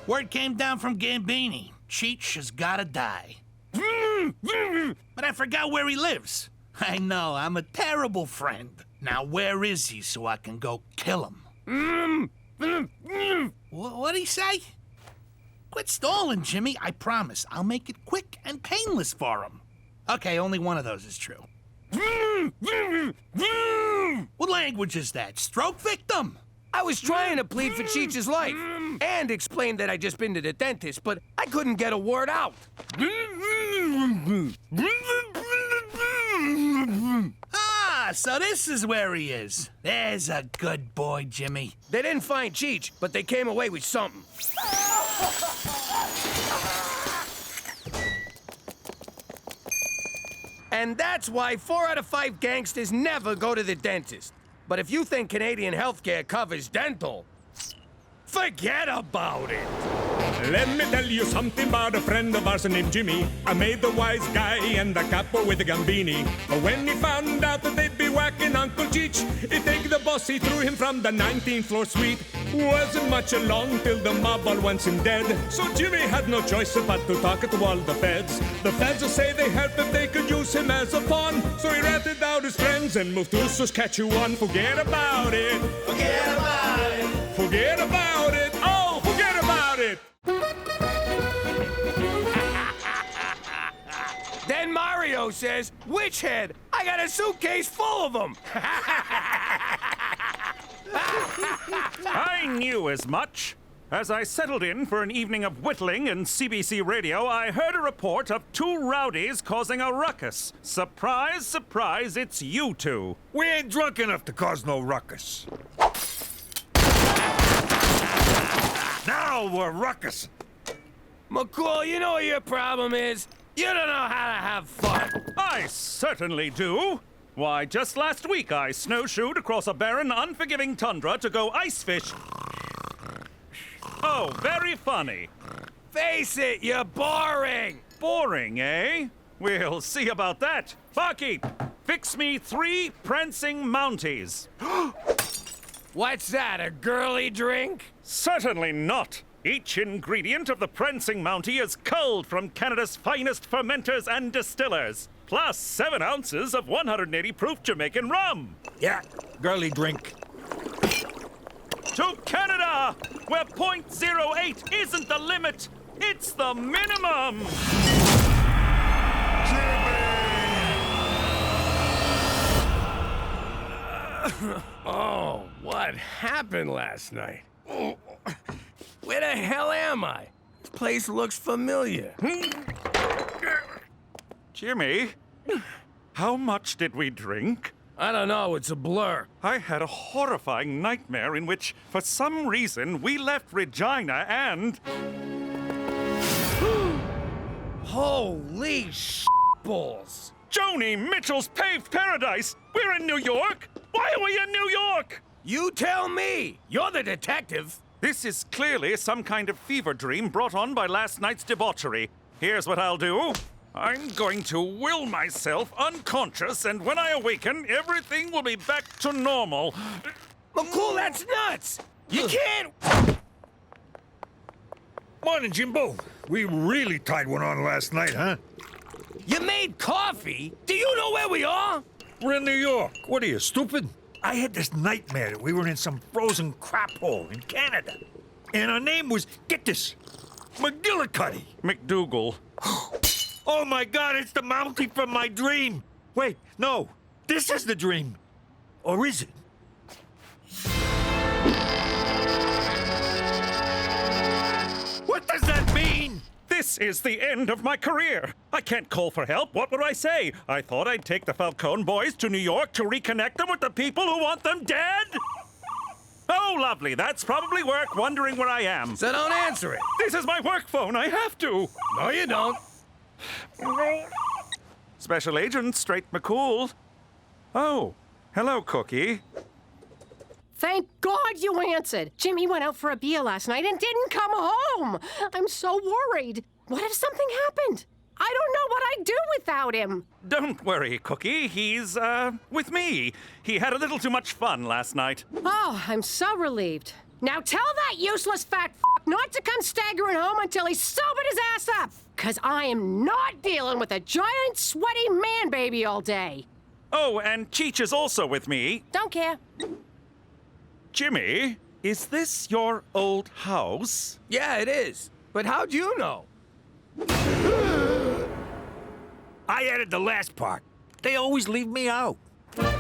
Word came down from Gambini. CHEECH has gotta die. But I forgot where he lives. I know, I'm a terrible friend. Now where is he so I can go kill him? What'd he say? Quit stalling, Jimmy. I promise. I'll make it quick and painless for him. Okay, only one of those is true. What language is that? Stroke victim? I was trying to plead for CHEECH's life and explain that I'd just been to the dentist, but I couldn't get a word out. Ah, so this is where he is. There's a good boy, Jimmy. They didn't find CHEECH, but they came away with something. And that's why 4 out of 5 gangsters never go to the dentist. But if you think Canadian healthcare covers dental, forget about it. Let me tell you something about a friend of ours named Jimmy. I made the wise guy and the capo with the gambini. But when he found out that they'd be whacking Uncle CHEECH, he take the boss, he threw him from the 19th floor suite. Wasn't much along till the mob all wants him dead. So Jimmy had no choice but to talk to all the feds. The feds will say they help if they could use him as a pawn. So he ratted out his friends and moved to Saskatchewan. Forget about it. Forget about it. Forget about it. Oh, forget about it. Then Mario says, "Witch head, I got a suitcase full of them." I knew as much. As I settled in for an evening of whittling in CBC radio, I heard a report of 2 rowdies causing a ruckus. Surprise, surprise, it's you 2. We ain't drunk enough to cause no ruckus. Now we're ruckusing. McCool, you know what your problem is? You don't know how to have fun. I certainly do. Why, just last week I snowshoed across a barren, unforgiving tundra to go ice fish. Oh, very funny. Face it, you're boring. Boring, eh? We'll see about that. Barkeep, fix me 3 prancing mounties. What's that, a girly drink? Certainly not. Each ingredient of the prancing mountie is culled from Canada's finest fermenters and distillers, plus 7 ounces of 180 proof Jamaican rum. Yeah, girly drink. To Canada, where .08 isn't the limit, it's the minimum. Oh, what happened last night? Where the hell am I? This place looks familiar. Jimmy, how much did we drink? I don't know, it's a blur. I had a horrifying nightmare in which, for some reason, we left Regina and... Holy balls! Joni Mitchell's Paved Paradise! We're in New York! Why are we in New York? You tell me! You're the detective! This is clearly some kind of fever dream brought on by last night's debauchery. Here's what I'll do. I'm going to will myself unconscious, and when I awaken, everything will be back to normal. McCool, that's nuts! You can't... Morning, Jimbo. We really tied one on last night, huh? You made coffee? Do you know where we are? We're in New York. What are you, stupid? I had this nightmare that we were in some frozen crap hole in Canada. And our name was, get this, McGillicuddy. McDougal. Oh my God, it's the Mountie from my dream. Wait, no, this is the dream. Or is it? What does that mean? This is the end of my career. I can't call for help. What would I say? I thought I'd take the Falcone boys to New York to reconnect them with the people who want them dead? Oh, lovely. That's probably work wondering where I am. So don't answer it. This is my work phone. I have to. No, you don't. Special Agent Straight McCool. Oh, hello, Cookie. Thank God you answered. Jimmy went out for a beer last night and didn't come home. I'm so worried. What if something happened? I don't know what I'd do without him. Don't worry, Cookie. He's, with me. He had a little too much fun last night. Oh, I'm so relieved. Now tell that useless fat not to come staggering home until he's sobered his ass up. 'Cause I am not dealing with a giant, sweaty man baby all day. Oh, and Cheech is also with me. Don't care. Jimmy, is this your old house? Yeah, it is. But how'd you know? I added the last part. They always leave me out. Why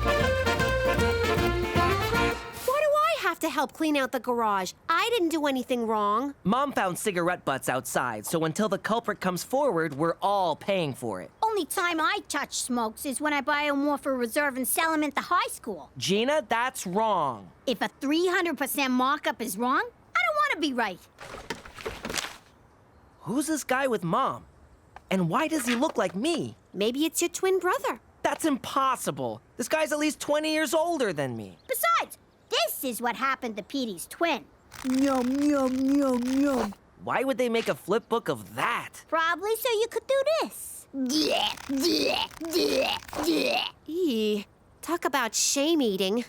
do I have to help clean out the garage? I didn't do anything wrong. Mom found cigarette butts outside, so until the culprit comes forward, we're all paying for it. Only time I touch smokes is when I buy them off a reserve and sell them at the high school. Gina, that's wrong. If a 300% markup is wrong, I don't want to be right. Who's this guy with Mom? And why does he look like me? Maybe it's your twin brother. That's impossible. This guy's at least 20 years older than me. Besides, this is what happened to Petey's twin. Yum, yum, yum, yum. Why would they make a flip book of that? Probably so you could do this. Eee, talk about shame eating.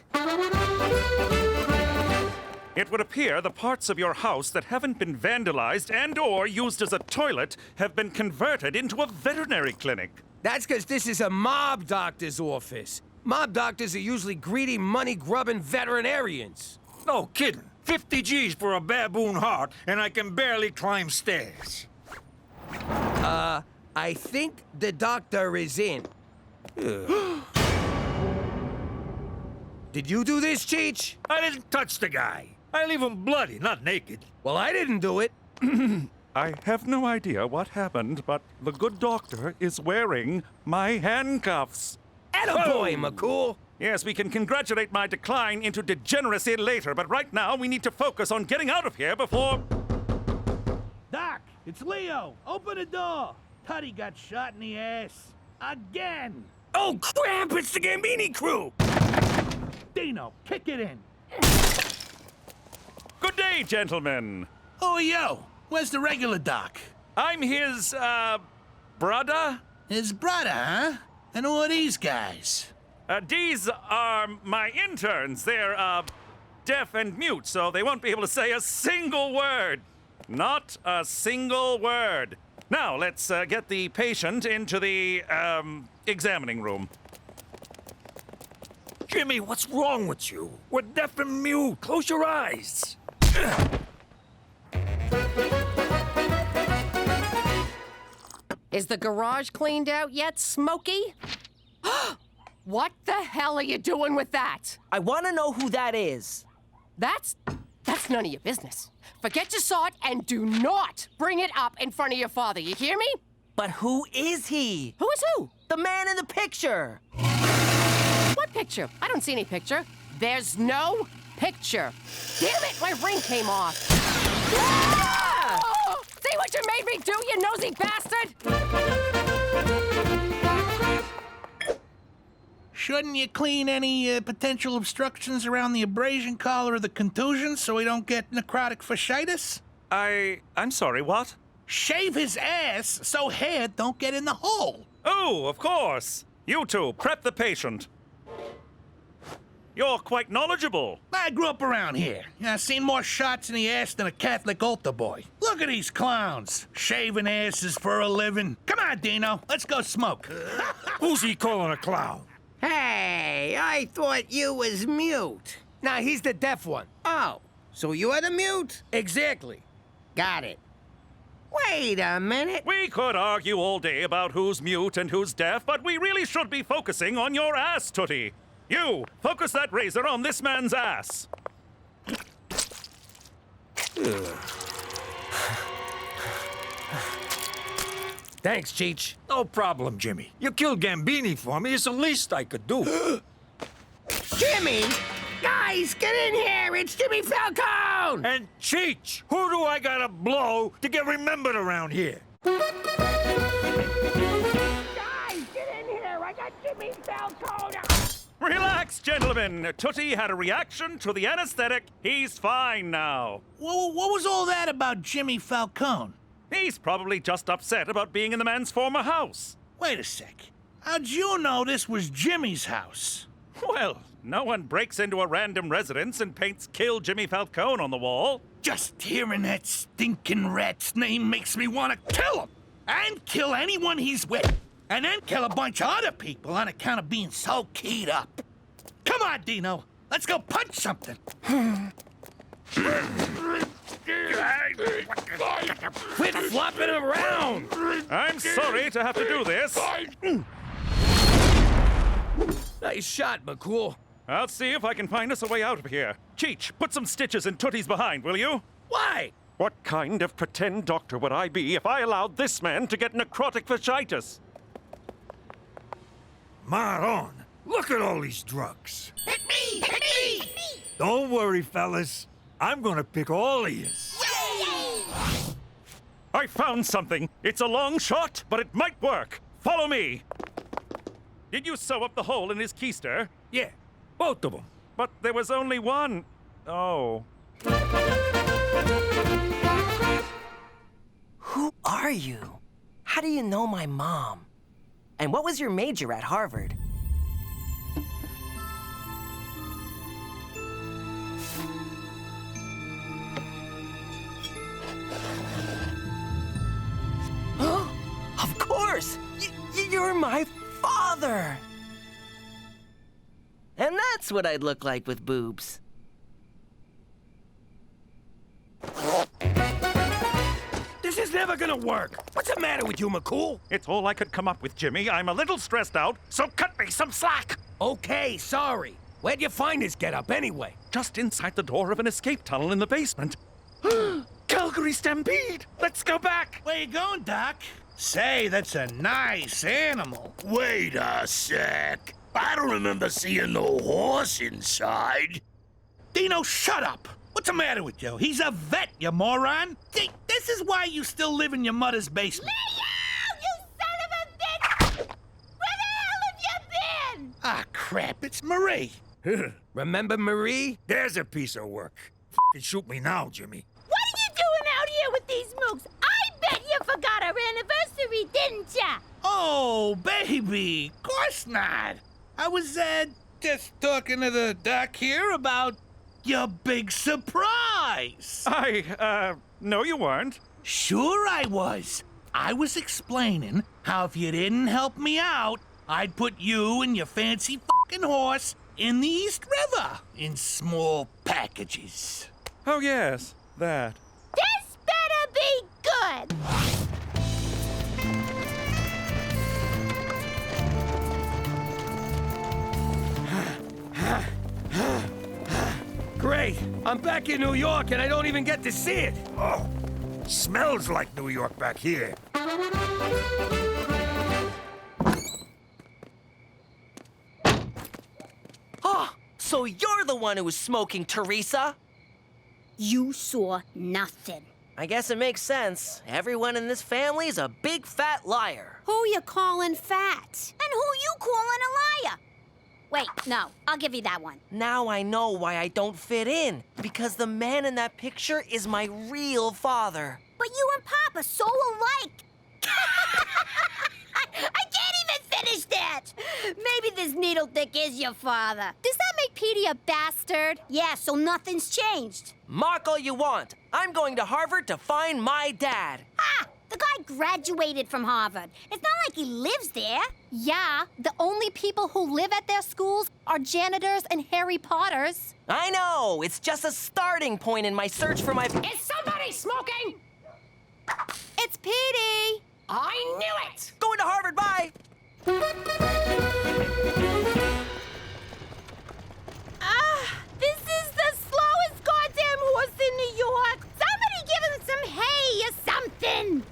It would appear the parts of your house that haven't been vandalized and/or used as a toilet have been converted into a veterinary clinic. That's because this is a mob doctor's office. Mob doctors are usually greedy, money-grubbing veterinarians. No kidding. 50 G's for a baboon heart, and I can barely climb stairs. I think the doctor is in. Did you do this, Cheech? I didn't touch the guy. I leave him bloody, not naked. Well, I didn't do it. I have no idea what happened, but the good doctor is wearing my handcuffs. Attaboy, McCool. Yes, we can congratulate my decline into degeneracy later, but right now we need to focus on getting out of here before... Doc, it's Leo. Open the door. Tutty got shot in the ass. Again. Oh, crap! It's the Gambini crew! Dino, kick it in. Good day, gentlemen. Oh, yo. Where's the regular Doc? I'm his, brother? His brother, huh? And who are these guys? These are my interns. They're, deaf and mute, so they won't be able to say a single word. Not a single word. Now, let's get the patient into the, examining room. Jimmy, what's wrong with you? We're deaf and mute. Close your eyes. Is the garage cleaned out yet, Smokey? What the hell are you doing with that? I want to know who that is. That's none of your business. Forget you saw it and do not bring it up in front of your father, you hear me? But who is he? Who is who? The man in the picture. What picture? I don't see any picture. There's no picture. Damn it, my ring came off. Ah! Oh, see what you made me do, you nosy bastard? Shouldn't you clean any potential obstructions around the abrasion collar or the contusion so we don't get necrotic fasciitis? I'm sorry, what? Shave his ass so hair don't get in the hole. Oh, of course. You two, prep the patient. You're quite knowledgeable. I grew up around here. I've seen more shots in the ass than a Catholic altar boy. Look at these clowns, shaving asses for a living. Come on, Dino, let's go smoke. Who's he calling a clown? Hey, I thought you was mute. Nah, he's the deaf one. Oh, so you're the mute? Exactly. Got it. Wait a minute. We could argue all day about who's mute and who's deaf, but we really should be focusing on your ass, Tootie. You, focus that razor on this man's ass. Thanks, Cheech. No problem, Jimmy. You killed Gambini for me. It's the least I could do. Jimmy! Guys, get in here! It's Jimmy Falcone! And Cheech! Who do I gotta blow to get remembered around here? Guys, get in here! I got Jimmy Falcone! Relax, gentlemen. Tootie had a reaction to the anesthetic. He's fine now. What was all that about Jimmy Falcone? He's probably just upset about being in the man's former house. Wait a sec. How'd you know this was Jimmy's house? Well, no one breaks into a random residence and paints "Kill Jimmy Falcone" on the wall. Just hearing that stinking rat's name makes me want to kill him! And kill anyone he's with! And then kill a bunch of other people on account of being so keyed up. Come on, Dino. Let's go punch something. Quit flopping around! I'm sorry to have to do this. Nice shot, McCool. I'll see if I can find us a way out of here. Cheech, put some stitches in Tootie's behind, will you? Why? What kind of pretend doctor would I be if I allowed this man to get necrotic fasciitis? Maron, look at all these drugs. Hit me! Hit me! Don't worry, fellas. I'm gonna pick all of yous. I found something. It's a long shot, but it might work. Follow me. Did you sew up the hole in his keister? Yeah, both of them. But there was only one. Oh. Who are you? How do you know my mom? And what was your major at Harvard? Of course! You're my father! And that's what I'd look like with boobs. This is never gonna work. What's the matter with you, McCool? It's all I could come up with, Jimmy. I'm a little stressed out, so cut me some slack. Okay, sorry. Where'd you find this getup anyway? Just inside the door of an escape tunnel in the basement. Calgary Stampede! Let's go back! Where you going, Doc? Say, that's a nice animal. Wait a sec. I don't remember seeing no horse inside. Dino, shut up! What's the matter with you? He's a vet, you moron! This is why you still live in your mother's basement. Leo, you son of a bitch! Where the hell have you been? Ah, crap, it's Marie. Remember Marie? There's a piece of work. F***ing shoot me now, Jimmy. What are you doing out here with these mooks? I bet you forgot our anniversary, didn't ya? Oh, baby, of course not. I was, just talking to the doc here about your big surprise. No you weren't. Sure I was. I was explaining how if you didn't help me out, I'd put you and your fancy fucking horse in the East River in small packages. Oh, yes, that. This better be good! Great. I'm back in New York and I don't even get to see it. Oh, smells like New York back here. Oh, so you're the one who was smoking, Teresa? You saw nothing. I guess it makes sense. Everyone in this family is a big fat liar. Who you calling fat? And who you calling a liar? Wait, no, I'll give you that one. Now I know why I don't fit in. Because the man in that picture is my real father. But you and Pop are so alike. I can't even finish that! Maybe this needle dick is your father. Does that make Petey a bastard? Yeah, so nothing's changed. Mark all you want. I'm going to Harvard to find my dad. Ah! The guy graduated from Harvard. It's not like he lives there. Yeah, the only people who live at their schools are janitors and Harry Potters. I know. It's just a starting point in my search for my... Is somebody smoking? It's Petey. I knew it! Going to Harvard, bye! This is the slowest goddamn horse in New York. Somebody give him some hay or something.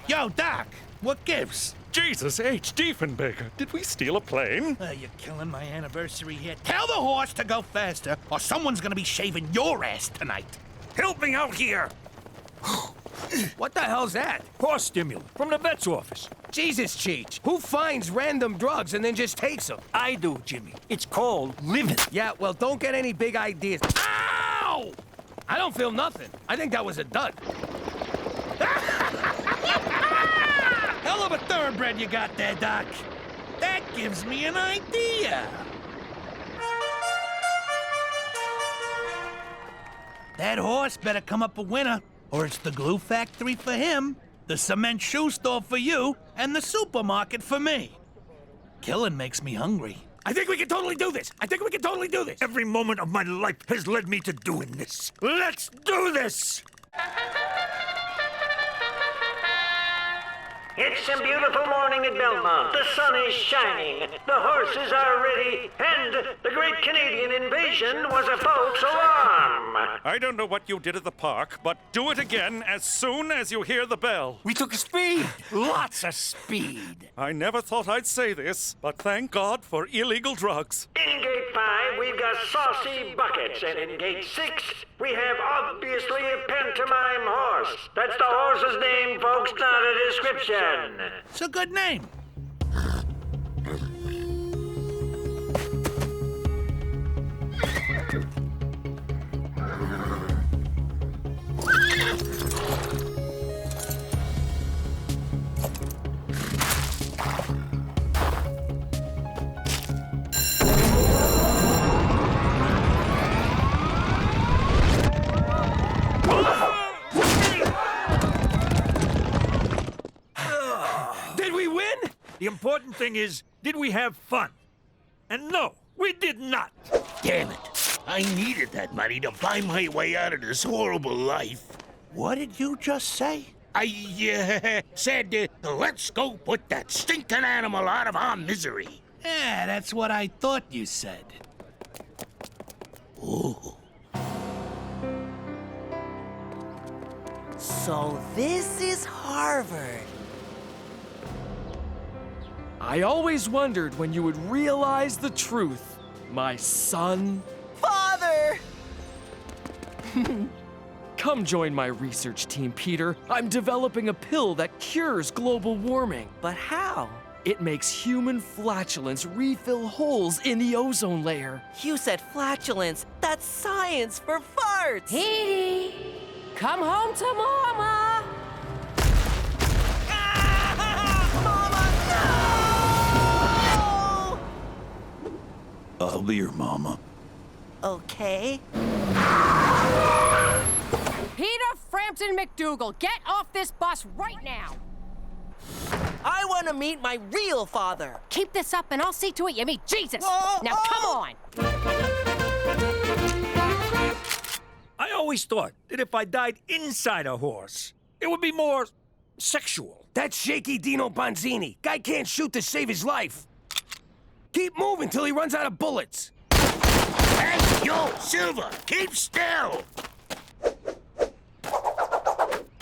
Yo, Doc, what gives? Jesus H. Diefenbaker, did we steal a plane? You're killing my anniversary here. Tell the horse to go faster, or someone's gonna be shaving your ass tonight. Help me out here! What the hell's that? Horse stimulant from the vet's office. Jesus, Cheech. Who finds random drugs and then just takes them? I do, Jimmy. It's called living. Yeah, well, don't get any big ideas. Ow! I don't feel nothing. I think that was a dud. Hell of a thoroughbred you got there, Doc. That gives me an idea. That horse better come up a winner, or it's the glue factory for him, the cement shoe store for you, and the supermarket for me. Killing makes me hungry. I think we can totally do this. Every moment of my life has led me to doing this. Let's do this! It's a beautiful morning at Belmont. The sun is shining. The horses are ready. And the Great Canadian Invasion was a false alarm. I don't know what you did at the park, but do it again as soon as you hear the bell. We took speed. Lots of speed. I never thought I'd say this, but thank God for illegal drugs. In Gate 5, we've got saucy buckets. And in Gate 6, we have obviously a pantomime horse. That's the horse's name, folks, not a description. It's a good name. The important thing is, did we have fun? And no, we did not. Damn it. I needed that money to buy my way out of this horrible life. What did you just say? I said, let's go put that stinking animal out of our misery. Yeah, that's what I thought you said. Ooh. So this is Harvard. I always wondered when you would realize the truth, my son. Father! Come join my research team, Peter. I'm developing a pill that cures global warming. But how? It makes human flatulence refill holes in the ozone layer. You said flatulence. That's science for farts. Petey, come home to Mama. I'll be your mama. Okay. Peter Frampton McDougal, get off this bus right now. I want to meet my real father. Keep this up and I'll see to it you meet Jesus. Now come on. I always thought that if I died inside a horse, it would be more sexual. That's shaky Dino Bonzini. Guy can't shoot to save his life. Keep moving till he runs out of bullets. Hey, yo, Silver, keep still.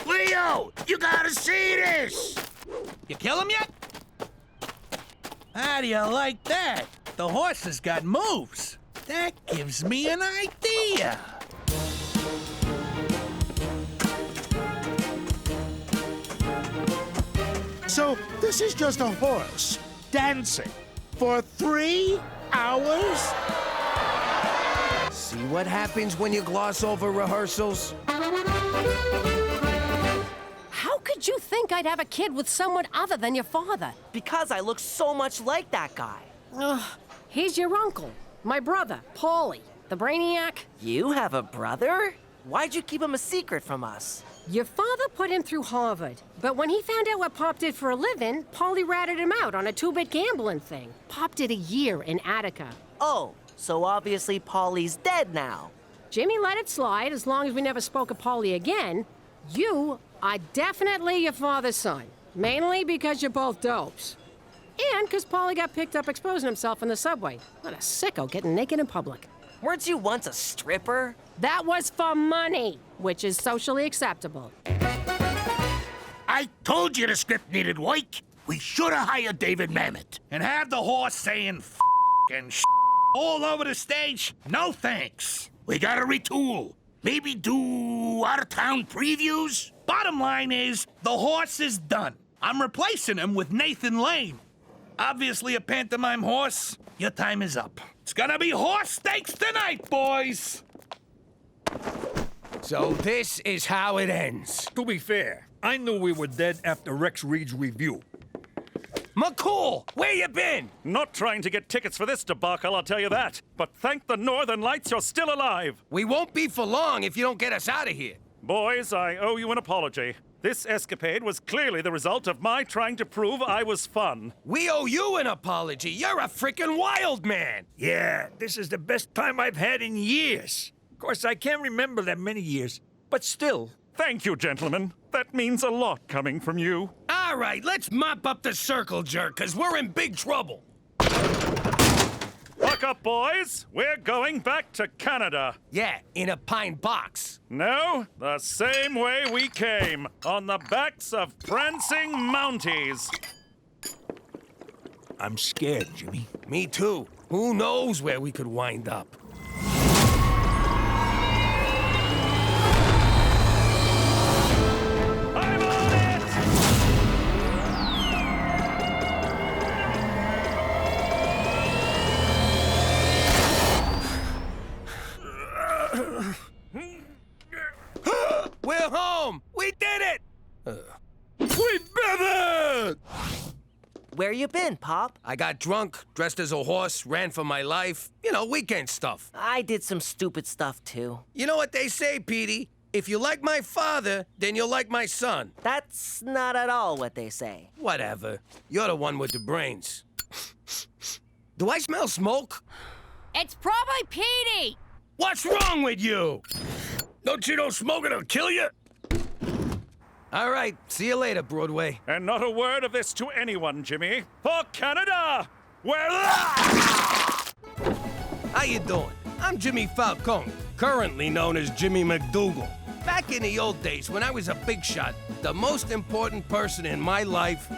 Leo, you gotta see this. You kill him yet? How do you like that? The horse has got moves. That gives me an idea. So, this is just a horse dancing for 3 hours? See what happens when you gloss over rehearsals? How could made you think I'd have a kid with someone other than your father? Because I look so much like that guy. He's your uncle, my brother, Paulie, the brainiac. You have a brother? Why'd you keep him a secret from us? Your father put him through Harvard, but when he found out what Pop did for a living, Paulie ratted him out on a 2-bit gambling thing. Pop did a year in Attica. Oh, so obviously Paulie's dead now. Jimmy let it slide as long as we never spoke of Paulie again. You are definitely your father's son, mainly because you're both dopes. And because Paulie got picked up exposing himself in the subway. What a sicko getting naked in public. Weren't you once a stripper? That was for money, which is socially acceptable. I told you the script needed work. We should have hired David Mamet. And have the horse saying f and sh all over the stage. No thanks. We gotta retool. Maybe do out-of-town previews? Bottom line is, the horse is done. I'm replacing him with Nathan Lane. Obviously a pantomime horse. Your time is up. It's gonna be horse stakes tonight, boys! So this is how it ends. To be fair, I knew we were dead after Rex Reed's review. McCool, where you been? Not trying to get tickets for this debacle, I'll tell you that. But thank the Northern Lights you're still alive. We won't be for long if you don't get us out of here. Boys, I owe you an apology. This escapade was clearly the result of my trying to prove I was fun. We owe you an apology. You're a freaking wild man. Yeah, this is the best time I've had in years. Of course, I can't remember that many years, but still. Thank you, gentlemen. That means a lot coming from you. All right, let's mop up the circle jerk, because we're in big trouble. Buck up, boys. We're going back to Canada. Yeah, in a pine box. No, the same way we came, on the backs of prancing Mounties. I'm scared, Jimmy. Me too. Who knows where we could wind up? We're home! We did it! We did it! Where you been, Pop? I got drunk, dressed as a horse, ran for my life. You know, weekend stuff. I did some stupid stuff, too. You know what they say, Petey? If you like my father, then you'll like my son. That's not at all what they say. Whatever. You're the one with the brains. Do I smell smoke? It's probably Petey! What's wrong with you? Don't you know smoking will kill you? All right, see you later, Broadway. And not a word of this to anyone, Jimmy. For Canada! Where How you doing? I'm Jimmy Falcone, currently known as Jimmy McDougal. Back in the old days, when I was a big shot, the most important person in my life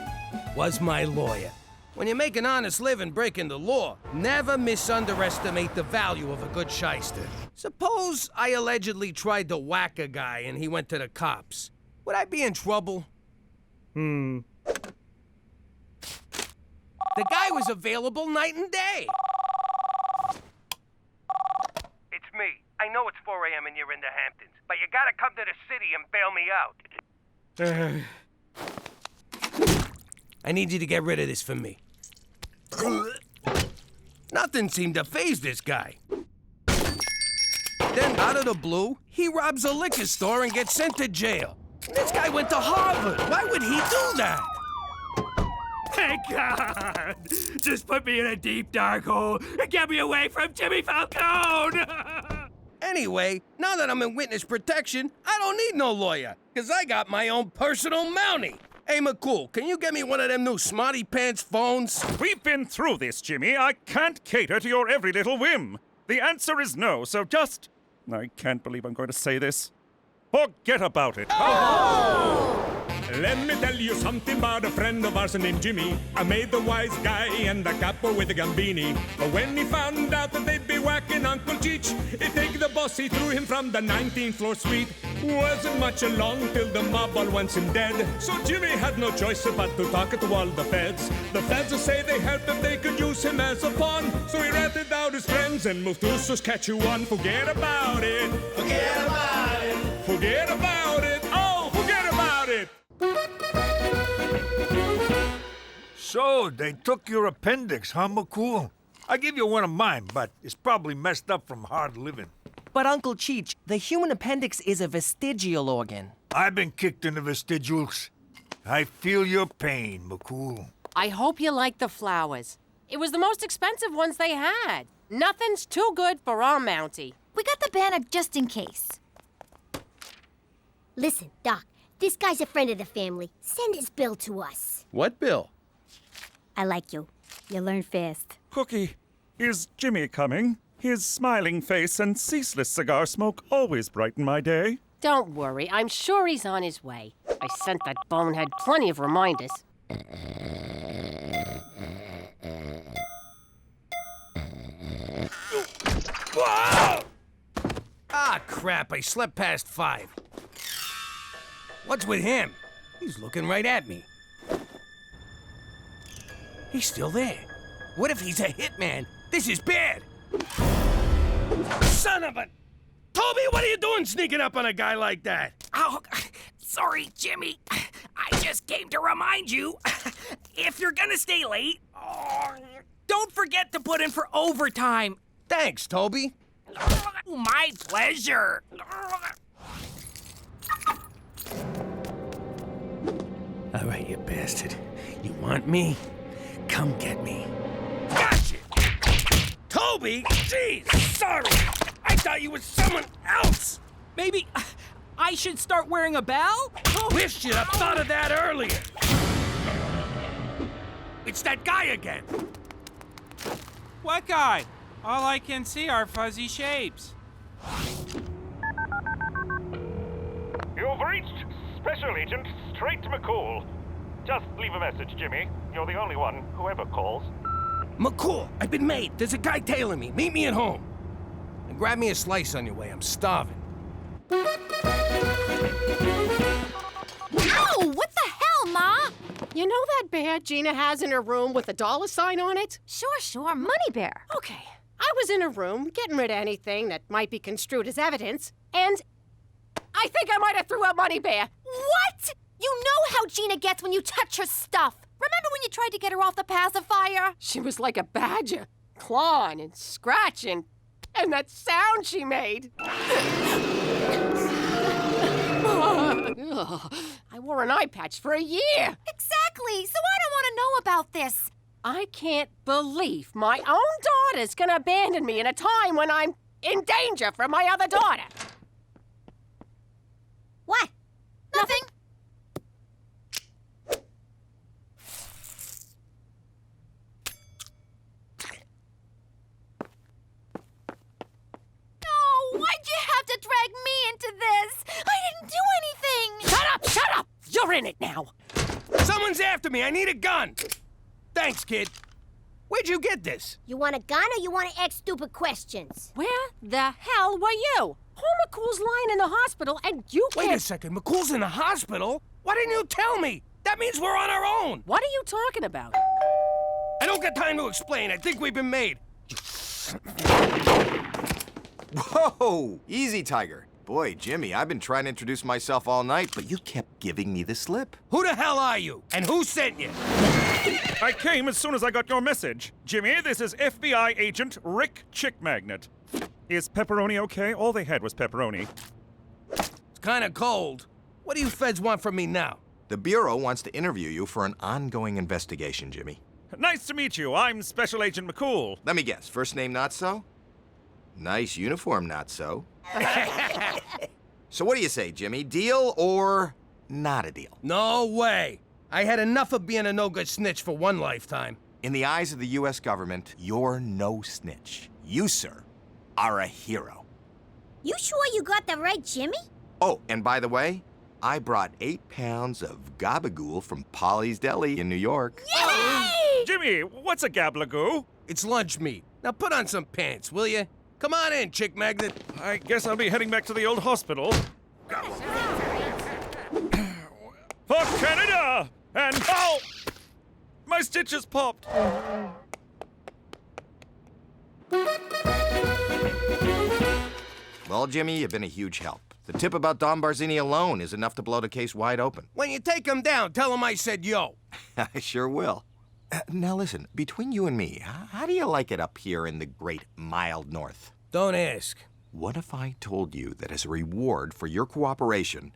was my lawyer. When you make an honest living breaking the law, never misunderestimate the value of a good shyster. Suppose I allegedly tried to whack a guy and he went to the cops. Would I be in trouble? The guy was available night and day. It's me. I know it's 4 a.m. and you're in the Hamptons, but you gotta come to the city and bail me out. I need you to get rid of this for me. Nothing seemed to faze this guy. Then, out of the blue, he robs a liquor store and gets sent to jail. This guy went to Harvard. Why would he do that? Thank God! Just put me in a deep, dark hole and get me away from Jimmy Falcone! Anyway, now that I'm in witness protection, I don't need no lawyer, because I got my own personal Mountie. Hey, McCool, can you get me one of them new Smarty Pants phones? We've been through this, Jimmy. I can't cater to your every little whim. The answer is no, so just... I can't believe I'm going to say this. Forget about it. Let me tell you something about a friend of ours named Jimmy. I made the wise guy and the capo with the gambini. But when he found out that they'd be whacking Uncle CHEECH, he take the boss, he threw him from the 19th floor suite. Wasn't much along till the mob all wants him dead. So Jimmy had no choice but to talk to all the feds. The feds say they helped if they could use him as a pawn. So he ratted out his friends and moved to Saskatchewan. Forget about it. Forget about it. Forget about it. Oh, forget about it. So, they took your appendix, huh, McCool? I give you one of mine, but it's probably messed up from hard living. But Uncle Cheech, the human appendix is a vestigial organ. I've been kicked in the vestigials. I feel your pain, McCool. I hope you like the flowers. It was the most expensive ones they had. Nothing's too good for our Mountie. We got the banner just in case. Listen, Doc, this guy's a friend of the family. Send his bill to us. What bill? I like you. You learn fast. Cookie, is Jimmy coming? His smiling face and ceaseless cigar smoke always brighten my day. Don't worry, I'm sure he's on his way. I sent that bonehead plenty of reminders. Whoa! Ah, crap, I slept past 5. What's with him? He's looking right at me. He's still there. What if he's a hitman? This is bad. Son of a... Toby, what are you doing sneaking up on a guy like that? Oh, sorry, Jimmy. I just came to remind you, if you're gonna stay late, don't forget to put in for overtime. Thanks, Toby. My pleasure. All right, you bastard. You want me? Come get me. Gotcha! Toby! Jeez, sorry! I thought you were someone else! Maybe I should start wearing a bell? Wish you'd have thought of that earlier. It's that guy again. What guy? All I can see are fuzzy shapes. You've reached Special Agent Straight McCool. Just leave a message, Jimmy. You're the only one who ever calls. McCool, I've been made. There's a guy tailing me. Meet me at home. And grab me a slice on your way. I'm starving. Ow! What the hell, Ma? You know that bear Gina has in her room with a $sign on it? Sure. Money bear. Okay. I was in her room, getting rid of anything that might be construed as evidence, and I think I might have threw out Money Bear. What? You know how Gina gets when you touch her stuff. Remember when you tried to get her off the pacifier? She was like a badger, clawing and scratching, and that sound she made. I wore an eye patch for a year. Exactly, so I don't want to know about this. I can't believe my own daughter's gonna abandon me in a time when I'm in danger from my other daughter. What? Nothing. No, why'd you have to drag me into this? I didn't do anything. Shut up! You're in it now. Someone's after me. I need a gun. Thanks, kid. Where'd you get this? You want a gun or you want to ask stupid questions? Where the hell were you? Paul McCool's lying in the hospital and you can't... Wait a second, McCool's in the hospital? Why didn't you tell me? That means we're on our own. What are you talking about? I don't got time to explain. I think we've been made. Whoa! Easy, Tiger. Boy, Jimmy, I've been trying to introduce myself all night, but you kept giving me the slip. Who the hell are you? And who sent you? I came as soon as I got your message. Jimmy, this is FBI agent Rick Chick Magnet. Is pepperoni okay? All they had was pepperoni. It's kind of cold. What do you feds want from me now? The Bureau wants to interview you for an ongoing investigation, Jimmy. Nice to meet you. I'm Special Agent McCool. Let me guess. First name not so? Nice uniform not so. So what do you say, Jimmy? Deal or not a deal? No way. I had enough of being a no-good snitch for one lifetime. In the eyes of the U.S. government, you're no snitch. You, sir, are a hero. You sure you got that right, Jimmy? Oh, and by the way, I brought 8 pounds of gabagool from Polly's Deli in New York. Yay! Jimmy, what's a gablagoo? It's lunch meat. Now put on some pants, will you? Come on in, Chick Magnet. I guess I'll be heading back to the old hospital. For Canada! And oh! My stitches popped. Well, Jimmy, you've been a huge help. The tip about Don Barzini alone is enough to blow the case wide open. When you take him down, tell him I said yo. I sure will. Now listen, between you and me, how do you like it up here in the great mild north? Don't ask. What if I told you that as a reward for your cooperation,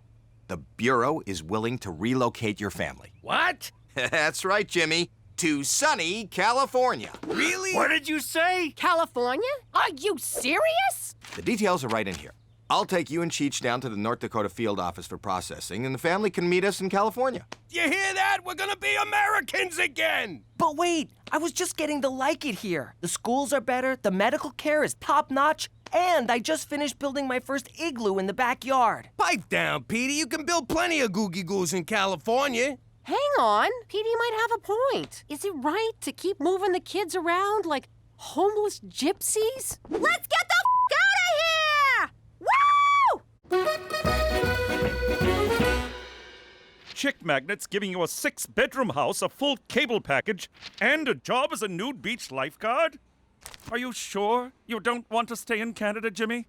the Bureau is willing to relocate your family? What? That's right, Jimmy. To sunny California. Really? What did you say? California? Are you serious? The details are right in here. I'll take you and CHEECH down to the North Dakota field office for processing, and the family can meet us in California. You hear that? We're gonna be Americans again! But wait, I was just getting to like it here. The schools are better, the medical care is top-notch, and I just finished building my first igloo in the backyard. Pipe down, Petey. You can build plenty of googie-goos in California. Hang on. Petey might have a point. Is it right to keep moving the kids around like homeless gypsies? Let's get the out of here! Woo! Chick Magnet's giving you a 6-bedroom house, a full cable package, and a job as a nude beach lifeguard? Are you sure you don't want to stay in Canada, Jimmy?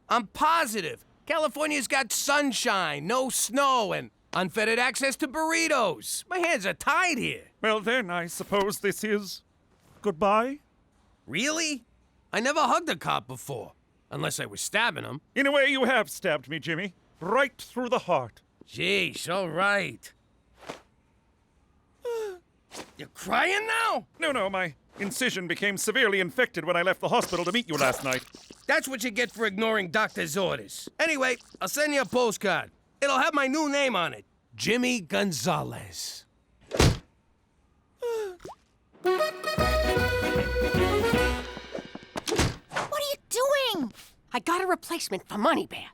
I'm positive. California's got sunshine, no snow, and unfettered access to burritos. My hands are tied here. Well then, I suppose this is goodbye? Really? I never hugged a cop before. Unless I was stabbing him. In a way, you have stabbed me, Jimmy. Right through the heart. Jeez, all right. You're crying now? No, my incision became severely infected when I left the hospital to meet you last night. That's what you get for ignoring doctor's orders. Anyway, I'll send you a postcard. It'll have my new name on it. Jimmy Gonzalez. What are you doing? I got a replacement for Money Bear.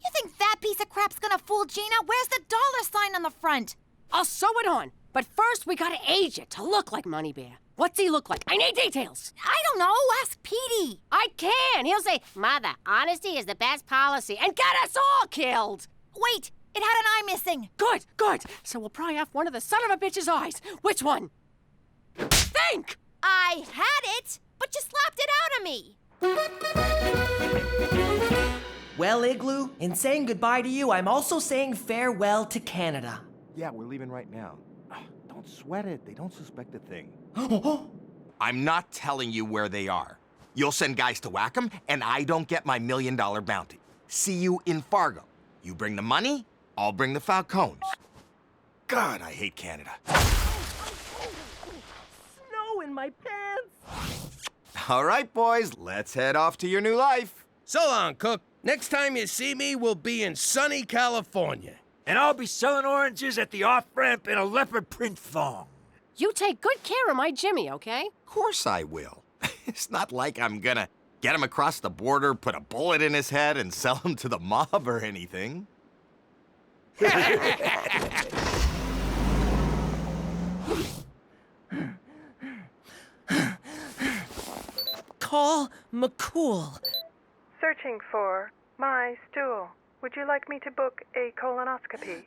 You think that piece of crap's gonna fool Gina? Where's the dollar sign on the front? I'll sew it on, but first we gotta age it to look like Money Bear. What's he look like? I need details. I don't know. Ask Petey. I can. He'll say, Mother, honesty is the best policy, and get us all killed. Wait, it had an eye missing. Good. So we'll pry off one of the son of a bitch's eyes. Which one? Think! I had it, but you slapped it out of me. Well, Igloo, in saying goodbye to you, I'm also saying farewell to Canada. Yeah, we're leaving right now. Don't sweat it. They don't suspect a thing. I'm not telling you where they are. You'll send guys to whack them, and I don't get my $1 million bounty. See you in Fargo. You bring the money, I'll bring the Falcons. God, I hate Canada. Snow in my pants. All right, boys, let's head off to your new life. So long, Cook. Next time you see me, we'll be in sunny California. And I'll be selling oranges at the off-ramp in a leopard print thong. You take good care of my Jimmy, okay? Of course I will. It's not like I'm gonna get him across the border, put a bullet in his head, and sell him to the mob or anything. Call McCool. Searching for my stool. Would you like me to book a colonoscopy?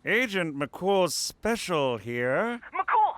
Agent McCool's special here. McCool!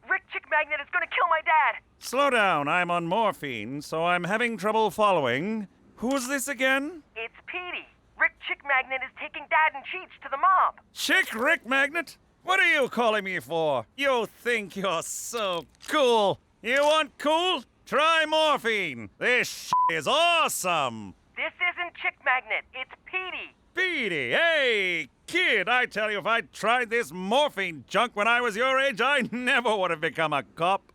Rick Chick Magnet is gonna kill my dad! Slow down, I'm on morphine, so I'm having trouble following. Who's this again? It's Petey. Rick Chick Magnet is taking Dad and CHEECH to the mob. Chick Rick Magnet? What are you calling me for? You think you're so cool. You want cool? Try morphine. This is awesome. This isn't Chick Magnet, it's Petey. Petey, hey, kid, I tell you, if I'd tried this morphine junk when I was your age, I never would have become a cop.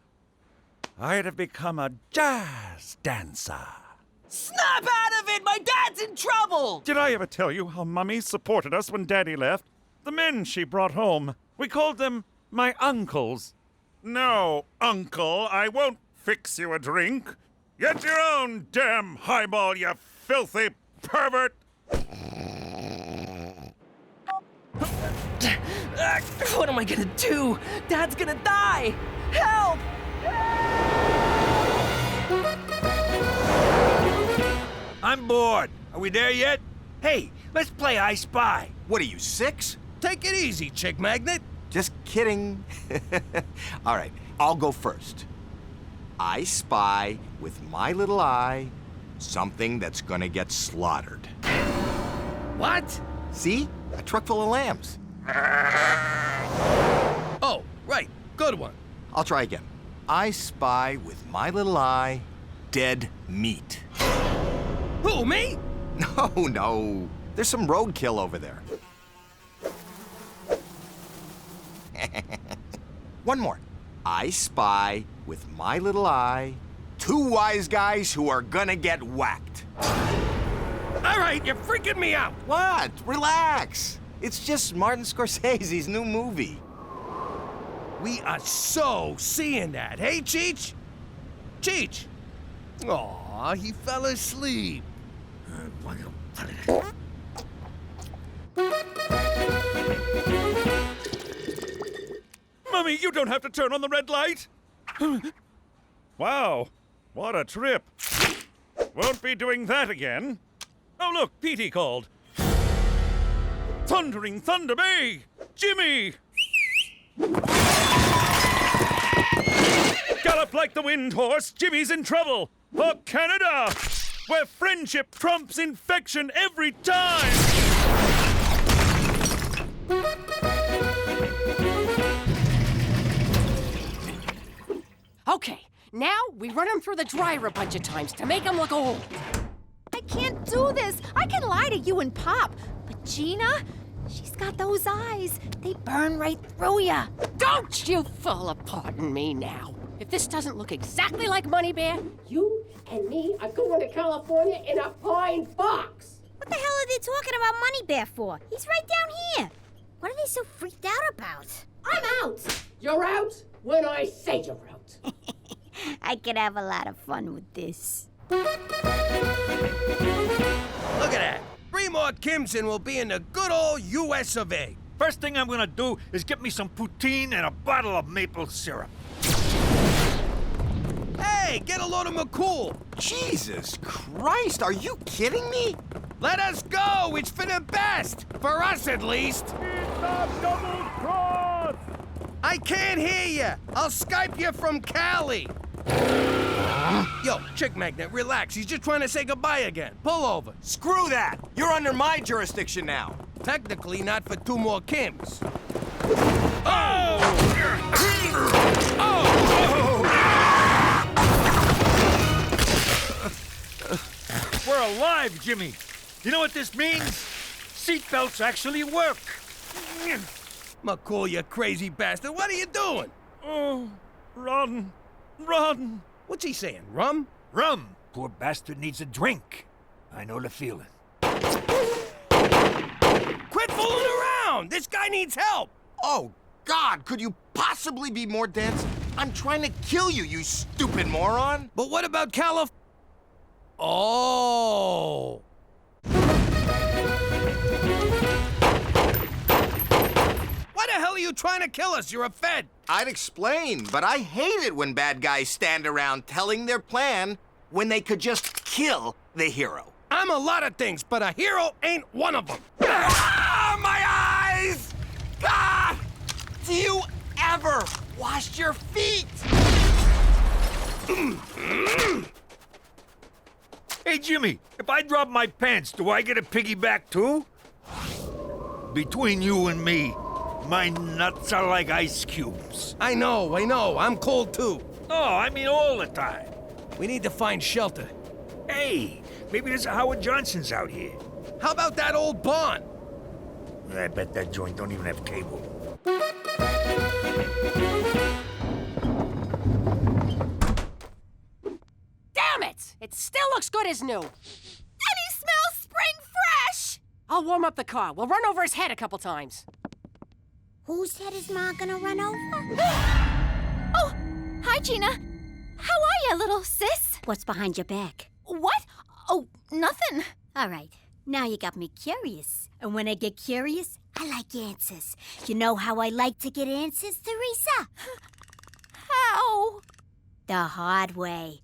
I'd have become a jazz dancer. Snap out of it! My dad's in trouble! Did I ever tell you how Mummy supported us when Daddy left? The men she brought home, we called them my uncles. No, Uncle, I won't fix you a drink. Get your own damn highball, you filthy pervert! What am I gonna do? Dad's gonna die! Help! I'm bored. Are we there yet? Hey, let's play I Spy. What are you, 6? Take it easy, Chick Magnet. Just kidding. All right, I'll go first. I spy with my little eye something that's gonna get slaughtered. What? See? A truck full of lambs. Oh, right. Good one. I'll try again. I spy with my little eye dead meat. Who, me? No. There's some roadkill over there. One more. I spy with my little eye 2 wise guys who are gonna get whacked. All right, you're freaking me out. What? Relax. It's just Martin Scorsese's new movie. We are so seeing that, hey, Cheech? Cheech! Aw, he fell asleep. Mummy, you don't have to turn on the red light. Wow, what a trip. Won't be doing that again. Oh, look, Petey called. Thundering Thunder Bay! Jimmy! Gallop like the wind horse, Jimmy's in trouble. For Canada, where friendship trumps infection every time. Okay, now we run him through the dryer a bunch of times to make him look old. I can't do this. I can lie to you and Pop. But Gina, she's got those eyes. They burn right through ya. Don't you fall apart on me now. If this doesn't look exactly like Money Bear, you and me are going to California in a pine box. What the hell are they talking about Money Bear for? He's right down here. What are they so freaked out about? I'm out. You're out when I say you're out. I could have a lot of fun with this. Look at that. 3 more Kims and we'll be in the good old US of A. First thing I'm gonna do is get me some poutine and a bottle of maple syrup. Hey, get a load of McCool. Jesus Christ, are you kidding me? Let us go. It's for the best. For us, at least. It's a double cross! I can't hear you. I'll Skype you from Cali. Yo, Chick Magnet, relax. He's just trying to say goodbye again. Pull over. Screw that! You're under my jurisdiction now. Technically, not for 2 more Kims. We're alive, Jimmy. You know what this means? Seatbelts actually work. McCool, you crazy bastard. What are you doing? Oh, run. Run. What's he saying, rum? Rum. Poor bastard needs a drink. I know the feeling. Quit fooling around! This guy needs help! Oh, God, could you possibly be more dense? I'm trying to kill you, you stupid moron! But what about Calif... Oh! Why the hell are you trying to kill us? You're a Fed! I'd explain, but I hate it when bad guys stand around telling their plan when they could just kill the hero. I'm a lot of things, but a hero ain't one of them. Ah, my eyes! God! Do you ever wash your feet? Hey, Jimmy, if I drop my pants, do I get a piggyback too? Between you and me, my nuts are like ice cubes. I know. I'm cold too. Oh, I mean all the time. We need to find shelter. Hey, maybe there's a Howard Johnson's out here. How about that old barn? I bet that joint don't even have cable. Damn it! It still looks good as new. And he smells spring fresh! I'll warm up the car. We'll run over his head a couple times. Whose head is Ma gonna run over? Oh, hi, Gina. How are you, little sis? What's behind your back? What? Oh, nothing. All right, now you got me curious. And when I get curious, I like answers. You know how I like to get answers, Teresa? How? The hard way.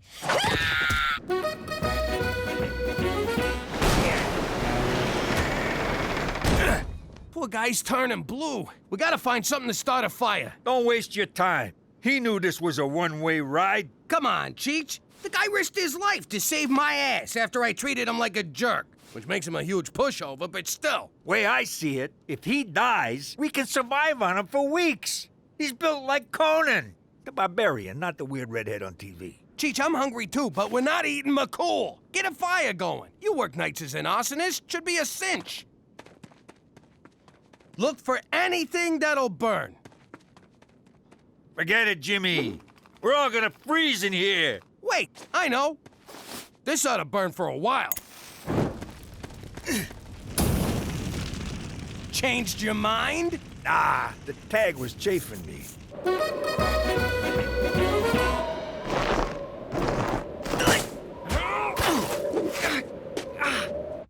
Poor guy's turning blue. We gotta find something to start a fire. Don't waste your time. He knew this was a one-way ride. Come on, Cheech. The guy risked his life to save my ass after I treated him like a jerk. which makes him a huge pushover, but still. Way I see it, if he dies, we can survive on him for weeks. He's built like Conan. The barbarian, not the weird redhead on TV. Cheech, I'm hungry too, but we're not eating McCool. Get a fire going. You work nights as an arsonist. Should be a cinch. Look for anything that'll burn. Forget it, Jimmy. We're all gonna freeze in here. Wait, I know. This ought to burn for a while. Changed your mind? Nah, the tag was chafing me.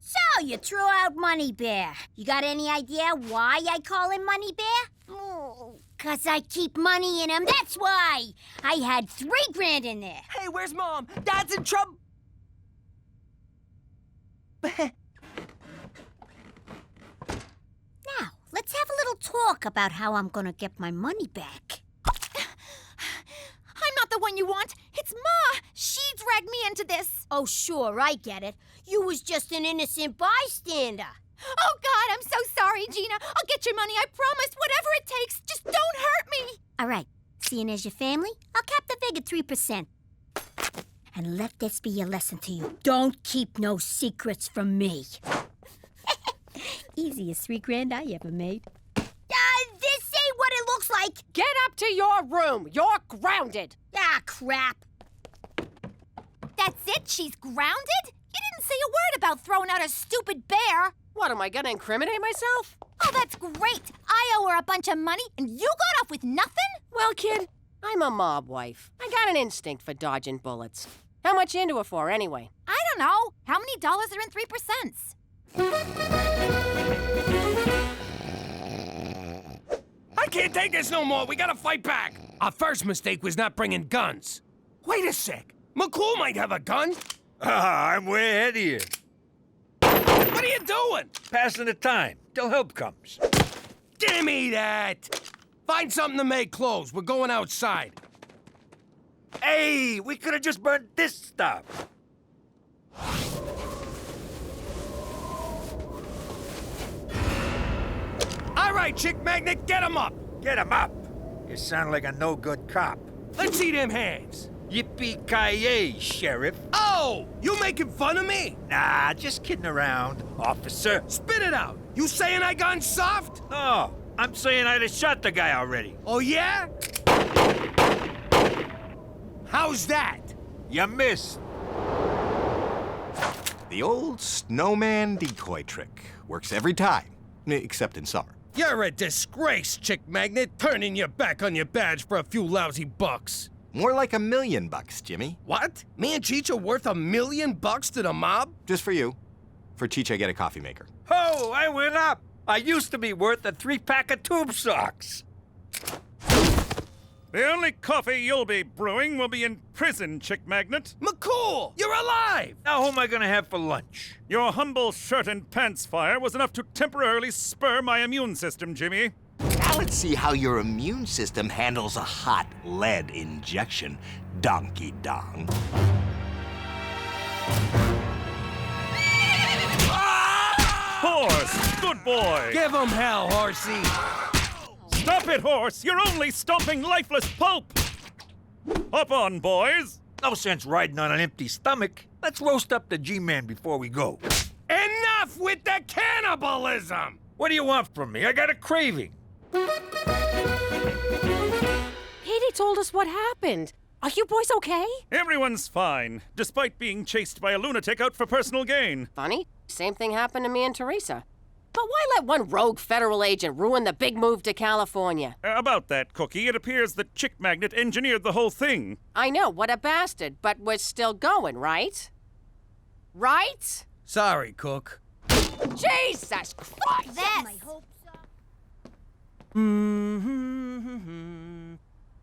So, you threw out Money Bear. You got any idea why I call him Money Bear? Oh, 'cause I keep money in him, that's why. I had $3 grand in there. Hey, where's Mom? Dad's in trouble. Now, let's have a little talk about how I'm gonna get my money back. I'm not the one you want. It's Ma. She dragged me into this. Oh, sure, I get it. You was just an innocent bystander. Oh, God, I'm so sorry, Gina. I'll get your money, I promise. Whatever it takes, just don't hurt me. All right, seeing as your family, I'll cap the fig at 3%. And let this be a lesson to you. Don't keep no secrets from me. Easiest $3 grand I ever made. This ain't what it looks like. Get up to your room. You're grounded. Ah, crap. That's it? She's grounded? You didn't say a word about throwing out a stupid bear. What, am I gonna incriminate myself? Oh, that's great. I owe her a bunch of money, and you got off with nothing? Well, kid, I'm a mob wife. I got an instinct for dodging bullets. How much you into it for, anyway? I don't know. How many dollars are in 3%? I can't take this no more. We gotta fight back. Our first mistake was not bringing guns. Wait a sec. McCool might have a gun. I'm way ahead of you. What are you doing? Passing the time till help comes. Gimme that. Find something to make clothes. We're going outside. Hey, we could have just burned this stuff. All right, Chick Magnet, get him up. Get him up. You sound like a no-good cop. Let's see them hands. Yippee-ki-yay, Sheriff. Oh, you making fun of me? Nah, just kidding around, officer. Spit it out. You saying I gone soft? No, I'm saying I'd have shot the guy already. Oh, yeah? How's that? You missed. The old snowman decoy trick. Works every time, except in summer. You're a disgrace, Chick Magnet, turning your back on your badge for a few lousy bucks. More like $1 million, Jimmy. What? Me and Cheech are worth $1 million to the mob? Just for you. For Cheech, I get a coffee maker. Oh, I went up. I used to be worth a 3-pack of tube socks. The only coffee you'll be brewing will be in prison, Chick Magnet. McCool, you're alive! Now who am I gonna have for lunch? Your humble shirt and pants fire was enough to temporarily spur my immune system, Jimmy. Now let's see how your immune system handles a hot lead injection, donkey dong. Horse, good boy. Give him hell, horsey. Stop it, horse! You're only stomping lifeless pulp! Hop on, boys! No sense riding on an empty stomach. Let's roast up the G-Man before we go. Enough with the cannibalism! What do you want from me? I got a craving. Petey told us what happened. Are you boys okay? Everyone's fine, despite being chased by a lunatic out for personal gain. Funny, same thing happened to me and Teresa. But why let one rogue federal agent ruin the big move to California? About that, Cookie, it appears that Chick Magnet engineered the whole thing. I know, what a bastard, but we're still going, right? Right? Sorry, Cook. Jesus Christ! I hope so.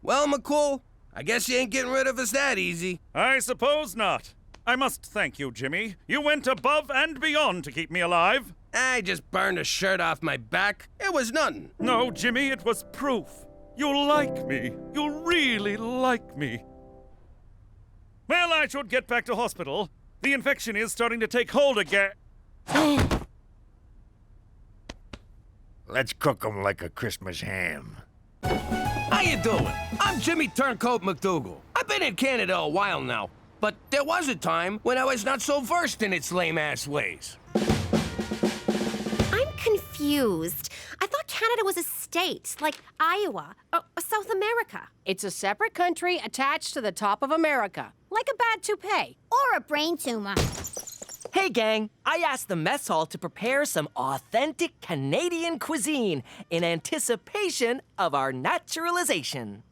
Well, McCool, I guess you ain't getting rid of us that easy. I suppose not. I must thank you, Jimmy. You went above and beyond to keep me alive. I just burned a shirt off my back. It was nothing. No, Jimmy, it was proof. You like me. You really like me. Well, I should get back to hospital. The infection is starting to take hold again. Let's cook 'em like a Christmas ham. How you doing? I'm Jimmy Turncoat McDougal. I've been in Canada a while now, but there was a time when I was not so versed in its lame-ass ways. I'm confused. I thought Canada was a state, like Iowa or South America. It's a separate country attached to the top of America, like a bad toupee. Or a brain tumor. Hey, gang, I asked the mess hall to prepare some authentic Canadian cuisine in anticipation of our naturalization.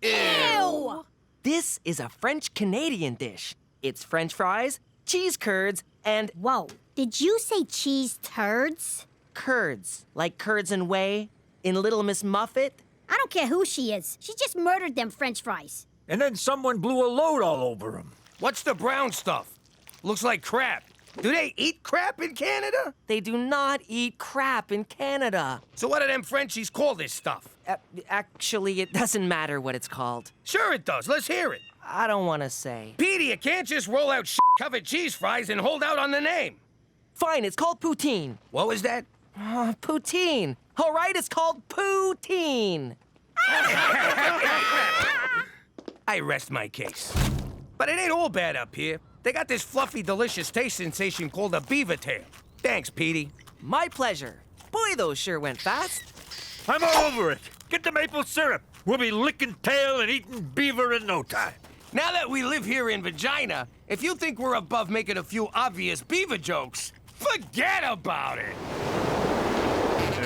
Ew! This is a French-Canadian dish. It's French fries, cheese curds, and... Whoa, did you say cheese turds? Curds, like curds and whey in Little Miss Muffet. I don't care who she is. She just murdered them French fries. And then someone blew a load all over 'em. What's the brown stuff? Looks like crap. Do they eat crap in Canada? They do not eat crap in Canada. So what do them Frenchies call this stuff? Actually, it doesn't matter what it's called. Sure it does. Let's hear it. I don't want to say. Petey, you can't just roll out covered cheese fries and hold out on the name. Fine, it's called poutine. What was that? Poutine. All right, it's called poutine. I rest my case. But it ain't all bad up here. They got this fluffy, delicious taste sensation called a beaver tail. Thanks, Petey. My pleasure. Boy, those sure went fast. I'm all over it. Get the maple syrup. We'll be licking tail and eating beaver in no time. Now that we live here in Regina, if you think we're above making a few obvious beaver jokes, forget about it.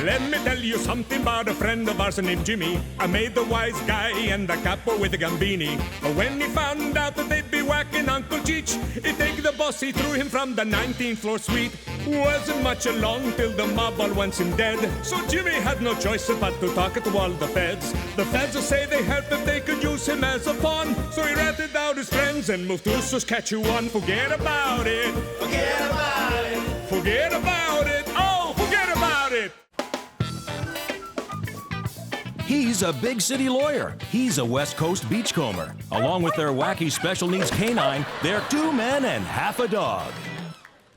Let me tell you something about a friend of ours named Jimmy. I made the wise guy and the capo with the gambini. But when he found out that they'd be whacking Uncle Cheech, he'd take the boss, he threw him from the 19th floor suite. Wasn't much along till the mob all wants him dead. So Jimmy had no choice but to talk to all the feds. The feds will say they help if they could use him as a pawn. So he ratted out his friends and moved to Saskatchewan. Forget about it. Forget about it. Forget about it. Oh, forget about it. He's a big city lawyer. He's a West Coast beachcomber. Along with their wacky special needs canine, they're 2 men and half a dog.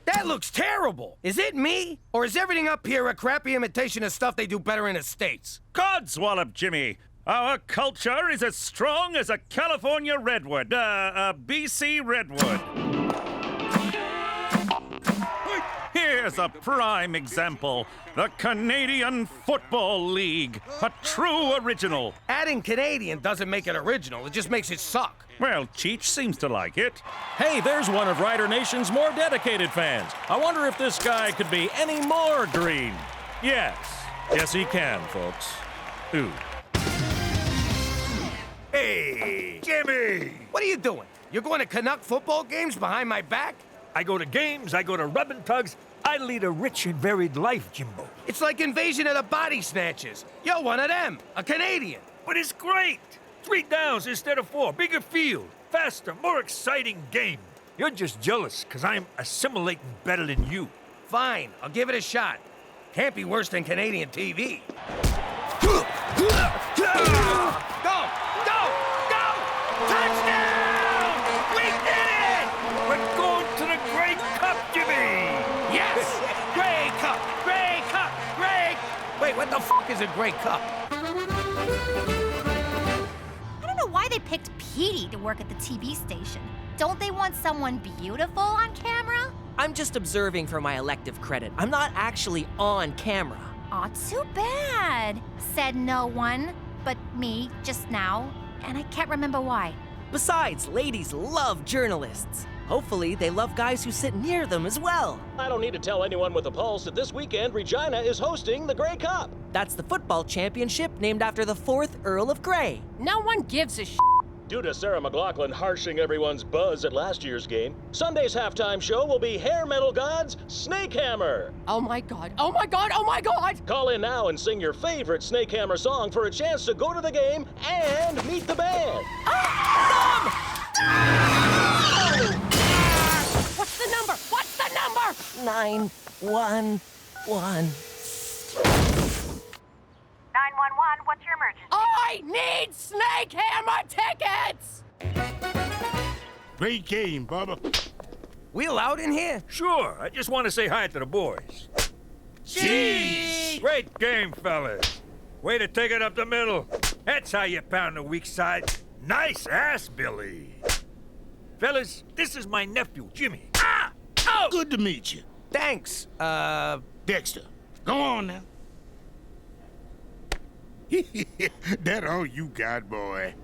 That looks terrible. Is it me? Or is everything up here a crappy imitation of stuff they do better in the States? Codswallop, Jimmy. Our culture is as strong as a California redwood, a BC redwood. Here's a prime example. The Canadian Football League. A true original. Adding Canadian doesn't make it original. It just makes it suck. Well, CHEECH seems to like it. Hey, there's one of Rider Nation's more dedicated fans. I wonder if this guy could be any more green. Yes. Yes, he can, folks. Ooh. Hey, Jimmy! What are you doing? You're going to Canuck football games behind my back? I go to games, I go to rubbing tugs. I lead a rich and varied life, Jimbo. It's like Invasion of the Body Snatchers. You're one of them, a Canadian. But it's great. 3 downs instead of 4. Bigger field, faster, more exciting game. You're just jealous because I'm assimilating better than you. Fine, I'll give it a shot. Can't be worse than Canadian TV. Go! Go! Go! Touchdown! We did it! We're going to the Grey Cup, Jimmy! Yes! Grey Cup! Grey Cup! Grey... Wait, what the f*** is a Grey Cup? I don't know why they picked Petey to work at the TV station. Don't they want someone beautiful on camera? I'm just observing for my elective credit. I'm not actually on camera. Aw, too bad, said no one but me just now, and I can't remember why. Besides, ladies love journalists. Hopefully, they love guys who sit near them as well. I don't need to tell anyone with a pulse that this weekend Regina is hosting the Grey Cup. That's the football championship named after the 4th Earl of Grey. No one gives a Due to Sarah McLachlan harshing everyone's buzz at last year's game, Sunday's halftime show will be hair metal gods Snake Hammer. Oh my God, oh my God, oh my God! Call in now and sing your favorite Snake Hammer song for a chance to go to the game and meet the band. What's the number? What's the number? 911. 911, what's your emergency? I need Snake Hammer tickets! Great game, Bubba. We allowed in here? Sure, I just want to say hi to the boys. Cheese! Great game, fellas. Way to take it up the middle. That's how you pound the weak side. Nice ass, Billy. Fellas, this is my nephew, Jimmy. Ah! Oh! Good to meet you. Thanks. Dexter, go on now. That all you got, boy.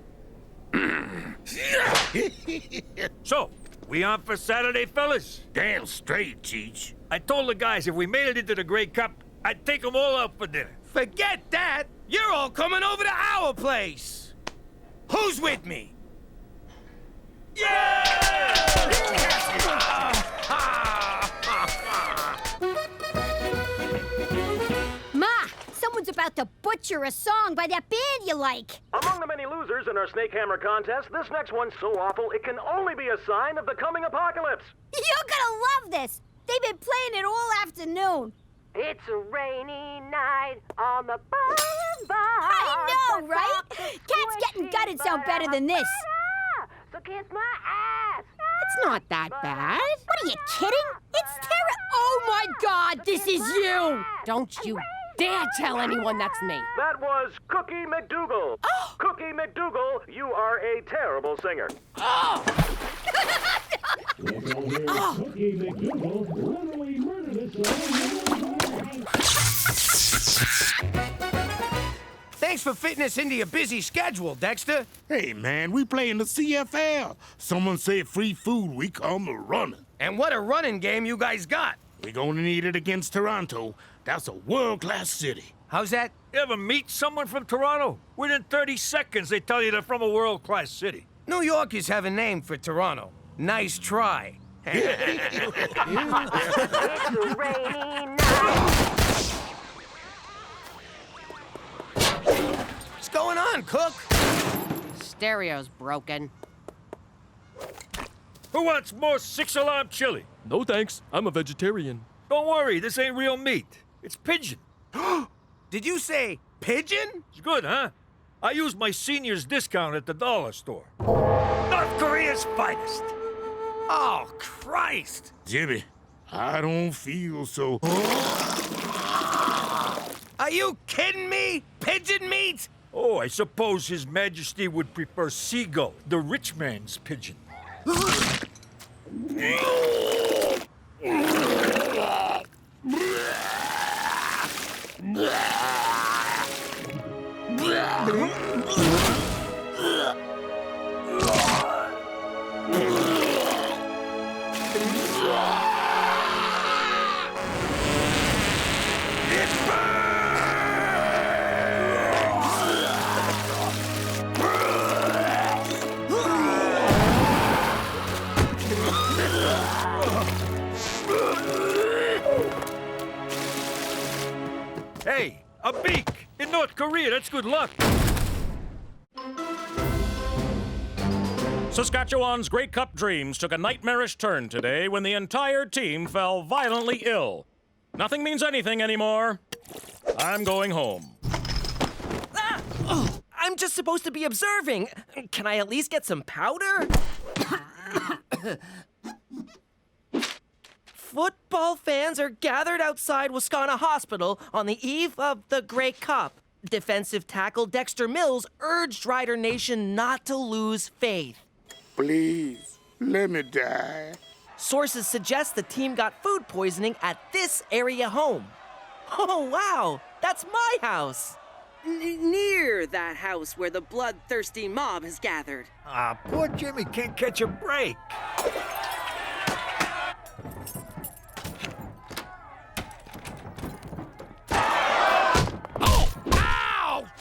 So, we on for Saturday, fellas? Damn straight, Cheech. I told the guys if we made it into the Grey Cup, I'd take them all out for dinner. Forget that! You're all coming over to our place! Who's with me? Ma, someone's about to butcher a song by that band you like. Among the many losers in our Snake Hammer contest, this next one's so awful it can only be a sign of the coming apocalypse. You're gonna love this. They've been playing it all afternoon. It's a rainy night on the ballroom bar. I know, right? Cats getting gutted sound better than this. So kiss my ass. It's not that bad. What are you kidding? It's Oh my God, this is you! Don't you dare tell anyone that's me. That was Cookie McDougal. Cookie McDougal, you are a terrible singer. Thanks for fitting us into your busy schedule, Dexter. Hey, man, we play in the CFL. Someone said free food, we come running. And what a running game you guys got. We're gonna need it against Toronto. That's a world-class city. How's that? You ever meet someone from Toronto? Within 30 seconds, they tell you they're from a world-class city. New Yorkers have a name for Toronto. Nice try. It's a rainy night. What's going on, Cook? Stereo's broken. Who wants more six-alarm chili? No thanks, I'm a vegetarian. Don't worry, this ain't real meat. It's pigeon. Did you say pigeon? It's good, huh? I used my senior's discount at the dollar store. North Korea's finest. Oh, Christ! Jimmy, I don't feel so... Are you kidding me? Pigeon meat? Oh, I suppose His Majesty would prefer seagull, the rich man's pigeon. Hey, a beak! In North Korea, that's good luck. Saskatchewan's Grey Cup dreams took a nightmarish turn today when the entire team fell violently ill. Nothing means anything anymore. I'm going home. I'm just supposed to be observing. Can I at least get some powder? Football fans are gathered outside Wascana Hospital on the eve of the Grey Cup. Defensive tackle Dexter Mills urged Rider Nation not to lose faith. Please, let me die. Sources suggest the team got food poisoning at this area home. Oh, wow, that's my house. Near that house where the bloodthirsty mob has gathered. Ah, poor Jimmy can't catch a break.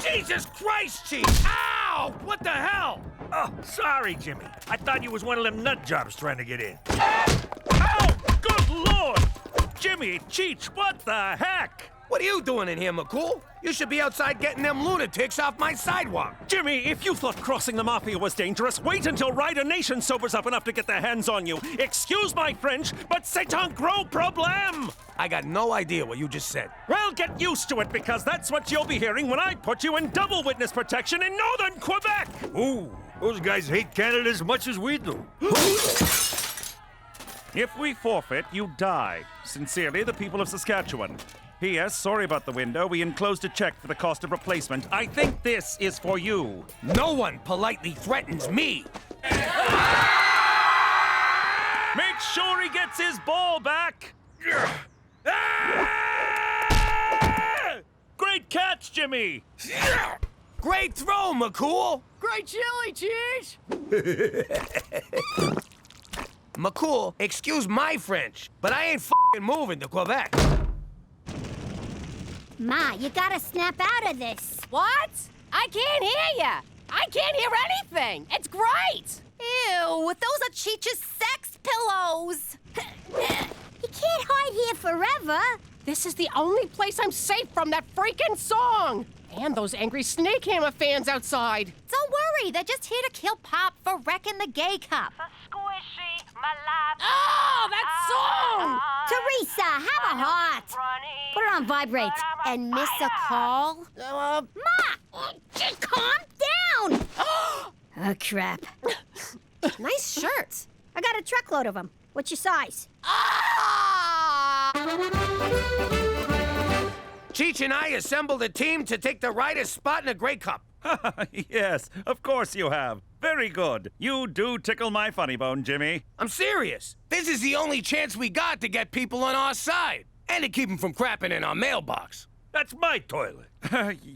Jesus Christ, Chief! Ow! What the hell? Oh, sorry, Jimmy. I thought you was one of them nut jobs trying to get in. Oh, good Lord! Jimmy, CHEECH, what the heck? What are you doing in here, McCool? You should be outside getting them lunatics off my sidewalk. Jimmy, if you thought crossing the Mafia was dangerous, wait until Rider Nation sobers up enough to get their hands on you. Excuse my French, but c'est un gros problème! I got no idea what you just said. Well, get used to it, because that's what you'll be hearing when I put you in double witness protection in northern Quebec! Ooh, those guys hate Canada as much as we do. If we forfeit, you die. Sincerely, the people of Saskatchewan. P.S. Sorry about the window. We enclosed a check for the cost of replacement. I think this is for you. No one politely threatens me. Make sure he gets his ball back. Great catch, Jimmy. Great throw, McCool. Great chili, Cheech! McCool, excuse my French, but I ain't f***ing moving to Quebec. Ma, you gotta snap out of this. What? I can't hear ya! I can't hear anything! It's great! Ew, those are Cheech's sex pillows! You can't hide here forever. This is the only place I'm safe from that freaking song! And those angry Snakehammer fans outside. Don't worry, they're just here to kill Pop for wrecking the gay cup. Squishy, my life. Oh, that song! Teresa, have a heart. Put it on vibrate. And miss a call? Ma! Calm down! Oh, crap. Nice shirt. I got a truckload of them. What's your size? Cheech and I assembled a team to take the rider's spot in the Grey Cup. Yes, of course you have. Very good. You do tickle my funny bone, Jimmy. I'm serious. This is the only chance we got to get people on our side. And to keep them from crapping in our mailbox. That's my toilet.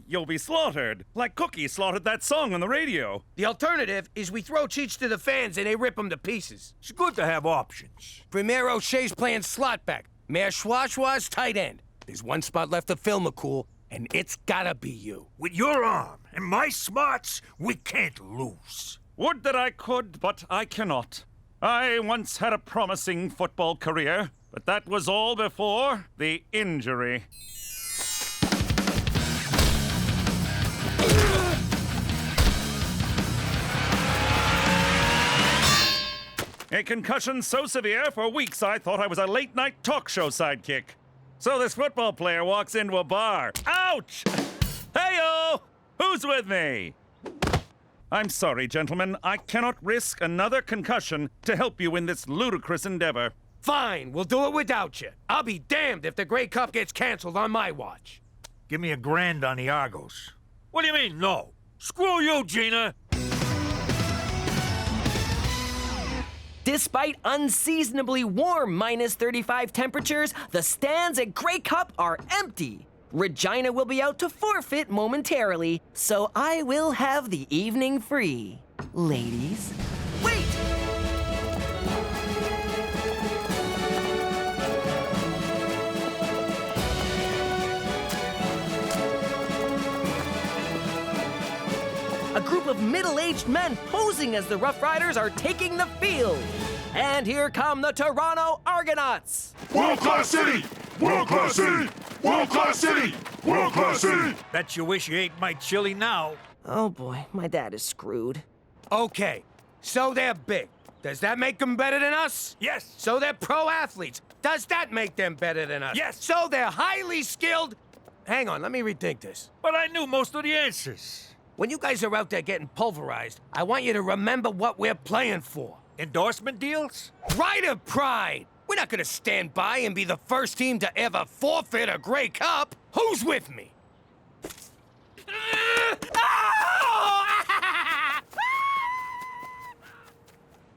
You'll be slaughtered, like Cookie slaughtered that song on the radio. The alternative is we throw Cheech to the fans and they rip him to pieces. It's good to have options. Premier O'Shea's playing slot back. Mayor Schwa's tight end. There's one spot left to fill, McCool, and it's gotta be you. With your arm and my smarts, we can't lose. Would that I could, but I cannot. I once had a promising football career, but that was all before the injury. A concussion so severe, for weeks I thought I was a late-night talk show sidekick. So this football player walks into a bar. Ouch! Hey-o! Who's with me? I'm sorry, gentlemen. I cannot risk another concussion to help you in this ludicrous endeavor. Fine, we'll do it without you. I'll be damned if the Grey Cup gets canceled on my watch. Give me $1,000 on the Argos. What do you mean, no? Screw you, Gina! Despite unseasonably warm -35 temperatures, the stands at Grey Cup are empty. Regina will be out to forfeit momentarily, so I will have the evening free. Ladies, wait! A group of middle-aged men posing as the Rough Riders are taking the field. And here come the Toronto Argonauts. World-class city! World-class city! World-class city! World-class city! Bet you wish you ate my chili now. Oh boy, my dad is screwed. Okay, so they're big. Does that make them better than us? Yes. So they're pro athletes. Does that make them better than us? Yes. So they're highly skilled. Hang on, let me rethink this. But I knew most of the answers. When you guys are out there getting pulverized, I want you to remember what we're playing for. Endorsement deals? Rider pride! We're not gonna stand by and be the first team to ever forfeit a Grey Cup. Who's with me?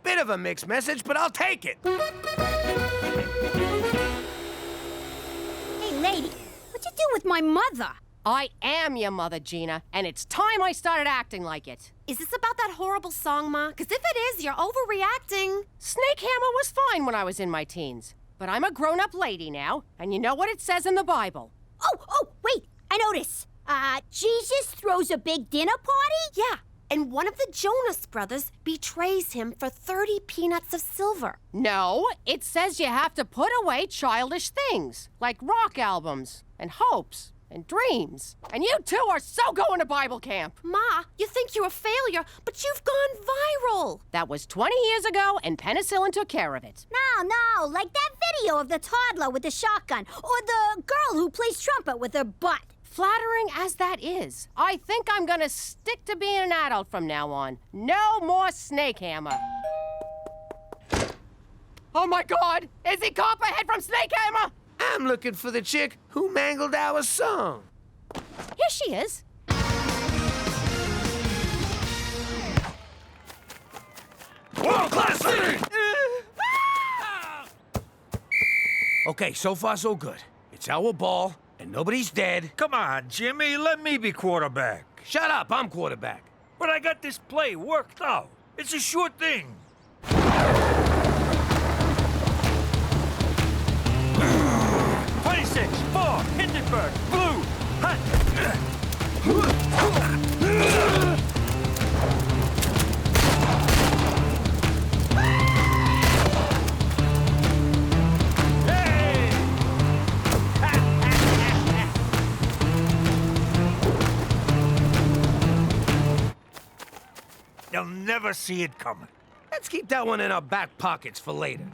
Bit of a mixed message, but I'll take it. Hey, lady, what'd you do with my mother? I am your mother, Gina, and it's time I started acting like it. Is this about that horrible song, Ma? Because if it is, you're overreacting. Snakehammer was fine when I was in my teens, but I'm a grown-up lady now, and you know what it says in the Bible. Oh, wait, I notice. Jesus throws a big dinner party? Yeah, and one of the Jonas brothers betrays him for 30 peanuts of silver. No, it says you have to put away childish things, like rock albums and hopes and dreams. And you two are so going to Bible camp. Ma, you think you're a failure, but you've gone viral. That was 20 years ago, and penicillin took care of it. No, like that video of the toddler with the shotgun, or the girl who plays trumpet with her butt. Flattering as that is, I think I'm gonna stick to being an adult from now on. No more Snakehammer. Oh my God! Is he Copperhead from Snakehammer? I'm looking for the chick who mangled our song. Here she is. World-class city! Okay, so far so good. It's our ball, and nobody's dead. Come on, Jimmy, let me be quarterback. Shut up, I'm quarterback. But I got this play worked out. It's a sure thing. 26, 4, Hindenburg, blue, hot. You'll never see it coming. Let's keep that one in our back pockets for later.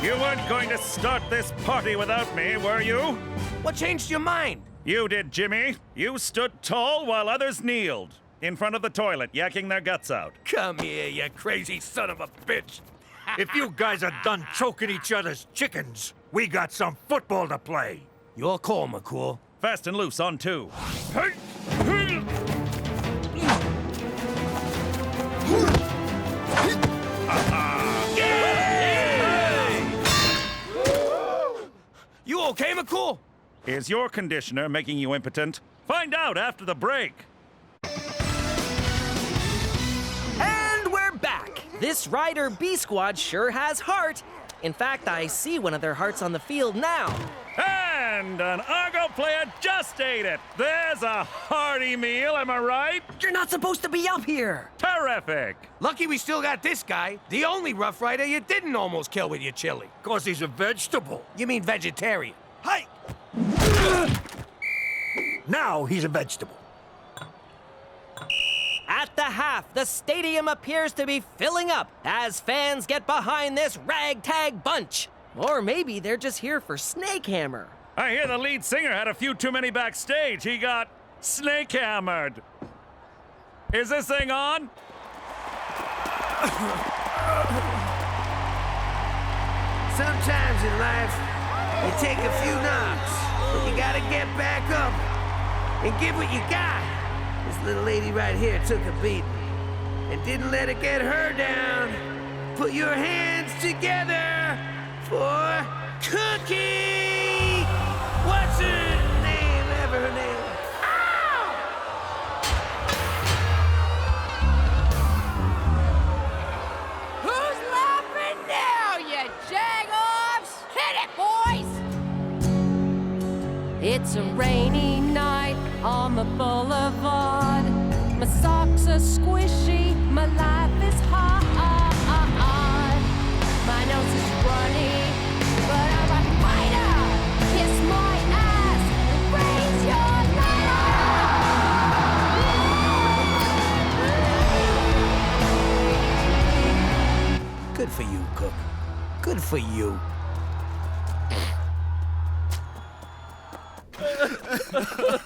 You weren't going to start this party without me, were you? What changed your mind? You did, Jimmy. You stood tall while others kneeled. In front of the toilet, yakking their guts out. Come here, you crazy son of a bitch. If you guys are done choking each other's chickens, we got some football to play. Your call, McCool. Fast and loose on 2. You okay, McCool? Is your conditioner making you impotent? Find out after the break. And we're back. This Rider B squad sure has heart. In fact, I see one of their hearts on the field now. And an Argo player just ate it. There's a hearty meal, am I right? You're not supposed to be up here. Terrific. Lucky we still got this guy, the only Rough Rider you didn't almost kill with your chili. 'Cause he's a vegetable. You mean vegetarian? Hey! Now he's a vegetable. At the half, the stadium appears to be filling up as fans get behind this ragtag bunch. Or maybe they're just here for Snakehammer. I hear the lead singer had a few too many backstage. He got snake-hammered. Is this thing on? Sometimes in life, you take a few knocks, but you gotta get back up and give what you got. This little lady right here took a beating and didn't let it get her down. Put your hands together for Cookie! What's her name? Ever her name? Who's laughing now, you jag-offs? Hit it, boys! It's a rainy night on the boulevard. My socks are squishy, my life is hard. My nose is runny, but I'm a fighter. Kiss my ass, raise your ladder. Good for you, Cook. Good for you.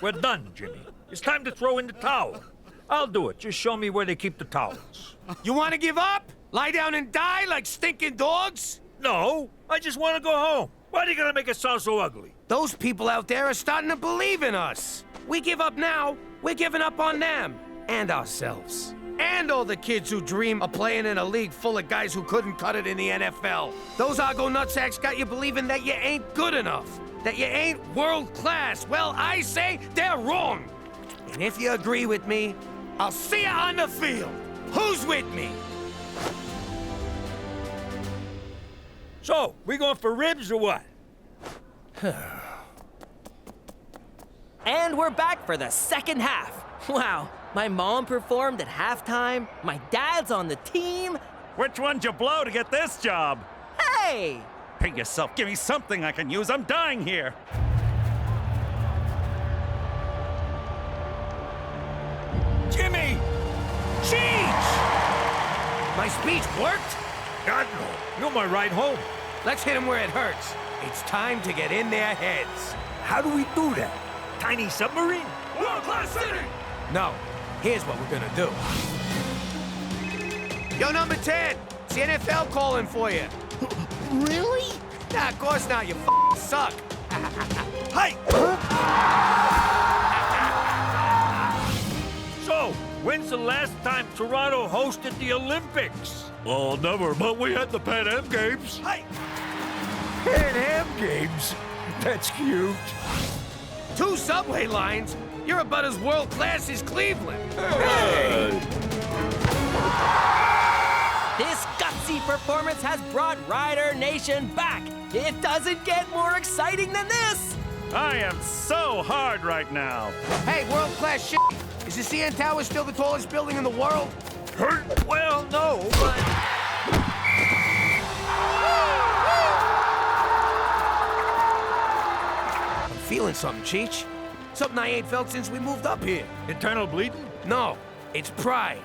We're done, Jimmy. It's time to throw in the towel. I'll do it. Just show me where they keep the towels. You want to give up? Lie down and die like stinking dogs? No, I just want to go home. Why are you gonna make it sound so ugly? Those people out there are starting to believe in us. We give up now, we're giving up on them. And ourselves. And all the kids who dream of playing in a league full of guys who couldn't cut it in the NFL. Those Argo nutsacks got you believing that you ain't good enough. That you ain't world class. Well, I say they're wrong. And if you agree with me, I'll see you on the field. Who's with me? So, we going for ribs or what? And we're back for the second half. Wow, my mom performed at halftime. My dad's on the team. Which one'd you blow to get this job? Hey! Pay yourself. Give me something I can use. I'm dying here. Jimmy! CHEECH! My speech worked? God, no. You're my ride home. Let's hit them where it hurts. It's time to get in their heads. How do we do that? Tiny submarine? World-class city! No, here's what we're gonna do. Yo, number 10, it's the NFL calling for you. Really? Nah, of course not, you suck. Hey! So, when's the last time Toronto hosted the Olympics? Oh, never, but we had the Pan Am Games. Hey! Pan Am Games? That's cute. 2 subway lines? You're about as world-class as Cleveland. Hey! This gutsy performance has brought Rider Nation back. It doesn't get more exciting than this. I am so hard right now. Hey, world-class shit. Is the CN Tower still the tallest building in the world? Well, no, but... I'm feeling something, Cheech. Something I ain't felt since we moved up here. Internal bleeding? No, it's pride.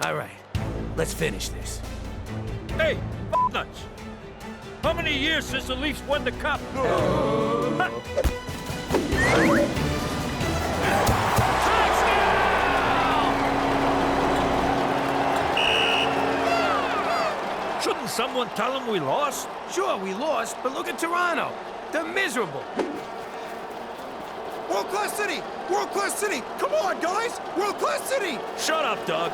All right, let's finish this. Hey, nuts! How many years since the Leafs won the Cup? Shouldn't someone tell them we lost? Sure, we lost, but look at Toronto. They're miserable. World-class city! World-class city! Come on, guys! World-class city! Shut up, Doug.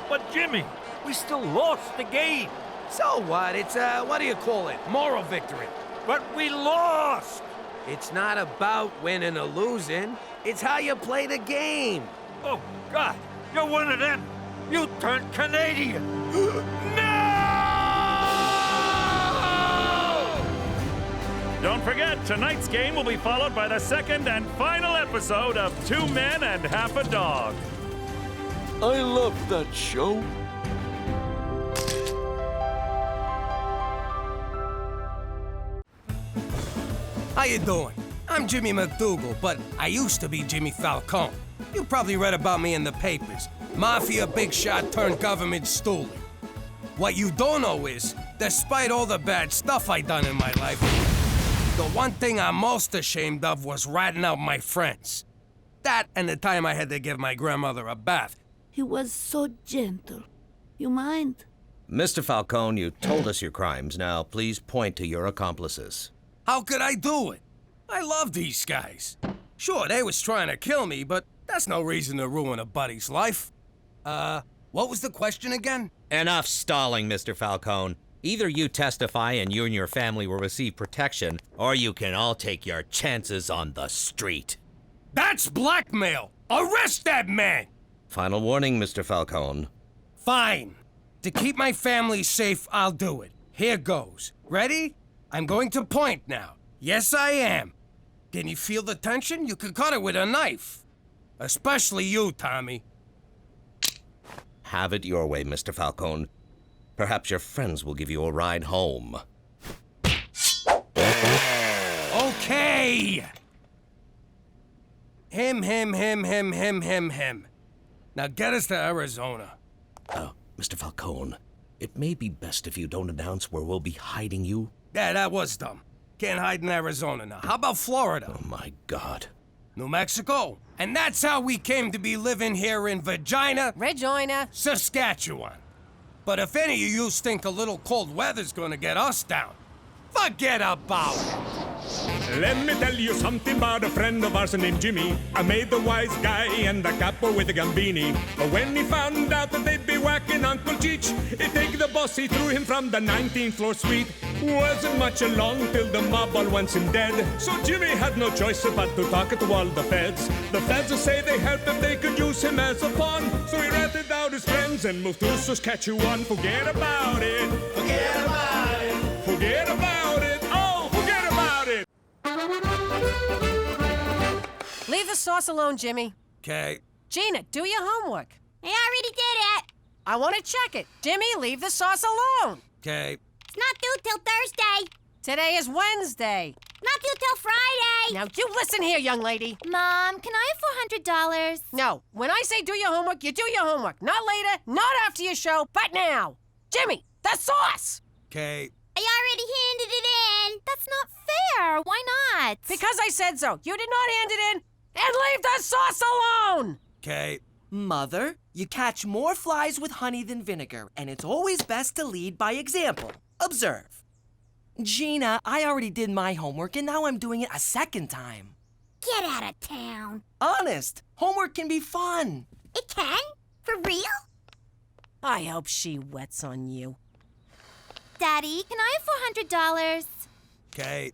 But Jimmy, we still lost the game. So what? It's, what do you call it? Moral victory. But we lost! It's not about winning or losing. It's how you play the game. Oh, God, you're one of them. You turned Canadian. No! Don't forget, tonight's game will be followed by the second and final episode of 2 Men and Half a Dog. I love that show. How you doing? I'm Jimmy McDougal, but I used to be Jimmy Falcone. You probably read about me in the papers. Mafia big shot turned government stoolie. What you don't know is, despite all the bad stuff I done in my life, the one thing I'm most ashamed of was ratting out my friends. That and the time I had to give my grandmother a bath. He was so gentle. You mind? Mr. Falcone, you told us your crimes. Now, please point to your accomplices. How could I do it? I love these guys. Sure, they was trying to kill me, but that's no reason to ruin a buddy's life. What was the question again? Enough stalling, Mr. Falcone. Either you testify and you and your family will receive protection, or you can all take your chances on the street. That's blackmail! Arrest that man! Final warning, Mr. Falcone. Fine. To keep my family safe, I'll do it. Here goes. Ready? I'm going to point now. Yes, I am. Can you feel the tension? You could cut it with a knife. Especially you, Tommy. Have it your way, Mr. Falcone. Perhaps your friends will give you a ride home. Okay! Him. Now get us to Arizona. Mr. Falcone, it may be best if you don't announce where we'll be hiding you. Yeah, that was dumb. Can't hide in Arizona now. How about Florida? Oh, my God. New Mexico. And that's how we came to be living here in Regina, Saskatchewan. But if any of you think a little cold weather's gonna get us down, forget about it. Let me tell you something about a friend of ours named Jimmy. I made the wise guy and the capo with the gambini. But when he found out that they'd be whacking Uncle Cheech, he'd take the boss, he threw him from the 19th floor suite. Wasn't much along till the mob all wants him dead. So Jimmy had no choice but to talk to all the feds. The feds say they help if they could use him as a pawn. So he ratted out his friends and moved to Saskatchewan. Forget about it. Forget about it. Forget about it. Oh, forget about it. Leave the sauce alone, Jimmy. Okay. Gina, do your homework. I already did it. I want to check it. Jimmy, leave the sauce alone. Okay. It's not due till Thursday. Today is Wednesday. Not due till Friday. Now, you listen here, young lady. Mom, can I have $400? No. When I say do your homework, you do your homework. Not later, not after your show, but now. Jimmy, the sauce! Okay. I already handed it in. That's not fair. Why not? Because I said so. You did not hand it in. And leave the sauce alone! Okay. Mother, you catch more flies with honey than vinegar, and it's always best to lead by example. Observe. Gina, I already did my homework, and now I'm doing it a second time. Get out of town. Honest, homework can be fun. It can? For real? I hope she wets on you. Daddy, can I have $400? Okay.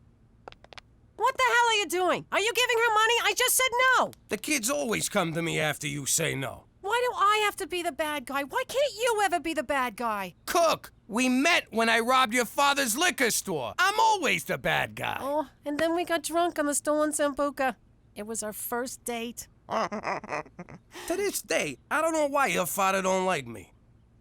What the hell are you doing? Are you giving her money? I just said no. The kids always come to me after you say no. Why do I have to be the bad guy? Why can't you ever be the bad guy? Cook, we met when I robbed your father's liquor store. I'm always the bad guy. Oh, and then we got drunk on the stolen Sambuca. It was our first date. To this day, I don't know why your father don't like me.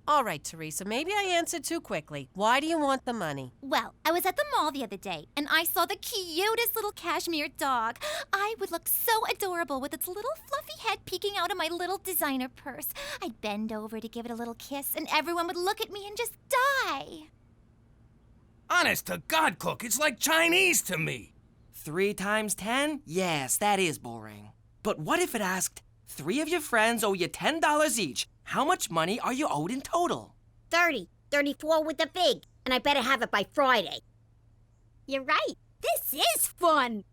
All right, Teresa, maybe I answered too quickly. Why do you want the money? Well, I was at the mall the other day, and I saw the cutest little cashmere dog. I would look so adorable with its little fluffy head peeking out of my little designer purse. I'd bend over to give it a little kiss, and everyone would look at me and just die. Honest to God, Cook, it's like Chinese to me. 3 times 10? Yes, that is boring. But what if it asked, 3 of your friends owe you $10 each? How much money are you owed in total? 30. 34 with the big. And I better have it by Friday. You're right. This is fun.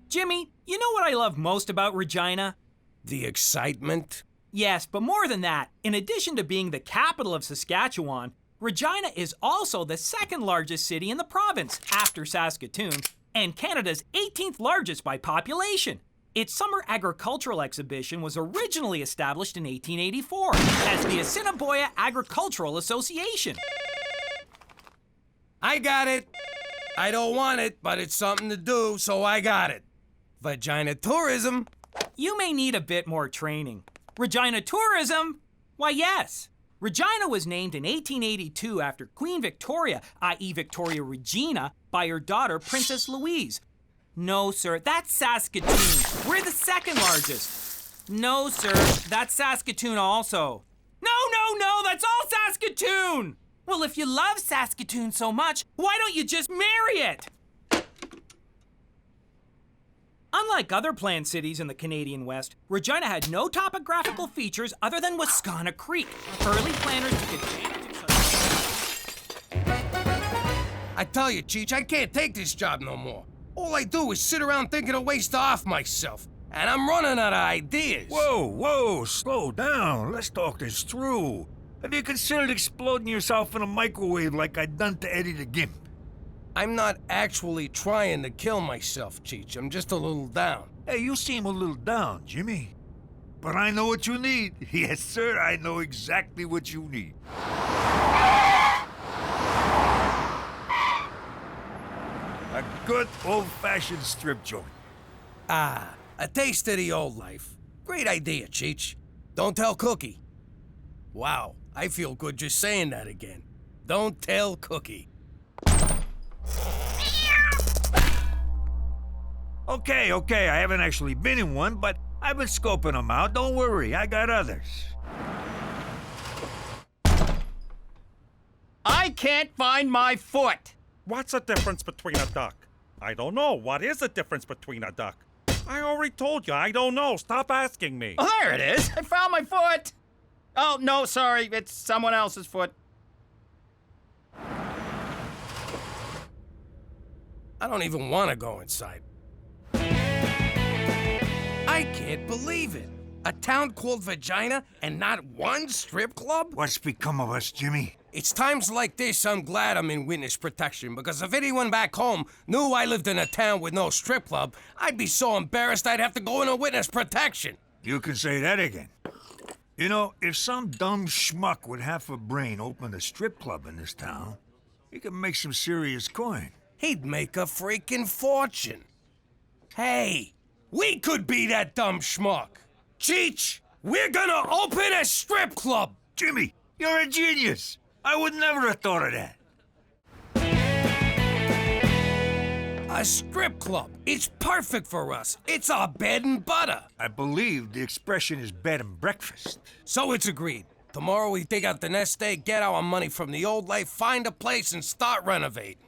Jimmy, you know what I love most about Regina? The excitement? Yes, but more than that, in addition to being the capital of Saskatchewan, Regina is also the 2nd largest city in the province, after Saskatoon, and Canada's 18th largest by population. Its summer agricultural exhibition was originally established in 1884 as the Assiniboia Agricultural Association. I got it. I don't want it, but it's something to do, so I got it. Vagina tourism. You may need a bit more training. Regina tourism? Why, yes. Regina was named in 1882 after Queen Victoria, i.e. Victoria Regina, by her daughter, Princess Louise. No, sir, that's Saskatoon. We're the 2nd largest. No, sir, that's Saskatoon also. No, that's all Saskatoon! Well, if you love Saskatoon so much, why don't you just marry it? Unlike other planned cities in the Canadian West, Regina had no topographical features other than Wascana Creek. Early planners took advantage of such... I tell you, Cheech, I can't take this job no more. All I do is sit around thinking of ways to off myself. And I'm running out of ideas. Whoa, slow down. Let's talk this through. Have you considered exploding yourself in a microwave like I done to Eddie the Gimp? I'm not actually trying to kill myself, Cheech. I'm just a little down. Hey, you seem a little down, Jimmy. But I know what you need. Yes, sir, I know exactly what you need. A good old-fashioned strip joint. Ah, a taste of the old life. Great idea, Cheech. Don't tell Cookie. Wow, I feel good just saying that again. Don't tell Cookie. Okay, I haven't actually been in one, but I've been scoping them out. Don't worry, I got others. I can't find my foot! What's the difference between a duck? I don't know. What is the difference between a duck? I already told you, I don't know. Stop asking me. Oh, there it is. I found my foot. Oh, no, sorry. It's someone else's foot. I don't even want to go inside. I can't believe it. A town called Vagina and not one strip club? What's become of us, Jimmy? It's times like this I'm glad I'm in witness protection, because if anyone back home knew I lived in a town with no strip club, I'd be so embarrassed I'd have to go into witness protection. You can say that again. You know, if some dumb schmuck with half a brain opened a strip club in this town, he could make some serious coin. He'd make a freaking fortune. Hey, we could be that dumb schmuck. Cheech, we're gonna open a strip club. Jimmy, you're a genius. I would never have thought of that. A strip club. It's perfect for us. It's our bread and butter. I believe the expression is bed and breakfast. So it's agreed. Tomorrow we dig out the nest egg, get our money from the old life, find a place, and start renovating.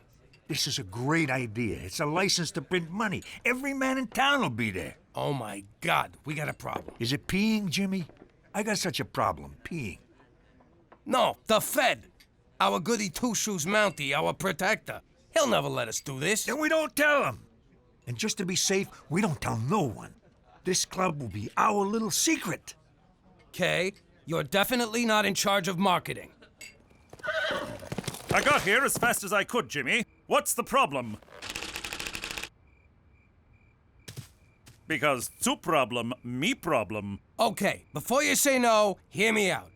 This is a great idea. It's a license to print money. Every man in town will be there. Oh my God, we got a problem. Is it peeing, Jimmy? I got such a problem, peeing. No, the Fed. Our goody two-shoes Mountie, our protector. He'll never let us do this. Then we don't tell him. And just to be safe, we don't tell no one. This club will be our little secret. Okay, you're definitely not in charge of marketing. I got here as fast as I could, Jimmy. What's the problem? Because two problem, me problem. Okay, before you say no, hear me out.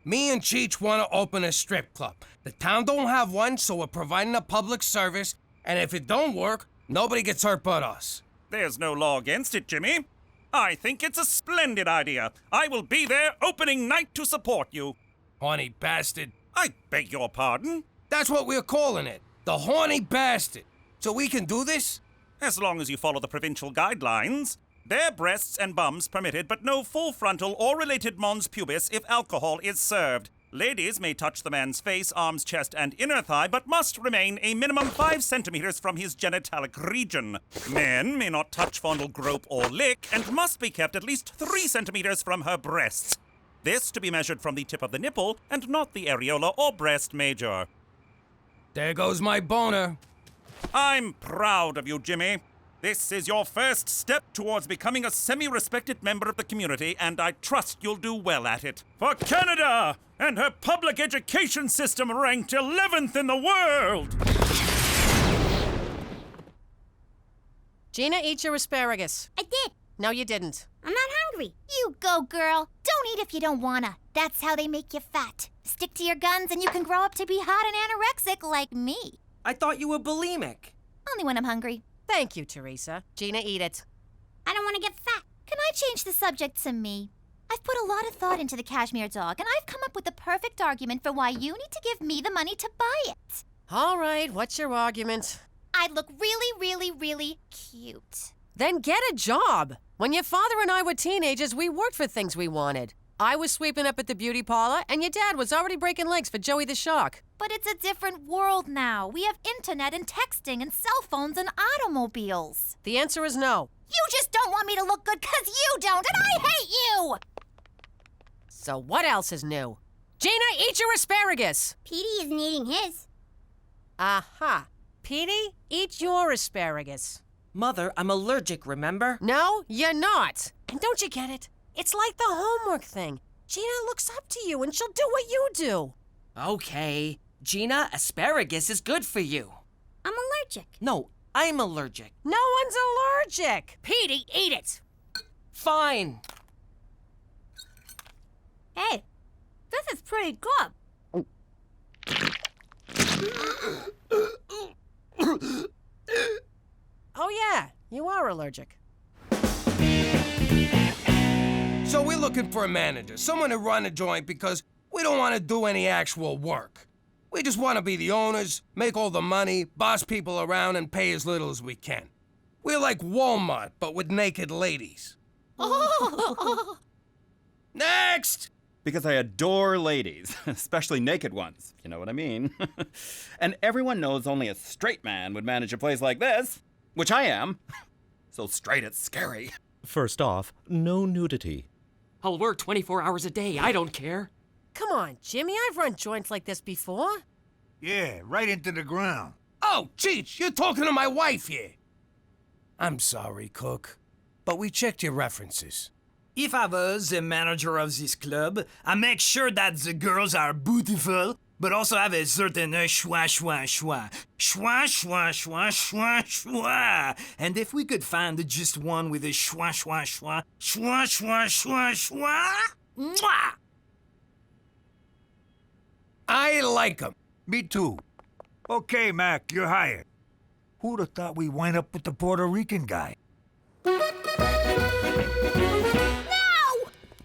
Me and CHEECH want to open a strip club. The town don't have one, so we're providing a public service, and if it don't work, nobody gets hurt but us. There's no law against it, Jimmy. I think it's a splendid idea. I will be there opening night to support you. Horny bastard. I beg your pardon? That's what we're calling it. The horny bastard. So we can do this? As long as you follow the provincial guidelines. Bare breasts and bums permitted, but no full frontal or related mons pubis if alcohol is served. Ladies may touch the man's face, arms, chest, and inner thigh, but must remain a minimum 5 centimeters from his genitalic region. Men may not touch, fondle, grope, or lick, and must be kept at least 3 centimeters from her breasts. This to be measured from the tip of the nipple, and not the areola or breast major. There goes my boner. I'm proud of you, Jimmy. This is your first step towards becoming a semi-respected member of the community, and I trust you'll do well at it. For Canada and her public education system ranked 11th in the world! Gina, eat your asparagus. I did. No, you didn't. I'm not hungry. You go, girl. Don't eat if you don't wanna. That's how they make you fat. Stick to your guns and you can grow up to be hot and anorexic like me. I thought you were bulimic. Only when I'm hungry. Thank you, Teresa. Gina, eat it. I don't want to get fat. Can I change the subject to me? I've put a lot of thought into the cashmere dog, and I've come up with the perfect argument for why you need to give me the money to buy it. All right, what's your argument? I'd look really, really, really cute. Then get a job. When your father and I were teenagers, we worked for things we wanted. I was sweeping up at the beauty parlor, and your dad was already breaking legs for Joey the Shark. But it's a different world now. We have internet and texting and cell phones and automobiles. The answer is no. You just don't want me to look good because you don't, and I hate you! So what else is new? Gina, eat your asparagus! Petey isn't eating his. Aha. Petey, eat your asparagus. Mother, I'm allergic, remember? No, you're not. And don't you get it? It's like the homework thing. Gina looks up to you and she'll do what you do. Okay. Gina, asparagus is good for you. I'm allergic. No, I'm allergic. No one's allergic. Petey, eat it. Fine. Hey, this is pretty good. Oh yeah, you are allergic. So we're looking for a manager, someone to run a joint because we don't want to do any actual work. We just want to be the owners, make all the money, boss people around, and pay as little as we can. We're like Walmart, but with naked ladies. Oh. Next! Because I adore ladies, especially naked ones, you know what I mean. And everyone knows only a straight man would manage a place like this, which I am. So straight it's scary. First off, no nudity. I'll work 24 hours a day, I don't care. Come on, Jimmy, I've run joints like this before. Yeah, right into the ground. Oh, CHEECH, you're talking to my wife here. I'm sorry, Cook, but we checked your references. If I was the manager of this club, I make sure that the girls are beautiful, but also have a certain schwa, schwa, schwa. Schwa, schwa, schwa, schwa, schwa. And if we could find just one with a schwa, schwa, schwa, schwa, schwa, schwa, schwa, mwah! I like 'em. Me too. Okay, Mac, you're hired. Who'd have thought we'd wind up with the Puerto Rican guy?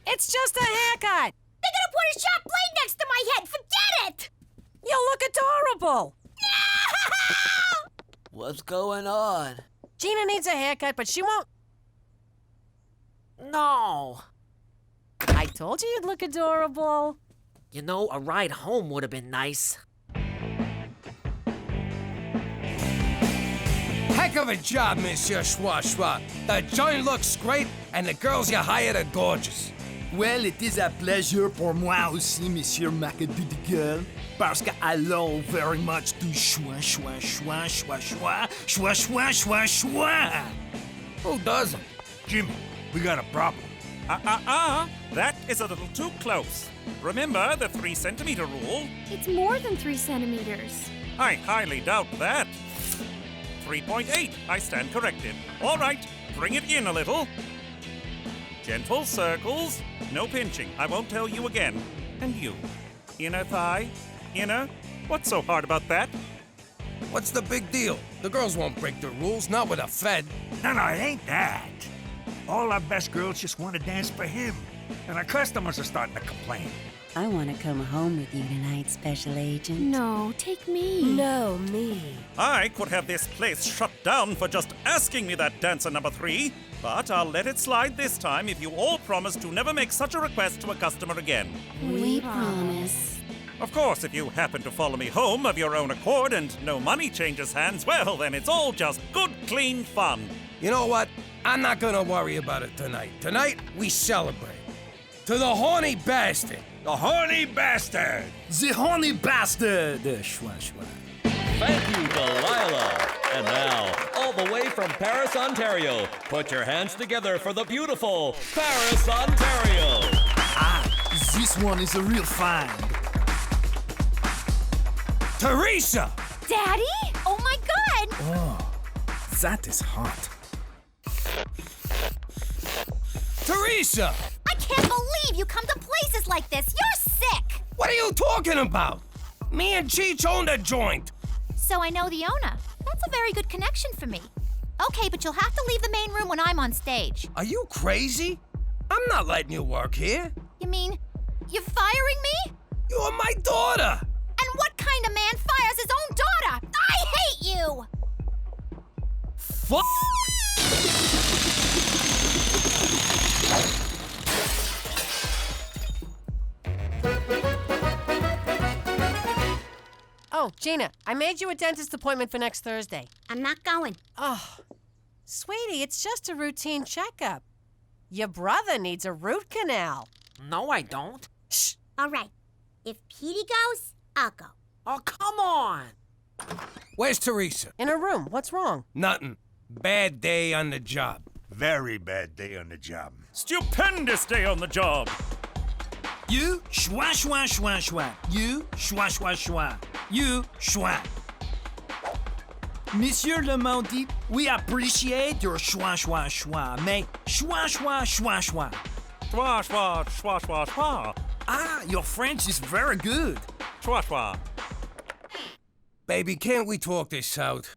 It's just a haircut. They're gonna put a sharp blade next to my head. Forget it! You'll look adorable. What's going on? Gina needs a haircut, but she won't. No. I told you you'd look adorable. You know, a ride home would have been nice. Heck of a job, Monsieur Schwa Schwa. The joint looks great, and the girls you hired are gorgeous. Well, it is a pleasure pour moi aussi, Monsieur Macadoudigal, parce que allons very much to schwa schwa schwa schwa schwa schwa schwa schwa schwa. Who doesn't? Jimmy, we got a problem. That is a little too close. Remember the 3 centimeter rule? It's more than 3 centimeters. I highly doubt that. 3.8, I stand corrected. All right, bring it in a little. Gentle circles, no pinching. I won't tell you again. And you, inner thigh, inner? What's so hard about that? What's the big deal? The girls won't break the rules, not with a Fed. No, it ain't that. All our best girls just want to dance for him. And our customers are starting to complain. I want to come home with you tonight, Special Agent. No, take me. No, me. I could have this place shut down for just asking me that, dancer number 3. But I'll let it slide this time if you all promise to never make such a request to a customer again. We promise. Of course, if you happen to follow me home of your own accord and no money changes hands, well, then it's all just good, clean fun. You know what? I'm not gonna worry about it tonight. Tonight, we celebrate. To the horny bastard. The horny bastard! The horny bastard! Schwa schwa. Thank you, Delilah. And now, all the way from Paris, Ontario, put your hands together for the beautiful Paris, Ontario. This one is a real find. Teresa! Daddy? Oh my God! Oh, that is hot. Teresa! I can't believe you come to places like this. You're sick! What are you talking about? Me and CHEECH own the joint. So I know the owner. That's a very good connection for me. Okay, but you'll have to leave the main room when I'm on stage. Are you crazy? I'm not letting you work here. You mean you're firing me? You're my daughter. And what kind of man fires his own daughter? I hate you! Fuck! Oh, Gina, I made you a dentist appointment for next Thursday. I'm not going. Oh, sweetie, it's just a routine checkup. Your brother needs a root canal. No, I don't. Shh. All right. If Petey goes, I'll go. Oh, come on. Where's Teresa? In her room. What's wrong? Nothing. Bad day on the job. Very bad day on the job. Stupendous day on the job. You schwa schwa schwa schwa. You schwa schwa schwa. You schwa. Monsieur Le Maudit, we appreciate your schwa schwa schwa, mais schwa schwa schwa schwa. Schwa schwa schwa schwa schwa. Ah, your French is very good. Schwa schwa. Baby, can't we talk this out?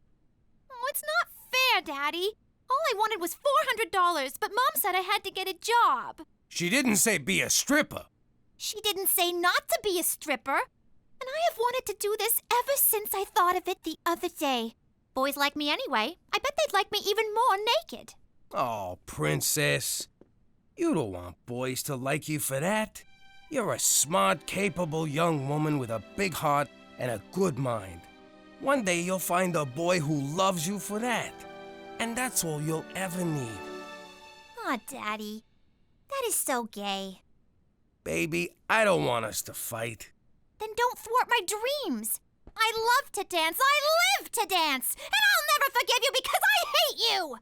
Oh, it's not fair, Daddy. All I wanted was $400, but Mom said I had to get a job. She didn't say be a stripper. She didn't say not to be a stripper. And I have wanted to do this ever since I thought of it the other day. Boys like me anyway. I bet they'd like me even more naked. Oh, princess. You don't want boys to like you for that. You're a smart, capable young woman with a big heart and a good mind. One day you'll find a boy who loves you for that. And that's all you'll ever need. Aw, Daddy. That is so gay. Baby, I don't want us to fight. Then don't thwart my dreams. I love to dance. I live to dance. And I'll never forgive you because I hate you.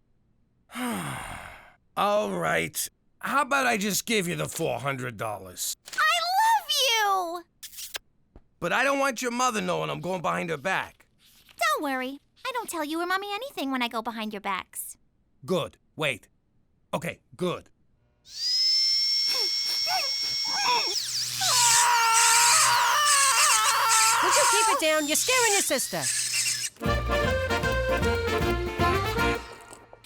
All right. How about I just give you the $400? I love you. But I don't want your mother knowing I'm going behind her back. Don't worry. I don't tell you or Mommy anything when I go behind your backs. Good. Wait. Okay, good. Would you keep it down? You're scaring your sister.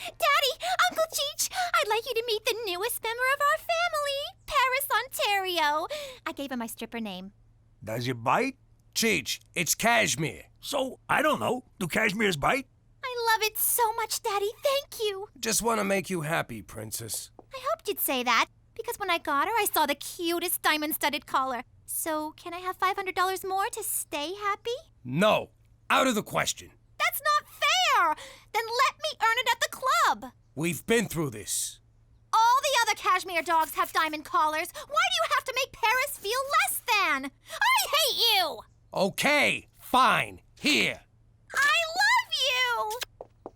Daddy, Uncle CHEECH, I'd like you to meet the newest member of our family, Paris, Ontario. I gave him my stripper name. Does it bite? CHEECH, it's cashmere. So, I don't know. Do cashmeres bite? I love it so much, Daddy. Thank you. Just want to make you happy, princess. I hoped you'd say that, because when I got her, I saw the cutest diamond-studded collar. So, can I have $500 more to stay happy? No. Out of the question. That's not fair! Then let We've been through this. All the other cashmere dogs have diamond collars. Why do you have to make Paris feel less than? I hate you! Okay, fine. Here. I love you!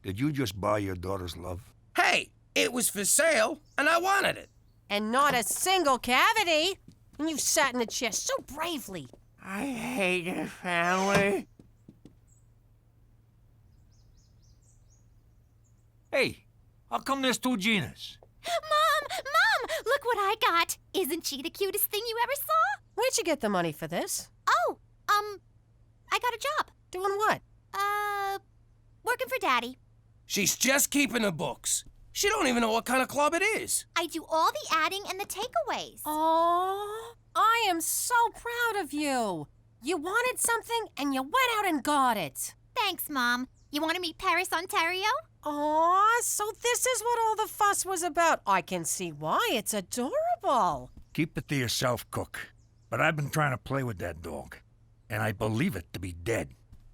Did you just buy your daughter's love? Hey, it was for sale, and I wanted it. And not a single cavity. And you've sat in the chair so bravely. I hate your family. Hey, how come there's two Ginas? Mom, look what I got. Isn't she the cutest thing you ever saw? Where'd you get the money for this? Oh, I got a job. Doing what? Working for Daddy. She's just keeping the books. She don't even know what kind of club it is. I do all the adding and the takeaways. Oh, I am so proud of you. You wanted something and you went out and got it. Thanks, Mom. You want to meet Paris, Ontario? Aw, so this is what all the fuss was about. I can see why. It's adorable. Keep it to yourself, Cook. But I've been trying to play with that dog, and I believe it to be dead.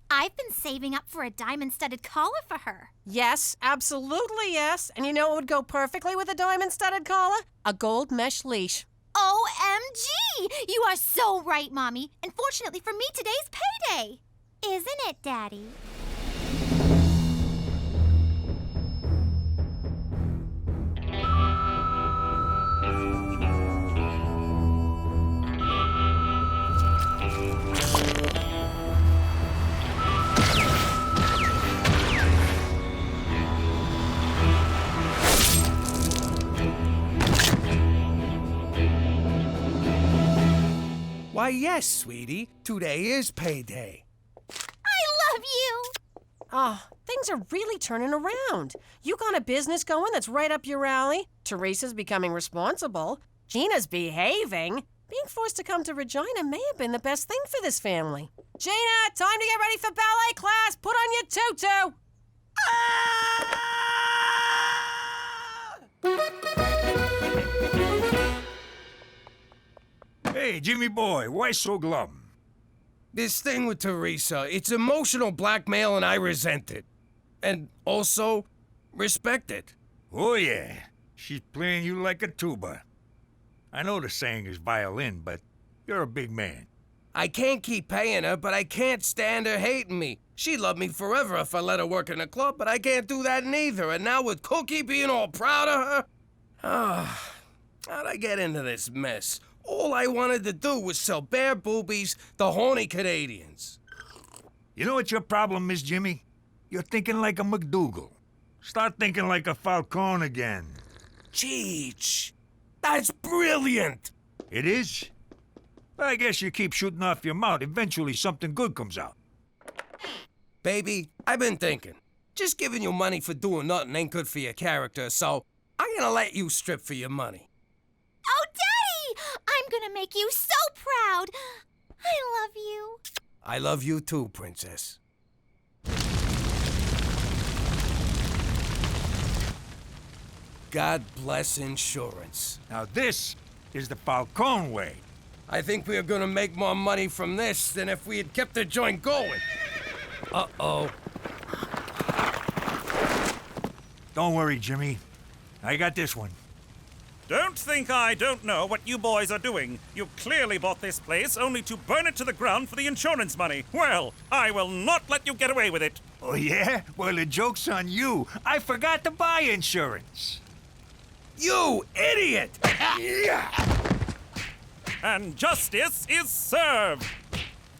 I've been saving up for a diamond-studded collar for her. Yes, absolutely yes. And you know what would go perfectly with a diamond-studded collar? A gold mesh leash. OMG! You are so right, Mommy. And fortunately for me, today's payday. Isn't it, Daddy? Why, yes, sweetie. Today is payday. I love you! Oh, things are really turning around. You got a business going that's right up your alley. Teresa's becoming responsible. Gina's behaving. Being forced to come to Regina may have been the best thing for this family. Gina, time to get ready for ballet class. Put on your tutu. Hey, Jimmy boy, why so glum? This thing with Teresa, it's emotional blackmail and I resent it. And also, respect it. Oh, yeah. She's playing you like a tuba. I know the saying is violin, but you're a big man. I can't keep paying her, but I can't stand her hating me. She'd love me forever if I let her work in a club, but I can't do that neither. And now with Cookie being all proud of her... how'd I get into this mess? All I wanted to do was sell bare boobies to horny Canadians. You know what your problem is, Jimmy? You're thinking like a McDougal. Start thinking like a Falcone again. CHEECH! That's brilliant! It is? I guess you keep shooting off your mouth. Eventually something good comes out. Baby, I've been thinking. Just giving you money for doing nothing ain't good for your character, so I'm gonna let you strip for your money. Oh, Daddy! I'm gonna make you so proud. I love you. I love you too, Princess. God bless insurance. Now this is the Falcone way. I think we are gonna make more money from this than if we had kept the joint going. Uh-oh. Don't worry, Jimmy. I got this one. Don't think I don't know what you boys are doing. You clearly bought this place only to burn it to the ground for the insurance money. Well, I will not let you get away with it. Oh, yeah? Well, the joke's on you. I forgot to buy insurance. You idiot! And justice is served.